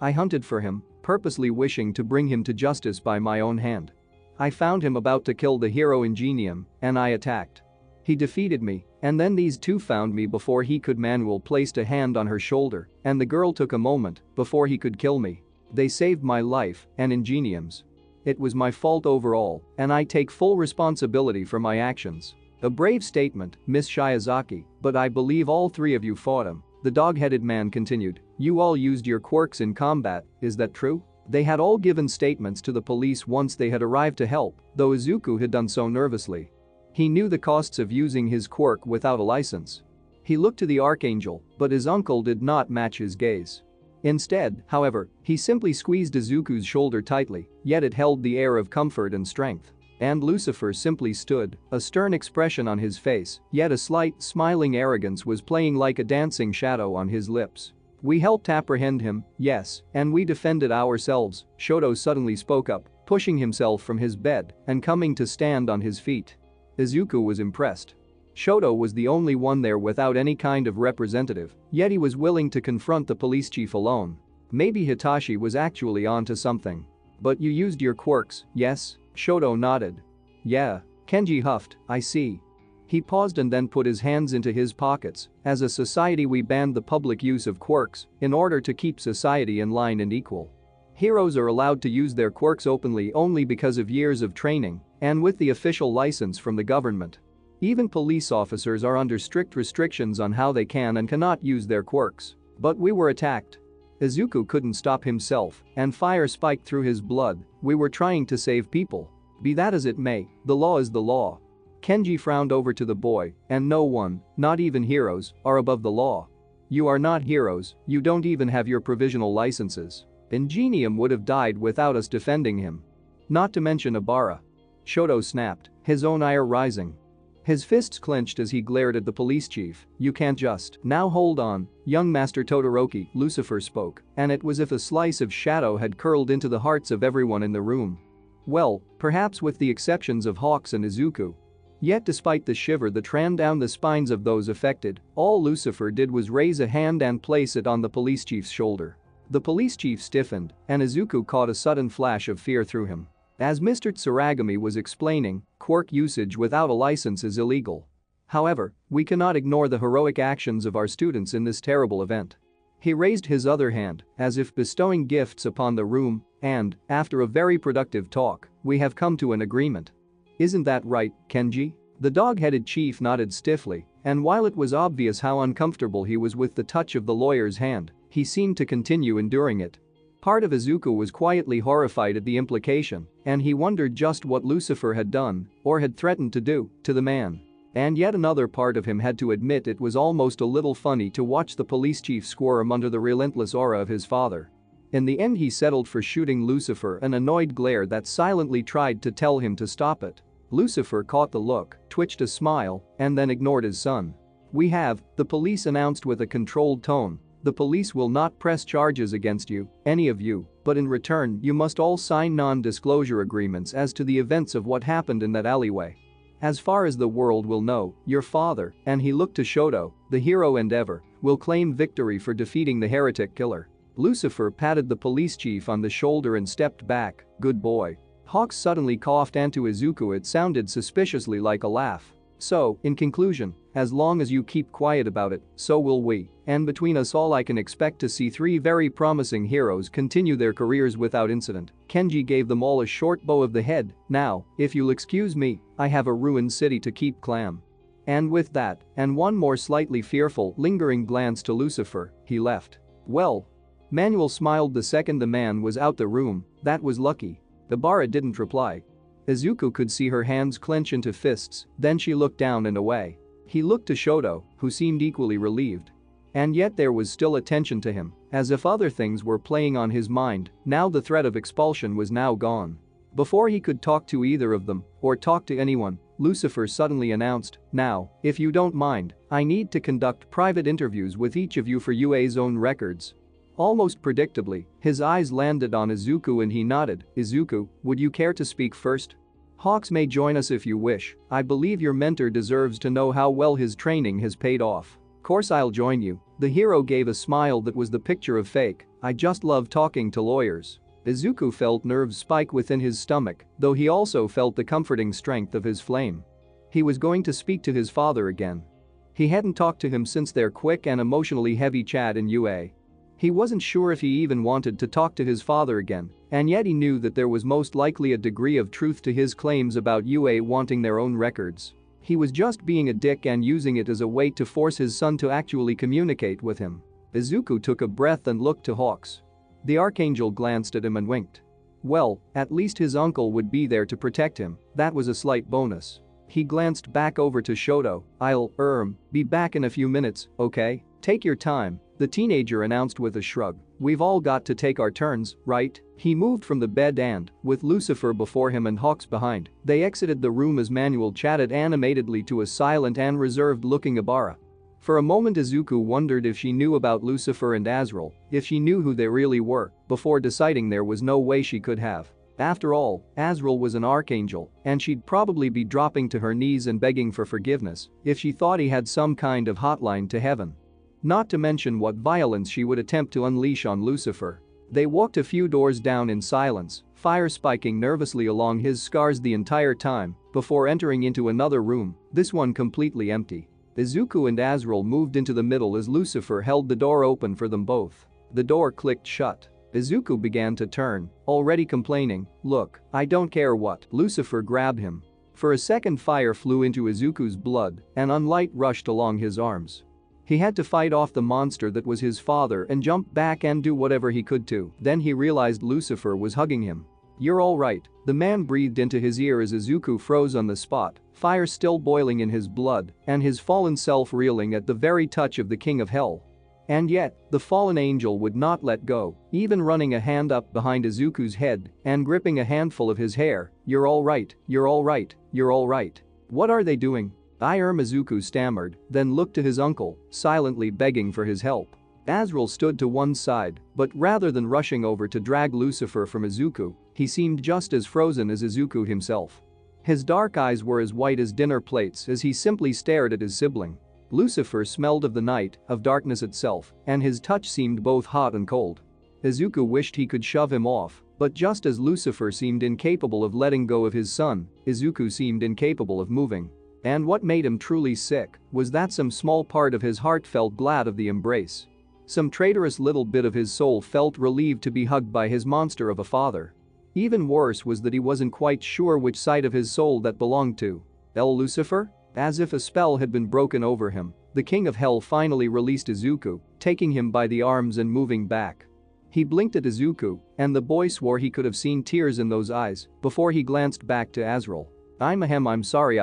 I hunted for him, purposely wishing to bring him to justice by my own hand. I found him about to kill the hero Ingenium, and I attacked. He defeated me, and then these 2 found me before he could. Manuel placed a hand on her shoulder, and the girl took a moment before he could kill me. They saved my life and Ingenium's. It was my fault overall, and I take full responsibility for my actions. A brave statement, Miss Shiozaki, but I believe all 3 of you fought him. The dog-headed man continued. You all used your quirks in combat, is that true? They had all given statements to the police once they had arrived to help, though Izuku had done so nervously. He knew the costs of using his quirk without a license. He looked to the Archangel, but his uncle did not match his gaze. Instead, however, he simply squeezed Izuku's shoulder tightly, yet it held the air of comfort and strength. And Lucifer simply stood, a stern expression on his face, yet a slight, smiling arrogance was playing like a dancing shadow on his lips. We helped apprehend him, yes, and we defended ourselves, Shoto suddenly spoke up, pushing himself from his bed and coming to stand on his feet. Izuku was impressed. Shoto was the only one there without any kind of representative, yet he was willing to confront the police chief alone. Maybe Hitachi was actually onto something. But you used your quirks, yes? Shoto nodded. Yeah. Kenji huffed, I see. He paused and then put his hands into his pockets. As a society we banned the public use of quirks in order to keep society in line and equal. Heroes are allowed to use their quirks openly only because of years of training and with the official license from the government. Even police officers are under strict restrictions on how they can and cannot use their quirks. But we were attacked. Izuku couldn't stop himself and fire spiked through his blood. We were trying to save people. Be that as it may, the law is the law. Kenji frowned over to the boy, and no one, not even heroes, are above the law. You are not heroes, you don't even have your provisional licenses. Ingenium would have died without us defending him. Not to mention Ibarra. Shoto snapped, his own ire rising. His fists clenched as he glared at the police chief. You can't just. Now hold on, young Master Todoroki, Lucifer spoke, and it was as if a slice of shadow had curled into the hearts of everyone in the room. Well, perhaps with the exceptions of Hawks and Izuku. Yet despite the shiver that ran down the spines of those affected, all Lucifer did was raise a hand and place it on the police chief's shoulder. The police chief stiffened, and Izuku caught a sudden flash of fear through him. As Mr. Tsuragami was explaining, quirk usage without a license is illegal. However, we cannot ignore the heroic actions of our students in this terrible event. He raised his other hand, as if bestowing gifts upon the room, and, after a very productive talk, we have come to an agreement. Isn't that right, Kenji? The dog-headed chief nodded stiffly, and while it was obvious how uncomfortable he was with the touch of the lawyer's hand, he seemed to continue enduring it. Part of Izuku was quietly horrified at the implication, and he wondered just what Lucifer had done, or had threatened to do, to the man. And yet another part of him had to admit it was almost a little funny to watch the police chief squirm under the relentless aura of his father. In the end he settled for shooting Lucifer an annoyed glare that silently tried to tell him to stop it. Lucifer caught the look, twitched a smile, and then ignored his son. We have, the police announced with a controlled tone. The police will not press charges against you, any of you, but in return you must all sign non-disclosure agreements as to the events of what happened in that alleyway. As far as the world will know, your father, and he looked to Shoto, the hero endeavor, will claim victory for defeating the heretic killer. Lucifer patted the police chief on the shoulder and stepped back, good boy. Hawks suddenly coughed and to Izuku it sounded suspiciously like a laugh. So, in conclusion, as long as you keep quiet about it, so will we, and between us all I can expect to see 3 very promising heroes continue their careers without incident. Kenji gave them all a short bow of the head. Now, if you'll excuse me, I have a ruined city to keep calm. And with that, and one more slightly fearful, lingering glance to Lucifer, he left. Well. Manuel smiled the second the man was out the room, that was lucky. Ibarra didn't reply. Izuku could see her hands clench into fists, then she looked down and away. He looked to Shoto, who seemed equally relieved. And yet there was still a tension to him, as if other things were playing on his mind. Now the threat of expulsion was now gone. Before he could talk to either of them, or talk to anyone, Lucifer suddenly announced, now, if you don't mind, I need to conduct private interviews with each of you for UA's own records. Almost predictably, his eyes landed on Izuku and he nodded. Izuku, would you care to speak first? Hawks may join us if you wish. I believe your mentor deserves to know how well his training has paid off. Course I'll join you. The hero gave a smile that was the picture of fake. I just love talking to lawyers. Izuku felt nerves spike within his stomach, though he also felt the comforting strength of his flame. He was going to speak to his father again. He hadn't talked to him since their quick and emotionally heavy chat in UA. He wasn't sure if he even wanted to talk to his father again, and yet he knew that there was most likely a degree of truth to his claims about UA wanting their own records. He was just being a dick and using it as a way to force his son to actually communicate with him. Izuku took a breath and looked to Hawks. The Archangel glanced at him and winked. Well, at least his uncle would be there to protect him, that was a slight bonus. He glanced back over to Shoto. I'll, be back in a few minutes, okay? Take your time, the teenager announced with a shrug. We've all got to take our turns, right? He moved from the bed and, with Lucifer before him and Hawks behind, they exited the room as Manuel chatted animatedly to a silent and reserved-looking Ibarra. For a moment Izuku wondered if she knew about Lucifer and Azrael, if she knew who they really were, before deciding there was no way she could have. After all, Azrael was an archangel, and she'd probably be dropping to her knees and begging for forgiveness if she thought he had some kind of hotline to heaven. Not to mention what violence she would attempt to unleash on Lucifer. They walked a few doors down in silence, fire spiking nervously along his scars the entire time, before entering into another room, this one completely empty. Izuku and Azrael moved into the middle as Lucifer held the door open for them both. The door clicked shut. Izuku began to turn, already complaining, "Look, I don't care what." Lucifer grabbed him. For a second, fire flew into Izuku's blood and unlight rushed along his arms. He had to fight off the monster that was his father and jump back and do whatever he could to. Then he realized Lucifer was hugging him. "You're all right," the man breathed into his ear as Izuku froze on the spot, fire still boiling in his blood and his fallen self reeling at the very touch of the King of Hell. And yet, the fallen angel would not let go, even running a hand up behind Izuku's head and gripping a handful of his hair. "You're all right, you're all right, you're all right." "What are they doing?" Izuku stammered, then looked to his uncle, silently begging for his help. Azrael stood to one side, but rather than rushing over to drag Lucifer from Izuku, he seemed just as frozen as Izuku himself. His dark eyes were as white as dinner plates as he simply stared at his sibling. Lucifer smelled of the night, of darkness itself, and his touch seemed both hot and cold. Izuku wished he could shove him off, but just as Lucifer seemed incapable of letting go of his son, Izuku seemed incapable of moving. And what made him truly sick was that some small part of his heart felt glad of the embrace. Some traitorous little bit of his soul felt relieved to be hugged by his monster of a father. Even worse was that he wasn't quite sure which side of his soul that belonged to. Lucifer? As if a spell had been broken over him, the King of Hell finally released Izuku, taking him by the arms and moving back. He blinked at Izuku, and the boy swore he could have seen tears in those eyes before he glanced back to Azrael. I'm sorry,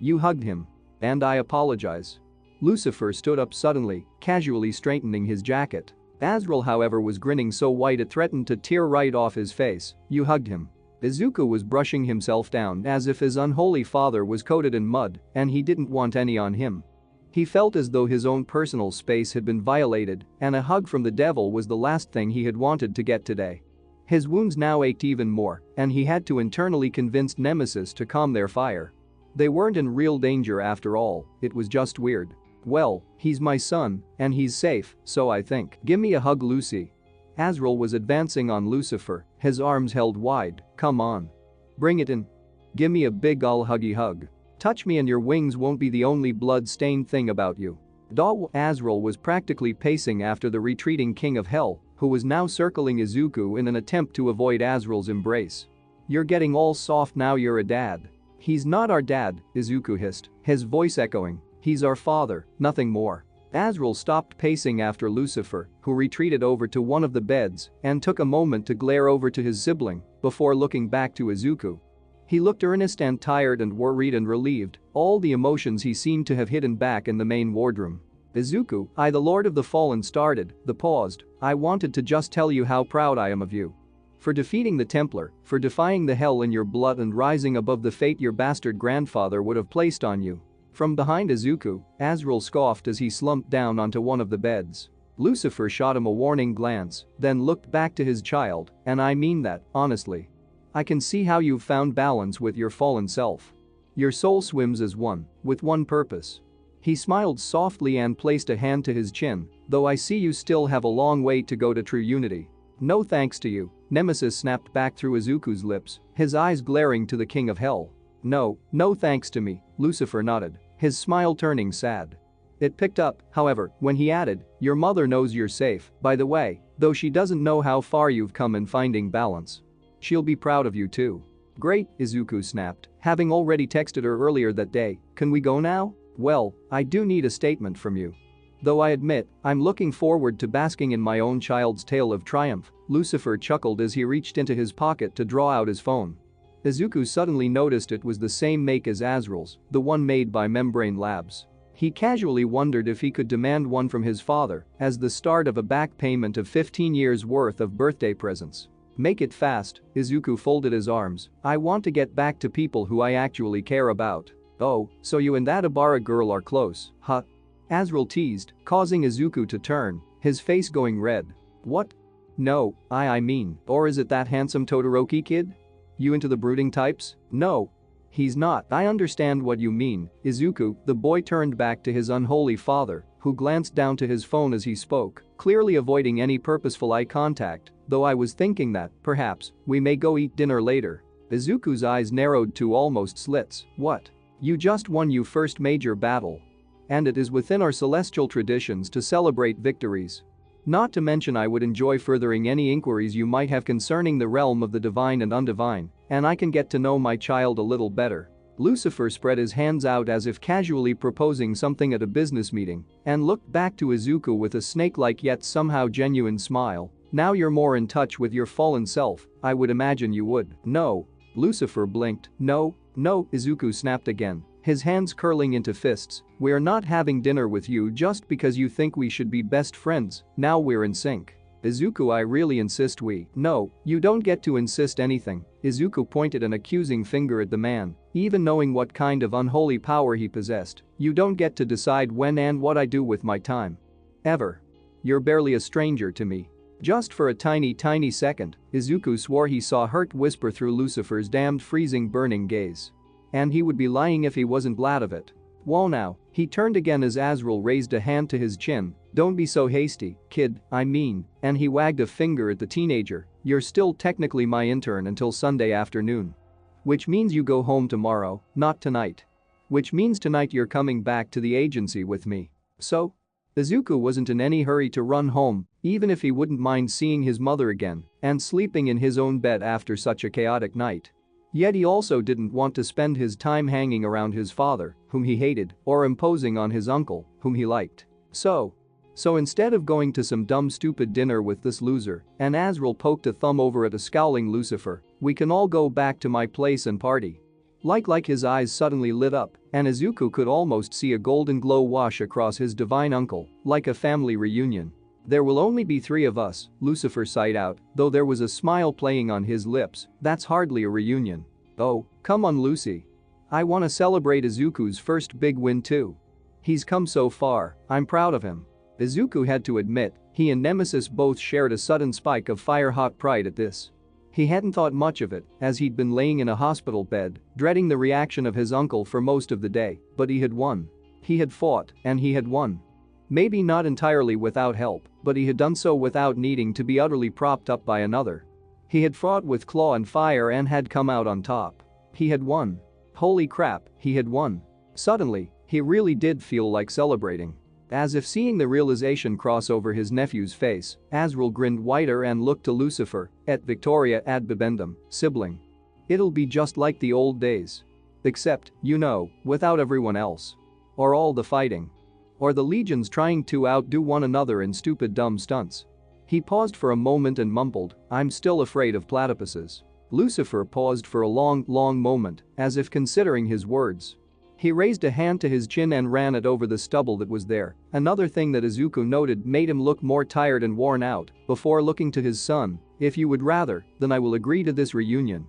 you hugged him. And I apologize." Lucifer stood up suddenly, casually straightening his jacket. Azrael, however, was grinning so white it threatened to tear right off his face. "You hugged him." Izuku was brushing himself down as if his unholy father was coated in mud and he didn't want any on him. He felt as though his own personal space had been violated and a hug from the devil was the last thing he had wanted to get today. His wounds now ached even more and he had to internally convince Nemesis to calm their fire. They weren't in real danger after all, it was just weird. "Well, he's my son and he's safe, so I think. Give me a hug, Lucy." Azrael was advancing on Lucifer, his arms held wide. "Come on. Bring it in. Give me a big ol' huggy hug. Touch me and your wings won't be the only blood-stained thing about you." Azrael was practically pacing after the retreating King of Hell, who was now circling Izuku in an attempt to avoid Azrael's embrace. "You're getting all soft now, you're a dad." "He's not our dad," Izuku hissed, his voice echoing. "He's our father, nothing more." Azrael stopped pacing after Lucifer, who retreated over to one of the beds and took a moment to glare over to his sibling before looking back to Izuku. He looked earnest and tired and worried and relieved, all the emotions he seemed to have hidden back in the main wardroom. "Izuku, the Lord of the Fallen started," the paused. "I wanted to just tell you how proud I am of you. For defeating the Templar, for defying the hell in your blood and rising above the fate your bastard grandfather would have placed on you." From behind Izuku, Azrael scoffed as he slumped down onto one of the beds. Lucifer shot him a warning glance, then looked back to his child, "And I mean that, honestly. I can see how you've found balance with your fallen self. Your soul swims as one, with one purpose." He smiled softly and placed a hand to his chin, "Though I see you still have a long way to go to true unity." "No thanks to you," Nemesis snapped back through Izuku's lips, his eyes glaring to the King of Hell. No thanks to me," Lucifer nodded, his smile turning sad. It picked up, however, when he added, "Your mother knows you're safe, by the way, though she doesn't know how far you've come in finding balance. She'll be proud of you too." "Great," Izuku snapped, having already texted her earlier that day. "Can we go now?" "Well, I do need a statement from you. Though I admit, I'm looking forward to basking in my own child's tale of triumph," Lucifer chuckled as he reached into his pocket to draw out his phone. Izuku suddenly noticed it was the same make as Azrael's, the one made by Membrane Labs. He casually wondered if he could demand one from his father as the start of a back payment of 15 years worth of birthday presents. "Make it fast," Izuku folded his arms. "I want to get back to people who I actually care about." "Oh, so you and that Ibarra girl are close, huh?" Azrael teased, causing Izuku to turn, his face going red. "What?" No, I mean, or is it that handsome Todoroki kid? You into the brooding types? No. He's not. I understand what you mean, Izuku. The boy turned back to his unholy father, who glanced down to his phone as he spoke, clearly avoiding any purposeful eye contact, though I was thinking that, perhaps, we may go eat dinner later. Izuku's eyes narrowed to almost slits. What? You just won your first major battle. And it is within our celestial traditions to celebrate victories. Not to mention I would enjoy furthering any inquiries you might have concerning the realm of the divine and undivine, and I can get to know my child a little better. Lucifer spread his hands out as if casually proposing something at a business meeting and looked back to Izuku with a snake-like yet somehow genuine smile. Now you're more in touch with your fallen self, I would imagine you would. No. Lucifer blinked. No, Izuku snapped again, his hands curling into fists. We're not having dinner with you just because you think we should be best friends. Now we're in sync. Izuku, I really insist we. No, you don't get to insist anything. Izuku pointed an accusing finger at the man, even knowing what kind of unholy power he possessed. You don't get to decide when and what I do with my time. Ever. You're barely a stranger to me. Just for a tiny second, Izuku swore he saw hurt whisper through Lucifer's damned freezing burning gaze. And he would be lying if he wasn't glad of it. Whoa now, he turned again as Azrael raised a hand to his chin. Don't be so hasty, kid, I mean, and he wagged a finger at the teenager. You're still technically my intern until Sunday afternoon. Which means you go home tomorrow, not tonight. Which means tonight you're coming back to the agency with me. So? Izuku wasn't in any hurry to run home, even if he wouldn't mind seeing his mother again and sleeping in his own bed after such a chaotic night. Yet he also didn't want to spend his time hanging around his father, whom he hated, or imposing on his uncle, whom he liked. So instead of going to some dumb stupid dinner with this loser, and Azrael poked a thumb over at a scowling Lucifer, we can all go back to my place and party. Like his eyes suddenly lit up, and Izuku could almost see a golden glow wash across his divine uncle, like a family reunion. There will only be 3 of us, Lucifer sighed out, though there was a smile playing on his lips. That's hardly a reunion. Oh, come on Lucy. I want to celebrate Izuku's first big win too. He's come so far, I'm proud of him. Izuku had to admit, he and Nemesis both shared a sudden spike of fire-hot pride at this. He hadn't thought much of it, as he'd been laying in a hospital bed, dreading the reaction of his uncle for most of the day, but he had won. He had fought, and he had won. Maybe not entirely without help, but he had done so without needing to be utterly propped up by another. He had fought with claw and fire and had come out on top. He had won. Holy crap, he had won. Suddenly, he really did feel like celebrating. As if seeing the realization cross over his nephew's face, Azrael grinned wider and looked to Lucifer, et Victoria ad bibendum, sibling. It'll be just like the old days. Except, you know, without everyone else. Or all the fighting. Or the legions trying to outdo one another in stupid dumb stunts. He paused for a moment and mumbled, I'm still afraid of platypuses. Lucifer paused for a long moment, as if considering his words. He raised a hand to his chin and ran it over the stubble that was there. Another thing that Izuku noted made him look more tired and worn out, before looking to his son, if you would rather, then I will agree to this reunion.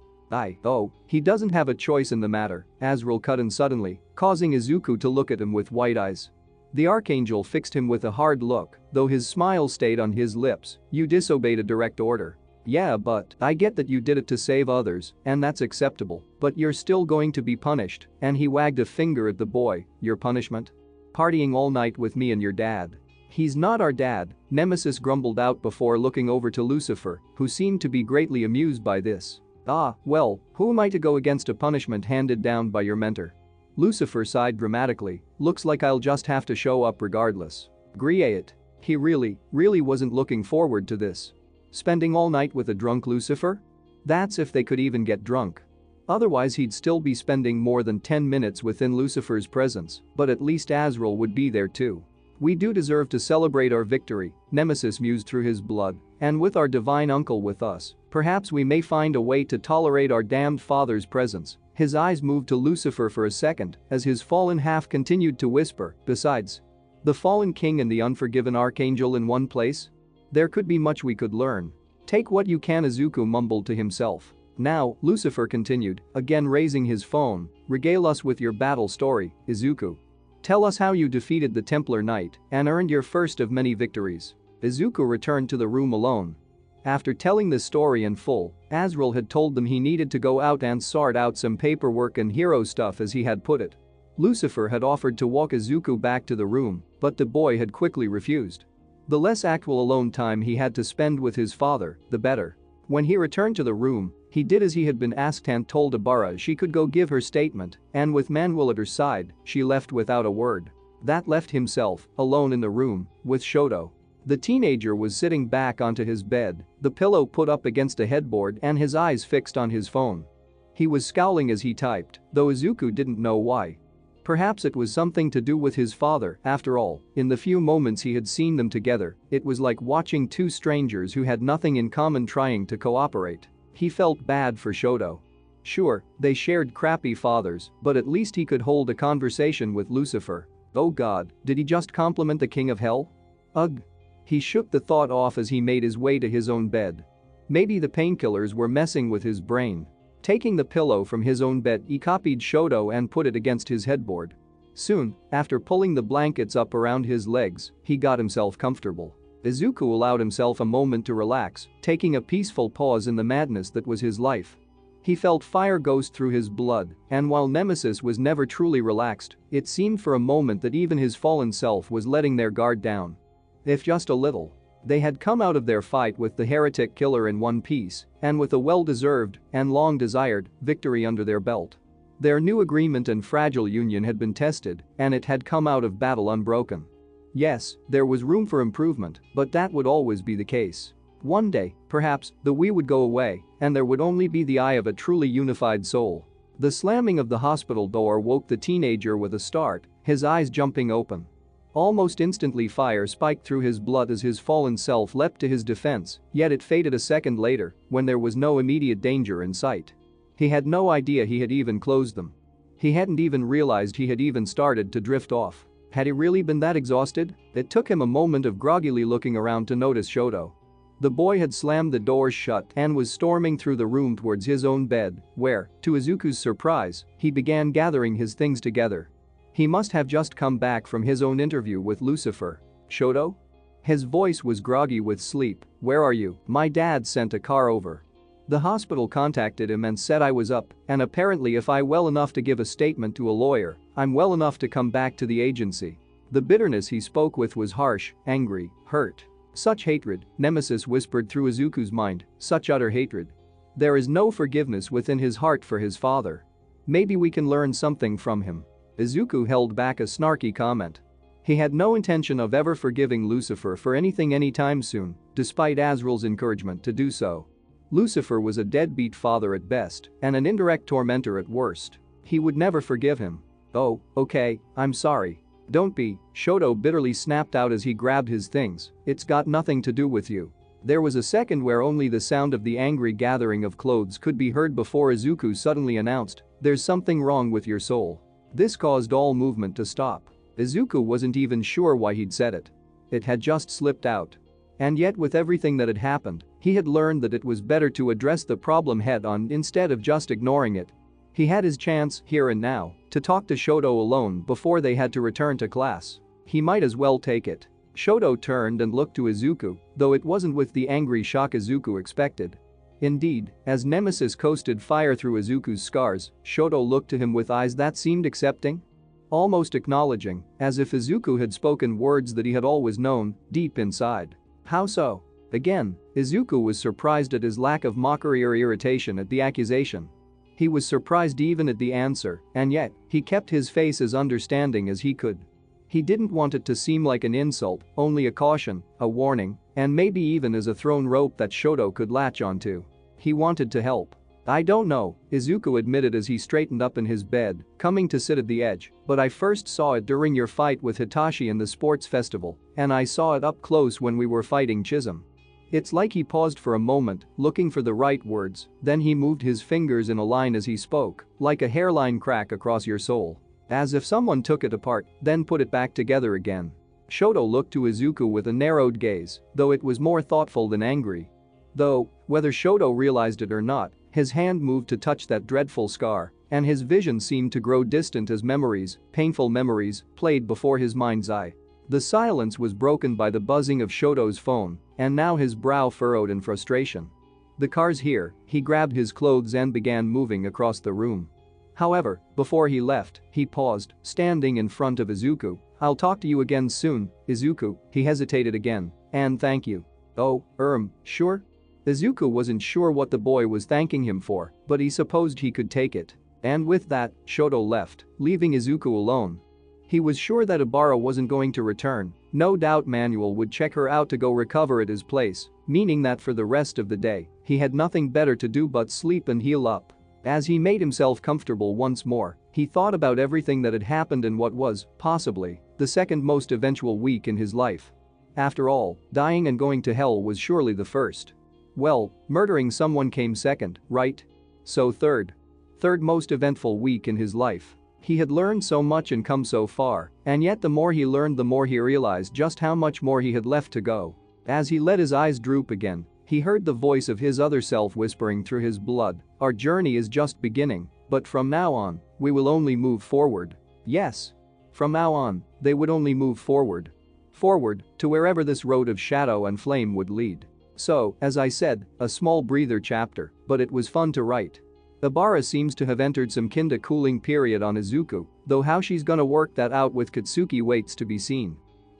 He doesn't have a choice in the matter, Azrael cut in suddenly, causing Izuku to look at him with wide eyes. The Archangel fixed him with a hard look, though his smile stayed on his lips. You disobeyed a direct order. Yeah, but I get that you did it to save others, and that's acceptable, but you're still going to be punished, and he wagged a finger at the boy. Your punishment? Partying all night with me and your dad. He's not our dad, Nemesis grumbled out before looking over to Lucifer, who seemed to be greatly amused by this. Well, who am I to go against a punishment handed down by your mentor? Lucifer sighed dramatically, looks like I'll just have to show up regardless. Gree it. He really wasn't looking forward to this. Spending all night with a drunk Lucifer? That's if they could even get drunk. Otherwise he'd still be spending more than 10 minutes within Lucifer's presence, but at least Azrael would be there too. We do deserve to celebrate our victory, Nemesis mused through his blood, and with our divine uncle with us, perhaps we may find a way to tolerate our damned father's presence. His eyes moved to Lucifer for a second as his fallen half continued to whisper, besides, the fallen king and the unforgiven archangel in one place? There could be much we could learn. Take what you can, Izuku mumbled to himself. Now, Lucifer continued, again raising his phone, regale us with your battle story, Izuku. Tell us how you defeated the Templar Knight and earned your first of many victories. Izuku returned to the room alone. After telling the story in full, Azrael had told them he needed to go out and sort out some paperwork and hero stuff as he had put it. Lucifer had offered to walk Izuku back to the room, but the boy had quickly refused. The less actual alone time he had to spend with his father, the better. When he returned to the room, he did as he had been asked and told Ibarra she could go give her statement, and with Manuel at her side, she left without a word. That left himself, alone in the room, with Shoto. The teenager was sitting back onto his bed, the pillow put up against a headboard and his eyes fixed on his phone. He was scowling as he typed, though Izuku didn't know why. Perhaps it was something to do with his father, after all, in the few moments he had seen them together, it was like watching two strangers who had nothing in common trying to cooperate. He felt bad for Shoto. Sure, they shared crappy fathers, but at least he could hold a conversation with Lucifer. Oh god, did he just compliment the king of hell? Ugh. He shook the thought off as he made his way to his own bed. Maybe the painkillers were messing with his brain. Taking the pillow from his own bed, he copied Shoto and put it against his headboard. Soon, after pulling the blankets up around his legs, he got himself comfortable. Izuku allowed himself a moment to relax, taking a peaceful pause in the madness that was his life. He felt fire ghost through his blood, and while Nemesis was never truly relaxed, it seemed for a moment that even his fallen self was letting their guard down. If just a little. They had come out of their fight with the heretic killer in one piece, and with a well-deserved and long-desired victory under their belt. Their new agreement and fragile union had been tested, and it had come out of battle unbroken. Yes, there was room for improvement, but that would always be the case. One day, perhaps, the we would go away, and there would only be the eye of a truly unified soul. The slamming of the hospital door woke the teenager with a start, his eyes jumping open. Almost instantly fire spiked through his blood as his fallen self leapt to his defense, yet it faded a second later, when there was no immediate danger in sight. He had no idea he had even closed them. He hadn't even realized he had even started to drift off. Had he really been that exhausted? It took him a moment of groggily looking around to notice Shoto. The boy had slammed the doors shut and was storming through the room towards his own bed, where, to Izuku's surprise, he began gathering his things together. He must have just come back from his own interview with Lucifer. Shoto? His voice was groggy with sleep. Where are you? My dad sent a car over. The hospital contacted him and said I was up, and apparently if I well enough to give a statement to a lawyer, I'm well enough to come back to the agency. The bitterness he spoke with was harsh, angry, hurt. Such hatred, Nemesis whispered through Izuku's mind, such utter hatred. There is no forgiveness within his heart for his father. Maybe we can learn something from him. Izuku held back a snarky comment. He had no intention of ever forgiving Lucifer for anything anytime soon, despite Azrael's encouragement to do so. Lucifer was a deadbeat father at best and an indirect tormentor at worst. He would never forgive him. Oh, okay, I'm sorry. Don't be, Shoto bitterly snapped out as he grabbed his things, it's got nothing to do with you. There was a second where only the sound of the angry gathering of clothes could be heard before Izuku suddenly announced, there's something wrong with your soul. This caused all movement to stop. Izuku wasn't even sure why he'd said it. It had just slipped out. And yet with everything that had happened, he had learned that it was better to address the problem head-on instead of just ignoring it. He had his chance, here and now, to talk to Shoto alone before they had to return to class. He might as well take it. Shoto turned and looked to Izuku, though it wasn't with the angry shock Izuku expected. Indeed, as Nemesis coasted fire through Izuku's scars, Shoto looked to him with eyes that seemed accepting. Almost acknowledging, as if Izuku had spoken words that he had always known, deep inside. How so? Again, Izuku was surprised at his lack of mockery or irritation at the accusation. He was surprised even at the answer, and yet, he kept his face as understanding as he could. He didn't want it to seem like an insult, only a caution, a warning, and maybe even as a thrown rope that Shoto could latch onto. He wanted to help. I don't know, Izuku admitted as he straightened up in his bed, coming to sit at the edge, but I first saw it during your fight with Hitachi in the sports festival, and I saw it up close when we were fighting Chisholm. It's like he paused for a moment, looking for the right words, then he moved his fingers in a line as he spoke, like a hairline crack across your soul. As if someone took it apart, then put it back together again. Shoto looked to Izuku with a narrowed gaze, though it was more thoughtful than angry. Though, whether Shoto realized it or not, his hand moved to touch that dreadful scar, and his vision seemed to grow distant as memories, painful memories, played before his mind's eye. The silence was broken by the buzzing of Shoto's phone, and now his brow furrowed in frustration. "The car's here," he grabbed his clothes and began moving across the room. However, before he left, he paused, standing in front of Izuku. "I'll talk to you again soon, Izuku," he hesitated again, "and thank you." "Oh, sure?" Izuku wasn't sure what the boy was thanking him for, but he supposed he could take it. And with that, Shoto left, leaving Izuku alone. He was sure that Ibarra wasn't going to return. No doubt Manuel would check her out to go recover at his place, meaning that for the rest of the day, he had nothing better to do but sleep and heal up. As he made himself comfortable once more, he thought about everything that had happened in what was, possibly, the second most eventual week in his life. After all, dying and going to hell was surely the first. Well, murdering someone came second, right? So third most eventful week in his life. He had learned so much and come so far, and yet the more he learned the more he realized just how much more he had left to go. As he let his eyes droop again, he heard the voice of his other self whispering through his blood, "Our journey is just beginning, but from now on, we will only move forward." Yes. From now on, they would only move forward. Forward, to wherever this road of shadow and flame would lead. So, as I said, a small breather chapter, but it was fun to write. Ibarra seems to have entered some kinda cooling period on Izuku, though how she's gonna work that out with Katsuki waits to be seen.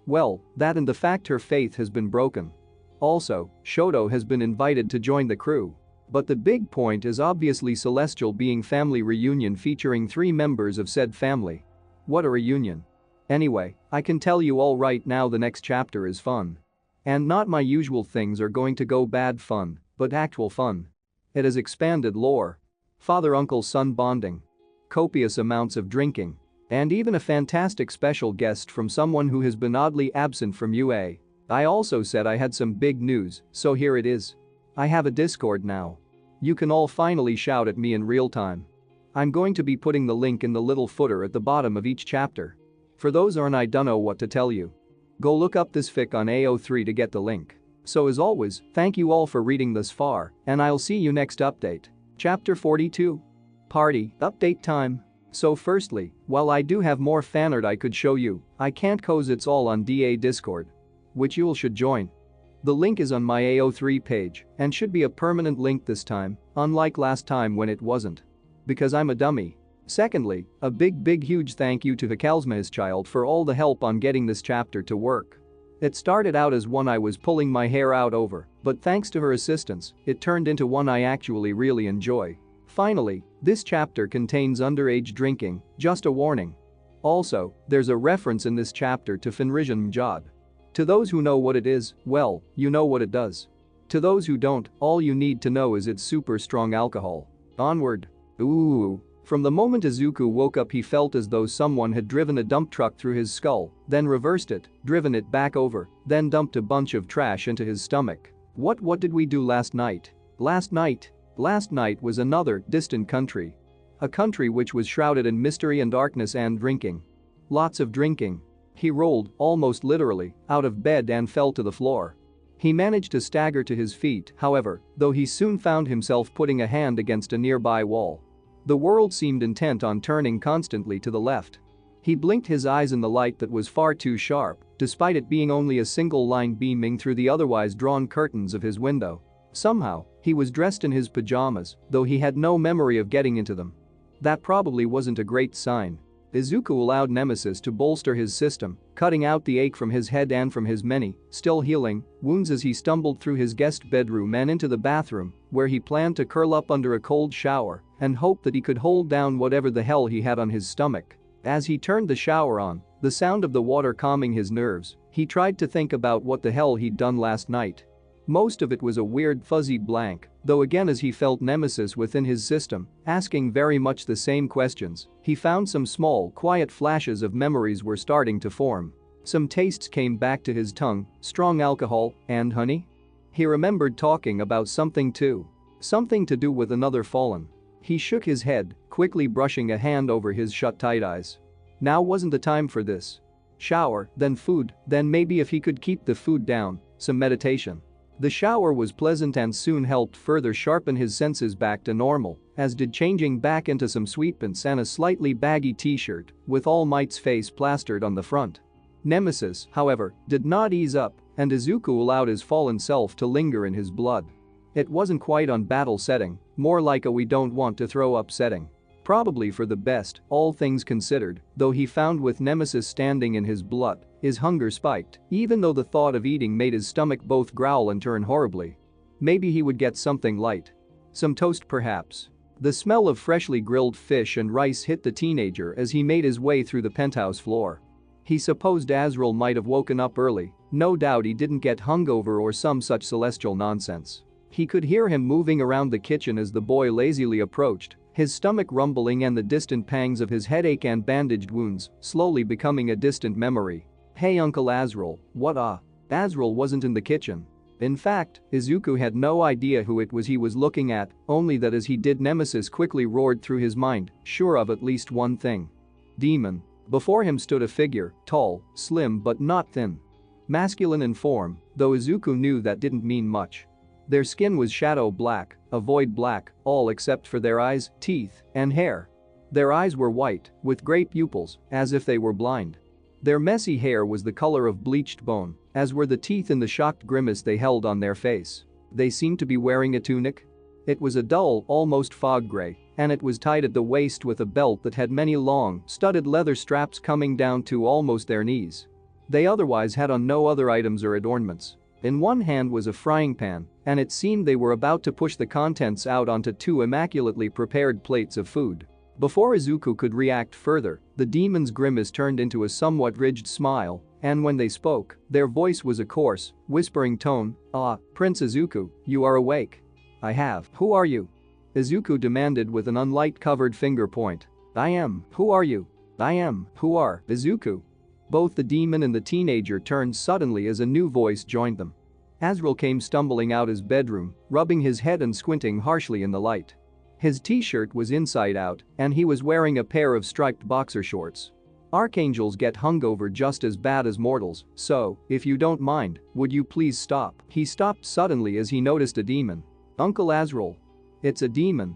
Well, that and the fact her faith has been broken. Also, Shoto has been invited to join the crew. But the big point is obviously Celestial being family reunion featuring 3 members of said family. What a reunion. Anyway, I can tell you all right now the next chapter is fun. And not my usual things are going to go bad fun, but actual fun. It has expanded lore. Father-uncle-son bonding. Copious amounts of drinking. And even a fantastic special guest from someone who has been oddly absent from UA. I also said I had some big news, so here it is. I have a Discord now. You can all finally shout at me in real time. I'm going to be putting the link in the little footer at the bottom of each chapter. For those aren't, I don't know what to tell you. Go look up this fic on AO3 to get the link. So as always, thank you all for reading this far, and I'll see you next update. Chapter 42. Party update time. So firstly, while I do have more fanart I could show you, I can't cause it's all on DA Discord. Which you all should join. The link is on my AO3 page and should be a permanent link this time, unlike last time when it wasn't. Because I'm a dummy. Secondly, a big huge thank you to Hikalsma's child for all the help on getting this chapter to work. It started out as one I was pulling my hair out over, but thanks to her assistance, it turned into one I actually really enjoy. Finally, this chapter contains underage drinking, just a warning. Also, there's a reference in this chapter to Fenrisian Mjad. To those who know what it is, well, you know what it does. To those who don't, all you need to know is it's super strong alcohol. Onward. Ooh. From the moment Izuku woke up he felt as though someone had driven a dump truck through his skull, then reversed it, driven it back over, then dumped a bunch of trash into his stomach. What did we do last night? Last night was another distant country. A country which was shrouded in mystery and darkness and drinking. Lots of drinking. He rolled, almost literally, out of bed and fell to the floor. He managed to stagger to his feet, however, though he soon found himself putting a hand against a nearby wall. The world seemed intent on turning constantly to the left. He blinked his eyes in the light that was far too sharp, despite it being only a single line beaming through the otherwise drawn curtains of his window. Somehow, he was dressed in his pajamas, though he had no memory of getting into them. That probably wasn't a great sign. Izuku allowed Nemesis to bolster his system, cutting out the ache from his head and from his many, still healing, wounds as he stumbled through his guest bedroom and into the bathroom, where he planned to curl up under a cold shower and hope that he could hold down whatever the hell he had on his stomach. As he turned the shower on, the sound of the water calming his nerves, he tried to think about what the hell he'd done last night. Most of it was a weird fuzzy blank, though again as he felt Nemesis within his system, asking very much the same questions, he found some small, quiet flashes of memories were starting to form. Some tastes came back to his tongue, strong alcohol, and honey. He remembered talking about something too. Something to do with another fallen. He shook his head, quickly brushing a hand over his shut-tight eyes. Now wasn't the time for this. Shower, then food, then maybe if he could keep the food down, some meditation. The shower was pleasant and soon helped further sharpen his senses back to normal, as did changing back into some sweatpants and a slightly baggy t-shirt with All Might's face plastered on the front. Nemesis, however, did not ease up, and Izuku allowed his fallen self to linger in his blood. It wasn't quite on battle setting, more like a we don't want to throw up setting. Probably for the best, all things considered, though he found with Nemesis standing in his blood, his hunger spiked, even though the thought of eating made his stomach both growl and turn horribly. Maybe he would get something light. Some toast perhaps. The smell of freshly grilled fish and rice hit the teenager as he made his way through the penthouse floor. He supposed Azrael might have woken up early, no doubt he didn't get hungover or some such celestial nonsense. He could hear him moving around the kitchen as the boy lazily approached, his stomach rumbling and the distant pangs of his headache and bandaged wounds slowly becoming a distant memory. "Hey Uncle Azrael, what Azrael wasn't in the kitchen. In fact, Izuku had no idea who it was he was looking at, only that as he did Nemesis quickly roared through his mind, sure of at least one thing. Demon. Before him stood a figure, tall, slim but not thin. Masculine in form, though Izuku knew that didn't mean much. Their skin was shadow black, a void black, all except for their eyes, teeth, and hair. Their eyes were white, with gray pupils, as if they were blind. Their messy hair was the color of bleached bone, as were the teeth in the shocked grimace they held on their face. They seemed to be wearing a tunic. It was a dull, almost fog gray, and it was tied at the waist with a belt that had many long, studded leather straps coming down to almost their knees. They otherwise had on no other items or adornments. In one hand was a frying pan, and it seemed they were about to push the contents out onto two immaculately prepared plates of food. Before Izuku could react further, the demon's grimace turned into a somewhat ridged smile, and when they spoke, their voice was a coarse, whispering tone. Prince Izuku, you are awake. I have. Who are you? Izuku demanded with an unlight-covered finger point. I am. Who are you? I am. Who are? Izuku. Both the demon and the teenager turned suddenly as a new voice joined them. Azrael came stumbling out his bedroom, rubbing his head and squinting harshly in the light. His t-shirt was inside out, and he was wearing a pair of striped boxer shorts. Archangels get hungover just as bad as mortals, so, if you don't mind, would you please stop? He stopped suddenly as he noticed a demon. Uncle Azrael. It's a demon.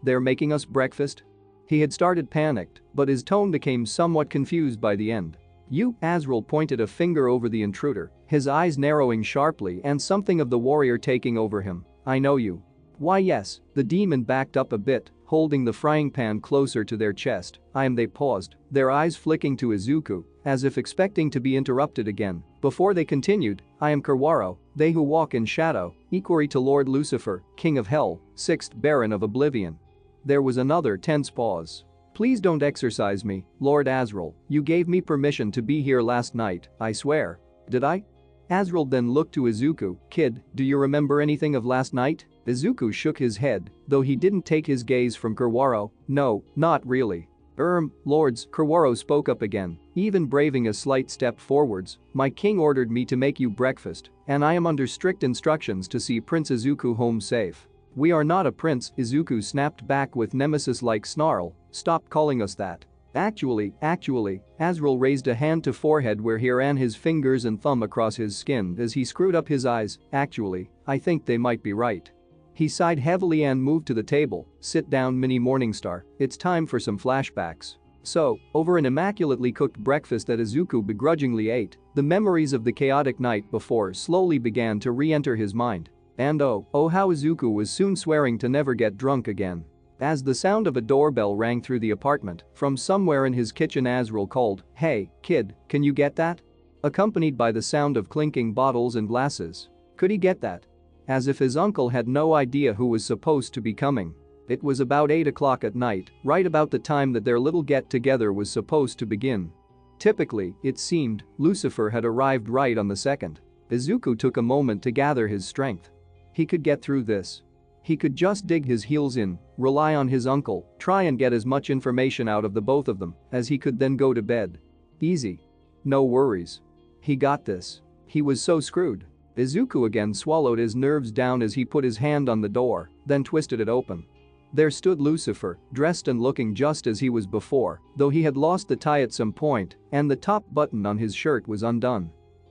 They're making us breakfast? He had started panicked, but his tone became somewhat confused by the end. You, Azrael pointed a finger over the intruder, his eyes narrowing sharply and something of the warrior taking over him. I know you. Why yes, the demon backed up a bit, holding the frying pan closer to their chest. I am. They paused, their eyes flicking to Izuku, as if expecting to be interrupted again, before they continued. I am Kurwaro, they who walk in shadow, equerry to Lord Lucifer, King of Hell, 6th Baron of Oblivion. There was another tense pause. Please don't exorcise me, Lord Azrael, you gave me permission to be here last night, I swear. Did I? Azrael then looked to Izuku. Kid, do you remember anything of last night? Izuku shook his head, though he didn't take his gaze from Kurwaro. No, not really. Lords, Kurwaro spoke up again, even braving a slight step forwards. My king ordered me to make you breakfast, and I am under strict instructions to see Prince Izuku home safe. We are not a prince, Izuku snapped back with Nemesis-like snarl. Stop calling us that. Actually, Azrael raised a hand to forehead where he ran his fingers and thumb across his skin as he screwed up his eyes. Actually, I think they might be right. He sighed heavily and moved to the table. Sit down, Mini Morningstar, it's time for some flashbacks. So, over an immaculately cooked breakfast that Izuku begrudgingly ate, the memories of the chaotic night before slowly began to re-enter his mind. And oh how Izuku was soon swearing to never get drunk again. As the sound of a doorbell rang through the apartment, from somewhere in his kitchen Azrael called, Hey, kid, can you get that? Accompanied by the sound of clinking bottles and glasses. Could he get that? As if his uncle had no idea who was supposed to be coming. It was about 8 o'clock at night, right about the time that their little get-together was supposed to begin. Typically, it seemed, Lucifer had arrived right on the second. Izuku took a moment to gather his strength. He could get through this. He could just dig his heels in, rely on his uncle, try and get as much information out of the both of them as he could, then go to bed. Easy. No worries. He got this. He was so screwed. Izuku again swallowed his nerves down as he put his hand on the door, then twisted it open. There stood Lucifer, dressed and looking just as he was before, though he had lost the tie at some point, and the top button on his shirt was undone.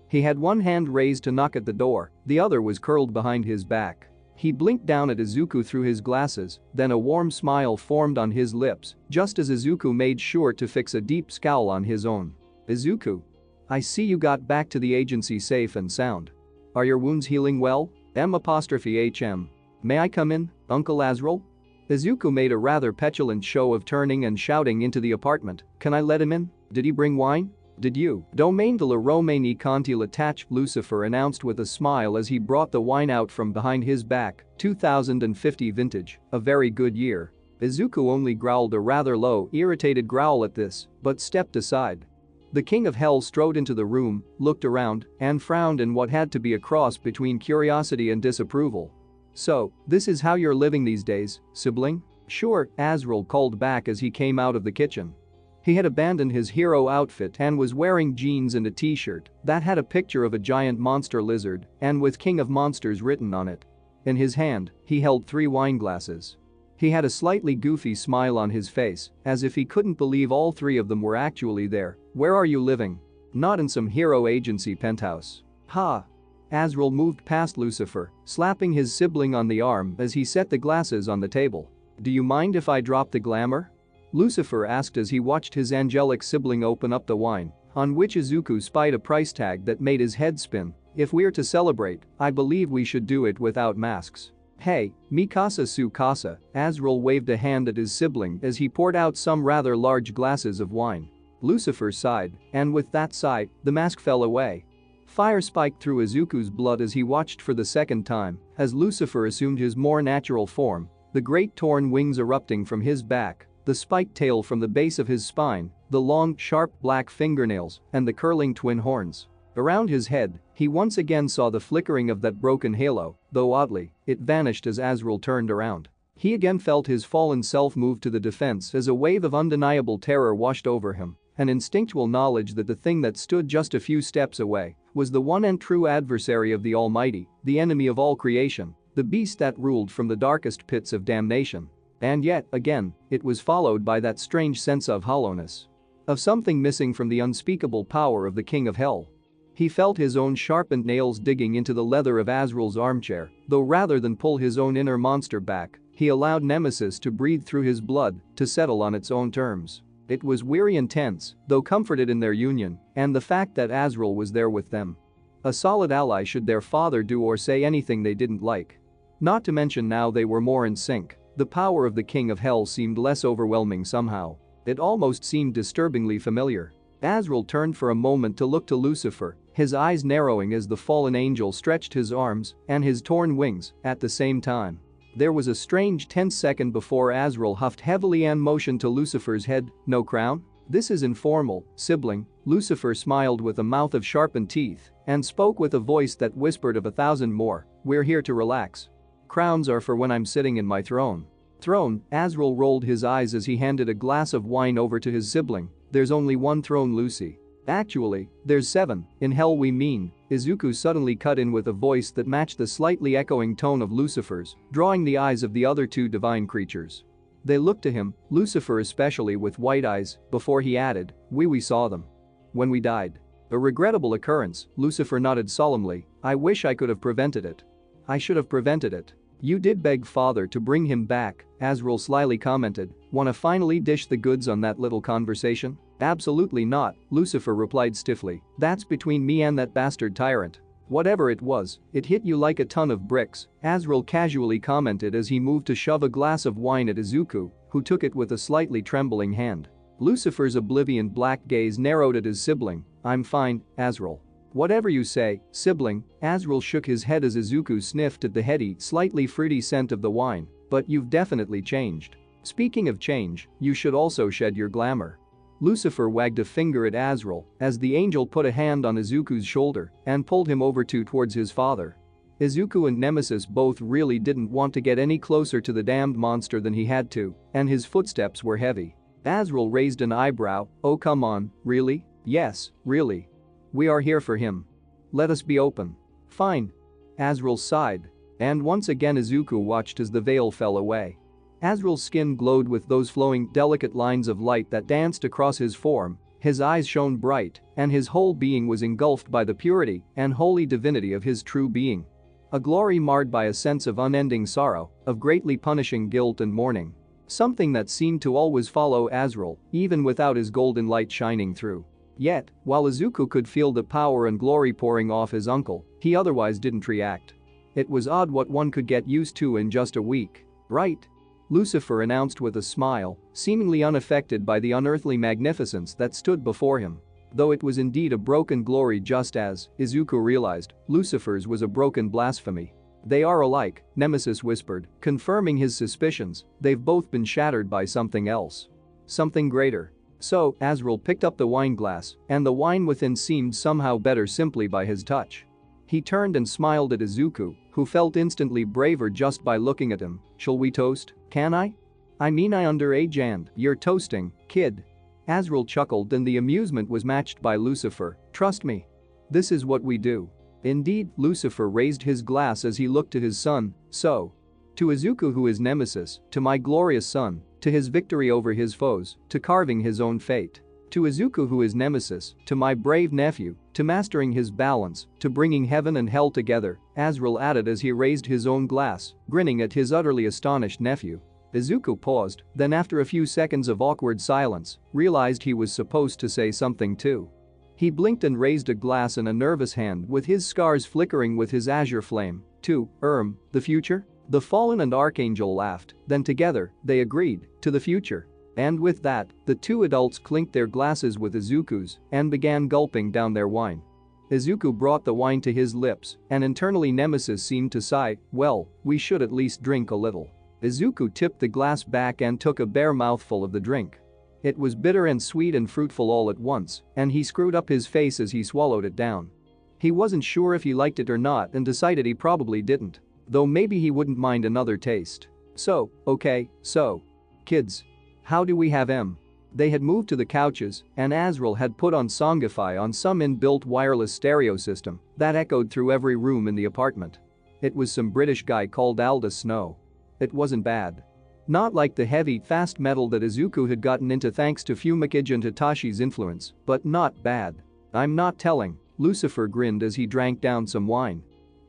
He had one hand raised to knock at the door, the other was curled behind his back. He blinked down at Izuku through his glasses, then a warm smile formed on his lips, just as Izuku made sure to fix a deep scowl on his own. Izuku. I see you got back to the agency safe and sound. Are your wounds healing well? M''HM. May I come in, Uncle Azrael? Izuku made a rather petulant show of turning and shouting into the apartment. Can I let him in? Did he bring wine? Did you? Domaine de la Romaine Conti l'attache, Lucifer announced with a smile as he brought the wine out from behind his back. 2050 vintage, a very good year. Izuku only growled a rather low, irritated growl at this, but stepped aside. The King of Hell strode into the room, looked around, and frowned in what had to be a cross between curiosity and disapproval. So, this is how you're living these days, sibling? Sure, Azrael called back as he came out of the kitchen. He had abandoned his hero outfit and was wearing jeans and a t-shirt that had a picture of a giant monster lizard and with King of Monsters written on it. In his hand, he held 3 wine glasses. He had a slightly goofy smile on his face, as if he couldn't believe all 3 of them were actually there. Where are you living? Not in some hero agency penthouse. Ha! Azrael moved past Lucifer, slapping his sibling on the arm as he set the glasses on the table. Do you mind if I drop the glamour? Lucifer asked as he watched his angelic sibling open up the wine, on which Izuku spied a price tag that made his head spin. If we're to celebrate, I believe we should do it without masks. Hey, mi casa su casa, Azrael waved a hand at his sibling as he poured out some rather large glasses of wine. Lucifer sighed, and with that sigh, the mask fell away. Fire spiked through Izuku's blood as he watched for the second time, as Lucifer assumed his more natural form, the great torn wings erupting from his back, the spiked tail from the base of his spine, the long, sharp black fingernails, and the curling twin horns. Around his head, he once again saw the flickering of that broken halo, though oddly, it vanished as Azrael turned around. He again felt his fallen self move to the defense as a wave of undeniable terror washed over him, an instinctual knowledge that the thing that stood just a few steps away was the one and true adversary of the Almighty, the enemy of all creation, the beast that ruled from the darkest pits of damnation. And yet, again, it was followed by that strange sense of hollowness. Of something missing from the unspeakable power of the King of Hell. He felt his own sharpened nails digging into the leather of Azrael's armchair, though rather than pull his own inner monster back, he allowed Nemesis to breathe through his blood to settle on its own terms. It was weary and tense, though comforted in their union, and the fact that Azrael was there with them. A solid ally should their father do or say anything they didn't like. Not to mention now they were more in sync, the power of the King of Hell seemed less overwhelming somehow. It almost seemed disturbingly familiar. Azrael turned for a moment to look to Lucifer, his eyes narrowing as the fallen angel stretched his arms and his torn wings at the same time. There was a strange tense second before Azrael huffed heavily and motioned to Lucifer's head. No crown? This is informal, sibling. Lucifer smiled with a mouth of sharpened teeth and spoke with a voice that whispered of 1,000 more. We're here to relax. Crowns are for when I'm sitting in my throne. Throne, Azrael rolled his eyes as he handed a glass of wine over to his sibling. There's only one throne, Lucy. Actually, there's 7, in hell we mean, Izuku suddenly cut in with a voice that matched the slightly echoing tone of Lucifer's, drawing the eyes of the other 2 divine creatures. They looked to him, Lucifer especially with white eyes, before he added, we saw them. When we died. A regrettable occurrence, Lucifer nodded solemnly, I wish I could have prevented it. I should have prevented it. You did beg father to bring him back, Azrael slyly commented, wanna finally dish the goods on that little conversation? Absolutely not, Lucifer replied stiffly, that's between me and that bastard tyrant. Whatever it was, it hit you like a ton of bricks, Azrael casually commented as he moved to shove a glass of wine at Izuku, who took it with a slightly trembling hand. Lucifer's oblivion black gaze narrowed at his sibling, I'm fine, Azrael. Whatever you say, sibling, Azrael shook his head as Izuku sniffed at the heady, slightly fruity scent of the wine, but you've definitely changed. Speaking of change, you should also shed your glamour. Lucifer wagged a finger at Azrael as the angel put a hand on Izuku's shoulder and pulled him over towards his father. Izuku and Nemesis both really didn't want to get any closer to the damned monster than he had to, and his footsteps were heavy. Azrael raised an eyebrow, oh come on, really? Yes, really. We are here for him. Let us be open. Fine. Azrael sighed. And once again Izuku watched as the veil fell away. Azrael's skin glowed with those flowing, delicate lines of light that danced across his form, his eyes shone bright, and his whole being was engulfed by the purity and holy divinity of his true being. A glory marred by a sense of unending sorrow, of greatly punishing guilt and mourning. Something that seemed to always follow Azrael, even without his golden light shining through. Yet, while Izuku could feel the power and glory pouring off his uncle, he otherwise didn't react. It was odd what one could get used to in just a week. Right? Lucifer announced with a smile, seemingly unaffected by the unearthly magnificence that stood before him. Though it was indeed a broken glory, just as, Izuku realized, Lucifer's was a broken blasphemy. They are alike, Nemesis whispered, confirming his suspicions. They've both been shattered by something else. Something greater. So, Azrael picked up the wine glass, and the wine within seemed somehow better simply by his touch. He turned and smiled at Izuku, who felt instantly braver just by looking at him. Shall we toast, can I? I mean I underage and you're toasting, kid. Azrael chuckled and the amusement was matched by Lucifer. Trust me. This is what we do. Indeed, Lucifer raised his glass as he looked at his son. So. To Izuku, who is Nemesis, to my glorious son, to his victory over his foes, to carving his own fate. To Izuku, who is Nemesis, to my brave nephew, to mastering his balance, to bringing heaven and hell together, Azrael added as he raised his own glass, grinning at his utterly astonished nephew. Izuku paused, then after a few seconds of awkward silence, realized he was supposed to say something too. He blinked and raised a glass in a nervous hand with his scars flickering with his azure flame. To, the future? The Fallen and Archangel laughed, then together, they agreed, to the future. And with that, the two adults clinked their glasses with Izuku's and began gulping down their wine. Izuku brought the wine to his lips, and internally Nemesis seemed to sigh, well, we should at least drink a little. Izuku tipped the glass back and took a bare mouthful of the drink. It was bitter and sweet and fruitful all at once, and he screwed up his face as he swallowed it down. He wasn't sure if he liked it or not and decided he probably didn't. Though maybe he wouldn't mind another taste. So, okay, so. Kids. How do we have em? They had moved to the couches, and Azrael had put on Songify on some inbuilt wireless stereo system that echoed through every room in the apartment. It was some British guy called Aldous Snow. It wasn't bad. Not like the heavy, fast metal that Izuku had gotten into thanks to Fumikage and Hitashi's influence, but not bad. I'm not telling, Lucifer grinned as he drank down some wine.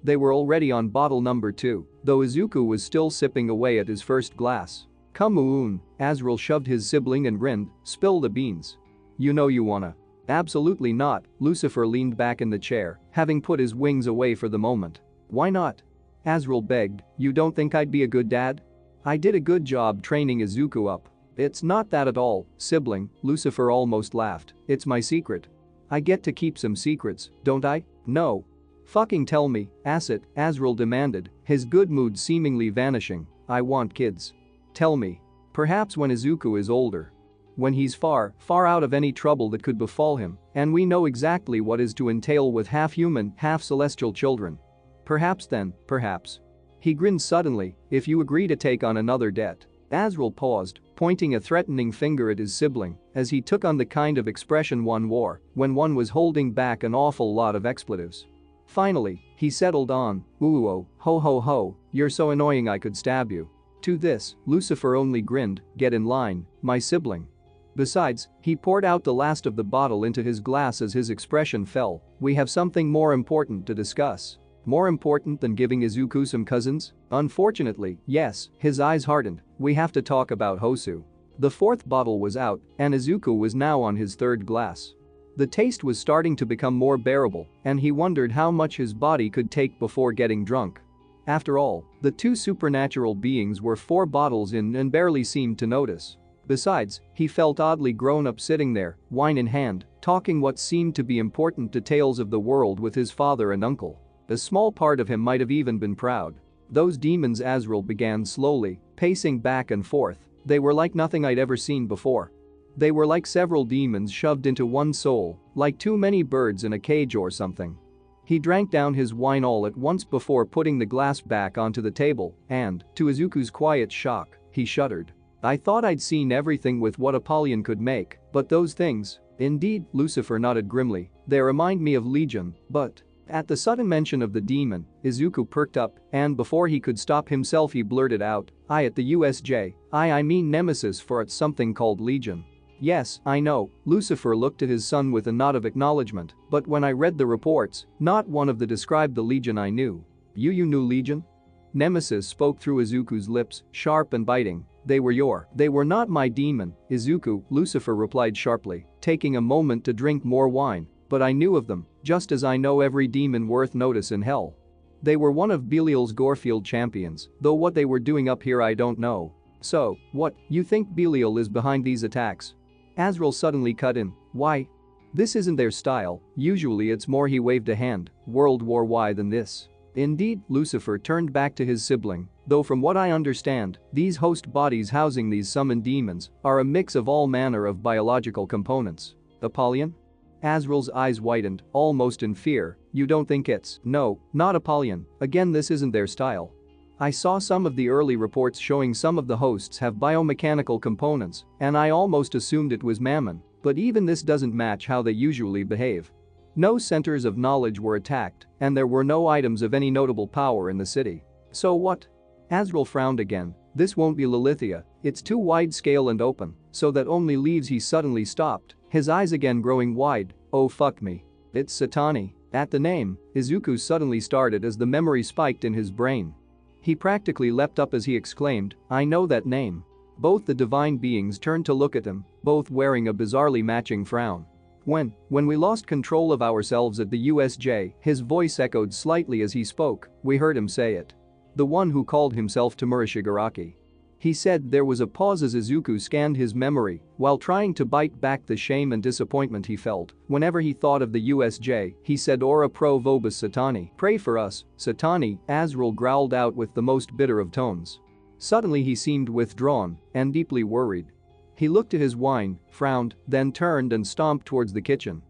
They were already on bottle number 2, though Izuku was still sipping away at his first glass. Come on, Azrael shoved his sibling and grinned, spill the beans. You know you wanna. Absolutely not, Lucifer leaned back in the chair, having put his wings away for the moment. Why not? Azrael begged, you don't think I'd be a good dad? I did a good job training Izuku up. It's not that at all, sibling, Lucifer almost laughed, it's my secret. I get to keep some secrets, don't I? No. Fucking tell me, Acid, Azrael demanded, his good mood seemingly vanishing. I want kids. Tell me. Perhaps when Izuku is older. When he's far, far out of any trouble that could befall him, and we know exactly what is to entail with half-human, half-celestial children. Perhaps then, perhaps. He grinned suddenly, if you agree to take on another debt. Azrael paused, pointing a threatening finger at his sibling, as he took on the kind of expression one wore when one was holding back an awful lot of expletives. Finally, he settled on, ooh, ho ho ho, you're so annoying I could stab you. To this, Lucifer only grinned, get in line, my sibling. Besides, he poured out the last of the bottle into his glass as his expression fell, we have something more important to discuss. More important than giving Izuku some cousins? Unfortunately, yes, his eyes hardened, we have to talk about Hosu. The fourth bottle was out, and Izuku was now on his third glass. The taste was starting to become more bearable, and he wondered how much his body could take before getting drunk. After all, the two supernatural beings were 4 bottles in and barely seemed to notice. Besides, he felt oddly grown up sitting there, wine in hand, talking what seemed to be important details of the world with his father and uncle. A small part of him might have even been proud. Those demons, Azrael began slowly, pacing back and forth, they were like nothing I'd ever seen before. They were like several demons shoved into one soul, like too many birds in a cage or something. He drank down his wine all at once before putting the glass back onto the table, and, to Izuku's quiet shock, he shuddered. I thought I'd seen everything with what Apollyon could make, but those things, indeed, Lucifer nodded grimly, they remind me of Legion, but. At the sudden mention of the demon, Izuku perked up, and before he could stop himself he blurted out, I at the USJ, I mean Nemesis for it's something called Legion. Yes, I know, Lucifer looked at his son with a nod of acknowledgement, but when I read the reports, not one of them described the Legion I knew. You knew Legion? Nemesis spoke through Izuku's lips, sharp and biting. They were not my demon, Izuku, Lucifer replied sharply, taking a moment to drink more wine, but I knew of them, just as I know every demon worth notice in hell. They were one of Belial's Gorefield champions, though what they were doing up here I don't know. So, what, you think Belial is behind these attacks? Azrael suddenly cut in, why? This isn't their style, usually it's more he waved a hand, World War Y than this. Indeed, Lucifer turned back to his sibling, though from what I understand, these host bodies housing these summoned demons are a mix of all manner of biological components. Apollyon? Azrael's eyes widened, almost in fear, you don't think it's… No, not Apollyon, again this isn't their style. I saw some of the early reports showing some of the hosts have biomechanical components, and I almost assumed it was Mammon, but even this doesn't match how they usually behave. No centers of knowledge were attacked, and there were no items of any notable power in the city. So what? Azrael frowned again, this won't be Lilithia, it's too wide-scale and open, so that only leaves. He suddenly stopped, his eyes again growing wide, oh fuck me. It's Satani. At the name, Izuku suddenly started as the memory spiked in his brain. He practically leapt up as he exclaimed, I know that name. Both the divine beings turned to look at him, both wearing a bizarrely matching frown. When we lost control of ourselves at the USJ, his voice echoed slightly as he spoke, we heard him say it. The one who called himself Tamura Shigaraki. He said. There was a pause as Izuku scanned his memory while trying to bite back the shame and disappointment he felt whenever he thought of the USJ. He said, Ora pro vobis Satani, pray for us, Satani, Azrael growled out with the most bitter of tones. Suddenly he seemed withdrawn and deeply worried. He looked at his wine, frowned, then turned and stomped towards the kitchen.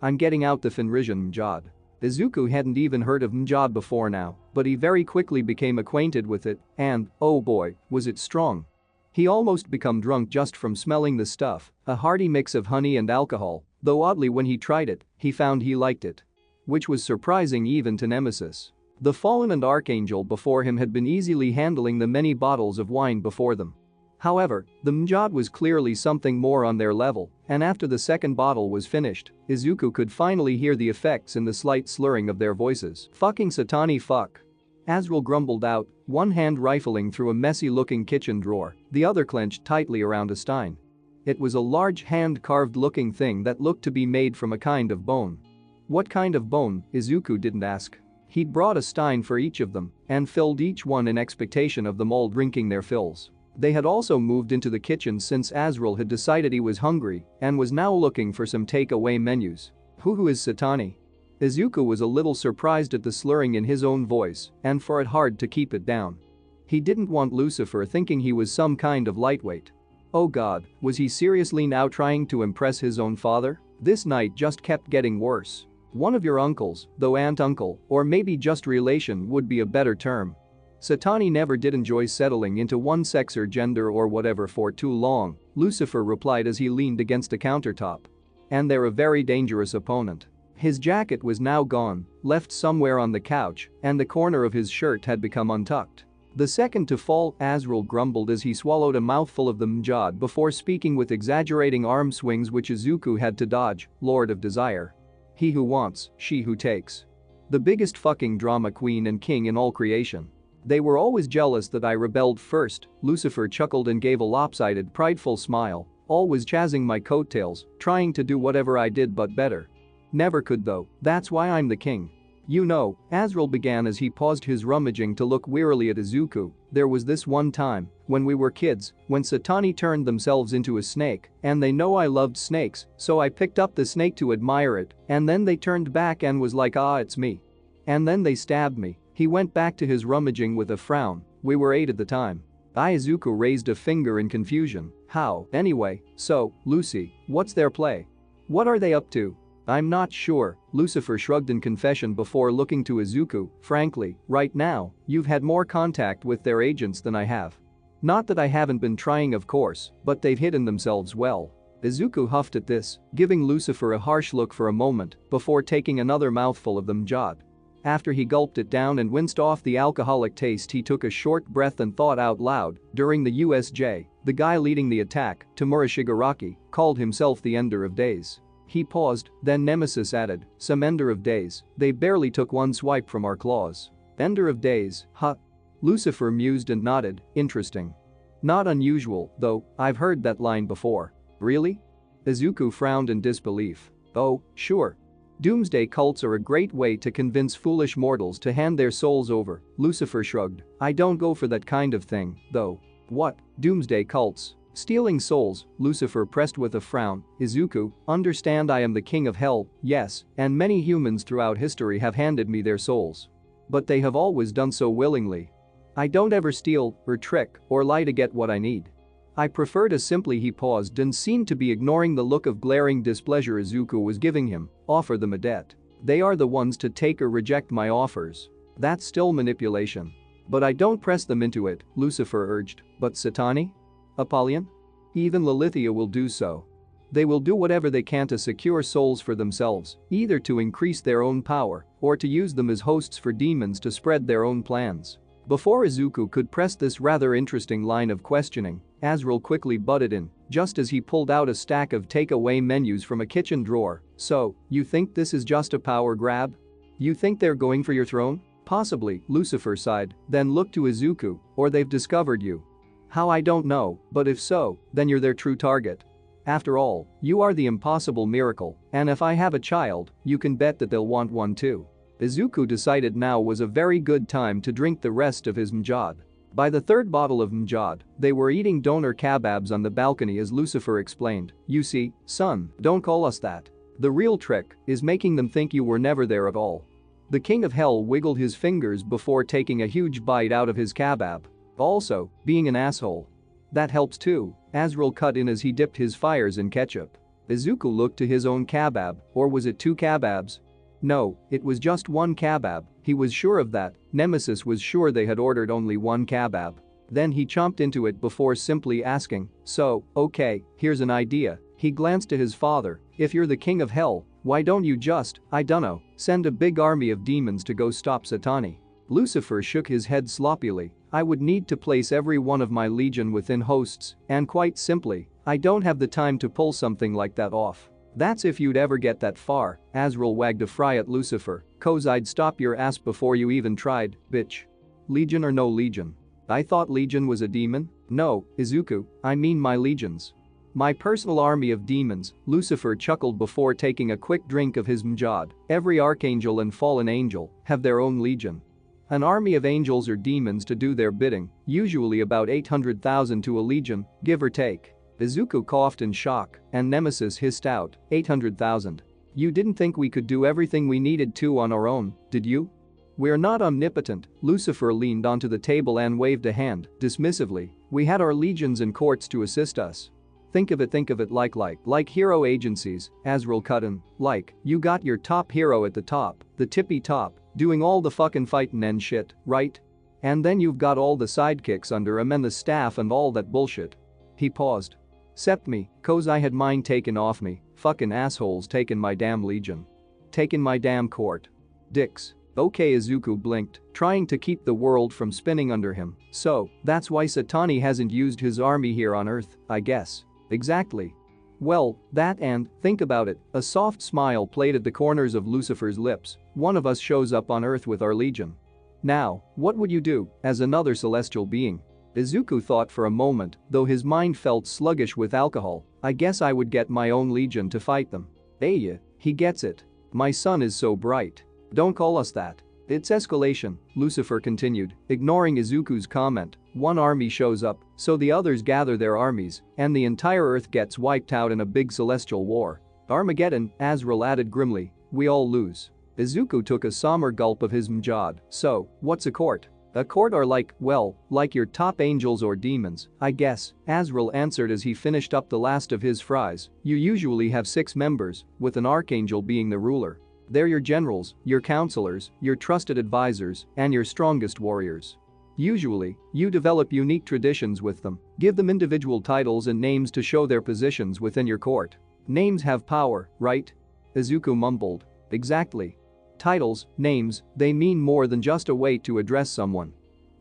I'm getting out the Finrisian Mjad. Izuku hadn't even heard of Mjad before now, but he very quickly became acquainted with it, and, oh boy, was it strong. He almost become drunk just from smelling the stuff, a hearty mix of honey and alcohol, though oddly when he tried it, he found he liked it. Which was surprising even to Nemesis. The Fallen and Archangel before him had been easily handling the many bottles of wine before them. However, the Mjad was clearly something more on their level, and after the second bottle was finished, Izuku could finally hear the effects in the slight slurring of their voices. Fucking Satani fuck. Azrael grumbled out, one hand rifling through a messy-looking kitchen drawer, the other clenched tightly around a stein. It was a large hand-carved-looking thing that looked to be made from a kind of bone. What kind of bone, Izuku didn't ask. He'd brought a stein for each of them and filled each one in expectation of them all drinking their fills. They had also moved into the kitchen since Azrael had decided he was hungry and was now looking for some takeaway menus. Who is Satani? Izuku was a little surprised at the slurring in his own voice and found it hard to keep it down. He didn't want Lucifer thinking he was some kind of lightweight. Oh god, was he seriously now trying to impress his own father? This night just kept getting worse. One of your uncles, though aunt-uncle, or maybe just relation would be a better term. Satani never did enjoy settling into one sex or gender or whatever for too long, Lucifer replied as he leaned against a countertop. And they're a very dangerous opponent. His jacket was now gone, left somewhere on the couch, and the corner of his shirt had become untucked. The second to fall, Azrael grumbled as he swallowed a mouthful of the Mjad before speaking with exaggerating arm swings which Izuku had to dodge, Lord of Desire. He who wants, she who takes. The biggest fucking drama queen and king in all creation. They were always jealous that I rebelled first, Lucifer chuckled and gave a lopsided, prideful smile, always chazzing my coattails, trying to do whatever I did but better. Never could though, that's why I'm the king. You know, Azrael began as he paused his rummaging to look wearily at Izuku, there was this one time, when we were kids, when Satani turned themselves into a snake, and they know I loved snakes, so I picked up the snake to admire it, and then they turned back and was like ah it's me. And then they stabbed me. He went back to his rummaging with a frown, we were 8 at the time. Izuku raised a finger in confusion, how, anyway, so, Lucy, what's their play? What are they up to? I'm not sure, Lucifer shrugged in confession before looking to Izuku, frankly, right now, you've had more contact with their agents than I have. Not that I haven't been trying of course, but they've hidden themselves well. Izuku huffed at this, giving Lucifer a harsh look for a moment before taking another mouthful of the Mjad. After he gulped it down and winced off the alcoholic taste he took a short breath and thought out loud, during the USJ, the guy leading the attack, Tamura Shigaraki, called himself the Ender of Days. He paused, then Nemesis added, some Ender of Days, they barely took one swipe from our claws. Ender of Days, huh? Lucifer mused and nodded, interesting. Not unusual, though, I've heard that line before. Really? Izuku frowned in disbelief. Oh, sure. Doomsday cults are a great way to convince foolish mortals to hand their souls over, Lucifer shrugged. I don't go for that kind of thing, though. What? Doomsday cults? Stealing souls, Lucifer pressed with a frown. Izuku, understand I am the king of hell, yes, and many humans throughout history have handed me their souls. But they have always done so willingly. I don't ever steal, or trick, or lie to get what I need. I prefer to simply. He paused and seemed to be ignoring the look of glaring displeasure Izuku was giving him, offer them a debt. They are the ones to take or reject my offers. That's still manipulation. But I don't press them into it, Lucifer urged. But Satani? Apollyon? Even Lilithia will do so. They will do whatever they can to secure souls for themselves, either to increase their own power or to use them as hosts for demons to spread their own plans. Before Izuku could press this rather interesting line of questioning, Azrael quickly butted in, just as he pulled out a stack of takeaway menus from a kitchen drawer. So, you think this is just a power grab? You think they're going for your throne? Possibly, Lucifer sighed, then looked to Izuku, or they've discovered you. How I don't know, but if so, then you're their true target. After all, you are the impossible miracle, and if I have a child, you can bet that they'll want one too. Izuku decided now was a very good time to drink the rest of his mjad. By the third bottle of mjad, they were eating doner kebabs on the balcony as Lucifer explained. You see, son, don't call us that. The real trick is making them think you were never there at all. The king of hell wiggled his fingers before taking a huge bite out of his kebab. Also, being an asshole. That helps too, Azrael cut in as he dipped his fires in ketchup. Izuku looked to his own kebab, or was it two kebabs? No, it was just one kebab, he was sure of that. Nemesis was sure they had ordered only one kebab. Then he chomped into it before simply asking, so, okay, here's an idea. He glanced to his father, if you're the king of hell, why don't you just, I dunno, send a big army of demons to go stop Satani? Lucifer shook his head sloppily. I would need to place every one of my legion within hosts, and quite simply, I don't have the time to pull something like that off. That's if you'd ever get that far, Azrael wagged a fry at Lucifer, 'cause I'd stop your ass before you even tried, bitch. Legion or no legion? I thought legion was a demon? No, Izuku, I mean my legions. My personal army of demons, Lucifer chuckled before taking a quick drink of his mjad. Every archangel and fallen angel have their own legion. An army of angels or demons to do their bidding, usually about 800,000 to a legion, give or take. Izuku coughed in shock, and Nemesis hissed out, 800,000. You didn't think we could do everything we needed to on our own, did you? We're not omnipotent, Lucifer leaned onto the table and waved a hand, dismissively. We had our legions and courts to assist us. Think of it like hero agencies, Azrael cut in, like, you got your top hero at the top, the tippy top, doing all the fucking fightin' and shit, right? And then you've got all the sidekicks under him and the staff and all that bullshit. He paused. Cept me, 'cause I had mine taken off me, fucking assholes taking my damn legion. Taking my damn court. Dicks. Okay, Izuku blinked, trying to keep the world from spinning under him. So, that's why Satani hasn't used his army here on Earth, I guess. Exactly. Well, that and, think about it, a soft smile played at the corners of Lucifer's lips. One of us shows up on Earth with our legion. Now, what would you do, as another celestial being? Izuku thought for a moment, though his mind felt sluggish with alcohol. I guess I would get my own legion to fight them. Yeah, he gets it. My son is so bright. Don't call us that. It's escalation, Lucifer continued, ignoring Izuku's comment. One army shows up, so the others gather their armies, and the entire Earth gets wiped out in a big celestial war. Armageddon, Azrael added grimly. We all lose. Izuku took a somber gulp of his mjad. So, what's a court? A court are like, well, like your top angels or demons, I guess, Azrael answered as he finished up the last of his fries. You usually have 6 members, with an archangel being the ruler. They're your generals, your counselors, your trusted advisors, and your strongest warriors. Usually, you develop unique traditions with them, give them individual titles and names to show their positions within your court. Names have power, right? Izuku mumbled. Exactly. Titles, names, they mean more than just a way to address someone.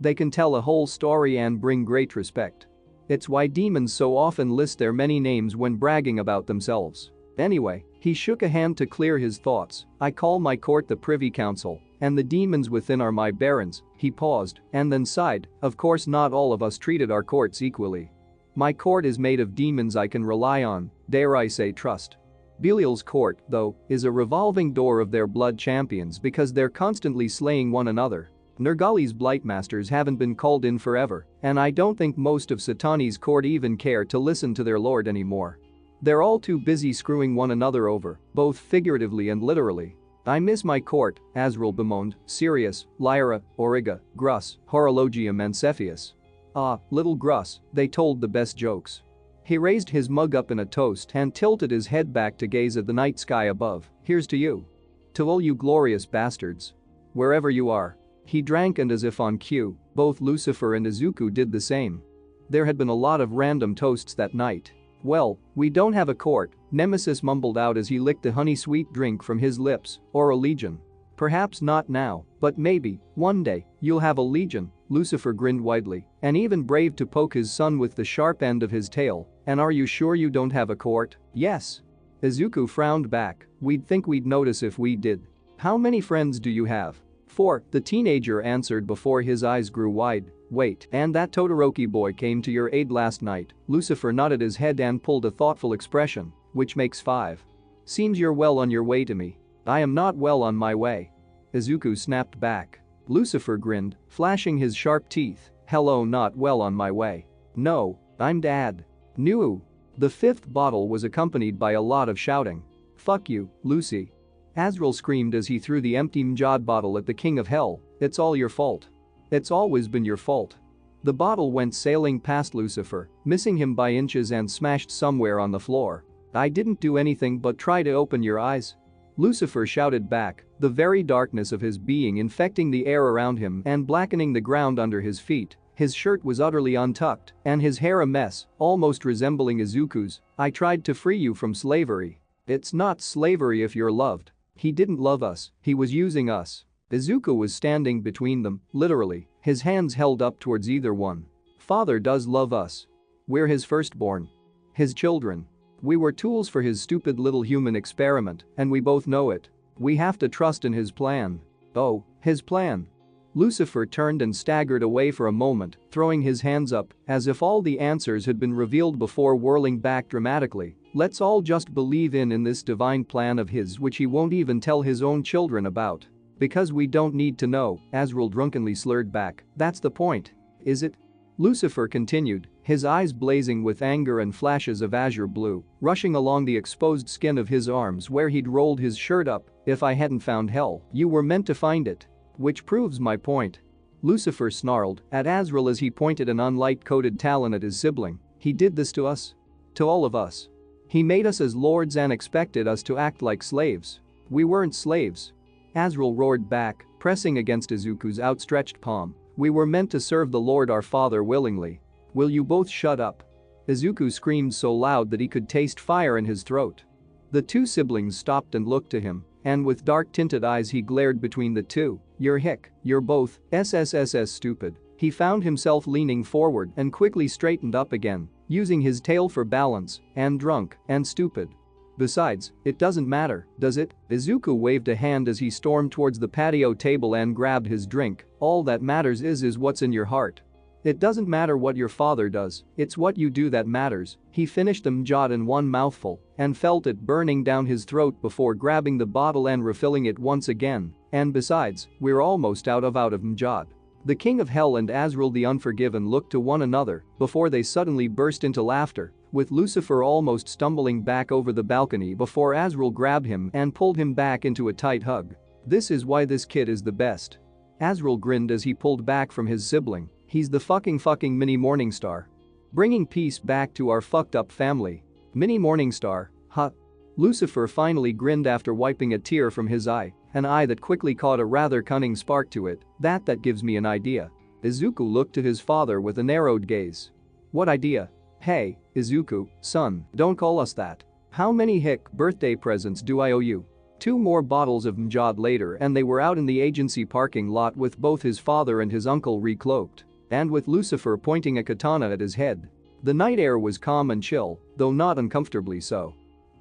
They can tell a whole story and bring great respect. It's why demons so often list their many names when bragging about themselves. Anyway, he shook a hand to clear his thoughts. I call my court the Privy Council, And the demons within are my barons." He paused and then sighed. "Of course not all of us treated our courts equally. My court is made of demons I can rely on, dare I say trust. Belial's court, though, is a revolving door of their blood champions because they're constantly slaying one another. Nergali's Blightmasters haven't been called in forever, and I don't think most of Satani's court even care to listen to their lord anymore. They're all too busy screwing one another over, both figuratively and literally. I miss my court," Azrael bemoaned. "Sirius, Lyra, Auriga, Grus, Horologium and Cepheus. Ah, little Grus, they told the best jokes." He raised his mug up in a toast and tilted his head back to gaze at the night sky above. "Here's to you. To all you glorious bastards. Wherever you are." He drank, and as if on cue, both Lucifer and Izuku did the same. There had been a lot of random toasts that night. "Well, we don't have a court," Nemesis mumbled out as he licked the honey-sweet drink from his lips, "or a legion. Perhaps not now, but maybe, one day, you'll have a legion." Lucifer grinned widely and even braved to poke his son with the sharp end of his tail. "And are you sure you don't have a court?" "Yes." Izuku frowned back. "We'd think we'd notice if we did. How many friends do you have?" "4," the teenager answered before his eyes grew wide. "Wait, and that Todoroki boy came to your aid last night?" Lucifer nodded his head and pulled a thoughtful expression. "Which makes 5. Seems you're well on your way to me." "I am not well on my way." Izuku snapped back. Lucifer grinned, flashing his sharp teeth. "Hello, not well on my way. No, I'm Dad." "No." The 5th bottle was accompanied by a lot of shouting. "Fuck you, Lucy." Azrael screamed as he threw the empty Mjad bottle at the king of hell. "It's all your fault. It's always been your fault." The bottle went sailing past Lucifer, missing him by inches and smashed somewhere on the floor. "I didn't do anything but try to open your eyes," Lucifer shouted back, the very darkness of his being infecting the air around him and blackening the ground under his feet. His shirt was utterly untucked and his hair a mess, almost resembling Izuku's. "I tried to free you from slavery." "It's not slavery if you're loved." "He didn't love us, he was using us." Izuku was standing between them, literally, his hands held up towards either one. "Father does love us. We're his firstborn. His children. We were tools for his stupid little human experiment, and we both know it. We have to trust in his plan." "Oh, his plan." Lucifer turned and staggered away for a moment, throwing his hands up as if all the answers had been revealed before whirling back dramatically. "Let's all just believe in this divine plan of his which he won't even tell his own children about. Because we don't need to know," Azrael drunkenly slurred back. "That's the point. Is it?" Lucifer continued, his eyes blazing with anger and flashes of azure blue, rushing along the exposed skin of his arms where he'd rolled his shirt up. "If I hadn't found hell, you were meant to find it. Which proves my point." Lucifer snarled at Azrael as he pointed an unlight-coated talon at his sibling. "He did this to us. To all of us. He made us as lords and expected us to act like slaves. We weren't slaves." Azrael roared back, pressing against Izuku's outstretched palm. "We were meant to serve the Lord our Father willingly. Will you both shut up?" Izuku screamed so loud that he could taste fire in his throat. The two siblings stopped and looked to him, and with dark-tinted eyes he glared between the two. You're both SSSS stupid." He found himself leaning forward and quickly straightened up again, using his tail for balance, "and drunk, and stupid. Besides, it doesn't matter, does it?" Izuku waved a hand as he stormed towards the patio table and grabbed his drink. "All that matters is what's in your heart. It doesn't matter what your father does, it's what you do that matters." He finished the Mjad in one mouthful and felt it burning down his throat before grabbing the bottle and refilling it once again. "And besides, we're almost out of Mjad." The King of Hell and Azrael the Unforgiven looked to one another before they suddenly burst into laughter, with Lucifer almost stumbling back over the balcony before Azrael grabbed him and pulled him back into a tight hug. "This is why this kid is the best." Azrael grinned as he pulled back from his sibling. "He's the fucking mini Morningstar. Bringing peace back to our fucked up family. Mini Morningstar, huh?" Lucifer finally grinned after wiping a tear from his eye, an eye that quickly caught a rather cunning spark to it. That gives me an idea." Izuku looked to his father with a narrowed gaze. "What idea?" "Hey, Izuku, son, don't call us that. How many birthday presents do I owe you?" 2 more bottles of Mjad later and they were out in the agency parking lot with both his father and his uncle recloaked. And with Lucifer pointing a katana at his head. The night air was calm and chill, though not uncomfortably so.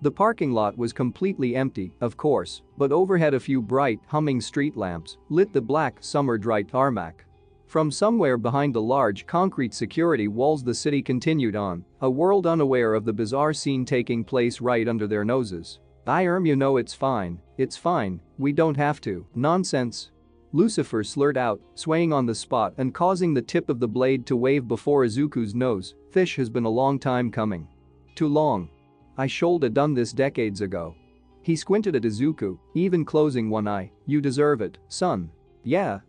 The parking lot was completely empty, of course, but overhead a few bright, humming street lamps lit the black, summer-dried tarmac. From somewhere behind the large concrete security walls the city continued on, a world unaware of the bizarre scene taking place right under their noses. You know it's fine, we don't have to." "Nonsense." Lucifer slurred out, swaying on the spot and causing the tip of the blade to wave before Izuku's nose. "Fish has been a long time coming." "Too long. I shoulda done this decades ago." He squinted at Izuku, even closing one eye. "You deserve it, son." "Yeah."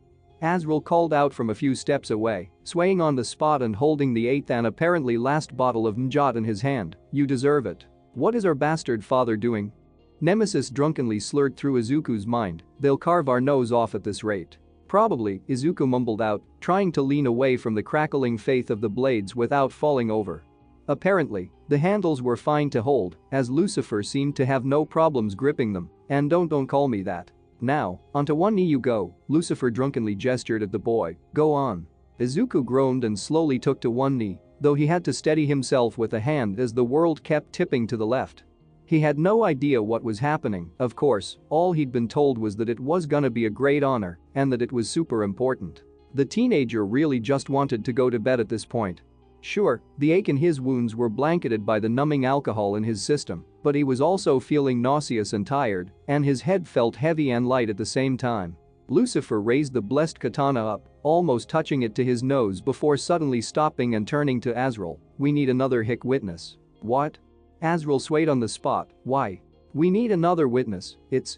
Azrael called out from a few steps away, swaying on the spot and holding the eighth and apparently last bottle of Mjot in his hand. "You deserve it. What is our bastard father doing?" Nemesis drunkenly slurred through Izuku's mind. "They'll carve our nose off at this rate." "Probably," Izuku mumbled out, trying to lean away from the crackling faith of the blades without falling over. Apparently, the handles were fine to hold, as Lucifer seemed to have no problems gripping them. "And don't call me that. Now, onto one knee you go," Lucifer drunkenly gestured at the boy. "Go on." Izuku groaned and slowly took to one knee, though he had to steady himself with a hand as the world kept tipping to the left. He had no idea what was happening, of course, all he'd been told was that it was gonna be a great honor and that it was super important. The teenager really just wanted to go to bed at this point. Sure, the ache in his wounds were blanketed by the numbing alcohol in his system, but he was also feeling nauseous and tired, and his head felt heavy and light at the same time. Lucifer raised the blessed katana up, almost touching it to his nose before suddenly stopping and turning to Azrael. "We need another hick witness." "What?" Azrael swayed on the spot. "Why?" "We need another witness, it's,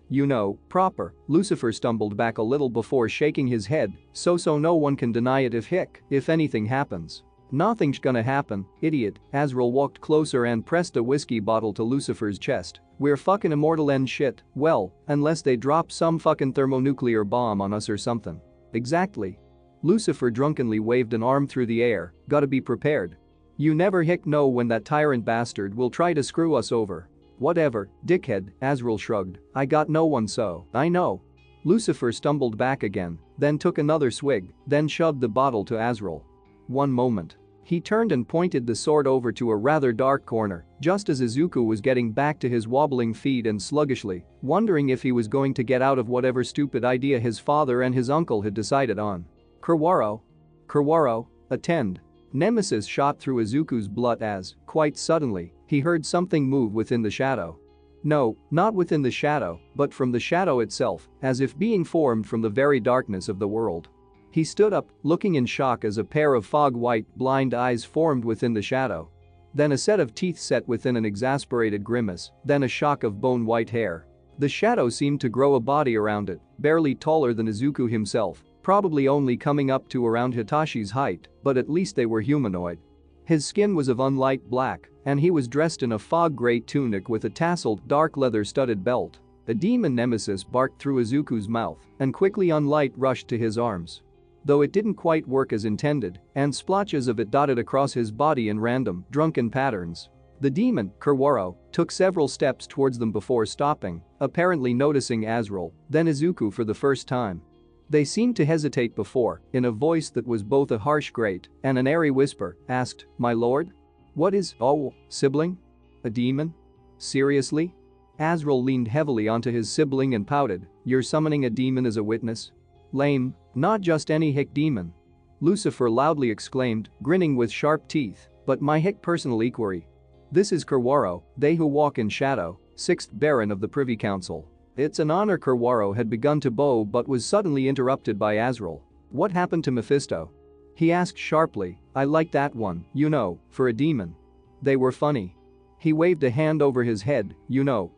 proper." Lucifer stumbled back a little before shaking his head. So no one can deny it if anything happens." "Nothing's gonna happen, idiot." Azrael walked closer and pressed a whiskey bottle to Lucifer's chest. "We're fucking immortal and shit, well, unless they drop some fucking thermonuclear bomb on us or something." "Exactly." Lucifer drunkenly waved an arm through the air. "Gotta be prepared. You never know when that tyrant bastard will try to screw us over." "Whatever, dickhead," Azrael shrugged. "I got no one so." "I know." Lucifer stumbled back again, then took another swig, then shoved the bottle to Azrael. "One moment." He turned and pointed the sword over to a rather dark corner, just as Izuku was getting back to his wobbling feet and sluggishly, wondering if he was going to get out of whatever stupid idea his father and his uncle had decided on. Kurwaro, attend." Nemesis shot through Izuku's blood as, quite suddenly, he heard something move within the shadow. No, not within the shadow, but from the shadow itself, as if being formed from the very darkness of the world. He stood up, looking in shock as a pair of fog-white, blind eyes formed within the shadow. Then a set of teeth set within an exasperated grimace, then a shock of bone-white hair. The shadow seemed to grow a body around it, barely taller than Izuku himself, probably only coming up to around Hitashi's height, but at least they were humanoid. His skin was of unlight black, and he was dressed in a fog-gray tunic with a tasseled, dark leather-studded belt. The demon Nemesis barked through Izuku's mouth, and quickly unlight rushed to his arms. Though it didn't quite work as intended, and splotches of it dotted across his body in random, drunken patterns. The demon, Kurwaro, took several steps towards them before stopping, apparently noticing Azrael, then Izuku for the first time. They seemed to hesitate before, in a voice that was both a harsh grate and an airy whisper, asked, "My lord? What is, sibling? A demon? Seriously?" Azrael leaned heavily onto his sibling and pouted, "You're summoning a demon as a witness? Lame, not just any hick demon." Lucifer loudly exclaimed, grinning with sharp teeth, "But my hick personal equerry. This is Kurwaro, they who walk in shadow, 6th Baron of the Privy Council." "It's an honor." Kurwaro had begun to bow but was suddenly interrupted by Azrael. "What happened to Mephisto?" he asked sharply. "I like that one, for a demon. They were funny." He waved a hand over his head,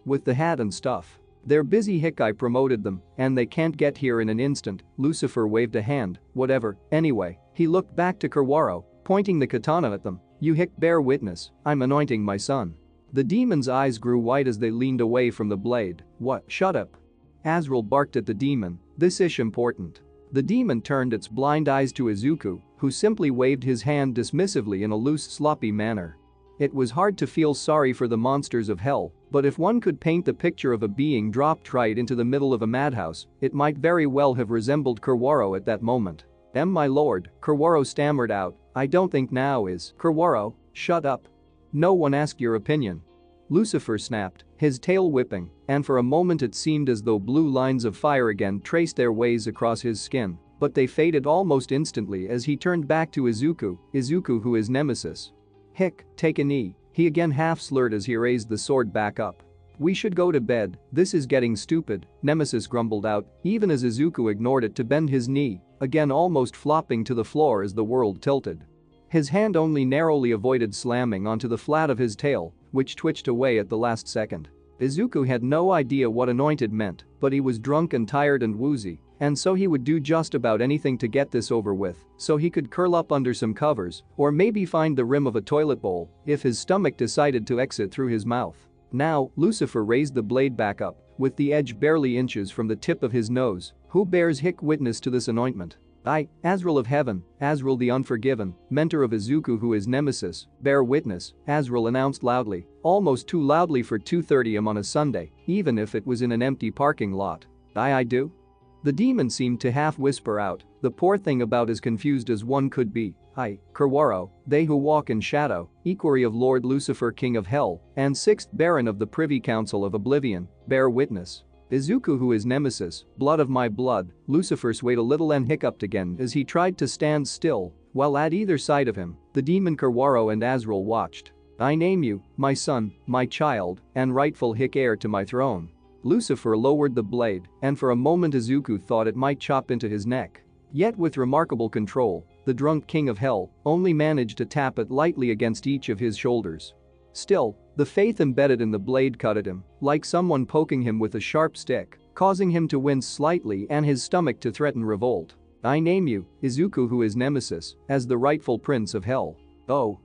with the hat and stuff. "They're busy I promoted them, and they can't get here in an instant." Lucifer waved a hand, "Whatever, anyway." He looked back to Kurwaro, pointing the katana at them. "You bear witness, I'm anointing my son." The demon's eyes grew wide as they leaned away from the blade. "What? Shut up." Azrael barked at the demon, "This ish important." The demon turned its blind eyes to Izuku, who simply waved his hand dismissively in a loose, sloppy manner. It was hard to feel sorry for the monsters of hell, but if one could paint the picture of a being dropped right into the middle of a madhouse, it might very well have resembled Kurwaro at that moment. My lord," Kurwaro stammered out, "I don't think now is." "Kurwaro, shut up. No one asked your opinion." Lucifer snapped, his tail whipping, and for a moment it seemed as though blue lines of fire again traced their ways across his skin, but they faded almost instantly as he turned back to Izuku who is Nemesis. "Hick, take a knee," he again half slurred as he raised the sword back up. "We should go to bed, this is getting stupid," Nemesis grumbled out, even as Izuku ignored it to bend his knee, again almost flopping to the floor as the world tilted. His hand only narrowly avoided slamming onto the flat of his tail, which twitched away at the last second. Izuku had no idea what anointed meant, but he was drunk and tired and woozy, and so he would do just about anything to get this over with, so he could curl up under some covers, or maybe find the rim of a toilet bowl if his stomach decided to exit through his mouth. Now, Lucifer raised the blade back up, with the edge barely inches from the tip of his nose. "Who bears Hick witness to this anointment?" "I, Azrael of Heaven, Azrael the Unforgiven, mentor of Izuku who is Nemesis, bear witness," Azrael announced loudly, almost too loudly for 2:30 am on a Sunday, even if it was in an empty parking lot. I do?" The demon seemed to half whisper out, the poor thing about as confused as one could be. "I, Kurwaro, they who walk in shadow, equerry of Lord Lucifer King of Hell, and 6th Baron of the Privy Council of Oblivion, bear witness. Izuku who is Nemesis, blood of my blood." Lucifer swayed a little and hiccuped again as he tried to stand still, while at either side of him, the demon Kurwaro and Azrael watched. "I name you, my son, my child, and rightful Hick heir to my throne." Lucifer lowered the blade, and for a moment Izuku thought it might chop into his neck. Yet with remarkable control, the drunk king of hell only managed to tap it lightly against each of his shoulders. Still, the faith embedded in the blade cut at him, like someone poking him with a sharp stick, causing him to wince slightly and his stomach to threaten revolt. "I name you, Izuku who is Nemesis, as the rightful prince of hell." Oh.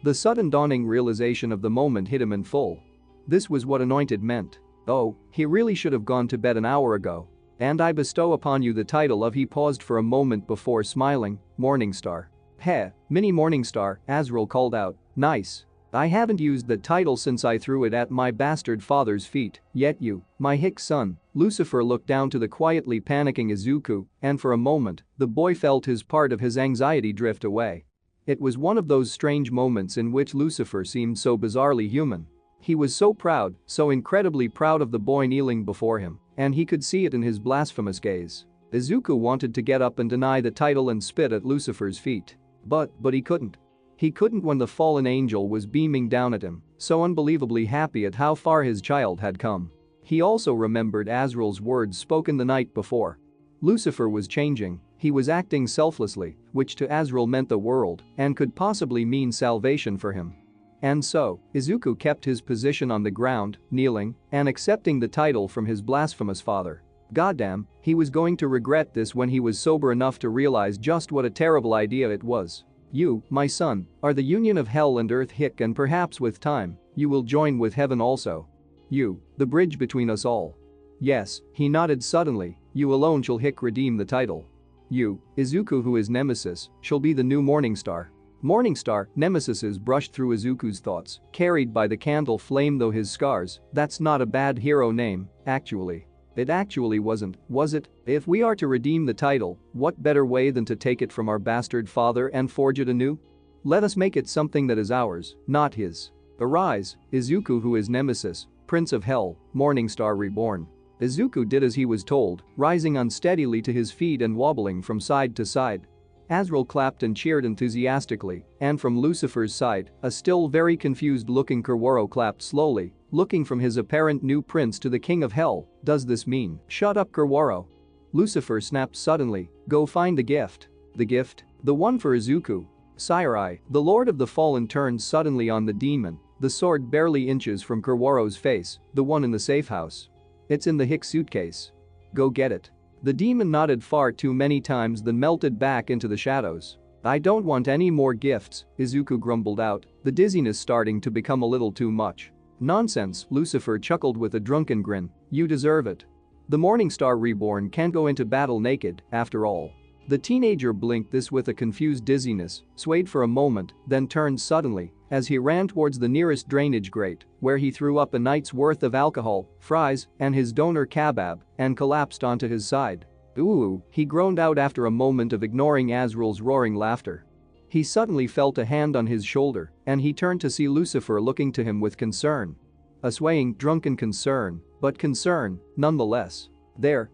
The sudden dawning realization of the moment hit him in full. This was what anointed meant. Oh, he really should have gone to bed an hour ago. "And I bestow upon you the title of," he paused for a moment before smiling, "Morningstar." "Heh, mini Morningstar," Azrael called out, "nice. I haven't used that title since I threw it at my bastard father's feet, yet you, my hick son." Lucifer looked down to the quietly panicking Izuku, and for a moment, the boy felt his part of his anxiety drift away. It was one of those strange moments in which Lucifer seemed so bizarrely human. He was so proud, so incredibly proud of the boy kneeling before him, and he could see it in his blasphemous gaze. Izuku wanted to get up and deny the title and spit at Lucifer's feet. But he couldn't. He couldn't when the fallen angel was beaming down at him, so unbelievably happy at how far his child had come. He also remembered Azrael's words spoken the night before. Lucifer was changing, he was acting selflessly, which to Azrael meant the world and could possibly mean salvation for him. And so, Izuku kept his position on the ground, kneeling and accepting the title from his blasphemous father. Goddamn, he was going to regret this when he was sober enough to realize just what a terrible idea it was. "You, my son, are the union of hell and earth hick, and perhaps with time, you will join with heaven also. You, the bridge between us all." "Yes," he nodded suddenly, "you alone shall hick redeem the title. You, Izuku who is Nemesis, shall be the new Morningstar." Morningstar, Nemesis's brushed through Izuku's thoughts, carried by the candle flame though his scars, that's not a bad hero name, actually. It actually wasn't, was it? If we are to redeem the title, what better way than to take it from our bastard father and forge it anew? Let us make it something that is ours, not his. Arise, Izuku who is Nemesis, Prince of Hell, Morningstar reborn. Izuku did as he was told, rising unsteadily to his feet and wobbling from side to side. Azrael clapped and cheered enthusiastically, and from Lucifer's side, a still very confused-looking Kurwaro clapped slowly, looking from his apparent new prince to the king of hell. "Does this mean?" "Shut up, Kurwaro." Lucifer snapped suddenly, "Go find the gift." "The gift? The one for Izuku?" "Sire, the lord of the fallen," turned suddenly on the demon, the sword barely inches from Kurwaro's face, "the one in the safe house. It's in the hick suitcase. Go get it." The demon nodded far too many times then melted back into the shadows. "I don't want any more gifts," Izuku grumbled out, the dizziness starting to become a little too much. "Nonsense," Lucifer chuckled with a drunken grin, "you deserve it. The Morningstar Reborn can't go into battle naked, after all." The teenager blinked this with a confused dizziness, swayed for a moment, then turned suddenly as he ran towards the nearest drainage grate, where he threw up a night's worth of alcohol, fries, and his doner kebab, and collapsed onto his side. "Ooh," he groaned out after a moment of ignoring Azrael's roaring laughter. He suddenly felt a hand on his shoulder, and he turned to see Lucifer looking to him with concern. A swaying, drunken concern, but concern, nonetheless. There,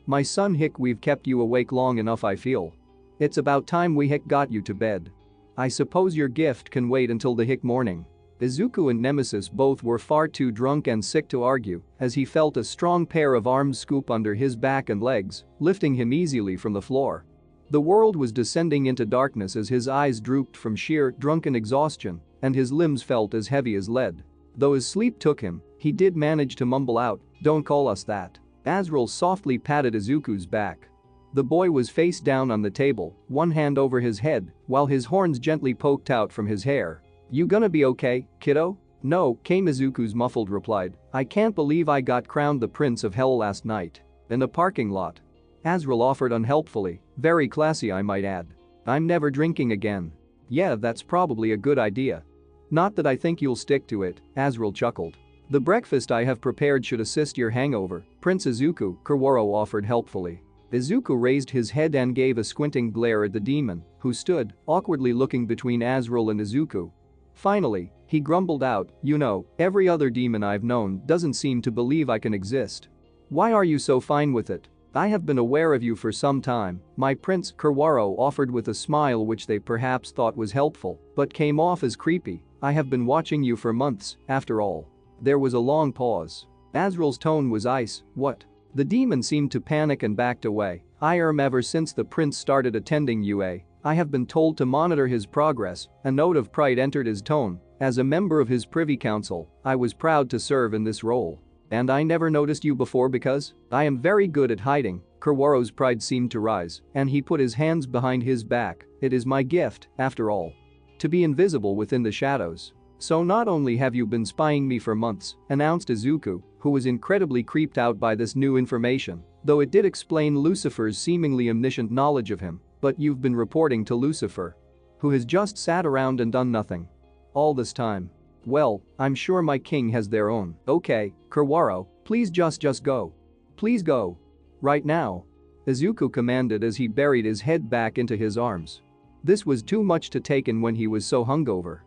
my son Hick, we've kept you awake long enough, I feel. It's about time we Hick got you to bed. I suppose your gift can wait until the Hick morning. Izuku and Nemesis both were far too drunk and sick to argue, as he felt a strong pair of arms scoop under his back and legs, lifting him easily from the floor. The world was descending into darkness as his eyes drooped from sheer, drunken exhaustion, and his limbs felt as heavy as lead. Though his sleep took him, he did manage to mumble out, "Don't call us that." Azrael softly patted Izuku's back. The boy was face down on the table, one hand over his head, while his horns gently poked out from his hair. "You gonna be okay, kiddo?" "No," came Izuku's muffled reply. "I can't believe I got crowned the Prince of Hell last night. In the parking lot." Azrael offered unhelpfully, "Very classy, I might add. I'm never drinking again." "Yeah, that's probably a good idea. Not that I think you'll stick to it," Azrael chuckled. "The breakfast I have prepared should assist your hangover, Prince Izuku," Kaworu offered helpfully. Izuku raised his head and gave a squinting glare at the demon, who stood, awkwardly looking between Azrael and Izuku. Finally, he grumbled out, "You know, every other demon I've known doesn't seem to believe I can exist. Why are you so fine with it? I have been aware of you for some time, my prince," Kaworu offered with a smile which they perhaps thought was helpful, but came off as creepy. "I have been watching you for months, after all." There was a long pause. Azrael's tone was ice. "What?" The demon seemed to panic and backed away. Ever since the prince started attending UA, I have been told to monitor his progress." A note of pride entered his tone. "As a member of his privy council, I was proud to serve in this role. And I never noticed you before because I am very good at hiding." Kaworu's pride seemed to rise, and he put his hands behind his back. "It is my gift, after all. To be invisible within the shadows. So not only have you been spying me for months," announced Izuku, who was incredibly creeped out by this new information, though it did explain Lucifer's seemingly omniscient knowledge of him, "but you've been reporting to Lucifer, who has just sat around and done nothing all this time. Well, I'm sure my king has their own." "Okay, Kaworu, please just go. Please go. Right now." Izuku commanded as he buried his head back into his arms. This was too much to take in when he was so hungover.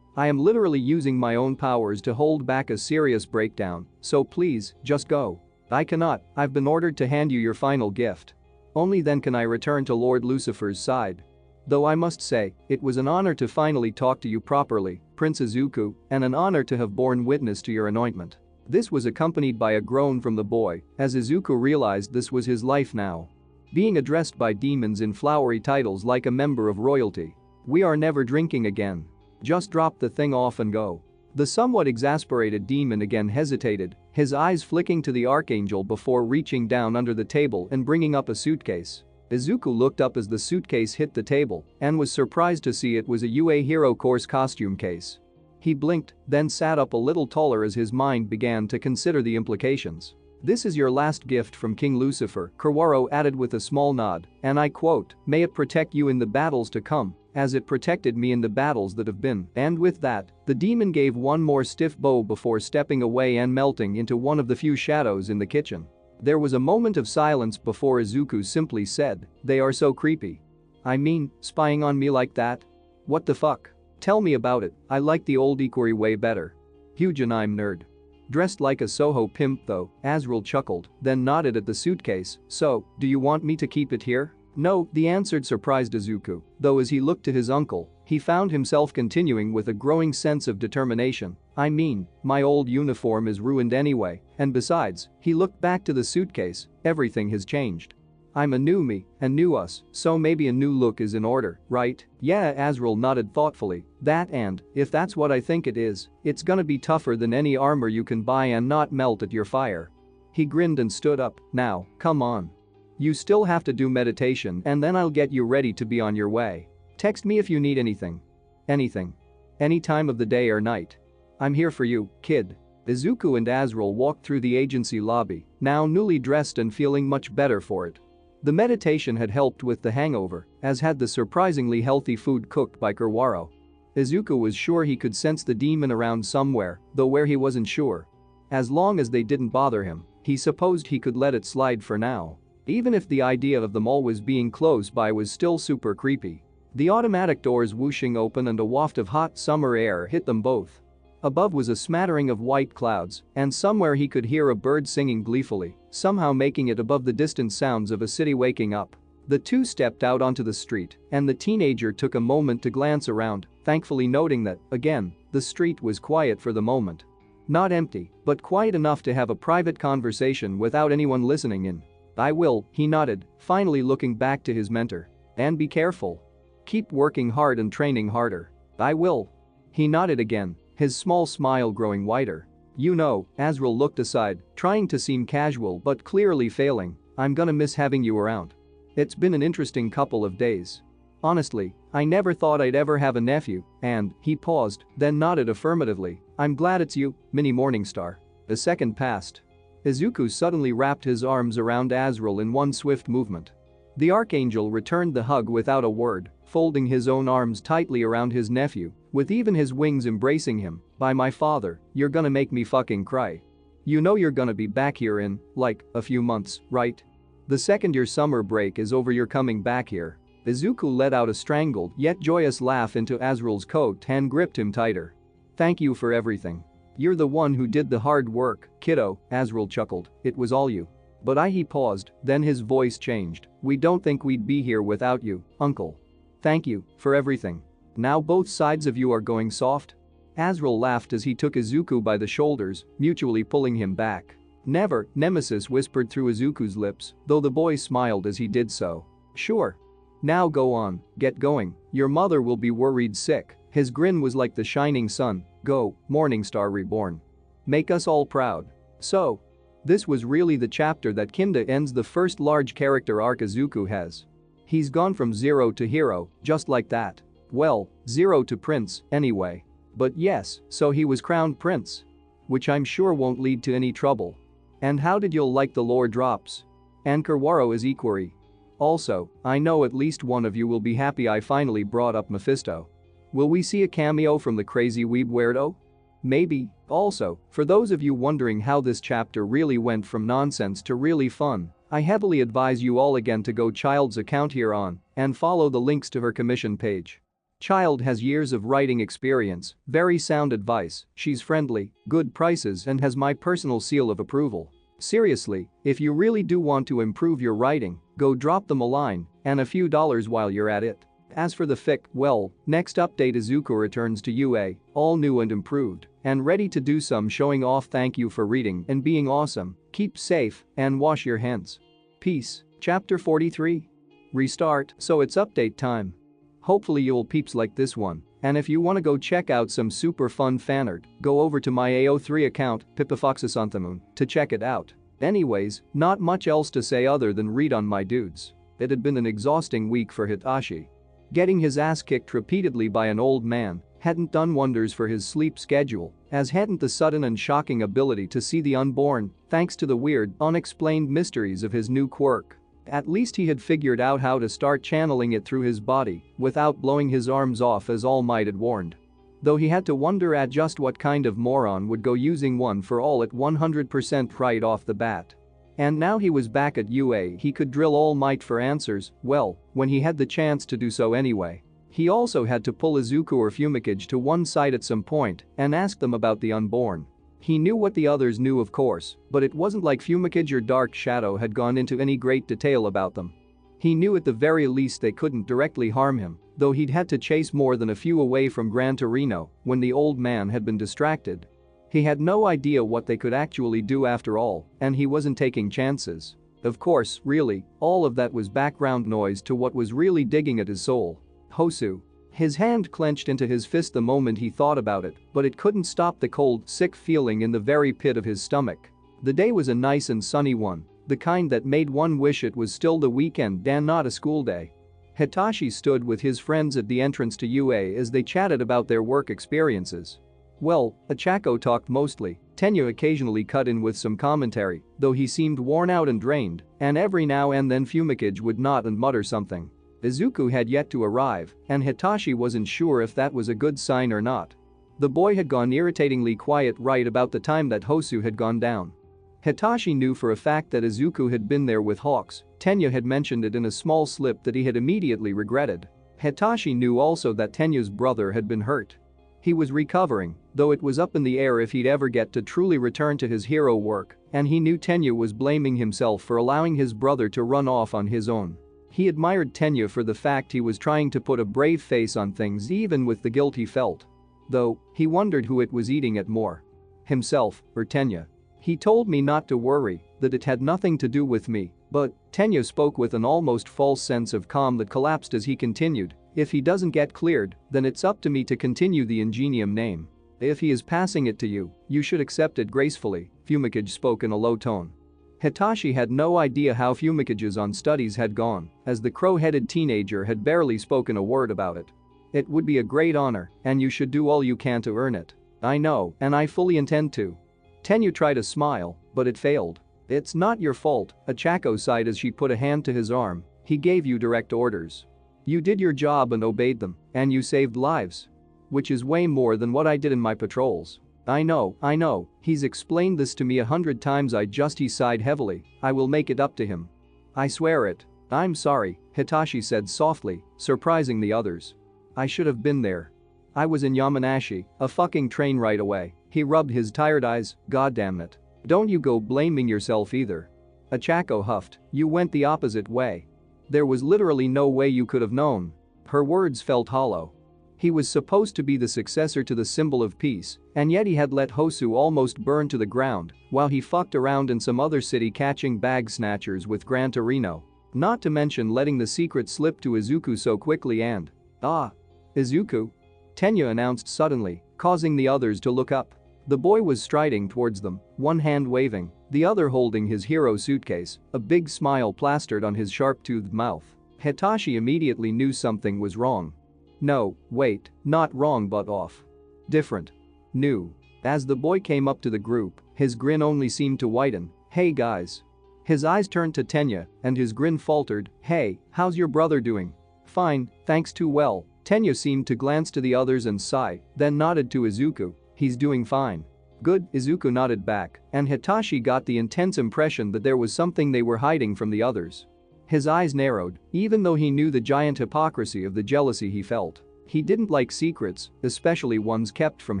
"I am literally using my own powers to hold back a serious breakdown, so please, just go." "I cannot, I've been ordered to hand you your final gift. Only then can I return to Lord Lucifer's side. Though I must say, it was an honor to finally talk to you properly, Prince Izuku, and an honor to have borne witness to your anointment." This was accompanied by a groan from the boy, as Izuku realized this was his life now. Being addressed by demons in flowery titles like a member of royalty. "We are never drinking again. Just drop the thing off and go." The somewhat exasperated demon again hesitated, his eyes flicking to the archangel before reaching down under the table and bringing up a suitcase. Izuku looked up as the suitcase hit the table and was surprised to see it was a UA Hero Course costume case. He blinked, then sat up a little taller as his mind began to consider the implications. "This is your last gift from King Lucifer," Kaworu added with a small nod, and I quote, "May it protect you in the battles to come, as it protected me in the battles that have been." And with that, the demon gave one more stiff bow before stepping away and melting into one of the few shadows in the kitchen. There was a moment of silence before Izuku simply said, "They are so creepy. I mean, spying on me like that? What the fuck? Tell me about it. I like the old Ikuri way better." Huge anime nerd. Dressed like a Soho pimp though, Azrael chuckled, then nodded at the suitcase. "So, do you want me to keep it here?" "No," the answer surprised Izuku, though as he looked to his uncle, he found himself continuing with a growing sense of determination. "I mean, my old uniform is ruined anyway, and besides," he looked back to the suitcase, "everything has changed. I'm a new me, a new us, so maybe a new look is in order, right?" "Yeah," Azrael nodded thoughtfully, "that and, if that's what I think it is, it's gonna be tougher than any armor you can buy and not melt at your fire." He grinned and stood up. "Now, come on. You still have to do meditation and then I'll get you ready to be on your way. Text me if you need anything. Anything. Any time of the day or night. I'm here for you, kid." Izuku and Azrael walked through the agency lobby, now newly dressed and feeling much better for it. The meditation had helped with the hangover, as had the surprisingly healthy food cooked by Kaworu. Izuku was sure he could sense the demon around somewhere, though where he wasn't sure. As long as they didn't bother him, he supposed he could let it slide for now. Even if the idea of them always being close by was still super creepy. The automatic doors whooshing open and a waft of hot summer air hit them both. Above was a smattering of white clouds, and somewhere he could hear a bird singing gleefully, somehow making it above the distant sounds of a city waking up. The two stepped out onto the street, and the teenager took a moment to glance around, thankfully noting that, again, the street was quiet for the moment. Not empty, but quiet enough to have a private conversation without anyone listening in. "I will," he nodded, finally looking back to his mentor. "And be careful. Keep working hard and training harder." "I will." He nodded again, his small smile growing wider. "You know," Azrael looked aside, trying to seem casual but clearly failing, "I'm gonna miss having you around. It's been an interesting couple of days. Honestly, I never thought I'd ever have a nephew, and," he paused, then nodded affirmatively, "I'm glad it's you, Mini Morningstar." A second passed. Izuku suddenly wrapped his arms around Azrael in one swift movement. The Archangel returned the hug without a word, folding his own arms tightly around his nephew, with even his wings embracing him. "By my father, you're gonna make me fucking cry. You know you're gonna be back here in, like, a few months, right? The second your summer break is over you're coming back here." Izuku let out a strangled yet joyous laugh into Azrael's coat and gripped him tighter. "Thank you for everything. You're the one who did the hard work, kiddo," Azrael chuckled, "it was all you." "But he paused, then his voice changed. "We don't think we'd be here without you, uncle. Thank you for everything. Now both sides of you are going soft?" Azrael laughed as he took Izuku by the shoulders, mutually pulling him back. "Never," Nemesis whispered through Izuku's lips, though the boy smiled as he did so. "Sure. Now go on, get going, your mother will be worried sick." His grin was like the shining sun. "Go, Morningstar Reborn. Make us all proud." So, this was really the chapter that kinda ends the first large character arc Izuku has. He's gone from zero to hero, just like that. Well, zero to prince, anyway. But yes, so he was crowned prince. Which I'm sure won't lead to any trouble. And how did you like the lore drops? And Kurwaro is Ikari. Also, I know at least one of you will be happy I finally brought up Mephisto. Will we see a cameo from the crazy weeb weirdo? Maybe. Also, for those of you wondering how this chapter really went from nonsense to really fun, I heavily advise you all again to go Child's account here on and follow the links to her commission page. Child has years of writing experience, very sound advice, she's friendly, good prices and has my personal seal of approval. Seriously, if you really do want to improve your writing, go drop them a line and a few dollars while you're at it. As for the fic, well, next update Izuku returns to UA, all new and improved, and ready to do some showing off. Thank you for reading and being awesome, keep safe, and wash your hands. Peace. Chapter 43. Restart. So it's update time. Hopefully you'll peeps like this one, and if you wanna go check out some super fun fanart, go over to my AO3 account, Pipifoxasanthamoon, to check it out. Anyways, not much else to say other than read on my dudes. It had been an exhausting week for Hitachi. Getting his ass kicked repeatedly by an old man hadn't done wonders for his sleep schedule, as hadn't the sudden and shocking ability to see the unborn, thanks to the weird, unexplained mysteries of his new quirk. At least he had figured out how to start channeling it through his body without blowing his arms off as All Might had warned. Though he had to wonder at just what kind of moron would go using one for all at 100% right off the bat. And now he was back at UA, he could drill All Might for answers, well, when he had the chance to do so anyway. He also had to pull Izuku or Fumikage to one side at some point and ask them about the unborn. He knew what the others knew of course, but it wasn't like Fumikage or Dark Shadow had gone into any great detail about them. He knew at the very least they couldn't directly harm him, though he'd had to chase more than a few away from Gran Torino when the old man had been distracted. He had no idea what they could actually do after all, and he wasn't taking chances. Of course, really, all of that was background noise to what was really digging at his soul. Hosu. His hand clenched into his fist the moment he thought about it, but it couldn't stop the cold, sick feeling in the very pit of his stomach. The day was a nice and sunny one, the kind that made one wish it was still the weekend and not a school day. Hitachi stood with his friends at the entrance to UA as they chatted about their work experiences. Well, Achako talked mostly, Tenya occasionally cut in with some commentary, though he seemed worn out and drained, and every now and then Fumikage would nod and mutter something. Izuku had yet to arrive, and Hitachi wasn't sure if that was a good sign or not. The boy had gone irritatingly quiet right about the time that Hosu had gone down. Hitachi knew for a fact that Izuku had been there with Hawks, Tenya had mentioned it in a small slip that he had immediately regretted. Hitachi knew also that Tenya's brother had been hurt. He was recovering, though it was up in the air if he'd ever get to truly return to his hero work, and he knew Tenya was blaming himself for allowing his brother to run off on his own. He admired Tenya for the fact he was trying to put a brave face on things even with the guilt he felt. Though, he wondered who it was eating it more. Himself or Tenya. He told me not to worry, that it had nothing to do with me, but Tenya spoke with an almost false sense of calm that collapsed as he continued. If he doesn't get cleared, then it's up to me to continue the Ingenium name. If he is passing it to you, you should accept it gracefully, Fumikage spoke in a low tone. Hitachi had no idea how Fumikage's on studies had gone, as the crow-headed teenager had barely spoken a word about it. It would be a great honor, and you should do all you can to earn it. I know, and I fully intend to. Tenya tried a smile, but it failed. It's not your fault, Achako sighed as she put a hand to his arm. He gave you direct orders. You did your job and obeyed them, and you saved lives. Which is way more than what I did in my patrols. I know, he's explained this to me 100 times. He sighed heavily. I will make it up to him. I swear it. I'm sorry, Hitachi said softly, surprising the others. I should have been there. I was in Yamanashi, a fucking train right away. He rubbed his tired eyes, goddamn it. Don't you go blaming yourself either. Achako huffed, you went the opposite way. There was literally no way you could have known. Her words felt hollow. He was supposed to be the successor to the symbol of peace, and yet he had let Hosu almost burn to the ground while he fucked around in some other city catching bag snatchers with Gran Torino. Not to mention letting the secret slip to Izuku so quickly and… Izuku? Tenya announced suddenly, causing the others to look up. The boy was striding towards them, one hand waving, the other holding his hero suitcase, a big smile plastered on his sharp-toothed mouth. Hitachi immediately knew something was wrong. No, wait, not wrong but off. Different. New. As the boy came up to the group, his grin only seemed to widen. Hey guys. His eyes turned to Tenya, and his grin faltered. Hey, how's your brother doing? Fine, thanks too well. Tenya seemed to glance to the others and sigh, then nodded to Izuku. He's doing fine. Good, Izuku nodded back, and Hitachi got the intense impression that there was something they were hiding from the others. His eyes narrowed, even though he knew the giant hypocrisy of the jealousy he felt. He didn't like secrets, especially ones kept from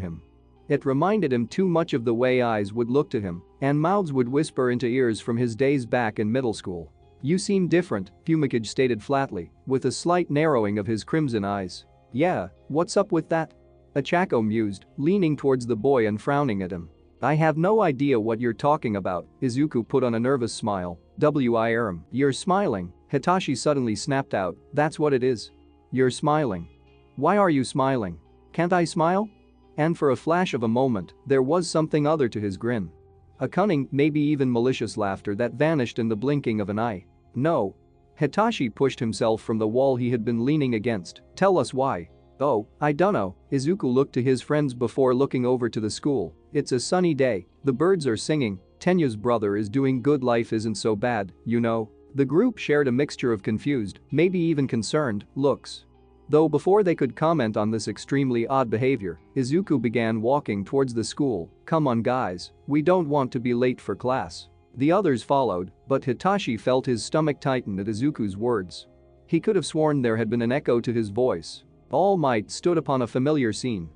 him. It reminded him too much of the way eyes would look to him, and mouths would whisper into ears from his days back in middle school. You seem different, Fumikage stated flatly, with a slight narrowing of his crimson eyes. Yeah, what's up with that? Achako mused, leaning towards the boy and frowning at him. I have no idea what you're talking about, Izuku put on a nervous smile. You're smiling, Hitachi suddenly snapped out, that's what it is. You're smiling. Why are you smiling? Can't I smile? And for a flash of a moment, there was something other to his grin. A cunning, maybe even malicious laughter that vanished in the blinking of an eye. No. Hitachi pushed himself from the wall he had been leaning against. Tell us why. Oh, I dunno. Izuku looked to his friends before looking over to the school. It's a sunny day, the birds are singing, Tenya's brother is doing good, life isn't so bad, you know. The group shared a mixture of confused, maybe even concerned, looks. Though before they could comment on this extremely odd behavior, Izuku began walking towards the school. Come on guys, we don't want to be late for class. The others followed, but Hitachi felt his stomach tighten at Izuku's words. He could have sworn there had been an echo to his voice. All might stood upon a familiar scene.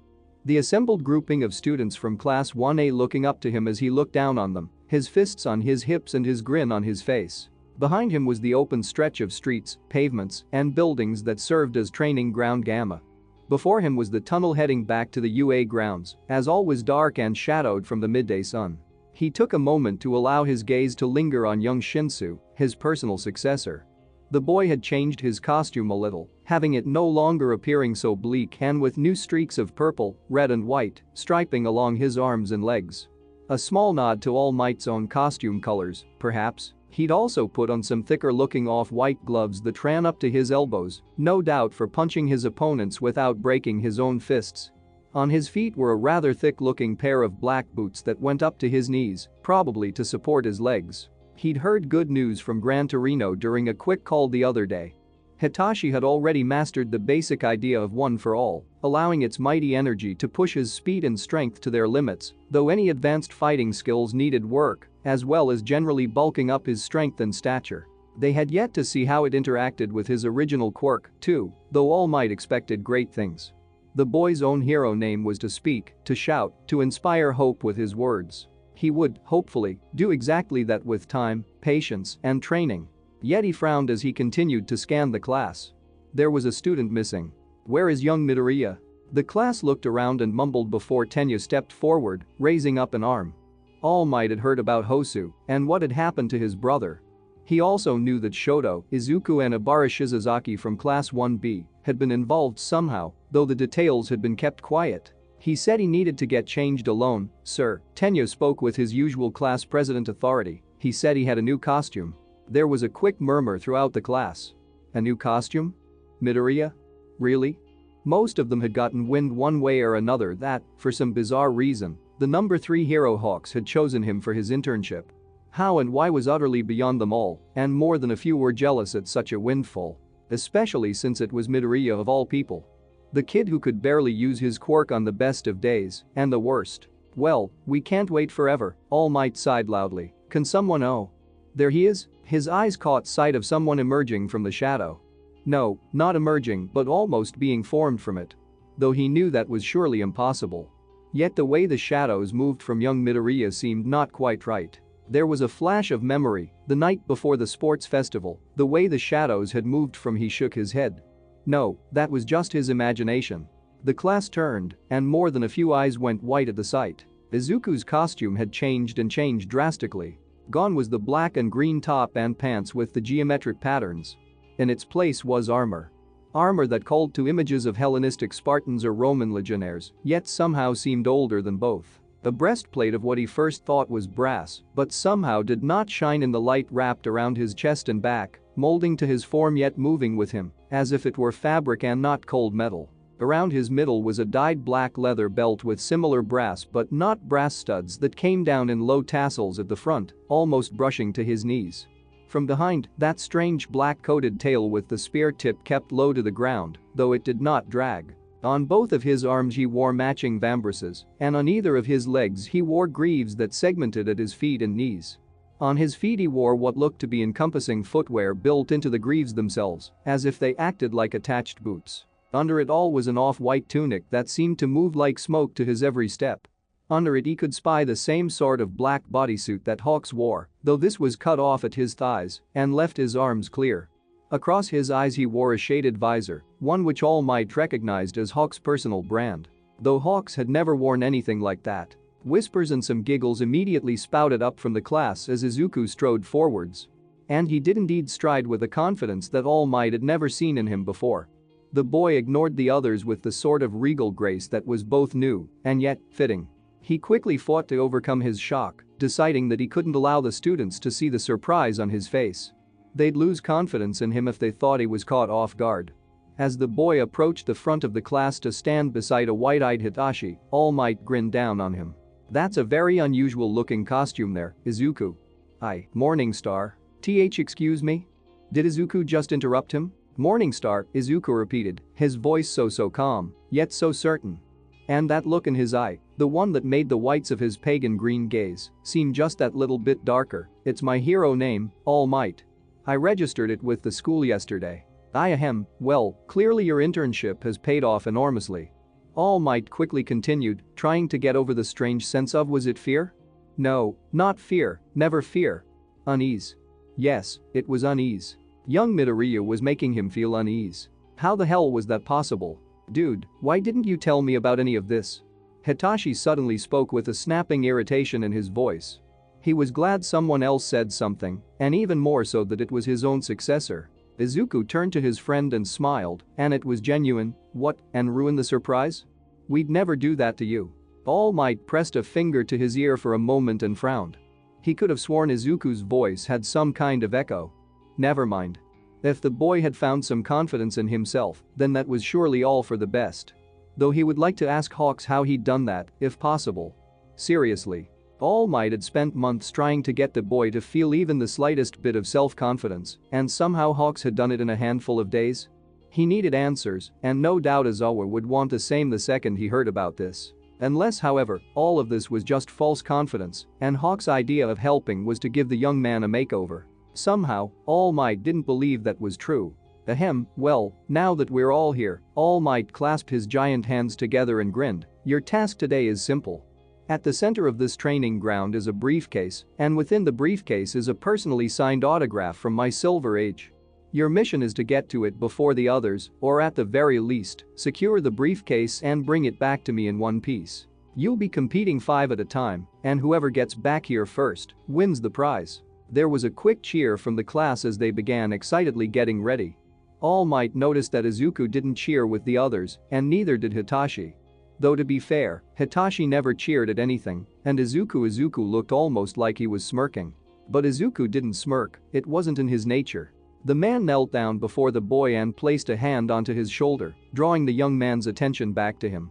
The assembled grouping of students from Class 1A looking up to him as he looked down on them, his fists on his hips and his grin on his face. Behind him was the open stretch of streets, pavements, and buildings that served as training ground Gamma. Before him was the tunnel heading back to the UA grounds, as all was dark and shadowed from the midday sun. He took a moment to allow his gaze to linger on young Shinsou, his personal successor. The boy had changed his costume a little, having it no longer appearing so bleak and with new streaks of purple, red and white striping along his arms and legs. A small nod to All Might's own costume colors, perhaps. He'd also put on some thicker-looking off-white gloves that ran up to his elbows, no doubt for punching his opponents without breaking his own fists. On his feet were a rather thick-looking pair of black boots that went up to his knees, probably to support his legs. He'd heard good news from Gran Torino during a quick call the other day. Hitachi had already mastered the basic idea of one for all, allowing its mighty energy to push his speed and strength to their limits, though any advanced fighting skills needed work, as well as generally bulking up his strength and stature. They had yet to see how it interacted with his original quirk, too, though All Might expected great things. The boy's own hero name was to speak, to shout, to inspire hope with his words. He would, hopefully, do exactly that with time, patience, and training. Yet he frowned as he continued to scan the class. There was a student missing. Where is young Midoriya? The class looked around and mumbled before Tenya stepped forward, raising up an arm. All Might had heard about Hosu and what had happened to his brother. He also knew that Shoto, Izuku and Ibarra Shizazaki from Class 1B had been involved somehow, though the details had been kept quiet. He said he needed to get changed alone, sir. Tenya spoke with his usual class president authority. He said he had a new costume. There was a quick murmur throughout the class. A new costume? Midoriya? Really? Most of them had gotten wind one way or another that, for some bizarre reason, the number 3 hero Hawks had chosen him for his internship. How and why was utterly beyond them all, and more than a few were jealous at such a windfall. Especially since it was Midoriya of all people. The kid who could barely use his quirk on the best of days, and the worst. Well, we can't wait forever, All Might sighed loudly. Can someone oh? There he is? His eyes caught sight of someone emerging from the shadow. No, not emerging but almost being formed from it. Though he knew that was surely impossible. Yet the way the shadows moved from young Midoriya seemed not quite right. There was a flash of memory, the night before the sports festival, the way the shadows had moved from. He shook his head. No, that was just his imagination. The class turned, and more than a few eyes went white at the sight. Izuku's costume had changed and changed drastically. Gone was the black and green top and pants with the geometric patterns. In its place was armor. Armor that called to images of Hellenistic Spartans or Roman legionnaires, yet somehow seemed older than both. A breastplate of what he first thought was brass, but somehow did not shine in the light wrapped around his chest and back, molding to his form yet moving with him, as if it were fabric and not cold metal. Around his middle was a dyed black leather belt with similar brass but not brass studs that came down in low tassels at the front, almost brushing to his knees. From behind, that strange black-coated tail with the spear tip kept low to the ground, though it did not drag. On both of his arms he wore matching vambraces, and on either of his legs he wore greaves that segmented at his feet and knees. On his feet he wore what looked to be encompassing footwear built into the greaves themselves, as if they acted like attached boots. Under it all was an off-white tunic that seemed to move like smoke to his every step. Under it he could spy the same sort of black bodysuit that Hawks wore, though this was cut off at his thighs and left his arms clear. Across his eyes he wore a shaded visor, one which All Might recognized as Hawks' personal brand. Though Hawks had never worn anything like that. Whispers and some giggles immediately spouted up from the class as Izuku strode forwards. And he did indeed stride with a confidence that All Might had never seen in him before. The boy ignored the others with the sort of regal grace that was both new and yet fitting. He quickly fought to overcome his shock, deciding that he couldn't allow the students to see the surprise on his face. They'd lose confidence in him if they thought he was caught off guard. As the boy approached the front of the class to stand beside a white-eyed Hitachi, All Might grinned down on him. That's a very unusual looking costume there, Izuku. Morning Star. Excuse me? Did Izuku just interrupt him? Morning Star, Izuku repeated, his voice so calm, yet so certain. And that look in his eye, the one that made the whites of his pagan green gaze, seem just that little bit darker. It's my hero name, All Might. I registered it with the school yesterday. Well, clearly your internship has paid off enormously. All Might quickly continued, trying to get over the strange sense of was it fear? No, not fear, never fear. Unease. Yes, it was unease. Young Midoriya was making him feel unease. How the hell was that possible? Dude, why didn't you tell me about any of this? Hitachi suddenly spoke with a snapping irritation in his voice. He was glad someone else said something, and even more so that it was his own successor. Izuku turned to his friend and smiled, and it was genuine. What, and ruin the surprise? We'd never do that to you. All Might pressed a finger to his ear for a moment and frowned. He could have sworn Izuku's voice had some kind of echo. Never mind. If the boy had found some confidence in himself, then that was surely all for the best. Though he would like to ask Hawks how he'd done that, if possible. Seriously. All Might had spent months trying to get the boy to feel even the slightest bit of self-confidence, and somehow Hawks had done it in a handful of days. He needed answers, and no doubt Azrael would want the same the second he heard about this. Unless, however, all of this was just false confidence, and Hawks' idea of helping was to give the young man a makeover. Somehow, All Might didn't believe that was true. Ahem, well, now that we're all here, All Might clasped his giant hands together and grinned. Your task today is simple. At the center of this training ground is a briefcase, and within the briefcase is a personally signed autograph from my Silver Age. Your mission is to get to it before the others, or at the very least, secure the briefcase and bring it back to me in one piece. You'll be competing 5 at a time, and whoever gets back here first wins the prize. There was a quick cheer from the class as they began excitedly getting ready. All Might noticed that Izuku didn't cheer with the others, and neither did Hitachi. Though to be fair, Hitachi never cheered at anything, and Izuku looked almost like he was smirking. But Izuku didn't smirk, it wasn't in his nature. The man knelt down before the boy and placed a hand onto his shoulder, drawing the young man's attention back to him.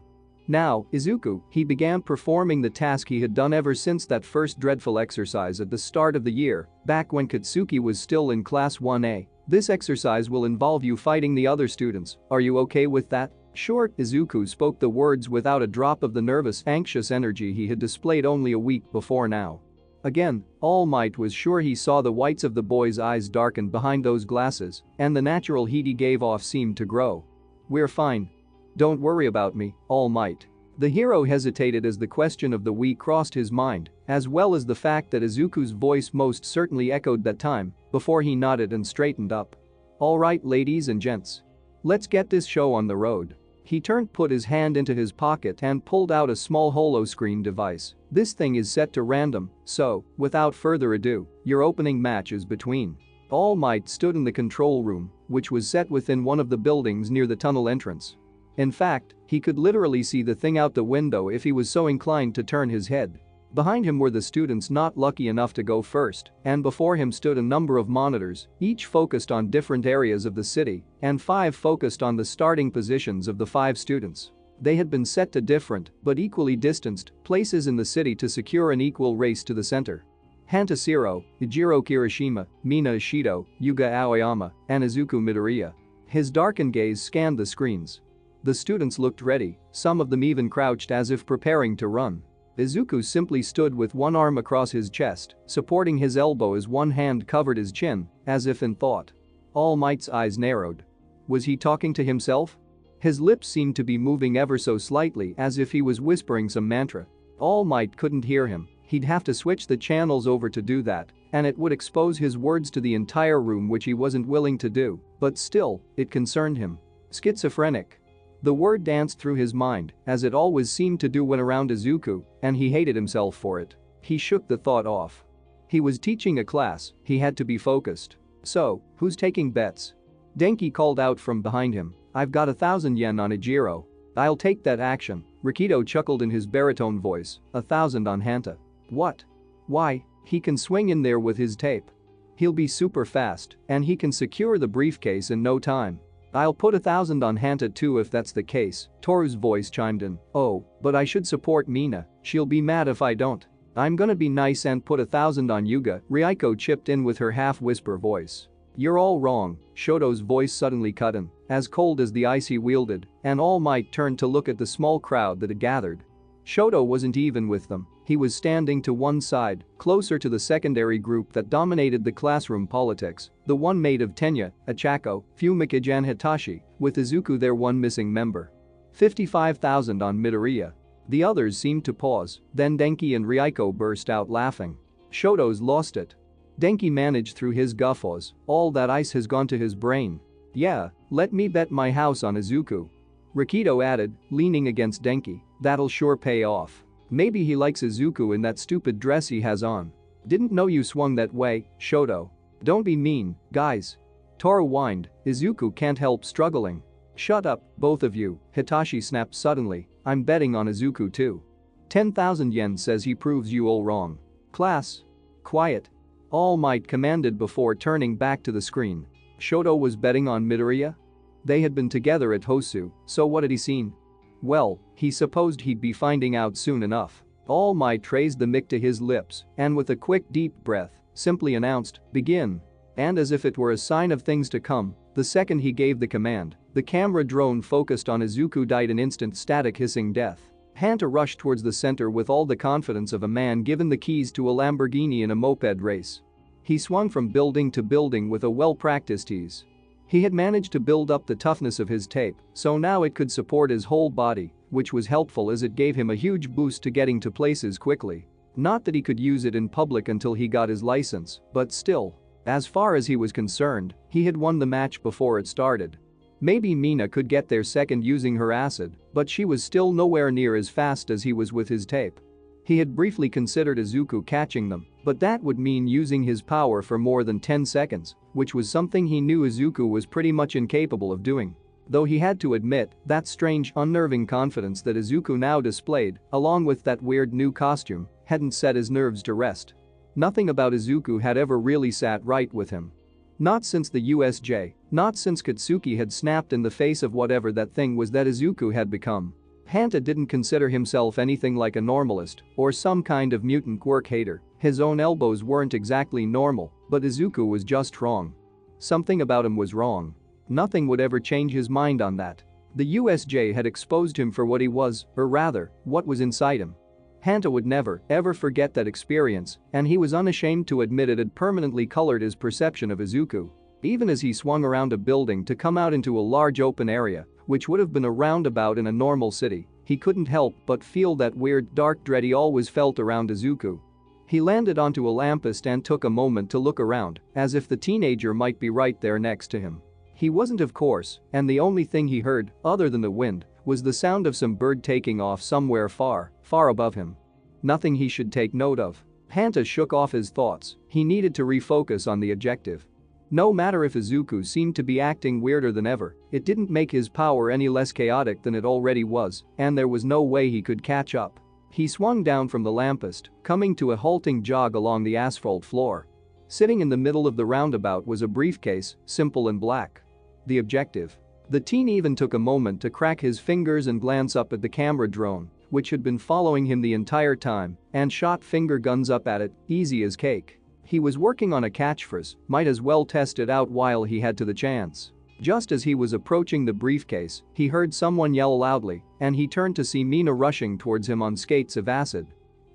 Now, Izuku, he began performing the task he had done ever since that first dreadful exercise at the start of the year, back when Katsuki was still in Class 1A. This exercise will involve you fighting the other students, are you okay with that? Sure, Izuku spoke the words without a drop of the nervous, anxious energy he had displayed only a week before now. Again, All Might was sure he saw the whites of the boy's eyes darken behind those glasses, and the natural heat he gave off seemed to grow. We're fine. Don't worry about me, All Might. The hero hesitated as the question of the "we" crossed his mind, as well as the fact that Izuku's voice most certainly echoed that time, before he nodded and straightened up. Alright, ladies and gents. Let's get this show on the road. He put his hand into his pocket and pulled out a small holo-screen device. This thing is set to random, so, without further ado, your opening match is between. All Might stood in the control room, which was set within one of the buildings near the tunnel entrance. In fact, he could literally see the thing out the window if he was so inclined to turn his head. Behind him were the students not lucky enough to go first, and before him stood a number of monitors, each focused on different areas of the city, and 5 focused on the starting positions of the 5 students. They had been set to different, but equally distanced, places in the city to secure an equal race to the center. Hantashiro, Ijiro Kirishima, Mina Ishido, Yuga Aoyama, and Izuku Midoriya. His darkened gaze scanned the screens. The students looked ready, some of them even crouched as if preparing to run. Izuku simply stood with one arm across his chest, supporting his elbow as one hand covered his chin, as if in thought. All Might's eyes narrowed. Was he talking to himself? His lips seemed to be moving ever so slightly as if he was whispering some mantra. All Might couldn't hear him, he'd have to switch the channels over to do that, and it would expose his words to the entire room, which he wasn't willing to do, but still, it concerned him. Schizophrenic. The word danced through his mind, as it always seemed to do when around Izuku, and he hated himself for it. He shook the thought off. He was teaching a class, he had to be focused. So, who's taking bets? Denki called out from behind him, I've got 1,000 yen on Ijiro. I'll take that action. Rikido chuckled in his baritone voice, 1,000 on Hanta. What? Why, he can swing in there with his tape. He'll be super fast, and he can secure the briefcase in no time. I'll put 1,000 on Hanta too if that's the case, Toru's voice chimed in. Oh, but I should support Mina, she'll be mad if I don't. I'm gonna be nice and put 1,000 on Yuga, Ryuko chipped in with her half-whisper voice. You're all wrong, Shoto's voice suddenly cut in, as cold as the ice he wielded, and All Might turned to look at the small crowd that had gathered. Shoto wasn't even with them, he was standing to one side, closer to the secondary group that dominated the classroom politics, the one made of Tenya, Achako, Fumikage and Hitachi, with Izuku their one missing member. 55,000 on Midoriya. The others seemed to pause, then Denki and Ryuko burst out laughing. Shoto's lost it. Denki managed through his guffaws, all that ice has gone to his brain. Yeah, let me bet my house on Izuku. Rikido added, leaning against Denki, that'll sure pay off. Maybe he likes Izuku in that stupid dress he has on. Didn't know you swung that way, Shoto. Don't be mean, guys. Toru whined, Izuku can't help struggling. Shut up, both of you, Hitachi snapped suddenly, I'm betting on Izuku too. 10,000 yen says he proves you all wrong. Class. Quiet. All Might commanded before turning back to the screen. Shoto was betting on Midoriya? They had been together at Hosu, so what had he seen? Well, he supposed he'd be finding out soon enough. All Might raised the mic to his lips and with a quick deep breath, simply announced, begin. And as if it were a sign of things to come, the second he gave the command, the camera drone focused on Izuku died an instant static hissing death. Hanta rushed towards the center with all the confidence of a man given the keys to a Lamborghini in a moped race. He swung from building to building with a well-practiced ease. He had managed to build up the toughness of his tape, so now it could support his whole body, which was helpful as it gave him a huge boost to getting to places quickly. Not that he could use it in public until he got his license, but still. As far as he was concerned, he had won the match before it started. Maybe Mina could get there second using her acid, but she was still nowhere near as fast as he was with his tape. He had briefly considered Izuku catching them, but that would mean using his power for more than 10 seconds, which was something he knew Izuku was pretty much incapable of doing. Though he had to admit, that strange, unnerving confidence that Izuku now displayed, along with that weird new costume, hadn't set his nerves to rest. Nothing about Izuku had ever really sat right with him. Not since the USJ, not since Katsuki had snapped in the face of whatever that thing was that Izuku had become. Hanta didn't consider himself anything like a normalist or some kind of mutant quirk hater. His own elbows weren't exactly normal, but Izuku was just wrong. Something about him was wrong. Nothing would ever change his mind on that. The USJ had exposed him for what he was, or rather, what was inside him. Hanta would never, ever forget that experience, and he was unashamed to admit it had permanently colored his perception of Izuku. Even as he swung around a building to come out into a large open area, which would have been a roundabout in a normal city, he couldn't help but feel that weird, dark dread he always felt around Izuku. He landed onto a lamppost and took a moment to look around, as if the teenager might be right there next to him. He wasn't, of course, and the only thing he heard, other than the wind, was the sound of some bird taking off somewhere far, far above him. Nothing he should take note of. Hanta shook off his thoughts. He needed to refocus on the objective. No matter if Izuku seemed to be acting weirder than ever, it didn't make his power any less chaotic than it already was, and there was no way he could catch up. He swung down from the lamppost, coming to a halting jog along the asphalt floor. Sitting in the middle of the roundabout was a briefcase, simple and black. The objective. The teen even took a moment to crack his fingers and glance up at the camera drone, which had been following him the entire time, and shot finger guns up at it, easy as cake. He was working on a catchphrase, might as well test it out while he had the chance. Just as he was approaching the briefcase, he heard someone yell loudly, and he turned to see Mina rushing towards him on skates of acid.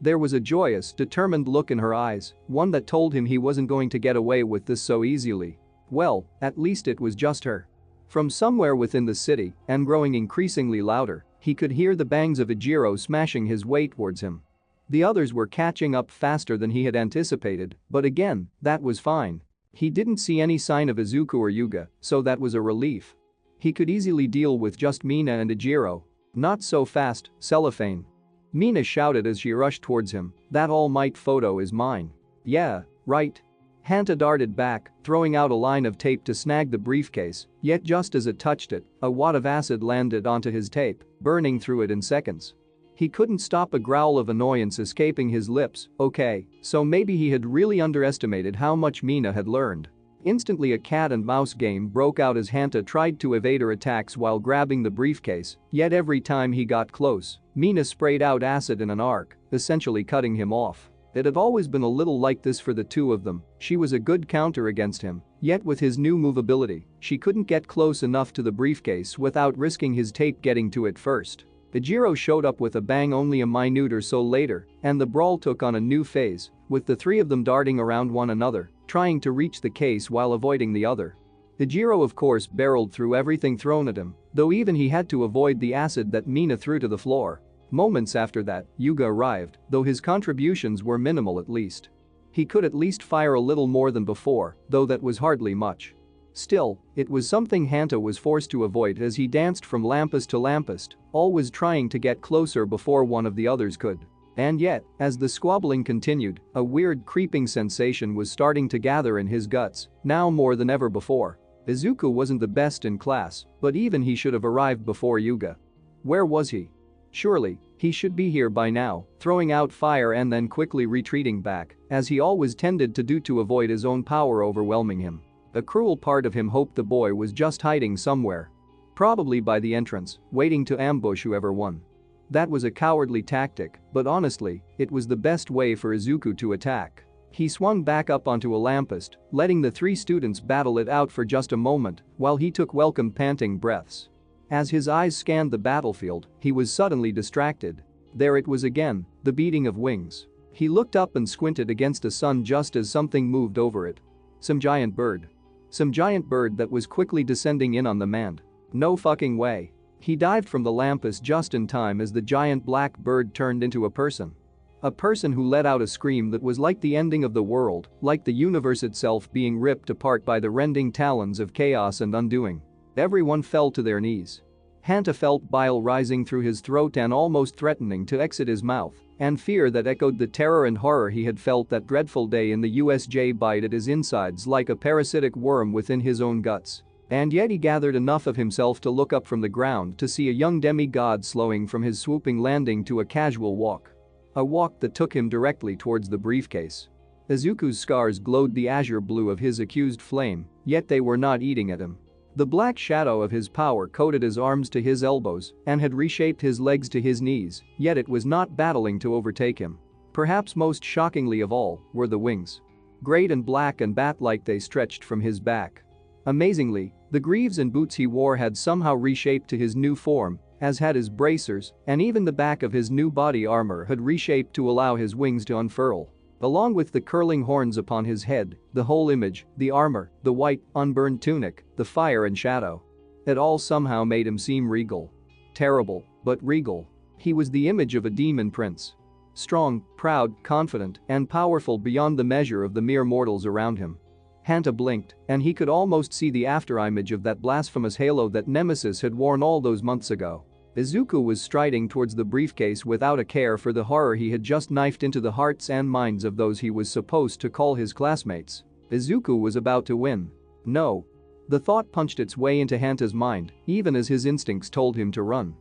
There was a joyous, determined look in her eyes, one that told him he wasn't going to get away with this so easily. Well, at least it was just her. From somewhere within the city, and growing increasingly louder, he could hear the bangs of Ijiro smashing his way towards him. The others were catching up faster than he had anticipated, but again, that was fine. He didn't see any sign of Izuku or Yuga, so that was a relief. He could easily deal with just Mina and Ijiro. Not so fast, cellophane. Mina shouted as she rushed towards him, "That All Might photo is mine." "Yeah, right." Hanta darted back, throwing out a line of tape to snag the briefcase, yet just as it touched it, a wad of acid landed onto his tape, burning through it in seconds. He couldn't stop a growl of annoyance escaping his lips. Okay, so maybe he had really underestimated how much Mina had learned. Instantly a cat and mouse game broke out as Hanta tried to evade her attacks while grabbing the briefcase, yet every time he got close, Mina sprayed out acid in an arc, essentially cutting him off. It had always been a little like this for the two of them. She was a good counter against him, yet with his new move ability, she couldn't get close enough to the briefcase without risking his tape getting to it first. Ijiro showed up with a bang only a minute or so later, and the brawl took on a new phase, with the three of them darting around one another, trying to reach the case while avoiding the other. Ijiro of course barreled through everything thrown at him, though even he had to avoid the acid that Mina threw to the floor. Moments after that, Yuga arrived, though his contributions were minimal at least. He could at least fire a little more than before, though that was hardly much. Still, it was something Hanta was forced to avoid as he danced from lamppost to lamppost, always trying to get closer before one of the others could. And yet, as the squabbling continued, a weird creeping sensation was starting to gather in his guts, now more than ever before. Izuku wasn't the best in class, but even he should have arrived before Yuga. Where was he? Surely, he should be here by now, throwing out fire and then quickly retreating back, as he always tended to do to avoid his own power overwhelming him. A cruel part of him hoped the boy was just hiding somewhere. Probably by the entrance, waiting to ambush whoever won. That was a cowardly tactic, but honestly, it was the best way for Izuku to attack. He swung back up onto a lamppost, letting the three students battle it out for just a moment while he took welcome panting breaths. As his eyes scanned the battlefield, he was suddenly distracted. There it was again, the beating of wings. He looked up and squinted against the sun just as something moved over it. Some giant bird. Some giant bird that was quickly descending in on the man. No fucking way. He dived from the lampas just in time as the giant black bird turned into a person. A person who let out a scream that was like the ending of the world, like the universe itself being ripped apart by the rending talons of chaos and undoing. Everyone fell to their knees. Hanta felt bile rising through his throat and almost threatening to exit his mouth, and fear that echoed the terror and horror he had felt that dreadful day in the USJ bite at his insides like a parasitic worm within his own guts. And yet he gathered enough of himself to look up from the ground to see a young demigod slowing from his swooping landing to a casual walk. A walk that took him directly towards the briefcase. Izuku's scars glowed the azure blue of his accused flame, yet they were not eating at him. The black shadow of his power coated his arms to his elbows and had reshaped his legs to his knees, yet it was not battling to overtake him. Perhaps most shockingly of all were the wings. Great and black and bat-like they stretched from his back. Amazingly, the greaves and boots he wore had somehow reshaped to his new form, as had his bracers, and even the back of his new body armor had reshaped to allow his wings to unfurl. Along with the curling horns upon his head, the whole image, the armor, the white, unburned tunic, the fire and shadow. It all somehow made him seem regal. Terrible, but regal. He was the image of a demon prince. Strong, proud, confident, and powerful beyond the measure of the mere mortals around him. Hanta blinked, and he could almost see the afterimage of that blasphemous halo that Nemesis had worn all those months ago. Izuku was striding towards the briefcase without a care for the horror he had just knifed into the hearts and minds of those he was supposed to call his classmates. Izuku was about to win. No. The thought punched its way into Hanta's mind, even as his instincts told him to run.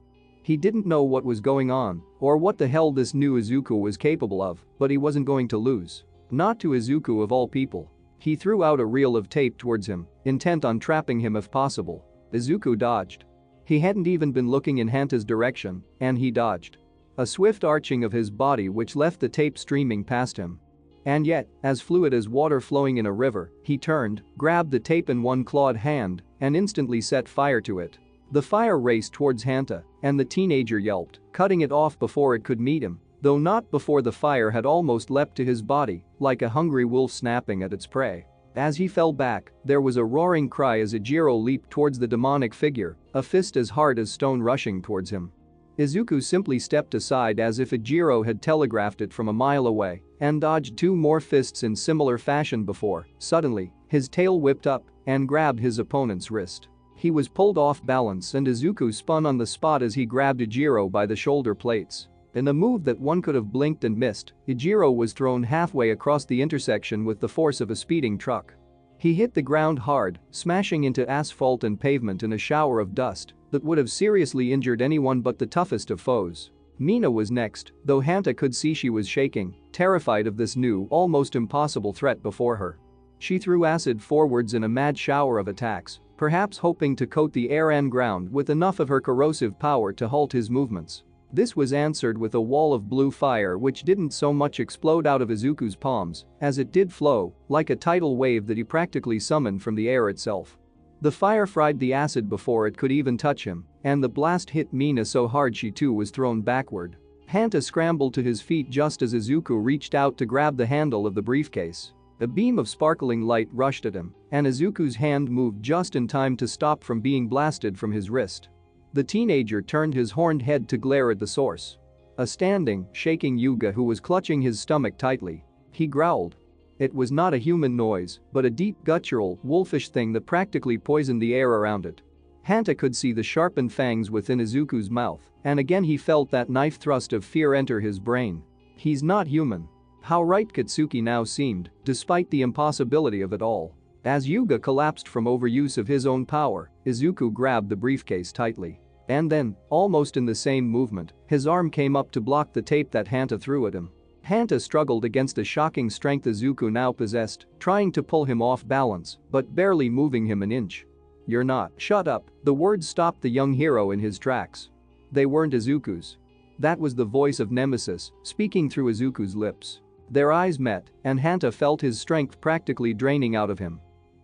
He didn't know what was going on, or what the hell this new Izuku was capable of, but he wasn't going to lose. Not to Izuku of all people. He threw out a reel of tape towards him, intent on trapping him if possible. Izuku dodged. He hadn't even been looking in Hanta's direction, and he dodged. A swift arching of his body which left the tape streaming past him. And yet, as fluid as water flowing in a river, he turned, grabbed the tape in one clawed hand, and instantly set fire to it. The fire raced towards Hanta, and the teenager yelped, cutting it off before it could meet him, though not before the fire had almost leapt to his body, like a hungry wolf snapping at its prey. As he fell back, there was a roaring cry as Ijiro leaped towards the demonic figure, a fist as hard as stone rushing towards him. Izuku simply stepped aside as if Ijiro had telegraphed it from a mile away and dodged two more fists in similar fashion before, suddenly, his tail whipped up and grabbed his opponent's wrist. He was pulled off balance and Izuku spun on the spot as he grabbed Ijiro by the shoulder plates. In a move that one could have blinked and missed, Ijiro was thrown halfway across the intersection with the force of a speeding truck. He hit the ground hard, smashing into asphalt and pavement in a shower of dust that would have seriously injured anyone but the toughest of foes. Mina was next, though Hanta could see she was shaking, terrified of this new, almost impossible threat before her. She threw acid forwards in a mad shower of attacks, perhaps hoping to coat the air and ground with enough of her corrosive power to halt his movements. This was answered with a wall of blue fire which didn't so much explode out of Izuku's palms as it did flow, like a tidal wave that he practically summoned from the air itself. The fire fried the acid before it could even touch him, and the blast hit Mina so hard she too was thrown backward. Hanta scrambled to his feet just as Izuku reached out to grab the handle of the briefcase. A beam of sparkling light rushed at him, and Izuku's hand moved just in time to stop from being blasted from his wrist. The teenager turned his horned head to glare at the source. A standing, shaking Yuga who was clutching his stomach tightly. He growled. It was not a human noise, but a deep guttural, wolfish thing that practically poisoned the air around it. Hanta could see the sharpened fangs within Izuku's mouth, and again he felt that knife thrust of fear enter his brain. He's not human. How right Katsuki now seemed, despite the impossibility of it all. As Yuga collapsed from overuse of his own power, Izuku grabbed the briefcase tightly. And then, almost in the same movement, his arm came up to block the tape that Hanta threw at him. Hanta struggled against the shocking strength Izuku now possessed, trying to pull him off balance, but barely moving him an inch. You're not. Shut up. The words stopped the young hero in his tracks. They weren't Izuku's. That was the voice of Nemesis, speaking through Izuku's lips. Their eyes met, and Hanta felt his strength practically draining out of him.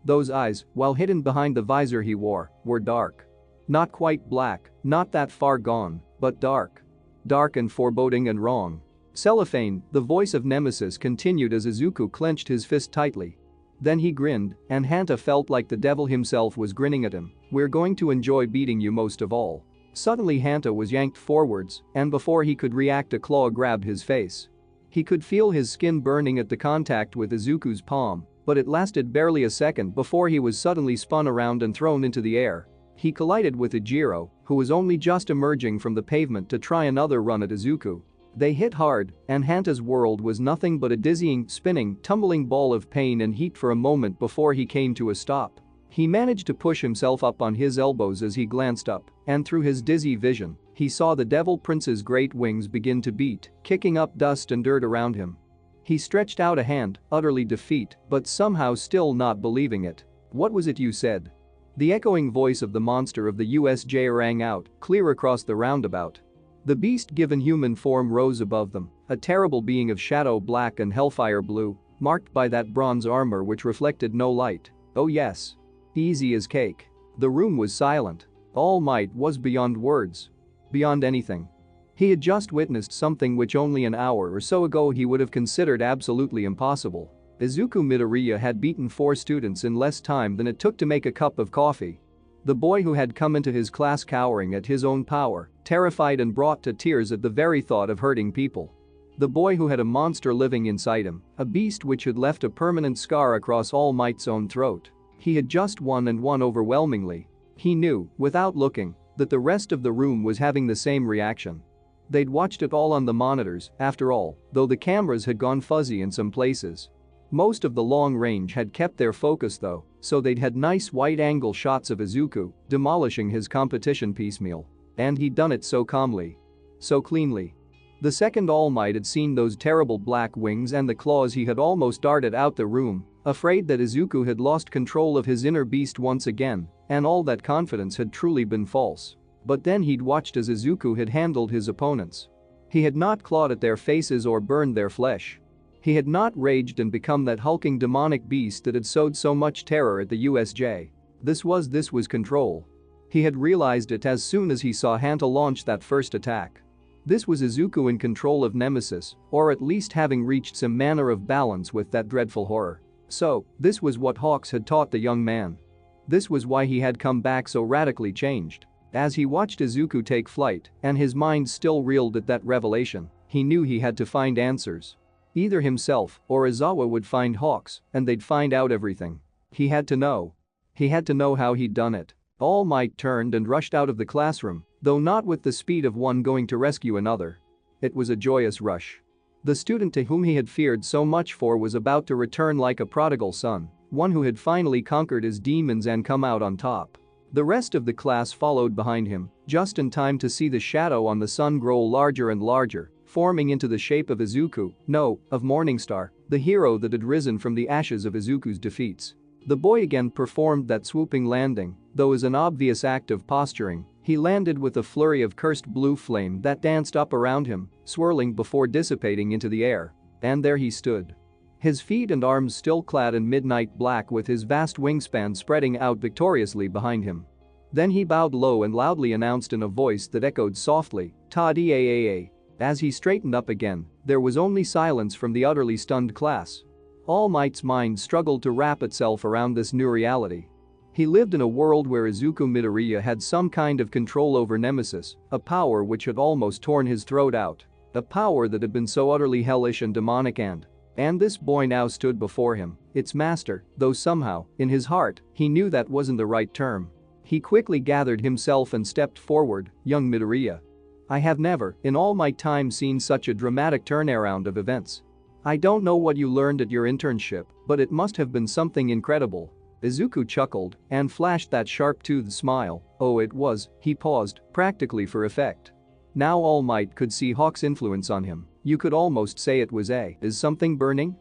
Those eyes, while hidden behind the visor he wore, were dark. Not quite black, not that far gone, but dark. Dark and foreboding and wrong. Cellophane, the voice of Nemesis continued as Izuku clenched his fist tightly. Then he grinned, and Hanta felt like the devil himself was grinning at him. "We're going to enjoy beating you most of all." Suddenly Hanta was yanked forwards, and before he could react a claw grabbed his face. He could feel his skin burning at the contact with Izuku's palm, but it lasted barely a second before he was suddenly spun around and thrown into the air. He collided with Ijiro, who was only just emerging from the pavement to try another run at Izuku. They hit hard, and Hanta's world was nothing but a dizzying, spinning, tumbling ball of pain and heat for a moment before he came to a stop. He managed to push himself up on his elbows as he glanced up, and through his dizzy vision, he saw the Devil Prince's great wings begin to beat, kicking up dust and dirt around him. He stretched out a hand, utterly defeat, but somehow still not believing it. "What was it you said?" The echoing voice of the monster of the USJ rang out, clear across the roundabout. The beast given human form rose above them, a terrible being of shadow black and hellfire blue, marked by that bronze armor which reflected no light. "Oh yes. Easy as cake." The room was silent. All Might was beyond words. Beyond anything. He had just witnessed something which only an hour or so ago he would have considered absolutely impossible. Izuku Midoriya had beaten 4 students in less time than it took to make a cup of coffee. The boy who had come into his class cowering at his own power, terrified and brought to tears at the very thought of hurting people. The boy who had a monster living inside him, a beast which had left a permanent scar across All Might's own throat. He had just won and won overwhelmingly. He knew, without looking, that the rest of the room was having the same reaction. They'd watched it all on the monitors, after all, though the cameras had gone fuzzy in some places. Most of the long range had kept their focus though, so they'd had nice wide-angle shots of Izuku demolishing his competition piecemeal. And he'd done it so calmly. So cleanly. The second All Might had seen those terrible black wings and the claws he had almost darted out the room, afraid that Izuku had lost control of his inner beast once again, and all that confidence had truly been false. But then he'd watched as Izuku had handled his opponents. He had not clawed at their faces or burned their flesh. He had not raged and become that hulking demonic beast that had sowed so much terror at the USJ. This was control. He had realized it as soon as he saw Hanta launch that first attack. This was Izuku in control of Nemesis, or at least having reached some manner of balance with that dreadful horror. So, this was what Hawks had taught the young man. This was why he had come back so radically changed. As he watched Izuku take flight, and his mind still reeled at that revelation, he knew he had to find answers. Either himself or Izawa would find Hawks, and they'd find out everything. He had to know. He had to know how he'd done it. All Might turned and rushed out of the classroom, though not with the speed of one going to rescue another. It was a joyous rush. The student to whom he had feared so much for was about to return like a prodigal son, one who had finally conquered his demons and come out on top. The rest of the class followed behind him, just in time to see the shadow on the sun grow larger and larger, forming into the shape of Izuku, no, of Morningstar, the hero that had risen from the ashes of Izuku's defeats. The boy again performed that swooping landing, though as an obvious act of posturing, he landed with a flurry of cursed blue flame that danced up around him, swirling before dissipating into the air. And there he stood. His feet and arms still clad in midnight black with his vast wingspan spreading out victoriously behind him. Then he bowed low and loudly announced in a voice that echoed softly, "Ta-da-a-a-a." As he straightened up again, there was only silence from the utterly stunned class. All Might's mind struggled to wrap itself around this new reality. He lived in a world where Izuku Midoriya had some kind of control over Nemesis, a power which had almost torn his throat out. A power that had been so utterly hellish and demonic and this boy now stood before him, its master, though somehow, in his heart, he knew that wasn't the right term. He quickly gathered himself and stepped forward, "Young Midoriya. I have never, in all my time, seen such a dramatic turnaround of events. I don't know what you learned at your internship, but it must have been something incredible." Izuku chuckled and flashed that sharp-toothed smile. "Oh, it was," he paused, practically for effect. Now All Might could see Hawk's influence on him. You could almost say it was "Is something burning?"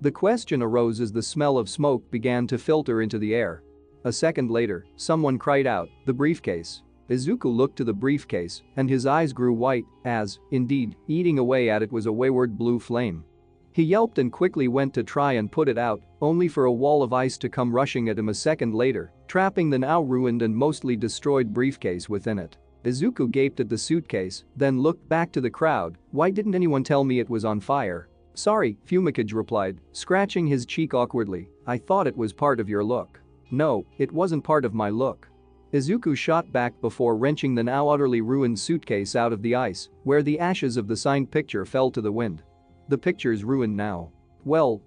The question arose as the smell of smoke began to filter into the air. A second later, someone cried out, "The briefcase." Izuku looked to the briefcase, and his eyes grew white, as, indeed, eating away at it was a wayward blue flame. He yelped and quickly went to try and put it out, only for a wall of ice to come rushing at him a second later, trapping the now ruined and mostly destroyed briefcase within it. Izuku gaped at the suitcase, then looked back to the crowd. "Why didn't anyone tell me it was on fire?" "Sorry," Fumikage replied, scratching his cheek awkwardly. I thought it was part of your look. No, it wasn't part of my look. Izuku shot back before wrenching the now utterly ruined suitcase out of the ice, where the ashes of the signed picture fell to the wind. The picture's ruined now. Well,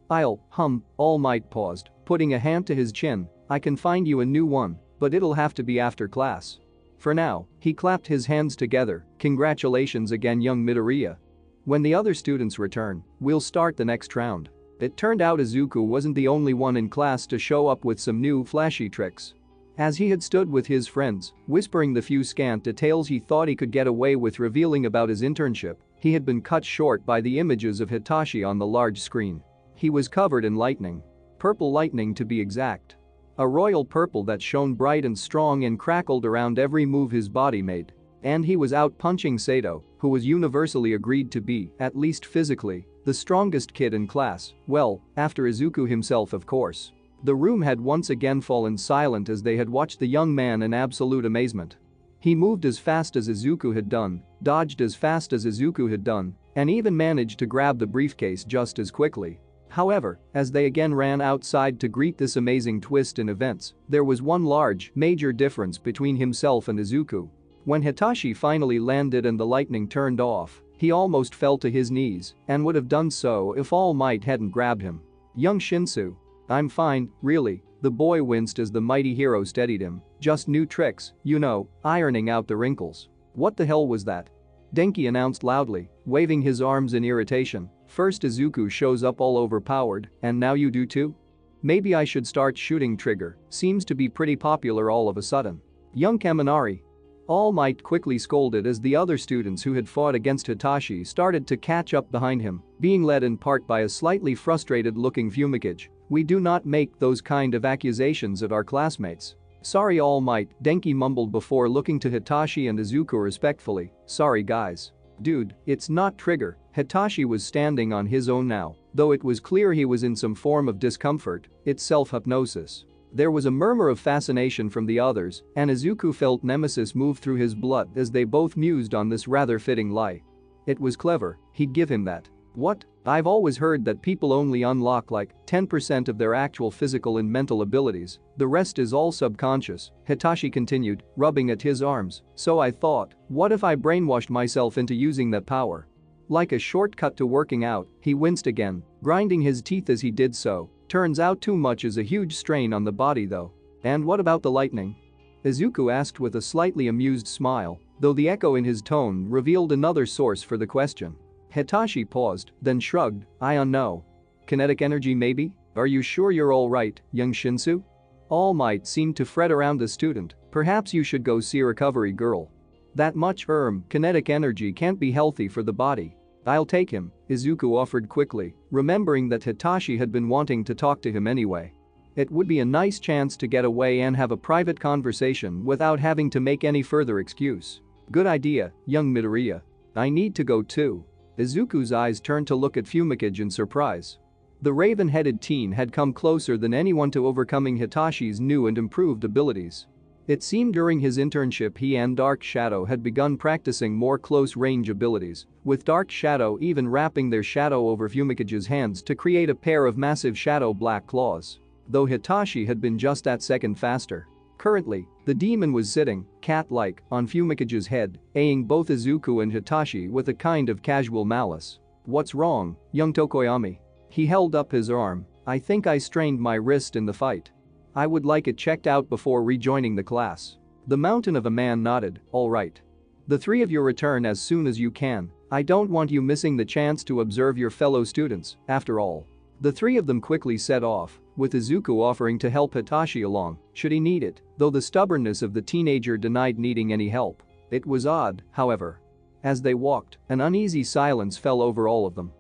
All Might paused, putting a hand to his chin. I can find you a new one, but it'll have to be after class. For now, he clapped his hands together. Congratulations again, young Midoriya. When the other students return, we'll start the next round. It turned out Izuku wasn't the only one in class to show up with some new flashy tricks. As he had stood with his friends, whispering the few scant details he thought he could get away with revealing about his internship, he had been cut short by the images of Hitachi on the large screen. He was covered in lightning. Purple lightning to be exact. A royal purple that shone bright and strong and crackled around every move his body made. And he was out punching Sato, who was universally agreed to be, at least physically, the strongest kid in class, well, after Izuku himself of course. The room had once again fallen silent as they had watched the young man in absolute amazement. He moved as fast as Izuku had done, dodged as fast as Izuku had done, and even managed to grab the briefcase just as quickly. However, as they again ran outside to greet this amazing twist in events, there was one large, major difference between himself and Izuku. When Hitachi finally landed and the lightning turned off, he almost fell to his knees and would have done so if All Might hadn't grabbed him. Young Shinsou. I'm fine, really, the boy winced as the mighty hero steadied him. Just new tricks, you know, ironing out the wrinkles. What the hell was that? Denki announced loudly, waving his arms in irritation. First Izuku shows up all overpowered, and now you do too? Maybe I should start shooting trigger, seems to be pretty popular all of a sudden. Young Kaminari. All Might quickly scolded as the other students who had fought against Hitachi started to catch up behind him, being led in part by a slightly frustrated-looking Fumikage. We do not make those kind of accusations at our classmates. Sorry All Might, Denki mumbled before looking to Hitachi and Izuku respectfully. Sorry guys. Dude, it's not trigger. Hitachi was standing on his own now, though it was clear he was in some form of discomfort. It's self-hypnosis. There was a murmur of fascination from the others, and Izuku felt Nemesis move through his blood as they both mused on this rather fitting lie. It was clever, he'd give him that. What? I've always heard that people only unlock like 10% of their actual physical and mental abilities, the rest is all subconscious, Hitachi continued, rubbing at his arms. So I thought, what if I brainwashed myself into using that power? Like a shortcut to working out, he winced again, grinding his teeth as he did so. Turns out too much is a huge strain on the body though. And what about the lightning? Izuku asked with a slightly amused smile, though the echo in his tone revealed another source for the question. Hitachi paused, then shrugged, I don't know. Kinetic energy maybe? Are you sure you're alright, young Shinsou? All Might seemed to fret around the student, perhaps you should go see a recovery girl. That much kinetic energy can't be healthy for the body. I'll take him, Izuku offered quickly, remembering that Hitachi had been wanting to talk to him anyway. It would be a nice chance to get away and have a private conversation without having to make any further excuse. Good idea, young Midoriya. I need to go too. Izuku's eyes turned to look at Fumikage in surprise. The raven-headed teen had come closer than anyone to overcoming Hitachi's new and improved abilities. It seemed during his internship he and Dark Shadow had begun practicing more close-range abilities, with Dark Shadow even wrapping their shadow over Fumikage's hands to create a pair of massive shadow black claws. Though Hitachi had been just that second faster. Currently, the demon was sitting, cat-like, on Fumikage's head, eyeing both Izuku and Hitachi with a kind of casual malice. What's wrong, young Tokoyami? He held up his arm. I think I strained my wrist in the fight. I would like it checked out before rejoining the class. The mountain of a man nodded, all right. The three of you return as soon as you can. I don't want you missing the chance to observe your fellow students, after all. The three of them quickly set off, with Izuku offering to help Hitachi along, should he need it, though the stubbornness of the teenager denied needing any help. It was odd, however. As they walked, an uneasy silence fell over all of them.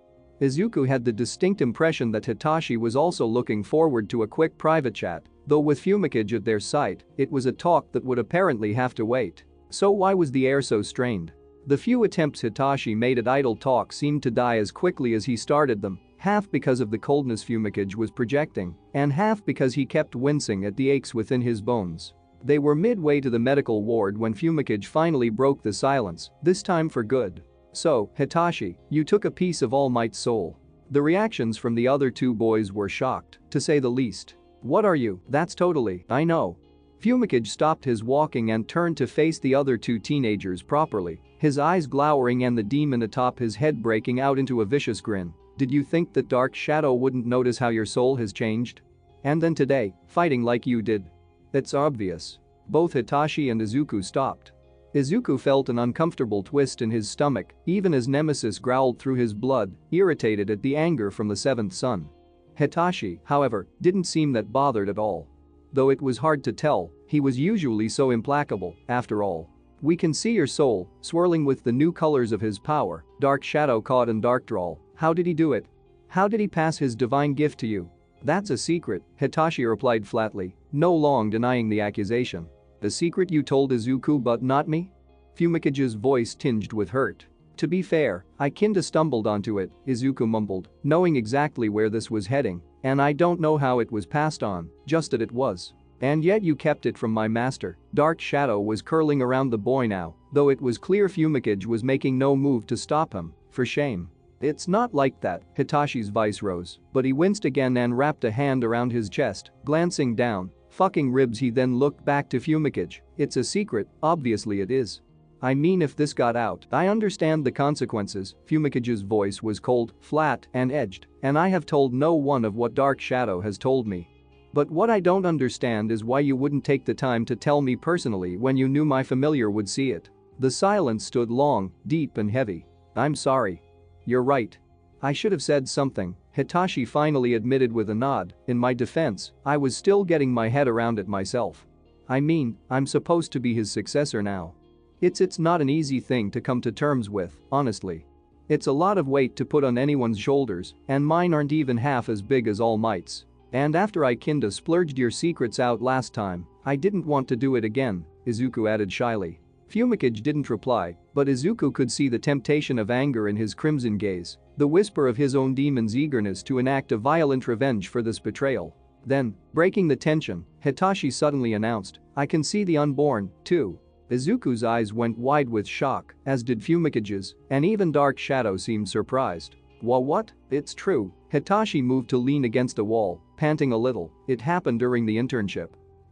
Izuku had the distinct impression that Hitachi was also looking forward to a quick private chat, though with Fumikage at their side, it was a talk that would apparently have to wait. So why was the air so strained? The few attempts Hitachi made at idle talk seemed to die as quickly as he started them, half because of the coldness Fumikage was projecting, and half because he kept wincing at the aches within his bones. They were midway to the medical ward when Fumikage finally broke the silence, this time for good. So, Hitachi, you took a piece of All Might's soul. The reactions from the other two boys were shocked, to say the least. What are you? That's totally, I know. Fumikage stopped his walking and turned to face the other two teenagers properly, his eyes glowering and the demon atop his head breaking out into a vicious grin. Did you think that Dark Shadow wouldn't notice how your soul has changed? And then today, fighting like you did. It's obvious. Both Hitachi and Izuku stopped. Izuku felt an uncomfortable twist in his stomach, even as Nemesis growled through his blood, irritated at the anger from the seventh son. Hitachi, however, didn't seem that bothered at all. Though it was hard to tell, he was usually so implacable, after all. We can see your soul, swirling with the new colors of his power, Dark Shadow caught in dark drawl. How did he do it? How did he pass his divine gift to you? That's a secret, Hitachi replied flatly, no long denying the accusation. The secret you told Izuku but not me? Fumikage's voice tinged with hurt. To be fair, I kinda stumbled onto it, Izuku mumbled, knowing exactly where this was heading, and I don't know how it was passed on, just that it was. And yet you kept it from my master. Dark Shadow was curling around the boy now, though it was clear Fumikage was making no move to stop him, for shame. It's not like that, Hitachi's voice rose, but he winced again and wrapped a hand around his chest, glancing down. Fucking ribs, he then looked back to Fumikage. It's a secret, obviously it is. I mean, if this got out, I understand the consequences. Fumikage's voice was cold, flat, and edged, and I have told no one of what Dark Shadow has told me. But what I don't understand is why you wouldn't take the time to tell me personally when you knew my familiar would see it. The silence stood long, deep and heavy. I'm sorry. You're right. I should have said something, Hitachi finally admitted with a nod. In my defense, I was still getting my head around it myself. I mean, I'm supposed to be his successor now. It's not an easy thing to come to terms with, honestly. It's a lot of weight to put on anyone's shoulders, and mine aren't even half as big as All Might's. And after I kinda splurged your secrets out last time, I didn't want to do it again, Izuku added shyly. Fumikage didn't reply, but Izuku could see the temptation of anger in his crimson gaze, the whisper of his own demon's eagerness to enact a violent revenge for this betrayal. Then, breaking the tension, Hitachi suddenly announced, I can see the unborn, too. Izuku's eyes went wide with shock, as did Fumikage's, and even Dark Shadow seemed surprised. What? It's true. Hitachi moved to lean against a wall, panting a little. It happened during the internship.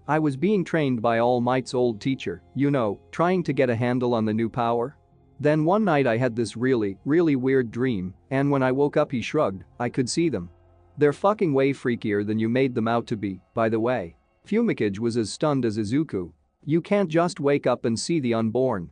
I was being trained by All Might's old teacher, you know, trying to get a handle on the new power. Then one night I had this really weird dream, and when I woke up he shrugged, I could see them. They're fucking way freakier than you made them out to be, by the way. Fumikage was as stunned as Izuku. You can't just wake up and see the unborn.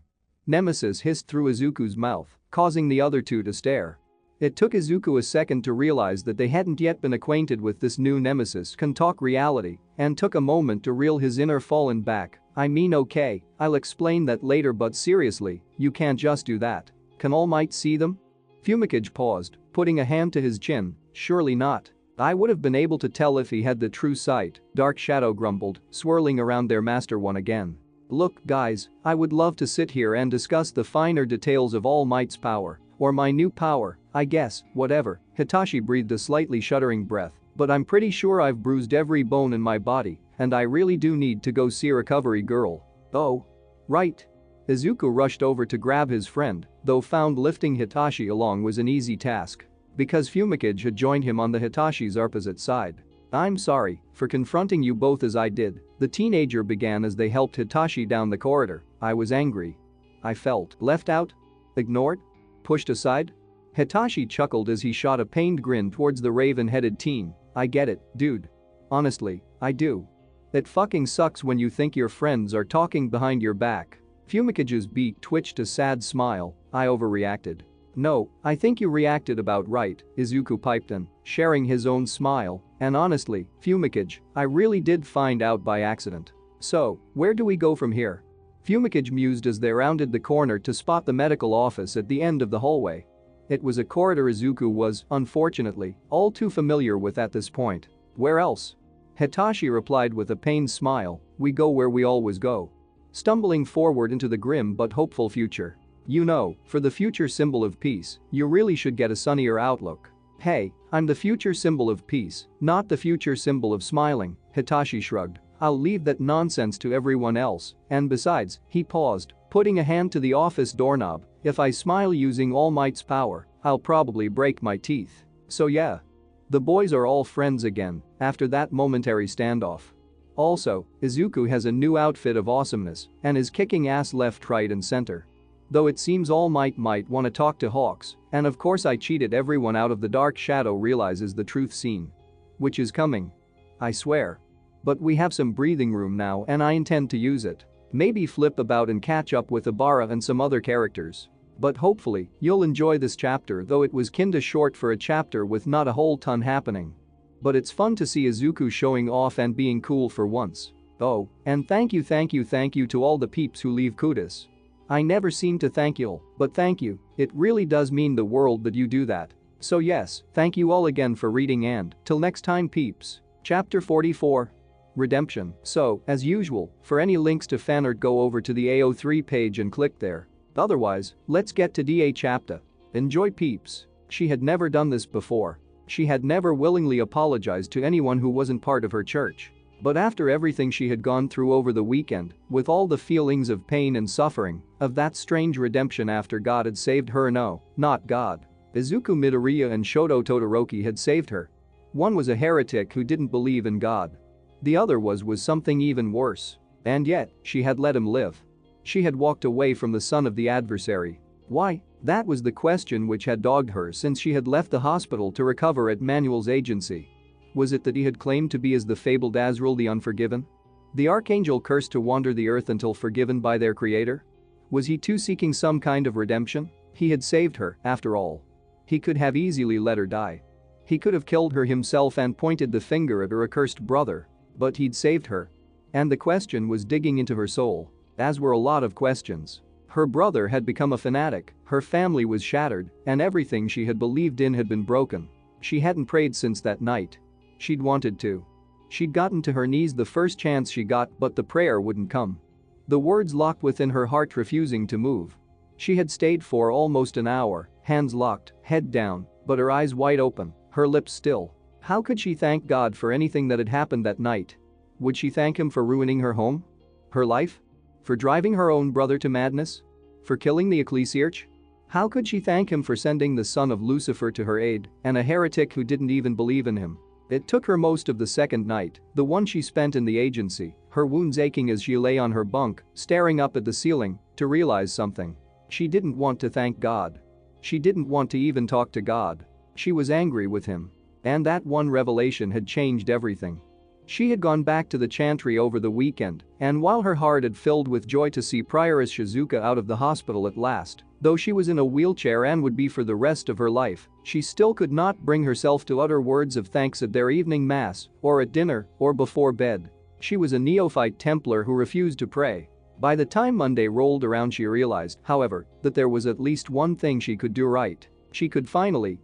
Nemesis hissed through Izuku's mouth, causing the other two to stare. It took Izuku a second to realize that they hadn't yet been acquainted with this new Nemesis can talk reality, and took a moment to reel his inner fallen back. I mean, okay, I'll explain that later, but seriously, you can't just do that. Can All Might see them? Fumikage paused, putting a hand to his chin. Surely not. I would have been able to tell if he had the true sight, Dark Shadow grumbled, swirling around their master one again. Look, guys, I would love to sit here and discuss the finer details of All Might's power, or my new power, I guess, whatever. Hitachi breathed a slightly shuddering breath, but I'm pretty sure I've bruised every bone in my body, and I really do need to go see Recovery Girl. Oh. Right. Izuku rushed over to grab his friend, though found lifting Hitachi along was an easy task. Because Fumikage had joined him on the Hitachi's opposite side. I'm sorry for confronting you both as I did, the teenager began as they helped Hitachi down the corridor. I was angry. I felt left out, ignored, pushed aside. Hitachi chuckled as he shot a pained grin towards the raven-headed teen. I get it, dude. Honestly, I do. It fucking sucks when you think your friends are talking behind your back. Fumikage's beak twitched a sad smile. I overreacted. No, I think you reacted about right, Izuku piped in, sharing his own smile, and honestly, Fumikage, I really did find out by accident. So, where do we go from here? Fumikage mused as they rounded the corner to spot the medical office at the end of the hallway. It was a corridor Izuku was, unfortunately, all too familiar with at this point. Where else? Hitachi replied with a pained smile, we go where we always go. Stumbling forward into the grim but hopeful future. You know, for the future symbol of peace, you really should get a sunnier outlook. Hey, I'm the future symbol of peace, not the future symbol of smiling, Hitachi shrugged. I'll leave that nonsense to everyone else, and besides, he paused, putting a hand to the office doorknob, if I smile using All Might's power, I'll probably break my teeth. So yeah. The boys are all friends again after that momentary standoff. Also, Izuku has a new outfit of awesomeness and is kicking ass left, right and center. Though it seems All Might want to talk to Hawks, and of course I cheated everyone out of the dark shadow realizes the truth scene. Which is coming. I swear. But we have some breathing room now and I intend to use it. Maybe flip about and catch up with Ibarra and some other characters. But hopefully, you'll enjoy this chapter though it was kinda short for a chapter with not a whole ton happening. But it's fun to see Izuku showing off and being cool for once. Oh, and thank you to all the peeps who leave kudos. I never seem to thank y'all, but thank you, it really does mean the world that you do that. So yes, thank you all again for reading and, till next time peeps. Chapter 44. Redemption. So, as usual, for any links to fanart go over to the AO3 page and click there. Otherwise, let's get to DA chapter. Enjoy peeps. She had never done this before. She had never willingly apologized to anyone who wasn't part of her church. But after everything she had gone through over the weekend, with all the feelings of pain and suffering, of that strange redemption after God had saved her, no, not God. Izuku Midoriya and Shoto Todoroki had saved her. One was a heretic who didn't believe in God. The other was something even worse. And yet, she had let him live. She had walked away from the son of the adversary. Why? That was the question which had dogged her since she had left the hospital to recover at Manuel's agency. Was it that he had claimed to be as the fabled Azrael the Unforgiven? The archangel cursed to wander the earth until forgiven by their creator? Was he too seeking some kind of redemption? He had saved her, after all. He could have easily let her die. He could have killed her himself and pointed the finger at her accursed brother. But he'd saved her. And the question was digging into her soul. As were a lot of questions. Her brother had become a fanatic, her family was shattered, and everything she had believed in had been broken. She hadn't prayed since that night. She'd wanted to. She'd gotten to her knees the first chance she got, but the prayer wouldn't come. The words locked within her heart, refusing to move. She had stayed for almost an hour, hands locked, head down, but her eyes wide open, her lips still. How could she thank God for anything that had happened that night? Would she thank him for ruining her home? Her life? For driving her own brother to madness? For killing the ecclesiarch? How could she thank him for sending the son of Lucifer to her aid, and a heretic who didn't even believe in him? It took her most of the second night, the one she spent in the agency, her wounds aching as she lay on her bunk, staring up at the ceiling, to realize something. She didn't want to thank God. She didn't want to even talk to God. She was angry with him. And that one revelation had changed everything. She had gone back to the chantry over the weekend, and while her heart had filled with joy to see Prioress Shizuka out of the hospital at last, though she was in a wheelchair and would be for the rest of her life, she still could not bring herself to utter words of thanks at their evening mass, or at dinner, or before bed. She was a neophyte Templar who refused to pray. By the time Monday rolled around, she realized, however, that there was at least one thing she could do right. She could finally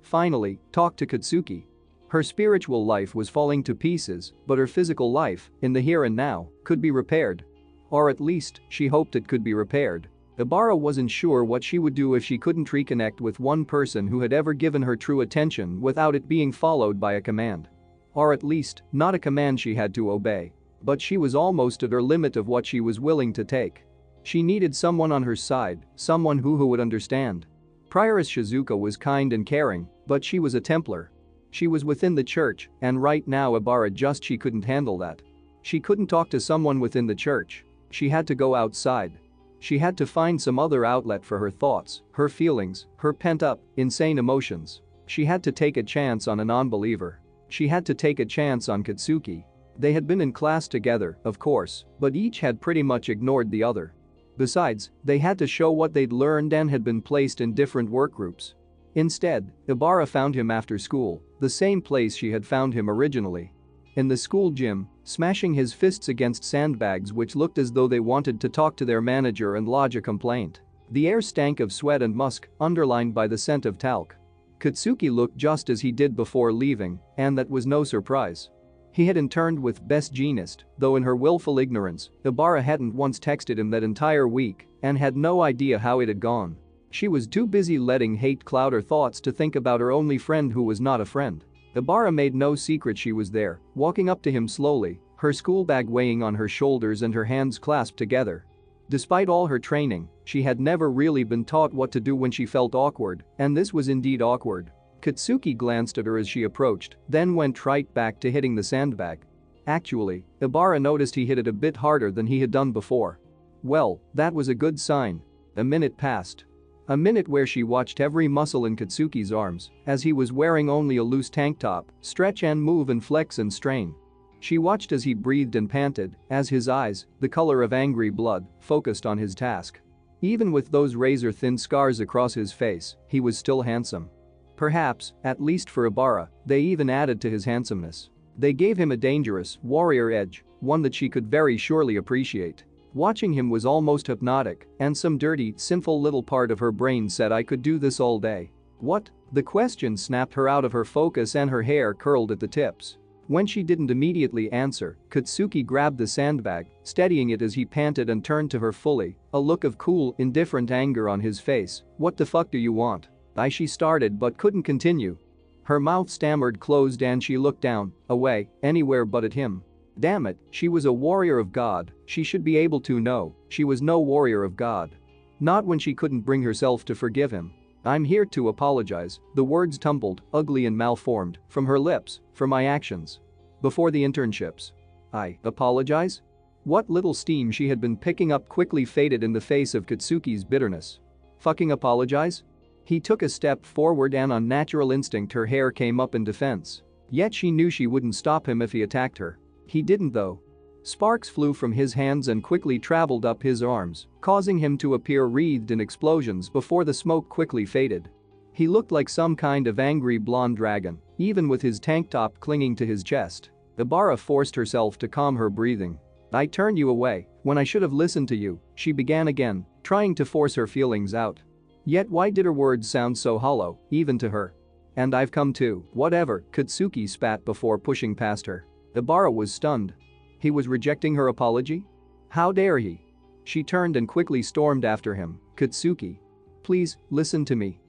talk to Katsuki. Her spiritual life was falling to pieces, but her physical life, in the here and now, could be repaired. Or at least, she hoped it could be repaired. Ibarra wasn't sure what she would do if she couldn't reconnect with one person who had ever given her true attention without it being followed by a command. Or at least, not a command she had to obey. But she was almost at her limit of what she was willing to take. She needed someone on her side, someone who would understand. Prioress Shizuka was kind and caring, but she was a Templar. She was within the church, and right now Ibarra she couldn't handle that. She couldn't talk to someone within the church. She had to go outside. She had to find some other outlet for her thoughts, her feelings, her pent-up, insane emotions. She had to take a chance on a non-believer. She had to take a chance on Katsuki. They had been in class together, of course, but each had pretty much ignored the other. Besides, they had to show what they'd learned and had been placed in different work groups. Instead, Ibarra found him after school, the same place she had found him originally. In the school gym, smashing his fists against sandbags which looked as though they wanted to talk to their manager and lodge a complaint. The air stank of sweat and musk, underlined by the scent of talc. Katsuki looked just as he did before leaving, and that was no surprise. He had interned with Best Jeanist, though in her willful ignorance, Ibarra hadn't once texted him that entire week and had no idea how it had gone. She was too busy letting hate cloud her thoughts to think about her only friend who was not a friend. Ibarra made no secret she was there, walking up to him slowly, her school bag weighing on her shoulders and her hands clasped together. Despite all her training, she had never really been taught what to do when she felt awkward, and this was indeed awkward. Katsuki glanced at her as she approached, then went right back to hitting the sandbag. Actually, Ibarra noticed he hit it a bit harder than he had done before. Well, that was a good sign. A minute passed. A minute where she watched every muscle in Katsuki's arms, as he was wearing only a loose tank top, stretch and move and flex and strain. She watched as he breathed and panted, as his eyes, the color of angry blood, focused on his task. Even with those razor-thin scars across his face, he was still handsome. Perhaps, at least for Ibarra, they even added to his handsomeness. They gave him a dangerous, warrior edge, one that she could very surely appreciate. Watching him was almost hypnotic, and some dirty, sinful little part of her brain said I could do this all day. What? The question snapped her out of her focus and her hair curled at the tips. When she didn't immediately answer, Katsuki grabbed the sandbag, steadying it as he panted and turned to her fully, a look of cool, indifferent anger on his face. What the fuck do you want? She started but couldn't continue. Her mouth stammered closed and she looked down, away, anywhere but at him. Damn it, she was a warrior of God, she should be able to know, she was no warrior of God. Not when she couldn't bring herself to forgive him. I'm here to apologize, the words tumbled, ugly and malformed, from her lips, for my actions. Before the internships. I apologize? What little steam she had been picking up quickly faded in the face of Katsuki's bitterness. Fucking apologize? He took a step forward and on natural instinct her hair came up in defense. Yet she knew she wouldn't stop him if he attacked her. He didn't though. Sparks flew from his hands and quickly traveled up his arms, causing him to appear wreathed in explosions before the smoke quickly faded. He looked like some kind of angry blonde dragon, even with his tank top clinging to his chest. Ibarra forced herself to calm her breathing. I turned you away when I should have listened to you, she began again, trying to force her feelings out. Yet why did her words sound so hollow, even to her? And I've come to, whatever, Katsuki spat before pushing past her. Ibarra was stunned. He was rejecting her apology? How dare he? She turned and quickly stormed after him. Katsuki. Please, listen to me.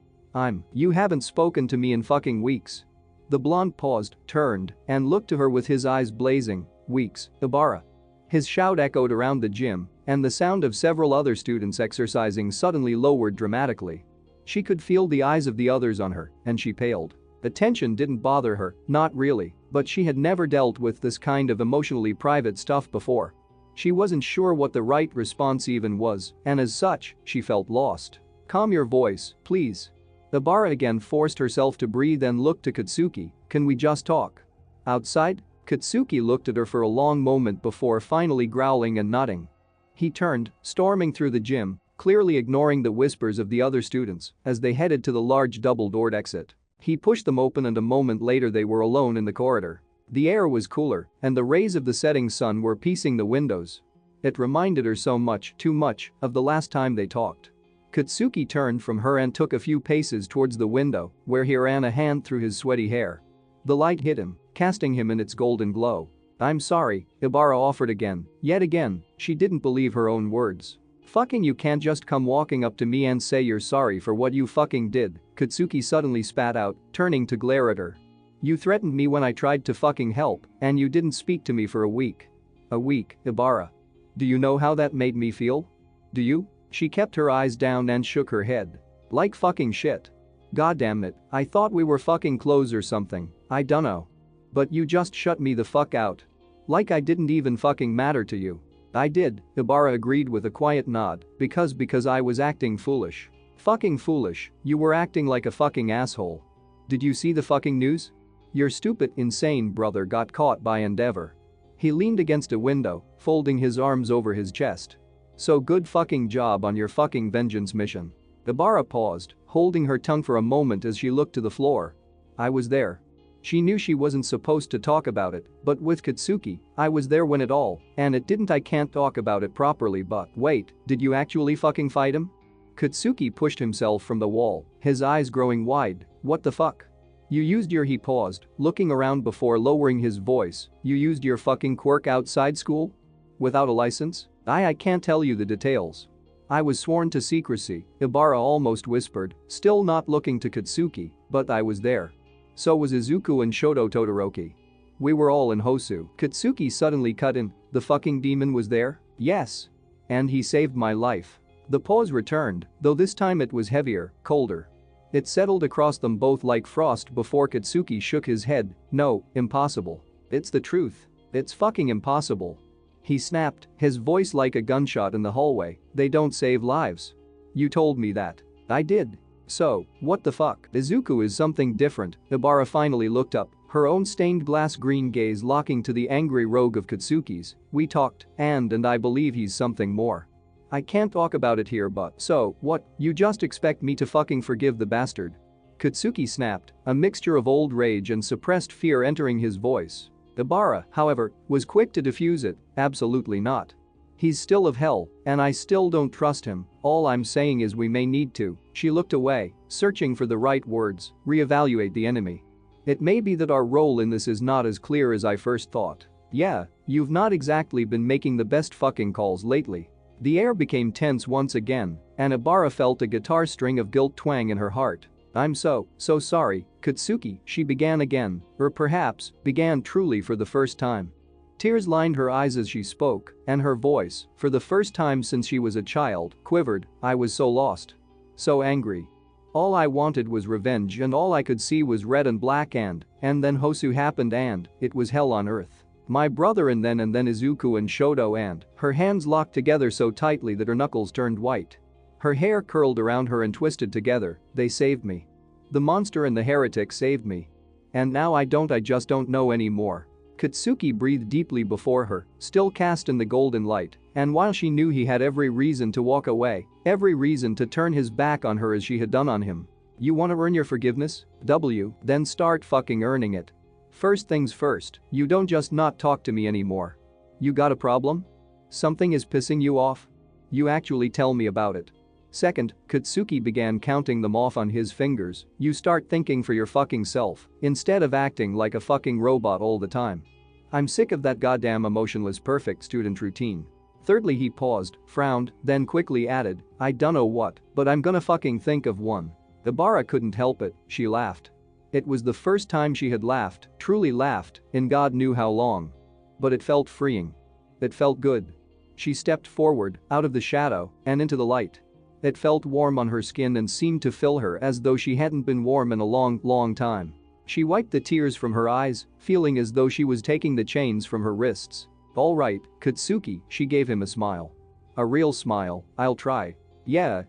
You haven't spoken to me in fucking weeks. The blonde paused, turned, and looked to her with his eyes blazing. Weeks, Ibarra. His shout echoed around the gym, and the sound of several other students exercising suddenly lowered dramatically. She could feel the eyes of the others on her, and she paled. The tension didn't bother her, not really, but she had never dealt with this kind of emotionally private stuff before. She wasn't sure what the right response even was, and as such, she felt lost. Calm your voice, please. Ibarra again forced herself to breathe and looked to Katsuki. Can we just talk? Outside? Katsuki looked at her for a long moment before finally growling and nodding. He turned, storming through the gym, clearly ignoring the whispers of the other students as they headed to the large double-doored exit. He pushed them open and a moment later they were alone in the corridor. The air was cooler and the rays of the setting sun were piecing the windows. It reminded her so much, too much, of the last time they talked. Katsuki turned from her and took a few paces towards the window where he ran a hand through his sweaty hair. The light hit him, casting him in its golden glow. I'm sorry, Ibarra offered again. Yet again, she didn't believe her own words. Fucking you can't just come walking up to me and say you're sorry for what you fucking did, Katsuki suddenly spat out, turning to glare at her. You threatened me when I tried to fucking help, and you didn't speak to me for a week. A week, Ibarra. Do you know how that made me feel? Do you? She kept her eyes down and shook her head. Like fucking shit. Goddamn it, I thought we were fucking close or something, I dunno. But you just shut me the fuck out. Like I didn't even fucking matter to you. I did, Ibarra agreed with a quiet nod, because I was acting foolish. Fucking foolish, you were acting like a fucking asshole. Did you see the fucking news? Your stupid, insane brother got caught by Endeavor. He leaned against a window, folding his arms over his chest. So good fucking job on your fucking vengeance mission. Ibarra paused, holding her tongue for a moment as she looked to the floor. I was there. She knew she wasn't supposed to talk about it, but with Katsuki, I was there when it all, and it didn't I can't talk about it properly but wait, did you actually fucking fight him? Katsuki pushed himself from the wall, his eyes growing wide. What the fuck? You used your he paused, looking around before lowering his voice. You used your fucking quirk outside school? Without a license? I can't tell you the details. I was sworn to secrecy, Ibarra almost whispered, still not looking to Katsuki, but I was there. So was Izuku and Shoto Todoroki. We were all in Hosu. Katsuki suddenly cut in. The fucking demon was there? Yes. And he saved my life. The pause returned, though this time it was heavier, colder. It settled across them both like frost before Katsuki shook his head. No, impossible. It's the truth. It's fucking impossible. He snapped, his voice like a gunshot in the hallway. They don't save lives. You told me that. I did. So, what the fuck? Izuku is something different. Ibarra finally looked up, her own stained glass green gaze locking to the angry rogue of Katsuki's. We talked, and I believe he's something more. I can't talk about it here but so, what, you just expect me to fucking forgive the bastard? Katsuki snapped, a mixture of old rage and suppressed fear entering his voice. Ibarra, however, was quick to defuse it. Absolutely not. He's still of hell, and I still don't trust him. All I'm saying is we may need to. She looked away, searching for the right words, reevaluate the enemy. It may be that our role in this is not as clear as I first thought. Yeah, you've not exactly been making the best fucking calls lately. The air became tense once again, and Ibarra felt a guitar string of guilt twang in her heart. I'm so sorry, Katsuki, she began again, or perhaps, began truly for the first time. Tears lined her eyes as she spoke, and her voice, for the first time since she was a child, quivered. I was so lost. So angry. All I wanted was revenge and all I could see was red and black and then Hosu happened and it was hell on earth. My brother and then Izuku and Shoto and her hands locked together so tightly that her knuckles turned white. Her hair curled around her and twisted together. They saved me. The monster and the heretic saved me. And now I just don't know anymore. Katsuki breathed deeply before her, still cast in the golden light, and while she knew he had every reason to walk away, every reason to turn his back on her as she had done on him. You wanna earn your forgiveness? Then start fucking earning it. First things first, you don't just not talk to me anymore. You got a problem? Something is pissing you off? You actually tell me about it. Second, Katsuki began counting them off on his fingers. You start thinking for your fucking self, instead of acting like a fucking robot all the time. I'm sick of that goddamn emotionless perfect student routine. Thirdly, he paused, frowned, then quickly added, I dunno what, but I'm gonna fucking think of one. Ibarra couldn't help it, she laughed. It was the first time she had laughed, truly laughed, in God knew how long. But it felt freeing. It felt good. She stepped forward, out of the shadow, and into the light. It felt warm on her skin and seemed to fill her as though she hadn't been warm in a long time. She wiped the tears from her eyes, feeling as though she was taking the chains from her wrists. All right, Katsuki, she gave him a smile. A real smile, I'll try. Yeah,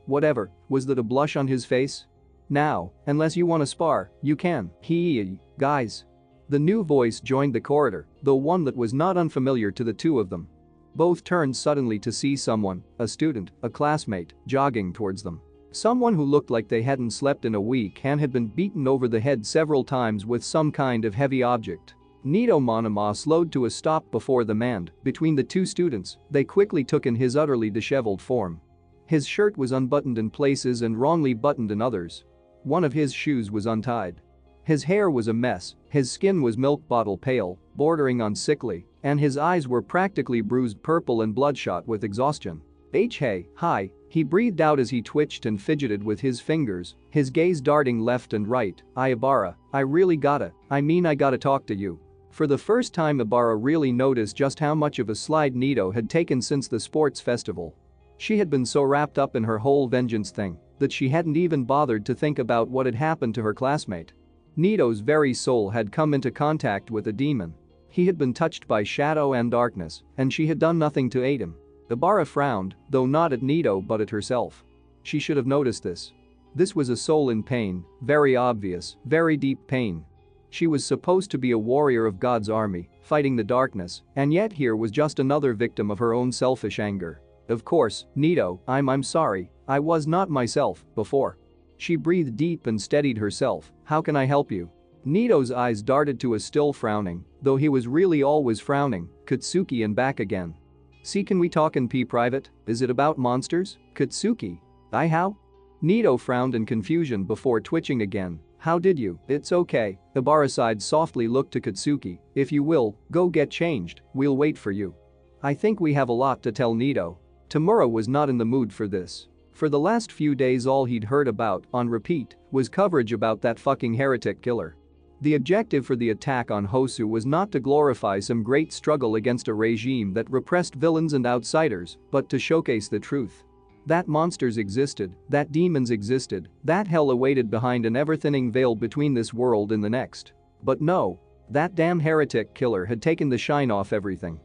whatever, was that a blush on his face? Now, unless you wanna spar, you can. Guys. The new voice joined the corridor, though one that was not unfamiliar to the two of them. Both turned suddenly to see someone, a student, a classmate, jogging towards them. Someone who looked like they hadn't slept in a week and had been beaten over the head several times with some kind of heavy object. Nito Monoma slowed to a stop before the man. Between the two students, they quickly took in his utterly disheveled form. His shirt was unbuttoned in places and wrongly buttoned in others. One of his shoes was untied. His hair was a mess, his skin was milk bottle pale, bordering on sickly, and his eyes were practically bruised purple and bloodshot with exhaustion. Hey, hi, he breathed out as he twitched and fidgeted with his fingers, his gaze darting left and right. Ibarra, I gotta talk to you. For the first time Ibarra really noticed just how much of a slide Nito had taken since the sports festival. She had been so wrapped up in her whole vengeance thing that she hadn't even bothered to think about what had happened to her classmate. Nito's very soul had come into contact with a demon. He had been touched by shadow and darkness, and she had done nothing to aid him. Ibarra frowned, though not at Nito but at herself. She should have noticed this. This was a soul in pain, very obvious, very deep pain. She was supposed to be a warrior of God's army, fighting the darkness, and yet here was just another victim of her own selfish anger. Of course, Nito, I'm sorry, I was not myself before. She breathed deep and steadied herself. How can I help you? Nito's eyes darted to a still frowning, though he was really always frowning, Katsuki and back again. See, can we talk in private? Is it about monsters? Katsuki. How? Nito frowned in confusion before twitching again. How did you? It's okay. Ibarra sighed softly, looked to Katsuki. If you will, go get changed, we'll wait for you. I think we have a lot to tell Nito. Tamura was not in the mood for this. For the last few days all he'd heard about, on repeat, was coverage about that fucking heretic killer. The objective for the attack on Hosu was not to glorify some great struggle against a regime that repressed villains and outsiders, but to showcase the truth. That monsters existed, that demons existed, that hell awaited behind an ever-thinning veil between this world and the next. But no. That damn heretic killer had taken the shine off everything.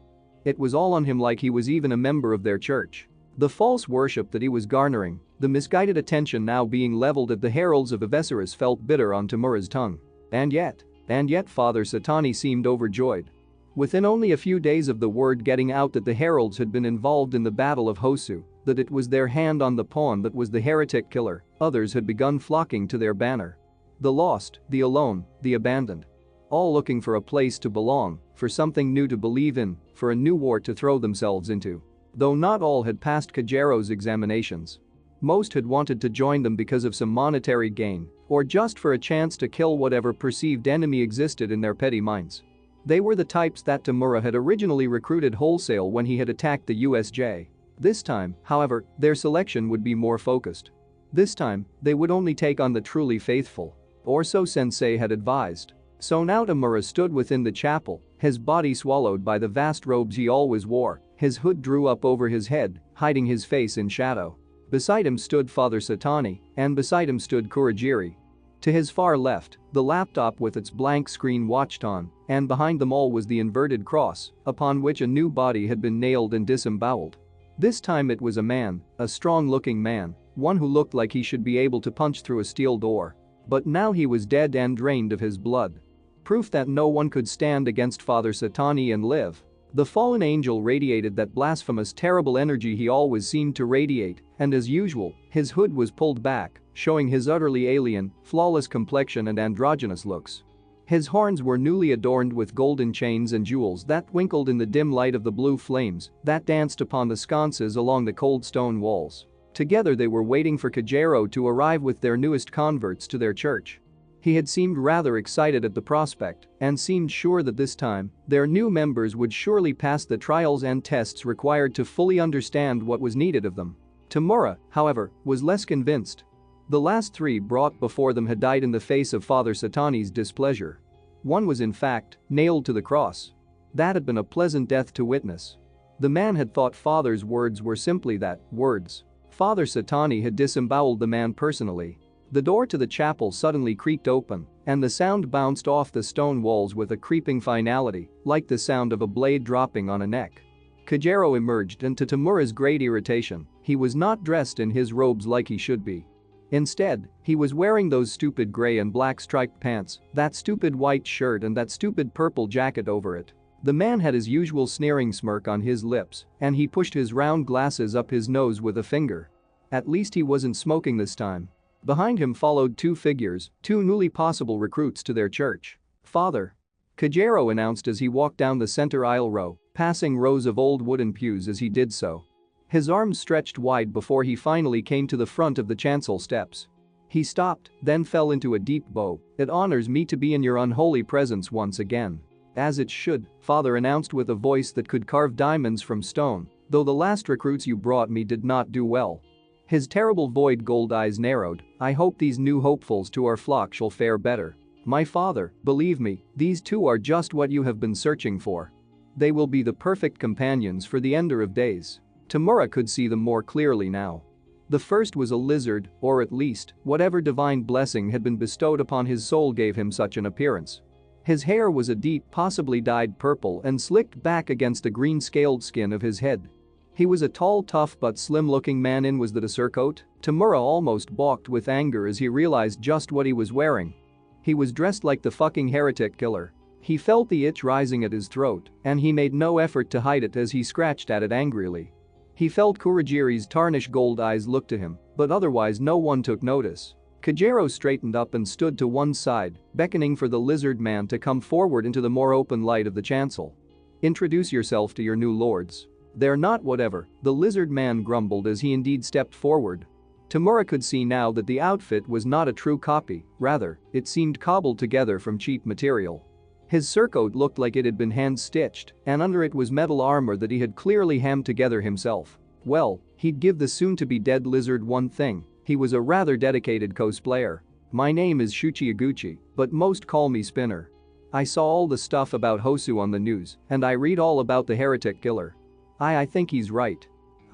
It was all on him, like he was even a member of their church. The false worship that he was garnering, the misguided attention now being leveled at the heralds of Avesaris felt bitter on Tamura's tongue. And yet Father Satani seemed overjoyed. Within only a few days of the word getting out that the heralds had been involved in the Battle of Hosu, that it was their hand on the pawn that was the heretic killer, others had begun flocking to their banner. The lost, the alone, the abandoned. All looking for a place to belong, for something new to believe in, for a new war to throw themselves into. Though not all had passed Kagero's examinations. Most had wanted to join them because of some monetary gain, or just for a chance to kill whatever perceived enemy existed in their petty minds. They were the types that Tamura had originally recruited wholesale when he had attacked the USJ. This time, however, their selection would be more focused. This time, they would only take on the truly faithful. Or so Sensei had advised. So now Tamura stood within the chapel, his body swallowed by the vast robes he always wore, his hood drew up over his head, hiding his face in shadow. Beside him stood Father Satani, and beside him stood Kurogiri. To his far left, the laptop with its blank screen watched on, and behind them all was the inverted cross, upon which a new body had been nailed and disemboweled. This time it was a man, a strong-looking man, one who looked like he should be able to punch through a steel door. But now he was dead and drained of his blood. Proof that no one could stand against Father Satani and live. The fallen angel radiated that blasphemous terrible energy he always seemed to radiate, and as usual, his hood was pulled back, showing his utterly alien, flawless complexion and androgynous looks. His horns were newly adorned with golden chains and jewels that twinkled in the dim light of the blue flames that danced upon the sconces along the cold stone walls. Together they were waiting for Kagero to arrive with their newest converts to their church. He had seemed rather excited at the prospect and seemed sure that this time, their new members would surely pass the trials and tests required to fully understand what was needed of them. Tamura, however, was less convinced. The last three brought before them had died in the face of Father Satani's displeasure. One was in fact nailed to the cross. That had been a pleasant death to witness. The man had thought Father's words were simply that, words. Father Satani had disemboweled the man personally. The door to the chapel suddenly creaked open, and the sound bounced off the stone walls with a creeping finality, like the sound of a blade dropping on a neck. Kagero emerged, and to Tamura's great irritation, he was not dressed in his robes like he should be. Instead, he was wearing those stupid gray and black striped pants, that stupid white shirt and that stupid purple jacket over it. The man had his usual sneering smirk on his lips, and he pushed his round glasses up his nose with a finger. At least he wasn't smoking this time. Behind him followed two figures, two newly possible recruits to their church. Father. Kagero announced as he walked down the center aisle row, passing rows of old wooden pews as he did so. His arms stretched wide before he finally came to the front of the chancel steps. He stopped, then fell into a deep bow. It honors me to be in your unholy presence once again. As it should, Father announced with a voice that could carve diamonds from stone, though the last recruits you brought me did not do well. His terrible void gold eyes narrowed. I hope these new hopefuls to our flock shall fare better. My father, believe me, these two are just what you have been searching for. They will be the perfect companions for the ender of days. Tamura could see them more clearly now. The first was a lizard, or at least, whatever divine blessing had been bestowed upon his soul gave him such an appearance. His hair was a deep, possibly dyed purple and slicked back against the green scaled skin of his head. He was a tall, tough but slim-looking man in was that a surcoat? Tamura almost balked with anger as he realized just what he was wearing. He was dressed like the fucking heretic killer. He felt the itch rising at his throat, and he made no effort to hide it as he scratched at it angrily. He felt Kurogiri's tarnished gold eyes look to him, but otherwise no one took notice. Kagero straightened up and stood to one side, beckoning for the lizard man to come forward into the more open light of the chancel. Introduce yourself to your new lords. They're not whatever, the lizard man grumbled as he indeed stepped forward. Tamura could see now that the outfit was not a true copy, rather, it seemed cobbled together from cheap material. His surcoat looked like it had been hand-stitched, and under it was metal armor that he had clearly hammed together himself. Well, he'd give the soon-to-be-dead lizard one thing, he was a rather dedicated cosplayer. My name is Shuchi Iguchi, but most call me Spinner. I saw all the stuff about Hosu on the news, and I read all about the heretic killer. I think he's right.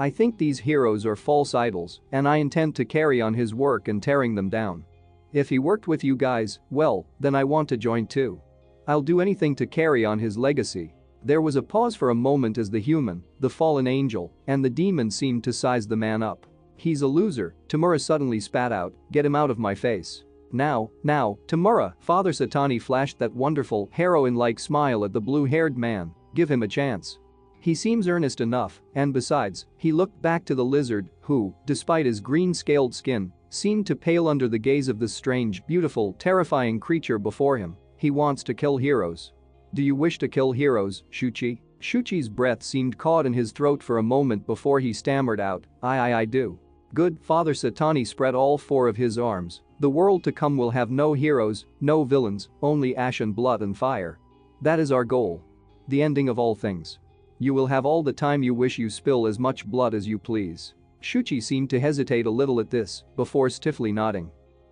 I think these heroes are false idols, and I intend to carry on his work and tearing them down. If he worked with you guys, well, then I want to join too. I'll do anything to carry on his legacy." There was a pause for a moment as the human, the fallen angel, and the demon seemed to size the man up. "He's a loser," Tamura suddenly spat out, "get him out of my face. Now, Tamura," Father Satani flashed that wonderful, heroine-like smile at the blue-haired man, "give him a chance. He seems earnest enough, and besides," he looked back to the lizard, who, despite his green-scaled skin, seemed to pale under the gaze of this strange, beautiful, terrifying creature before him. "He wants to kill heroes. Do you wish to kill heroes, Shuchi?" Shuchi's breath seemed caught in his throat for a moment before he stammered out, I do." "Good." Father Satani spread all four of his arms. "The world to come will have no heroes, no villains, only ash and blood and fire. That is our goal. The ending of all things. You will have all the time you wish, you spill as much blood as you please." Shuchi seemed to hesitate a little at this, before stiffly nodding.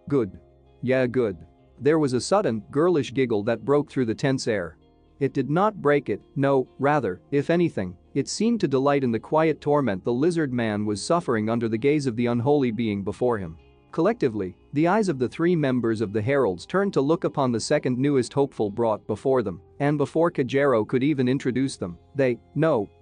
"Good. Yeah, good." There was a sudden, girlish giggle that broke through the tense air. It did not break it, no, rather, if anything, it seemed to delight in the quiet torment the lizard man was suffering under the gaze of the unholy being before him. Collectively, the eyes of the three members of the heralds turned to look upon the second newest hopeful brought before them, and before Kajero could even introduce them,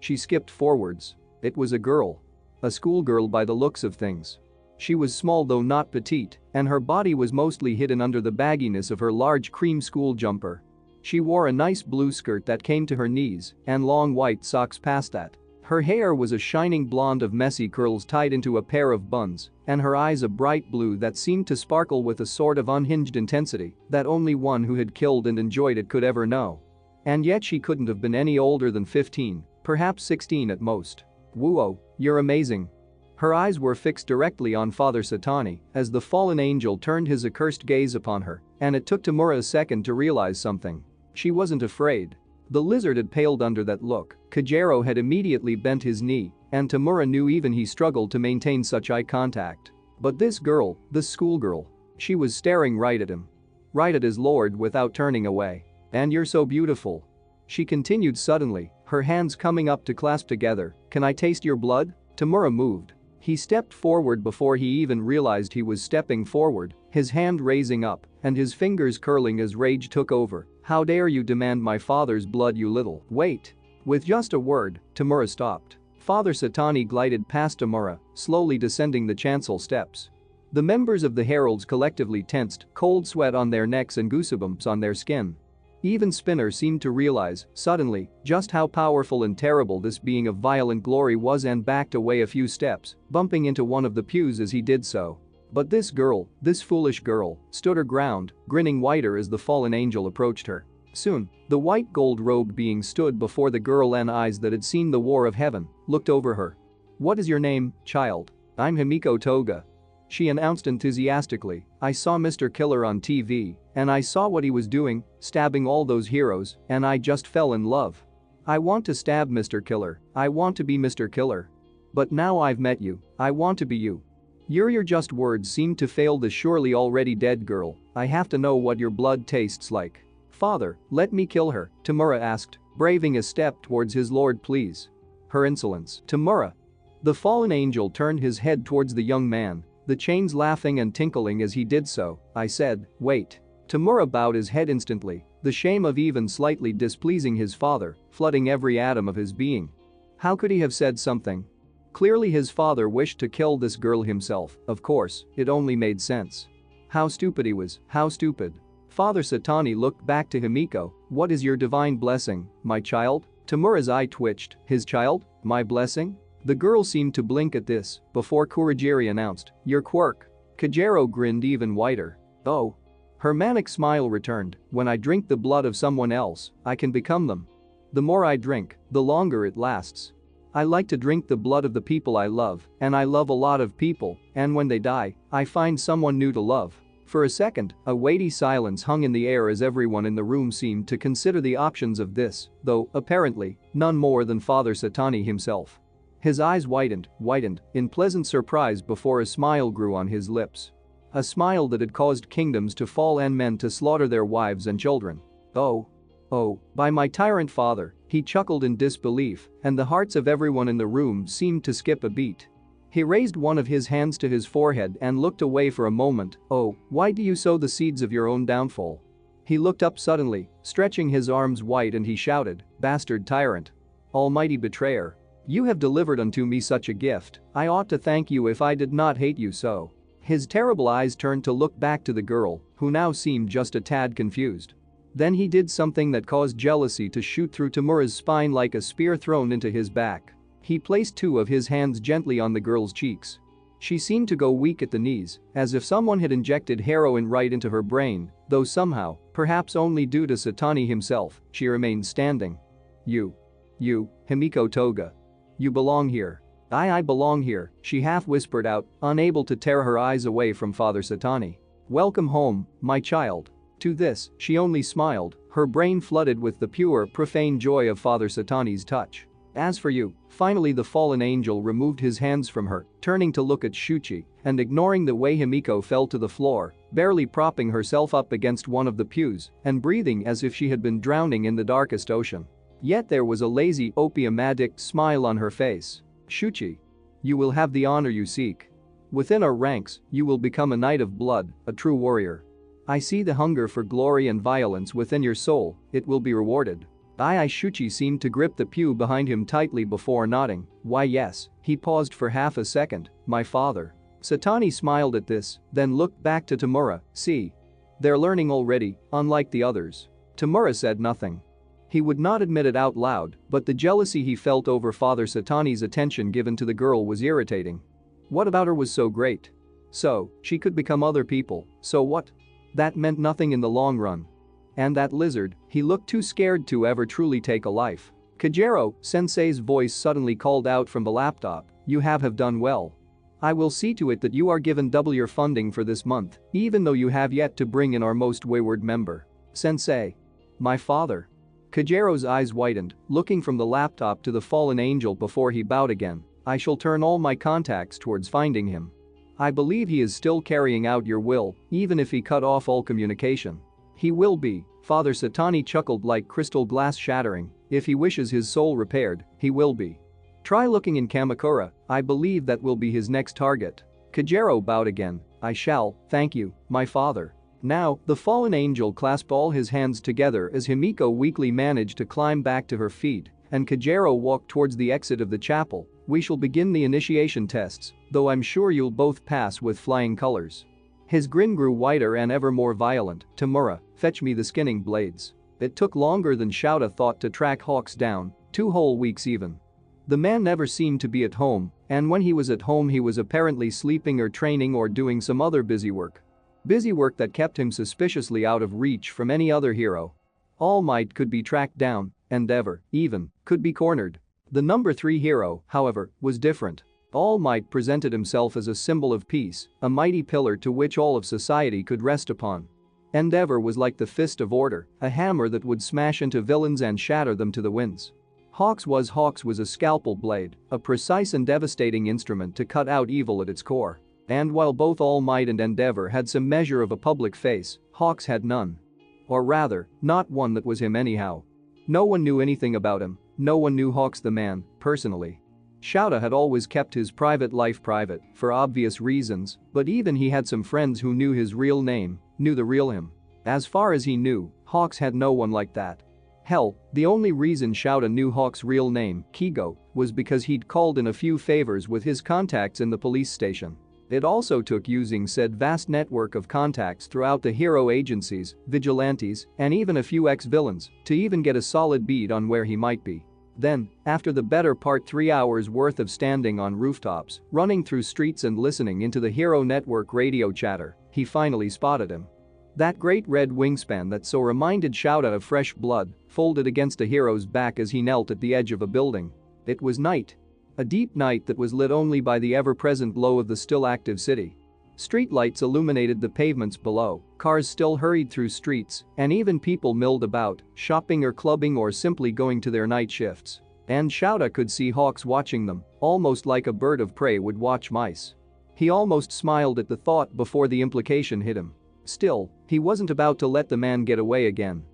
she skipped forwards. It was a girl. A schoolgirl by the looks of things. She was small though not petite, and her body was mostly hidden under the bagginess of her large cream school jumper. She wore a nice blue skirt that came to her knees and long white socks past that. Her hair was a shining blonde of messy curls tied into a pair of buns, and her eyes a bright blue that seemed to sparkle with a sort of unhinged intensity that only one who had killed and enjoyed it could ever know. And yet she couldn't have been any older than 15, perhaps 16 at most. "Whoa, you're amazing." Her eyes were fixed directly on Father Satani as the fallen angel turned his accursed gaze upon her, and it took Tamura a second to realize something. She wasn't afraid. The lizard had paled under that look. Kajero had immediately bent his knee, and Tamura knew even he struggled to maintain such eye contact. But this girl, this schoolgirl, she was staring right at him. Right at his lord without turning away. "And you're so beautiful." She continued suddenly, her hands coming up to clasp together. "Can I taste your blood?" Tamura moved. He stepped forward before he even realized he was stepping forward, his hand raising up and his fingers curling as rage took over. "How dare you demand my father's blood, you little..." "Wait." With just a word, Tamura stopped. Father Satani glided past Tamura, slowly descending the chancel steps. The members of the heralds collectively tensed, cold sweat on their necks and goosebumps on their skin. Even Spinner seemed to realize, suddenly, just how powerful and terrible this being of violent glory was and backed away a few steps, bumping into one of the pews as he did so. But this girl, this foolish girl, stood her ground, grinning wider as the fallen angel approached her. Soon, the white gold-robed being stood before the girl, and eyes that had seen the war of heaven looked over her. "What is your name, child?" "I'm Himiko Toga," she announced enthusiastically. "I saw Mr. Killer on TV, and I saw what he was doing, stabbing all those heroes, and I just fell in love. I want to stab Mr. Killer, I want to be Mr. Killer. But now I've met you, I want to be you." Your just words seemed to fail the surely already dead girl. "I have to know what your blood tastes like." "Father, let me kill her," Tamura asked, braving a step towards his lord. "Please." Her insolence. "Tamura." The fallen angel turned his head towards the young man, the chains laughing and tinkling as he did so. "I said, wait." Tamura bowed his head instantly, the shame of even slightly displeasing his father flooding every atom of his being. How could he have said something? Clearly his father wished to kill this girl himself, of course, it only made sense. How stupid he was, how stupid. Father Satani looked back to Himiko. "What is your divine blessing, my child?" Tamura's eye twitched. "His child? My blessing?" The girl seemed to blink at this, before Kurogiri announced, "Your quirk." Kajero grinned even wider. "Oh." Her manic smile returned. "When I drink the blood of someone else, I can become them. The more I drink, the longer it lasts. I like to drink the blood of the people I love, and I love a lot of people, and when they die, I find someone new to love." For a second, a weighty silence hung in the air as everyone in the room seemed to consider the options of this, though, apparently, none more than Father Satani himself. His eyes widened in pleasant surprise before a smile grew on his lips. A smile that had caused kingdoms to fall and men to slaughter their wives and children. "Oh." "Oh, by my tyrant father," he chuckled in disbelief, and the hearts of everyone in the room seemed to skip a beat. He raised one of his hands to his forehead and looked away for a moment. "Oh, why do you sow the seeds of your own downfall?" He looked up suddenly, stretching his arms wide, and he shouted, "Bastard tyrant! Almighty betrayer! You have delivered unto me such a gift, I ought to thank you if I did not hate you so." His terrible eyes turned to look back to the girl, who now seemed just a tad confused. Then he did something that caused jealousy to shoot through Tamura's spine like a spear thrown into his back. He placed two of his hands gently on the girl's cheeks. She seemed to go weak at the knees, as if someone had injected heroin right into her brain, though somehow, perhaps only due to Satani himself, she remained standing. You, Himiko Toga. You belong here. I belong here," she half whispered out, unable to tear her eyes away from Father Satani. "Welcome home, my child." To this, she only smiled, her brain flooded with the pure, profane joy of Father Satani's touch. "As for you," finally the fallen angel removed his hands from her, turning to look at Shuchi, and ignoring the way Himiko fell to the floor, barely propping herself up against one of the pews, and breathing as if she had been drowning in the darkest ocean. Yet there was a lazy, opium-addict smile on her face. "Shuchi. You will have the honor you seek. Within our ranks, you will become a knight of blood, a true warrior. I see the hunger for glory and violence within your soul, it will be rewarded." Shuchi seemed to grip the pew behind him tightly before nodding. "Why yes," he paused for half a second, "my father." Satani smiled at this, then looked back to Tamura. "See. They're learning already, unlike the others." Tamura said nothing. He would not admit it out loud, but the jealousy he felt over Father Satani's attention given to the girl was irritating. What about her was so great? So, she could become other people, so what? That meant nothing in the long run. And that lizard, he looked too scared to ever truly take a life. "Kajero," Sensei's voice suddenly called out from the laptop, "you have done well. I will see to it that you are given double your funding for this month, even though you have yet to bring in our most wayward member." "Sensei. My father." Kajero's eyes widened, looking from the laptop to the fallen angel before he bowed again. "I shall turn all my contacts towards finding him. I believe he is still carrying out your will, even if he cut off all communication. He will be," Father Satani chuckled like crystal glass shattering, "if he wishes his soul repaired, he will be. Try looking in Kamakura, I believe that will be his next target." Kajero bowed again. "I shall, thank you, my father." Now, the fallen angel clasped all his hands together as Himiko weakly managed to climb back to her feet, and Kajero walked towards the exit of the chapel. "We shall begin the initiation tests, though I'm sure you'll both pass with flying colors." His grin grew wider and ever more violent. "Tamura, fetch me the skinning blades." It took longer than Shoto thought to track Hawks down, 2 whole weeks even. The man never seemed to be at home, and when he was at home he was apparently sleeping or training or doing some other busy work. Busy work that kept him suspiciously out of reach from any other hero. All Might could be tracked down, Endeavor, even, could be cornered. The number 3 hero, however, was different. All Might presented himself as a symbol of peace, a mighty pillar to which all of society could rest upon. Endeavor was like the fist of order, a hammer that would smash into villains and shatter them to the winds. Hawks was a scalpel blade, a precise and devastating instrument to cut out evil at its core. And while both All Might and Endeavor had some measure of a public face, Hawks had none. Or rather, not one that was him anyhow. No one knew anything about him, no one knew Hawks the man, personally. Shoto had always kept his private life private, for obvious reasons, but even he had some friends who knew his real name, knew the real him. As far as he knew, Hawks had no one like that. Hell, the only reason Shoto knew Hawks' real name, Kigo, was because he'd called in a few favors with his contacts in the police station. It also took using said vast network of contacts throughout the hero agencies, vigilantes, and even a few ex-villains to even get a solid bead on where he might be. Then, after the better part 3 hours worth of standing on rooftops, running through streets and listening into the hero network radio chatter, he finally spotted him. That great red wingspan that so reminded Shoto of fresh blood, folded against a hero's back as he knelt at the edge of a building. It was night. A deep night that was lit only by the ever-present glow of the still active city. Streetlights illuminated the pavements below, cars still hurried through streets, and even people milled about, shopping or clubbing or simply going to their night shifts. And Shoto could see Hawks watching them, almost like a bird of prey would watch mice. He almost smiled at the thought before the implication hit him. Still, he wasn't about to let the man get away again.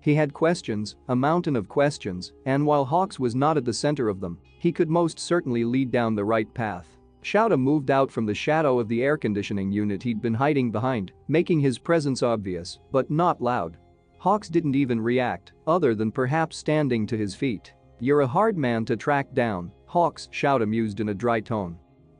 He had questions, a mountain of questions, and while Hawks was not at the center of them, he could most certainly lead down the right path. Shoto moved out from the shadow of the air conditioning unit he'd been hiding behind, making his presence obvious, but not loud. Hawks didn't even react, other than perhaps standing to his feet. "You're a hard man to track down," Hawks, Shoto mused in a dry tone.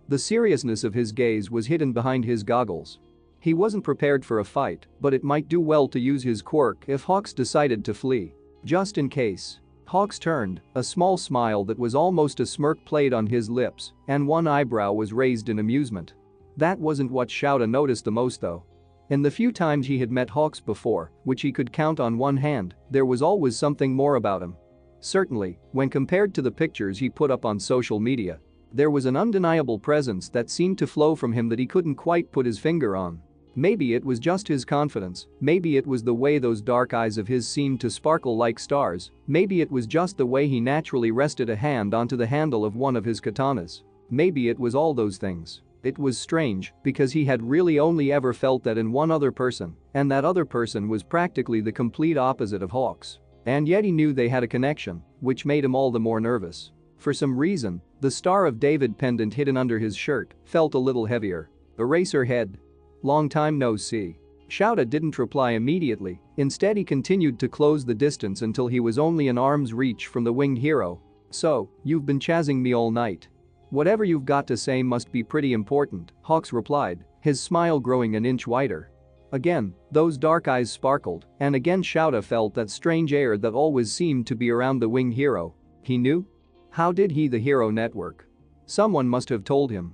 The seriousness of his gaze was hidden behind his goggles. He wasn't prepared for a fight, but it might do well to use his quirk if Hawks decided to flee. Just in case. Hawks turned, a small smile that was almost a smirk played on his lips, and one eyebrow was raised in amusement. That wasn't what Shoto noticed the most though. In the few times he had met Hawks before, which he could count on one hand, there was always something more about him. Certainly, when compared to the pictures he put up on social media, there was an undeniable presence that seemed to flow from him that he couldn't quite put his finger on. Maybe it was just his confidence, maybe it was the way those dark eyes of his seemed to sparkle like stars, maybe it was just the way he naturally rested a hand onto the handle of one of his katanas. Maybe it was all those things. It was strange because he had really only ever felt that in one other person, and that other person was practically the complete opposite of Hawks. And yet he knew they had a connection, which made him all the more nervous. For some reason, the Star of David pendant hidden under his shirt felt a little heavier. Eraserhead. Long time no see. Shoto didn't reply immediately, instead he continued to close the distance until he was only an arm's reach from the winged hero. "So, you've been chazzing me all night. Whatever you've got to say must be pretty important," Hawks replied, his smile growing an inch wider. Again, those dark eyes sparkled, and again Shoto felt that strange air that always seemed to be around the winged hero. He knew? How did he the hero network? Someone must have told him.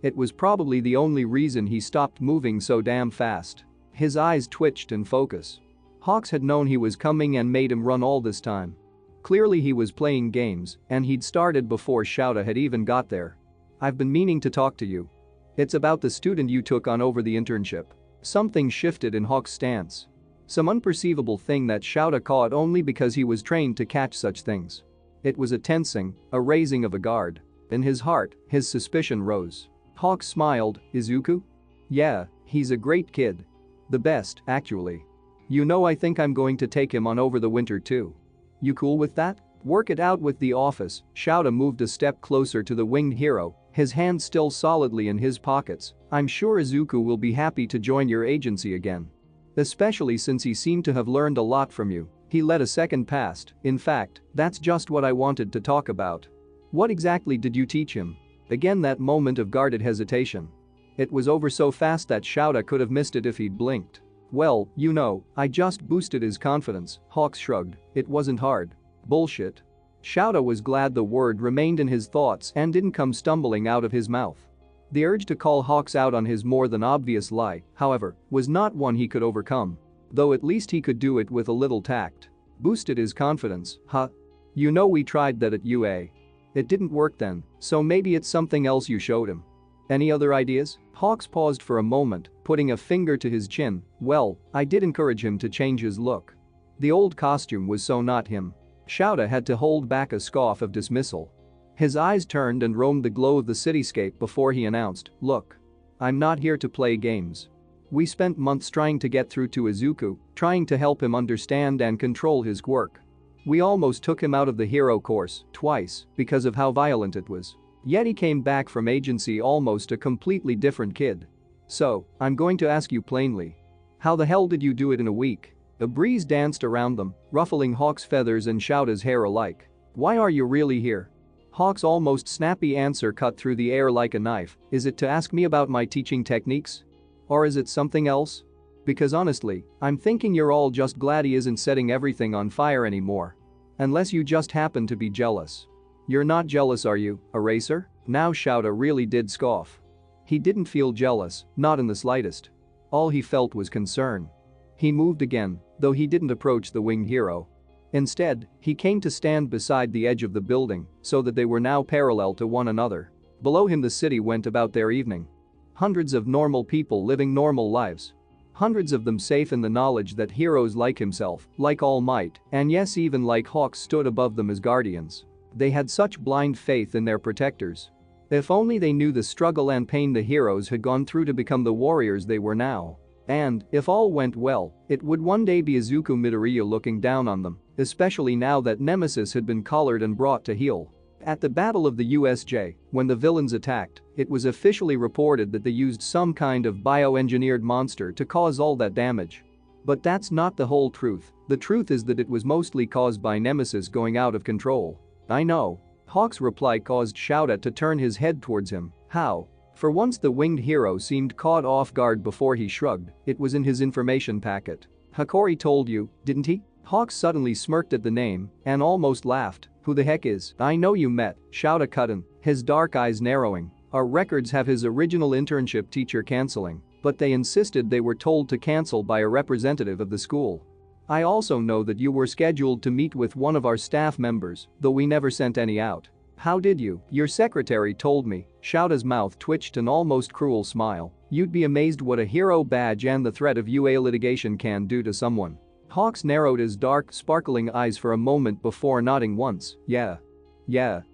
It was probably the only reason he stopped moving so damn fast. His eyes twitched in focus. Hawks had known he was coming and made him run all this time. Clearly he was playing games, and he'd started before Shoto had even got there. "I've been meaning to talk to you. It's about the student you took on over the internship." Something shifted in Hawk's stance. Some unperceivable thing that Shoto caught only because he was trained to catch such things. It was a tensing, a raising of a guard. In his heart, his suspicion rose. Hawks smiled. "Izuku? Yeah, he's a great kid. The best, actually. You know, I think I'm going to take him on over the winter too. You cool with that? Work it out with the office." Shoto moved a step closer to the winged hero, his hands still solidly in his pockets. "I'm sure Izuku will be happy to join your agency again. Especially since he seemed to have learned a lot from you." He let a second pass. "In fact, that's just what I wanted to talk about." "What exactly did you teach him?" Again that moment of guarded hesitation. It was over so fast that Shoto could have missed it if he'd blinked. "Well, you know, I just boosted his confidence." Hawks shrugged. "It wasn't hard." "Bullshit." Shoto was glad the word remained in his thoughts and didn't come stumbling out of his mouth. The urge to call Hawks out on his more than obvious lie, however, was not one he could overcome. Though at least he could do it with a little tact. "Boosted his confidence, huh? You know we tried that at UA. It didn't work then, so maybe it's something else you showed him. Any other ideas?" Hawks paused for a moment, putting a finger to his chin. "Well, I did encourage him to change his look. The old costume was so not him." Shoto had to hold back a scoff of dismissal. His eyes turned and roamed the glow of the cityscape before he announced, "Look. I'm not here to play games. We spent months trying to get through to Izuku, trying to help him understand and control his quirk. We almost took him out of the hero course, twice, because of how violent it was. Yet he came back from agency almost a completely different kid. So, I'm going to ask you plainly. How the hell did you do it in a week?" A breeze danced around them, ruffling Hawk's feathers and Shoto's hair alike. "Why are you really here?" Hawk's almost snappy answer cut through the air like a knife. "Is it to ask me about my teaching techniques? Or is it something else? Because honestly, I'm thinking you're all just glad he isn't setting everything on fire anymore. Unless you just happen to be jealous. You're not jealous, are you, Eraser?" Now Shoto really did scoff. He didn't feel jealous, not in the slightest. All he felt was concern. He moved again, though he didn't approach the winged hero. Instead, he came to stand beside the edge of the building so that they were now parallel to one another. Below him the city went about their evening. Hundreds of normal people living normal lives. Hundreds of them safe in the knowledge that heroes like himself, like All Might, and yes even like Hawks stood above them as guardians. They had such blind faith in their protectors. If only they knew the struggle and pain the heroes had gone through to become the warriors they were now. And, if all went well, it would one day be Izuku Midoriya looking down on them, especially now that Nemesis had been collared and brought to heel. At the Battle of the USJ, when the villains attacked, it was officially reported that they used some kind of bioengineered monster to cause all that damage. But that's not the whole truth. The truth is that it was mostly caused by Nemesis going out of control. I know. Hawk's reply caused Shoto to turn his head towards him. How? For once the winged hero seemed caught off guard before he shrugged. It was in his information packet. Hikari told you, didn't he? Hawk suddenly smirked at the name and almost laughed. Who the heck is? I know you met, Shoto cut in, his dark eyes narrowing. Our records have his original internship teacher canceling, but they insisted they were told to cancel by a representative of the school. I also know that you were scheduled to meet with one of our staff members, though we never sent any out. How did you? Your secretary told me. Shoto's mouth twitched an almost cruel smile. You'd be amazed what a hero badge and the threat of UA litigation can do to someone. Hawks narrowed his dark, sparkling eyes for a moment before nodding once. Yeah,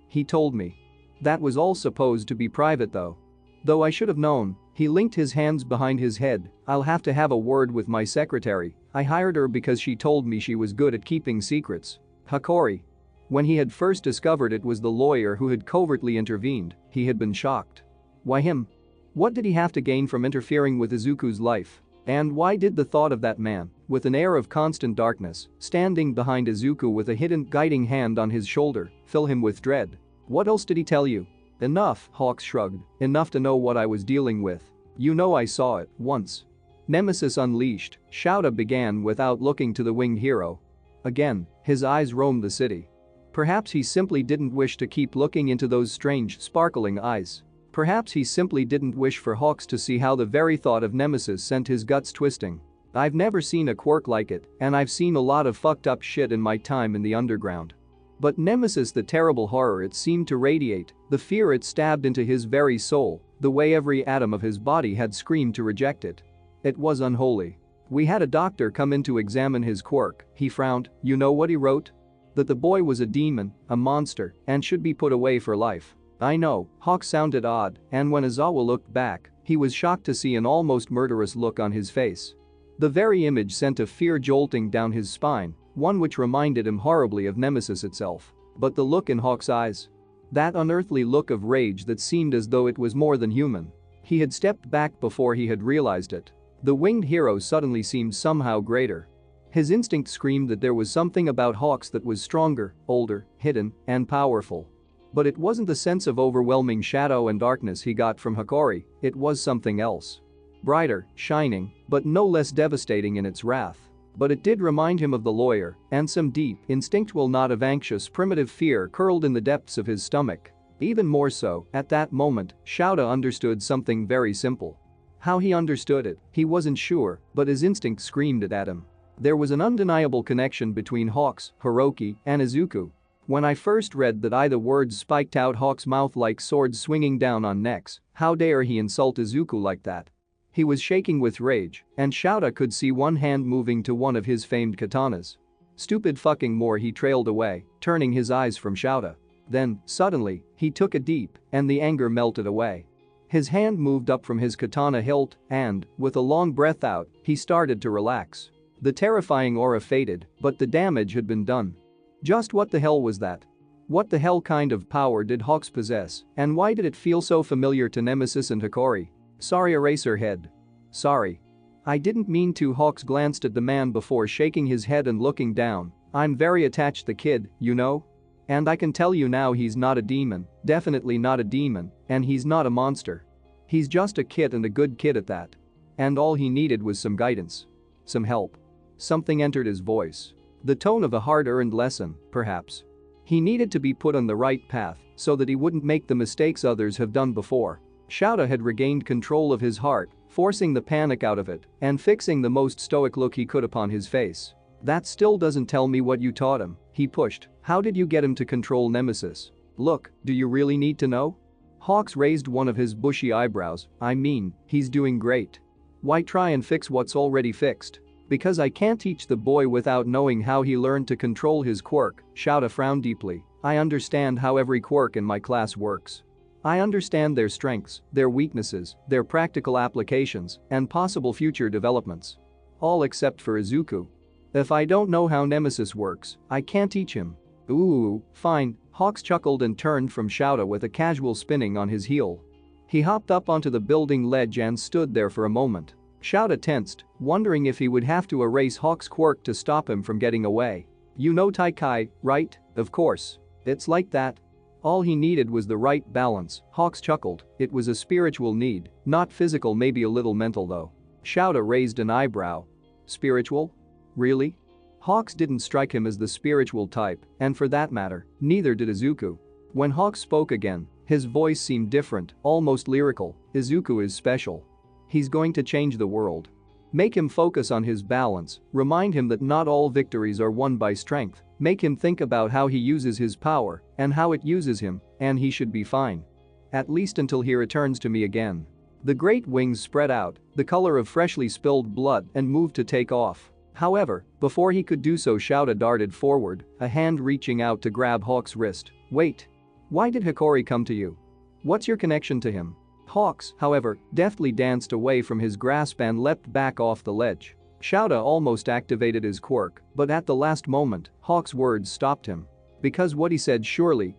he told me. That was all supposed to be private though. Though I should have known. He linked his hands behind his head. I'll have to have a word with my secretary. I hired her because she told me she was good at keeping secrets. Hikari. When he had first discovered it was the lawyer who had covertly intervened, he had been shocked. Why him? What did he have to gain from interfering with Izuku's life? And why did the thought of that man, with an air of constant darkness, standing behind Izuku with a hidden guiding hand on his shoulder, fill him with dread? What else did he tell you? Enough, Hawks shrugged. Enough to know what I was dealing with. You know I saw it, once. Nemesis unleashed, Shoto began without looking to the winged hero. Again, his eyes roamed the city. Perhaps he simply didn't wish to keep looking into those strange, sparkling eyes. Perhaps he simply didn't wish for Hawks to see how the very thought of Nemesis sent his guts twisting. I've never seen a quirk like it, and I've seen a lot of fucked up shit in my time in the underground. But Nemesis, the terrible horror it seemed to radiate, the fear it stabbed into his very soul, the way every atom of his body had screamed to reject it. It was unholy. We had a doctor come in to examine his quirk. He frowned. You know what he wrote? That the boy was a demon, a monster, and should be put away for life. I know, Hawk sounded odd, and when Aizawa looked back, he was shocked to see an almost murderous look on his face. The very image sent a fear jolting down his spine, one which reminded him horribly of Nemesis itself. But the look in Hawk's eyes. That unearthly look of rage that seemed as though it was more than human. He had stepped back before he had realized it. The winged hero suddenly seemed somehow greater. His instinct screamed that there was something about Hawks that was stronger, older, hidden, and powerful. But it wasn't the sense of overwhelming shadow and darkness he got from Hikari, it was something else. Brighter, shining, but no less devastating in its wrath. But it did remind him of the lawyer, and some deep, instinctual knot of anxious primitive fear curled in the depths of his stomach. Even more so, at that moment, Shoto understood something very simple. How he understood it, he wasn't sure, but his instinct screamed it at him. There was an undeniable connection between Hawks, Hiroki, and Izuku. When I first read that the words spiked out Hawk's mouth like swords swinging down on necks. How dare he insult Izuku like that? He was shaking with rage, and Shoto could see one hand moving to one of his famed katanas. Stupid fucking more, he trailed away, turning his eyes from Shoto. Then, suddenly, he took a deep, and the anger melted away. His hand moved up from his katana hilt, and, with a long breath out, he started to relax. The terrifying aura faded, but the damage had been done. Just what the hell was that? What the hell kind of power did Hawks possess, and why did it feel so familiar to Nemesis and Hikari? Sorry, Eraserhead. Sorry. I didn't mean to. Hawks glanced at the man before shaking his head and looking down. I'm very attached the kid, you know? And I can tell you now he's not a demon, definitely not a demon, and he's not a monster. He's just a kid, and a good kid at that. And all he needed was some guidance. Some help. Something entered his voice. The tone of a hard-earned lesson, perhaps. He needed to be put on the right path so that he wouldn't make the mistakes others have done before. Shoto had regained control of his heart, forcing the panic out of it and fixing the most stoic look he could upon his face. That still doesn't tell me what you taught him, he pushed. How did you get him to control Nemesis? Look, do you really need to know? Hawks raised one of his bushy eyebrows. I mean, he's doing great. Why try and fix what's already fixed? Because I can't teach the boy without knowing how he learned to control his quirk. Shoto frowned deeply. I understand how every quirk in my class works. I understand their strengths, their weaknesses, their practical applications, and possible future developments. All except for Izuku. If I don't know how Nemesis works, I can't teach him. Ooh, fine, Hawks chuckled and turned from Shoto with a casual spinning on his heel. He hopped up onto the building ledge and stood there for a moment. Shoto tensed, wondering if he would have to erase Hawk's quirk to stop him from getting away. You know Taikai, right? Of course. It's like that. All he needed was the right balance, Hawks chuckled. It was a spiritual need, not physical, maybe a little mental though. Shoto raised an eyebrow. Spiritual? Really? Hawks didn't strike him as the spiritual type, and for that matter, neither did Izuku. When Hawks spoke again, his voice seemed different, almost lyrical. Izuku is special. He's going to change the world. Make him focus on his balance, remind him that not all victories are won by strength, make him think about how he uses his power and how it uses him, and he should be fine. At least until he returns to me again. The great wings spread out, the color of freshly spilled blood, and moved to take off. However, before he could do so, Shoto darted forward, a hand reaching out to grab Hawk's wrist. Wait. Why did Hikori come to you? What's your connection to him? Hawks, however, deftly danced away from his grasp and leapt back off the ledge. Shoto almost activated his quirk, but at the last moment, Hawk's words stopped him. Because what he said surely,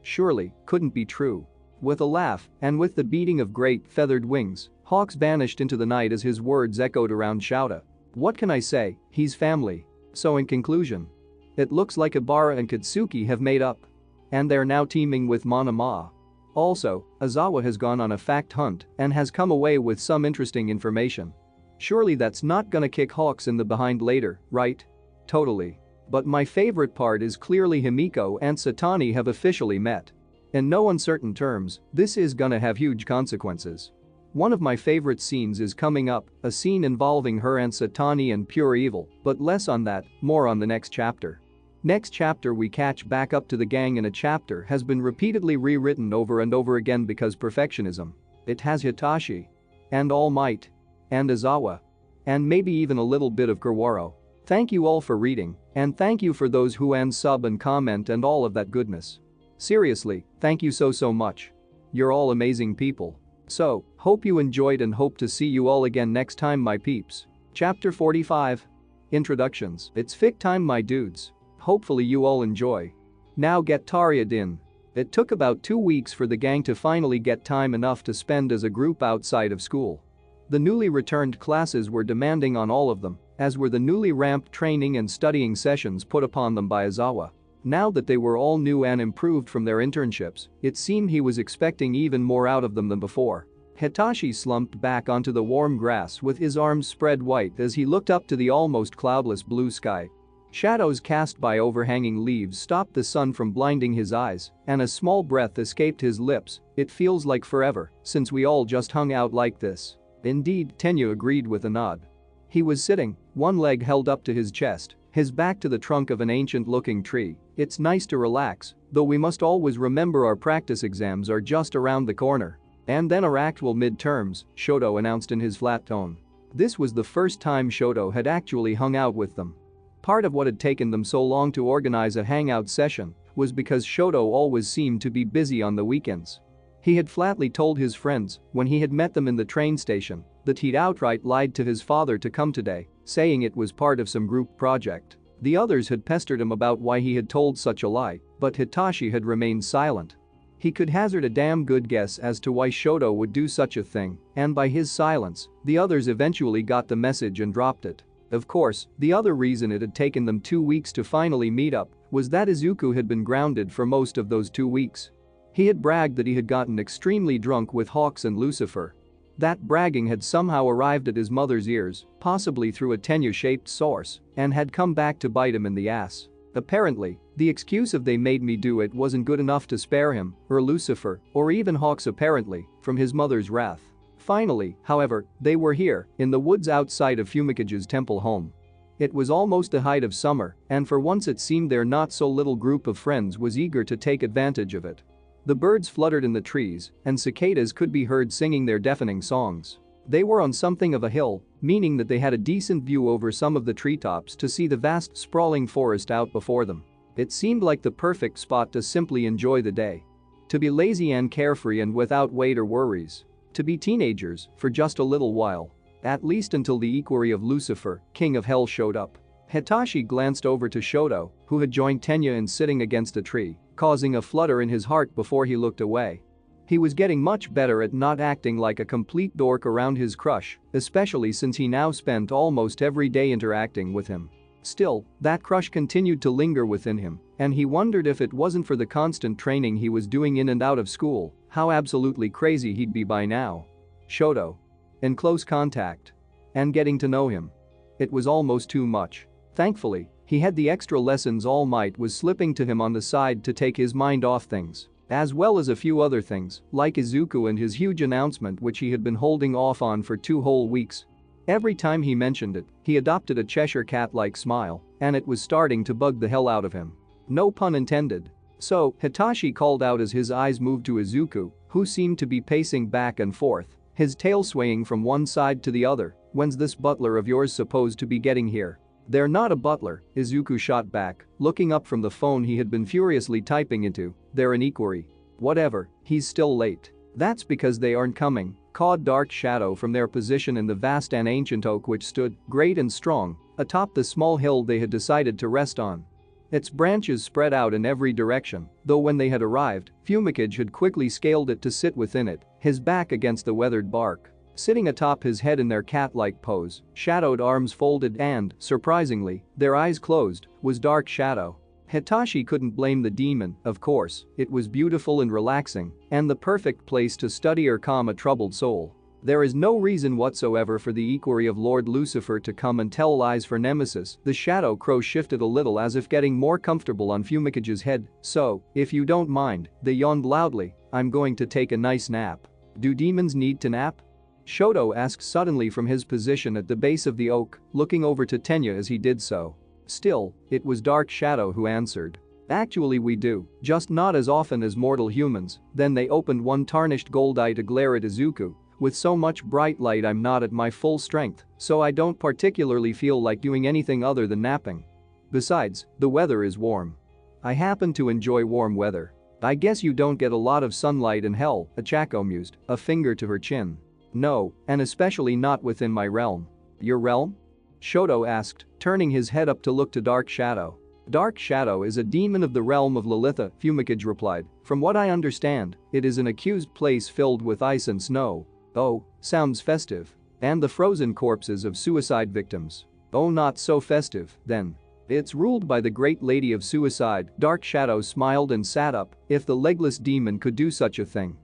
couldn't be true. With a laugh, and with the beating of great feathered wings, Hawks vanished into the night as his words echoed around Shoto. What can I say, he's family. So in conclusion, it looks like Ibarra and Katsuki have made up. And they're now teaming with Monoma. Also, Aizawa has gone on a fact hunt and has come away with some interesting information. Surely that's not gonna kick Hawks in the behind later, right? Totally. But my favorite part is clearly Himiko and Satani have officially met. In no uncertain terms, this is gonna have huge consequences. One of my favorite scenes is coming up, a scene involving her and Satani and pure evil, but less on that, more on the next chapter. Next chapter we catch back up to the gang in a chapter has been repeatedly rewritten over and over again because perfectionism. It has Hitachi. And All Might. And Aizawa. And maybe even a little bit of Kurwaro. Thank you all for reading, and thank you for those who sub and comment and all of that goodness. Seriously, thank you so much. You're all amazing people. So, hope you enjoyed and hope to see you all again next time, my peeps. Chapter 45. Introductions. It's fic time, my dudes. Hopefully you all enjoy. Now get Tariad in. It took about 2 weeks for the gang to finally get time enough to spend as a group outside of school. The newly returned classes were demanding on all of them, as were the newly ramped training and studying sessions put upon them by Aizawa. Now that they were all new and improved from their internships, it seemed he was expecting even more out of them than before. Hitachi slumped back onto the warm grass with his arms spread wide as he looked up to the almost cloudless blue sky. Shadows cast by overhanging leaves stopped the sun from blinding his eyes, and a small breath escaped his lips. It feels like forever since we all just hung out like this. Indeed, Tenyu agreed with a nod. He was sitting, one leg held up to his chest, his back to the trunk of an ancient-looking tree. It's nice to relax, though we must always remember our practice exams are just around the corner. And then our actual midterms, Shoto announced in his flat tone. This was the first time Shoto had actually hung out with them. Part of what had taken them so long to organize a hangout session was because Shoto always seemed to be busy on the weekends. He had flatly told his friends, when he had met them in the train station, that he'd outright lied to his father to come today, saying it was part of some group project. The others had pestered him about why he had told such a lie, but Hitachi had remained silent. He could hazard a damn good guess as to why Shoto would do such a thing, and by his silence, the others eventually got the message and dropped it. Of course, the other reason it had taken them 2 weeks to finally meet up was that Izuku had been grounded for most of those 2 weeks. He had bragged that he had gotten extremely drunk with Hawks and Lucifer. That bragging had somehow arrived at his mother's ears, possibly through a Tenyu-shaped source, and had come back to bite him in the ass. Apparently, the excuse of "they made me do it" wasn't good enough to spare him, or Lucifer, or even Hawks apparently, from his mother's wrath. Finally, however, they were here, in the woods outside of Fumikage's temple home. It was almost the height of summer, and for once it seemed their not-so-little group of friends was eager to take advantage of it. The birds fluttered in the trees, and cicadas could be heard singing their deafening songs. They were on something of a hill, meaning that they had a decent view over some of the treetops to see the vast sprawling forest out before them. It seemed like the perfect spot to simply enjoy the day. To be lazy and carefree and without weight or worries. To be teenagers for just a little while. At least until the equerry of Lucifer, king of hell, showed up. Hitachi glanced over to Shoto, who had joined Tenya in sitting against a tree, causing a flutter in his heart before he looked away. He was getting much better at not acting like a complete dork around his crush, especially since he now spent almost every day interacting with him. Still, that crush continued to linger within him, and he wondered if it wasn't for the constant training he was doing in and out of school, how absolutely crazy he'd be by now. Shoto. In close contact. And getting to know him. It was almost too much. Thankfully, he had the extra lessons All Might was slipping to him on the side to take his mind off things. As well as a few other things, like Izuku and his huge announcement which he had been holding off on for 2 whole weeks. Every time he mentioned it, he adopted a Cheshire cat-like smile, and it was starting to bug the hell out of him. No pun intended. So, Hitachi called out as his eyes moved to Izuku, who seemed to be pacing back and forth, his tail swaying from one side to the other. When's this butler of yours supposed to be getting here? They're not a butler, Izuku shot back, looking up from the phone he had been furiously typing into. They're an equerry. Whatever, he's still late. That's because they aren't coming, cawed Dark Shadow from their position in the vast and ancient oak which stood, great and strong, atop the small hill they had decided to rest on. Its branches spread out in every direction, though when they had arrived, Fumikage had quickly scaled it to sit within it, his back against the weathered bark. Sitting atop his head in their cat-like pose, shadowed arms folded and, surprisingly, their eyes closed, was Dark Shadow. Hitachi couldn't blame the demon, of course, it was beautiful and relaxing, and the perfect place to study or calm a troubled soul. There is no reason whatsoever for the equerry of Lord Lucifer to come and tell lies for Nemesis. The shadow crow shifted a little as if getting more comfortable on Fumikage's head. So, if you don't mind, they yawned loudly, I'm going to take a nice nap. Do demons need to nap? Shoto asked suddenly from his position at the base of the oak, looking over to Tenya as he did so. Still, it was Dark Shadow who answered. Actually we do, just not as often as mortal humans. Then they opened one tarnished gold eye to glare at Izuku. With so much bright light I'm not at my full strength, so I don't particularly feel like doing anything other than napping. Besides, the weather is warm. I happen to enjoy warm weather. I guess you don't get a lot of sunlight in hell, Achako mused, a finger to her chin. No, and especially not within my realm. Your realm? Shoto asked, turning his head up to look to Dark Shadow. Dark Shadow is a demon of the realm of Lilitha, Fumikage replied. From what I understand, it is an accused place filled with ice and snow. Oh, sounds festive. And the frozen corpses of suicide victims. Oh, not so festive, then. It's ruled by the Great Lady of Suicide. Dark Shadow smiled and sat up. If the legless demon could do such a thing.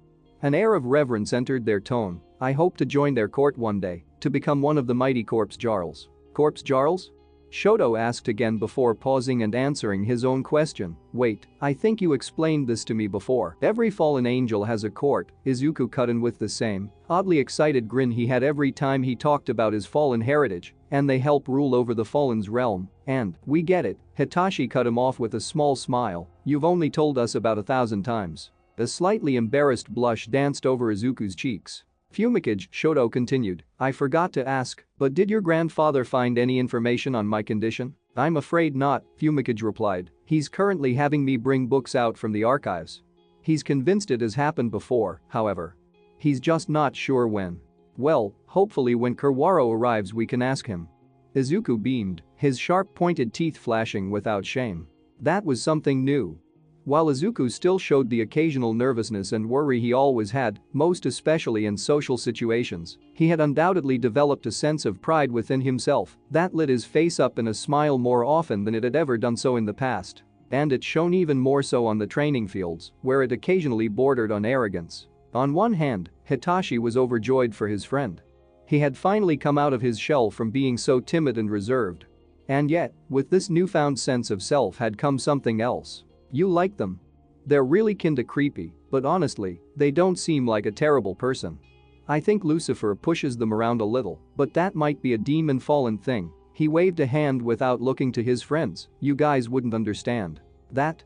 An air of reverence entered their tone. I hope to join their court one day, to become one of the mighty Corpse Jarls. Corpse Jarls? Shoto asked again before pausing and answering his own question. Wait, I think you explained this to me before. Every fallen angel has a court, Izuku cut in with the same, oddly excited grin he had every time he talked about his fallen heritage, and they help rule over the fallen's realm, and, we get it, Hitachi cut him off with a small smile, you've only told us about 1,000 times. A slightly embarrassed blush danced over Izuku's cheeks. Fumikage, Shoto continued, I forgot to ask, but did your grandfather find any information on my condition? I'm afraid not, Fumikage replied. He's currently having me bring books out from the archives. He's convinced it has happened before, however. He's just not sure when. Well, hopefully when Kurwaro arrives we can ask him. Izuku beamed, his sharp pointed teeth flashing without shame. That was something new. While Izuku still showed the occasional nervousness and worry he always had, most especially in social situations, he had undoubtedly developed a sense of pride within himself that lit his face up in a smile more often than it had ever done so in the past. And it shone even more so on the training fields, where it occasionally bordered on arrogance. On one hand, Hitachi was overjoyed for his friend. He had finally come out of his shell from being so timid and reserved. And yet, with this newfound sense of self had come something else. You like them. They're really kinda creepy, but honestly, they don't seem like a terrible person. I think Lucifer pushes them around a little, but that might be a demon fallen thing. He waved a hand without looking to his friends, you guys wouldn't understand. That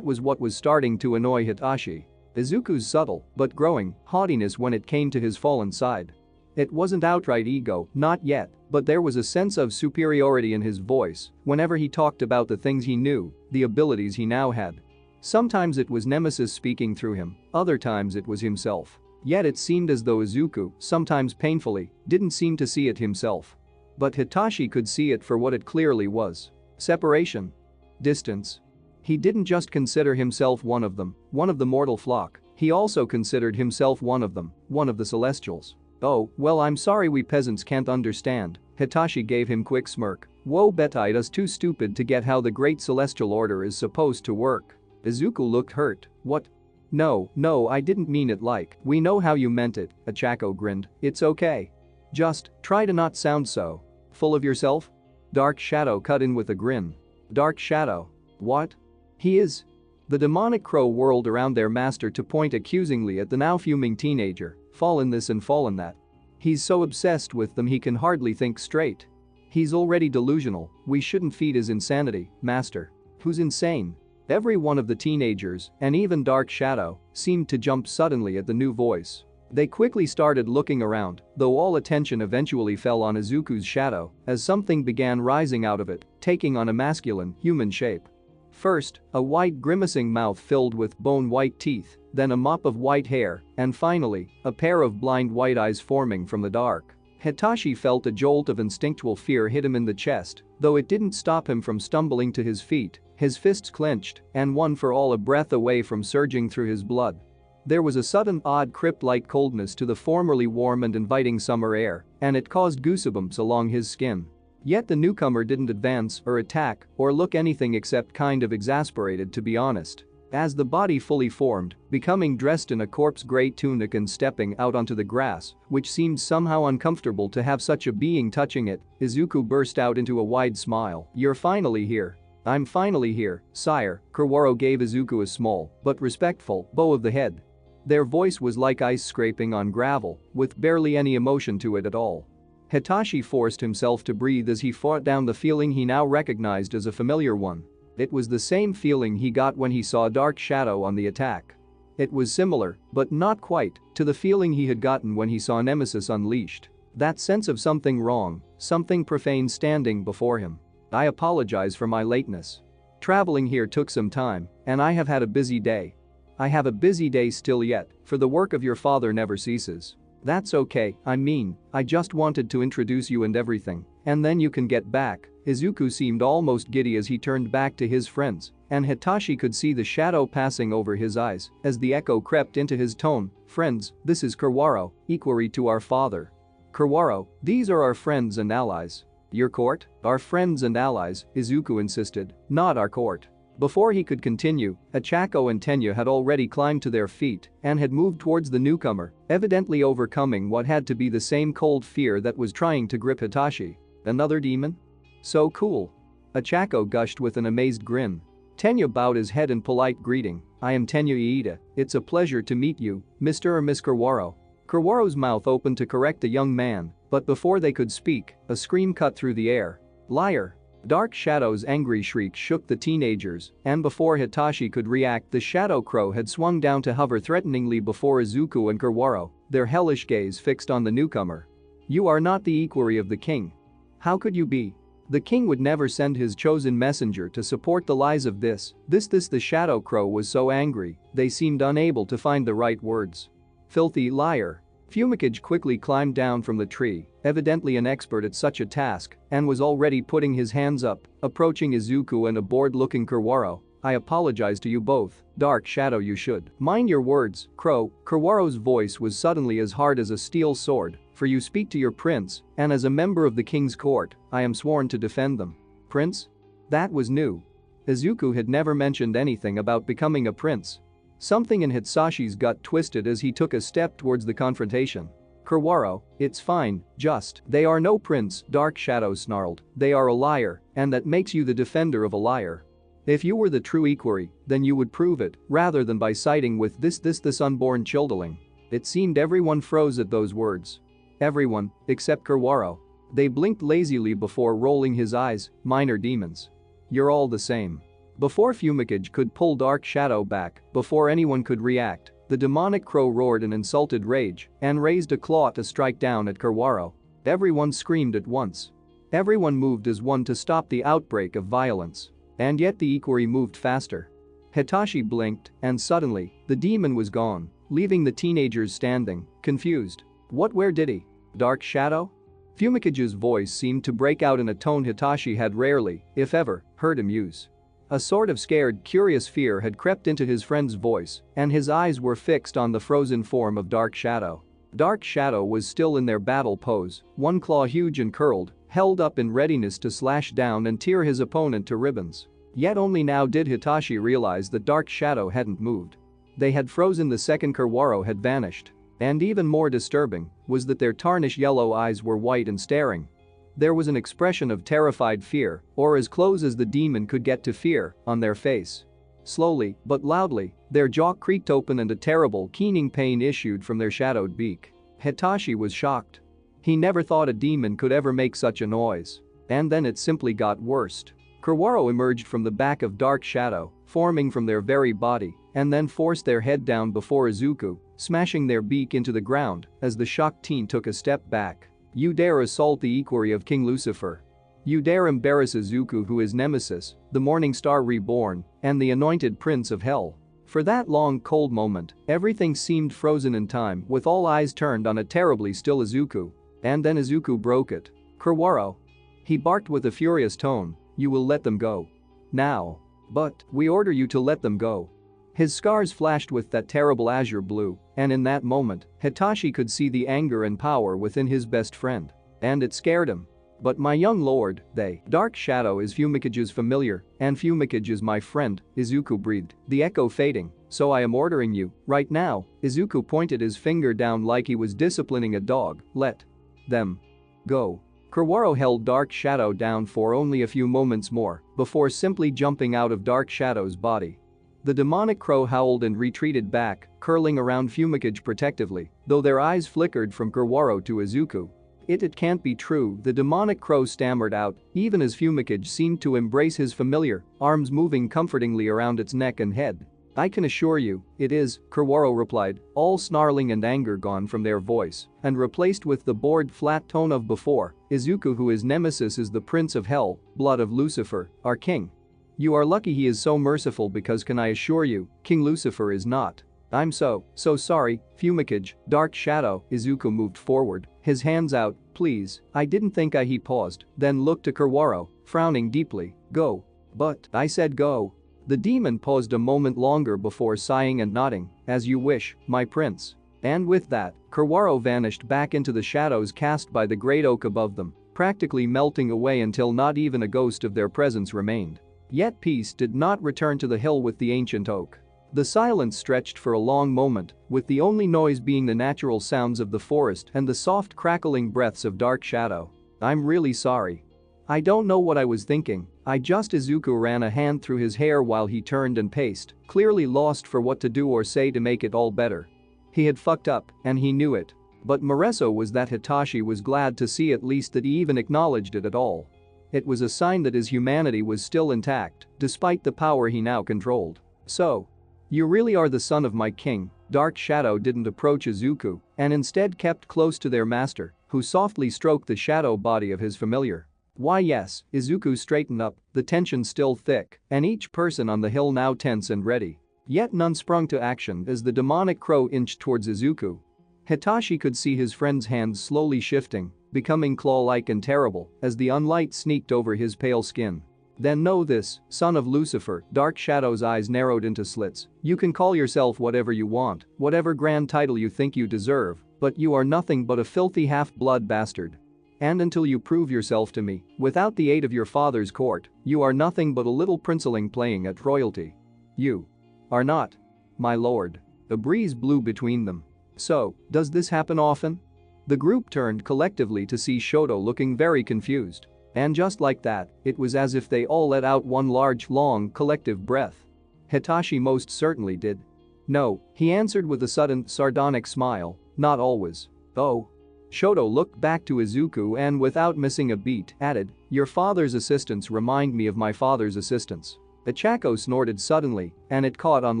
was what was starting to annoy Hitachi. Izuku's subtle, but growing, haughtiness when it came to his fallen side. It wasn't outright ego, not yet, but there was a sense of superiority in his voice whenever he talked about the things he knew, the abilities he now had. Sometimes it was Nemesis speaking through him, other times it was himself. Yet it seemed as though Izuku, sometimes painfully, didn't seem to see it himself. But Hitachi could see it for what it clearly was. Separation. Distance. He didn't just consider himself one of them, one of the mortal flock, he also considered himself one of them, one of the Celestials. Oh, well, I'm sorry we peasants can't understand, Hitachi gave him quick smirk. Whoa, bet Ida's too stupid to get how the great celestial order is supposed to work. Izuku looked hurt. What? No, I didn't mean it like, we know how you meant it, Ochako grinned. It's okay. Just, try to not sound so full of yourself? Dark Shadow cut in with a grin. Dark Shadow? What? He is? The demonic crow whirled around their master to point accusingly at the now fuming teenager. Fallen this and fallen that. He's so obsessed with them he can hardly think straight. He's already delusional, we shouldn't feed his insanity, master. Who's insane? Every one of the teenagers, and even Dark Shadow, seemed to jump suddenly at the new voice. They quickly started looking around, though all attention eventually fell on Izuku's shadow as something began rising out of it, taking on a masculine, human shape. First, a white grimacing mouth filled with bone-white teeth, then a mop of white hair, and finally, a pair of blind white eyes forming from the dark. Hitachi felt a jolt of instinctual fear hit him in the chest, though it didn't stop him from stumbling to his feet, his fists clenched, and one for all a breath away from surging through his blood. There was a sudden odd crypt-like coldness to the formerly warm and inviting summer air, and it caused goosebumps along his skin. Yet the newcomer didn't advance or attack or look anything except kind of exasperated, to be honest. As the body fully formed, becoming dressed in a corpse-gray tunic and stepping out onto the grass, which seemed somehow uncomfortable to have such a being touching it, Izuku burst out into a wide smile. You're finally here. I'm finally here, sire, Kurwaro gave Izuku a small, but respectful, bow of the head. Their voice was like ice scraping on gravel, with barely any emotion to it at all. Hitachi forced himself to breathe as he fought down the feeling he now recognized as a familiar one. It was the same feeling he got when he saw Dark Shadow on the attack. It was similar, but not quite, to the feeling he had gotten when he saw Nemesis unleashed. That sense of something wrong, something profane standing before him. I apologize for my lateness. Traveling here took some time, and I have had a busy day. I have a busy day still yet, for the work of your father never ceases. That's okay, I just wanted to introduce you and everything, and then you can get back. Izuku seemed almost giddy as he turned back to his friends, and Hitachi could see the shadow passing over his eyes as the echo crept into his tone. Friends, this is Kurwaro, equerry to our father. Kurwaro, these are our friends and allies. Your court? Our friends and allies, Izuku insisted, not our court. Before he could continue, Ochako and Tenya had already climbed to their feet and had moved towards the newcomer, evidently overcoming what had to be the same cold fear that was trying to grip Hitachi. Another demon? So cool. Ochako gushed with an amazed grin. Tenya bowed his head in polite greeting. I am Tenya Iida, it's a pleasure to meet you, Mr. or Miss Kurwaro. Kurwaro's mouth opened to correct the young man, but before they could speak, a scream cut through the air. Liar. Dark Shadow's angry shriek shook the teenagers, and before Hitachi could react, the Shadow Crow had swung down to hover threateningly before Izuku and Kurwaro, their hellish gaze fixed on the newcomer. You are not the equerry of the king. How could you be? The king would never send his chosen messenger to support the lies of this. The Shadow Crow was so angry, they seemed unable to find the right words. Filthy liar. Fumikage quickly climbed down from the tree, evidently an expert at such a task, and was already putting his hands up, approaching Izuku and a bored-looking Kurwaro. I apologize to you both, Dark Shadow, you should mind your words, Crow. Kurwaro's voice was suddenly as hard as a steel sword, for you speak to your prince, and as a member of the king's court, I am sworn to defend them. Prince? That was new. Izuku had never mentioned anything about becoming a prince. Something in Hitsashi's gut twisted as he took a step towards the confrontation. Kurwaro, it's fine, just. They are no prince, Dark Shadow snarled. They are a liar, and that makes you the defender of a liar. If you were the true equerry, then you would prove it, rather than by siding with this unborn childeling. It seemed everyone froze at those words. Everyone, except Kurwaro. They blinked lazily before rolling his eyes. Minor demons. You're all the same. Before Fumikage could pull Dark Shadow back, before anyone could react, the demonic crow roared in insulted rage and raised a claw to strike down at Kurwaro. Everyone screamed at once. Everyone moved as one to stop the outbreak of violence. And yet the equerry moved faster. Hitachi blinked, and suddenly, the demon was gone, leaving the teenagers standing, confused. Where did he? Dark Shadow? Fumikage's voice seemed to break out in a tone Hitachi had rarely, if ever, heard him use. A sort of scared, curious fear had crept into his friend's voice, and his eyes were fixed on the frozen form of Dark Shadow. Dark Shadow was still in their battle pose, one claw huge and curled, held up in readiness to slash down and tear his opponent to ribbons. Yet only now did Hitachi realize that Dark Shadow hadn't moved. They had frozen the second Kurwaro had vanished. And even more disturbing was that their tarnished yellow eyes were white and staring. There was an expression of terrified fear, or as close as the demon could get to fear, on their face. Slowly, but loudly, their jaw creaked open and a terrible keening pain issued from their shadowed beak. Hitachi was shocked. He never thought a demon could ever make such a noise. And then it simply got worse. Kurwaro emerged from the back of Dark Shadow, forming from their very body, and then forced their head down before Izuku, smashing their beak into the ground as the shocked teen took a step back. You dare assault the equerry of King Lucifer. You dare embarrass Izuku, who is Nemesis, the Morning Star reborn, and the anointed prince of hell. For that long cold moment, everything seemed frozen in time with all eyes turned on a terribly still Izuku. And then Izuku broke it. Kurwaro. He barked with a furious tone, you will let them go. Now. But, we order you to let them go. His scars flashed with that terrible azure blue, and in that moment, Hitachi could see the anger and power within his best friend. And it scared him. But my young lord, Dark Shadow is Fumikage's familiar, and Fumikage is my friend, Izuku breathed, the echo fading, so I am ordering you, right now. Izuku pointed his finger down like he was disciplining a dog, let them go. Kurwaro held Dark Shadow down for only a few moments more, before simply jumping out of Dark Shadow's body. The demonic crow howled and retreated back, curling around Fumikage protectively, though their eyes flickered from Kurwaro to Izuku. It can't be true, the demonic crow stammered out, even as Fumikage seemed to embrace his familiar, arms moving comfortingly around its neck and head. I can assure you, it is, Kurwaro replied, all snarling and anger gone from their voice, and replaced with the bored flat tone of before. Izuku, who is Nemesis, is the prince of hell, blood of Lucifer, our king. You are lucky he is so merciful, because can I assure you, King Lucifer is not. I'm so sorry, Fumikage, Dark Shadow. Izuku moved forward, his hands out, please, I didn't think he paused, then looked to Kurwaro, frowning deeply, go. But, I said go. The demon paused a moment longer before sighing and nodding, as you wish, my prince. And with that, Kurwaro vanished back into the shadows cast by the great oak above them, practically melting away until not even a ghost of their presence remained. Yet peace did not return to the hill with the ancient oak. The silence stretched for a long moment, with the only noise being the natural sounds of the forest and the soft crackling breaths of Dark Shadow. I'm really sorry. I don't know what I was thinking, Izuku ran a hand through his hair while he turned and paced, clearly lost for what to do or say to make it all better. He had fucked up, and he knew it. But Moreso was that Hitachi was glad to see at least that he even acknowledged it at all. It was a sign that his humanity was still intact, despite the power he now controlled. So. You really are the son of my king. Dark Shadow didn't approach Izuku, and instead kept close to their master, who softly stroked the shadow body of his familiar. Why yes, Izuku straightened up, the tension still thick, and each person on the hill now tense and ready. Yet none sprung to action as the demonic crow inched towards Izuku. Hitachi could see his friend's hands slowly shifting, becoming claw-like and terrible as the unlight sneaked over his pale skin. Then know this, son of Lucifer. Dark Shadow's eyes narrowed into slits. You can call yourself whatever you want, whatever grand title you think you deserve, but you are nothing but a filthy half-blood bastard. And until you prove yourself to me, without the aid of your father's court, you are nothing but a little princeling playing at royalty. You are not. My lord. A breeze blew between them. So, does this happen often? The group turned collectively to see Shoto looking very confused. And just like that, it was as if they all let out one large, long, collective breath. Hitachi most certainly did. No, he answered with a sudden, sardonic smile, not always. Oh. Shoto looked back to Izuku and without missing a beat, added, your father's assistants remind me of my father's assistants. Ichako snorted suddenly, and it caught on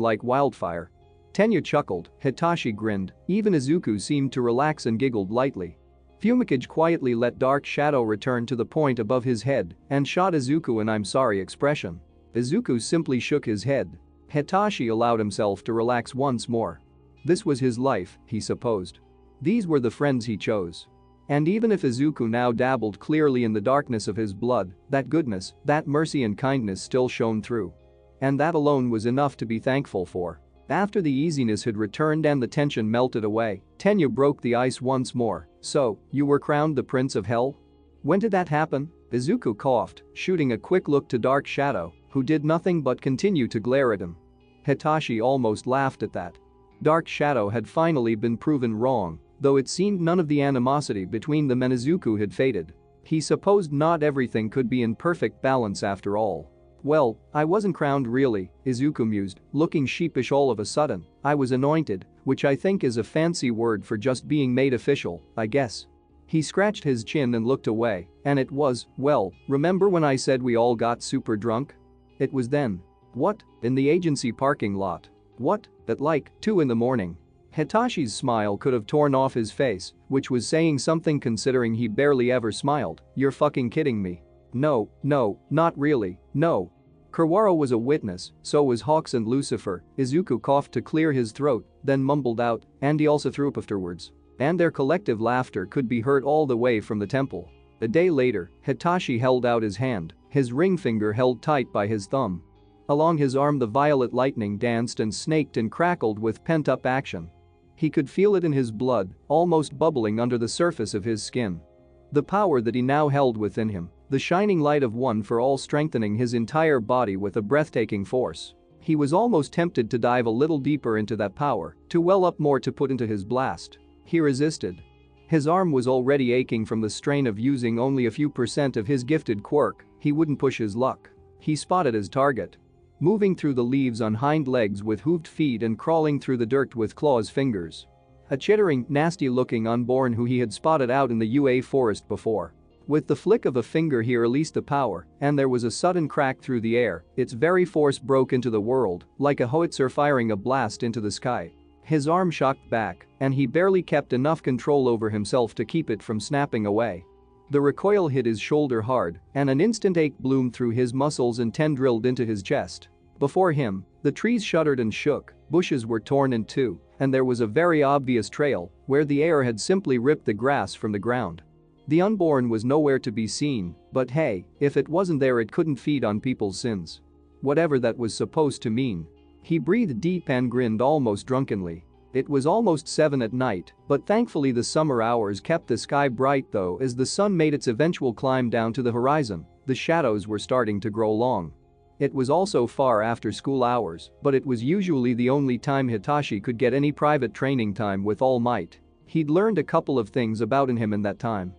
like wildfire. Tenya chuckled, Hitachi grinned, even Izuku seemed to relax and giggled lightly. Fumikage quietly let Dark Shadow return to the point above his head and shot Izuku an I'm sorry expression. Izuku simply shook his head. Hitachi allowed himself to relax once more. This was his life, he supposed. These were the friends he chose. And even if Izuku now dabbled clearly in the darkness of his blood, that goodness, that mercy and kindness still shone through. And that alone was enough to be thankful for. After the easiness had returned and the tension melted away, Tenya broke the ice once more. "So, you were crowned the Prince of Hell? When did that happen?" Izuku coughed, shooting a quick look to Dark Shadow, who did nothing but continue to glare at him. Hitachi almost laughed at that. Dark Shadow had finally been proven wrong, though it seemed none of the animosity between them and Izuku had faded. He supposed not everything could be in perfect balance after all. "Well, I wasn't crowned really," Izuku mused, looking sheepish all of a sudden. "I was anointed, which I think is a fancy word for just being made official, I guess." He scratched his chin and looked away, and it was, "Well, remember when I said we all got super drunk? It was then." "What? In the agency parking lot? What? At like 2 in the morning?" Hitachi's smile could have torn off his face, which was saying something considering he barely ever smiled. "You're fucking kidding me." No, not really, no." Kurwara was a witness, so was Hawks and Lucifer. Izuku coughed to clear his throat, then mumbled out, "And he also threw up afterwards." And their collective laughter could be heard all the way from the temple. A day later, Hitachi held out his hand, his ring finger held tight by his thumb. Along his arm the violet lightning danced and snaked and crackled with pent-up action. He could feel it in his blood, almost bubbling under the surface of his skin. The power that he now held within him, the shining light of one for all strengthening his entire body with a breathtaking force. He was almost tempted to dive a little deeper into that power, to well up more to put into his blast. He resisted. His arm was already aching from the strain of using only a few % of his gifted quirk. He wouldn't push his luck. He spotted his target. Moving through the leaves on hind legs with hooved feet and crawling through the dirt with claws fingers. A chittering, nasty-looking unborn who he had spotted out in the UA forest before. With the flick of a finger he released the power, and there was a sudden crack through the air. Its very force broke into the world, like a howitzer firing a blast into the sky. His arm shocked back, and he barely kept enough control over himself to keep it from snapping away. The recoil hit his shoulder hard, and an instant ache bloomed through his muscles and tendrilled into his chest. Before him, the trees shuddered and shook, bushes were torn in two, and there was a very obvious trail where the air had simply ripped the grass from the ground. The unborn was nowhere to be seen, but hey, if it wasn't there it couldn't feed on people's sins. Whatever that was supposed to mean. He breathed deep and grinned almost drunkenly. It was almost 7 at night, but thankfully the summer hours kept the sky bright though as the sun made its eventual climb down to the horizon, the shadows were starting to grow long. It was also far after school hours, but it was usually the only time Hitachi could get any private training time with All Might. He'd learned a couple of things about him in that time.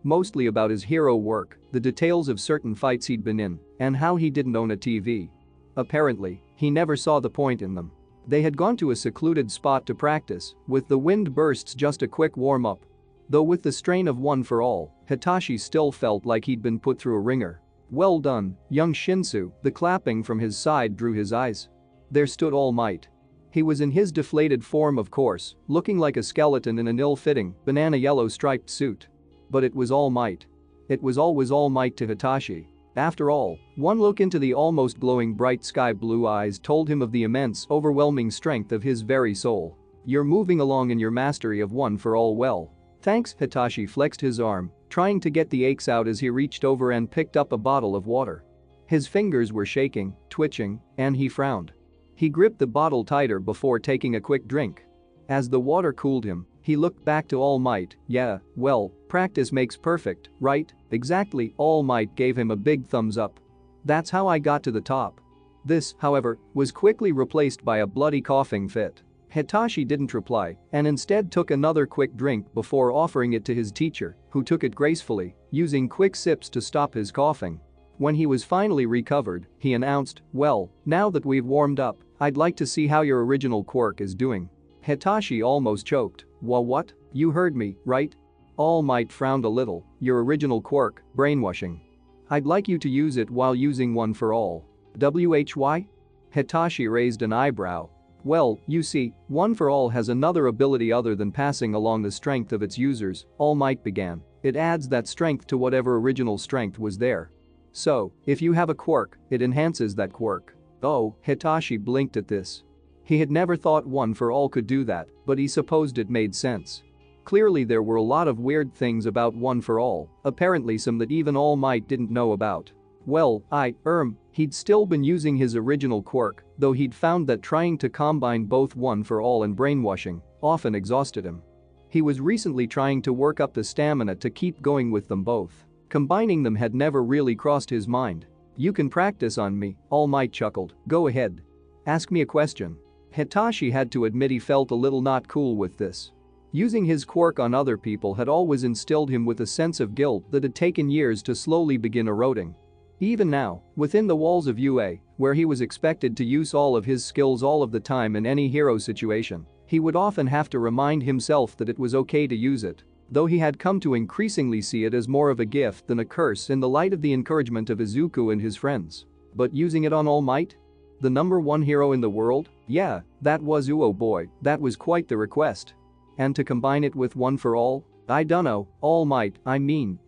Mostly about his hero work, the details of certain fights he'd been in, and how he didn't own a TV. Apparently, he never saw the point in them. They had gone to a secluded spot to practice, with the wind bursts just a quick warm-up. Though with the strain of One for All, Hitachi still felt like he'd been put through a ringer. "Well done, young Shinsou," the clapping from his side drew his eyes. There stood All Might. He was in his deflated form of course, looking like a skeleton in an ill-fitting, banana yellow striped suit. But it was All Might. It was always All Might to Hitachi. After all, one look into the almost glowing bright sky blue eyes told him of the immense, overwhelming strength of his very soul. "You're moving along in your mastery of One for All well. Thanks." Hitachi flexed his arm, trying to get the aches out as he reached over and picked up a bottle of water. His fingers were shaking, twitching, and he frowned. He gripped the bottle tighter before taking a quick drink. As the water cooled him, he looked back to All Might. "Yeah, well, practice makes perfect, right?" "Exactly." All Might gave him a big thumbs up. "That's how I got to the top." This, however, was quickly replaced by a bloody coughing fit. Hitachi didn't reply and instead took another quick drink before offering it to his teacher, who took it gracefully, using quick sips to stop his coughing. When he was finally recovered, he announced, "Well, now that we've warmed up, I'd like to see how your original quirk is doing." Hitachi almost choked. What? You heard me, right?" All Might frowned a little. "Your original quirk, brainwashing. I'd like you to use it while using One for All." "Why?" Hitachi raised an eyebrow. "Well, you see, One for All has another ability other than passing along the strength of its users," All Might began. "It adds that strength to whatever original strength was there. So, if you have a quirk, it enhances that quirk. Oh, Hitachi blinked at this. He had never thought one for all could do that, but he supposed it made sense. Clearly there were a lot of weird things about one for all, apparently some that even All Might didn't know about. Well, he'd still been using his original quirk, though he'd found that trying to combine both one for all and brainwashing often exhausted him. He was recently trying to work up the stamina to keep going with them both. Combining them had never really crossed his mind. You can practice on me, All Might chuckled, go ahead. Ask me a question. Hitachi had to admit he felt a little not cool with this. Using his quirk on other people had always instilled him with a sense of guilt that had taken years to slowly begin eroding. Even now, within the walls of UA, where he was expected to use all of his skills all of the time in any hero situation, he would often have to remind himself that it was okay to use it, though he had come to increasingly see it as more of a gift than a curse in the light of the encouragement of Izuku and his friends. But using it on All Might? The #1 hero in the world? Yeah, that was oh boy, that was quite the request. And to combine it with one for all? I dunno, All Might,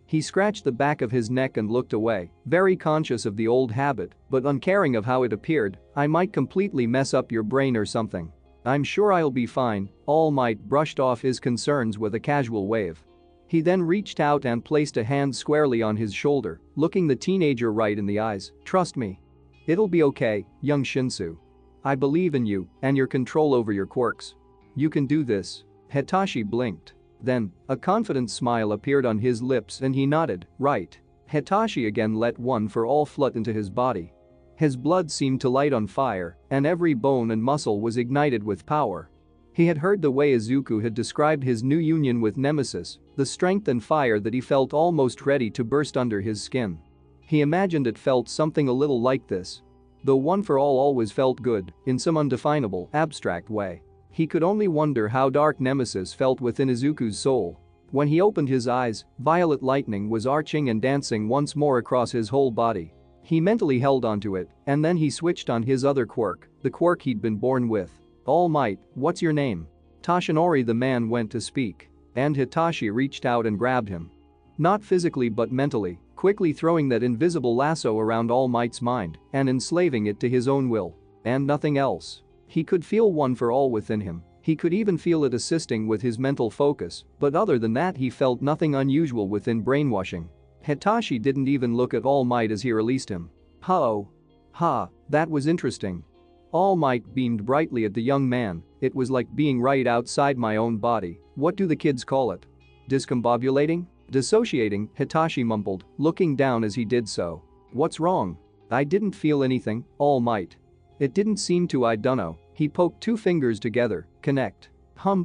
he scratched the back of his neck and looked away, very conscious of the old habit, but uncaring of how it appeared. I might completely mess up your brain or something. I'm sure I'll be fine, All Might brushed off his concerns with a casual wave. He then reached out and placed a hand squarely on his shoulder, looking the teenager right in the eyes. Trust me. It'll be okay, young Shinsou. I believe in you and your control over your quirks. You can do this. Hitachi blinked. Then, a confident smile appeared on his lips and he nodded, right. Hitachi again let one for all flood into his body. His blood seemed to light on fire, and every bone and muscle was ignited with power. He had heard the way Izuku had described his new union with Nemesis, the strength and fire that he felt almost ready to burst under his skin. He imagined it felt something a little like this. Though one for all always felt good, in some undefinable, abstract way. He could only wonder how dark Nemesis felt within Izuku's soul. When he opened his eyes, violet lightning was arching and dancing once more across his whole body. He mentally held onto it, and then he switched on his other quirk, the quirk he'd been born with. All Might, what's your name? Toshinori the man went to speak. And Hitachi reached out and grabbed him. Not physically but mentally, quickly throwing that invisible lasso around All Might's mind and enslaving it to his own will. And nothing else. He could feel one for all within him. He could even feel it assisting with his mental focus, but other than that he felt nothing unusual within brainwashing. Hitachi didn't even look at All Might as he released him. That was interesting. All Might beamed brightly at the young man. It was like being right outside my own body. What do the kids call it? Discombobulating? Dissociating, Hitachi mumbled, looking down as he did so. What's wrong? I didn't feel anything, All Might. It didn't seem to, I dunno. He poked two fingers together, connect.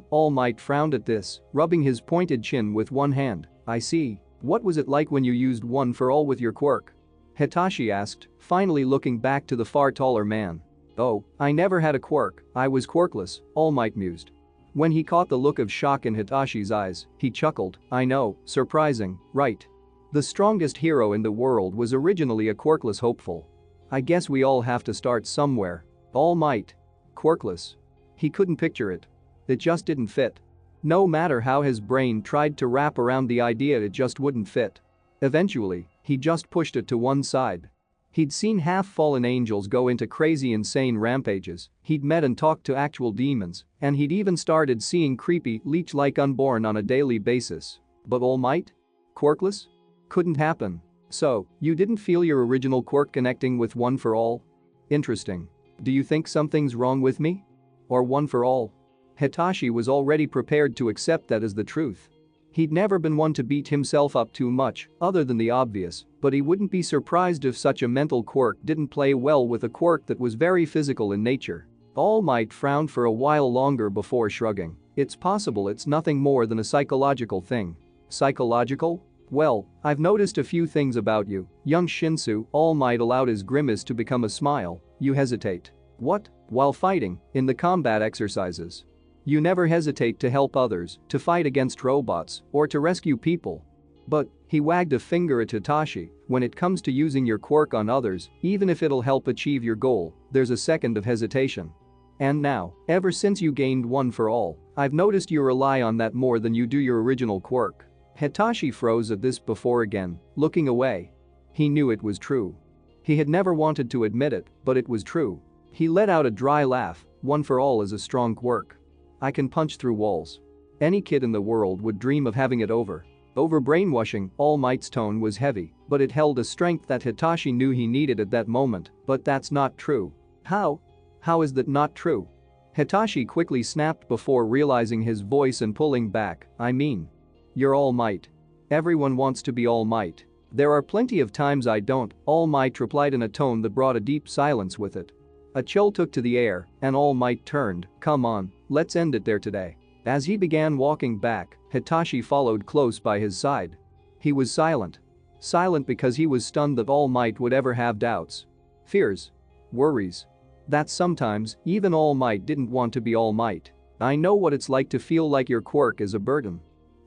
All Might frowned at this, rubbing his pointed chin with one hand. I see. What was it like when you used one for all with your quirk? Hitachi asked, finally looking back to the far taller man. Oh, I never had a quirk, I was quirkless, All Might mused. When he caught the look of shock in Hitachi's eyes, he chuckled. I know, surprising, right? The strongest hero in the world was originally a quirkless hopeful. I guess we all have to start somewhere. All Might. Quirkless. He couldn't picture it. It just didn't fit. No matter how his brain tried to wrap around the idea, it just wouldn't fit. Eventually, he just pushed it to one side. He'd seen half-fallen angels go into crazy insane rampages, he'd met and talked to actual demons, and he'd even started seeing creepy, leech-like unborn on a daily basis. But All Might? Quirkless? Couldn't happen. So, you didn't feel your original quirk connecting with one for all? Interesting. Do you think something's wrong with me? Or one for all? Hitachi was already prepared to accept that as the truth. He'd never been one to beat himself up too much, other than the obvious, but he wouldn't be surprised if such a mental quirk didn't play well with a quirk that was very physical in nature. All Might frowned for a while longer before shrugging. It's possible it's nothing more than a psychological thing. Psychological? Well, I've noticed a few things about you, young Shinsou. All Might allowed his grimace to become a smile. You hesitate. What? While fighting, in the combat exercises. You never hesitate to help others, to fight against robots, or to rescue people. But, he wagged a finger at Hitachi, when it comes to using your quirk on others, even if it'll help achieve your goal, there's a second of hesitation. And now, ever since you gained one for all, I've noticed you rely on that more than you do your original quirk. Hitachi froze at this before again, looking away. He knew it was true. He had never wanted to admit it, but it was true. He let out a dry laugh. One for all is a strong quirk. I can punch through walls. Any kid in the world would dream of having it over. Over brainwashing, All Might's tone was heavy, but it held a strength that Hitachi knew he needed at that moment, but that's not true. How? How is that not true? Hitachi quickly snapped before realizing his voice and pulling back. I mean, you're All Might. Everyone wants to be All Might. There are plenty of times I don't, All Might replied in a tone that brought a deep silence with it. A chill took to the air, and All Might turned. Come on, let's end it there today. As he began walking back, Hitachi followed close by his side. He was silent. Silent because he was stunned that All Might would ever have doubts. Fears. Worries. That sometimes, even All Might didn't want to be All Might. I know what it's like to feel like your quirk is a burden.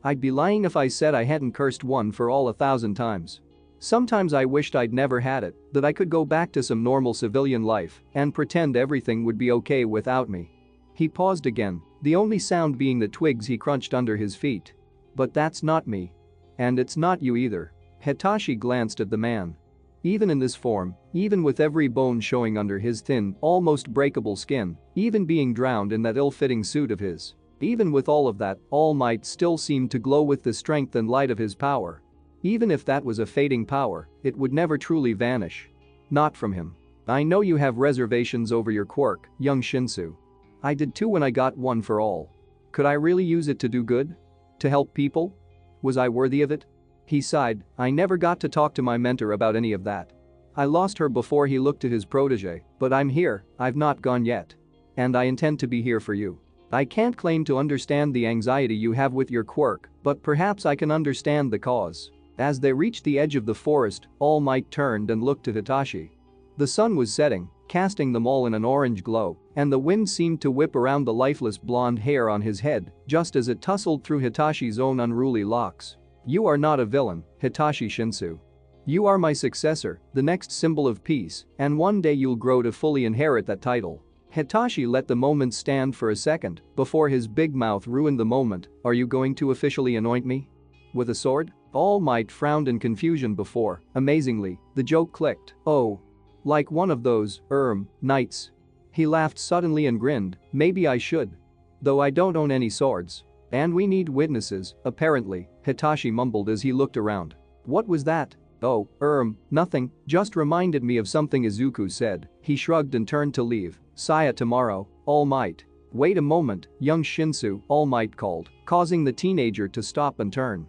I'd be lying if I said I hadn't cursed one for all 1,000 times. Sometimes I wished I'd never had it, that I could go back to some normal civilian life and pretend everything would be okay without me. He paused again, the only sound being the twigs he crunched under his feet. But that's not me. And it's not you either. Hitachi glanced at the man. Even in this form, even with every bone showing under his thin, almost breakable skin, even being drowned in that ill-fitting suit of his. Even with all of that, All Might still seemed to glow with the strength and light of his power. Even if that was a fading power, it would never truly vanish. Not from him. I know you have reservations over your quirk, young Shinsou. I did too when I got one for all. Could I really use it to do good? To help people? Was I worthy of it? He sighed. I never got to talk to my mentor about any of that. I lost her before he looked at his protege, but I'm here, I've not gone yet. And I intend to be here for you. I can't claim to understand the anxiety you have with your quirk, but perhaps I can understand the cause. As they reached the edge of the forest, All Might turned and looked at Hitachi. The sun was setting, casting them all in an orange glow, and the wind seemed to whip around the lifeless blonde hair on his head, just as it tussled through Hitachi's own unruly locks. You are not a villain, Hitachi Shinsou. You are my successor, the next symbol of peace, and one day you'll grow to fully inherit that title. Hitachi let the moment stand for a second before his big mouth ruined the moment. Are you going to officially anoint me? With a sword? All Might frowned in confusion before, amazingly, the joke clicked. Oh. Like one of those, knights. He laughed suddenly and grinned, maybe I should. Though I don't own any swords. And we need witnesses, apparently, Hitachi mumbled as he looked around. What was that? Oh, nothing, just reminded me of something Izuku said. He shrugged and turned to leave. Saya tomorrow, All Might. Wait a moment, young Shinsou, All Might called, causing the teenager to stop and turn.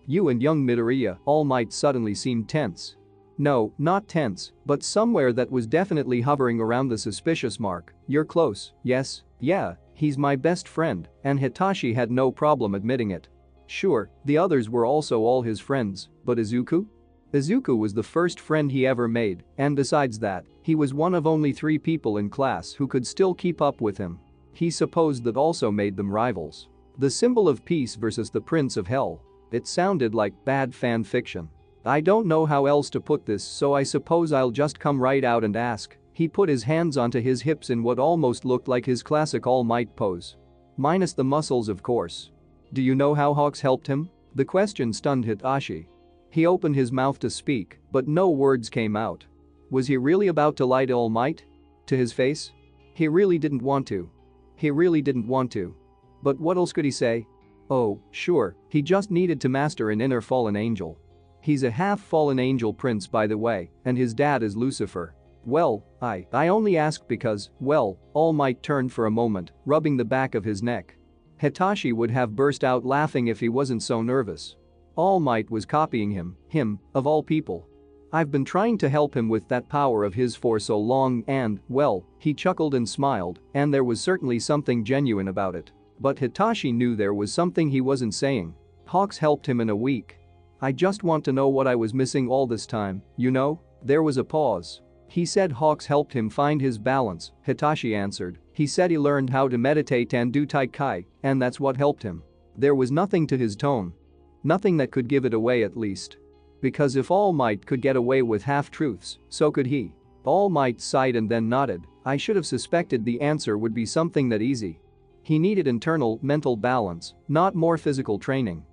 You and young Midoriya, All Might suddenly seemed tense. No, not tense, but somewhere that was definitely hovering around the suspicious mark. You're close, yes? Yeah, he's my best friend, and Hitachi had no problem admitting it. Sure, the others were also all his friends, but Izuku? Izuku was the first friend he ever made, and besides that, he was one of only 3 people in class who could still keep up with him. He supposed that also made them rivals. The symbol of peace versus the Prince of Hell. It sounded like bad fan fiction. I don't know how else to put this, so I suppose I'll just come right out and ask. He put his hands onto his hips in what almost looked like his classic All Might pose. Minus the muscles, of course. Do you know how Hawks helped him? The question stunned Hitachi. He opened his mouth to speak, but no words came out. Was he really about to lie to All Might? To his face? He really didn't want to. He really didn't want to. But what else could he say? Oh, sure, he just needed to master an inner fallen angel. He's a half-fallen angel prince, by the way, and his dad is Lucifer. Well, I only asked because, well, All Might turned for a moment, rubbing the back of his neck. Hitachi would have burst out laughing if he wasn't so nervous. All Might was copying him, of all people. I've been trying to help him with that power of his for so long and, well, he chuckled and smiled, and there was certainly something genuine about it. But Hitachi knew there was something he wasn't saying. Hawks helped him in a week. I just want to know what I was missing all this time, you know? There was a pause. He said Hawks helped him find his balance, Hitachi answered. He said he learned how to meditate and do tai chi, and that's what helped him. There was nothing to his tone. Nothing that could give it away, at least. Because if All Might could get away with half-truths, so could he. All Might sighed and then nodded. I should have suspected the answer would be something that easy. He needed internal, mental balance, not more physical training.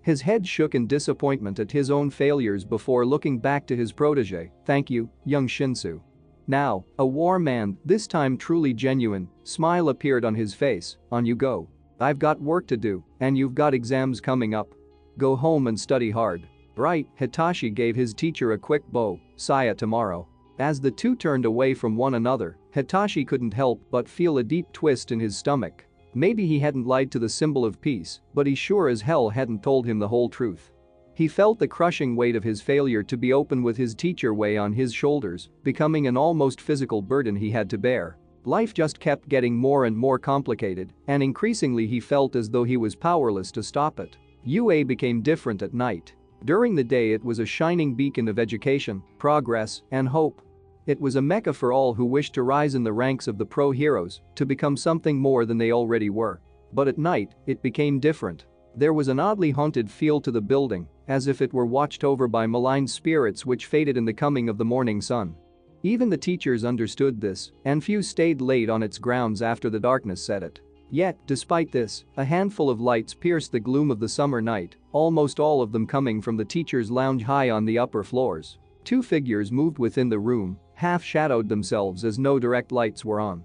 His head shook in disappointment at his own failures before looking back to his protege. "Thank you, young Shinsou." Now, a warm and, this time truly genuine, smile appeared on his face. "On you go. I've got work to do, and you've got exams coming up. Go home and study hard." "Right," Hitachi gave his teacher a quick bow. "See ya tomorrow." As the two turned away from one another, Hitachi couldn't help but feel a deep twist in his stomach. Maybe he hadn't lied to the symbol of peace, but he sure as hell hadn't told him the whole truth. He felt the crushing weight of his failure to be open with his teacher weigh on his shoulders, becoming an almost physical burden he had to bear. Life just kept getting more and more complicated, and increasingly he felt as though he was powerless to stop it. UA became different at night. During the day it was a shining beacon of education, progress, and hope. It was a mecca for all who wished to rise in the ranks of the pro heroes, to become something more than they already were. But at night, it became different. There was an oddly haunted feel to the building, as if it were watched over by malign spirits which faded in the coming of the morning sun. Even the teachers understood this, and few stayed late on its grounds after the darkness settled. Yet, despite this, a handful of lights pierced the gloom of the summer night, almost all of them coming from the teachers' lounge high on the upper floors. Two figures moved within the room, half-shadowed themselves as no direct lights were on.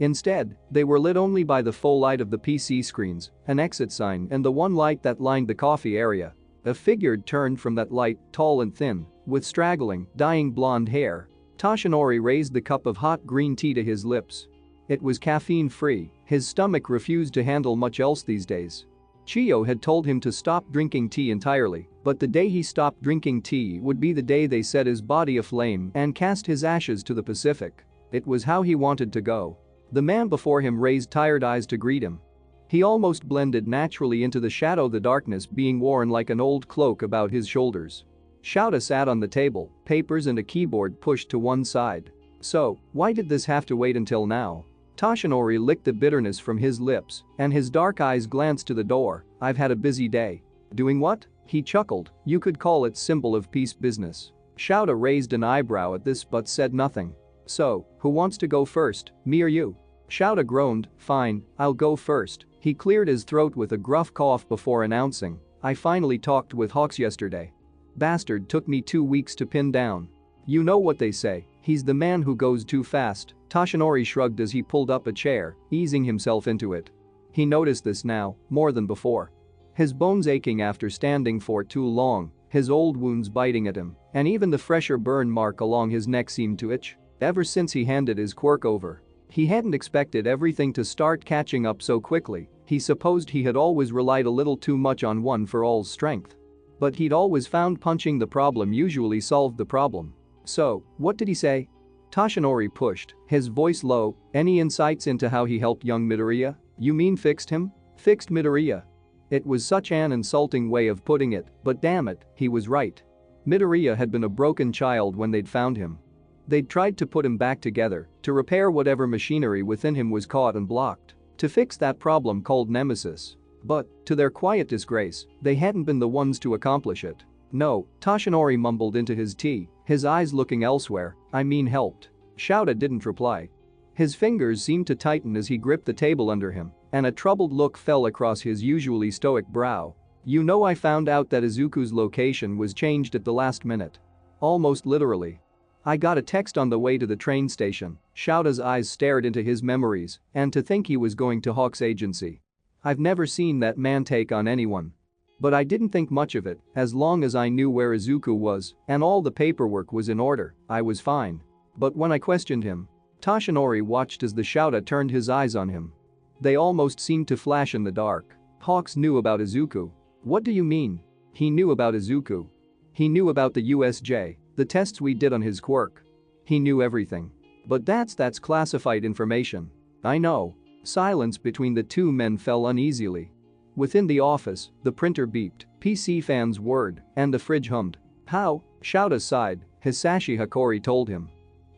Instead, they were lit only by the full light of the PC screens, an exit sign and the one light that lined the coffee area. A figure turned from that light, tall and thin, with straggling, dying blonde hair. Toshinori raised the cup of hot green tea to his lips. It was caffeine-free, his stomach refused to handle much else these days. Chiyo had told him to stop drinking tea entirely, but the day he stopped drinking tea would be the day they set his body aflame and cast his ashes to the Pacific. It was how he wanted to go. The man before him raised tired eyes to greet him. He almost blended naturally into the shadow, the darkness being worn like an old cloak about his shoulders. Shoto sat on the table, papers and a keyboard pushed to one side. "So, why did this have to wait until now?" Toshinori licked the bitterness from his lips, and his dark eyes glanced to the door. "I've had a busy day." "Doing what?" He chuckled. "You could call it symbol of peace business." Shoto raised an eyebrow at this but said nothing. "So, who wants to go first, me or you?" Shoto groaned. "Fine, I'll go first." He cleared his throat with a gruff cough before announcing, "I finally talked with Hawks yesterday. Bastard took me 2 weeks to pin down. You know what they say, he's the man who goes too fast." Toshinori shrugged as he pulled up a chair, easing himself into it. He noticed this now, more than before. His bones aching after standing for too long, his old wounds biting at him, and even the fresher burn mark along his neck seemed to itch. Ever since he handed his quirk over, he hadn't expected everything to start catching up so quickly. He supposed he had always relied a little too much on one for all's strength. But he'd always found punching the problem usually solved the problem. "So, what did he say?" Toshinori pushed, his voice low. "Any insights into how he helped young Midoriya?" "You mean fixed him?" "Fixed Midoriya?" It was such an insulting way of putting it, but damn it, he was right. Midoriya had been a broken child when they'd found him. They'd tried to put him back together, to repair whatever machinery within him was caught and blocked, to fix that problem called Nemesis. But, to their quiet disgrace, they hadn't been the ones to accomplish it. "No," Toshinori mumbled into his tea, his eyes looking elsewhere. "I mean helped." Shoto didn't reply. His fingers seemed to tighten as he gripped the table under him, and a troubled look fell across his usually stoic brow. "You know, I found out that Izuku's location was changed at the last minute. Almost literally. I got a text on the way to the train station." Shoto's eyes stared into his memories, and to think he was going to Hawk's agency. "I've never seen that man take on anyone. But I didn't think much of it, as long as I knew where Izuku was and all the paperwork was in order, I was fine. But when I questioned him..." Toshinori watched as the Shoto turned his eyes on him. They almost seemed to flash in the dark. "Hawks knew about Izuku." "What do you mean?" "He knew about Izuku. He knew about the USJ, the tests we did on his quirk. He knew everything. But that's classified information." "I know." Silence between the two men fell uneasily. Within the office, the printer beeped, PC fans whirred, and the fridge hummed. "How?" Shoto sighed. Hisashi Hikori told him.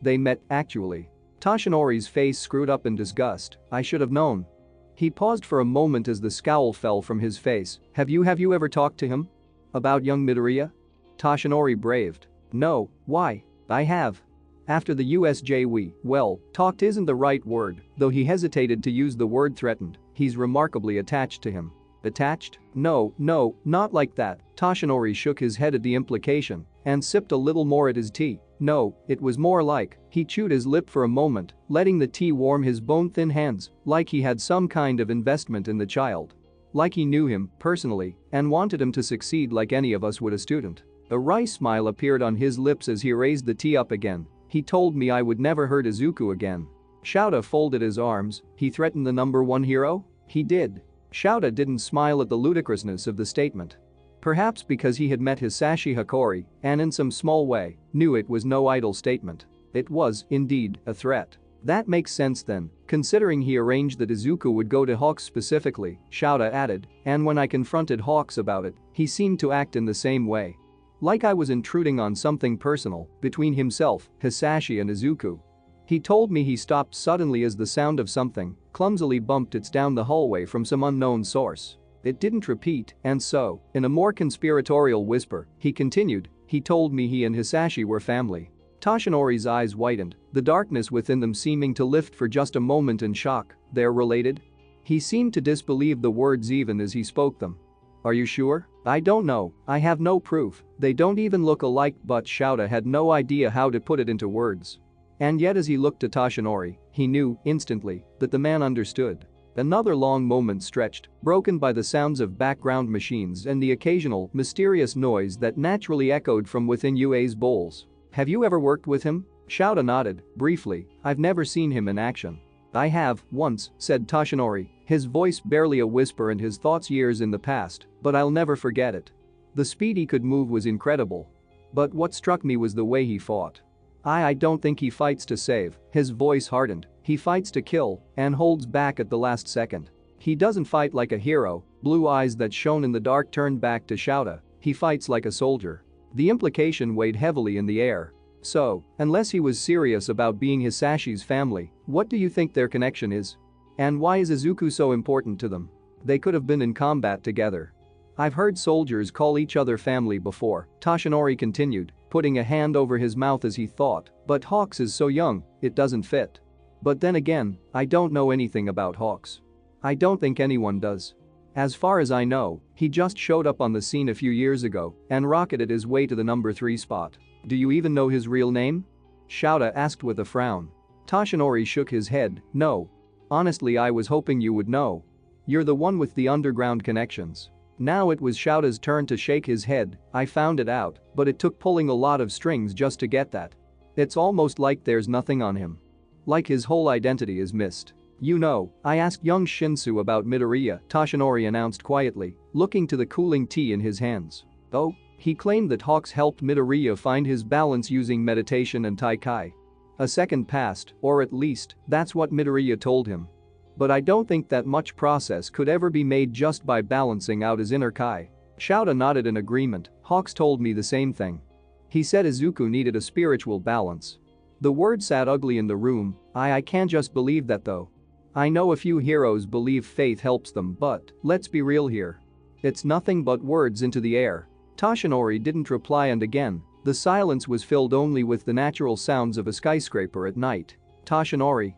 "They met, actually." Toshinori's face screwed up in disgust. "I should have known." He paused for a moment as the scowl fell from his face. Have you ever talked to him?" "About young Midoriya?" Toshinori braved. "No, why?" "I have. After the USJ talked isn't the right word, though he hesitated to use the word threatened. He's remarkably attached to him." Attached? No, no, not like that. Toshinori shook his head at the implication and sipped a little more at his tea. No, it was more like, he chewed his lip for a moment, letting the tea warm his bone-thin hands, like he had some kind of investment in the child. Like he knew him, personally, and wanted him to succeed like any of us would a student. A wry smile appeared on his lips as he raised the tea up again. He told me I would never hurt Izuku again. Shoto folded his arms. He threatened the number one hero? He did. Shoto didn't smile at the ludicrousness of the statement. Perhaps because he had met Hisashi Hikori and in some small way knew it was no idle statement. It was, indeed, a threat. That makes sense then, considering he arranged that Izuku would go to Hawks specifically, Shoto added, and when I confronted Hawks about it, he seemed to act in the same way. Like I was intruding on something personal between himself, Hisashi and Izuku. He told me he stopped suddenly as the sound of something clumsily bumped its down the hallway from some unknown source. It didn't repeat, and so, in a more conspiratorial whisper, he continued, he told me he and Hisashi were family. Toshinori's eyes widened, the darkness within them seeming to lift for just a moment in shock. They're related? He seemed to disbelieve the words even as he spoke them. Are you sure? I don't know, I have no proof, they don't even look alike, but Shoto had no idea how to put it into words. And yet as he looked at Toshinori, he knew, instantly, that the man understood. Another long moment stretched, broken by the sounds of background machines and the occasional, mysterious noise that naturally echoed from within UA's bowls. Have you ever worked with him? Shoto nodded, briefly. I've never seen him in action. I have, once, said Toshinori, his voice barely a whisper and his thoughts years in the past, but I'll never forget it. The speed he could move was incredible. But what struck me was the way he fought. I don't think he fights to save, his voice hardened, he fights to kill and holds back at the last second. He doesn't fight like a hero, blue eyes that shone in the dark turned back to Shoto, he fights like a soldier. The implication weighed heavily in the air. So, unless he was serious about being Hisashi's family, what do you think their connection is? And why is Izuku so important to them? They could have been in combat together. I've heard soldiers call each other family before, Toshinori continued, putting a hand over his mouth as he thought, but Hawks is so young, it doesn't fit. But then again, I don't know anything about Hawks. I don't think anyone does. As far as I know, he just showed up on the scene a few years ago and rocketed his way to the number 3 spot. Do you even know his real name? Shoto asked with a frown. Toshinori shook his head, no. Honestly, I was hoping you would know. You're the one with the underground connections. Now it was Shoto's turn to shake his head. I found it out, but it took pulling a lot of strings just to get that. It's almost like there's nothing on him. Like his whole identity is missed. You know, I asked young Shinsou about Midoriya, Toshinori announced quietly, looking to the cooling tea in his hands. Oh? He claimed that Hawks helped Midoriya find his balance using meditation and Taikai. A second passed, or at least, that's what Midoriya told him. But I don't think that much process could ever be made just by balancing out his inner Kai. Shoto nodded in agreement. Hawks told me the same thing. He said Izuku needed a spiritual balance. The word sat ugly in the room. I can't just believe that though. I know a few heroes believe faith helps them, but let's be real here. It's nothing but words into the air. Toshinori didn't reply, and again, the silence was filled only with the natural sounds of a skyscraper at night. Toshinori,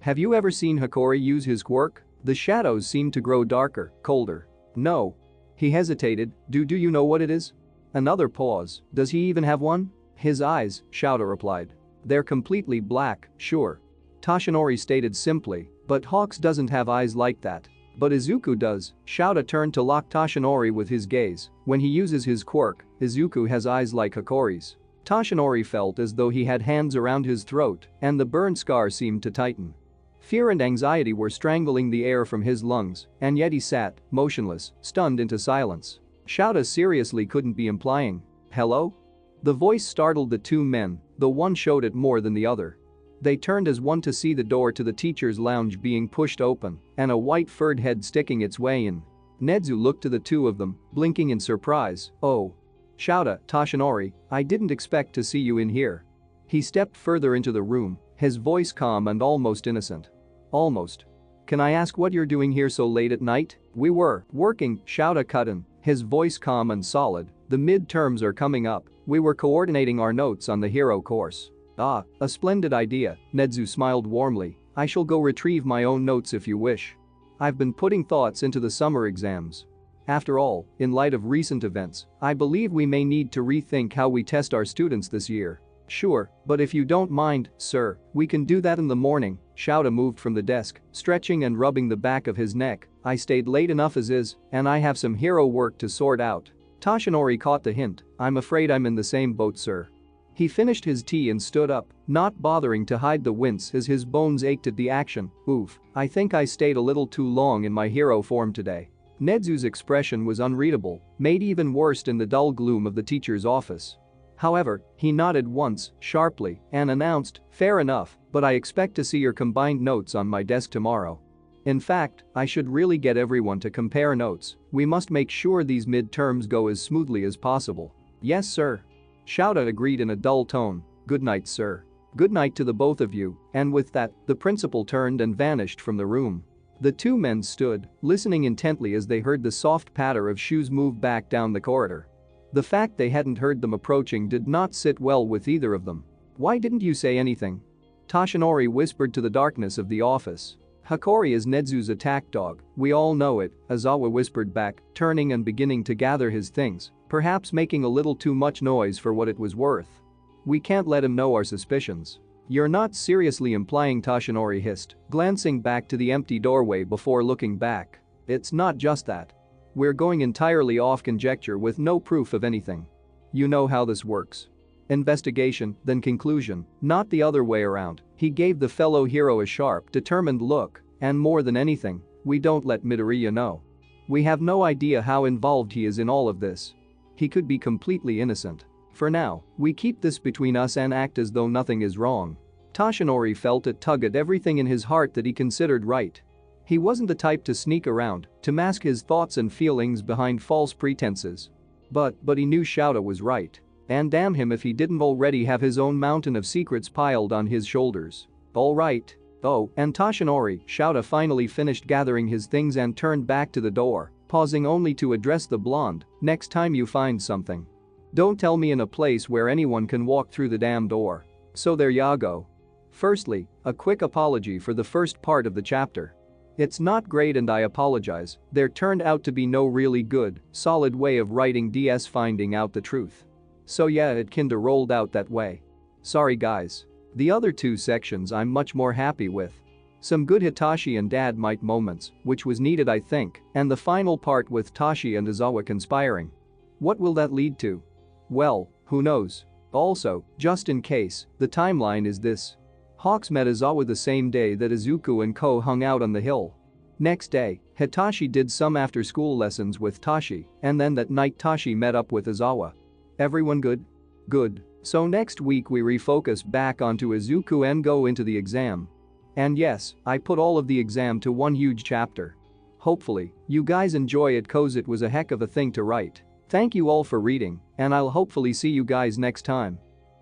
have you ever seen Hikori use his quirk? The shadows seemed to grow darker, colder. No. He hesitated. Do you know what it is? Another pause. Does he even have one? His eyes, Shoto replied. They're completely black, sure. Toshinori stated simply, but Hawks doesn't have eyes like that. But Izuku does. Shoto turned to lock Toshinori with his gaze. When he uses his quirk, Izuku has eyes like Hikori's. Toshinori felt as though he had hands around his throat, and the burn scar seemed to tighten. Fear and anxiety were strangling the air from his lungs, and yet he sat, motionless, stunned into silence. Shoto seriously couldn't be implying. Hello? The voice startled the two men, though one showed it more than the other. They turned as one to see the door to the teacher's lounge being pushed open and a white furred head sticking its way in. Nezu looked to the two of them, blinking in surprise. Oh. Shoto, Toshinori, I didn't expect to see you in here. He stepped further into the room, his voice calm and almost innocent. Almost. Can I ask what you're doing here so late at night? We were working, Shoto cut in, his voice calm and solid. The midterms are coming up. We were coordinating our notes on the hero course. Ah, a splendid idea, Nezu smiled warmly. I shall go retrieve my own notes if you wish. I've been putting thoughts into the summer exams. After all, in light of recent events, I believe we may need to rethink how we test our students this year. Sure, but if you don't mind, sir, we can do that in the morning. Shoto moved from the desk, stretching and rubbing the back of his neck. I stayed late enough as is, and I have some hero work to sort out. Toshinori caught the hint. I'm afraid I'm in the same boat, sir. He finished his tea and stood up, not bothering to hide the wince as his bones ached at the action. Oof, I think I stayed a little too long in my hero form today. Nezu's expression was unreadable, made even worse in the dull gloom of the teacher's office. However, he nodded once, sharply, and announced, fair enough, but I expect to see your combined notes on my desk tomorrow. In fact, I should really get everyone to compare notes. We must make sure these midterms go as smoothly as possible. Yes, sir. Shoto agreed in a dull tone. Good night, sir. Good night to the both of you, and with that, the principal turned and vanished from the room. The two men stood, listening intently as they heard the soft patter of shoes move back down the corridor. The fact they hadn't heard them approaching did not sit well with either of them. Why didn't you say anything? Toshinori whispered to the darkness of the office. Hakori is Nezu's attack dog, we all know it, Aizawa whispered back, turning and beginning to gather his things, perhaps making a little too much noise for what it was worth. We can't let him know our suspicions. You're not seriously implying, Toshinori hissed, glancing back to the empty doorway before looking back. It's not just that. We're going entirely off conjecture with no proof of anything. You know how this works. Investigation, then conclusion, not the other way around. He gave the fellow hero a sharp, determined look, and more than anything, we don't let Midoriya know. We have no idea how involved he is in all of this. He could be completely innocent. For now, we keep this between us and act as though nothing is wrong. Toshinori felt a tug at everything in his heart that he considered right. He wasn't the type to sneak around, to mask his thoughts and feelings behind false pretenses. But he knew Shoto was right. And damn him if he didn't already have his own mountain of secrets piled on his shoulders. Alright. Oh, and Toshinori, Shoto finally finished gathering his things and turned back to the door, pausing only to address the blonde, next time you find something. Don't tell me in a place where anyone can walk through the damn door. So there ya go. Firstly, a quick apology for the first part of the chapter. It's not great and I apologize, there turned out to be no really good, solid way of writing DS finding out the truth. So yeah, it kinda rolled out that way. Sorry guys. The other two sections I'm much more happy with. Some good Hitachi and Dad Might moments, which was needed I think, and the final part with Tashi and Aizawa conspiring. What will that lead to? Well, who knows. Also, just in case, the timeline is this. Hawks met Aizawa the same day that Izuku and Ko hung out on the hill. Next day, Hitachi did some after-school lessons with Tashi, and then that night Tashi met up with Aizawa. Everyone good? Good. So next week we refocus back onto Izuku and go into the exam. And yes, I put all of the exam to one huge chapter. Hopefully, you guys enjoy it cause it was a heck of a thing to write. Thank you all for reading, and I'll hopefully see you guys next time.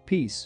Peace.